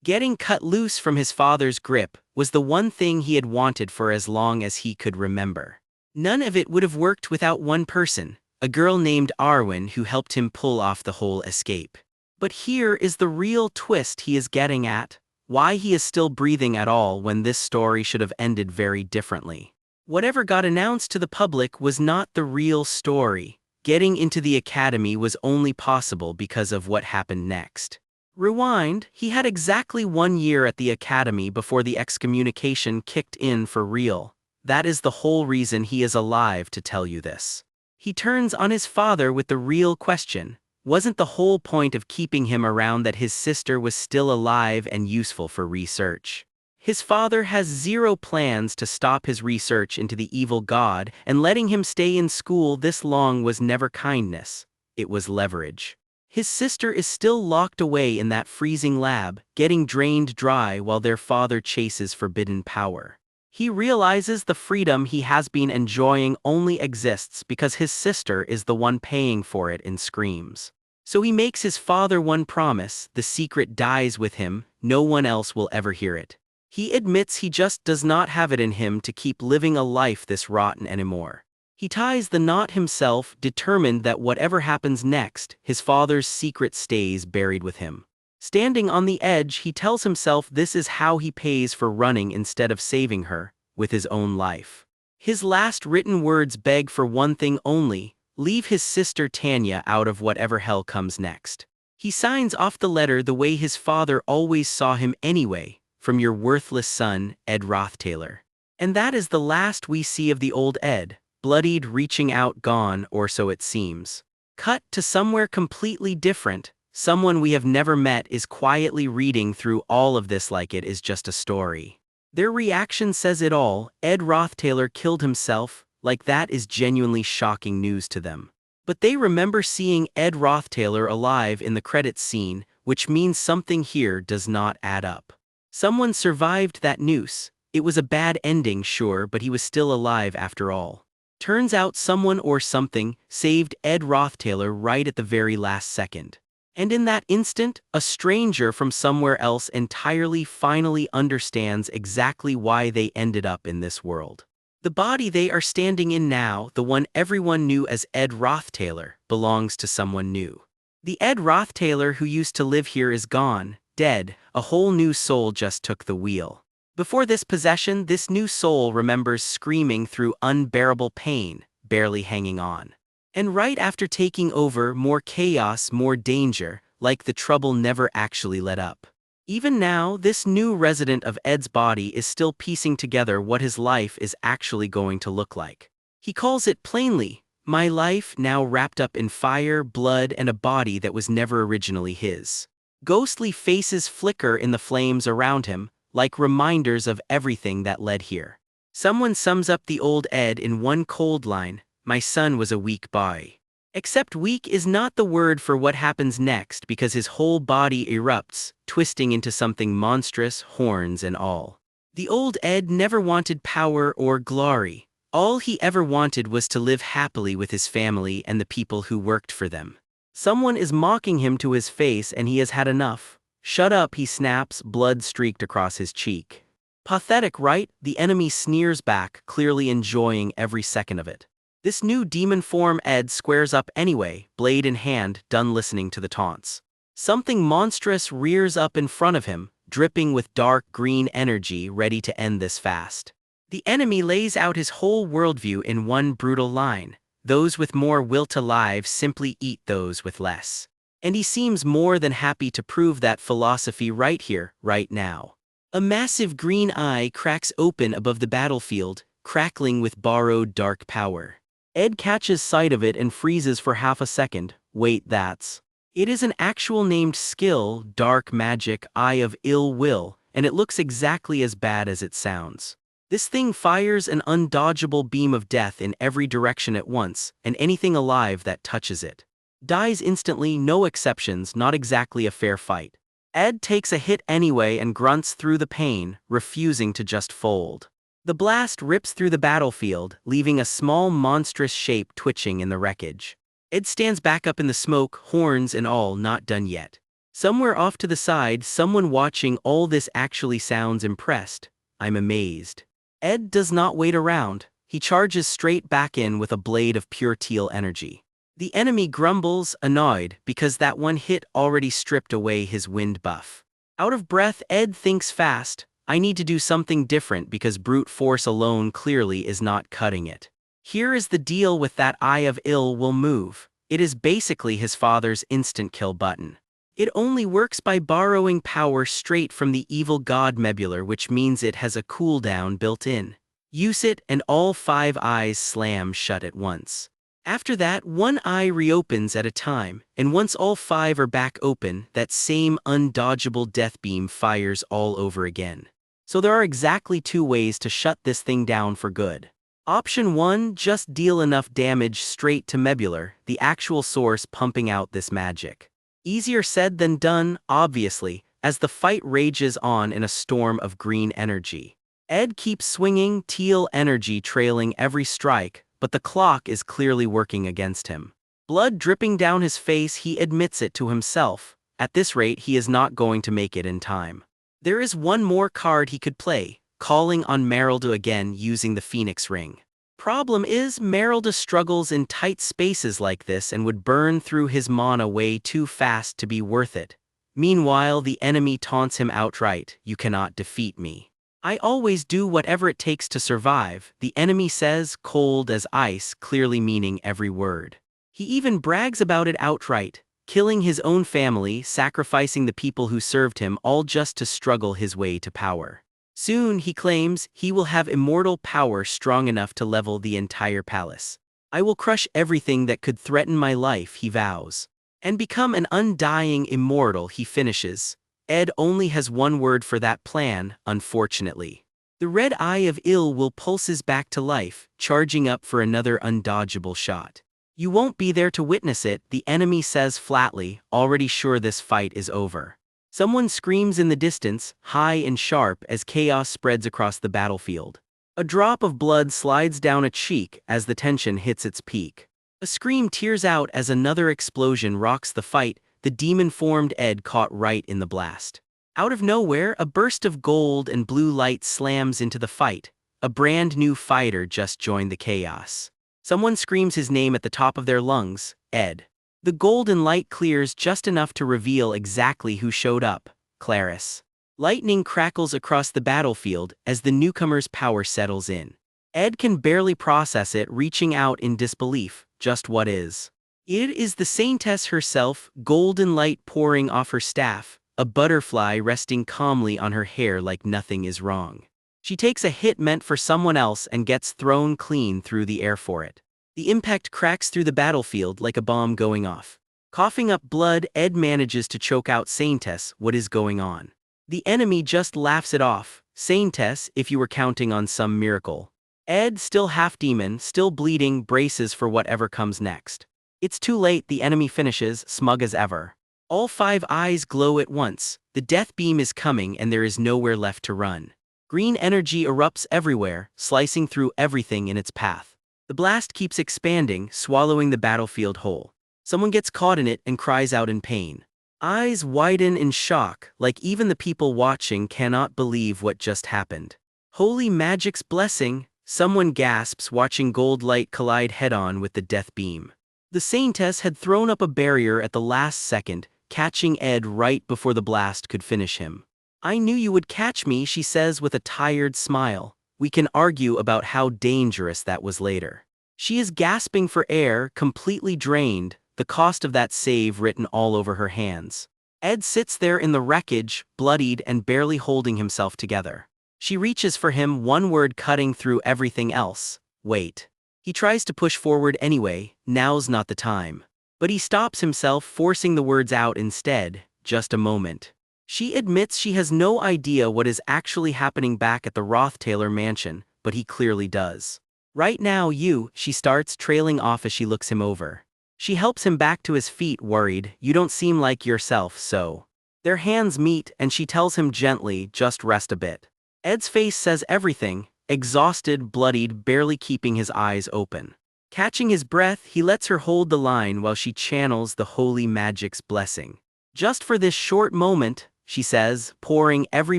Getting cut loose from his father's grip was the one thing he had wanted for as long as he could remember. None of it would have worked without one person, a girl named Arwen who helped him pull off the whole escape. But here is the real twist he is getting at, why he is still breathing at all when this story should have ended very differently. Whatever got announced to the public was not the real story. Getting into the academy was only possible because of what happened next. Rewind, he had exactly 1 year at the academy before the excommunication kicked in for real. That is the whole reason he is alive to tell you this. He turns on his father with the real question. Wasn't the whole point of keeping him around that his sister was still alive and useful for research? His father has zero plans to stop his research into the evil god, and letting him stay in school this long was never kindness. It was leverage. His sister is still locked away in that freezing lab, getting drained dry while their father chases forbidden power. He realizes the freedom he has been enjoying only exists because his sister is the one paying for it in screams. So he makes his father one promise: the secret dies with him, no one else will ever hear it. He admits he just does not have it in him to keep living a life this rotten anymore. He ties the knot himself, determined that whatever happens next, his father's secret stays buried with him. Standing on the edge, he tells himself this is how he pays for running instead of saving her, with his own life. His last written words beg for one thing only: leave his sister Tanya out of whatever hell comes next. He signs off the letter the way his father always saw him anyway: from your worthless son, Ed Rothtaylor. And that is the last we see of the old Ed, bloodied, reaching out, gone, or so it seems. Cut to somewhere completely different. Someone we have never met is quietly reading through all of this like it is just a story. Their reaction says it all: Ed Rothtaylor killed himself, like that is genuinely shocking news to them. But they remember seeing Ed Rothtaylor alive in the credits scene, which means something here does not add up. Someone survived that noose. It was a bad ending, sure, but he was still alive after all. Turns out someone or something saved Ed Rothtaylor right at the very last second. And in that instant, a stranger from somewhere else entirely finally understands exactly why they ended up in this world. The body they are standing in now, the one everyone knew as Ed Rothtaylor, belongs to someone new. The Ed Rothtaylor who used to live here is gone, dead. A whole new soul just took the wheel. Before this possession, this new soul remembers screaming through unbearable pain, barely hanging on. And right after taking over, more chaos, more danger, like the trouble never actually let up. Even now, this new resident of Ed's body is still piecing together what his life is actually going to look like. He calls it plainly: my life, now wrapped up in fire, blood, and a body that was never originally his. Ghostly faces flicker in the flames around him, like reminders of everything that led here. Someone sums up the old Ed in one cold line: my son was a weak boy. Except weak is not the word for what happens next, because his whole body erupts, twisting into something monstrous, horns and all. The old Ed never wanted power or glory. All he ever wanted was to live happily with his family and the people who worked for them. Someone is mocking him to his face, and he has had enough. Shut up, he snaps, blood streaked across his cheek. Pathetic, right? The enemy sneers back, clearly enjoying every second of it. This new demon form Ed squares up anyway, blade in hand, done listening to the taunts. Something monstrous rears up in front of him, dripping with dark green energy, ready to end this fast. The enemy lays out his whole worldview in one brutal line: those with more will to live simply eat those with less. And he seems more than happy to prove that philosophy right here, right now. A massive green eye cracks open above the battlefield, crackling with borrowed dark power. Ed catches sight of it and freezes for half a second. Wait, that's... It is an actual named skill, dark magic, eye of ill will, and it looks exactly as bad as it sounds. This thing fires an undodgeable beam of death in every direction at once, and anything alive that touches it dies instantly, no exceptions, not exactly a fair fight. Ed takes a hit anyway and grunts through the pain, refusing to just fold. The blast rips through the battlefield, leaving a small monstrous shape twitching in the wreckage. Ed stands back up in the smoke, horns and all, not done yet. Somewhere off to the side, someone watching all this actually sounds impressed. I'm amazed. Ed does not wait around. He charges straight back in with a blade of pure teal energy. The enemy grumbles, annoyed, because that one hit already stripped away his wind buff. Out of breath, Ed thinks fast: I need to do something different because brute force alone clearly is not cutting it. Here is the deal with that eye of ill will move. It is basically his father's instant kill button. It only works by borrowing power straight from the evil god Mebular, which means it has a cooldown built in. Use it and all 5 eyes slam shut at once. After that, one eye reopens at a time, and once all 5 are back open, that same undodgeable death beam fires all over again. So there are exactly 2 ways to shut this thing down for good. Option 1, just deal enough damage straight to Mebular, the actual source pumping out this magic. Easier said than done, obviously, as the fight rages on in a storm of green energy. Ed keeps swinging, teal energy trailing every strike, but the clock is clearly working against him. Blood dripping down his face, he admits it to himself. At this rate, he is not going to make it in time. There is one more card he could play, calling on Merylda again using the Phoenix Ring. Problem is, Merylda struggles in tight spaces like this and would burn through his mana way too fast to be worth it. Meanwhile, the enemy taunts him outright, "You cannot defeat me. I always do whatever it takes to survive," the enemy says, cold as ice, clearly meaning every word. He even brags about it outright, killing his own family, sacrificing the people who served him, all just to struggle his way to power. Soon, he claims, he will have immortal power strong enough to level the entire palace. "I will crush everything that could threaten my life," he vows. "And become an undying immortal," he finishes. Ed only has one word for that plan, unfortunately. The red eye of ill will pulses back to life, charging up for another undodgeable shot. "You won't be there to witness it," the enemy says flatly, already sure this fight is over. Someone screams in the distance, high and sharp, as chaos spreads across the battlefield. A drop of blood slides down a cheek as the tension hits its peak. A scream tears out as another explosion rocks the fight, the demon-formed Ed caught right in the blast. Out of nowhere, a burst of gold and blue light slams into the fight. A brand new fighter just joined the chaos. Someone screams his name at the top of their lungs, Ed. The golden light clears just enough to reveal exactly who showed up, Clarice. Lightning crackles across the battlefield as the newcomer's power settles in. Ed can barely process it, reaching out in disbelief. Just what is? It is the saintess herself, golden light pouring off her staff, a butterfly resting calmly on her hair like nothing is wrong. She takes a hit meant for someone else and gets thrown clean through the air for it. The impact cracks through the battlefield like a bomb going off. Coughing up blood, Ed manages to choke out Saintess. What is going on? The enemy just laughs it off. Saintess, if you were counting on some miracle. Ed, still half demon, still bleeding, braces for whatever comes next. It's too late, the enemy finishes, smug as ever. All 5 eyes glow at once. The death beam is coming and there is nowhere left to run. Green energy erupts everywhere, slicing through everything in its path. The blast keeps expanding, swallowing the battlefield whole. Someone gets caught in it and cries out in pain. Eyes widen in shock, like even the people watching cannot believe what just happened. Holy magic's blessing, someone gasps, watching gold light collide head-on with the death beam. The saintess had thrown up a barrier at the last second, catching Ed right before the blast could finish him. "I knew you would catch me," she says with a tired smile. We can argue about how dangerous that was later. She is gasping for air, completely drained, the cost of that save written all over her hands. Ed sits there in the wreckage, bloodied and barely holding himself together. She reaches for him, one word cutting through everything else: wait. He tries to push forward anyway, now's not the time. But he stops himself, forcing the words out instead, just a moment. She admits she has no idea what is actually happening back at the Rothtaylor mansion, but he clearly does. "Right now she starts, trailing off as she looks him over. She helps him back to his feet, worried. "You don't seem like yourself, so." Their hands meet and she tells him gently, "Just rest a bit." Ed's face says everything. Exhausted, bloodied, barely keeping his eyes open. Catching his breath, he lets her hold the line while she channels the holy magic's blessing. "Just for this short moment," she says, pouring every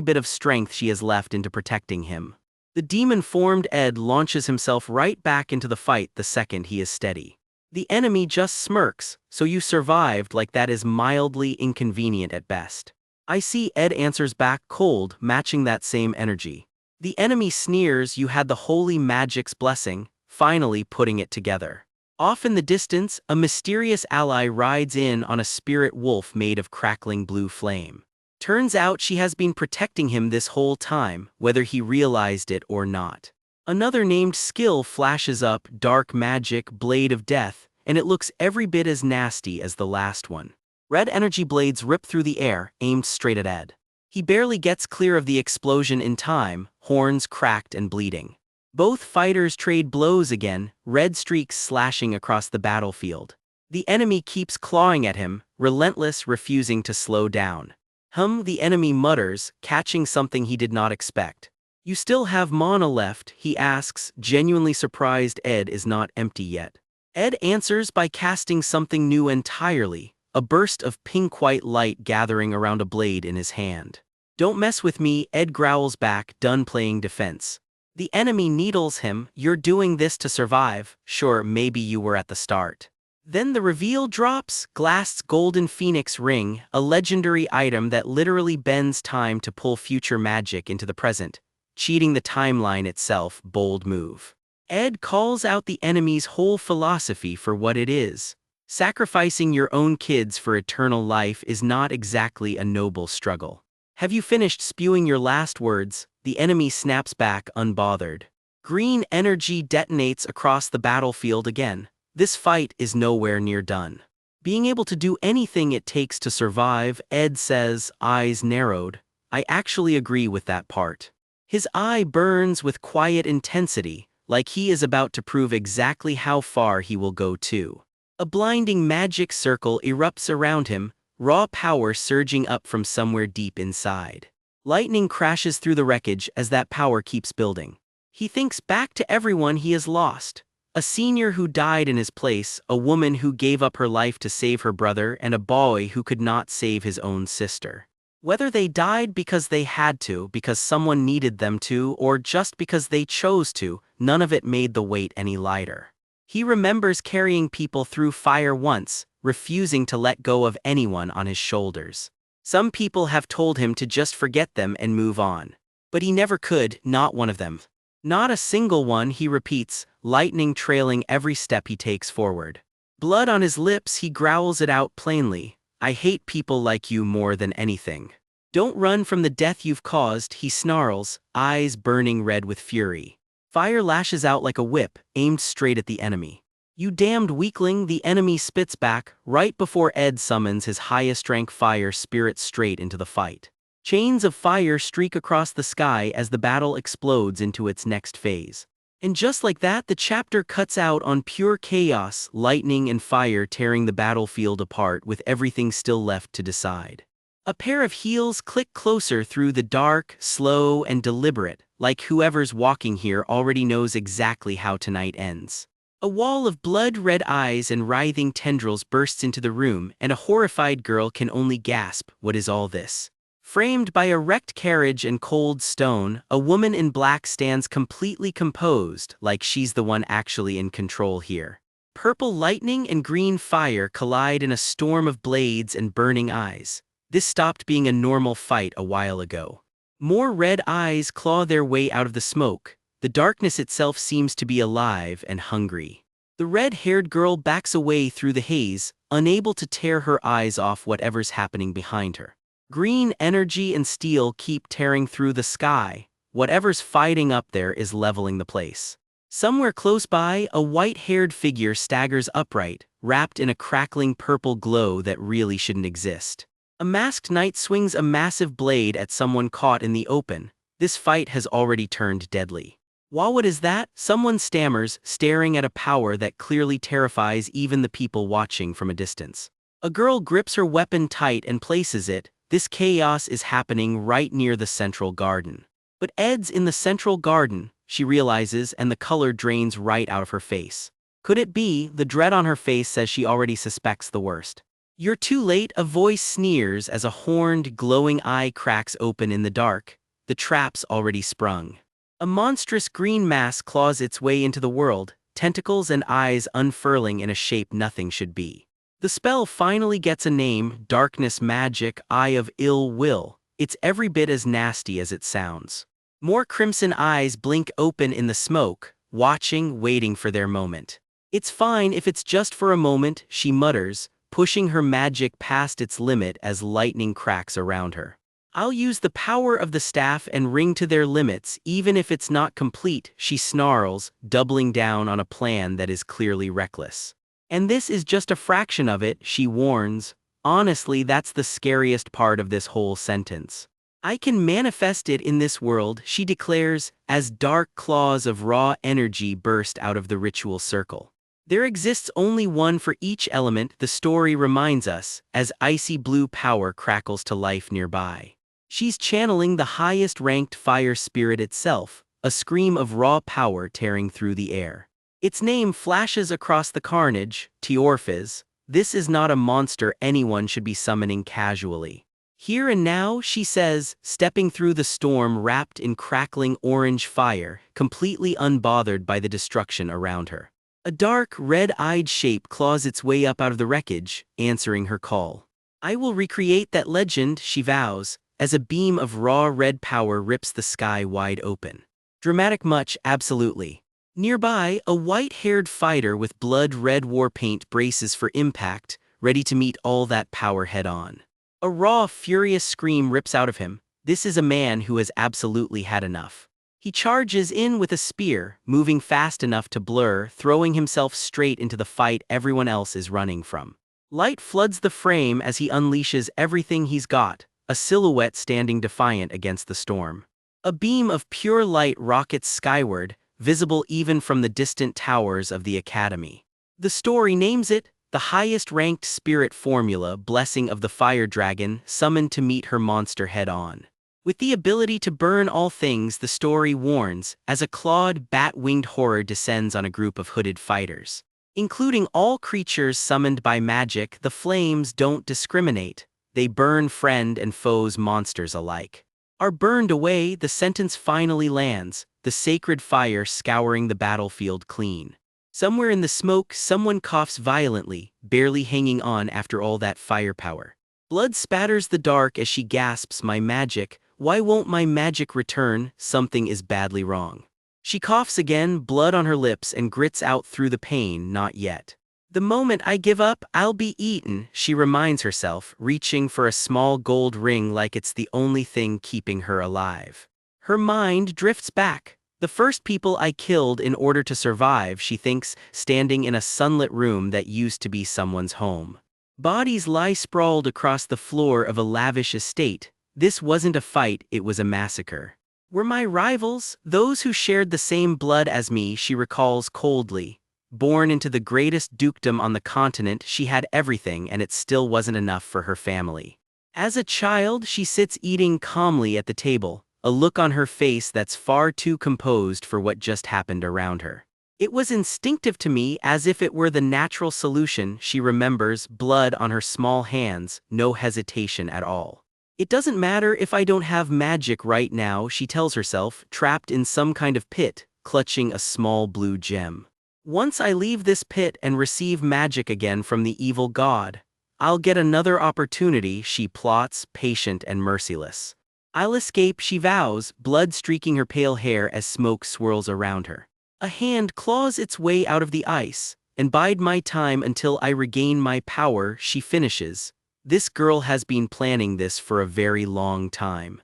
bit of strength she has left into protecting him. The demon-formed Ed launches himself right back into the fight the second he is steady. The enemy just smirks, "So you survived," like that is mildly inconvenient at best. "I see," Ed answers back, cold, matching that same energy. The enemy sneers, "You had the holy magic's blessing," finally putting it together. Off in the distance, a mysterious ally rides in on a spirit wolf made of crackling blue flame. Turns out she has been protecting him this whole time, whether he realized it or not. Another named skill flashes up, Dark Magic Blade of Death, and it looks every bit as nasty as the last one. Red energy blades rip through the air, aimed straight at Ed. He barely gets clear of the explosion in time, horns cracked and bleeding. Both fighters trade blows again, red streaks slashing across the battlefield. The enemy keeps clawing at him, relentless, refusing to slow down. The enemy mutters, catching something he did not expect. "You still have mana left?" he asks, genuinely surprised Ed is not empty yet. Ed answers by casting something new entirely, a burst of pink-white light gathering around a blade in his hand. "Don't mess with me," Ed growls back, done playing defense. The enemy needles him. "You're doing this to survive. Sure, maybe you were at the start." Then the reveal drops, Glast's Golden Phoenix Ring, a legendary item that literally bends time to pull future magic into the present, cheating the timeline itself. Bold move. Ed calls out the enemy's whole philosophy for what it is. Sacrificing your own kids for eternal life is not exactly a noble struggle. "Have you finished spewing your last words?" The enemy snaps back unbothered. Green energy detonates across the battlefield again. This fight is nowhere near done. "Being able to do anything it takes to survive," Ed says, eyes narrowed. "I actually agree with that part." His eye burns with quiet intensity, like he is about to prove exactly how far he will go too. A blinding magic circle erupts around him, raw power surging up from somewhere deep inside. Lightning crashes through the wreckage as that power keeps building. He thinks back to everyone he has lost. A senior who died in his place, a woman who gave up her life to save her brother, and a boy who could not save his own sister. Whether they died because they had to, because someone needed them to, or just because they chose to, none of it made the weight any lighter. He remembers carrying people through fire once, refusing to let go of anyone on his shoulders. Some people have told him to just forget them and move on. But he never could, not one of them. Not a single one, he repeats, lightning trailing every step he takes forward. Blood on his lips, he growls it out plainly. "I hate people like you more than anything. Don't run from the death you've caused," he snarls, eyes burning red with fury. Fire lashes out like a whip, aimed straight at the enemy. "You damned weakling," the enemy spits back, right before Ed summons his highest rank fire spirit straight into the fight. Chains of fire streak across the sky as the battle explodes into its next phase. And just like that, the chapter cuts out on pure chaos, lightning and fire tearing the battlefield apart with everything still left to decide. A pair of heels click closer through the dark, slow and deliberate, like whoever's walking here already knows exactly how tonight ends. A wall of blood-red eyes and writhing tendrils bursts into the room, and a horrified girl can only gasp, "What is all this?" Framed by a wrecked carriage and cold stone, a woman in black stands completely composed, like she's the one actually in control here. Purple lightning and green fire collide in a storm of blades and burning eyes. This stopped being a normal fight a while ago. More red eyes claw their way out of the smoke. The darkness itself seems to be alive and hungry. The red-haired girl backs away through the haze, unable to tear her eyes off whatever's happening behind her. Green energy and steel keep tearing through the sky. Whatever's fighting up there is leveling the place. Somewhere close by, a white-haired figure staggers upright, wrapped in a crackling purple glow that really shouldn't exist. A masked knight swings a massive blade at someone caught in the open. This fight has already turned deadly. "What is that?" someone stammers, staring at a power that clearly terrifies even the people watching from a distance. A girl grips her weapon tight and places it. This chaos is happening right near the central garden. But Ed's in the central garden, she realizes, and the color drains right out of her face. Could it be? The dread on her face says she already suspects the worst. "You're too late," a voice sneers as a horned, glowing eye cracks open in the dark. The trap's already sprung. A monstrous green mass claws its way into the world, tentacles and eyes unfurling in a shape nothing should be. The spell finally gets a name, Darkness Magic, Eye of Ill Will. It's every bit as nasty as it sounds. More crimson eyes blink open in the smoke, watching, waiting for their moment. "It's fine if it's just for a moment," she mutters, pushing her magic past its limit as lightning cracks around her. I'll use the power of the staff and ring to their limits, even if it's not complete, she snarls, doubling down on a plan that is clearly reckless. And this is just a fraction of it, she warns. Honestly, that's the scariest part of this whole sentence. I can manifest it in this world, she declares, as dark claws of raw energy burst out of the ritual circle. There exists only one for each element, the story reminds us, as icy blue power crackles to life nearby. She's channeling the highest-ranked fire spirit itself, a scream of raw power tearing through the air. Its name flashes across the carnage, Teorphis. This is not a monster anyone should be summoning casually. Here and now, she says, stepping through the storm wrapped in crackling orange fire, completely unbothered by the destruction around her. A dark, red-eyed shape claws its way up out of the wreckage, answering her call. I will recreate that legend, she vows, as a beam of raw red power rips the sky wide open. Dramatic much, absolutely. Nearby, a white-haired fighter with blood-red war paint braces for impact, ready to meet all that power head-on. A raw, furious scream rips out of him. This is a man who has absolutely had enough. He charges in with a spear, moving fast enough to blur, throwing himself straight into the fight everyone else is running from. Light floods the frame as he unleashes everything he's got, a silhouette standing defiant against the storm. A beam of pure light rockets skyward, visible even from the distant towers of the academy. The story names it, the highest-ranked spirit formula, blessing of the fire dragon, summoned to meet her monster head-on. With the ability to burn all things, the story warns, as a clawed, bat-winged horror descends on a group of hooded fighters. Including all creatures summoned by magic, the flames don't discriminate. They burn friend and foes, monsters alike. Are burned away, the sentence finally lands, the sacred fire scouring the battlefield clean. Somewhere in the smoke, someone coughs violently, barely hanging on after all that firepower. Blood spatters the dark as she gasps, my magic, why won't my magic return? Something is badly wrong. She coughs again, blood on her lips, and grits out through the pain, not yet. The moment I give up, I'll be eaten, she reminds herself, reaching for a small gold ring like it's the only thing keeping her alive. Her mind drifts back. The first people I killed in order to survive, she thinks, standing in a sunlit room that used to be someone's home. Bodies lie sprawled across the floor of a lavish estate. This wasn't a fight, it was a massacre. Were my rivals, those who shared the same blood as me, she recalls coldly. Born into the greatest dukedom on the continent, she had everything, and it still wasn't enough for her family. As a child, she sits eating calmly at the table, a look on her face that's far too composed for what just happened around her. It was instinctive to me, as if it were the natural solution, she remembers, blood on her small hands, no hesitation at all. It doesn't matter if I don't have magic right now, she tells herself, trapped in some kind of pit, clutching a small blue gem. Once I leave this pit and receive magic again from the evil god, I'll get another opportunity, she plots, patient and merciless. I'll escape, she vows, blood streaking her pale hair as smoke swirls around her. A hand claws its way out of the ice, and bide my time until I regain my power, she finishes. This girl has been planning this for a very long time.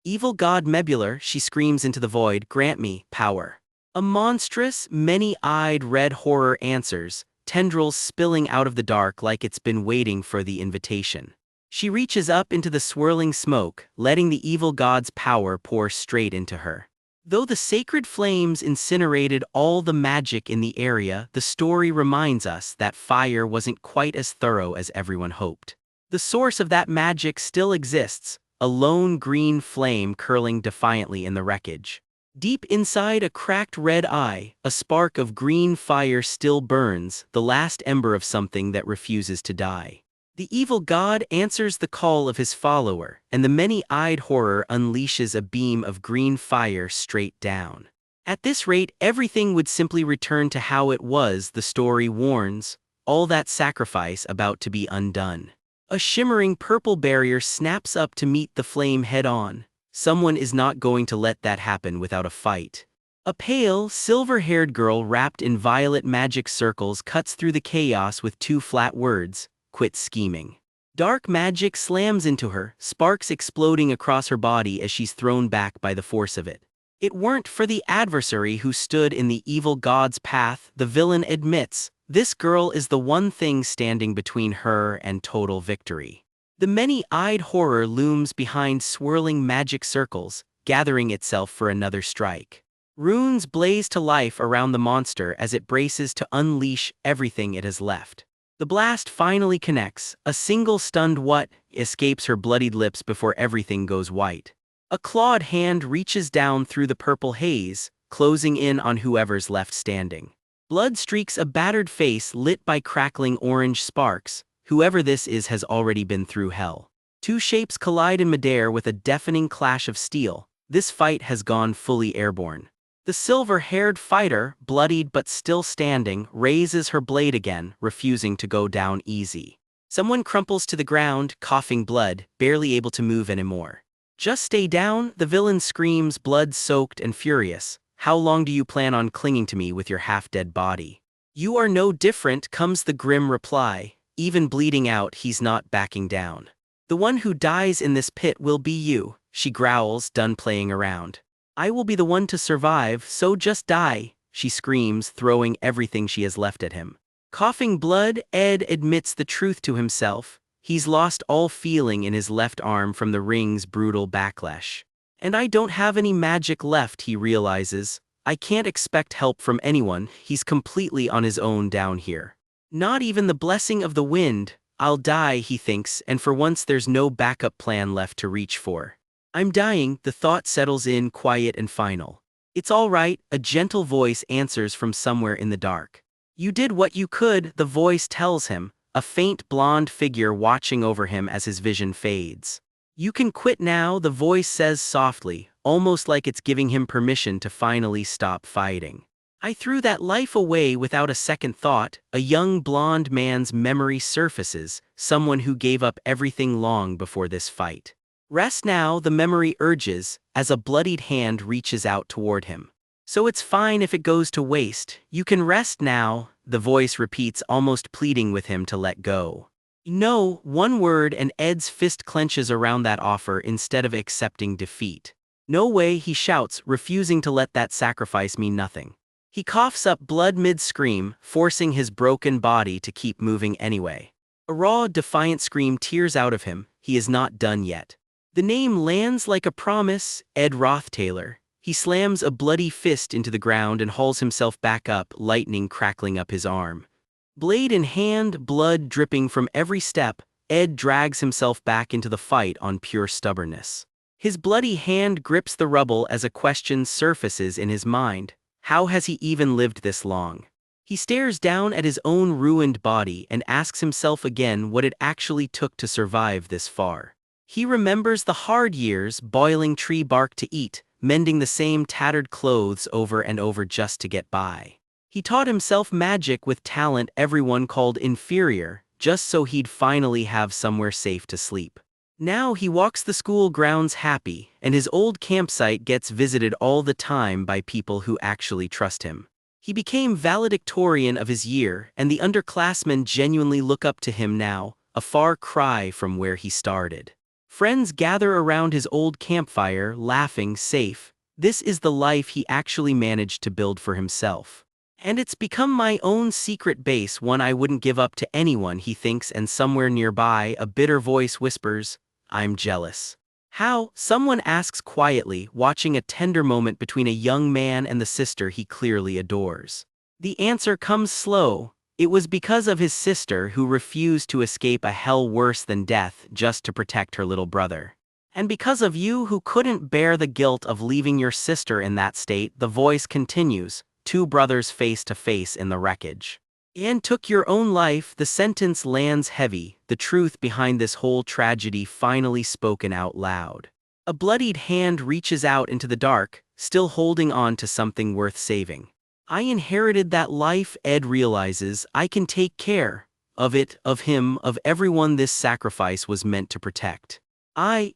Evil god Mebular, she screams into the void, grant me power. A monstrous, many-eyed red horror answers, tendrils spilling out of the dark like it's been waiting for the invitation. She reaches up into the swirling smoke, letting the evil god's power pour straight into her. Though the sacred flames incinerated all the magic in the area, the story reminds us that fire wasn't quite as thorough as everyone hoped. The source of that magic still exists, a lone green flame curling defiantly in the wreckage. Deep inside a cracked red eye, a spark of green fire still burns, the last ember of something that refuses to die. The evil god answers the call of his follower, and the many-eyed horror unleashes a beam of green fire straight down. At this rate, everything would simply return to how it was, the story warns, all that sacrifice about to be undone. A shimmering purple barrier snaps up to meet the flame head-on. Someone is not going to let that happen without a fight. A pale, silver-haired girl wrapped in violet magic circles cuts through the chaos with two flat words, quit scheming. Dark magic slams into her, sparks exploding across her body as she's thrown back by the force of it. It weren't for the adversary who stood in the evil god's path, the villain admits. This girl is the one thing standing between her and total victory. The many-eyed horror looms behind swirling magic circles, gathering itself for another strike. Runes blaze to life around the monster as it braces to unleash everything it has left. The blast finally connects, a single stunned "what" escapes her bloodied lips before everything goes white. A clawed hand reaches down through the purple haze, closing in on whoever's left standing. Blood streaks a battered face lit by crackling orange sparks. Whoever this is has already been through hell. Two shapes collide in midair with a deafening clash of steel. This fight has gone fully airborne. The silver-haired fighter, bloodied but still standing, raises her blade again, refusing to go down easy. Someone crumples to the ground, coughing blood, barely able to move anymore. "Just stay down," the villain screams, blood-soaked and furious. "How long do you plan on clinging to me with your half-dead body?" "You are no different," comes the grim reply. Even bleeding out, he's not backing down. "The one who dies in this pit will be you," she growls, done playing around. "I will be the one to survive, so just die," she screams, throwing everything she has left at him. Coughing blood, Ed admits the truth to himself. He's lost all feeling in his left arm from the ring's brutal backlash. "And I don't have any magic left," he realizes. "I can't expect help from anyone, he's completely on his own down here. Not even the blessing of the wind. I'll die," he thinks, and for once there's no backup plan left to reach for. "I'm dying," the thought settles in, quiet and final. "It's all right," a gentle voice answers from somewhere in the dark. "You did what you could," the voice tells him, a faint blonde figure watching over him as his vision fades. "You can quit now," the voice says softly, almost like it's giving him permission to finally stop fighting. "I threw that life away without a second thought." A young blonde man's memory surfaces, someone who gave up everything long before this fight. "Rest now," the memory urges, as a bloodied hand reaches out toward him. "So it's fine if it goes to waste. You can rest now," the voice repeats, almost pleading with him to let go. "No," one word, and Ed's fist clenches around that offer instead of accepting defeat. "No way," he shouts, refusing to let that sacrifice mean nothing. He coughs up blood mid-scream, forcing his broken body to keep moving anyway. A raw, defiant scream tears out of him. He is not done yet. The name lands like a promise, Ed Roth-Taylor. He slams a bloody fist into the ground and hauls himself back up, lightning crackling up his arm. Blade in hand, blood dripping from every step, Ed drags himself back into the fight on pure stubbornness. His bloody hand grips the rubble as a question surfaces in his mind. How has he even lived this long? He stares down at his own ruined body and asks himself again what it actually took to survive this far. He remembers the hard years, boiling tree bark to eat, mending the same tattered clothes over and over just to get by. He taught himself magic with talent everyone called inferior, just so he'd finally have somewhere safe to sleep. Now he walks the school grounds happy, and his old campsite gets visited all the time by people who actually trust him. He became valedictorian of his year, and the underclassmen genuinely look up to him now, a far cry from where he started. Friends gather around his old campfire, laughing, safe. This is the life he actually managed to build for himself. "And it's become my own secret base, one I wouldn't give up to anyone," he thinks, and somewhere nearby, a bitter voice whispers, "I'm jealous." "How?" someone asks quietly, watching a tender moment between a young man and the sister he clearly adores. The answer comes slow. It was because of his sister who refused to escape a hell worse than death just to protect her little brother. "And because of you who couldn't bear the guilt of leaving your sister in that state," the voice continues, two brothers face to face in the wreckage. "And took your own life." The sentence lands heavy, the truth behind this whole tragedy finally spoken out loud. A bloodied hand reaches out into the dark, still holding on to something worth saving. "I inherited that life," Ed realizes. "I can take care of it, of him, of everyone this sacrifice was meant to protect."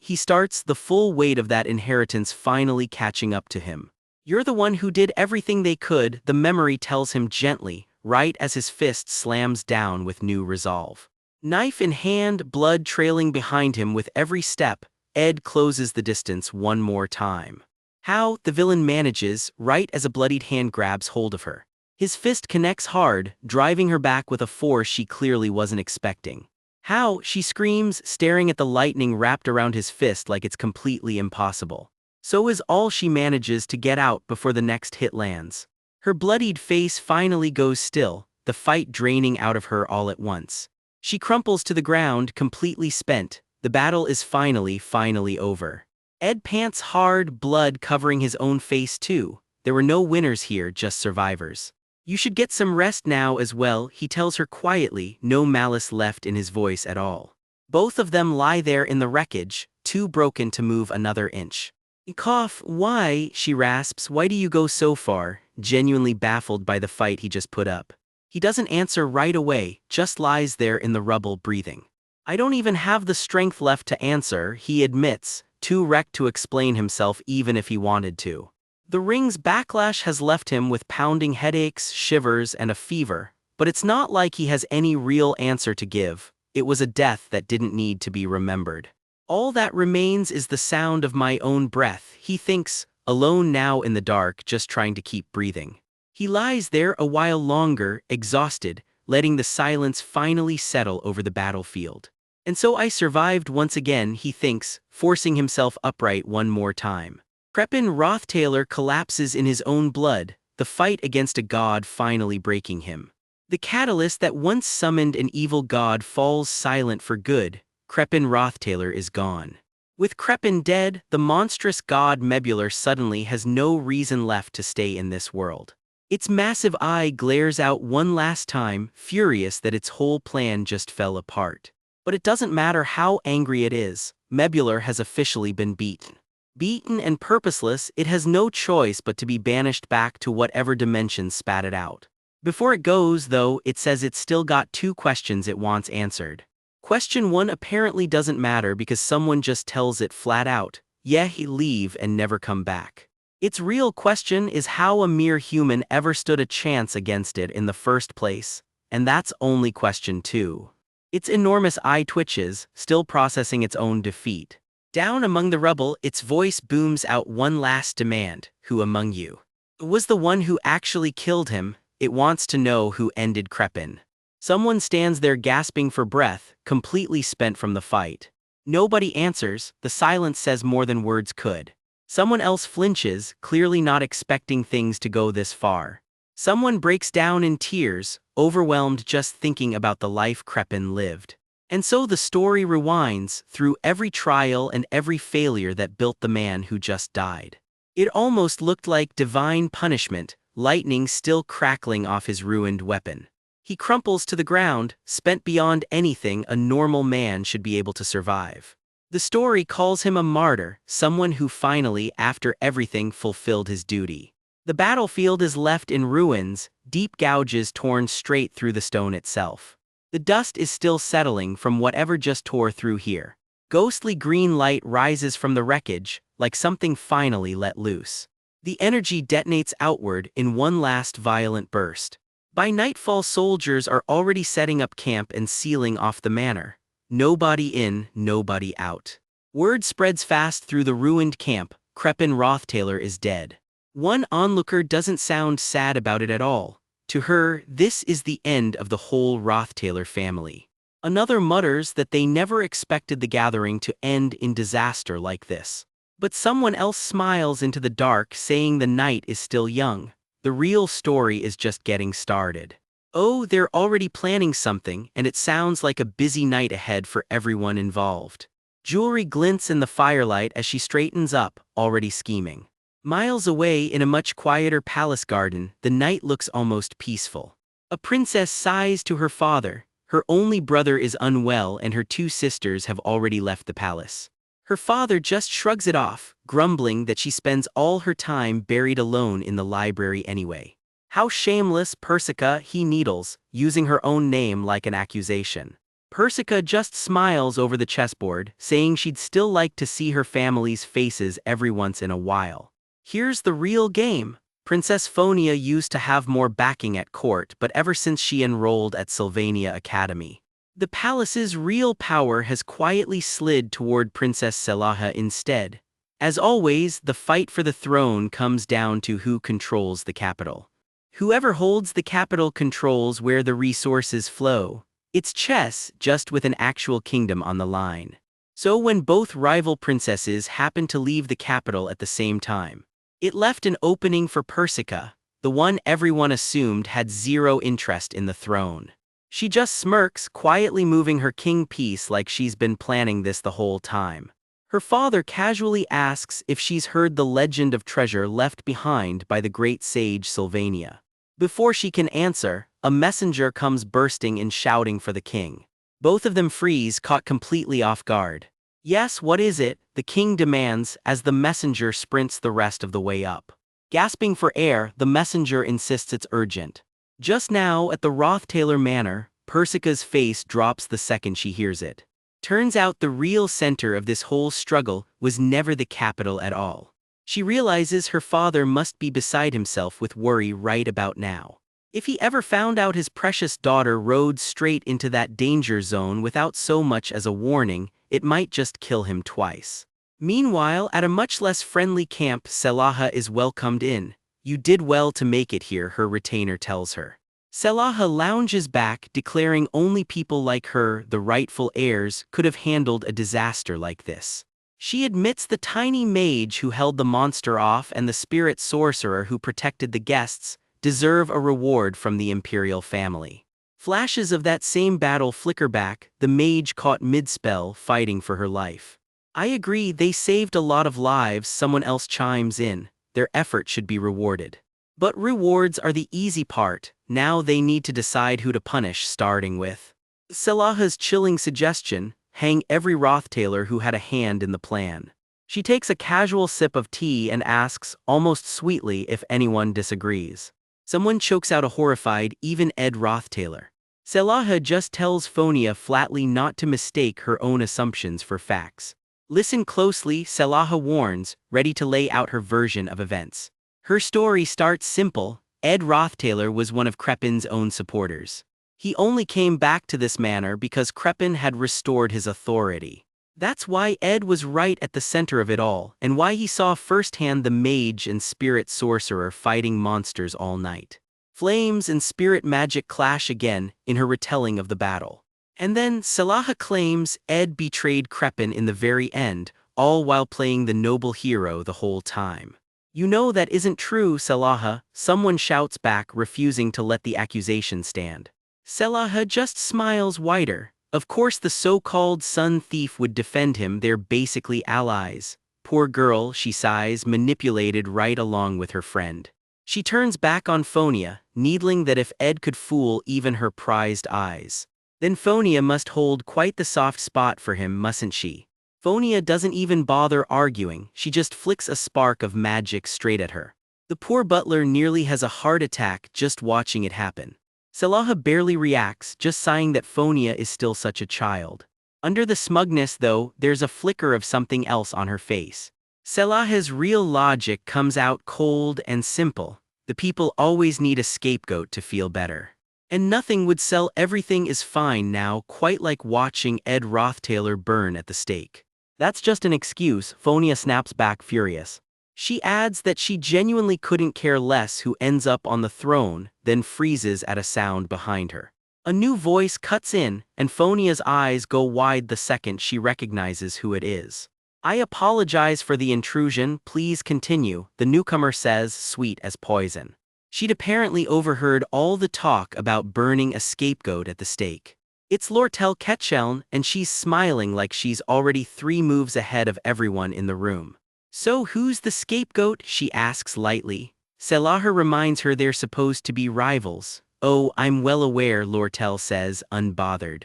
He starts, the full weight of that inheritance finally catching up to him. "You're the one who did everything they could," the memory tells him gently, right as his fist slams down with new resolve. Knife in hand, blood trailing behind him with every step, Ed closes the distance one more time. How, the villain manages, right as a bloodied hand grabs hold of her. His fist connects hard, driving her back with a force she clearly wasn't expecting. How, she screams, staring at the lightning wrapped around his fist like it's completely impossible. So is all she manages to get out before the next hit lands. Her bloodied face finally goes still, the fight draining out of her all at once. She crumples to the ground, completely spent. The battle is finally over. Ed pants hard, blood covering his own face too. There were no winners here, just survivors. You should get some rest now as well, he tells her quietly, no malice left in his voice at all. Both of them lie there in the wreckage, too broken to move another inch. Cough, why, she rasps, why do you go so far, genuinely baffled by the fight he just put up. He doesn't answer right away, just lies there in the rubble breathing. I don't even have the strength left to answer, he admits, too wrecked to explain himself even if he wanted to. The ring's backlash has left him with pounding headaches, shivers, and a fever, but it's not like he has any real answer to give. It was a death that didn't need to be remembered. All that remains is the sound of my own breath, he thinks, alone now in the dark, just trying to keep breathing. He lies there a while longer, exhausted, letting the silence finally settle over the battlefield. And so I survived once again, he thinks, forcing himself upright one more time. Crepin Rothtailor collapses in his own blood, the fight against a god finally breaking him. The catalyst that once summoned an evil god falls silent for good. Crepin Rothtailor is gone. With Crepin dead, the monstrous god Mebular suddenly has no reason left to stay in this world. Its massive eye glares out one last time, furious that its whole plan just fell apart. But it doesn't matter how angry it is, Mebular has officially been beaten. Beaten and purposeless, it has no choice but to be banished back to whatever dimension spat it out. Before it goes, though, it says it's still got 2 questions it wants answered. Question 1 apparently doesn't matter because someone just tells it flat out, yeah, he leave and never come back. Its real question is how a mere human ever stood a chance against it in the first place, and that's only question 2. Its enormous eye twitches, still processing its own defeat. Down among the rubble, its voice booms out one last demand, who among you was the one who actually killed him? It wants to know who ended Crepin. Someone stands there gasping for breath, completely spent from the fight. Nobody answers, the silence says more than words could. Someone else flinches, clearly not expecting things to go this far. Someone breaks down in tears, overwhelmed just thinking about the life Crepin lived. And so the story rewinds, through every trial and every failure that built the man who just died. It almost looked like divine punishment, lightning still crackling off his ruined weapon. He crumples to the ground, spent beyond anything a normal man should be able to survive. The story calls him a martyr, someone who finally, after everything, fulfilled his duty. The battlefield is left in ruins, deep gouges torn straight through the stone itself. The dust is still settling from whatever just tore through here. Ghostly green light rises from the wreckage, like something finally let loose. The energy detonates outward in one last violent burst. By nightfall, soldiers are already setting up camp and sealing off the manor. Nobody in, nobody out. Word spreads fast through the ruined camp, Crepin Rothtailor is dead. One onlooker doesn't sound sad about it at all. To her, this is the end of the whole Rothtailor family. Another mutters that they never expected the gathering to end in disaster like this. But someone else smiles into the dark, saying the night is still young. The real story is just getting started. Oh, they're already planning something, and it sounds like a busy night ahead for everyone involved. Jewelry glints in the firelight as she straightens up, already scheming. Miles away in a much quieter palace garden, the night looks almost peaceful. A princess sighs to her father. Her only brother is unwell and her 2 sisters have already left the palace. Her father just shrugs it off, grumbling that she spends all her time buried alone in the library anyway. How shameless, Persica, he needles, using her own name like an accusation. Persica just smiles over the chessboard, saying she'd still like to see her family's faces every once in a while. Here's the real game. Princess Phonia used to have more backing at court, but ever since she enrolled at Sylvania Academy, The palace's real power has quietly slid toward Princess Selaha instead. As always, the fight for the throne comes down to who controls the capital. Whoever holds the capital controls where the resources flow. It's chess, just with an actual kingdom on the line. So when both rival princesses happened to leave the capital at the same time, it left an opening for Persica, the one everyone assumed had zero interest in the throne. She just smirks, quietly moving her king piece like she's been planning this the whole time. Her father casually asks if she's heard the legend of treasure left behind by the great sage Sylvania. Before she can answer, a messenger comes bursting in shouting for the king. Both of them freeze, caught completely off guard. Yes, what is it? The king demands as the messenger sprints the rest of the way up. Gasping for air, the messenger insists it's urgent. Just now, at the Rothtailor Manor, Persica's face drops the second she hears it. Turns out the real center of this whole struggle was never the capital at all. She realizes her father must be beside himself with worry right about now. If he ever found out his precious daughter rode straight into that danger zone without so much as a warning, it might just kill him twice. Meanwhile, at a much less friendly camp, Selaha is welcomed in. You did well to make it here, her retainer tells her. Selaha lounges back, declaring only people like her, the rightful heirs, could have handled a disaster like this. She admits the tiny mage who held the monster off and the spirit sorcerer who protected the guests deserve a reward from the imperial family. Flashes of that same battle flicker back, the mage caught mid-spell fighting for her life. I agree, they saved a lot of lives, someone else chimes in. Their effort should be rewarded. But rewards are the easy part, now they need to decide who to punish, starting with Selaha's chilling suggestion, hang every Rothtailor who had a hand in the plan. She takes a casual sip of tea and asks, almost sweetly, if anyone disagrees. Someone chokes out a horrified, even Ed Rothtailor. Selaha just tells Fonia flatly not to mistake her own assumptions for facts. Listen closely, Selaha warns, ready to lay out her version of events. Her story starts simple. Ed Rothtailor was one of Crepin's own supporters. He only came back to this manor because Crepin had restored his authority. That's why Ed was right at the center of it all, and why he saw firsthand the mage and spirit sorcerer fighting monsters all night. Flames and spirit magic clash again in her retelling of the battle. And then Selaha claims Ed betrayed Crepin in the very end, all while playing the noble hero the whole time. You know that isn't true, Selaha, someone shouts back, refusing to let the accusation stand. Selaha just smiles wider. Of course the so-called sun thief would defend him, they're basically allies. Poor girl, she sighs, manipulated right along with her friend. She turns back on Fonia, needling that if Ed could fool even her prized eyes, then Fonia must hold quite the soft spot for him, mustn't she? Fonia doesn't even bother arguing, she just flicks a spark of magic straight at her. The poor butler nearly has a heart attack just watching it happen. Selaha barely reacts, just sighing that Fonia is still such a child. Under the smugness though, there's a flicker of something else on her face. Selaha's real logic comes out cold and simple. The people always need a scapegoat to feel better. And nothing would sell everything is fine now, quite like watching Ed Rothtailor burn at the stake. That's just an excuse, Fonia snaps back furious. She adds that she genuinely couldn't care less who ends up on the throne, then freezes at a sound behind her. A new voice cuts in, and Fonia's eyes go wide the second she recognizes who it is. I apologize for the intrusion, please continue, the newcomer says, sweet as poison. She'd apparently overheard all the talk about burning a scapegoat at the stake. It's Lortel Ketcheln, and she's smiling like she's already 3 moves ahead of everyone in the room. So who's the scapegoat? She asks lightly. Selaha reminds her they're supposed to be rivals. Oh, I'm well aware, Lortel says, unbothered.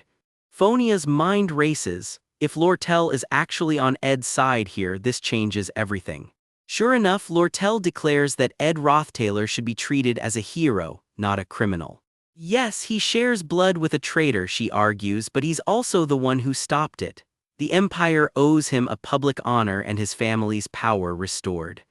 Fonia's mind races. If Lortel is actually on Ed's side here, this changes everything. Sure enough, Lortel declares that Ed Rothtailor should be treated as a hero, not a criminal. Yes, he shares blood with a traitor, she argues, but he's also the one who stopped it. The Empire owes him a public honor and his family's power restored.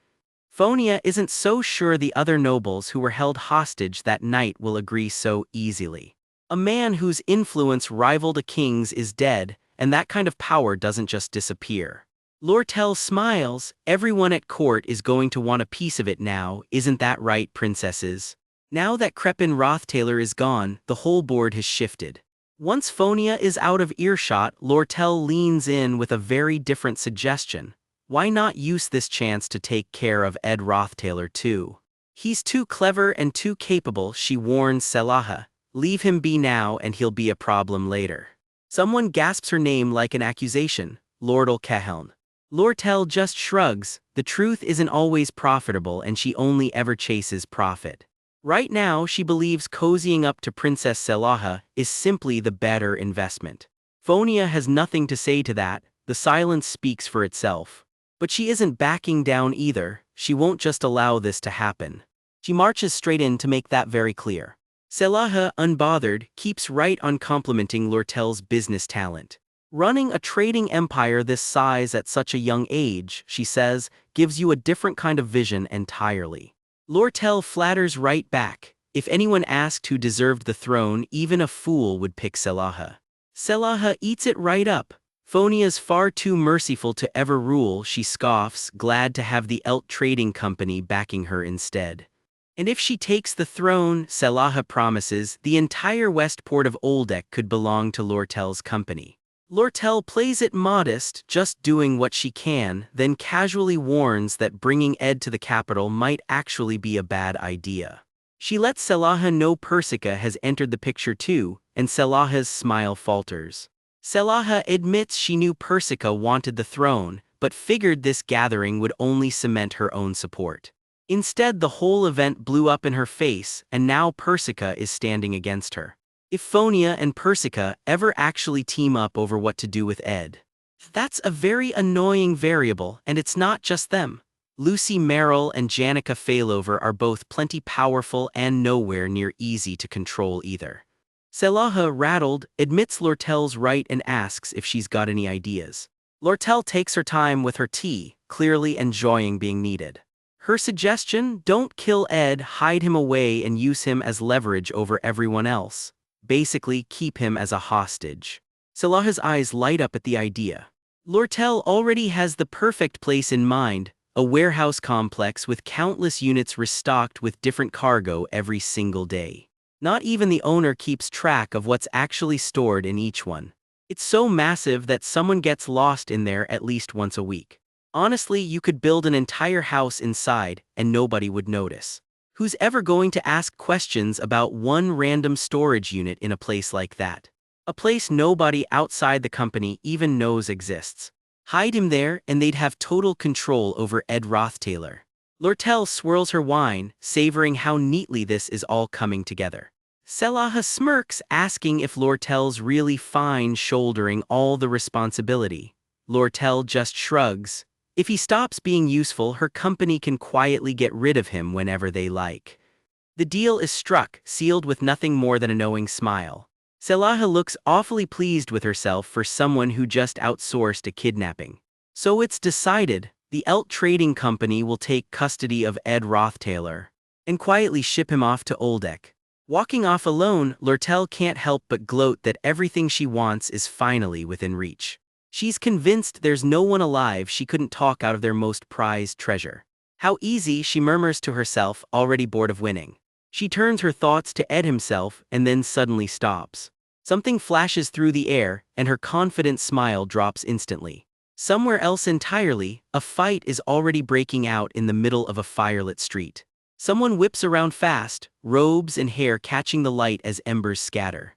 Fonia isn't so sure the other nobles who were held hostage that night will agree so easily. A man whose influence rivaled a king's is dead, and that kind of power doesn't just disappear. Lortel smiles. Everyone at court is going to want a piece of it now, isn't that right, princesses? Now that Crepin Rothtailor is gone, the whole board has shifted. Once Phonia is out of earshot, Lortel leans in with a very different suggestion. Why not use this chance to take care of Ed Rothtailor too? He's too clever and too capable, she warns Selaha. Leave him be now and he'll be a problem later. Someone gasps her name like an accusation, Lordal Caheln. Lortel just shrugs. The truth isn't always profitable and she only ever chases profit. Right now she believes cozying up to Princess Selaha is simply the better investment. Phonia has nothing to say to that, the silence speaks for itself. But she isn't backing down either, she won't just allow this to happen. She marches straight in to make that very clear. Selaha, unbothered, keeps right on complimenting Lortel's business talent. Running a trading empire this size at such a young age, she says, gives you a different kind of vision entirely. Lortel flatters right back. If anyone asked who deserved the throne, even a fool would pick Selaha. Selaha eats it right up. Phonia's far too merciful to ever rule, she scoffs, glad to have the Elt Trading Company backing her instead. And if she takes the throne, Selaha promises, the entire west port of Oldek could belong to Lortel's company. Lortel plays it modest, just doing what she can, then casually warns that bringing Ed to the capital might actually be a bad idea. She lets Selaha know Persica has entered the picture too, and Selaha's smile falters. Selaha admits she knew Persica wanted the throne, but figured this gathering would only cement her own support. Instead, the whole event blew up in her face, and now Persica is standing against her. If Phonia and Persica ever actually team up over what to do with Ed, that's a very annoying variable, and it's not just them. Lucy Merrill and Janica Failover are both plenty powerful and nowhere near easy to control either. Selaha, rattled, admits Lortel's right and asks if she's got any ideas. Lortel takes her time with her tea, clearly enjoying being needed. Her suggestion, don't kill Ed, hide him away and use him as leverage over everyone else. Basically, keep him as a hostage. Selaha's eyes light up at the idea. Lortel already has the perfect place in mind, a warehouse complex with countless units restocked with different cargo every single day. Not even the owner keeps track of what's actually stored in each one. It's so massive that someone gets lost in there at least once a week. Honestly, you could build an entire house inside, and nobody would notice. Who's ever going to ask questions about one random storage unit in a place like that? A place nobody outside the company even knows exists. Hide him there and they'd have total control over Ed Rothtailor. Lortel swirls her wine, savoring how neatly this is all coming together. Selaha smirks, asking if Lortel's really fine shouldering all the responsibility. Lortel just shrugs. If he stops being useful, her company can quietly get rid of him whenever they like. The deal is struck, sealed with nothing more than a knowing smile. Selaha looks awfully pleased with herself for someone who just outsourced a kidnapping. So it's decided, the Elt Trading Company will take custody of Ed Rothtailor and quietly ship him off to Oldek. Walking off alone, Lortel can't help but gloat that everything she wants is finally within reach. She's convinced there's no one alive she couldn't talk out of their most prized treasure. How easy, she murmurs to herself, already bored of winning. She turns her thoughts to Ed himself and then suddenly stops. Something flashes through the air, and her confident smile drops instantly. Somewhere else entirely, a fight is already breaking out in the middle of a firelit street. Someone whips around fast, robes and hair catching the light as embers scatter.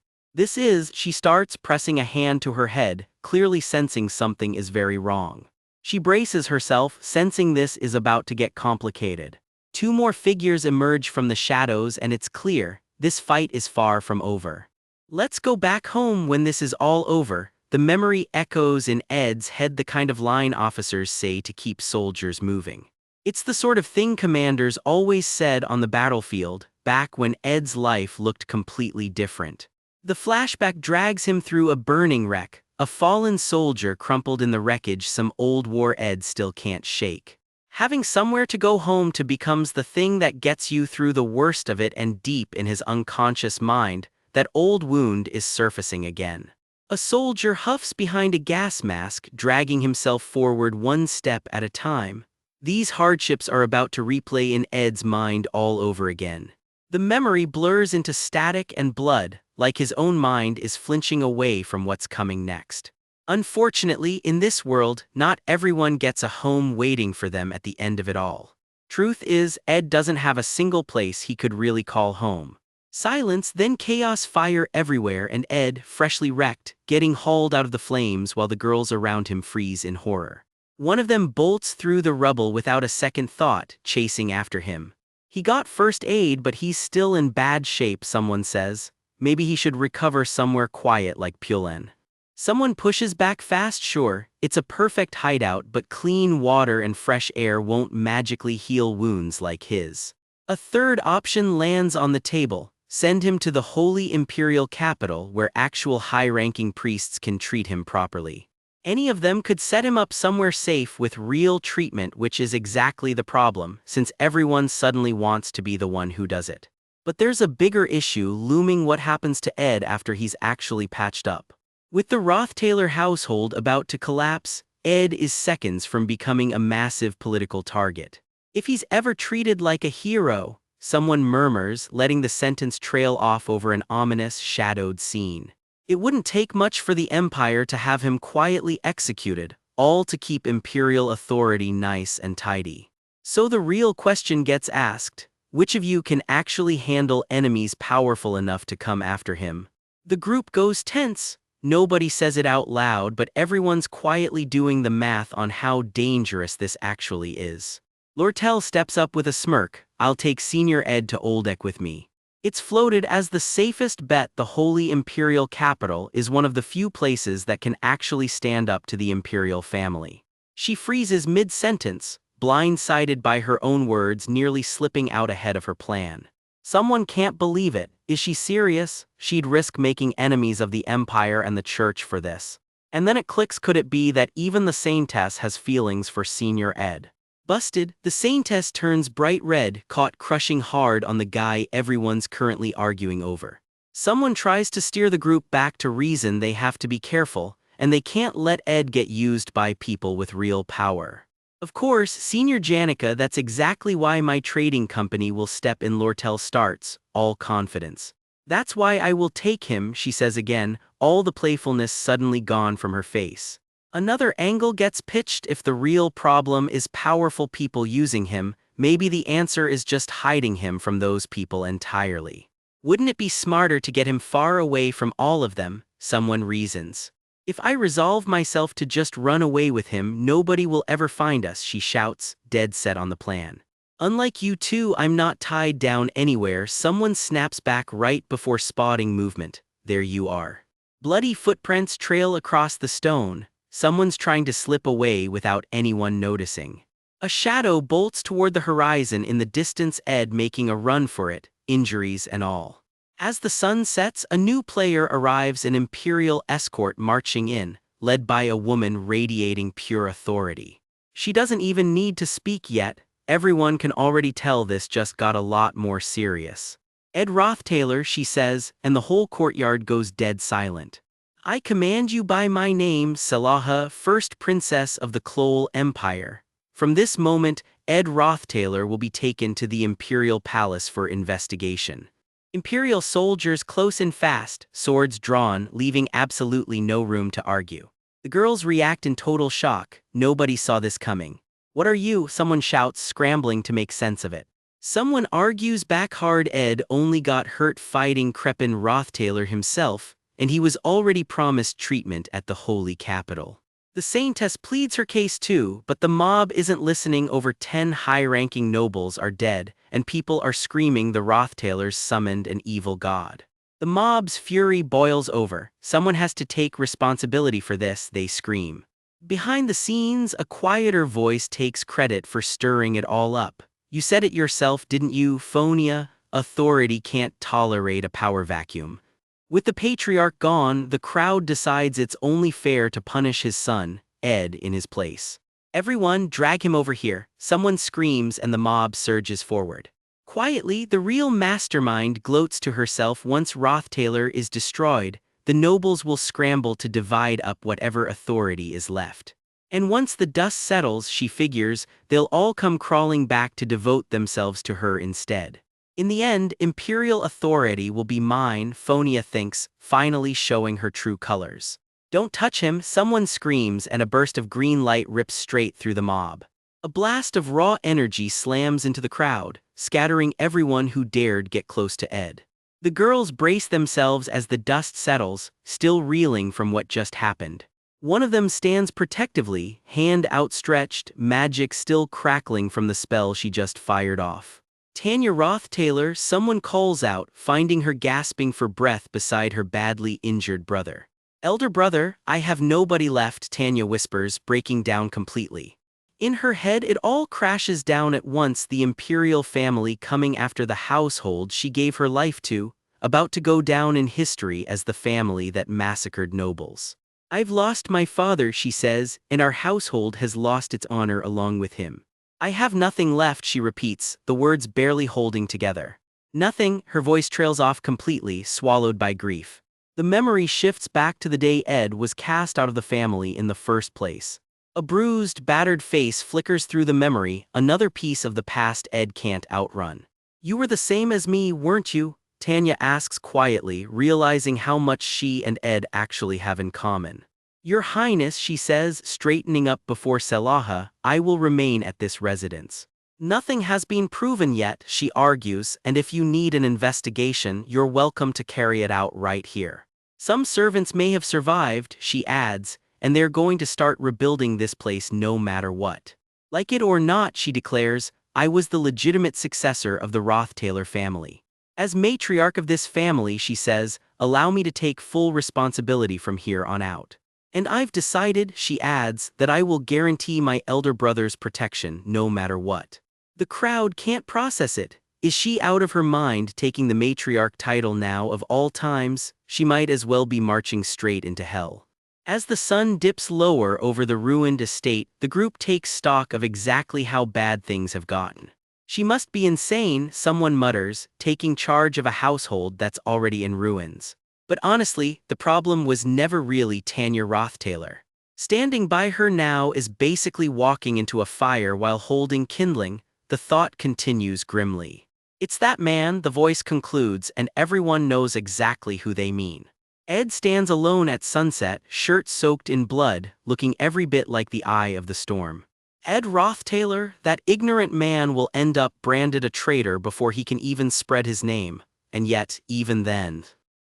She starts pressing a hand to her head, clearly sensing something is very wrong. She braces herself, sensing this is about to get complicated. Two more figures emerge from the shadows and it's clear, this fight is far from over. Let's go back home when this is all over, the memory echoes in Ed's head, the kind of line officers say to keep soldiers moving. It's the sort of thing commanders always said on the battlefield, back when Ed's life looked completely different. The flashback drags him through a burning wreck, a fallen soldier crumpled in the wreckage some old war Ed still can't shake. Having somewhere to go home to becomes the thing that gets you through the worst of it, and deep in his unconscious mind, that old wound is surfacing again. A soldier huffs behind a gas mask, dragging himself forward one step at a time. These hardships are about to replay in Ed's mind all over again. The memory blurs into static and blood, like his own mind is flinching away from what's coming next. Unfortunately, in this world, not everyone gets a home waiting for them at the end of it all. Truth is, Ed doesn't have a single place he could really call home. Silence, then chaos, fire everywhere, and Ed, freshly wrecked, getting hauled out of the flames while the girls around him freeze in horror. One of them bolts through the rubble without a second thought, chasing after him. He got first aid, but he's still in bad shape, someone says. Maybe he should recover somewhere quiet like Pulen. Someone pushes back fast. Sure, it's a perfect hideout, but clean water and fresh air won't magically heal wounds like his. A third option lands on the table. Send him to the holy imperial capital where actual high-ranking priests can treat him properly. Any of them could set him up somewhere safe with real treatment, which is exactly the problem, since everyone suddenly wants to be the one who does it. But there's a bigger issue looming: what happens to Ed after he's actually patched up? With the Roth-Taylor household about to collapse, Ed is seconds from becoming a massive political target. If he's ever treated like a hero, someone murmurs, letting the sentence trail off over an ominous, shadowed scene. It wouldn't take much for the Empire to have him quietly executed, all to keep imperial authority nice and tidy. So the real question gets asked: which of you can actually handle enemies powerful enough to come after him? The group goes tense. Nobody says it out loud, but everyone's quietly doing the math on how dangerous this actually is. Lortel steps up with a smirk. I'll take Senior Ed to Oldek with me. It's floated as the safest bet. The holy imperial capital is one of the few places that can actually stand up to the imperial family. She freezes mid-sentence, blindsided by her own words, nearly slipping out ahead of her plan. Someone can't believe it. Is she serious? She'd risk making enemies of the Empire and the Church for this. And then it clicks. Could it be that even the Saintess has feelings for Senior Ed? Busted, the Saintess turns bright red, caught crushing hard on the guy everyone's currently arguing over. Someone tries to steer the group back to reason. They have to be careful, and they can't let Ed get used by people with real power. Of course, Senior Janica, that's exactly why my trading company will step in. Lortel starts, all confidence. That's why I will take him, she says again, all the playfulness suddenly gone from her face. Another angle gets pitched. If the real problem is powerful people using him, maybe the answer is just hiding him from those people entirely. Wouldn't it be smarter to get him far away from all of them? Someone reasons. If I resolve myself to just run away with him, nobody will ever find us, she shouts, dead set on the plan. Unlike you two, I'm not tied down anywhere. Someone snaps back right before spotting movement. There you are. Bloody footprints trail across the stone. Someone's trying to slip away without anyone noticing. A shadow bolts toward the horizon in the distance, Ed making a run for it, injuries and all. As the sun sets, a new player arrives, an imperial escort marching in, led by a woman radiating pure authority. She doesn't even need to speak yet. Everyone can already tell this just got a lot more serious. Ed Roth-Taylor, she says, and the whole courtyard goes dead silent. I command you by my name, Salaha, first princess of the Klol Empire. From this moment, Ed Roth-Taylor will be taken to the imperial palace for investigation. Imperial soldiers close and fast, swords drawn, leaving absolutely no room to argue. The girls react in total shock. Nobody saw this coming. What are you? Someone shouts, scrambling to make sense of it. Someone argues back hard. Ed only got hurt fighting Crepin Roth-Taylor himself, and he was already promised treatment at the holy capital. The Saintess pleads her case too, but the mob isn't listening. Over 10 high-ranking nobles are dead, and people are screaming the Roth-Taylors summoned an evil god. The mob's fury boils over. Someone has to take responsibility for this, they scream. Behind the scenes, a quieter voice takes credit for stirring it all up. You said it yourself, didn't you, Phonia? Authority can't tolerate a power vacuum. With the patriarch gone, the crowd decides it's only fair to punish his son, Ed, in his place. Everyone, drag him over here, someone screams, and the mob surges forward. Quietly, the real mastermind gloats to herself. Once Rothtailor is destroyed, the nobles will scramble to divide up whatever authority is left. And once the dust settles, she figures, they'll all come crawling back to devote themselves to her instead. In the end, imperial authority will be mine, Phonia thinks, finally showing her true colors. Don't touch him, someone screams, and a burst of green light rips straight through the mob. A blast of raw energy slams into the crowd, scattering everyone who dared get close to Ed. The girls brace themselves as the dust settles, still reeling from what just happened. One of them stands protectively, hand outstretched, magic still crackling from the spell she just fired off. Tanya Rothtailor, someone calls out, finding her gasping for breath beside her badly injured brother. Elder brother, I have nobody left, Tanya whispers, breaking down completely. In her head it all crashes down at once, the imperial family coming after the household she gave her life to, about to go down in history as the family that massacred nobles. I've lost my father, she says, and our household has lost its honor along with him. I have nothing left, she repeats, the words barely holding together. Nothing, her voice trails off completely, swallowed by grief. The memory shifts back to the day Ed was cast out of the family in the first place. A bruised, battered face flickers through the memory, another piece of the past Ed can't outrun. You were the same as me, weren't you? Tanya asks quietly, realizing how much she and Ed actually have in common. Your Highness, she says, straightening up before Selaha, I will remain at this residence. Nothing has been proven yet, she argues, and if you need an investigation, you're welcome to carry it out right here. Some servants may have survived, she adds, and they're going to start rebuilding this place no matter what. Like it or not, she declares, I was the legitimate successor of the Rothtailor family. As matriarch of this family, she says, allow me to take full responsibility from here on out. And I've decided, she adds, that I will guarantee my elder brother's protection no matter what. The crowd can't process it. Is she out of her mind taking the matriarch title now of all times? She might as well be marching straight into hell. As the sun dips lower over the ruined estate, the group takes stock of exactly how bad things have gotten. She must be insane, someone mutters, taking charge of a household that's already in ruins. But honestly, the problem was never really Tanya Rothtailor. Standing by her now is basically walking into a fire while holding kindling, the thought continues grimly. It's that man, the voice concludes, and everyone knows exactly who they mean. Ed stands alone at sunset, shirt soaked in blood, looking every bit like the eye of the storm. Ed Rothtailor, that ignorant man, will end up branded a traitor before he can even spread his name, and yet, even then.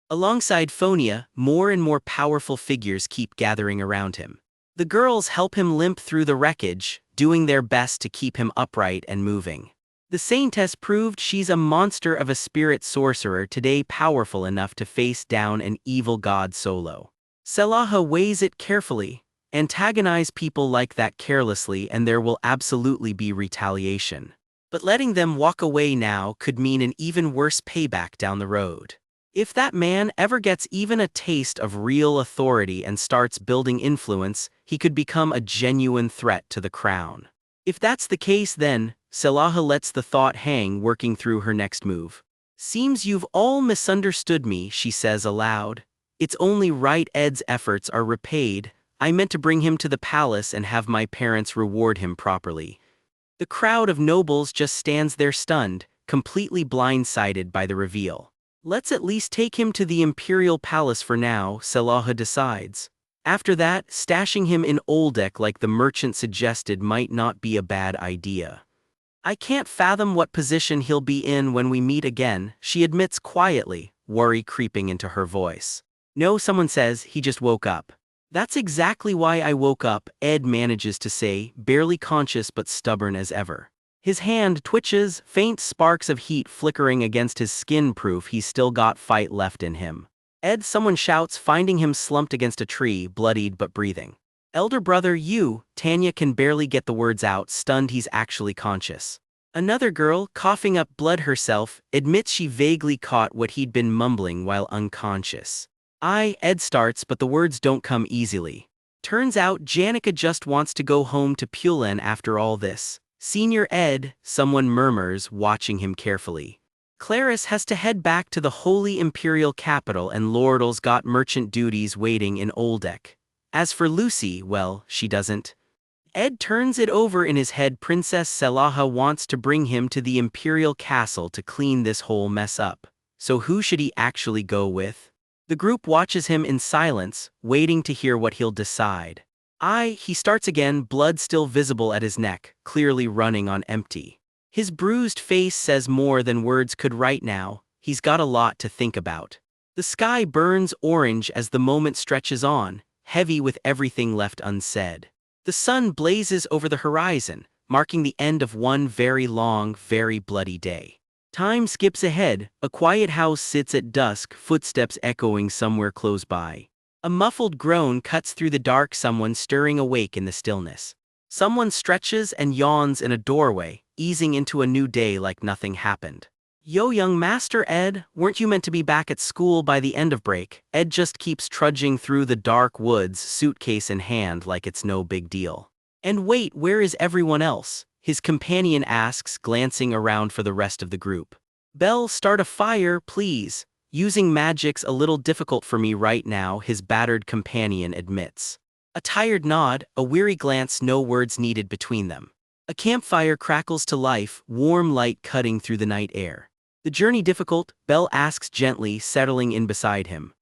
Alongside Phonia, more and more powerful figures keep gathering around him. The girls help him limp through the wreckage, doing their best to keep him upright and moving. The Saintess proved she's a monster of a spirit sorcerer today, powerful enough to face down an evil god solo. Selaha weighs it carefully. Antagonize people like that carelessly and there will absolutely be retaliation. But letting them walk away now could mean an even worse payback down the road. If that man ever gets even a taste of real authority and starts building influence, he could become a genuine threat to the crown. If that's the case, then Selaha lets the thought hang, working through her next move. Seems you've all misunderstood me, she says aloud. It's only right Ed's efforts are repaid. I meant to bring him to the palace and have my parents reward him properly. The crowd of nobles just stands there stunned, completely blindsided by the reveal. Let's at least take him to the imperial palace for now, Selaha decides. After that, stashing him in Oldek like the merchant suggested might not be a bad idea. I can't fathom what position he'll be in when we meet again, she admits quietly, worry creeping into her voice. No, someone says, he just woke up. That's exactly why I woke up, Ed manages to say, barely conscious but stubborn as ever. His hand twitches, faint sparks of heat flickering against his skin, proof he's still got fight left in him. Ed, someone shouts, finding him slumped against a tree, bloodied but breathing. Elder brother, you, Tanya can barely get the words out, stunned he's actually conscious. Another girl, coughing up blood herself, admits she vaguely caught what he'd been mumbling while unconscious. Ed starts, but the words don't come easily. Turns out Janica just wants to go home to Pulen after all this. Senior Ed, someone murmurs, watching him carefully. Clarice has to head back to the holy imperial capital and Lordle's got merchant duties waiting in Oldeck. As for Lucy, well, she doesn't. Ed turns it over in his head. Princess Selaha wants to bring him to the imperial castle to clean this whole mess up. So who should he actually go with? The group watches him in silence, waiting to hear what he'll decide. He starts again, blood still visible at his neck, clearly running on empty. His bruised face says more than words could write now. He's got a lot to think about. The sky burns orange as the moment stretches on, heavy with everything left unsaid. The sun blazes over the horizon, marking the end of one very long, very bloody day. Time skips ahead. A quiet house sits at dusk, footsteps echoing somewhere close by. A muffled groan cuts through the dark, someone stirring awake in the stillness. Someone stretches and yawns in a doorway, easing into a new day like nothing happened. Yo, young Master Ed, weren't you meant to be back at school by the end of break? Ed just keeps trudging through the dark woods, suitcase in hand like it's no big deal. And wait, where is everyone else? His companion asks, glancing around for the rest of the group. Belle, start a fire, please. Using magic's a little difficult for me right now, his battered companion admits. A tired nod, a weary glance, no words needed between them. A campfire crackles to life, warm light cutting through the night air. The journey difficult? Belle asks gently, settling in beside him.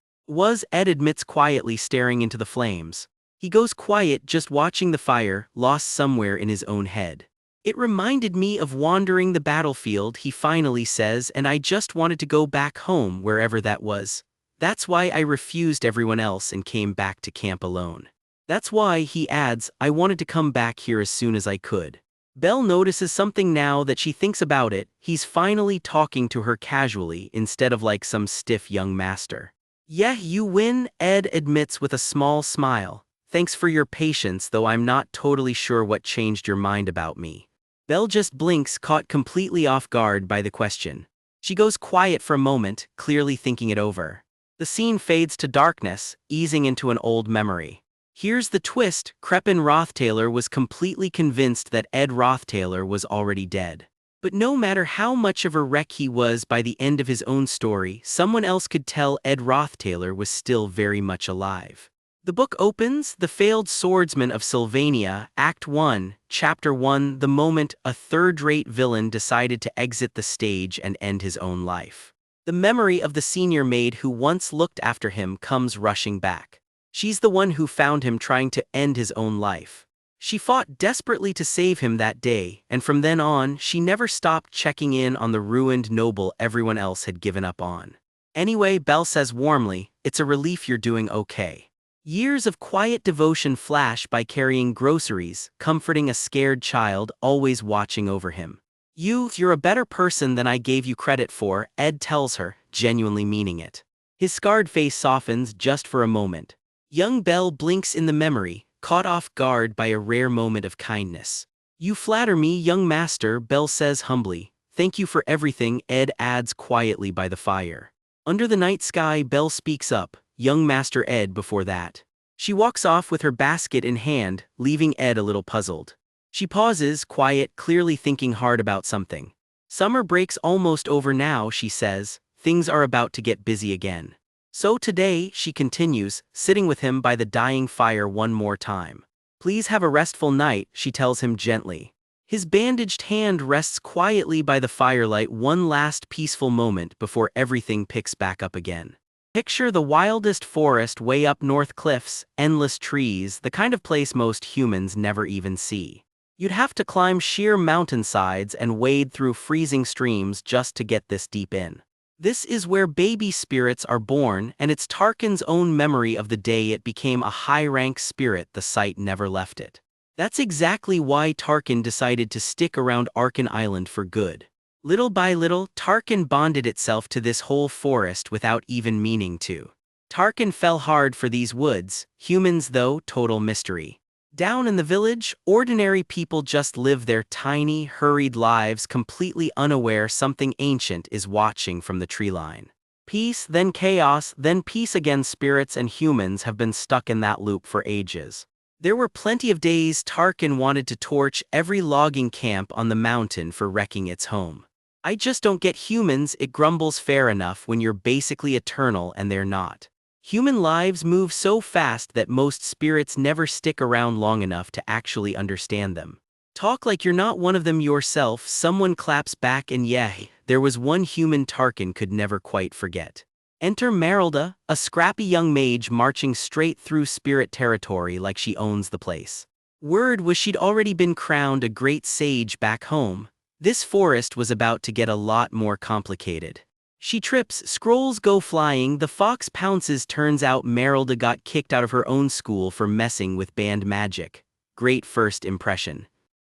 Ed admits quietly, staring into the flames. He goes quiet, just watching the fire, lost somewhere in his own head. It reminded me of wandering the battlefield, he finally says, and I just wanted to go back home, wherever that was. That's why I refused everyone else and came back to camp alone. That's why, he adds, I wanted to come back here as soon as I could. Belle notices something now that she thinks about it. He's finally talking to her casually instead of like some stiff young master. Yeah, you win, Ed admits with a small smile. Thanks for your patience, though I'm not totally sure what changed your mind about me. Belle just blinks, caught completely off guard by the question. She goes quiet for a moment, clearly thinking it over. The scene fades to darkness, easing into an old memory. Here's the twist: Crepin Rothtailor was completely convinced that Ed Rothtailor was already dead. But no matter how much of a wreck he was by the end of his own story, someone else could tell Ed Rothtailor was still very much alive. The book opens, The Failed Swordsman of Sylvania, Act 1, Chapter 1, the moment a third-rate villain decided to exit the stage and end his own life. The memory of the senior maid who once looked after him comes rushing back. She's the one who found him trying to end his own life. She fought desperately to save him that day, and from then on, she never stopped checking in on the ruined noble everyone else had given up on. Anyway, Belle says warmly, it's a relief you're doing okay. Years of quiet devotion flash by, carrying groceries, comforting a scared child, always watching over him. You're a better person than I gave you credit for, Ed tells her, genuinely meaning it. His scarred face softens just for a moment. Young Belle blinks in the memory, caught off guard by a rare moment of kindness. You flatter me, young master, Belle says humbly. Thank you for everything, Ed adds quietly by the fire. Under the night sky, Belle speaks up. Young Master Ed before that. She walks off with her basket in hand, leaving Ed a little puzzled. She pauses, quiet, clearly thinking hard about something. Summer break's almost over now, she says. Things are about to get busy again. So today, she continues, sitting with him by the dying fire one more time. Please have a restful night, she tells him gently. His bandaged hand rests quietly by the firelight, one last peaceful moment before everything picks back up again. Picture the wildest forest way up north, cliffs, endless trees, the kind of place most humans never even see. You'd have to climb sheer mountainsides and wade through freezing streams just to get this deep in. This is where baby spirits are born, and it's Tarkin's own memory of the day it became a high-rank spirit. The site never left it. That's exactly why Tarkin decided to stick around Arkin Island for good. Little by little, Tarkin bonded itself to this whole forest without even meaning to. Tarkin fell hard for these woods, humans though, total mystery. Down in the village, ordinary people just live their tiny, hurried lives completely unaware something ancient is watching from the tree line. Peace, then chaos, then peace again. Spirits and humans have been stuck in that loop for ages. There were plenty of days Tarkin wanted to torch every logging camp on the mountain for wrecking its home. I just don't get humans, it grumbles. Fair enough when you're basically eternal and they're not. Human lives move so fast that most spirits never stick around long enough to actually understand them. Talk like you're not one of them yourself, someone claps back, and yeah, there was one human Tarkin could never quite forget. Enter Merylda, a scrappy young mage marching straight through spirit territory like she owns the place. Word was she'd already been crowned a great sage back home. This forest was about to get a lot more complicated. She trips, scrolls go flying, the fox pounces. Turns out Merylda got kicked out of her own school for messing with banned magic. Great first impression.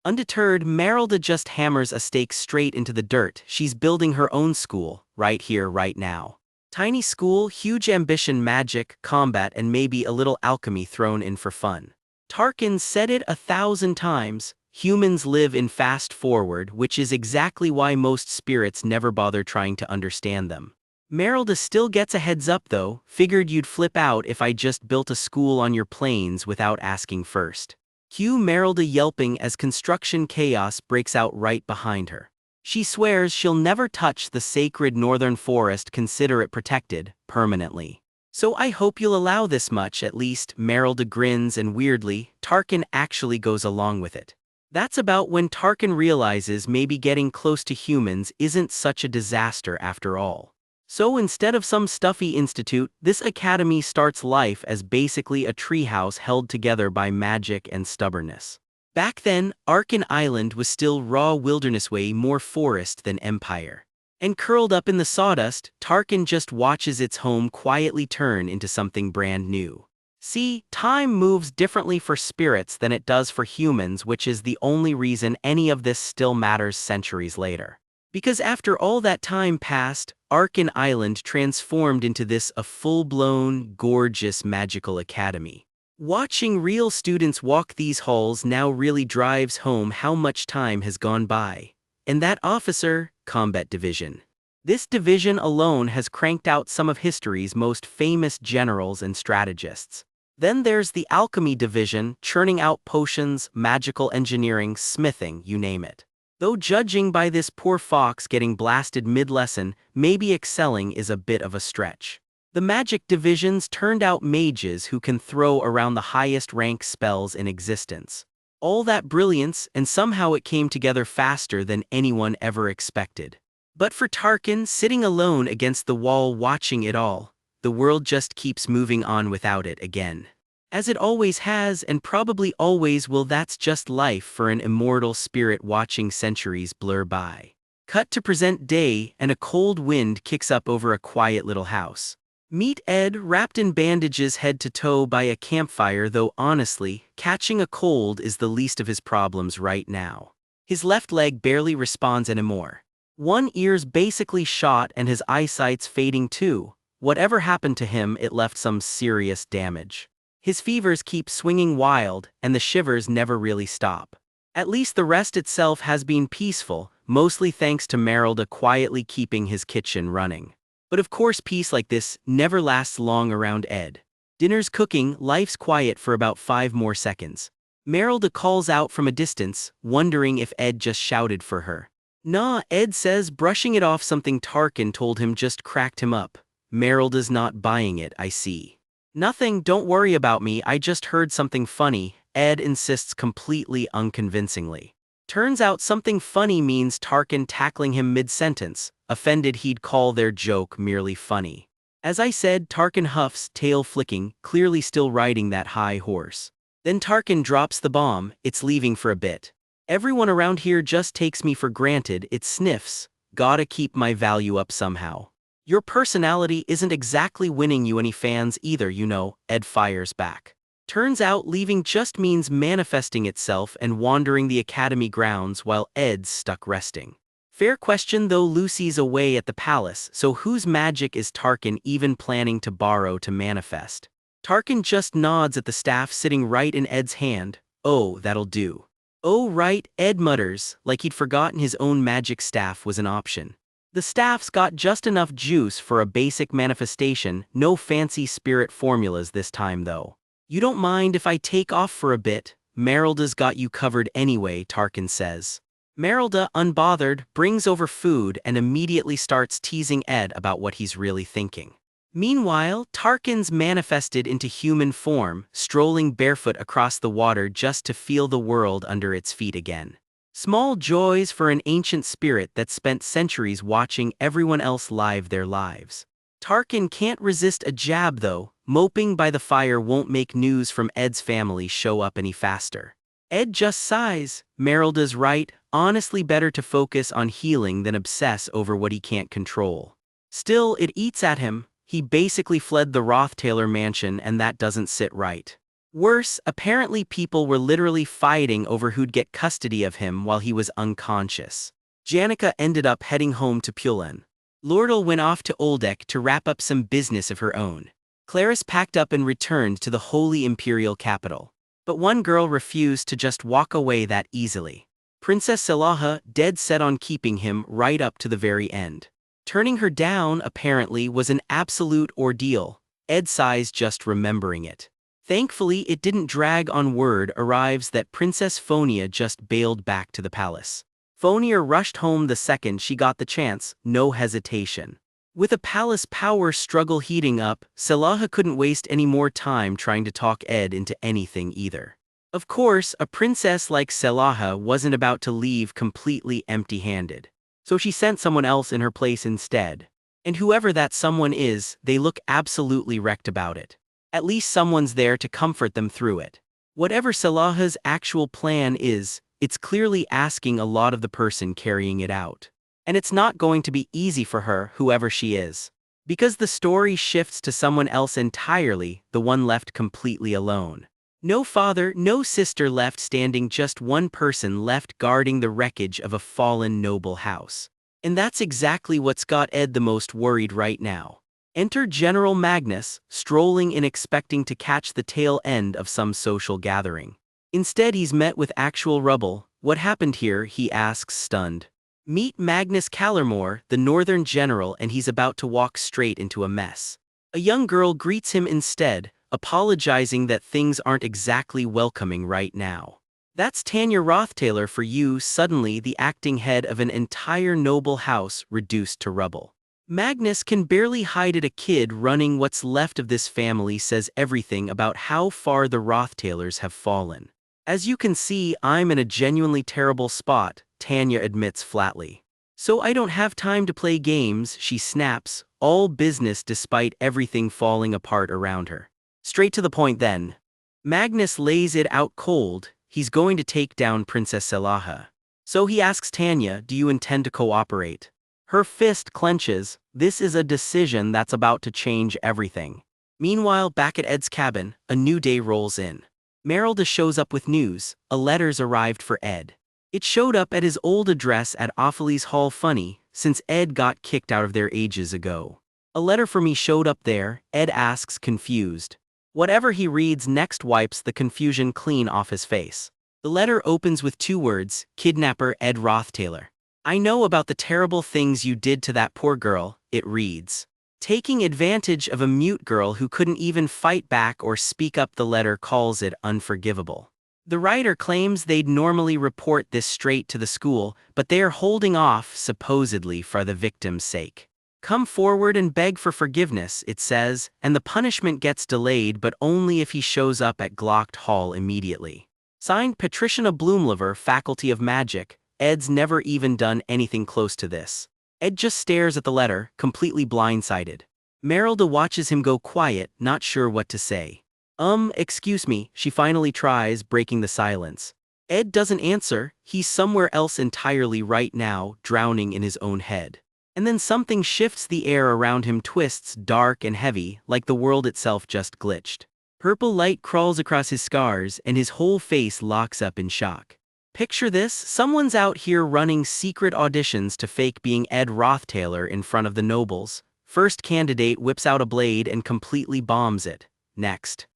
Undeterred, Merylda just hammers a stake straight into the dirt. She's building her own school, right here, right now. Tiny school, huge ambition, magic, combat, and maybe a little alchemy thrown in for fun. Tarkin said it 1,000 times, humans live in fast forward, which is exactly why most spirits never bother trying to understand them. Merylda still gets a heads up though, figured you'd flip out if I just built a school on your plains without asking first. Cue Merylda yelping as construction chaos breaks out right behind her. She swears she'll never touch the sacred northern forest, consider it protected, permanently. So I hope you'll allow this much at least. Merylda grins, and weirdly, Tarkin actually goes along with it. That's about when Tarkin realizes maybe getting close to humans isn't such a disaster after all. So instead of some stuffy institute, this academy starts life as basically a treehouse held together by magic and stubbornness. Back then, Arkin Island was still raw wilderness, way more forest than empire. And curled up in the sawdust, Tarkin just watches its home quietly turn into something brand new. See, time moves differently for spirits than it does for humans, which is the only reason any of this still matters centuries later. Because after all that time passed, Arkin Island transformed into a full-blown, gorgeous magical academy. Watching real students walk these halls now really drives home how much time has gone by. And that officer, Combat Division. This division alone has cranked out some of history's most famous generals and strategists. Then there's the Alchemy Division, churning out potions, magical engineering, smithing, you name it. Though judging by this poor fox getting blasted mid-lesson, maybe excelling is a bit of a stretch. The magic divisions turned out mages who can throw around the highest rank spells in existence. All that brilliance, and somehow it came together faster than anyone ever expected. But for Tarkin, sitting alone against the wall watching it all, the world just keeps moving on without it again. As it always has and probably always will. That's just life for an immortal spirit watching centuries blur by. Cut to present day, and a cold wind kicks up over a quiet little house. Meet Ed, wrapped in bandages head to toe by a campfire, though honestly, catching a cold is the least of his problems right now. His left leg barely responds anymore. One ear's basically shot and his eyesight's fading too. Whatever happened to him, it left some serious damage. His fevers keep swinging wild, and the shivers never really stop. At least the rest itself has been peaceful, mostly thanks to Merylda quietly keeping his kitchen running. But of course peace like this never lasts long around Ed. Dinner's cooking, life's quiet for about 5 more seconds. Merylda calls out from a distance, wondering if Ed just shouted for her. Nah, Ed says, brushing it off. Something Tarkin told him just cracked him up. Merylda's not buying it, I see. Nothing, don't worry about me, I just heard something funny, Ed insists completely unconvincingly. Turns out something funny means Tarkin tackling him mid-sentence, offended he'd call their joke merely funny. As I said, Tarkin huffs, tail flicking, clearly still riding that high horse. Then Tarkin drops the bomb, it's leaving for a bit. Everyone around here just takes me for granted, it sniffs, gotta keep my value up somehow. Your personality isn't exactly winning you any fans either, you know, Ed fires back. Turns out leaving just means manifesting itself and wandering the academy grounds while Ed's stuck resting. Fair question though. Lucy's away at the palace, so whose magic is Tarkin even planning to borrow to manifest? Tarkin just nods at the staff sitting right in Ed's hand. Oh, that'll do. Oh right, Ed mutters, like he'd forgotten his own magic staff was an option. The staff's got just enough juice for a basic manifestation, no fancy spirit formulas this time though. You don't mind if I take off for a bit? Merylda's got you covered anyway, Tarkin says. Merylda, unbothered, brings over food and immediately starts teasing Ed about what he's really thinking. Meanwhile, Tarkin's manifested into human form, strolling barefoot across the water just to feel the world under its feet again. Small joys for an ancient spirit that spent centuries watching everyone else live their lives. Tarkin can't resist a jab though. Moping by the fire won't make news from Ed's family show up any faster. Ed just sighs. Merylda's right, honestly better to focus on healing than obsess over what he can't control. Still, it eats at him. He basically fled the Rothtailor mansion and that doesn't sit right. Worse, apparently people were literally fighting over who'd get custody of him while he was unconscious. Janica ended up heading home to Pulin. Lordal went off to Oldek to wrap up some business of her own. Clarice packed up and returned to the holy imperial capital. But one girl refused to just walk away that easily. Princess Salaha, dead set on keeping him right up to the very end. Turning her down, apparently, was an absolute ordeal. Ed sighs just remembering it. Thankfully, it didn't drag on. Word arrives that Princess Phonia just bailed back to the palace. Phonia rushed home the second she got the chance, no hesitation. With a palace power struggle heating up, Salaha couldn't waste any more time trying to talk Ed into anything either. Of course, a princess like Salaha wasn't about to leave completely empty-handed. So she sent someone else in her place instead. And whoever that someone is, they look absolutely wrecked about it. At least someone's there to comfort them through it. Whatever Salaha's actual plan is, it's clearly asking a lot of the person carrying it out. And it's not going to be easy for her, whoever she is. Because the story shifts to someone else entirely, the one left completely alone. No father, no sister left standing, just one person left guarding the wreckage of a fallen noble house. And that's exactly what's got Ed the most worried right now. Enter General Magnus, strolling in expecting to catch the tail end of some social gathering. Instead he's met with actual rubble. What happened here, he asks, stunned. Meet Magnus Callermore, the northern general, and he's about to walk straight into a mess. A young girl greets him instead, apologizing that things aren't exactly welcoming right now. That's Tanya Rothtailor for you, suddenly the acting head of an entire noble house reduced to rubble. Magnus can barely hide it. A kid running what's left of this family says everything about how far the Rothtailors have fallen. As you can see, I'm in a genuinely terrible spot, Tanya admits flatly. So I don't have time to play games, she snaps, all business despite everything falling apart around her. Straight to the point then. Magnus lays it out cold. He's going to take down Princess Salaha. So he asks Tanya, do you intend to cooperate? Her fist clenches. This is a decision that's about to change everything. Meanwhile, back at Ed's cabin, a new day rolls in. Merylda shows up with news. A letter's arrived for Ed. It showed up at his old address at Ophelie's Hall. Funny, since Ed got kicked out of there ages ago. A letter for me showed up there, Ed asks, confused. Whatever he reads next wipes the confusion clean off his face. The letter opens with two words, Kidnapper Ed Rothtailor. I know about the terrible things you did to that poor girl, it reads. Taking advantage of a mute girl who couldn't even fight back or speak up. The letter calls it unforgivable. The writer claims they'd normally report this straight to the school, but they are holding off, supposedly for the victim's sake. Come forward and beg for forgiveness, it says, and the punishment gets delayed, but only if he shows up at Glocked Hall immediately. Signed, Patricia Bloomlever, Faculty of Magic. Ed's never even done anything close to this. Ed just stares at the letter, completely blindsided. Merylda watches him go quiet, not sure what to say. Excuse me, she finally tries, breaking the silence. Ed doesn't answer. He's somewhere else entirely right now, drowning in his own head. And then something shifts. The air around him twists, dark and heavy, like the world itself just glitched. Purple light crawls across his scars, and his whole face locks up in shock. Picture this, someone's out here running secret auditions to fake being Ed Rothtailor in front of the nobles. First candidate whips out a blade and completely bombs it. Next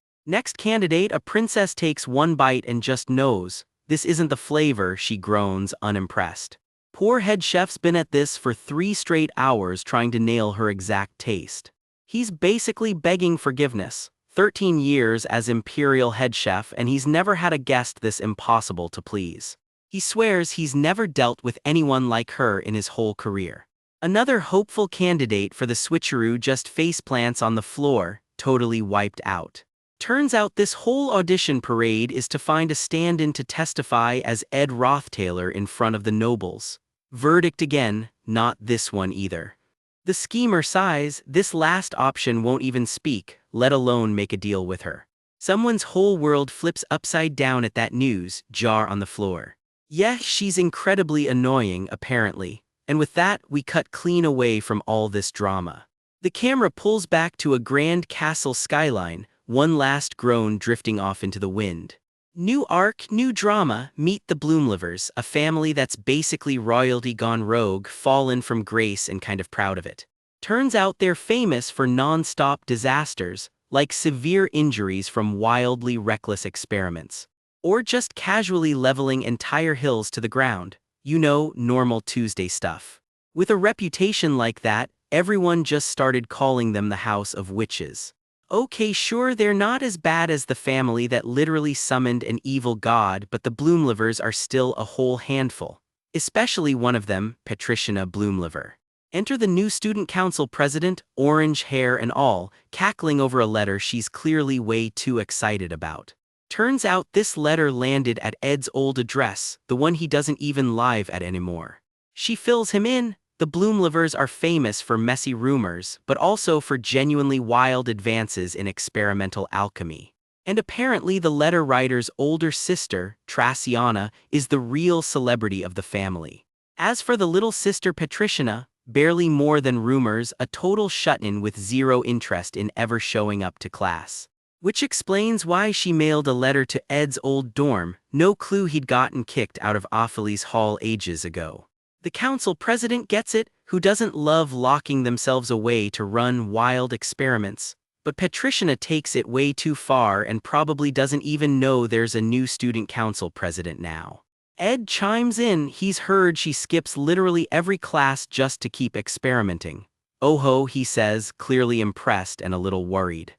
candidate, a princess, takes one bite and just knows. This isn't the flavor, she groans, unimpressed. Poor head chef's been at this for 3 straight hours trying to nail her exact taste. He's basically begging forgiveness. 13 years as imperial head chef, and he's never had a guest this impossible to please. He swears he's never dealt with anyone like her in his whole career. Another hopeful candidate for the switcheroo just faceplants on the floor, totally wiped out. Turns out this whole audition parade is to find a stand-in to testify as Ed Rothtailor in front of the nobles. Verdict again, not this one either. The schemer sighs, this last option won't even speak, let alone make a deal with her. Someone's whole world flips upside down at that news, jar on the floor. Yeah, she's incredibly annoying, apparently. And with that, we cut clean away from all this drama. The camera pulls back to a grand castle skyline, one last groan drifting off into the wind. New arc, new drama, meet the Bloomlivers, a family that's basically royalty gone rogue, fallen from grace and kind of proud of it. Turns out they're famous for non-stop disasters, like severe injuries from wildly reckless experiments. Or just casually leveling entire hills to the ground. You know, normal Tuesday stuff. With a reputation like that, everyone just started calling them the House of Witches. Okay, sure, they're not as bad as the family that literally summoned an evil god, but the Bloomlivers are still a whole handful. Especially one of them, Patricia Bloomliver. Enter the new student council president, orange hair and all, cackling over a letter she's clearly way too excited about. Turns out this letter landed at Ed's old address, the one he doesn't even live at anymore. She fills him in. The Bloomlivers are famous for messy rumors, but also for genuinely wild advances in experimental alchemy. And apparently the letter writer's older sister, Traciana, is the real celebrity of the family. As for the little sister Patricia, barely more than rumors, a total shut-in with zero interest in ever showing up to class. Which explains why she mailed a letter to Ed's old dorm, no clue he'd gotten kicked out of Ophelie's Hall ages ago. The council president gets it, who doesn't love locking themselves away to run wild experiments. But Patricia takes it way too far and probably doesn't even know there's a new student council president now. Ed chimes in, he's heard she skips literally every class just to keep experimenting. Oh ho, he says, clearly impressed and a little worried.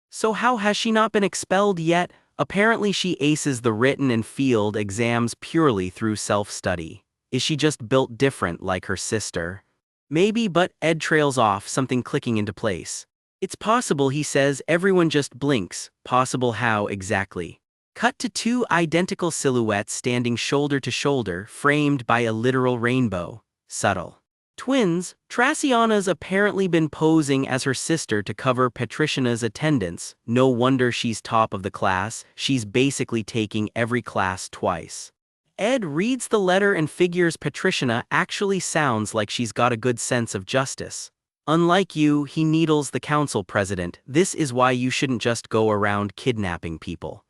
So how has she not been expelled yet? Apparently she aces the written and field exams purely through self-study. Is she just built different like her sister? Maybe, but Ed trails off, something clicking into place. It's possible, he says, everyone just blinks. Possible how exactly? Cut to two identical silhouettes standing shoulder to shoulder, framed by a literal rainbow. Subtle. Twins. Traciana's apparently been posing as her sister to cover Patricia's attendance. No wonder she's top of the class, she's basically taking every class twice. Ed reads the letter and figures Patricia actually sounds like she's got a good sense of justice. Unlike you, he needles the council president, this is why you shouldn't just go around kidnapping people.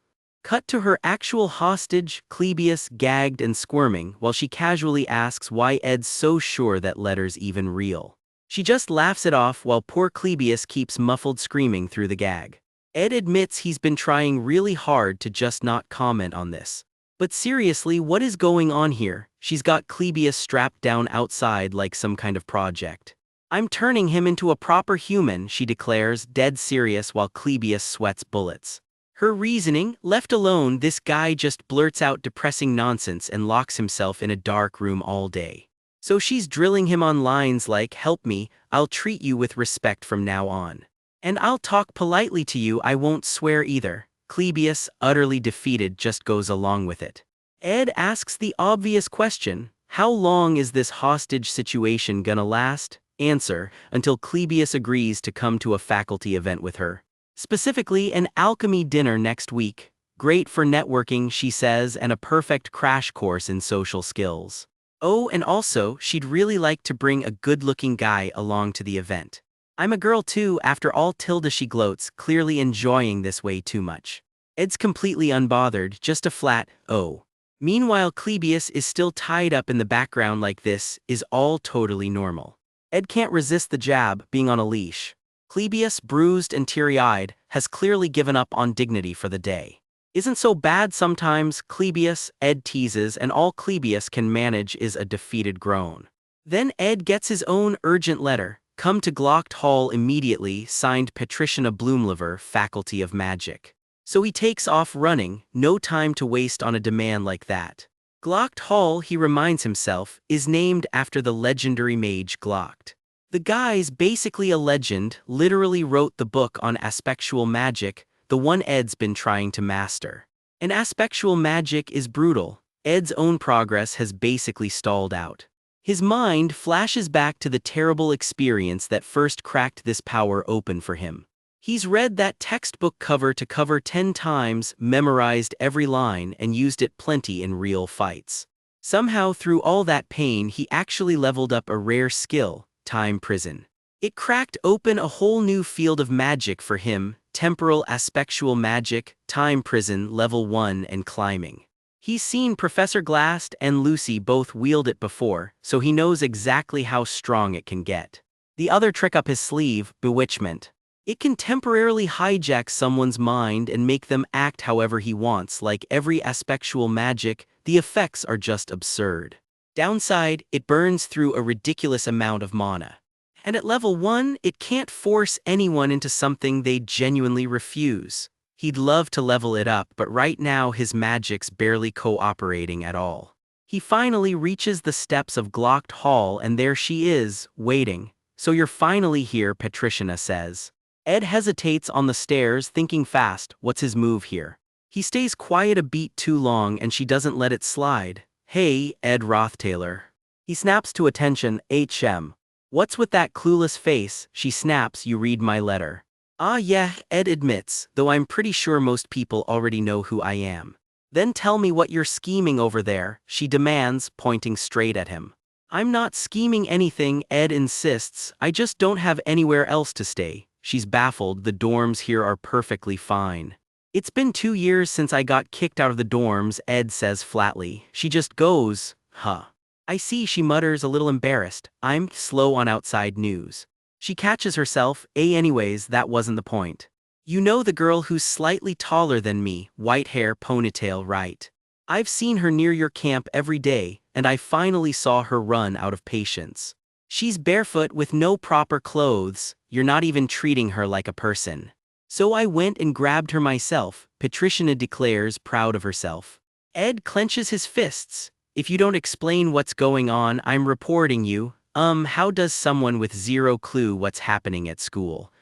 Cut to her actual hostage, Clebius, gagged and squirming, while she casually asks why Ed's so sure that letter's even real. She just laughs it off while poor Clebius keeps muffled screaming through the gag. Ed admits he's been trying really hard to just not comment on this. But seriously, what is going on here? She's got Clebius strapped down outside like some kind of project. I'm turning him into a proper human, she declares, dead serious while Clebius sweats bullets. Her reasoning, left alone, this guy just blurts out depressing nonsense and locks himself in a dark room all day. So she's drilling him on lines like, help me, I'll treat you with respect from now on. And I'll talk politely to you, I won't swear either. Clebius, utterly defeated, just goes along with it. Ed asks the obvious question, how long is this hostage situation gonna last? Answer, until Clebius agrees to come to a faculty event with her. Specifically, an alchemy dinner next week. Great for networking, she says, and a perfect crash course in social skills. Oh, and also, she'd really like to bring a good-looking guy along to the event. I'm a girl too, after all, tilde, she gloats, clearly enjoying this way too much. Ed's completely unbothered, just a flat, oh. Meanwhile, Clebius is still tied up in the background like this is all totally normal. Ed can't resist the jab, being on a leash. Clebius, bruised and teary-eyed, has clearly given up on dignity for the day. Isn't so bad sometimes, Clebius, Ed teases, and all Clebius can manage is a defeated groan. Then Ed gets his own urgent letter. come to Glocked Hall immediately, signed Patricia Bloomlever, Faculty of Magic. So he takes off running, no time to waste on a demand like that. Glocked Hall, he reminds himself, is named after the legendary mage Glocked. The guy's basically a legend, literally wrote the book on aspectual magic, the one Ed's been trying to master. And aspectual magic is brutal. Ed's own progress has basically stalled out. His mind flashes back to the terrible experience that first cracked this power open for him. He's read that textbook cover to cover 10 times, memorized every line, and used it plenty in real fights. Somehow through all that pain he actually leveled up a rare skill, Time Prison. It cracked open a whole new field of magic for him, temporal aspectual magic, Time Prison level 1 and climbing. He's seen Professor Glast and Lucy both wield it before, so he knows exactly how strong it can get. The other trick up his sleeve, Bewitchment. It can temporarily hijack someone's mind and make them act however he wants. Like every aspectual magic, the effects are just absurd. Downside, it burns through a ridiculous amount of mana. And at level 1, it can't force anyone into something they genuinely refuse. He'd love to level it up, but right now his magic's barely cooperating at all. He finally reaches the steps of Glocked Hall and there she is, waiting. So you're finally here, Patricia says. Ed hesitates on the stairs, thinking fast, what's his move here? He stays quiet a beat too long and she doesn't let it slide. Hey, Ed Rothtailor. He snaps to attention, HM. What's with that clueless face? She snaps, you read my letter. Ah yeah, Ed admits, though I'm pretty sure most people already know who I am. Then tell me what you're scheming over there, she demands, pointing straight at him. I'm not scheming anything, Ed insists, I just don't have anywhere else to stay. She's baffled, the dorms here are perfectly fine. It's been 2 years since I got kicked out of the dorms, Ed says flatly. She just goes, huh. I see, she mutters, a little embarrassed. I'm slow on outside news. She catches herself, anyways, that wasn't the point. You know the girl who's slightly taller than me, white hair, ponytail, right? I've seen her near your camp every day, and I finally saw her run out of patience. She's barefoot with no proper clothes, you're not even treating her like a person. So I went and grabbed her myself, Patricia declares, proud of herself. Ed clenches his fists. If you don't explain what's going on, I'm reporting you. How does someone with zero clue what's happening at school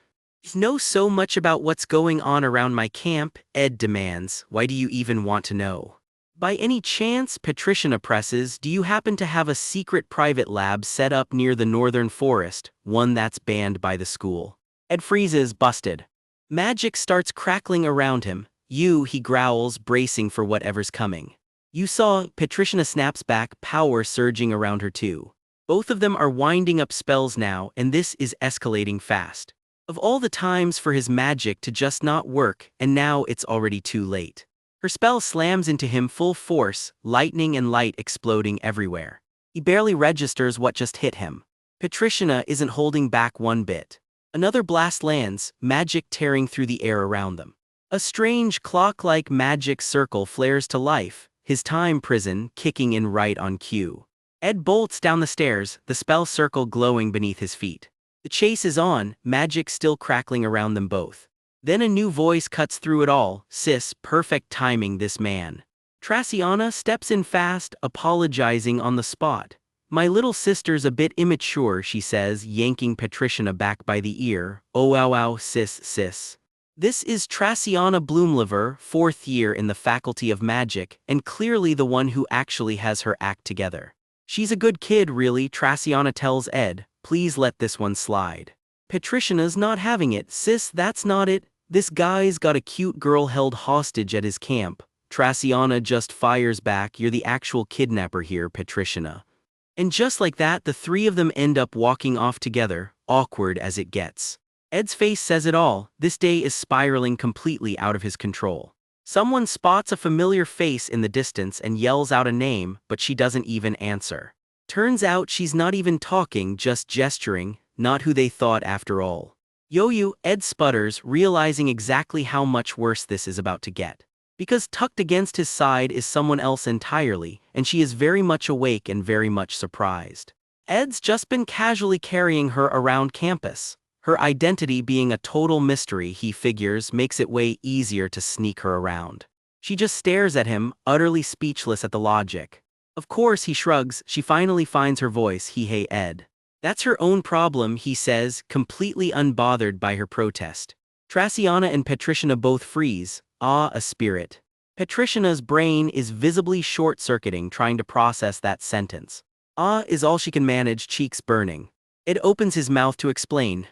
know so much about what's going on around my camp? Ed demands. Why do you even want to know? By any chance, Patricia presses, do you happen to have a secret private lab set up near the northern forest, one that's banned by the school? Ed freezes, busted. Magic starts crackling around him. He growls, bracing for whatever's coming. You saw, Patricia snaps back, power surging around her too. Both of them are winding up spells now, and this is escalating fast. Of all the times for his magic to just not work, and now it's already too late. Her spell slams into him full force, lightning and light exploding everywhere. He barely registers what just hit him. Patricia isn't holding back one bit. Another blast lands, magic tearing through the air around them. A strange clock-like magic circle flares to life, his time prison kicking in right on cue. Ed bolts down the stairs, the spell circle glowing beneath his feet. The chase is on, magic still crackling around them both. Then a new voice cuts through it all, sis, perfect timing this man. Traciana steps in fast, apologizing on the spot. My little sister's a bit immature, she says, yanking Patricia back by the ear. Oh wow, sis. This is Traciana Bloomlever, 4th year in the Faculty of Magic, and clearly the one who actually has her act together. She's a good kid really, Traciana tells Ed, please let this one slide. Patricia's not having it, sis, that's not it. This guy's got a cute girl held hostage at his camp. Traciana just fires back, you're the actual kidnapper here, Patricia. And just like that, the three of them end up walking off together, awkward as it gets. Ed's face says it all, this day is spiraling completely out of his control. Someone spots a familiar face in the distance and yells out a name, but she doesn't even answer. Turns out she's not even talking, just gesturing, not who they thought after all. Yo, Ed sputters, realizing exactly how much worse this is about to get. Because tucked against his side is someone else entirely, and she is very much awake and very much surprised. Ed's just been casually carrying her around campus. Her identity being a total mystery, he figures, makes it way easier to sneak her around. She just stares at him, utterly speechless at the logic. Of course, he shrugs. She finally finds her voice. Hey Ed. That's her own problem, he says, completely unbothered by her protest. Traciana and Patriciana both freeze. A spirit. Patriciana's brain is visibly short-circuiting trying to process that sentence. Is all she can manage, cheeks burning. Ed opens his mouth to explain.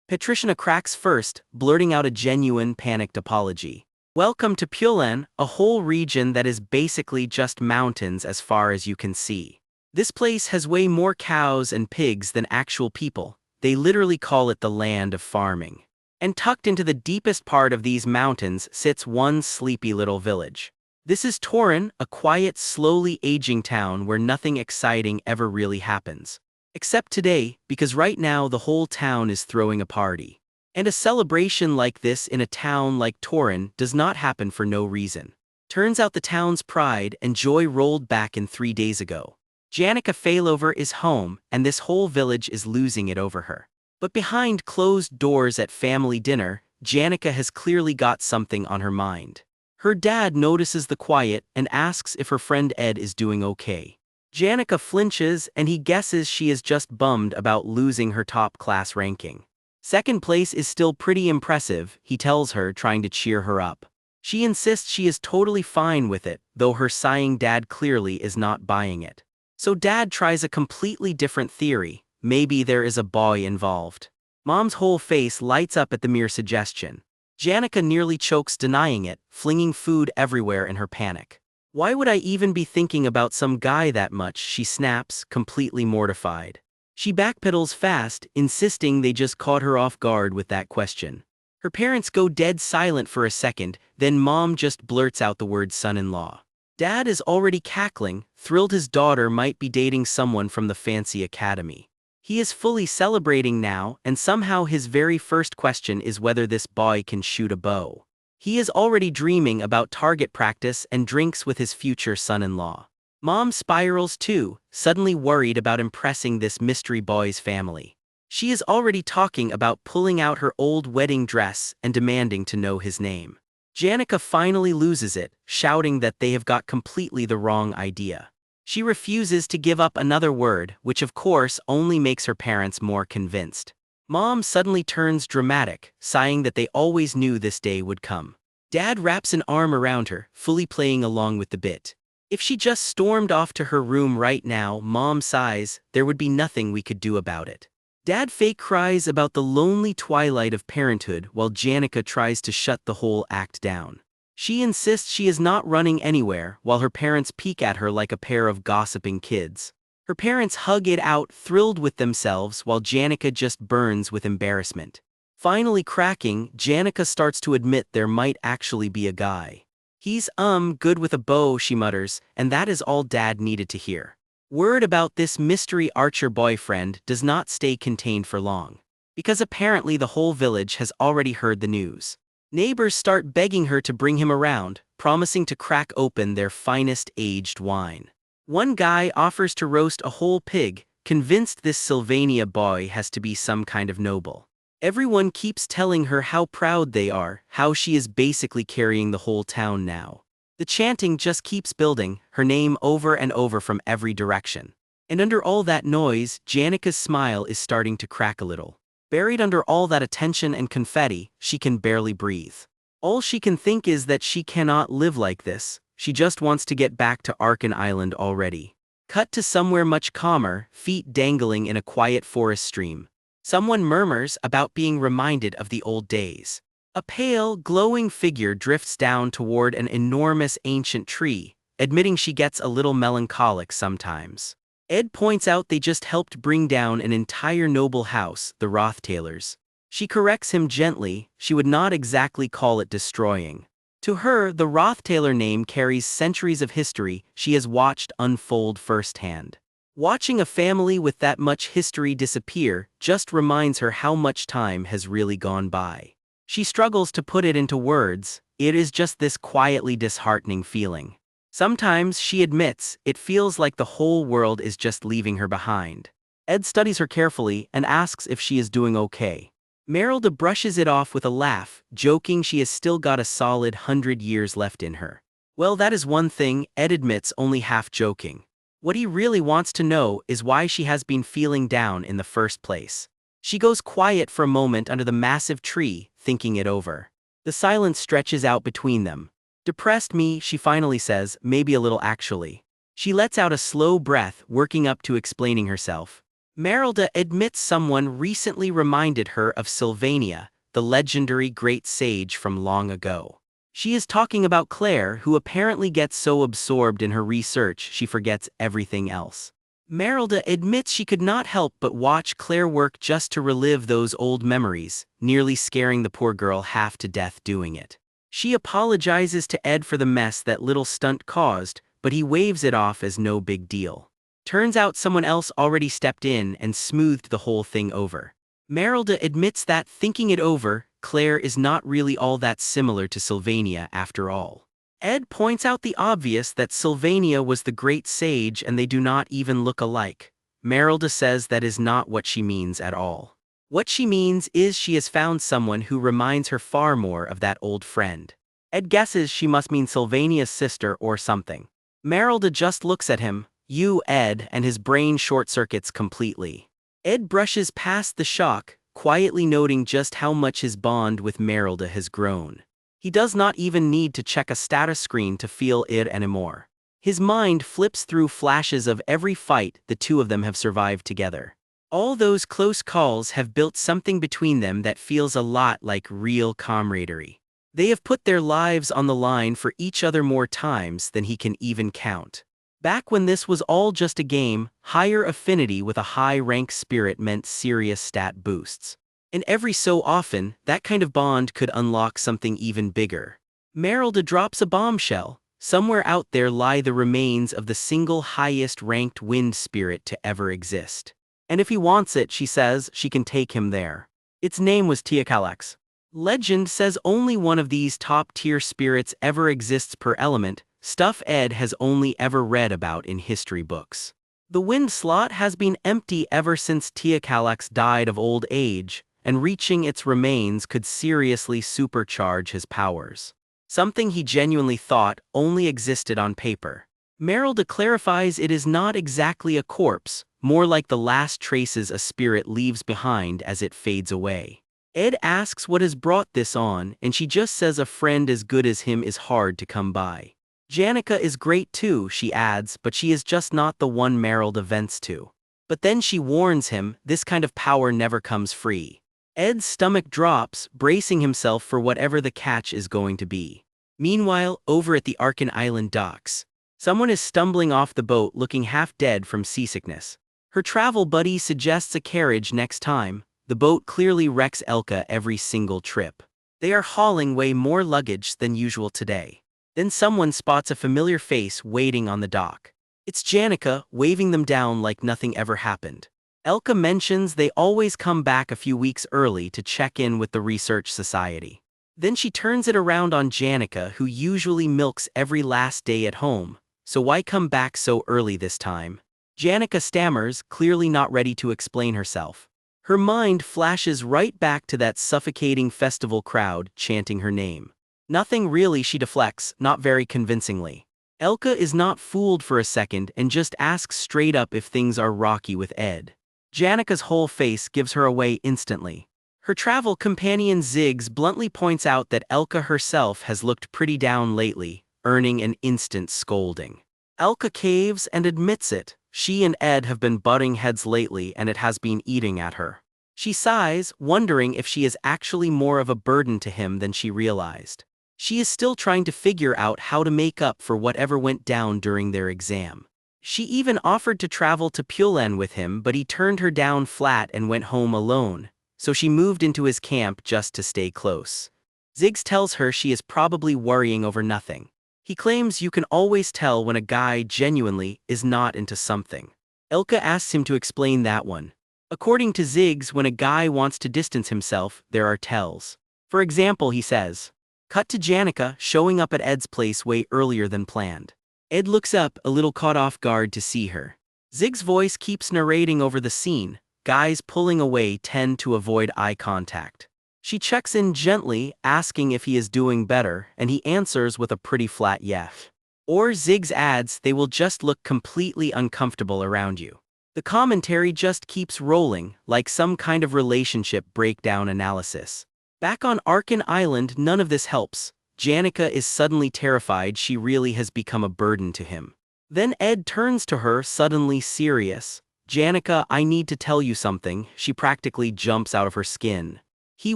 Patriciana cracks first, blurting out a genuine, panicked apology. Welcome to Pyolan, a whole region that is basically just mountains as far as you can see. This place has way more cows and pigs than actual people. They literally call it the land of farming. And tucked into the deepest part of these mountains sits one sleepy little village. This is Torin, a quiet, slowly aging town where nothing exciting ever really happens. Except today, because right now the whole town is throwing a party. And a celebration like this in a town like Torin does not happen for no reason. Turns out the town's pride and joy rolled back in 3 days ago. Janica Failover is home, and this whole village is losing it over her. But behind closed doors at family dinner, Janica has clearly got something on her mind. Her dad notices the quiet and asks if her friend Ed is doing okay. Janica flinches and he guesses she is just bummed about losing her top-class ranking. Second place is still pretty impressive, he tells her, trying to cheer her up. She insists she is totally fine with it, though her sighing dad clearly is not buying it. So dad tries a completely different theory. Maybe there is a boy involved. Mom's whole face lights up at the mere suggestion. Janica nearly chokes denying it, flinging food everywhere in her panic. Why would I even be thinking about some guy that much, she snaps, completely mortified. She backpedals fast, insisting they just caught her off guard with that question. Her parents go dead silent for a second, then Mom just blurts out the word son-in-law. Dad is already cackling, thrilled his daughter might be dating someone from the fancy academy. He is fully celebrating now, and somehow his very first question is whether this boy can shoot a bow. He is already dreaming about target practice and drinks with his future son-in-law. Mom spirals too, suddenly worried about impressing this mystery boy's family. She is already talking about pulling out her old wedding dress and demanding to know his name. Janica finally loses it, shouting that they have got completely the wrong idea. She refuses to give up another word, which of course only makes her parents more convinced. Mom suddenly turns dramatic, sighing that they always knew this day would come. Dad wraps an arm around her, fully playing along with the bit. If she just stormed off to her room right now, Mom sighs, there would be nothing we could do about it. Dad fake cries about the lonely twilight of parenthood while Janica tries to shut the whole act down. She insists she is not running anywhere while her parents peek at her like a pair of gossiping kids. Her parents hug it out, thrilled with themselves, while Janica just burns with embarrassment. Finally cracking, Janica starts to admit there might actually be a guy. He's good with a bow, she mutters, and that is all Dad needed to hear. Word about this mystery archer boyfriend does not stay contained for long, because apparently the whole village has already heard the news. Neighbors start begging her to bring him around, promising to crack open their finest aged wine. One guy offers to roast a whole pig, convinced this Sylvania boy has to be some kind of noble. Everyone keeps telling her how proud they are, how she is basically carrying the whole town now. The chanting just keeps building, her name over and over from every direction. And under all that noise, Janica's smile is starting to crack a little. Buried under all that attention and confetti, she can barely breathe. All she can think is that she cannot live like this. She just wants to get back to Arkan Island already. Cut to somewhere much calmer, feet dangling in a quiet forest stream. Someone murmurs about being reminded of the old days. A pale, glowing figure drifts down toward an enormous ancient tree, admitting she gets a little melancholic sometimes. Ed points out they just helped bring down an entire noble house, the Rothtailers. She corrects him gently, she would not exactly call it destroying. To her, the Rothtailor name carries centuries of history she has watched unfold firsthand. Watching a family with that much history disappear just reminds her how much time has really gone by. She struggles to put it into words, it is just this quietly disheartening feeling. Sometimes, she admits, it feels like the whole world is just leaving her behind. Ed studies her carefully and asks if she is doing okay. Merylda brushes it off with a laugh, joking she has still got a solid 100 years left in her. Well, that is one thing, Ed admits, only half joking. What he really wants to know is why she has been feeling down in the first place. She goes quiet for a moment under the massive tree, thinking it over. The silence stretches out between them. Depressed me, she finally says, maybe a little actually. She lets out a slow breath, working up to explaining herself. Merylda admits someone recently reminded her of Sylvania, the legendary great sage from long ago. She is talking about Claire, who apparently gets so absorbed in her research she forgets everything else. Merylda admits she could not help but watch Claire work just to relive those old memories, nearly scaring the poor girl half to death doing it. She apologizes to Ed for the mess that little stunt caused, but he waves it off as no big deal. Turns out someone else already stepped in and smoothed the whole thing over. Merylda admits that, thinking it over, Claire is not really all that similar to Sylvania after all. Ed points out the obvious, that Sylvania was the great sage and they do not even look alike. Merylda says that is not what she means at all. What she means is she has found someone who reminds her far more of that old friend. Ed guesses she must mean Sylvania's sister or something. Merylda just looks at him, "You, Ed," and his brain short-circuits completely. Ed brushes past the shock, quietly noting just how much his bond with Merylda has grown. He does not even need to check a status screen to feel it anymore. His mind flips through flashes of every fight the two of them have survived together. All those close calls have built something between them that feels a lot like real camaraderie. They have put their lives on the line for each other more times than he can even count. Back when this was all just a game, higher affinity with a high-rank spirit meant serious stat boosts. And every so often, that kind of bond could unlock something even bigger. Merylda drops a bombshell. Somewhere out there lie the remains of the single highest-ranked wind spirit to ever exist. And if he wants it, she says, she can take him there. Its name was Teocalax. Legend says only one of these top-tier spirits ever exists per element, stuff Ed has only ever read about in history books. The wind slot has been empty ever since Teocalax died of old age, and reaching its remains could seriously supercharge his powers. Something he genuinely thought only existed on paper. Merylda clarifies it is not exactly a corpse, more like the last traces a spirit leaves behind as it fades away. Ed asks what has brought this on, and she just says a friend as good as him is hard to come by. Janica is great too, she adds, but she is just not the one Merylda vents to. But then she warns him, this kind of power never comes free. Ed's stomach drops, bracing himself for whatever the catch is going to be. Meanwhile, over at the Arkan Island docks, someone is stumbling off the boat looking half dead from seasickness. Her travel buddy suggests a carriage next time. The boat clearly wrecks Elka every single trip. They are hauling way more luggage than usual today. Then someone spots a familiar face waiting on the dock. It's Janica, waving them down like nothing ever happened. Elka mentions they always come back a few weeks early to check in with the research society. Then she turns it around on Janica, who usually milks every last day at home, so why come back so early this time? Janica stammers, clearly not ready to explain herself. Her mind flashes right back to that suffocating festival crowd chanting her name. Nothing really, she deflects, not very convincingly. Elka is not fooled for a second and just asks straight up if things are rocky with Ed. Janica's whole face gives her away instantly. Her travel companion Ziggs bluntly points out that Elka herself has looked pretty down lately, earning an instant scolding. Elka caves and admits it. She and Ed have been butting heads lately and it has been eating at her. She sighs, wondering if she is actually more of a burden to him than she realized. She is still trying to figure out how to make up for whatever went down during their exam. She even offered to travel to Pulen with him, but he turned her down flat and went home alone, so she moved into his camp just to stay close. Ziggs tells her she is probably worrying over nothing. He claims you can always tell when a guy genuinely is not into something. Elka asks him to explain that one. According to Ziggs, when a guy wants to distance himself, there are tells. For example, he says, cut to Janica showing up at Ed's place way earlier than planned. Ed looks up, a little caught off guard to see her. Zig's voice keeps narrating over the scene. Guys pulling away tend to avoid eye contact. She checks in gently, asking if he is doing better, and he answers with a pretty flat yes. Or Zig's adds, they will just look completely uncomfortable around you. The commentary just keeps rolling, like some kind of relationship breakdown analysis. Back on Arkin Island, none of this helps. Janica is suddenly terrified she really has become a burden to him. Then Ed turns to her, suddenly serious. Janica, I need to tell you something. She practically jumps out of her skin. He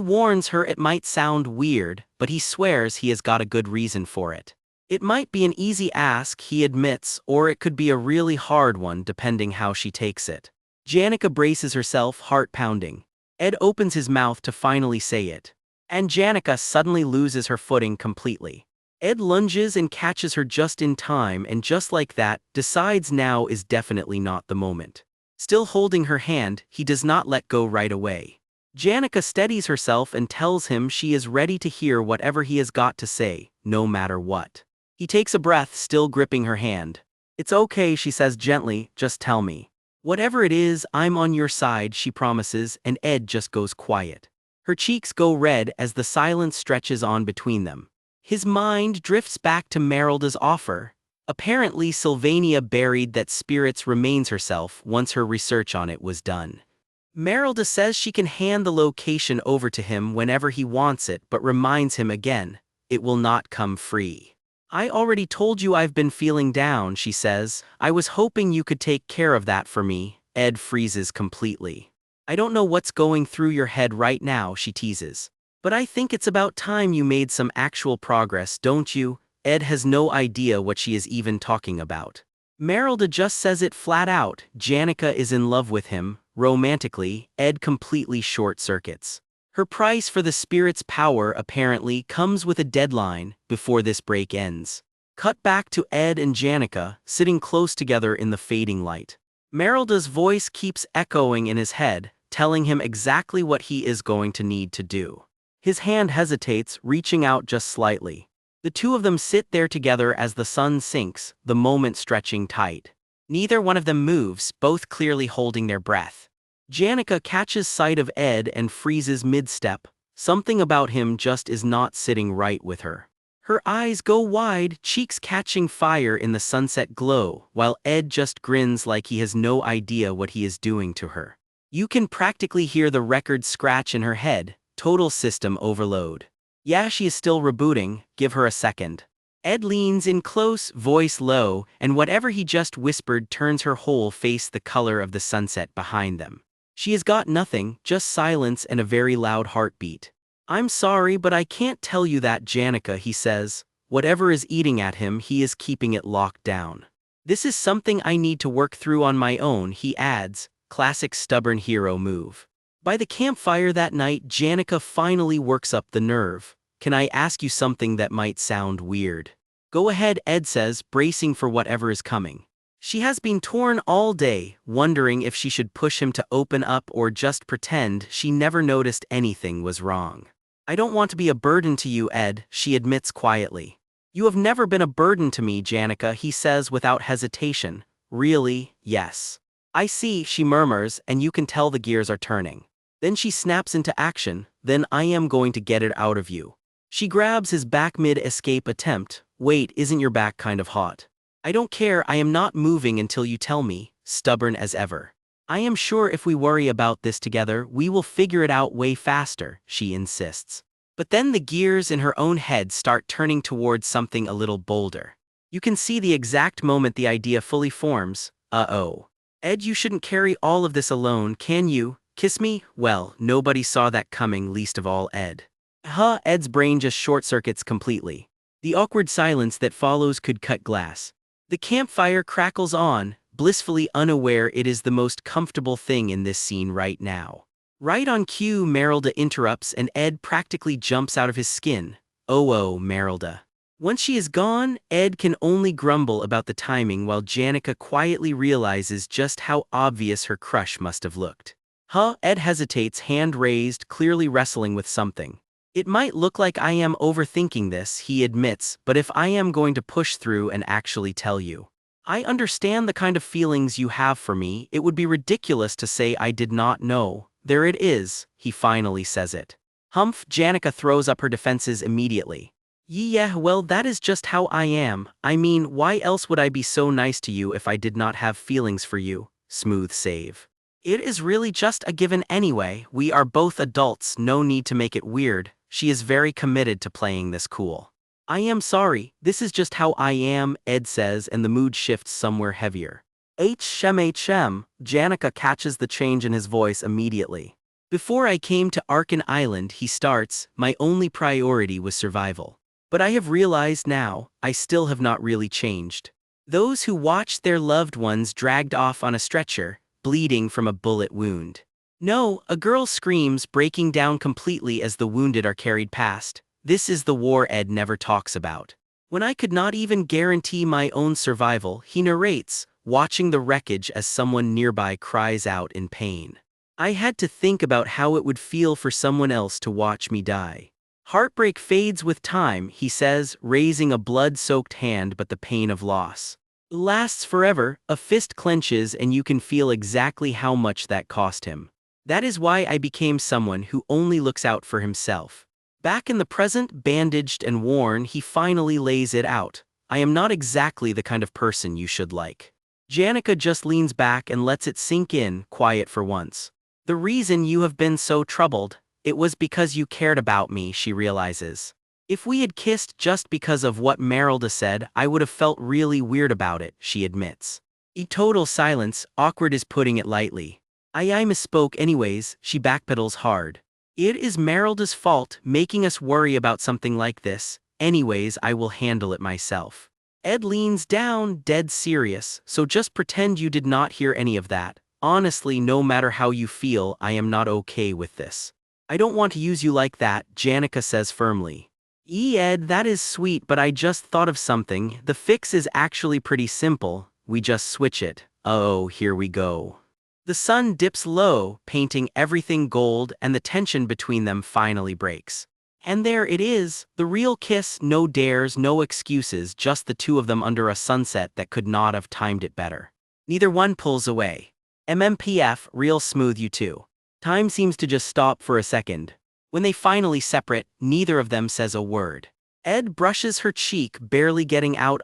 warns her it might sound weird, but he swears he has got a good reason for it. It might be an easy ask, he admits, or it could be a really hard one depending how she takes it. Janica braces herself, heart pounding. Ed opens his mouth to finally say it. And Janica suddenly loses her footing completely. Ed lunges and catches her just in time, and just like that, decides now is definitely not the moment. Still holding her hand, he does not let go right away. Janica steadies herself and tells him she is ready to hear whatever he has got to say, no matter what. He takes a breath, still gripping her hand. It's okay, she says gently, just tell me. Whatever it is, I'm on your side, she promises, and Ed just goes quiet. Her cheeks go red as the silence stretches on between them. His mind drifts back to Merylda's offer. Apparently Sylvania buried that spirits remains herself once her research on it was done. Merylda says she can hand the location over to him whenever he wants it, but reminds him again, it will not come free. I already told you I've been feeling down, she says. I was hoping you could take care of that for me. Ed freezes completely. I don't know what's going through your head right now, she teases. But I think it's about time you made some actual progress, don't you? Ed has no idea what she is even talking about. Merylda just says it flat out. Janica is in love with him. Romantically, Ed completely short-circuits. Her price for the spirit's power apparently comes with a deadline before this break ends. Cut back to Ed and Janica, sitting close together in the fading light. Merylda's voice keeps echoing in his head, telling him exactly what he is going to need to do. His hand hesitates, reaching out just slightly. The two of them sit there together as the sun sinks, the moment stretching tight. Neither one of them moves, both clearly holding their breath. Janica catches sight of Ed and freezes mid-step. Something about him just is not sitting right with her. Her eyes go wide, cheeks catching fire in the sunset glow, while Ed just grins like he has no idea what he is doing to her. You can practically hear the record scratch in her head, total system overload. Yeah, she is still rebooting, give her a second. Ed leans in close, voice low, and whatever he just whispered turns her whole face the color of the sunset behind them. She has got nothing, just silence and a very loud heartbeat. I'm sorry, but I can't tell you that, Janica, he says. Whatever is eating at him, he is keeping it locked down. This is something I need to work through on my own, he adds. Classic stubborn hero move. By the campfire that night, Janica finally works up the nerve. Can I ask you something that might sound weird? Go ahead, Ed says, bracing for whatever is coming. She has been torn all day, wondering if she should push him to open up or just pretend she never noticed anything was wrong. I don't want to be a burden to you, Ed, she admits quietly. You have never been a burden to me, Janica, he says without hesitation. Really, yes. I see, she murmurs, and you can tell the gears are turning. Then she snaps into action. Then I am going to get it out of you. She grabs his back mid-escape attempt. Wait, isn't your back kind of hot? I don't care, I am not moving until you tell me, stubborn as ever. I am sure if we worry about this together, we will figure it out way faster, she insists. But then the gears in her own head start turning towards something a little bolder. You can see the exact moment the idea fully forms. Uh-oh. Ed, you shouldn't carry all of this alone, can you? Kiss me? Well, nobody saw that coming, least of all Ed. Ed's brain just short-circuits completely. The awkward silence that follows could cut glass. The campfire crackles on, blissfully unaware it is the most comfortable thing in this scene right now. Right on cue, Merylda interrupts and Ed practically jumps out of his skin. Oh, Merylda. Once she is gone, Ed can only grumble about the timing while Janica quietly realizes just how obvious her crush must have looked. Ed hesitates, hand raised, clearly wrestling with something. It might look like I am overthinking this, he admits, but if I am going to push through and actually tell you. I understand the kind of feelings you have for me, it would be ridiculous to say I did not know. There it is, he finally says it. Humph, Janica throws up her defenses immediately. Yeah, well, that is just how I am. I mean, why else would I be so nice to you if I did not have feelings for you? Smooth save. It is really just a given anyway, we are both adults, no need to make it weird. She is very committed to playing this cool. I am sorry, this is just how I am, Ed says, and the mood shifts somewhere heavier. HM, Janica catches the change in his voice immediately. Before I came to Arkan Island, he starts, my only priority was survival. But I have realized now, I still have not really changed. Those who watched their loved ones dragged off on a stretcher, bleeding from a bullet wound. No, a girl screams, breaking down completely as the wounded are carried past. This is the war Ed never talks about. When I could not even guarantee my own survival, he narrates, watching the wreckage as someone nearby cries out in pain. I had to think about how it would feel for someone else to watch me die. Heartbreak fades with time, he says, raising a blood-soaked hand, but the pain of loss lasts forever. A fist clenches and you can feel exactly how much that cost him. That is why I became someone who only looks out for himself. Back in the present, bandaged and worn, he finally lays it out. I am not exactly the kind of person you should like. Janica just leans back and lets it sink in, quiet for once. The reason you have been so troubled, it was because you cared about me, she realizes. If we had kissed just because of what Merylda said, I would have felt really weird about it, she admits. A total silence, awkward is putting it lightly. I misspoke anyways, she backpedals hard. It is Merylda's fault, making us worry about something like this. Anyways, I will handle it myself. Ed leans down, dead serious, so just pretend you did not hear any of that. Honestly, no matter how you feel, I am not okay with this. I don't want to use you like that, Janica says firmly. Ed, that is sweet, but I just thought of something. The fix is actually pretty simple. We just switch it. Oh, here we go. The sun dips low, painting everything gold, and the tension between them finally breaks. And there it is, the real kiss, no dares, no excuses, just the two of them under a sunset that could not have timed it better. Neither one pulls away. MMPF, real smooth you two. Time seems to just stop for a second. When they finally separate, neither of them says a word. Ed brushes her cheek, barely getting out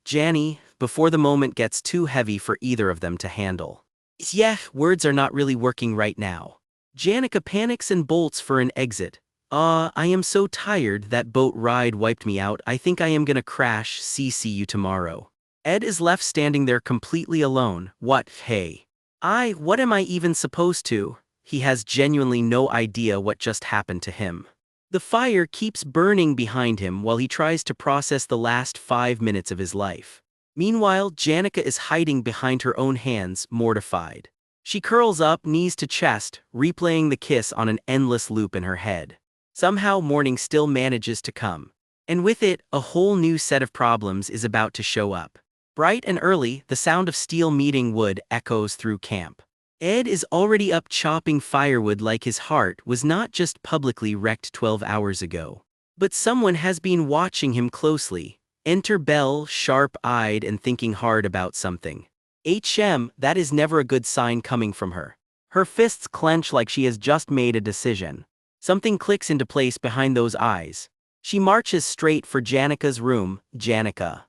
Janny, before the moment gets too heavy for either of them to handle. Yeah, words are not really working right now. Janica panics and bolts for an exit. I am so tired, that boat ride wiped me out, I think I am gonna crash, see you tomorrow. Ed is left standing there completely alone. What, hey? What am I even supposed to? He has genuinely no idea what just happened to him. The fire keeps burning behind him while he tries to process the last 5 minutes of his life. Meanwhile, Janica is hiding behind her own hands, mortified. She curls up, knees to chest, replaying the kiss on an endless loop in her head. Somehow morning still manages to come. And with it, a whole new set of problems is about to show up. Bright and early, the sound of steel meeting wood echoes through camp. Ed is already up chopping firewood like his heart was not just publicly wrecked 12 hours ago. But someone has been watching him closely. Enter Belle, sharp-eyed and thinking hard about something. That is never a good sign coming from her. Her fists clench like she has just made a decision. Something clicks into place behind those eyes. She marches straight for Janica's room. Janica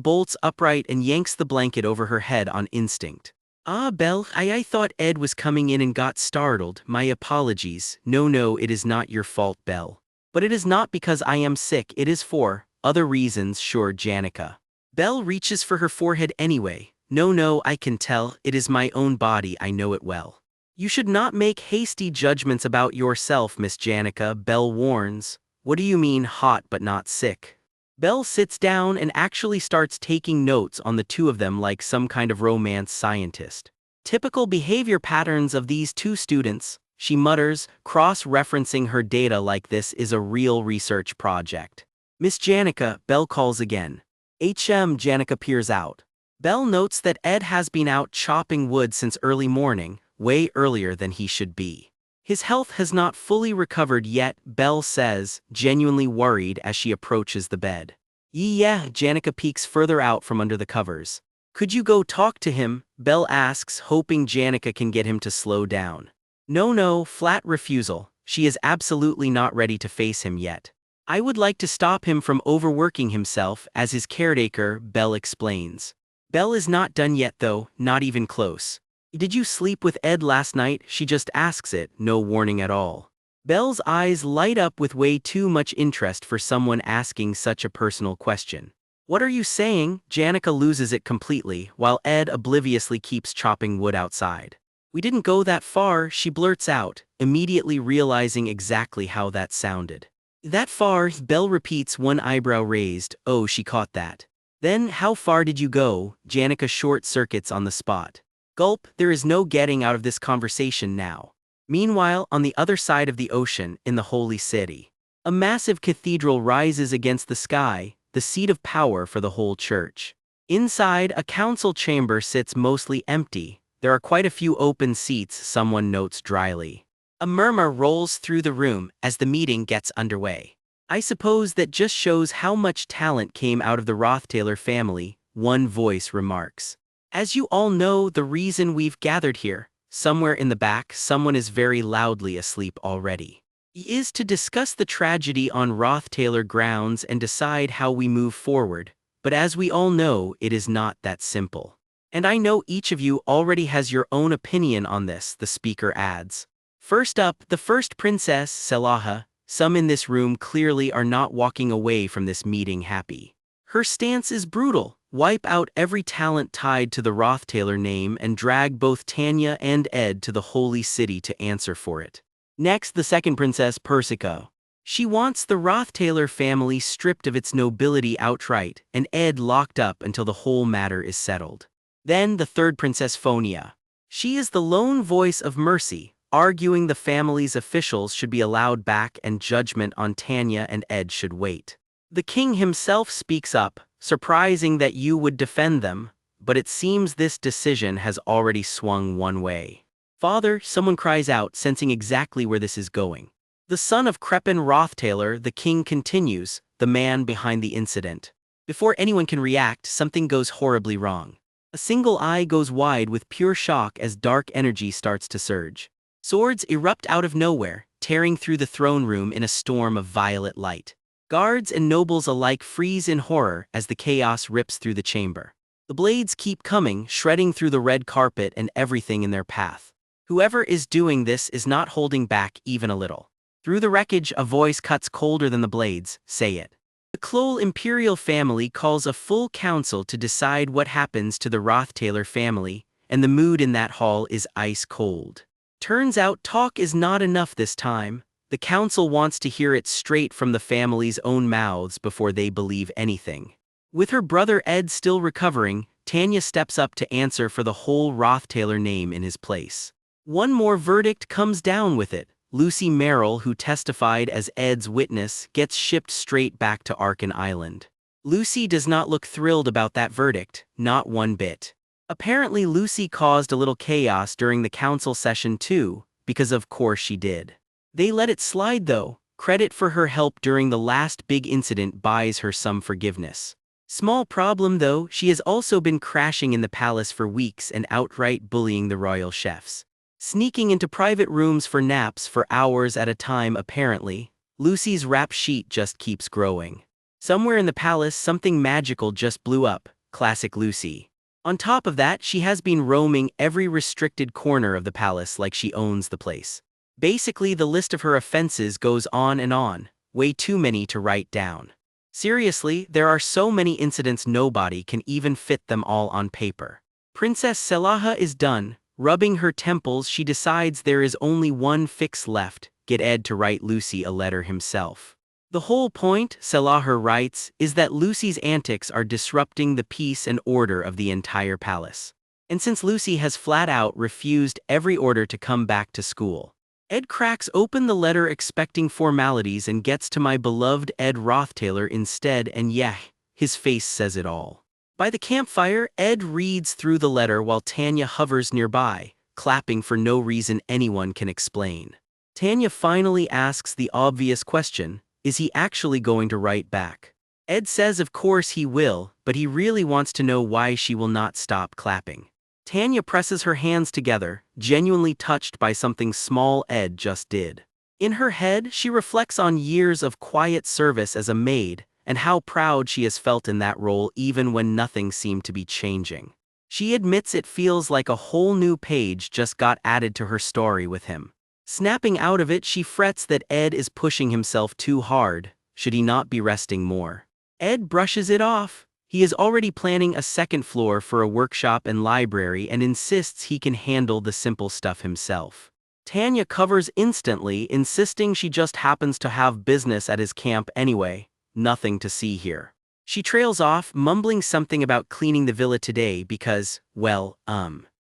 bolts upright and yanks the blanket over her head on instinct. Belle, I thought Ed was coming in and got startled. My apologies. No, it is not your fault, Belle. But it is not because I am sick, it is for other reasons, sure, Janica. Belle reaches for her forehead anyway. No, I can tell, it is my own body, I know it well. You should not make hasty judgments about yourself, Miss Janica, Belle warns. What do you mean hot but not sick? Belle sits down and actually starts taking notes on the two of them like some kind of romance scientist. Typical behavior patterns of these two students, she mutters, cross-referencing her data like this is a real research project. Miss Janica, Belle calls again. Janica peers out. Belle notes that Ed has been out chopping wood since early morning, way earlier than he should be. His health has not fully recovered yet, Belle says, genuinely worried as she approaches the bed. Yeah, Janica peeks further out from under the covers. Could you go talk to him? Belle asks, hoping Janica can get him to slow down. No, flat refusal. She is absolutely not ready to face him yet. I would like to stop him from overworking himself as his caretaker, Belle explains. Belle is not done yet though, not even close. Did you sleep with Ed last night? She just asks it, no warning at all. Belle's eyes light up with way too much interest for someone asking such a personal question. What are you saying? Janica loses it completely, while Ed obliviously keeps chopping wood outside. We didn't go that far, she blurts out, immediately realizing exactly how that sounded. That far, Belle repeats, one eyebrow raised. Oh, she caught that. Then, how far did you go? Janica short-circuits on the spot. Gulp, there is no getting out of this conversation now. Meanwhile, on the other side of the ocean, in the Holy City, a massive cathedral rises against the sky, the seat of power for the whole church. Inside, a council chamber sits mostly empty. There are quite a few open seats, someone notes dryly. A murmur rolls through the room as the meeting gets underway. I suppose that just shows how much talent came out of the Rothtailor family, one voice remarks. As you all know, the reason we've gathered here, somewhere in the back, someone is very loudly asleep already, is to discuss the tragedy on Rothtailor grounds and decide how we move forward. But as we all know, it is not that simple. And I know each of you already has your own opinion on this, the speaker adds. First up, the first princess, Selaha. Some in this room clearly are not walking away from this meeting happy. Her stance is brutal. Wipe out every talent tied to the Rothtailor name and drag both Tanya and Ed to the Holy City to answer for it. Next, the second princess, Persica. She wants the Rothtailor family stripped of its nobility outright and Ed locked up until the whole matter is settled. Then the third princess, Phonia. She is the lone voice of mercy, arguing the family's officials should be allowed back and judgment on Tanya and Ed should wait. The king himself speaks up, surprising that you would defend them, but it seems this decision has already swung one way. Father, someone cries out, sensing exactly where this is going. The son of Crepin Rothtailor, the king continues, the man behind the incident. Before anyone can react, something goes horribly wrong. A single eye goes wide with pure shock as dark energy starts to surge. Swords erupt out of nowhere, tearing through the throne room in a storm of violet light. Guards and nobles alike freeze in horror as the chaos rips through the chamber. The blades keep coming, shredding through the red carpet and everything in their path. Whoever is doing this is not holding back even a little. Through the wreckage, a voice cuts colder than the blades, say it. The Kloll imperial family calls a full council to decide what happens to the Rothtailor family, and the mood in that hall is ice cold. Turns out talk is not enough this time. The council wants to hear it straight from the family's own mouths before they believe anything. With her brother Ed still recovering, Tanya steps up to answer for the whole Rothtailor name in his place. One more verdict comes down with it. Lucy Merrill, who testified as Ed's witness, gets shipped straight back to Arkan Island. Lucy does not look thrilled about that verdict, not one bit. Apparently Lucy caused a little chaos during the council session too, because of course she did. They let it slide though. Credit for her help during the last big incident buys her some forgiveness. Small problem though, she has also been crashing in the palace for weeks and outright bullying the royal chefs. Sneaking into private rooms for naps for hours at a time apparently. Lucy's rap sheet just keeps growing. Somewhere in the palace something magical just blew up, classic Lucy. On top of that, she has been roaming every restricted corner of the palace like she owns the place. Basically, the list of her offenses goes on, way too many to write down. Seriously, there are so many incidents nobody can even fit them all on paper. Princess Selaha is done. Rubbing her temples, she decides there is only one fix left, get Ed to write Lucy a letter himself. The whole point, Selaha writes, is that Lucy's antics are disrupting the peace and order of the entire palace. And since Lucy has flat out refused every order to come back to school, Ed cracks open the letter expecting formalities and gets to my beloved Ed Rothtailor instead, and yeah, his face says it all. By the campfire, Ed reads through the letter while Tanya hovers nearby, clapping for no reason anyone can explain. Tanya finally asks the obvious question, is he actually going to write back? Ed says of course he will, but he really wants to know why she will not stop clapping. Tanya presses her hands together, genuinely touched by something small Ed just did. In her head, she reflects on years of quiet service as a maid, and how proud she has felt in that role even when nothing seemed to be changing. She admits it feels like a whole new page just got added to her story with him. Snapping out of it, she frets that Ed is pushing himself too hard. Should he not be resting more? Ed brushes it off. He is already planning a second floor for a workshop and library and insists he can handle the simple stuff himself. Tanya covers instantly, insisting she just happens to have business at his camp anyway. Nothing to see here. She trails off, mumbling something about cleaning the villa today because, well,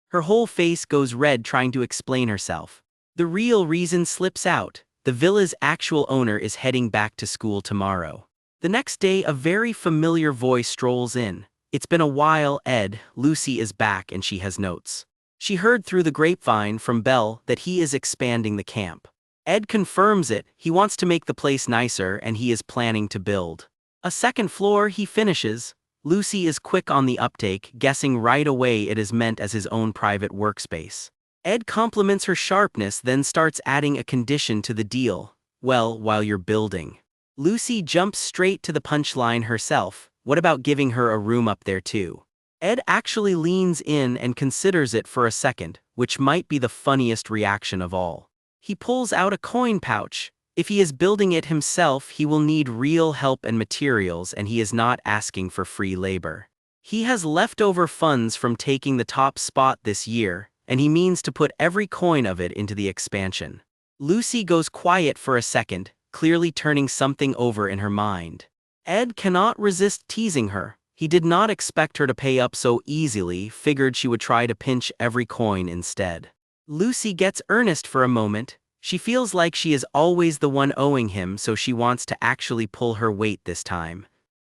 Her whole face goes red trying to explain herself. The real reason slips out. The villa's actual owner is heading back to school tomorrow. The next day, a very familiar voice strolls in. It's been a while, Ed. Lucy is back and she has notes. She heard through the grapevine from Belle that he is expanding the camp. Ed confirms it. He wants to make the place nicer and he is planning to build a second floor. He finishes. Lucy is quick on the uptake, guessing right away it is meant as his own private workspace. Ed compliments her sharpness, then starts adding a condition to the deal. Well, while you're building. Lucy jumps straight to the punchline herself. What about giving her a room up there too? Ed actually leans in and considers it for a second, which might be the funniest reaction of all. He pulls out a coin pouch. If he is building it himself, he will need real help and materials, and he is not asking for free labor. He has leftover funds from taking the top spot this year, and he means to put every coin of it into the expansion. Lucy goes quiet for a second, clearly turning something over in her mind. Ed cannot resist teasing her. He did not expect her to pay up so easily, figured she would try to pinch every coin instead. Lucy gets earnest for a moment. She feels like she is always the one owing him, so she wants to actually pull her weight this time.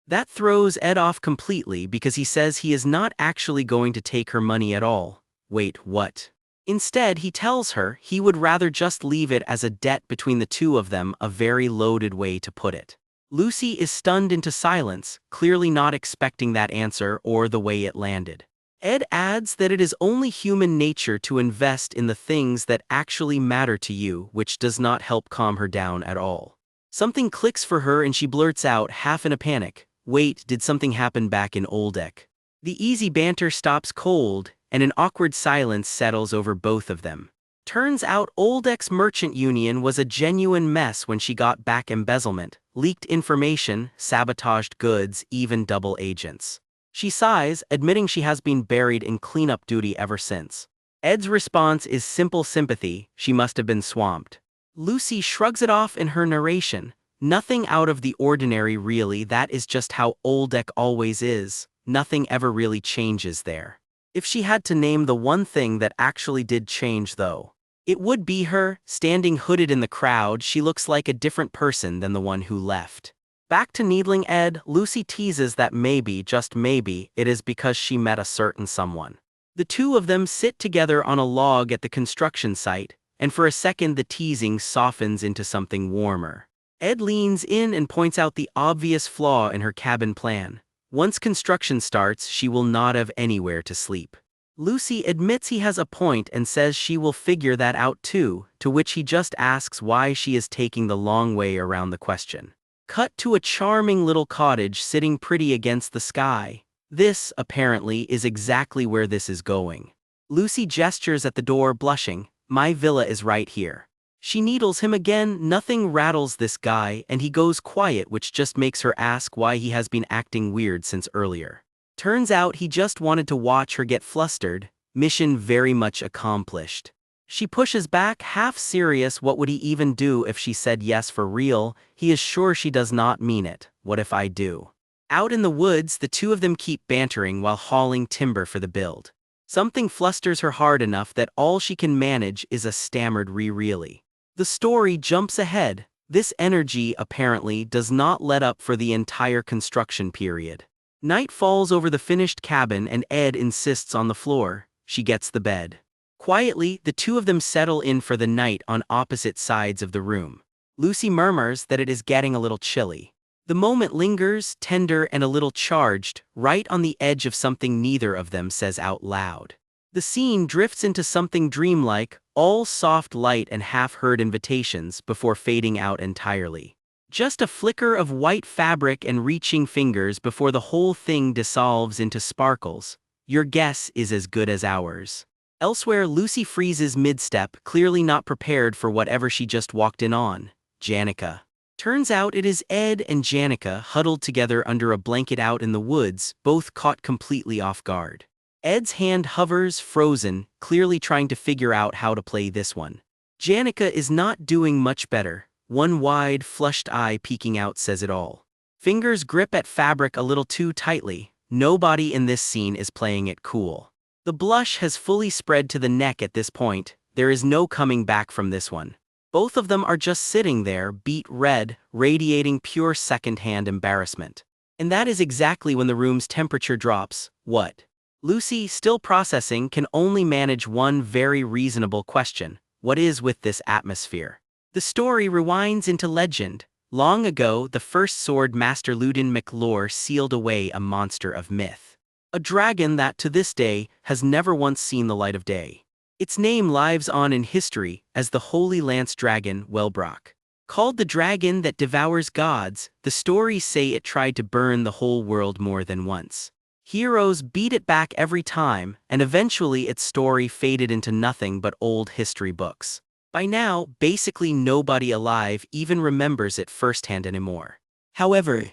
That throws Ed off completely because he says he is not actually going to take her money at all. Wait, what? Instead, he tells her he would rather just leave it as a debt between the two of them, a very loaded way to put it. Lucy is stunned into silence, clearly not expecting that answer or the way it landed. Ed adds that it is only human nature to invest in the things that actually matter to you, which does not help calm her down at all. Something clicks for her and she blurts out, half in a panic, wait, did something happen back in Oldek? The easy banter stops cold, and an awkward silence settles over both of them. Turns out Oldek's merchant union was a genuine mess when she got back embezzlement, leaked information, sabotaged goods, even double agents. She sighs, admitting she has been buried in cleanup duty ever since. Ed's response is simple sympathy. She must have been swamped. Lucy shrugs it off in her narration. Nothing out of the ordinary really, that is just how Oldek always is. Nothing ever really changes there. If she had to name the one thing that actually did change though, it would be her. Standing hooded in the crowd, she looks like a different person than the one who left. Back to needling Ed, Lucy teases that maybe, just maybe, it is because she met a certain someone. The two of them sit together on a log at the construction site, and for a second the teasing softens into something warmer. Ed leans in and points out the obvious flaw in her cabin plan. Once construction starts, she will not have anywhere to sleep. Lucy admits he has a point and says she will figure that out too, to which he just asks why she is taking the long way around the question. Cut to a charming little cottage sitting pretty against the sky. This, apparently, is exactly where this is going. Lucy gestures at the door, blushing. My villa is right here. She needles him again. Nothing rattles this guy, and he goes quiet, which just makes her ask why he has been acting weird since earlier. Turns out he just wanted to watch her get flustered. Mission very much accomplished. She pushes back, half serious. What would he even do if she said yes for real? He is sure she does not mean it. What if I do? Out in the woods, the two of them keep bantering while hauling timber for the build. Something flusters her hard enough that all she can manage is a stammered really. The story jumps ahead. This energy, apparently, does not let up for the entire construction period. Night falls over the finished cabin and Ed insists on the floor. She gets the bed. Quietly, the two of them settle in for the night on opposite sides of the room. Lucy murmurs that it is getting a little chilly. The moment lingers, tender and a little charged, right on the edge of something neither of them says out loud. The scene drifts into something dreamlike, all soft light and half-heard invitations before fading out entirely. Just a flicker of white fabric and reaching fingers before the whole thing dissolves into sparkles. Your guess is as good as ours. Elsewhere, Lucy freezes mid-step, clearly not prepared for whatever she just walked in on. Janica. Turns out it is Ed and Janica huddled together under a blanket out in the woods, both caught completely off guard. Ed's hand hovers, frozen, clearly trying to figure out how to play this one. Janica is not doing much better. One wide, flushed eye peeking out says it all. Fingers grip at fabric a little too tightly. Nobody in this scene is playing it cool. The blush has fully spread to the neck at this point. There is no coming back from this one. Both of them are just sitting there, beet red, radiating pure second-hand embarrassment. And that is exactly when the room's temperature drops. What? Lucy, still processing, can only manage one very reasonable question. What is with this atmosphere? The story rewinds into legend. Long ago, the first sword master Ludin McLore sealed away a monster of myth. A dragon that, to this day, has never once seen the light of day. Its name lives on in history as the Holy Lance Dragon Wellbrock. Called the dragon that devours gods, the stories say it tried to burn the whole world more than once. Heroes beat it back every time, and eventually its story faded into nothing but old history books. By now, basically nobody alive even remembers it firsthand anymore. However,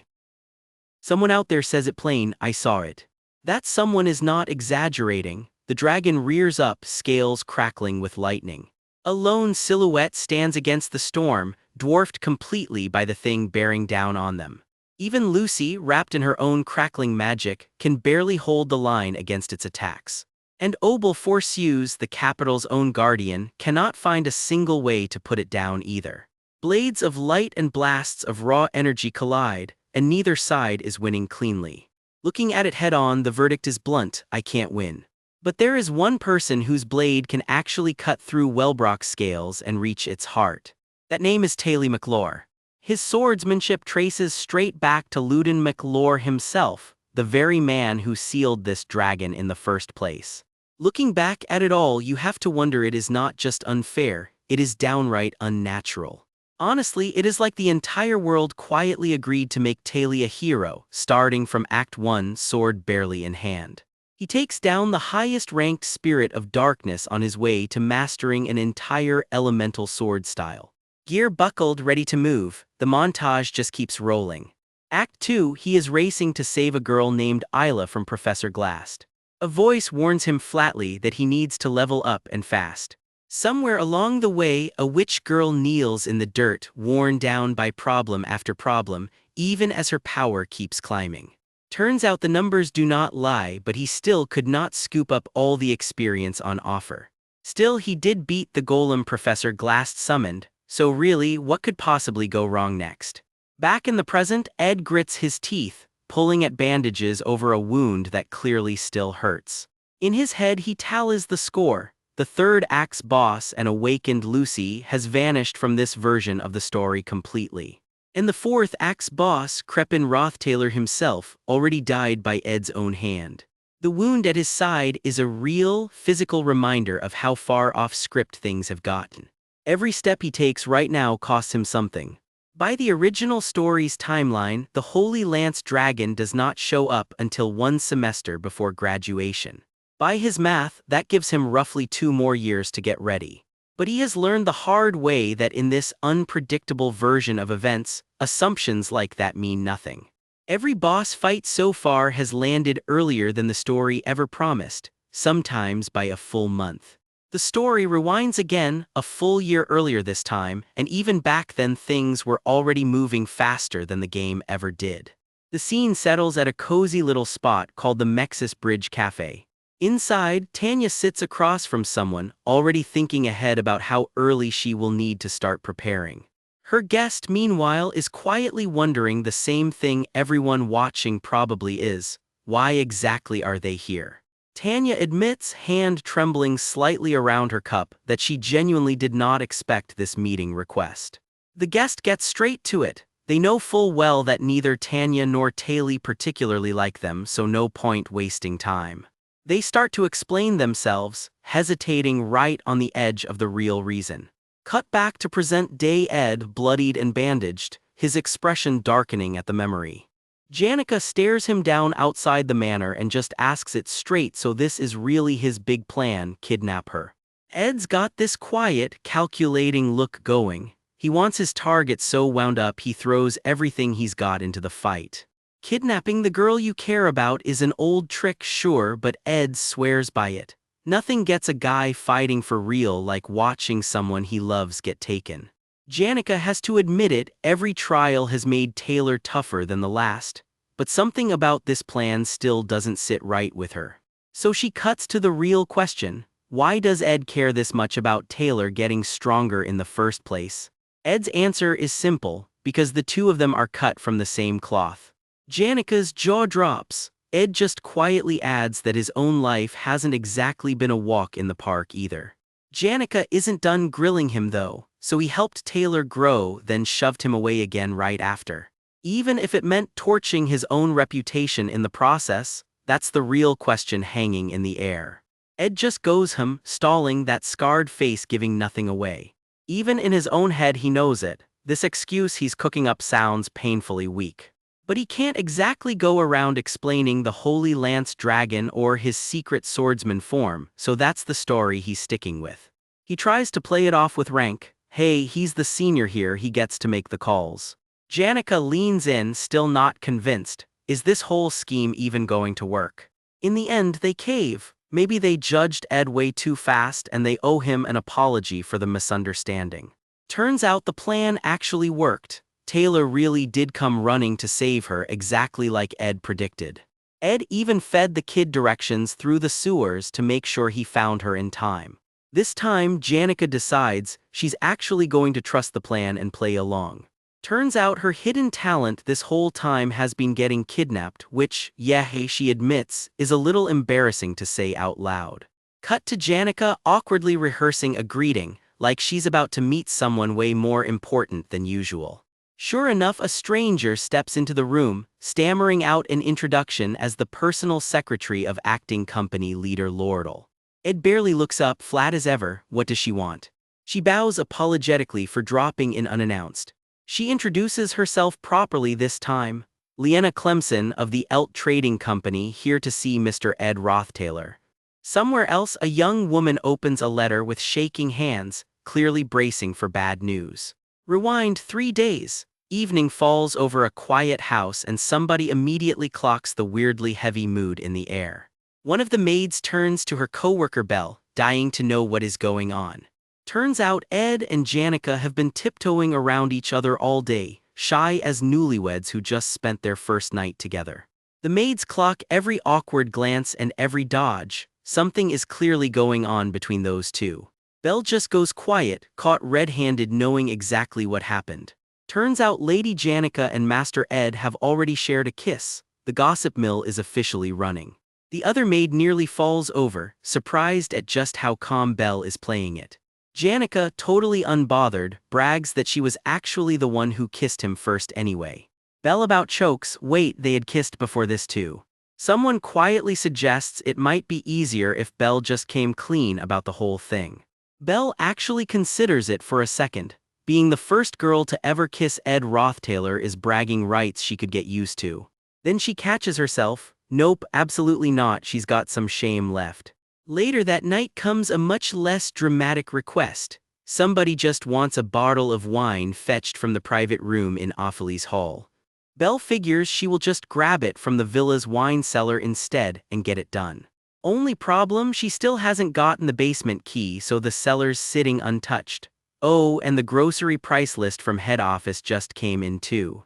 someone out there says it plain, I saw it. That someone is not exaggerating. The dragon rears up, scales crackling with lightning. A lone silhouette stands against the storm, dwarfed completely by the thing bearing down on them. Even Lucy, wrapped in her own crackling magic, can barely hold the line against its attacks. And Obel Forceuse, the capital's own guardian, cannot find a single way to put it down either. Blades of light and blasts of raw energy collide, and neither side is winning cleanly. Looking at it head-on, the verdict is blunt: I can't win. But there is one person whose blade can actually cut through Wellbrock's scales and reach its heart. That name is Taily McLore. His swordsmanship traces straight back to Ludin McLore himself, the very man who sealed this dragon in the first place. Looking back at it all, you have to wonder it is not just unfair, it is downright unnatural. Honestly, it is like the entire world quietly agreed to make Taily a hero, starting from Act 1, sword barely in hand. He takes down the highest-ranked spirit of darkness on his way to mastering an entire elemental sword style. Gear buckled, ready to move, the montage just keeps rolling. Act 2, he is racing to save a girl named Isla from Professor Glast. A voice warns him flatly that he needs to level up and fast. Somewhere along the way, a witch girl kneels in the dirt, worn down by problem after problem, even as her power keeps climbing. Turns out the numbers do not lie, but he still could not scoop up all the experience on offer. Still, he did beat the golem Professor Glast summoned, so really, what could possibly go wrong next? Back in the present, Ed grits his teeth, pulling at bandages over a wound that clearly still hurts. In his head, he tallies the score. The third act's boss, an awakened Lucy, has vanished from this version of the story completely. And the fourth act's boss, Crepin Rothtailor himself, already died by Ed's own hand. The wound at his side is a real, physical reminder of how far off script things have gotten. Every step he takes right now costs him something. By the original story's timeline, the Holy Lance Dragon does not show up until one semester before graduation. By his math, that gives him roughly 2 more years to get ready. But he has learned the hard way that in this unpredictable version of events, assumptions like that mean nothing. Every boss fight so far has landed earlier than the story ever promised, sometimes by a full month. The story rewinds again, a full year earlier this time, and even back then things were already moving faster than the game ever did. The scene settles at a cozy little spot called the Mexis Bridge Cafe. Inside, Tanya sits across from someone, already thinking ahead about how early she will need to start preparing. Her guest, meanwhile, is quietly wondering the same thing everyone watching probably is: why exactly are they here? Tanya admits, hand trembling slightly around her cup, that she genuinely did not expect this meeting request. The guest gets straight to it. They know full well that neither Tanya nor Taylor particularly like them, so no point wasting time. They start to explain themselves, hesitating right on the edge of the real reason. Cut back to present-day Ed, bloodied and bandaged, his expression darkening at the memory. Janica stares him down outside the manor and just asks it straight, so this is really his big plan, kidnap her. Ed's got this quiet, calculating look going. He wants his target so wound up he throws everything he's got into the fight. Kidnapping the girl you care about is an old trick, sure, but Ed swears by it. Nothing gets a guy fighting for real like watching someone he loves get taken. Janica has to admit it, every trial has made Taylor tougher than the last, but something about this plan still doesn't sit right with her. So she cuts to the real question: why does Ed care this much about Taylor getting stronger in the first place? Ed's answer is simple: because the two of them are cut from the same cloth. Janica's jaw drops. Ed just quietly adds that his own life hasn't exactly been a walk in the park either. Janica isn't done grilling him though, so he helped Taylor grow, then shoved him away again right after. Even if it meant torching his own reputation in the process, that's the real question hanging in the air. Ed just goes hum, stalling, that scarred face giving nothing away. Even in his own head he knows it, this excuse he's cooking up sounds painfully weak. But he can't exactly go around explaining the Holy Lance Dragon or his secret swordsman form, so that's the story he's sticking with. He tries to play it off with rank. Hey, he's the senior here, he gets to make the calls. Janica leans in, still not convinced. Is this whole scheme even going to work? In the end, they cave. Maybe they judged Ed way too fast and they owe him an apology for the misunderstanding. Turns out the plan actually worked. Taylor really did come running to save her, exactly like Ed predicted. Ed even fed the kid directions through the sewers to make sure he found her in time. This time, Janica decides she's actually going to trust the plan and play along. Turns out her hidden talent this whole time has been getting kidnapped, which, she admits, is a little embarrassing to say out loud. Cut to Janica awkwardly rehearsing a greeting, like she's about to meet someone way more important than usual. Sure enough, a stranger steps into the room, stammering out an introduction as the personal secretary of acting company leader Lordell. Ed barely looks up, flat as ever. What does she want? She bows apologetically for dropping in unannounced. She introduces herself properly this time. Leanna Clemson of the Elt Trading Company, here to see Mr. Ed Rothtaylor. Somewhere else, a young woman opens a letter with shaking hands, clearly bracing for bad news. Rewind 3 days. Evening falls over a quiet house and somebody immediately clocks the weirdly heavy mood in the air. One of the maids turns to her coworker Belle, dying to know what is going on. Turns out Ed and Janica have been tiptoeing around each other all day, shy as newlyweds who just spent their first night together. The maids clock every awkward glance and every dodge. Something is clearly going on between those two. Belle just goes quiet, caught red-handed, knowing exactly what happened. Turns out Lady Janica and Master Ed have already shared a kiss. The gossip mill is officially running. The other maid nearly falls over, surprised at just how calm Belle is playing it. Janica, totally unbothered, brags that she was actually the one who kissed him first anyway. Belle about chokes. Wait, they had kissed before this too. Someone quietly suggests it might be easier if Belle just came clean about the whole thing. Belle actually considers it for a second. Being the first girl to ever kiss Ed Rothtaylor is bragging rights she could get used to. Then she catches herself. Nope, absolutely not, she's got some shame left. Later that night comes a much less dramatic request. Somebody just wants a bottle of wine fetched from the private room in Ophelie's hall. Belle figures she will just grab it from the villa's wine cellar instead and get it done. Only problem, she still hasn't gotten the basement key, so the cellar's sitting untouched. Oh, and the grocery price list from head office just came in too.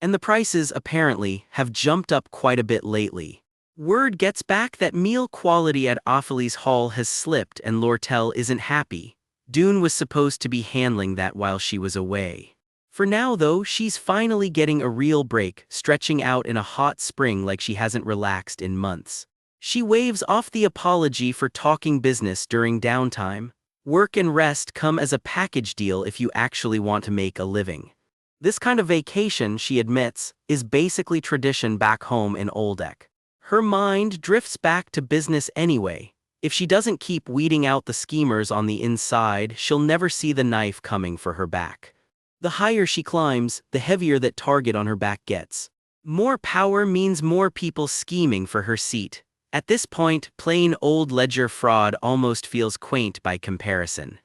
And the prices, apparently, have jumped up quite a bit lately. Word gets back that meal quality at Ophelie's hall has slipped and Lortel isn't happy. Dune was supposed to be handling that while she was away. For now though, she's finally getting a real break, stretching out in a hot spring like she hasn't relaxed in months. She waves off the apology for talking business during downtime. Work and rest come as a package deal if you actually want to make a living. This kind of vacation, she admits, is basically tradition back home in Oldek. Her mind drifts back to business anyway. If she doesn't keep weeding out the schemers on the inside, she'll never see the knife coming for her back. The higher she climbs, the heavier that target on her back gets. More power means more people scheming for her seat. At this point, plain old ledger fraud almost feels quaint by comparison.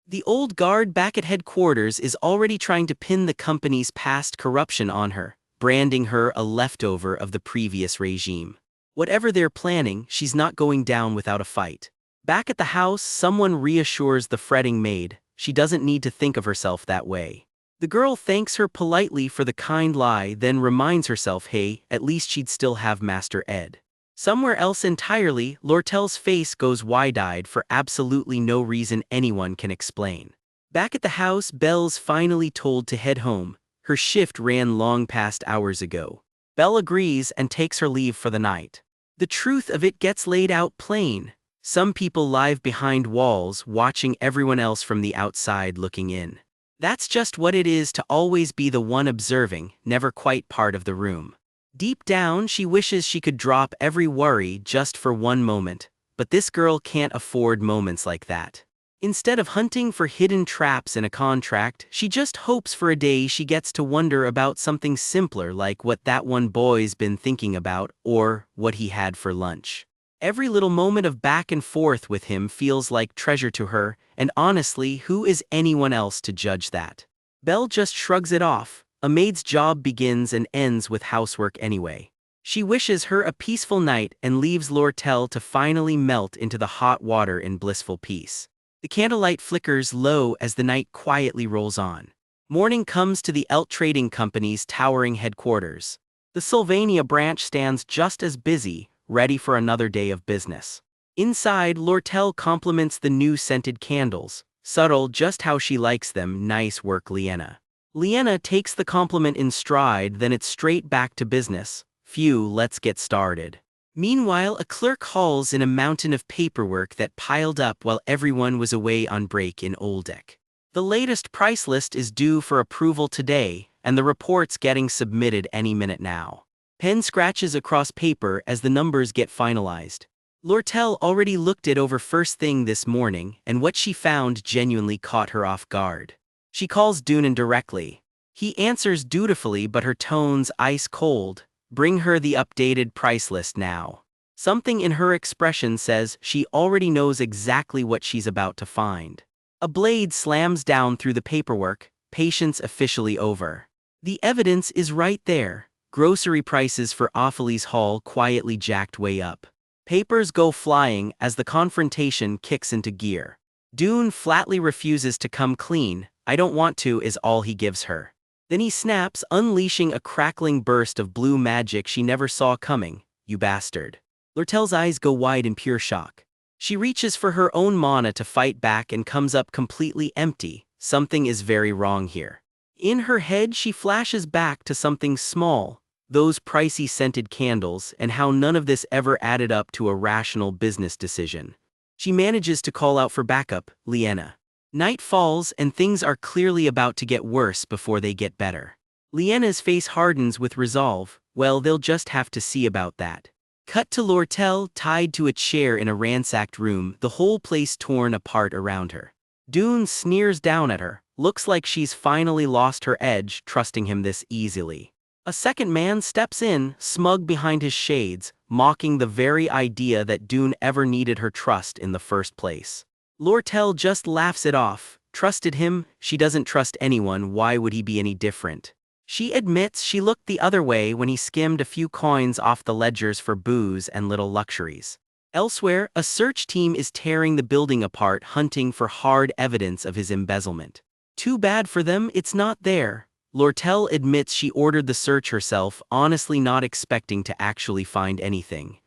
The old guard back at headquarters is already trying to pin the company's past corruption on her, branding her a leftover of the previous regime. Whatever they're planning, she's not going down without a fight. Back at the house, someone reassures the fretting maid. She doesn't need to think of herself that way. The girl thanks her politely for the kind lie, then reminds herself, hey, at least she'd still have Master Ed. Somewhere else entirely, Lortel's face goes wide-eyed for absolutely no reason anyone can explain. Back at the house, Belle's finally told to head home. Her shift ran long past hours ago. Belle agrees and takes her leave for the night. The truth of it gets laid out plain. Some people live behind walls, watching everyone else from the outside looking in. That's just what it is to always be the one observing, never quite part of the room. Deep down, she wishes she could drop every worry just for one moment, but this girl can't afford moments like that. Instead of hunting for hidden traps in a contract, she just hopes for a day she gets to wonder about something simpler like what that one boy's been thinking about or what he had for lunch. Every little moment of back and forth with him feels like treasure to her, and honestly, who is anyone else to judge that? Belle just shrugs it off. A maid's job begins and ends with housework anyway. She wishes her a peaceful night and leaves Lortel to finally melt into the hot water in blissful peace. The candlelight flickers low as the night quietly rolls on. Morning comes to the Elt Trading Company's towering headquarters. The Sylvania branch stands just as busy, ready for another day of business. Inside, Lortel compliments the new scented candles, subtle just how she likes them. Nice work, Liena. Liena takes the compliment in stride, then it's straight back to business. Phew, let's get started. Meanwhile, a clerk hauls in a mountain of paperwork that piled up while everyone was away on break in Oldek. The latest price list is due for approval today, and the report's getting submitted any minute now. Pen scratches across paper as the numbers get finalized. Lortel already looked it over first thing this morning, and what she found genuinely caught her off guard. She calls Doonan directly. He answers dutifully, but her tone's ice cold. Bring her the updated price list now. Something in her expression says she already knows exactly what she's about to find. A blade slams down through the paperwork, patience officially over. The evidence is right there. Grocery prices for Opheles Hall quietly jacked way up. Papers go flying as the confrontation kicks into gear. Doon flatly refuses to come clean. I don't want to is all he gives her. Then he snaps, unleashing a crackling burst of blue magic she never saw coming. You bastard. Lortel's eyes go wide in pure shock. She reaches for her own mana to fight back and comes up completely empty. Something is very wrong here. In her head, she flashes back to something small, those pricey scented candles, and how none of this ever added up to a rational business decision. She manages to call out for backup, Liena. Night falls and things are clearly about to get worse before they get better. Liena's face hardens with resolve. Well, they'll just have to see about that. Cut to Lortel tied to a chair in a ransacked room, the whole place torn apart around her. Doon sneers down at her. Looks like she's finally lost her edge, trusting him this easily. A second man steps in, smug behind his shades, mocking the very idea that Doon ever needed her trust in the first place. Lortel just laughs it off. Trusted him? She doesn't trust anyone, why would he be any different? She admits she looked the other way when he skimmed a few coins off the ledgers for booze and little luxuries. Elsewhere, a search team is tearing the building apart, hunting for hard evidence of his embezzlement. Too bad for them, it's not there. Lortel admits she ordered the search herself, honestly not expecting to actually find anything.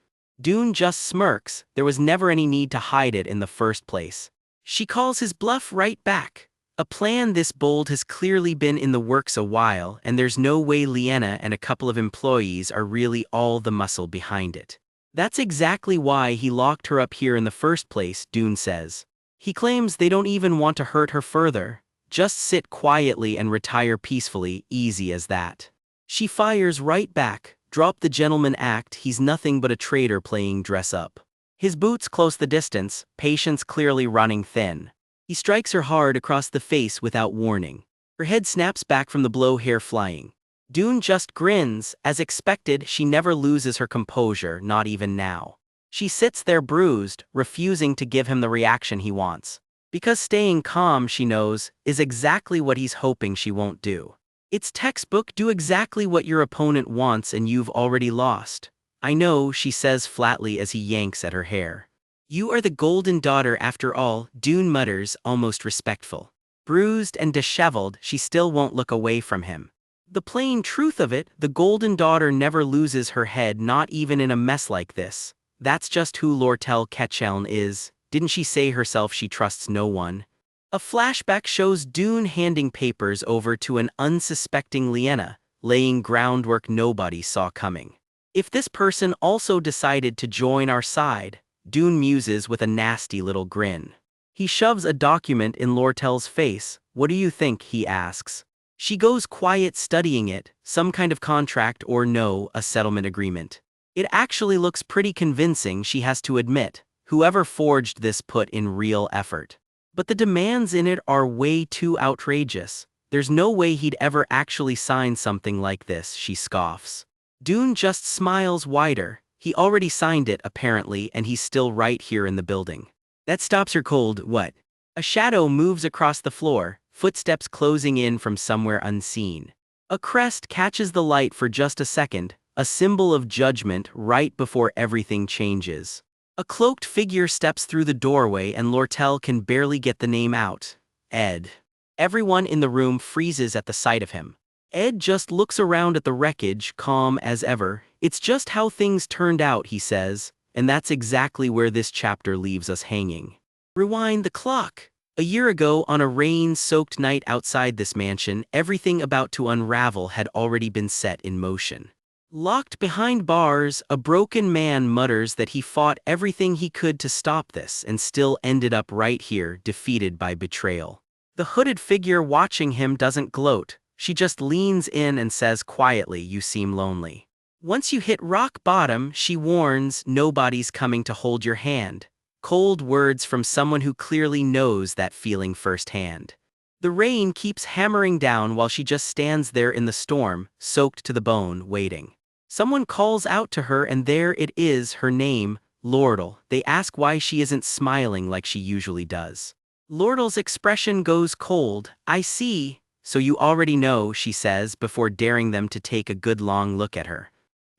Doon just smirks. There was never any need to hide it in the first place. She calls his bluff right back. A plan this bold has clearly been in the works a while, and there's no way Liena and a couple of employees are really all the muscle behind it. That's exactly why he locked her up here in the first place, Dune says. He claims they don't even want to hurt her further. Just sit quietly and retire peacefully, easy as that. She fires right back, drop the gentleman act, he's nothing but a traitor playing dress up. His boots close the distance, patience clearly running thin. He strikes her hard across the face without warning. Her head snaps back from the blow, hair flying. Dune just grins. As expected, she never loses her composure, not even now. She sits there bruised, refusing to give him the reaction he wants. Because staying calm, she knows, is exactly what he's hoping she won't do. It's textbook, do exactly what your opponent wants and you've already lost. I know, she says flatly as he yanks at her hair. You are the golden daughter after all, Dune mutters, almost respectful. Bruised and disheveled, she still won't look away from him. The plain truth of it, the golden daughter never loses her head, not even in a mess like this. That's just who Lortel Ketcheln is. Didn't she say herself she trusts no one? A flashback shows Dune handing papers over to an unsuspecting Liena, laying groundwork nobody saw coming. If this person also decided to join our side, Dune muses with a nasty little grin. He shoves a document in Lortel's face. What do you think, he asks. She goes quiet studying it, some kind of contract or no, a settlement agreement. It actually looks pretty convincing, she has to admit. Whoever forged this put in real effort. But the demands in it are way too outrageous. There's no way he'd ever actually sign something like this, she scoffs. Dune just smiles wider. He already signed it, apparently, and he's still right here in the building. That stops her cold. What? A shadow moves across the floor, footsteps closing in from somewhere unseen. A crest catches the light for just a second, a symbol of judgment right before everything changes. A cloaked figure steps through the doorway and Lortel can barely get the name out. Ed. Everyone in the room freezes at the sight of him. Ed just looks around at the wreckage, calm as ever. It's just how things turned out, he says, and that's exactly where this chapter leaves us hanging. Rewind the clock. A year ago, on a rain-soaked night outside this mansion, everything about to unravel had already been set in motion. Locked behind bars, a broken man mutters that he fought everything he could to stop this and still ended up right here, defeated by betrayal. The hooded figure watching him doesn't gloat. She just leans in and says quietly, "You seem lonely." Once you hit rock bottom, she warns, nobody's coming to hold your hand. Cold words from someone who clearly knows that feeling firsthand. The rain keeps hammering down while she just stands there in the storm, soaked to the bone, waiting. Someone calls out to her and there it is, her name, Lordel. They ask why she isn't smiling like she usually does. Lordel's expression goes cold. I see. So you already know, she says before daring them to take a good long look at her.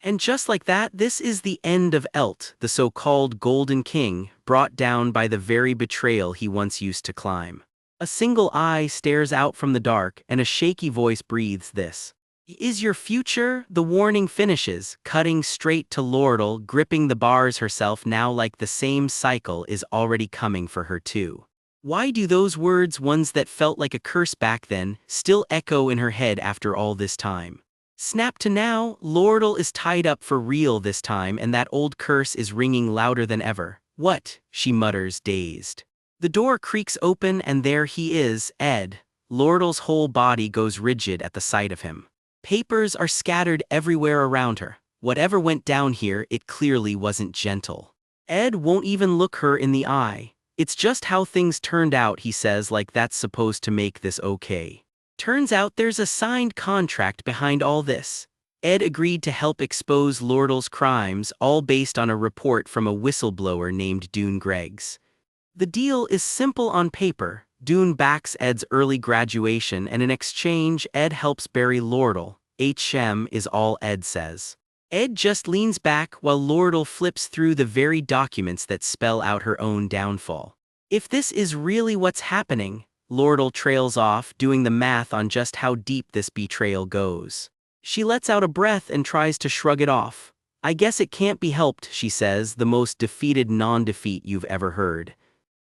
And just like that, this is the end of Elt, the so-called Golden King, brought down by the very betrayal he once used to climb. A single eye stares out from the dark and a shaky voice breathes this. Is your future? The warning finishes, cutting straight to Lordel, gripping the bars herself now like the same cycle is already coming for her too. Why do those words, ones that felt like a curse back then, still echo in her head after all this time? Snap to now, Lordel is tied up for real this time and that old curse is ringing louder than ever. What? She mutters, dazed. The door creaks open and there he is, Ed. Lordel's whole body goes rigid at the sight of him. Papers are scattered everywhere around her. Whatever went down here, it clearly wasn't gentle. Ed won't even look her in the eye. It's just how things turned out, he says, like that's supposed to make this okay. Turns out there's a signed contract behind all this. Ed agreed to help expose Lordel's crimes, all based on a report from a whistleblower named Dune Greggs. The deal is simple on paper. Dune backs Ed's early graduation and in exchange Ed helps bury Lordel. HM is all Ed says. Ed just leans back while Lordel flips through the very documents that spell out her own downfall. If this is really what's happening, Lordel trails off, doing the math on just how deep this betrayal goes. She lets out a breath and tries to shrug it off. I guess it can't be helped, she says, the most defeated non-defeat you've ever heard.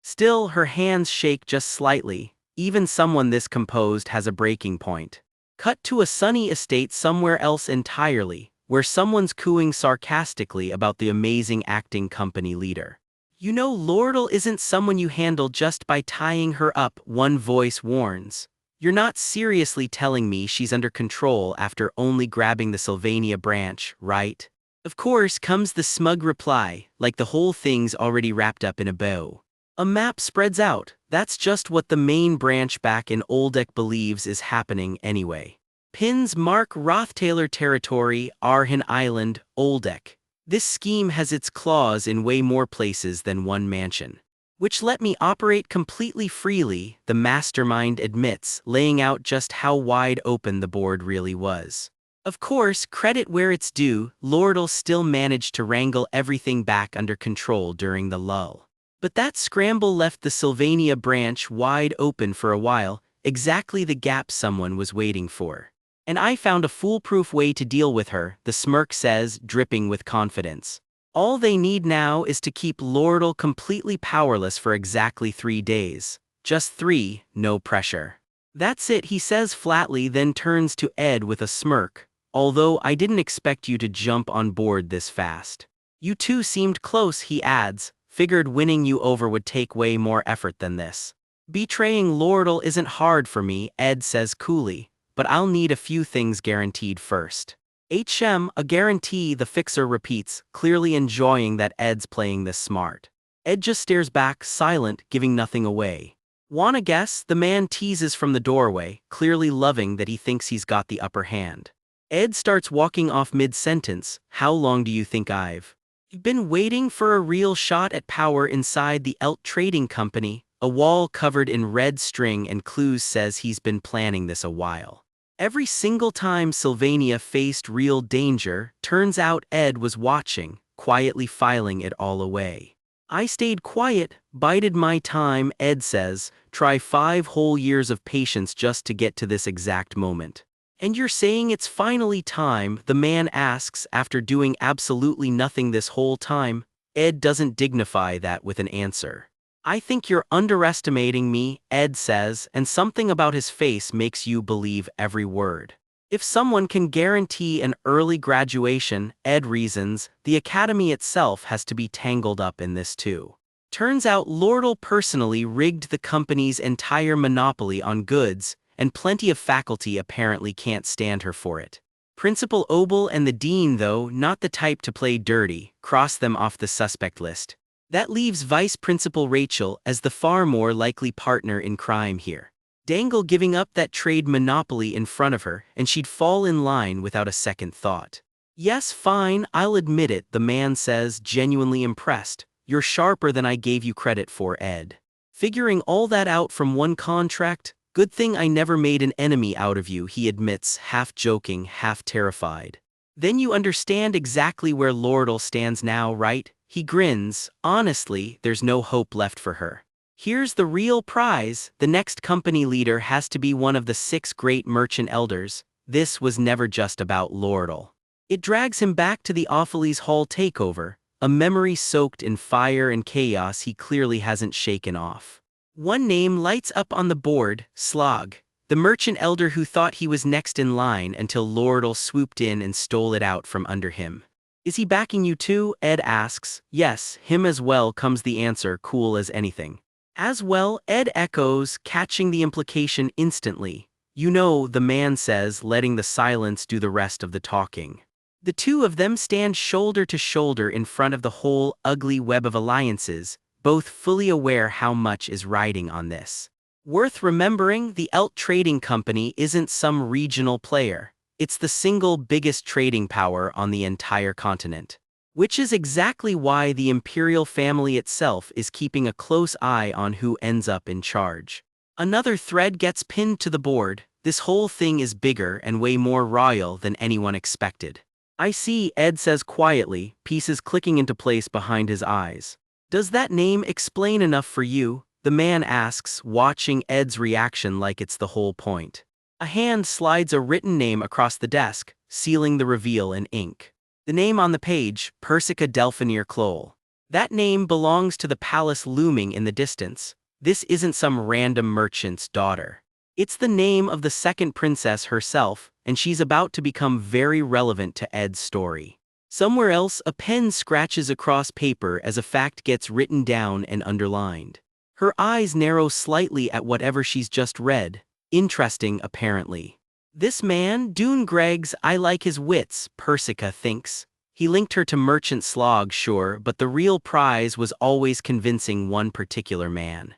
Still, her hands shake just slightly. Even someone this composed has a breaking point. Cut to a sunny estate somewhere else entirely, where someone's cooing sarcastically about the amazing acting company leader. You know, Lordle isn't someone you handle just by tying her up, one voice warns. You're not seriously telling me she's under control after only grabbing the Sylvania branch, right? Of course comes the smug reply, like the whole thing's already wrapped up in a bow. A map spreads out, that's just what the main branch back in Oldek believes is happening anyway. Pins mark Rothtailor territory, Arhan Island, Oldek. This scheme has its claws in way more places than one mansion, which let me operate completely freely, the mastermind admits, laying out just how wide open the board really was. Of course, credit where it's due, Lordle still managed to wrangle everything back under control during the lull. But that scramble left the Sylvania branch wide open for a while, exactly the gap someone was waiting for. And I found a foolproof way to deal with her, the smirk says, dripping with confidence. All they need now is to keep Lordle completely powerless for exactly 3 days. Just 3, no pressure. That's it, he says flatly, then turns to Ed with a smirk. Although I didn't expect you to jump on board this fast. You two seemed close, he adds, figured winning you over would take way more effort than this. Betraying Lordle isn't hard for me, Ed says coolly, but I'll need a few things guaranteed first. A guarantee, the fixer repeats, clearly enjoying that Ed's playing this smart. Ed just stares back, silent, giving nothing away. Wanna guess? The man teases from the doorway, clearly loving that he thinks he's got the upper hand. Ed starts walking off mid-sentence. How long do you think I've been waiting for a real shot at power inside the Elt Trading Company? A wall covered in red string and clues says he's been planning this a while. Every single time Sylvania faced real danger, turns out Ed was watching, quietly filing it all away. I stayed quiet, bided my time, Ed says, try 5 whole years of patience just to get to this exact moment. And you're saying it's finally time, the man asks, after doing absolutely nothing this whole time? Ed doesn't dignify that with an answer. I think you're underestimating me, Ed says, and something about his face makes you believe every word. If someone can guarantee an early graduation, Ed reasons, the academy itself has to be tangled up in this too. Turns out Lordle personally rigged the company's entire monopoly on goods, and plenty of faculty apparently can't stand her for it. Principal Obel and the dean, though, not the type to play dirty, cross them off the suspect list. That leaves Vice Principal Rachel as the far more likely partner in crime here. Dangle giving up that trade monopoly in front of her, and she'd fall in line without a second thought. Yes, fine, I'll admit it, the man says, genuinely impressed. You're sharper than I gave you credit for, Ed. Figuring all that out from one contract? Good thing I never made an enemy out of you, he admits, half joking, half terrified. Then you understand exactly where Lordle stands now, right? He grins. Honestly, there's no hope left for her. Here's the real prize. The next company leader has to be one of the 6 great merchant elders. This was never just about Lordle. It drags him back to the Awfully's Hall takeover, a memory soaked in fire and chaos he clearly hasn't shaken off. One name lights up on the board, Slog, the merchant elder who thought he was next in line until Lordle swooped in and stole it out from under him. Is he backing you too? Ed asks. Yes, him as well, comes the answer, cool as anything. As well, Ed echoes, catching the implication instantly. You know, the man says, letting the silence do the rest of the talking. The two of them stand shoulder to shoulder in front of the whole ugly web of alliances, both fully aware how much is riding on this. Worth remembering, the Elt Trading Company isn't some regional player. It's the single biggest trading power on the entire continent. Which is exactly why the imperial family itself is keeping a close eye on who ends up in charge. Another thread gets pinned to the board. This whole thing is bigger and way more royal than anyone expected. I see, Ed says quietly, pieces clicking into place behind his eyes. Does that name explain enough for you? The man asks, watching Ed's reaction like it's the whole point. A hand slides a written name across the desk, sealing the reveal in ink. The name on the page, Persica Delphinier Clole. That name belongs to the palace looming in the distance. This isn't some random merchant's daughter. It's the name of the second princess herself, and she's about to become very relevant to Ed's story. Somewhere else, a pen scratches across paper as a fact gets written down and underlined. Her eyes narrow slightly at whatever she's just read. Interesting, apparently. This man, Dune Greggs, I like his wits, Persica thinks. He linked her to Merchant Slog, sure, but the real prize was always convincing one particular man.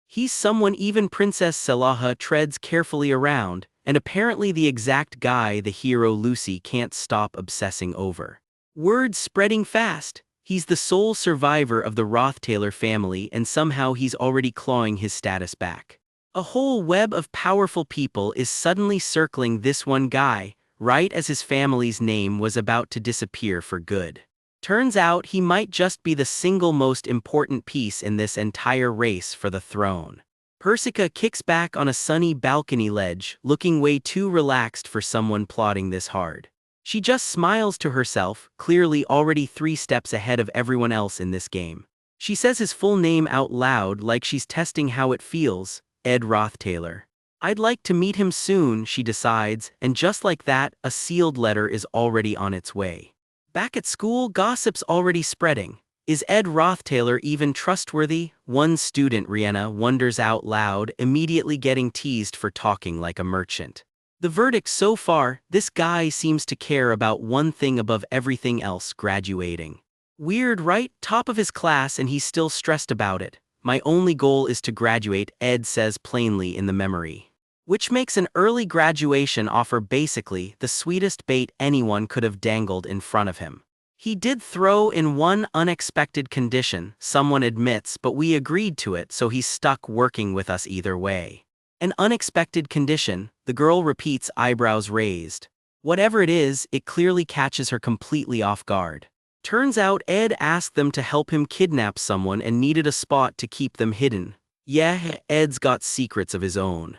He's someone even Princess Salaha treads carefully around, and apparently the exact guy the hero Lucy can't stop obsessing over. Word spreading fast. He's the sole survivor of the Rothtailor family, and somehow he's already clawing his status back. A whole web of powerful people is suddenly circling this one guy, right as his family's name was about to disappear for good. Turns out he might just be the single most important piece in this entire race for the throne. Persica kicks back on a sunny balcony ledge, looking way too relaxed for someone plotting this hard. She just smiles to herself, clearly already 3 steps ahead of everyone else in this game. She says his full name out loud like she's testing how it feels, Ed Rothtailor. I'd like to meet him soon, she decides, and just like that, a sealed letter is already on its way. Back at school, gossip's already spreading. Is Ed Rothtailor even trustworthy? One student, Rihanna, wonders out loud, immediately getting teased for talking like a merchant. The verdict so far, this guy seems to care about one thing above everything else: graduating. Weird, right? Top of his class and he's still stressed about it. My only goal is to graduate, Ed says plainly in the memory. Which makes an early graduation offer basically the sweetest bait anyone could have dangled in front of him. He did throw in one unexpected condition, someone admits, but we agreed to it, so he's stuck working with us either way. An unexpected condition, the girl repeats, eyebrows raised. Whatever it is, it clearly catches her completely off guard. Turns out Ed asked them to help him kidnap someone and needed a spot to keep them hidden. Yeah, Ed's got secrets of his own.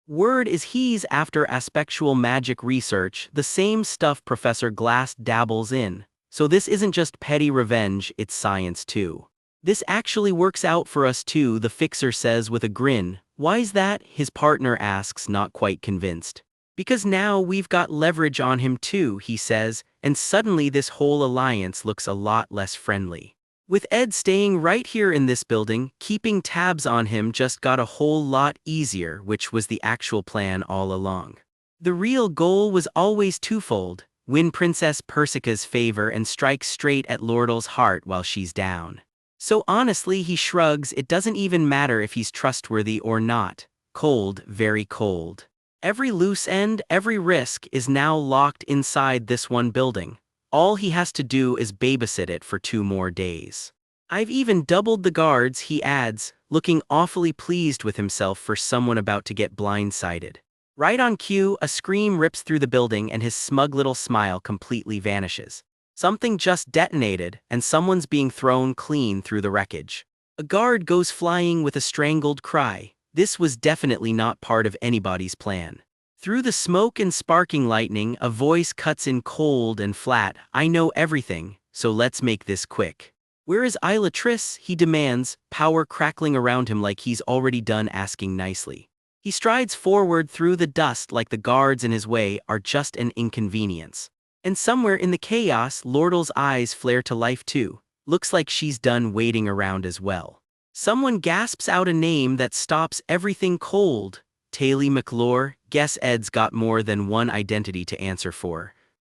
Word is he's after aspectual magic research, the same stuff Professor Glass dabbles in. So this isn't just petty revenge, it's science too. This actually works out for us too, the fixer says with a grin. Why's that? His partner asks, not quite convinced. Because now we've got leverage on him too, he says, and suddenly this whole alliance looks a lot less friendly. With Ed staying right here in this building, keeping tabs on him just got a whole lot easier, which was the actual plan all along. The real goal was always twofold: win Princess Persica's favor and strike straight at Lordle's heart while she's down. So honestly, he shrugs, it doesn't even matter if he's trustworthy or not. Cold, very cold. Every loose end, every risk is now locked inside this one building. All he has to do is babysit it for 2 more days. I've even doubled the guards, he adds, looking awfully pleased with himself for someone about to get blindsided. Right on cue, a scream rips through the building and his smug little smile completely vanishes. Something just detonated, and someone's being thrown clean through the wreckage. A guard goes flying with a strangled cry. This was definitely not part of anybody's plan. Through the smoke and sparking lightning, a voice cuts in cold and flat. I know everything, so let's make this quick. Where is Isla Triss? He demands, power crackling around him like he's already done asking nicely. He strides forward through the dust like the guards in his way are just an inconvenience. And somewhere in the chaos, Lordle's eyes flare to life too. Looks like she's done waiting around as well. Someone gasps out a name that stops everything cold. Taylor McClure. Guess Ed's got more than one identity to answer for.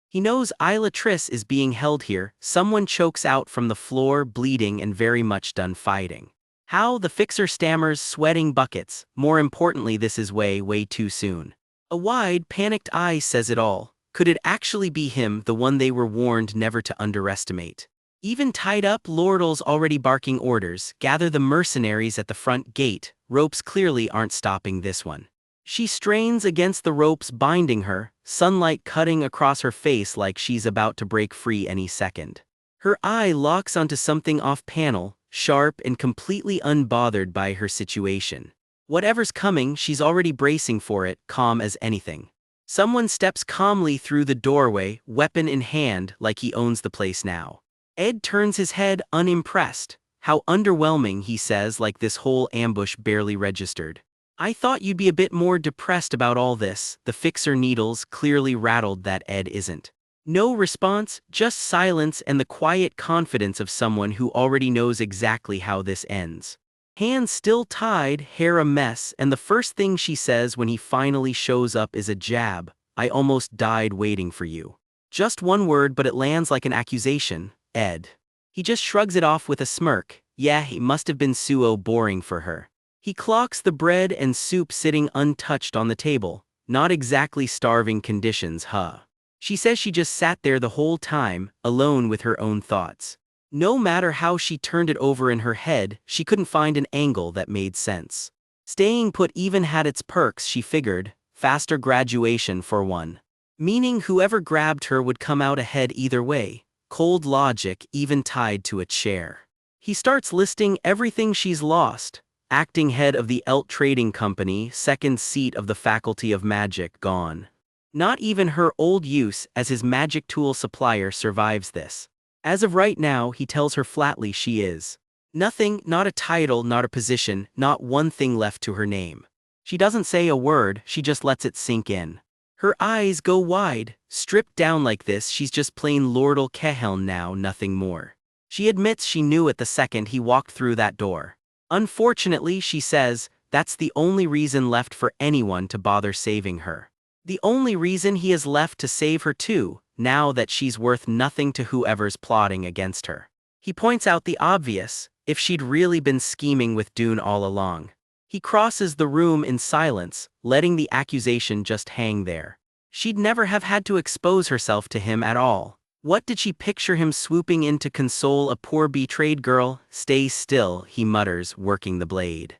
He knows Isla Triss is being held here. Someone chokes out from the floor, bleeding and very much done fighting. How? The fixer stammers, sweating buckets. More importantly, this is way too soon. A wide, panicked eye says it all. Could it actually be him, the one they were warned never to underestimate? Even tied up, Lordle's already barking orders. Gather the mercenaries at the front gate. Ropes clearly aren't stopping this one. She strains against the ropes binding her, sunlight cutting across her face like she's about to break free any second. Her eye locks onto something off-panel, sharp and completely unbothered by her situation. Whatever's coming, she's already bracing for it, calm as anything. Someone steps calmly through the doorway, weapon in hand, like he owns the place now. Ed turns his head, unimpressed. How underwhelming, he says, like this whole ambush barely registered. I thought you'd be a bit more depressed about all this. The fixer needles clearly rattled that Ed isn't. No response, just silence and the quiet confidence of someone who already knows exactly how this ends. Hands still tied, hair a mess, and the first thing she says when he finally shows up is a jab. I almost died waiting for you. Just one word, but it lands like an accusation. Ed. He just shrugs it off with a smirk. Yeah, he must have been so boring for her. He clocks the bread and soup sitting untouched on the table. Not exactly starving conditions, huh? She says she just sat there the whole time, alone with her own thoughts. No matter how she turned it over in her head, she couldn't find an angle that made sense. Staying put even had its perks, she figured. Faster graduation for one. Meaning whoever grabbed her would come out ahead either way. Cold logic, even tied to a chair. He starts listing everything she's lost. Acting head of the Elt Trading Company, second seat of the Faculty of Magic gone. Not even her old use as his magic tool supplier survives this. As of right now, he tells her flatly she is. Nothing, not a title, not a position, not one thing left to her name. She doesn't say a word, she just lets it sink in. Her eyes go wide. Stripped down like this, she's just plain Lordal Keheln now, nothing more. She admits she knew it the second he walked through that door. Unfortunately, she says, that's the only reason left for anyone to bother saving her. The only reason he is left to save her too, now that she's worth nothing to whoever's plotting against her. He points out the obvious, if she'd really been scheming with Dune all along. He crosses the room in silence, letting the accusation just hang there. She'd never have had to expose herself to him at all. What did she picture him swooping in to console a poor betrayed girl? Stay still, he mutters, working the blade.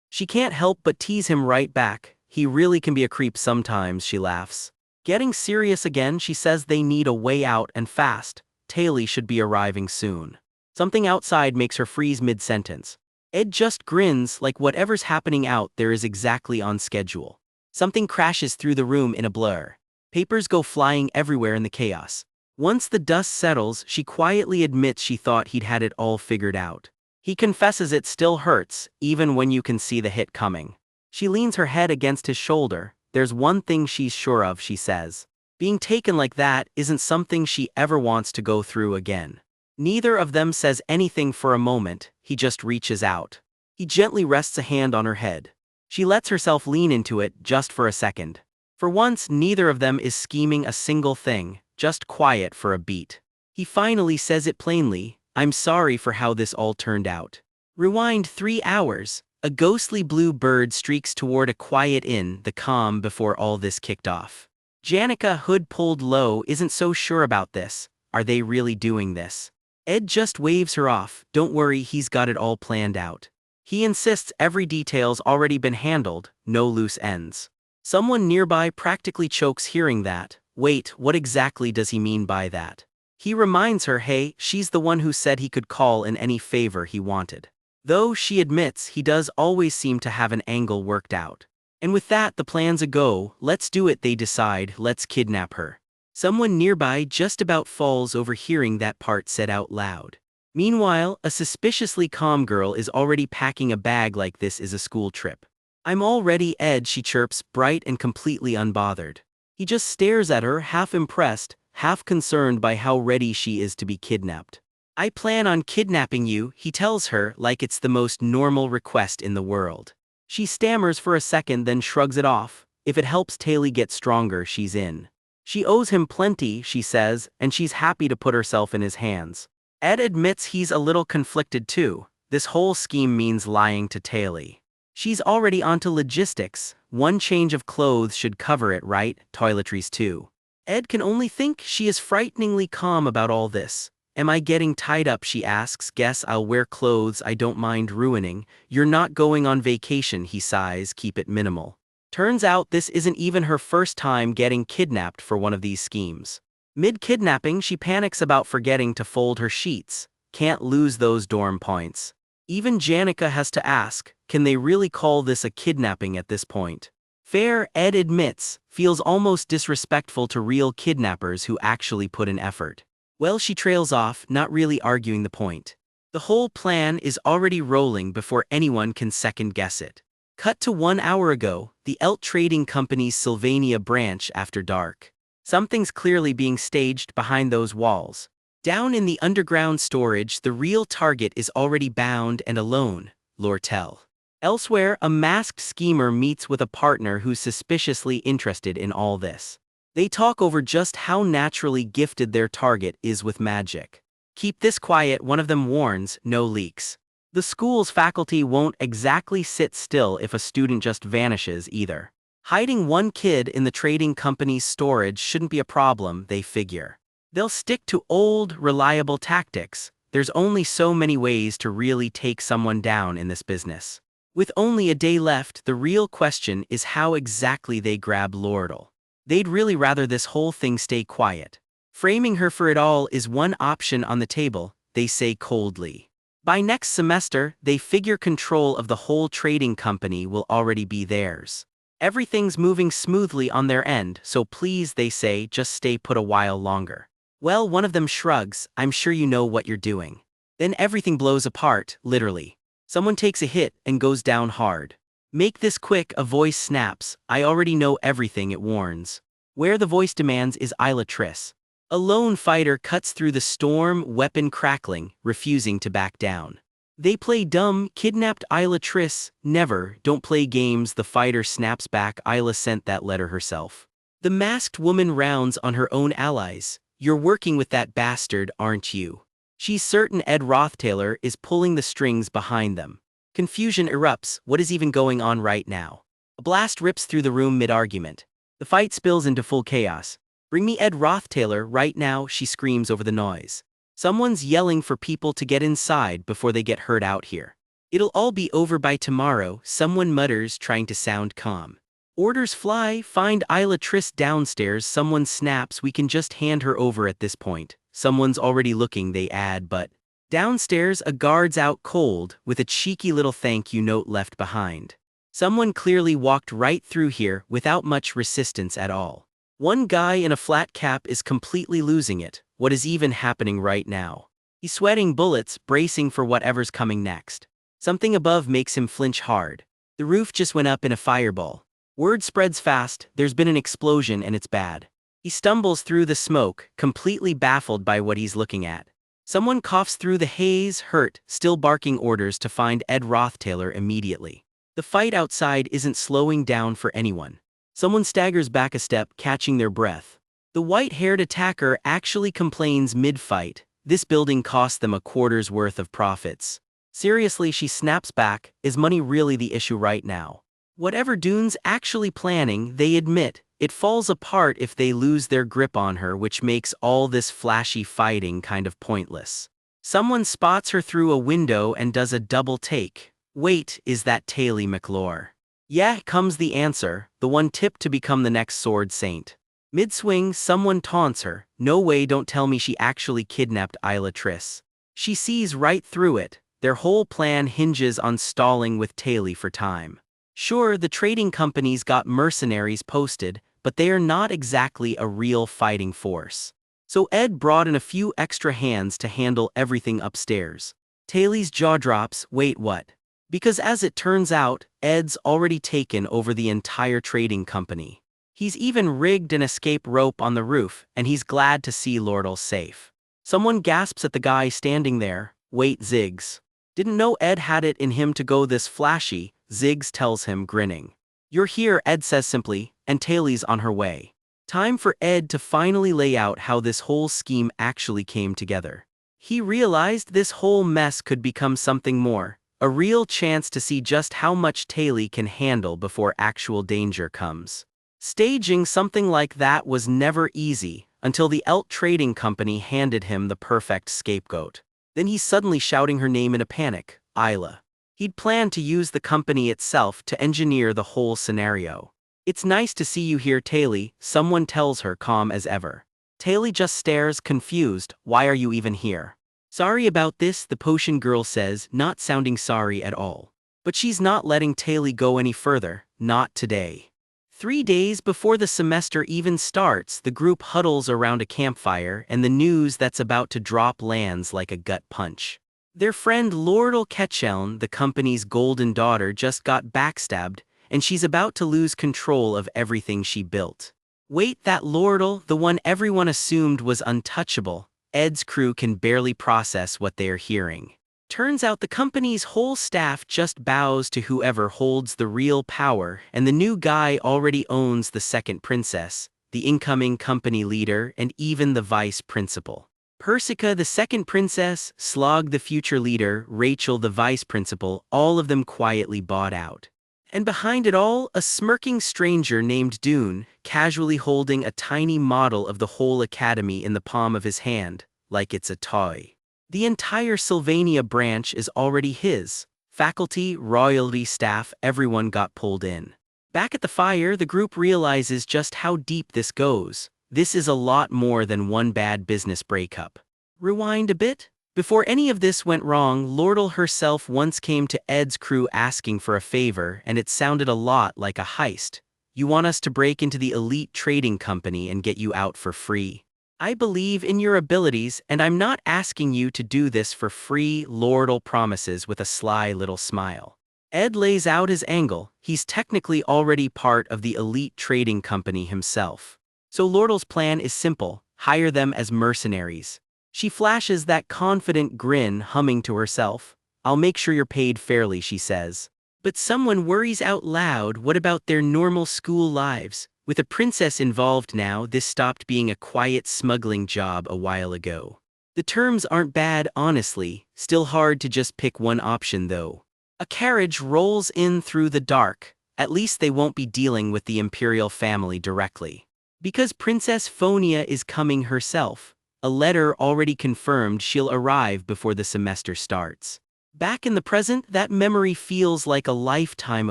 She can't help but tease him right back. He really can be a creep sometimes, she laughs. Getting serious again, she says they need a way out and fast. Taylor should be arriving soon. Something outside makes her freeze mid-sentence. Ed just grins like whatever's happening out there is exactly on schedule. Something crashes through the room in a blur. Papers go flying everywhere in the chaos. Once the dust settles, she quietly admits she thought he'd had it all figured out. He confesses it still hurts, even when you can see the hit coming. She leans her head against his shoulder. There's one thing she's sure of, she says. Being taken like that isn't something she ever wants to go through again. Neither of them says anything for a moment, he just reaches out. He gently rests a hand on her head. She lets herself lean into it just for a second. For once, neither of them is scheming a single thing, just quiet for a beat. He finally says it plainly, I'm sorry for how this all turned out. Rewind 3 hours. A ghostly blue bird streaks toward a quiet inn, the calm before all this kicked off. Janica, hood pulled low, isn't so sure about this. Are they really doing this? Ed just waves her off. Don't worry, he's got it all planned out. He insists every detail's already been handled, no loose ends. Someone nearby practically chokes hearing that. Wait, what exactly does he mean by that? He reminds her, hey, she's the one who said he could call in any favor he wanted. Though she admits he does always seem to have an angle worked out. And with that, the plan's a go. Let's do it, they decide. Let's kidnap her. Someone nearby just about falls over hearing that part said out loud. Meanwhile, a suspiciously calm girl is already packing a bag like this is a school trip. I'm all ready, Ed, she chirps, bright and completely unbothered. He just stares at her, half impressed, half concerned by how ready she is to be kidnapped. I plan on kidnapping you, he tells her, like it's the most normal request in the world. She stammers for a second, then shrugs it off. If it helps Taylor get stronger, she's in. She owes him plenty, she says, and she's happy to put herself in his hands. Ed admits he's a little conflicted too. This whole scheme means lying to Taylor. She's already onto logistics. One change of clothes should cover it, right? Toiletries too. Ed can only think she is frighteningly calm about all this. Am I getting tied up, she asks. Guess I'll wear clothes I don't mind ruining. You're not going on vacation, he sighs, keep it minimal. Turns out this isn't even her first time getting kidnapped for one of these schemes. Mid-kidnapping, she panics about forgetting to fold her sheets. Can't lose those dorm points. Even Janica has to ask, can they really call this a kidnapping at this point? Fair, Ed admits, feels almost disrespectful to real kidnappers who actually put in effort. Well, she trails off, not really arguing the point. The whole plan is already rolling before anyone can second-guess it. Cut to 1 hour ago, the ELT Trading Company's Sylvania branch after dark. Something's clearly being staged behind those walls. Down in the underground storage, the real target is already bound and alone, Lortel. Elsewhere, a masked schemer meets with a partner who's suspiciously interested in all this. They talk over just how naturally gifted their target is with magic. Keep this quiet, one of them warns, no leaks. The school's faculty won't exactly sit still if a student just vanishes either. Hiding one kid in the trading company's storage shouldn't be a problem, they figure. They'll stick to old, reliable tactics. There's only so many ways to really take someone down in this business. With only a day left, the real question is how exactly they grab Lordle. They'd really rather this whole thing stay quiet. Framing her for it all is one option on the table, they say coldly. By next semester, they figure control of the whole trading company will already be theirs. Everything's moving smoothly on their end, so please, they say, just stay put a while longer. Well, one of them shrugs, I'm sure you know what you're doing. Then everything blows apart, literally. Someone takes a hit and goes down hard. Make this quick, a voice snaps, I already know everything, it warns. Where the voice demands is Isla Triss. A lone fighter cuts through the storm, weapon crackling, refusing to back down. They play dumb, kidnapped Isla Triss, never, don't play games, the fighter snaps back, Isla sent that letter herself. The masked woman rounds on her own allies, you're working with that bastard, aren't you? She's certain Ed Rothtailor is pulling the strings behind them. Confusion erupts, what is even going on right now? A blast rips through the room mid-argument. The fight spills into full chaos. Bring me Ed Rothtailor right now, she screams over the noise. Someone's yelling for people to get inside before they get hurt out here. It'll all be over by tomorrow, someone mutters, trying to sound calm. Orders fly, find Isla Triss downstairs, someone snaps, we can just hand her over at this point. Someone's already looking, they add, but downstairs a guard's out cold, with a cheeky little thank you note left behind. Someone clearly walked right through here without much resistance at all. One guy in a flat cap is completely losing it. What is even happening right now? He's sweating bullets, bracing for whatever's coming next. Something above makes him flinch hard. The roof just went up in a fireball. Word spreads fast, there's been an explosion and it's bad. He stumbles through the smoke, completely baffled by what he's looking at. Someone coughs through the haze, hurt, still barking orders to find Ed Rothtailor immediately. The fight outside isn't slowing down for anyone. Someone staggers back a step, catching their breath. The white-haired attacker actually complains mid-fight, this building cost them a quarter's worth of profits. Seriously, she snaps back, is money really the issue right now? Whatever Dune's actually planning, they admit, it falls apart if they lose their grip on her, which makes all this flashy fighting kind of pointless. Someone spots her through a window and does a double take. Wait, is that Taylor McClure? Yeah, comes the answer, the one tipped to become the next sword saint. Mid-swing, someone taunts her, no way, don't tell me she actually kidnapped Isla Triss. She sees right through it, their whole plan hinges on stalling with Taylor for time. Sure, the trading company's got mercenaries posted, but they are not exactly a real fighting force. So Ed brought in a few extra hands to handle everything upstairs. Taylor's jaw drops, wait, what? Because as it turns out, Ed's already taken over the entire trading company. He's even rigged an escape rope on the roof, and he's glad to see Lordle safe. Someone gasps at the guy standing there, wait, Ziggs. Didn't know Ed had it in him to go this flashy, Ziggs tells him, grinning. You're here, Ed says simply, and Taylor's on her way. Time for Ed to finally lay out how this whole scheme actually came together. He realized this whole mess could become something more. A real chance to see just how much Taylor can handle before actual danger comes. Staging something like that was never easy, until the ELT Trading Company handed him the perfect scapegoat. Then he's suddenly shouting her name in a panic, Isla. He'd planned to use the company itself to engineer the whole scenario. It's nice to see you here, Taylor, someone tells her, calm as ever. Taylor just stares, confused, why are you even here? Sorry about this, the potion girl says, not sounding sorry at all. But she's not letting Taylor go any further, not today. 3 days before the semester even starts, the group huddles around a campfire and the news that's about to drop lands like a gut punch. Their friend Laurel Ketcheln, the company's golden daughter, just got backstabbed, and she's about to lose control of everything she built. Wait, that Laurel, the one everyone assumed was untouchable. Ed's crew can barely process what they are hearing. Turns out the company's whole staff just bows to whoever holds the real power, and the new guy already owns the second princess, the incoming company leader, and even the vice principal. Persica, the second princess, Slog, the future leader, Rachel, the vice principal, all of them quietly bought out. And behind it all, a smirking stranger named Dune, casually holding a tiny model of the whole academy in the palm of his hand, like it's a toy. The entire Sylvania branch is already his. Faculty, royalty, staff, everyone got pulled in. Back at the fire, the group realizes just how deep this goes. This is a lot more than one bad business breakup. Rewind a bit. Before any of this went wrong, Laurel herself once came to Ed's crew asking for a favor, and it sounded a lot like a heist. You want us to break into the elite trading company and get you out for free. I believe in your abilities, and I'm not asking you to do this for free, Laurel promises with a sly little smile. Ed lays out his angle. He's technically already part of the elite trading company himself. So Laurel's plan is simple: hire them as mercenaries. She flashes that confident grin, humming to herself. I'll make sure you're paid fairly, she says. But someone worries out loud, what about their normal school lives? With a princess involved now, this stopped being a quiet smuggling job a while ago. The terms aren't bad, honestly, still hard to just pick one option though. A carriage rolls in through the dark. At least they won't be dealing with the imperial family directly. Because Princess Phonia is coming herself. A letter already confirmed she'll arrive before the semester starts. Back in the present, that memory feels like a lifetime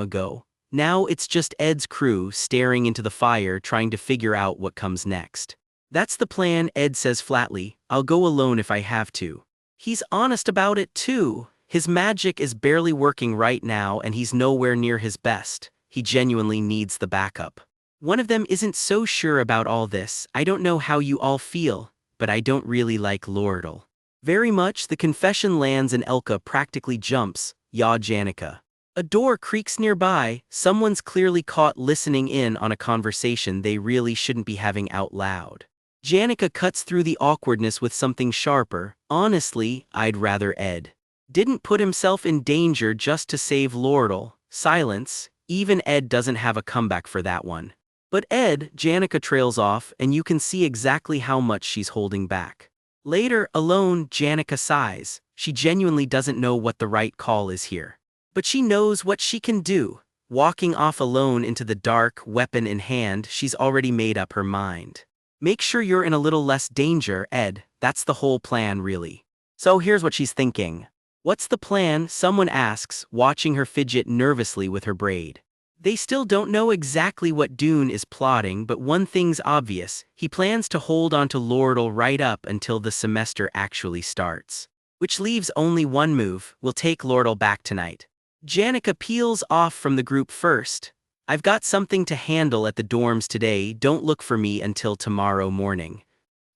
ago. Now it's just Ed's crew staring into the fire, trying to figure out what comes next. That's the plan, Ed says flatly. I'll go alone if I have to. He's honest about it too. His magic is barely working right now and he's nowhere near his best. He genuinely needs the backup. One of them isn't so sure about all this. I don't know how you all feel, but I don't really like Laurel very much. The confession lands and Elka practically jumps. Yaw, Janica. A door creaks nearby. Someone's clearly caught listening in on a conversation they really shouldn't be having out loud. Janica cuts through the awkwardness with something sharper. Honestly, I'd rather Ed didn't put himself in danger just to save Laurel. Silence. Even Ed doesn't have a comeback for that one. But Ed, Janica trails off, and you can see exactly how much she's holding back. Later, alone, Janica sighs. She genuinely doesn't know what the right call is here. But she knows what she can do. Walking off alone into the dark, weapon in hand, she's already made up her mind. Make sure you're in a little less danger, Ed. That's the whole plan, really. So here's what she's thinking. What's the plan? Someone asks, watching her fidget nervously with her braid. They still don't know exactly what Dune is plotting, but one thing's obvious. He plans to hold onto Laurel right up until the semester actually starts. Which leaves only one move. We'll take Laurel back tonight. Janica peels off from the group first. I've got something to handle at the dorms today. Don't look for me until tomorrow morning.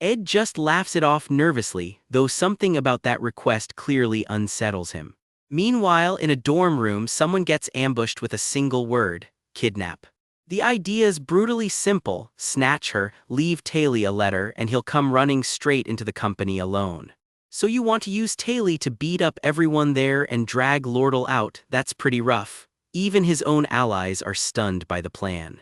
Ed just laughs it off nervously, though something about that request clearly unsettles him. Meanwhile, in a dorm room, someone gets ambushed with a single word: kidnap. The idea's brutally simple: snatch her, leave Taylor a letter, and he'll come running straight into the company alone. So you want to use Taylor to beat up everyone there and drag Laurel out? That's pretty rough. Even his own allies are stunned by the plan.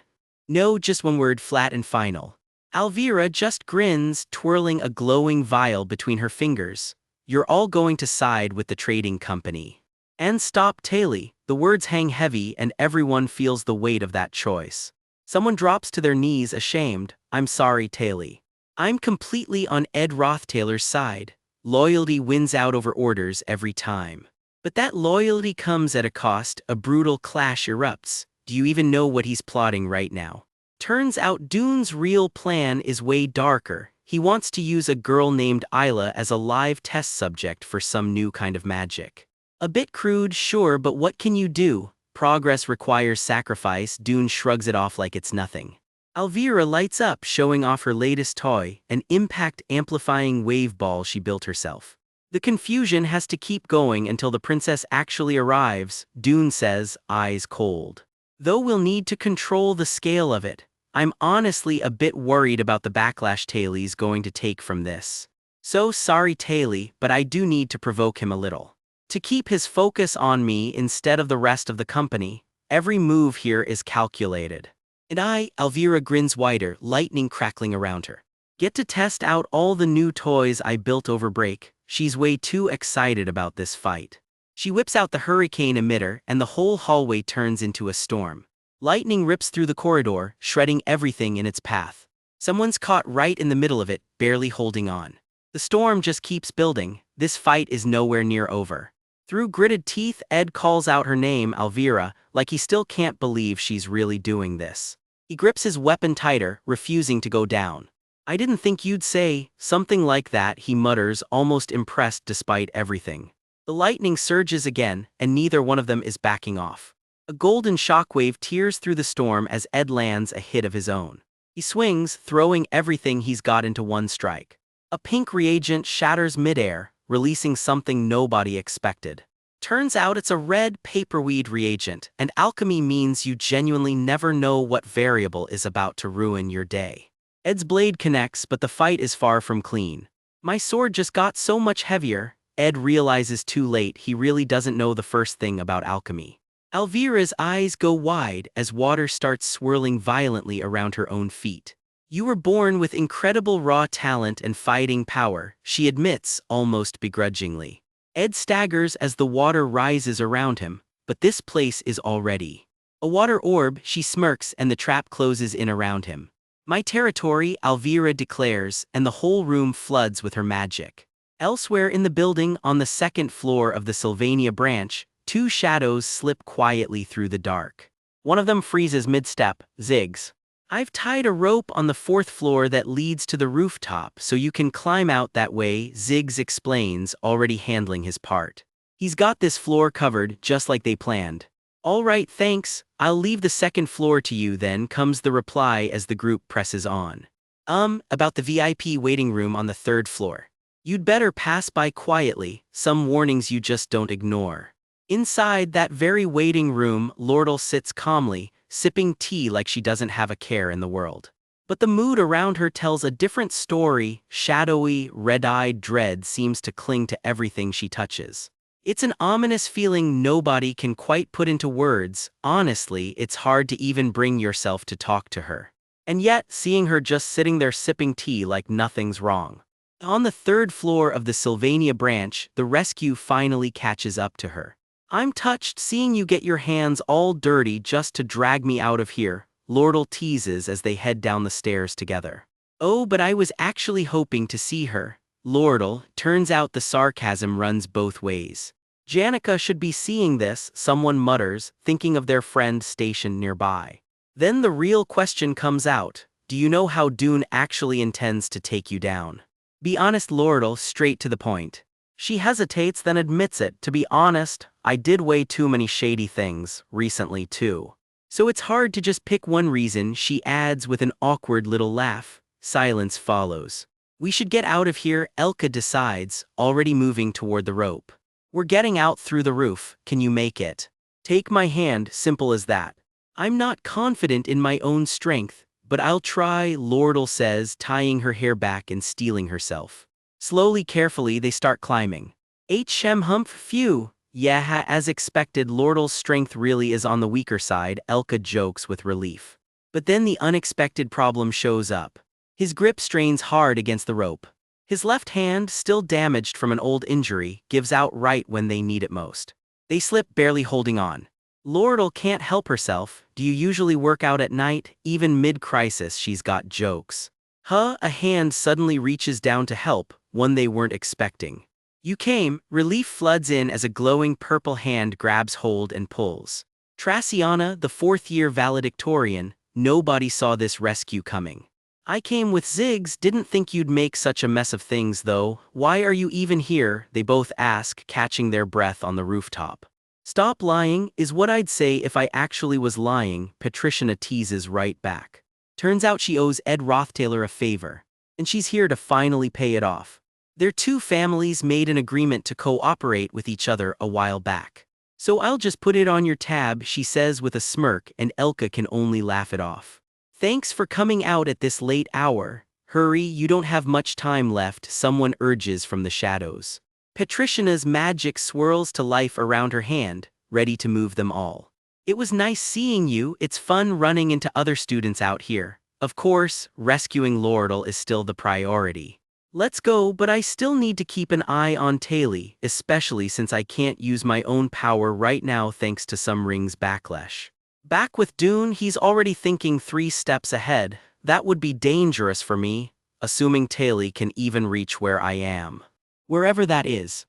No, just one word, flat and final. Alvira just grins, twirling a glowing vial between her fingers. You're all going to side with the trading company. And stop Taylor. The words hang heavy and everyone feels the weight of that choice. Someone drops to their knees ashamed. I'm sorry, Taylor. I'm completely on Ed Rothtailor's side. Loyalty wins out over orders every time. But that loyalty comes at a cost. A brutal clash erupts. Do you even know what he's plotting right now? Turns out Dune's real plan is way darker. He wants to use a girl named Isla as a live test subject for some new kind of magic. A bit crude, sure, but what can you do? Progress requires sacrifice. Dune shrugs it off like it's nothing. Alvira lights up, showing off her latest toy, an impact-amplifying wave ball she built herself. The confusion has to keep going until the princess actually arrives, Dune says, eyes cold. Though we'll need to control the scale of it, I'm honestly a bit worried about the backlash Taylor's going to take from this. So sorry Taylor, but I do need to provoke him a little. To keep his focus on me instead of the rest of the company, every move here is calculated. And Elvira grins wider, lightning crackling around her. Get to test out all the new toys I built over break. She's way too excited about this fight. She whips out the hurricane emitter and the whole hallway turns into a storm. Lightning rips through the corridor, shredding everything in its path. Someone's caught right in the middle of it, barely holding on. The storm just keeps building. This fight is nowhere near over. Through gritted teeth, Ed calls out her name, Elvira, like he still can't believe she's really doing this. He grips his weapon tighter, refusing to go down. I didn't think you'd say something like that, he mutters, almost impressed despite everything. The lightning surges again, and neither one of them is backing off. A golden shockwave tears through the storm as Ed lands a hit of his own. He swings, throwing everything he's got into one strike. A pink reagent shatters midair, releasing something nobody expected. Turns out it's a red paperweed reagent, and alchemy means you genuinely never know what variable is about to ruin your day. Ed's blade connects, but the fight is far from clean. My sword just got so much heavier. Ed realizes too late he really doesn't know the first thing about alchemy. Elvira's eyes go wide as water starts swirling violently around her own feet. You were born with incredible raw talent and fighting power, she admits, almost begrudgingly. Ed staggers as the water rises around him, but this place is already a water orb. She smirks and the trap closes in around him. My territory, Elvira declares, and the whole room floods with her magic. Elsewhere in the building, on the second floor of the Sylvania branch, two shadows slip quietly through the dark. One of them freezes mid-step, zigs. I've tied a rope on the fourth floor that leads to the rooftop so you can climb out that way, Ziggs explains, already handling his part. He's got this floor covered, just like they planned. All right, thanks, I'll leave the second floor to you then, comes the reply as the group presses on. About the VIP waiting room on the third floor. You'd better pass by quietly, some warnings you just don't ignore. Inside that very waiting room, Lordle sits calmly, sipping tea like she doesn't have a care in the world. But the mood around her tells a different story. Shadowy, red-eyed dread seems to cling to everything she touches. It's an ominous feeling nobody can quite put into words. Honestly, it's hard to even bring yourself to talk to her. And yet, seeing her just sitting there sipping tea like nothing's wrong. On the third floor of the Sylvania branch, the rescue finally catches up to her. I'm touched seeing you get your hands all dirty just to drag me out of here, Lordle teases as they head down the stairs together. Oh, but I was actually hoping to see her, Lordle. Turns out the sarcasm runs both ways. Janica should be seeing this, someone mutters, thinking of their friend stationed nearby. Then the real question comes out. Do you know how Dune actually intends to take you down? Be honest, Lordle, straight to the point. She hesitates, then admits it. To be honest, I did way too many shady things, recently too. So it's hard to just pick one reason, she adds with an awkward little laugh. Silence follows. We should get out of here, Elka decides, already moving toward the rope. We're getting out through the roof, can you make it? Take my hand, simple as that. I'm not confident in my own strength, but I'll try, Lordle says, tying her hair back and steeling herself. Slowly, carefully, they start climbing. Humph, phew. Yeah, as expected, Lordle's strength really is on the weaker side, Elka jokes with relief. But then the unexpected problem shows up. His grip strains hard against the rope. His left hand, still damaged from an old injury, gives out right when they need it most. They slip, barely holding on. Lordle can't help herself. Do you usually work out at night? Even mid-crisis she's got jokes. A hand suddenly reaches down to help, one they weren't expecting. You came, relief floods in as a glowing purple hand grabs hold and pulls. Traciana, the fourth-year valedictorian, nobody saw this rescue coming. I came with Ziggs, didn't think you'd make such a mess of things though. Why are you even here? They both ask, catching their breath on the rooftop. Stop lying, is what I'd say if I actually was lying, Patricia teases right back. Turns out she owes Ed Rothtailer a favor, and she's here to finally pay it off. Their two families made an agreement to cooperate with each other a while back. So I'll just put it on your tab, she says with a smirk, and Elka can only laugh it off. Thanks for coming out at this late hour. Hurry, you don't have much time left, someone urges from the shadows. Patriciana's magic swirls to life around her hand, ready to move them all. It was nice seeing you, it's fun running into other students out here. Of course, rescuing Lordal is still the priority. Let's go, but I still need to keep an eye on Taylor, especially since I can't use my own power right now thanks to some ring's backlash. Back with Dune, he's already thinking 3 steps ahead. That would be dangerous for me, assuming Taylor can even reach where I am. Wherever that is.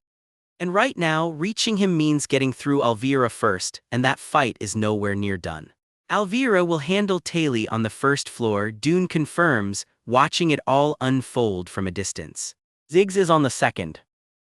And right now, reaching him means getting through Alvira first, and that fight is nowhere near done. Alvira will handle Taylor on the first floor, Dune confirms, watching it all unfold from a distance. Ziggs is on the second.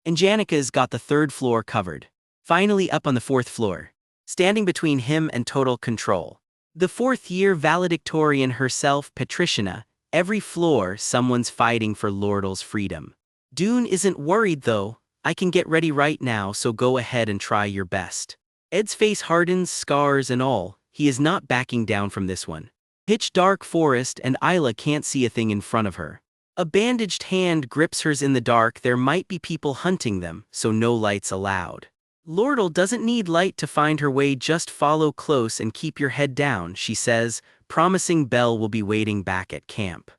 And Janika's got the 3rd floor covered. Finally up on the 4th floor. Standing between him and total control. The 4th-year valedictorian herself, Patriciana. Every floor, someone's fighting for Lordal's freedom. Dune isn't worried though. I can get ready right now, so go ahead and try your best. Ed's face hardens, scars and all. He is not backing down from this one. Pitch dark forest and Isla can't see a thing in front of her. A bandaged hand grips hers in the dark. There might be people hunting them, so no lights allowed. Lordal doesn't need light to find her way, just follow close and keep your head down, she says, promising Belle will be waiting back at camp.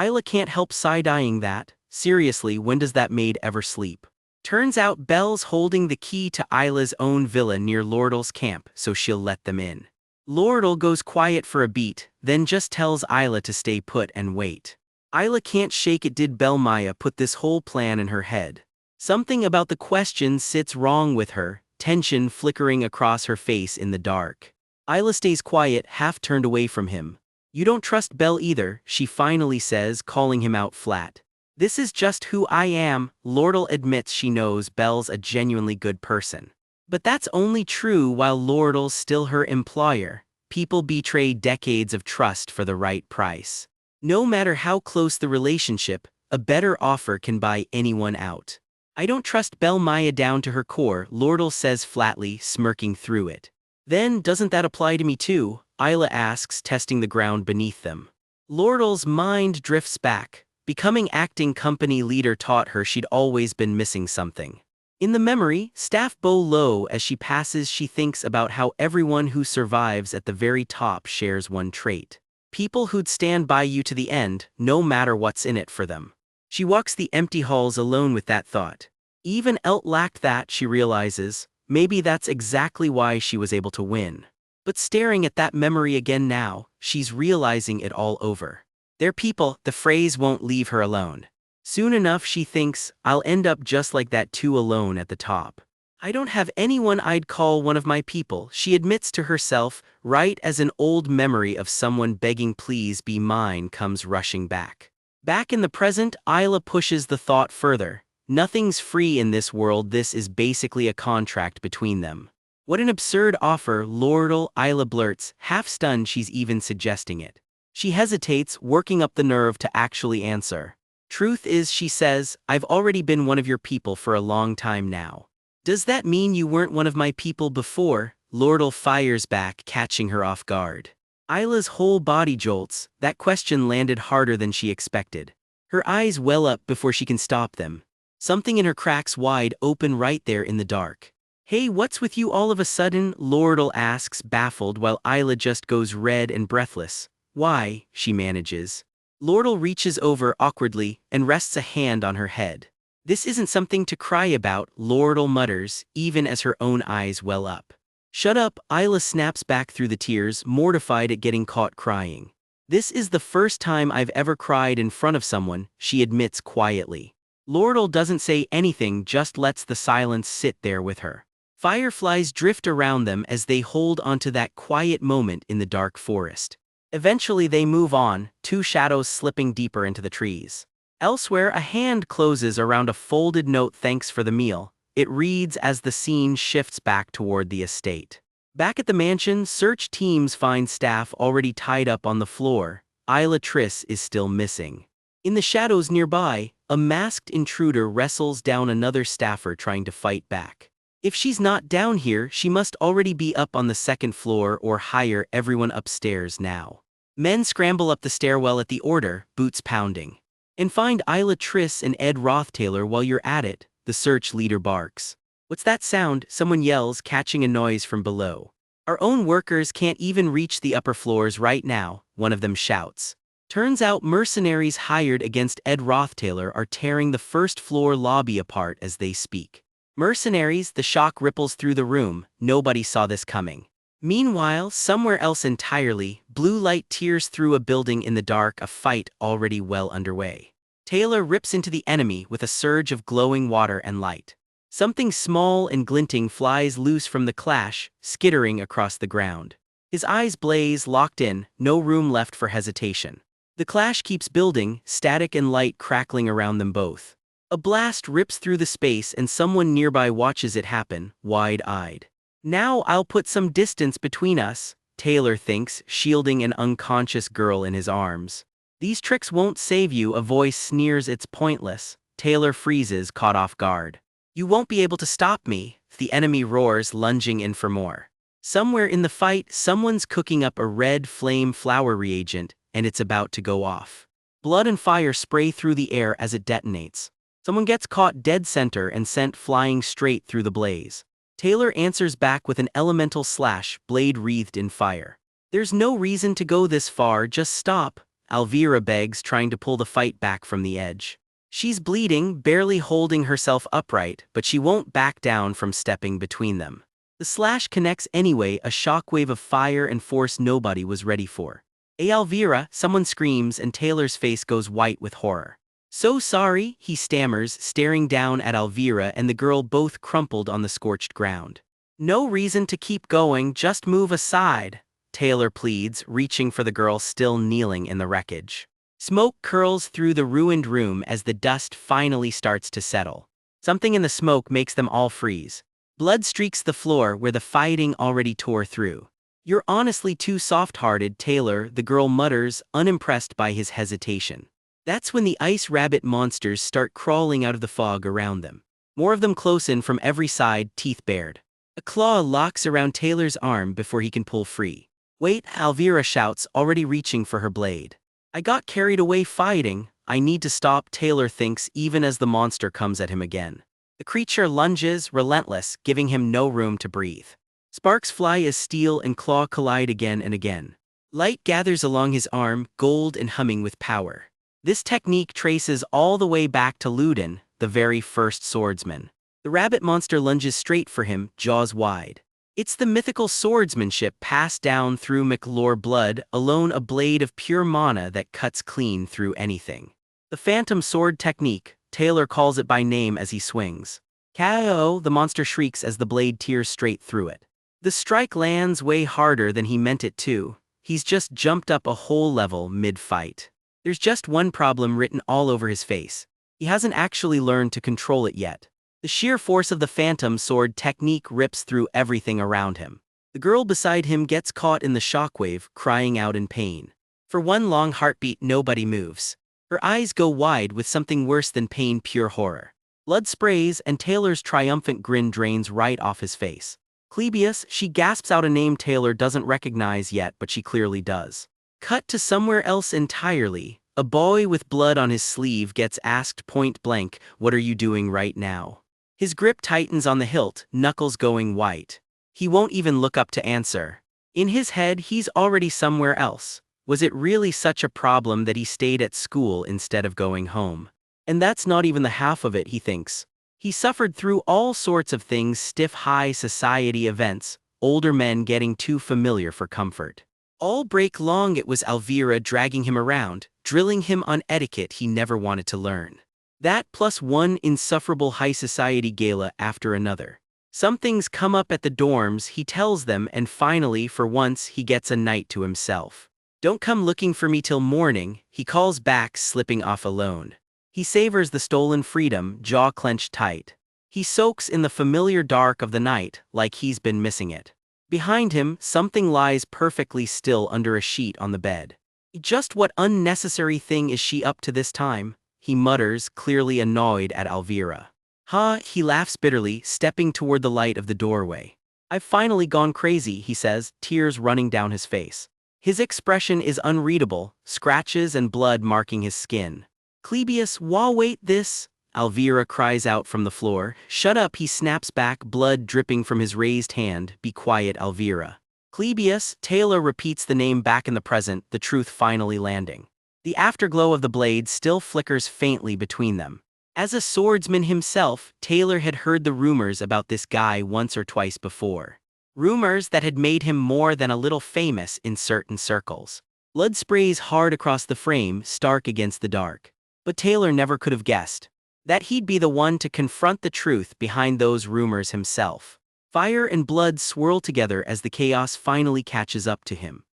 Isla can't help side-eyeing that. Seriously, when does that maid ever sleep? Turns out Belle's holding the key to Isla's own villa near Lordal's camp, so she'll let them in. Lordal goes quiet for a beat, then just tells Isla to stay put and wait. Isla can't shake it. Did Belle Maya put this whole plan in her head? Something about the question sits wrong with her, tension flickering across her face in the dark. Isla stays quiet, half turned away from him. You don't trust Belle either, she finally says, calling him out flat. This is just who I am. Lordal admits she knows Belle's a genuinely good person. But that's only true while Lordal's still her employer. People betray decades of trust for the right price. No matter how close the relationship, a better offer can buy anyone out. I don't trust Belle Maya down to her core, Lordal says flatly, smirking through it. Then, doesn't that apply to me too? Isla asks, testing the ground beneath them. Lordal's mind drifts back. Becoming acting company leader taught her she'd always been missing something. In the memory, staff bow low as she passes. She thinks about how everyone who survives at the very top shares one trait. People who'd stand by you to the end, no matter what's in it for them. She walks the empty halls alone with that thought. Even Elt lacked that, she realizes. Maybe that's exactly why she was able to win. But staring at that memory again now, she's realizing it all over. They're people, the phrase won't leave her alone. Soon enough, she thinks, I'll end up just like that too, alone at the top. I don't have anyone I'd call one of my people, she admits to herself, right as an old memory of someone begging please be mine comes rushing back. Back in the present, Isla pushes the thought further. Nothing's free in this world. This is basically a contract between them. What an absurd offer, Lordal, Isla blurts, half stunned she's even suggesting it. She hesitates, working up the nerve to actually answer. Truth is, she says, I've already been one of your people for a long time now. Does that mean you weren't one of my people before? Lordal fires back, catching her off guard. Isla's whole body jolts. That question landed harder than she expected. Her eyes well up before she can stop them. Something in her cracks wide open right there in the dark. Hey, what's with you all of a sudden? Lordal asks, baffled, while Isla just goes red and breathless. Why, she manages. Lordal reaches over awkwardly and rests a hand on her head. This isn't something to cry about, Lordal mutters, even as her own eyes well up. Shut up, Isla snaps back through the tears, mortified at getting caught crying. This is the first time I've ever cried in front of someone, she admits quietly. Lordal doesn't say anything, just lets the silence sit there with her. Fireflies drift around them as they hold onto that quiet moment in the dark forest. Eventually they move on, 2 shadows slipping deeper into the trees. Elsewhere, a hand closes around a folded note. Thanks for the meal, it reads as the scene shifts back toward the estate. Back at the mansion, search teams find staff already tied up on the floor. Isla Triss is still missing. In the shadows nearby, A masked intruder wrestles down another staffer trying to fight back. If she's not down here, she must already be up on the second floor or higher. Everyone upstairs now. Men scramble up the stairwell at the order, boots pounding. And find Isla Triss and Ed Rothtaylor while you're at it, the search leader barks. What's that sound? Someone yells, catching a noise from below. Our own workers can't even reach the upper floors right now, one of them shouts. Turns out mercenaries hired against Ed Rothtaylor are tearing the first floor lobby apart as they speak. Mercenaries, the shock ripples through the room, nobody saw this coming. Meanwhile, somewhere else entirely, blue light tears through a building in the dark, a fight already well underway. Taylor rips into the enemy with a surge of glowing water and light. Something small and glinting flies loose from the clash, skittering across the ground. His eyes blaze, locked in, no room left for hesitation. The clash keeps building, static and light crackling around them both. A blast rips through the space and someone nearby watches it happen, wide-eyed. Now I'll put some distance between us, Taylor thinks, shielding an unconscious girl in his arms. These tricks won't save you, a voice sneers. It's pointless. Taylor freezes, caught off guard. You won't be able to stop me, the enemy roars, lunging in for more. Somewhere in the fight, someone's cooking up a red flame flower reagent, and it's about to go off. Blood and fire spray through the air as it detonates. Someone gets caught dead center and sent flying straight through the blaze. Taylor answers back with an elemental slash, blade wreathed in fire. There's no reason to go this far, just stop, Elvira begs, trying to pull the fight back from the edge. She's bleeding, barely holding herself upright, but she won't back down from stepping between them. The slash connects anyway, a shockwave of fire and force nobody was ready for. "Hey Elvira," someone screams, and Taylor's face goes white with horror. "So sorry," he stammers, staring down at Elvira and the girl, both crumpled on the scorched ground. "No reason to keep going, just move aside," Taylor pleads, reaching for the girl still kneeling in the wreckage. Smoke curls through the ruined room as the dust finally starts to settle. Something in the smoke makes them all freeze. Blood streaks the floor where the fighting already tore through. "You're honestly too soft-hearted, Taylor," the girl mutters, unimpressed by his hesitation. That's when the ice rabbit monsters start crawling out of the fog around them. More of them close in from every side, teeth bared. A claw locks around Taylor's arm before he can pull free. "Wait," Elvira shouts, already reaching for her blade. "I got carried away fighting, I need to stop," Taylor thinks, even as the monster comes at him again. The creature lunges, relentless, giving him no room to breathe. Sparks fly as steel and claw collide again and again. Light gathers along his arm, gold and humming with power. This technique traces all the way back to Ludin, the very first swordsman. The rabbit monster lunges straight for him, jaws wide. It's the mythical swordsmanship passed down through McLore blood, alone a blade of pure mana that cuts clean through anything. The phantom sword technique, Taylor calls it by name as he swings. "K.O.!" the monster shrieks as the blade tears straight through it. The strike lands way harder than he meant it to. He's just jumped up a whole level mid-fight. There's just one problem written all over his face. He hasn't actually learned to control it yet. The sheer force of the phantom sword technique rips through everything around him. The girl beside him gets caught in the shockwave, crying out in pain. For one long heartbeat, nobody moves. Her eyes go wide with something worse than pain, pure horror. Blood sprays, and Taylor's triumphant grin drains right off his face. "Clebius," she gasps out a name Taylor doesn't recognize yet, but she clearly does. Cut to somewhere else entirely. A boy with blood on his sleeve gets asked point blank, "What are you doing right now?" His grip tightens on the hilt, knuckles going white. He won't even look up to answer. In his head, he's already somewhere else. Was it really such a problem that he stayed at school instead of going home? And that's not even the half of it, he thinks. He suffered through all sorts of things, stiff high society events, older men getting too familiar for comfort. All break long it was Elvira dragging him around, drilling him on etiquette he never wanted to learn. That plus one insufferable high society gala after another. Some things come up at the dorms, he tells them, and finally, for once, he gets a night to himself. "Don't come looking for me till morning," he calls back, slipping off alone. He savors the stolen freedom, jaw clenched tight. He soaks in the familiar dark of the night, like he's been missing it. Behind him, something lies perfectly still under a sheet on the bed. Just what unnecessary thing is she up to this time? he mutters, clearly annoyed at Elvira. Huh, he laughs bitterly, stepping toward the light of the doorway. I've finally gone crazy, he says, tears running down his face. His expression is unreadable, scratches and blood marking his skin. Clebius, wait this? Elvira cries out from the floor. Shut up, he snaps back, blood dripping from his raised hand. Be quiet, Elvira. Clebius, Taylor repeats the name back in the present, the truth finally landing. The afterglow of the blade still flickers faintly between them. As a swordsman himself, Taylor had heard the rumors about this guy once or twice before. Rumors that had made him more than a little famous in certain circles. Blood sprays hard across the frame, stark against the dark. But Taylor never could have guessed that he'd be the one to confront the truth behind those rumors himself. Fire and blood swirl together as the chaos finally catches up to him.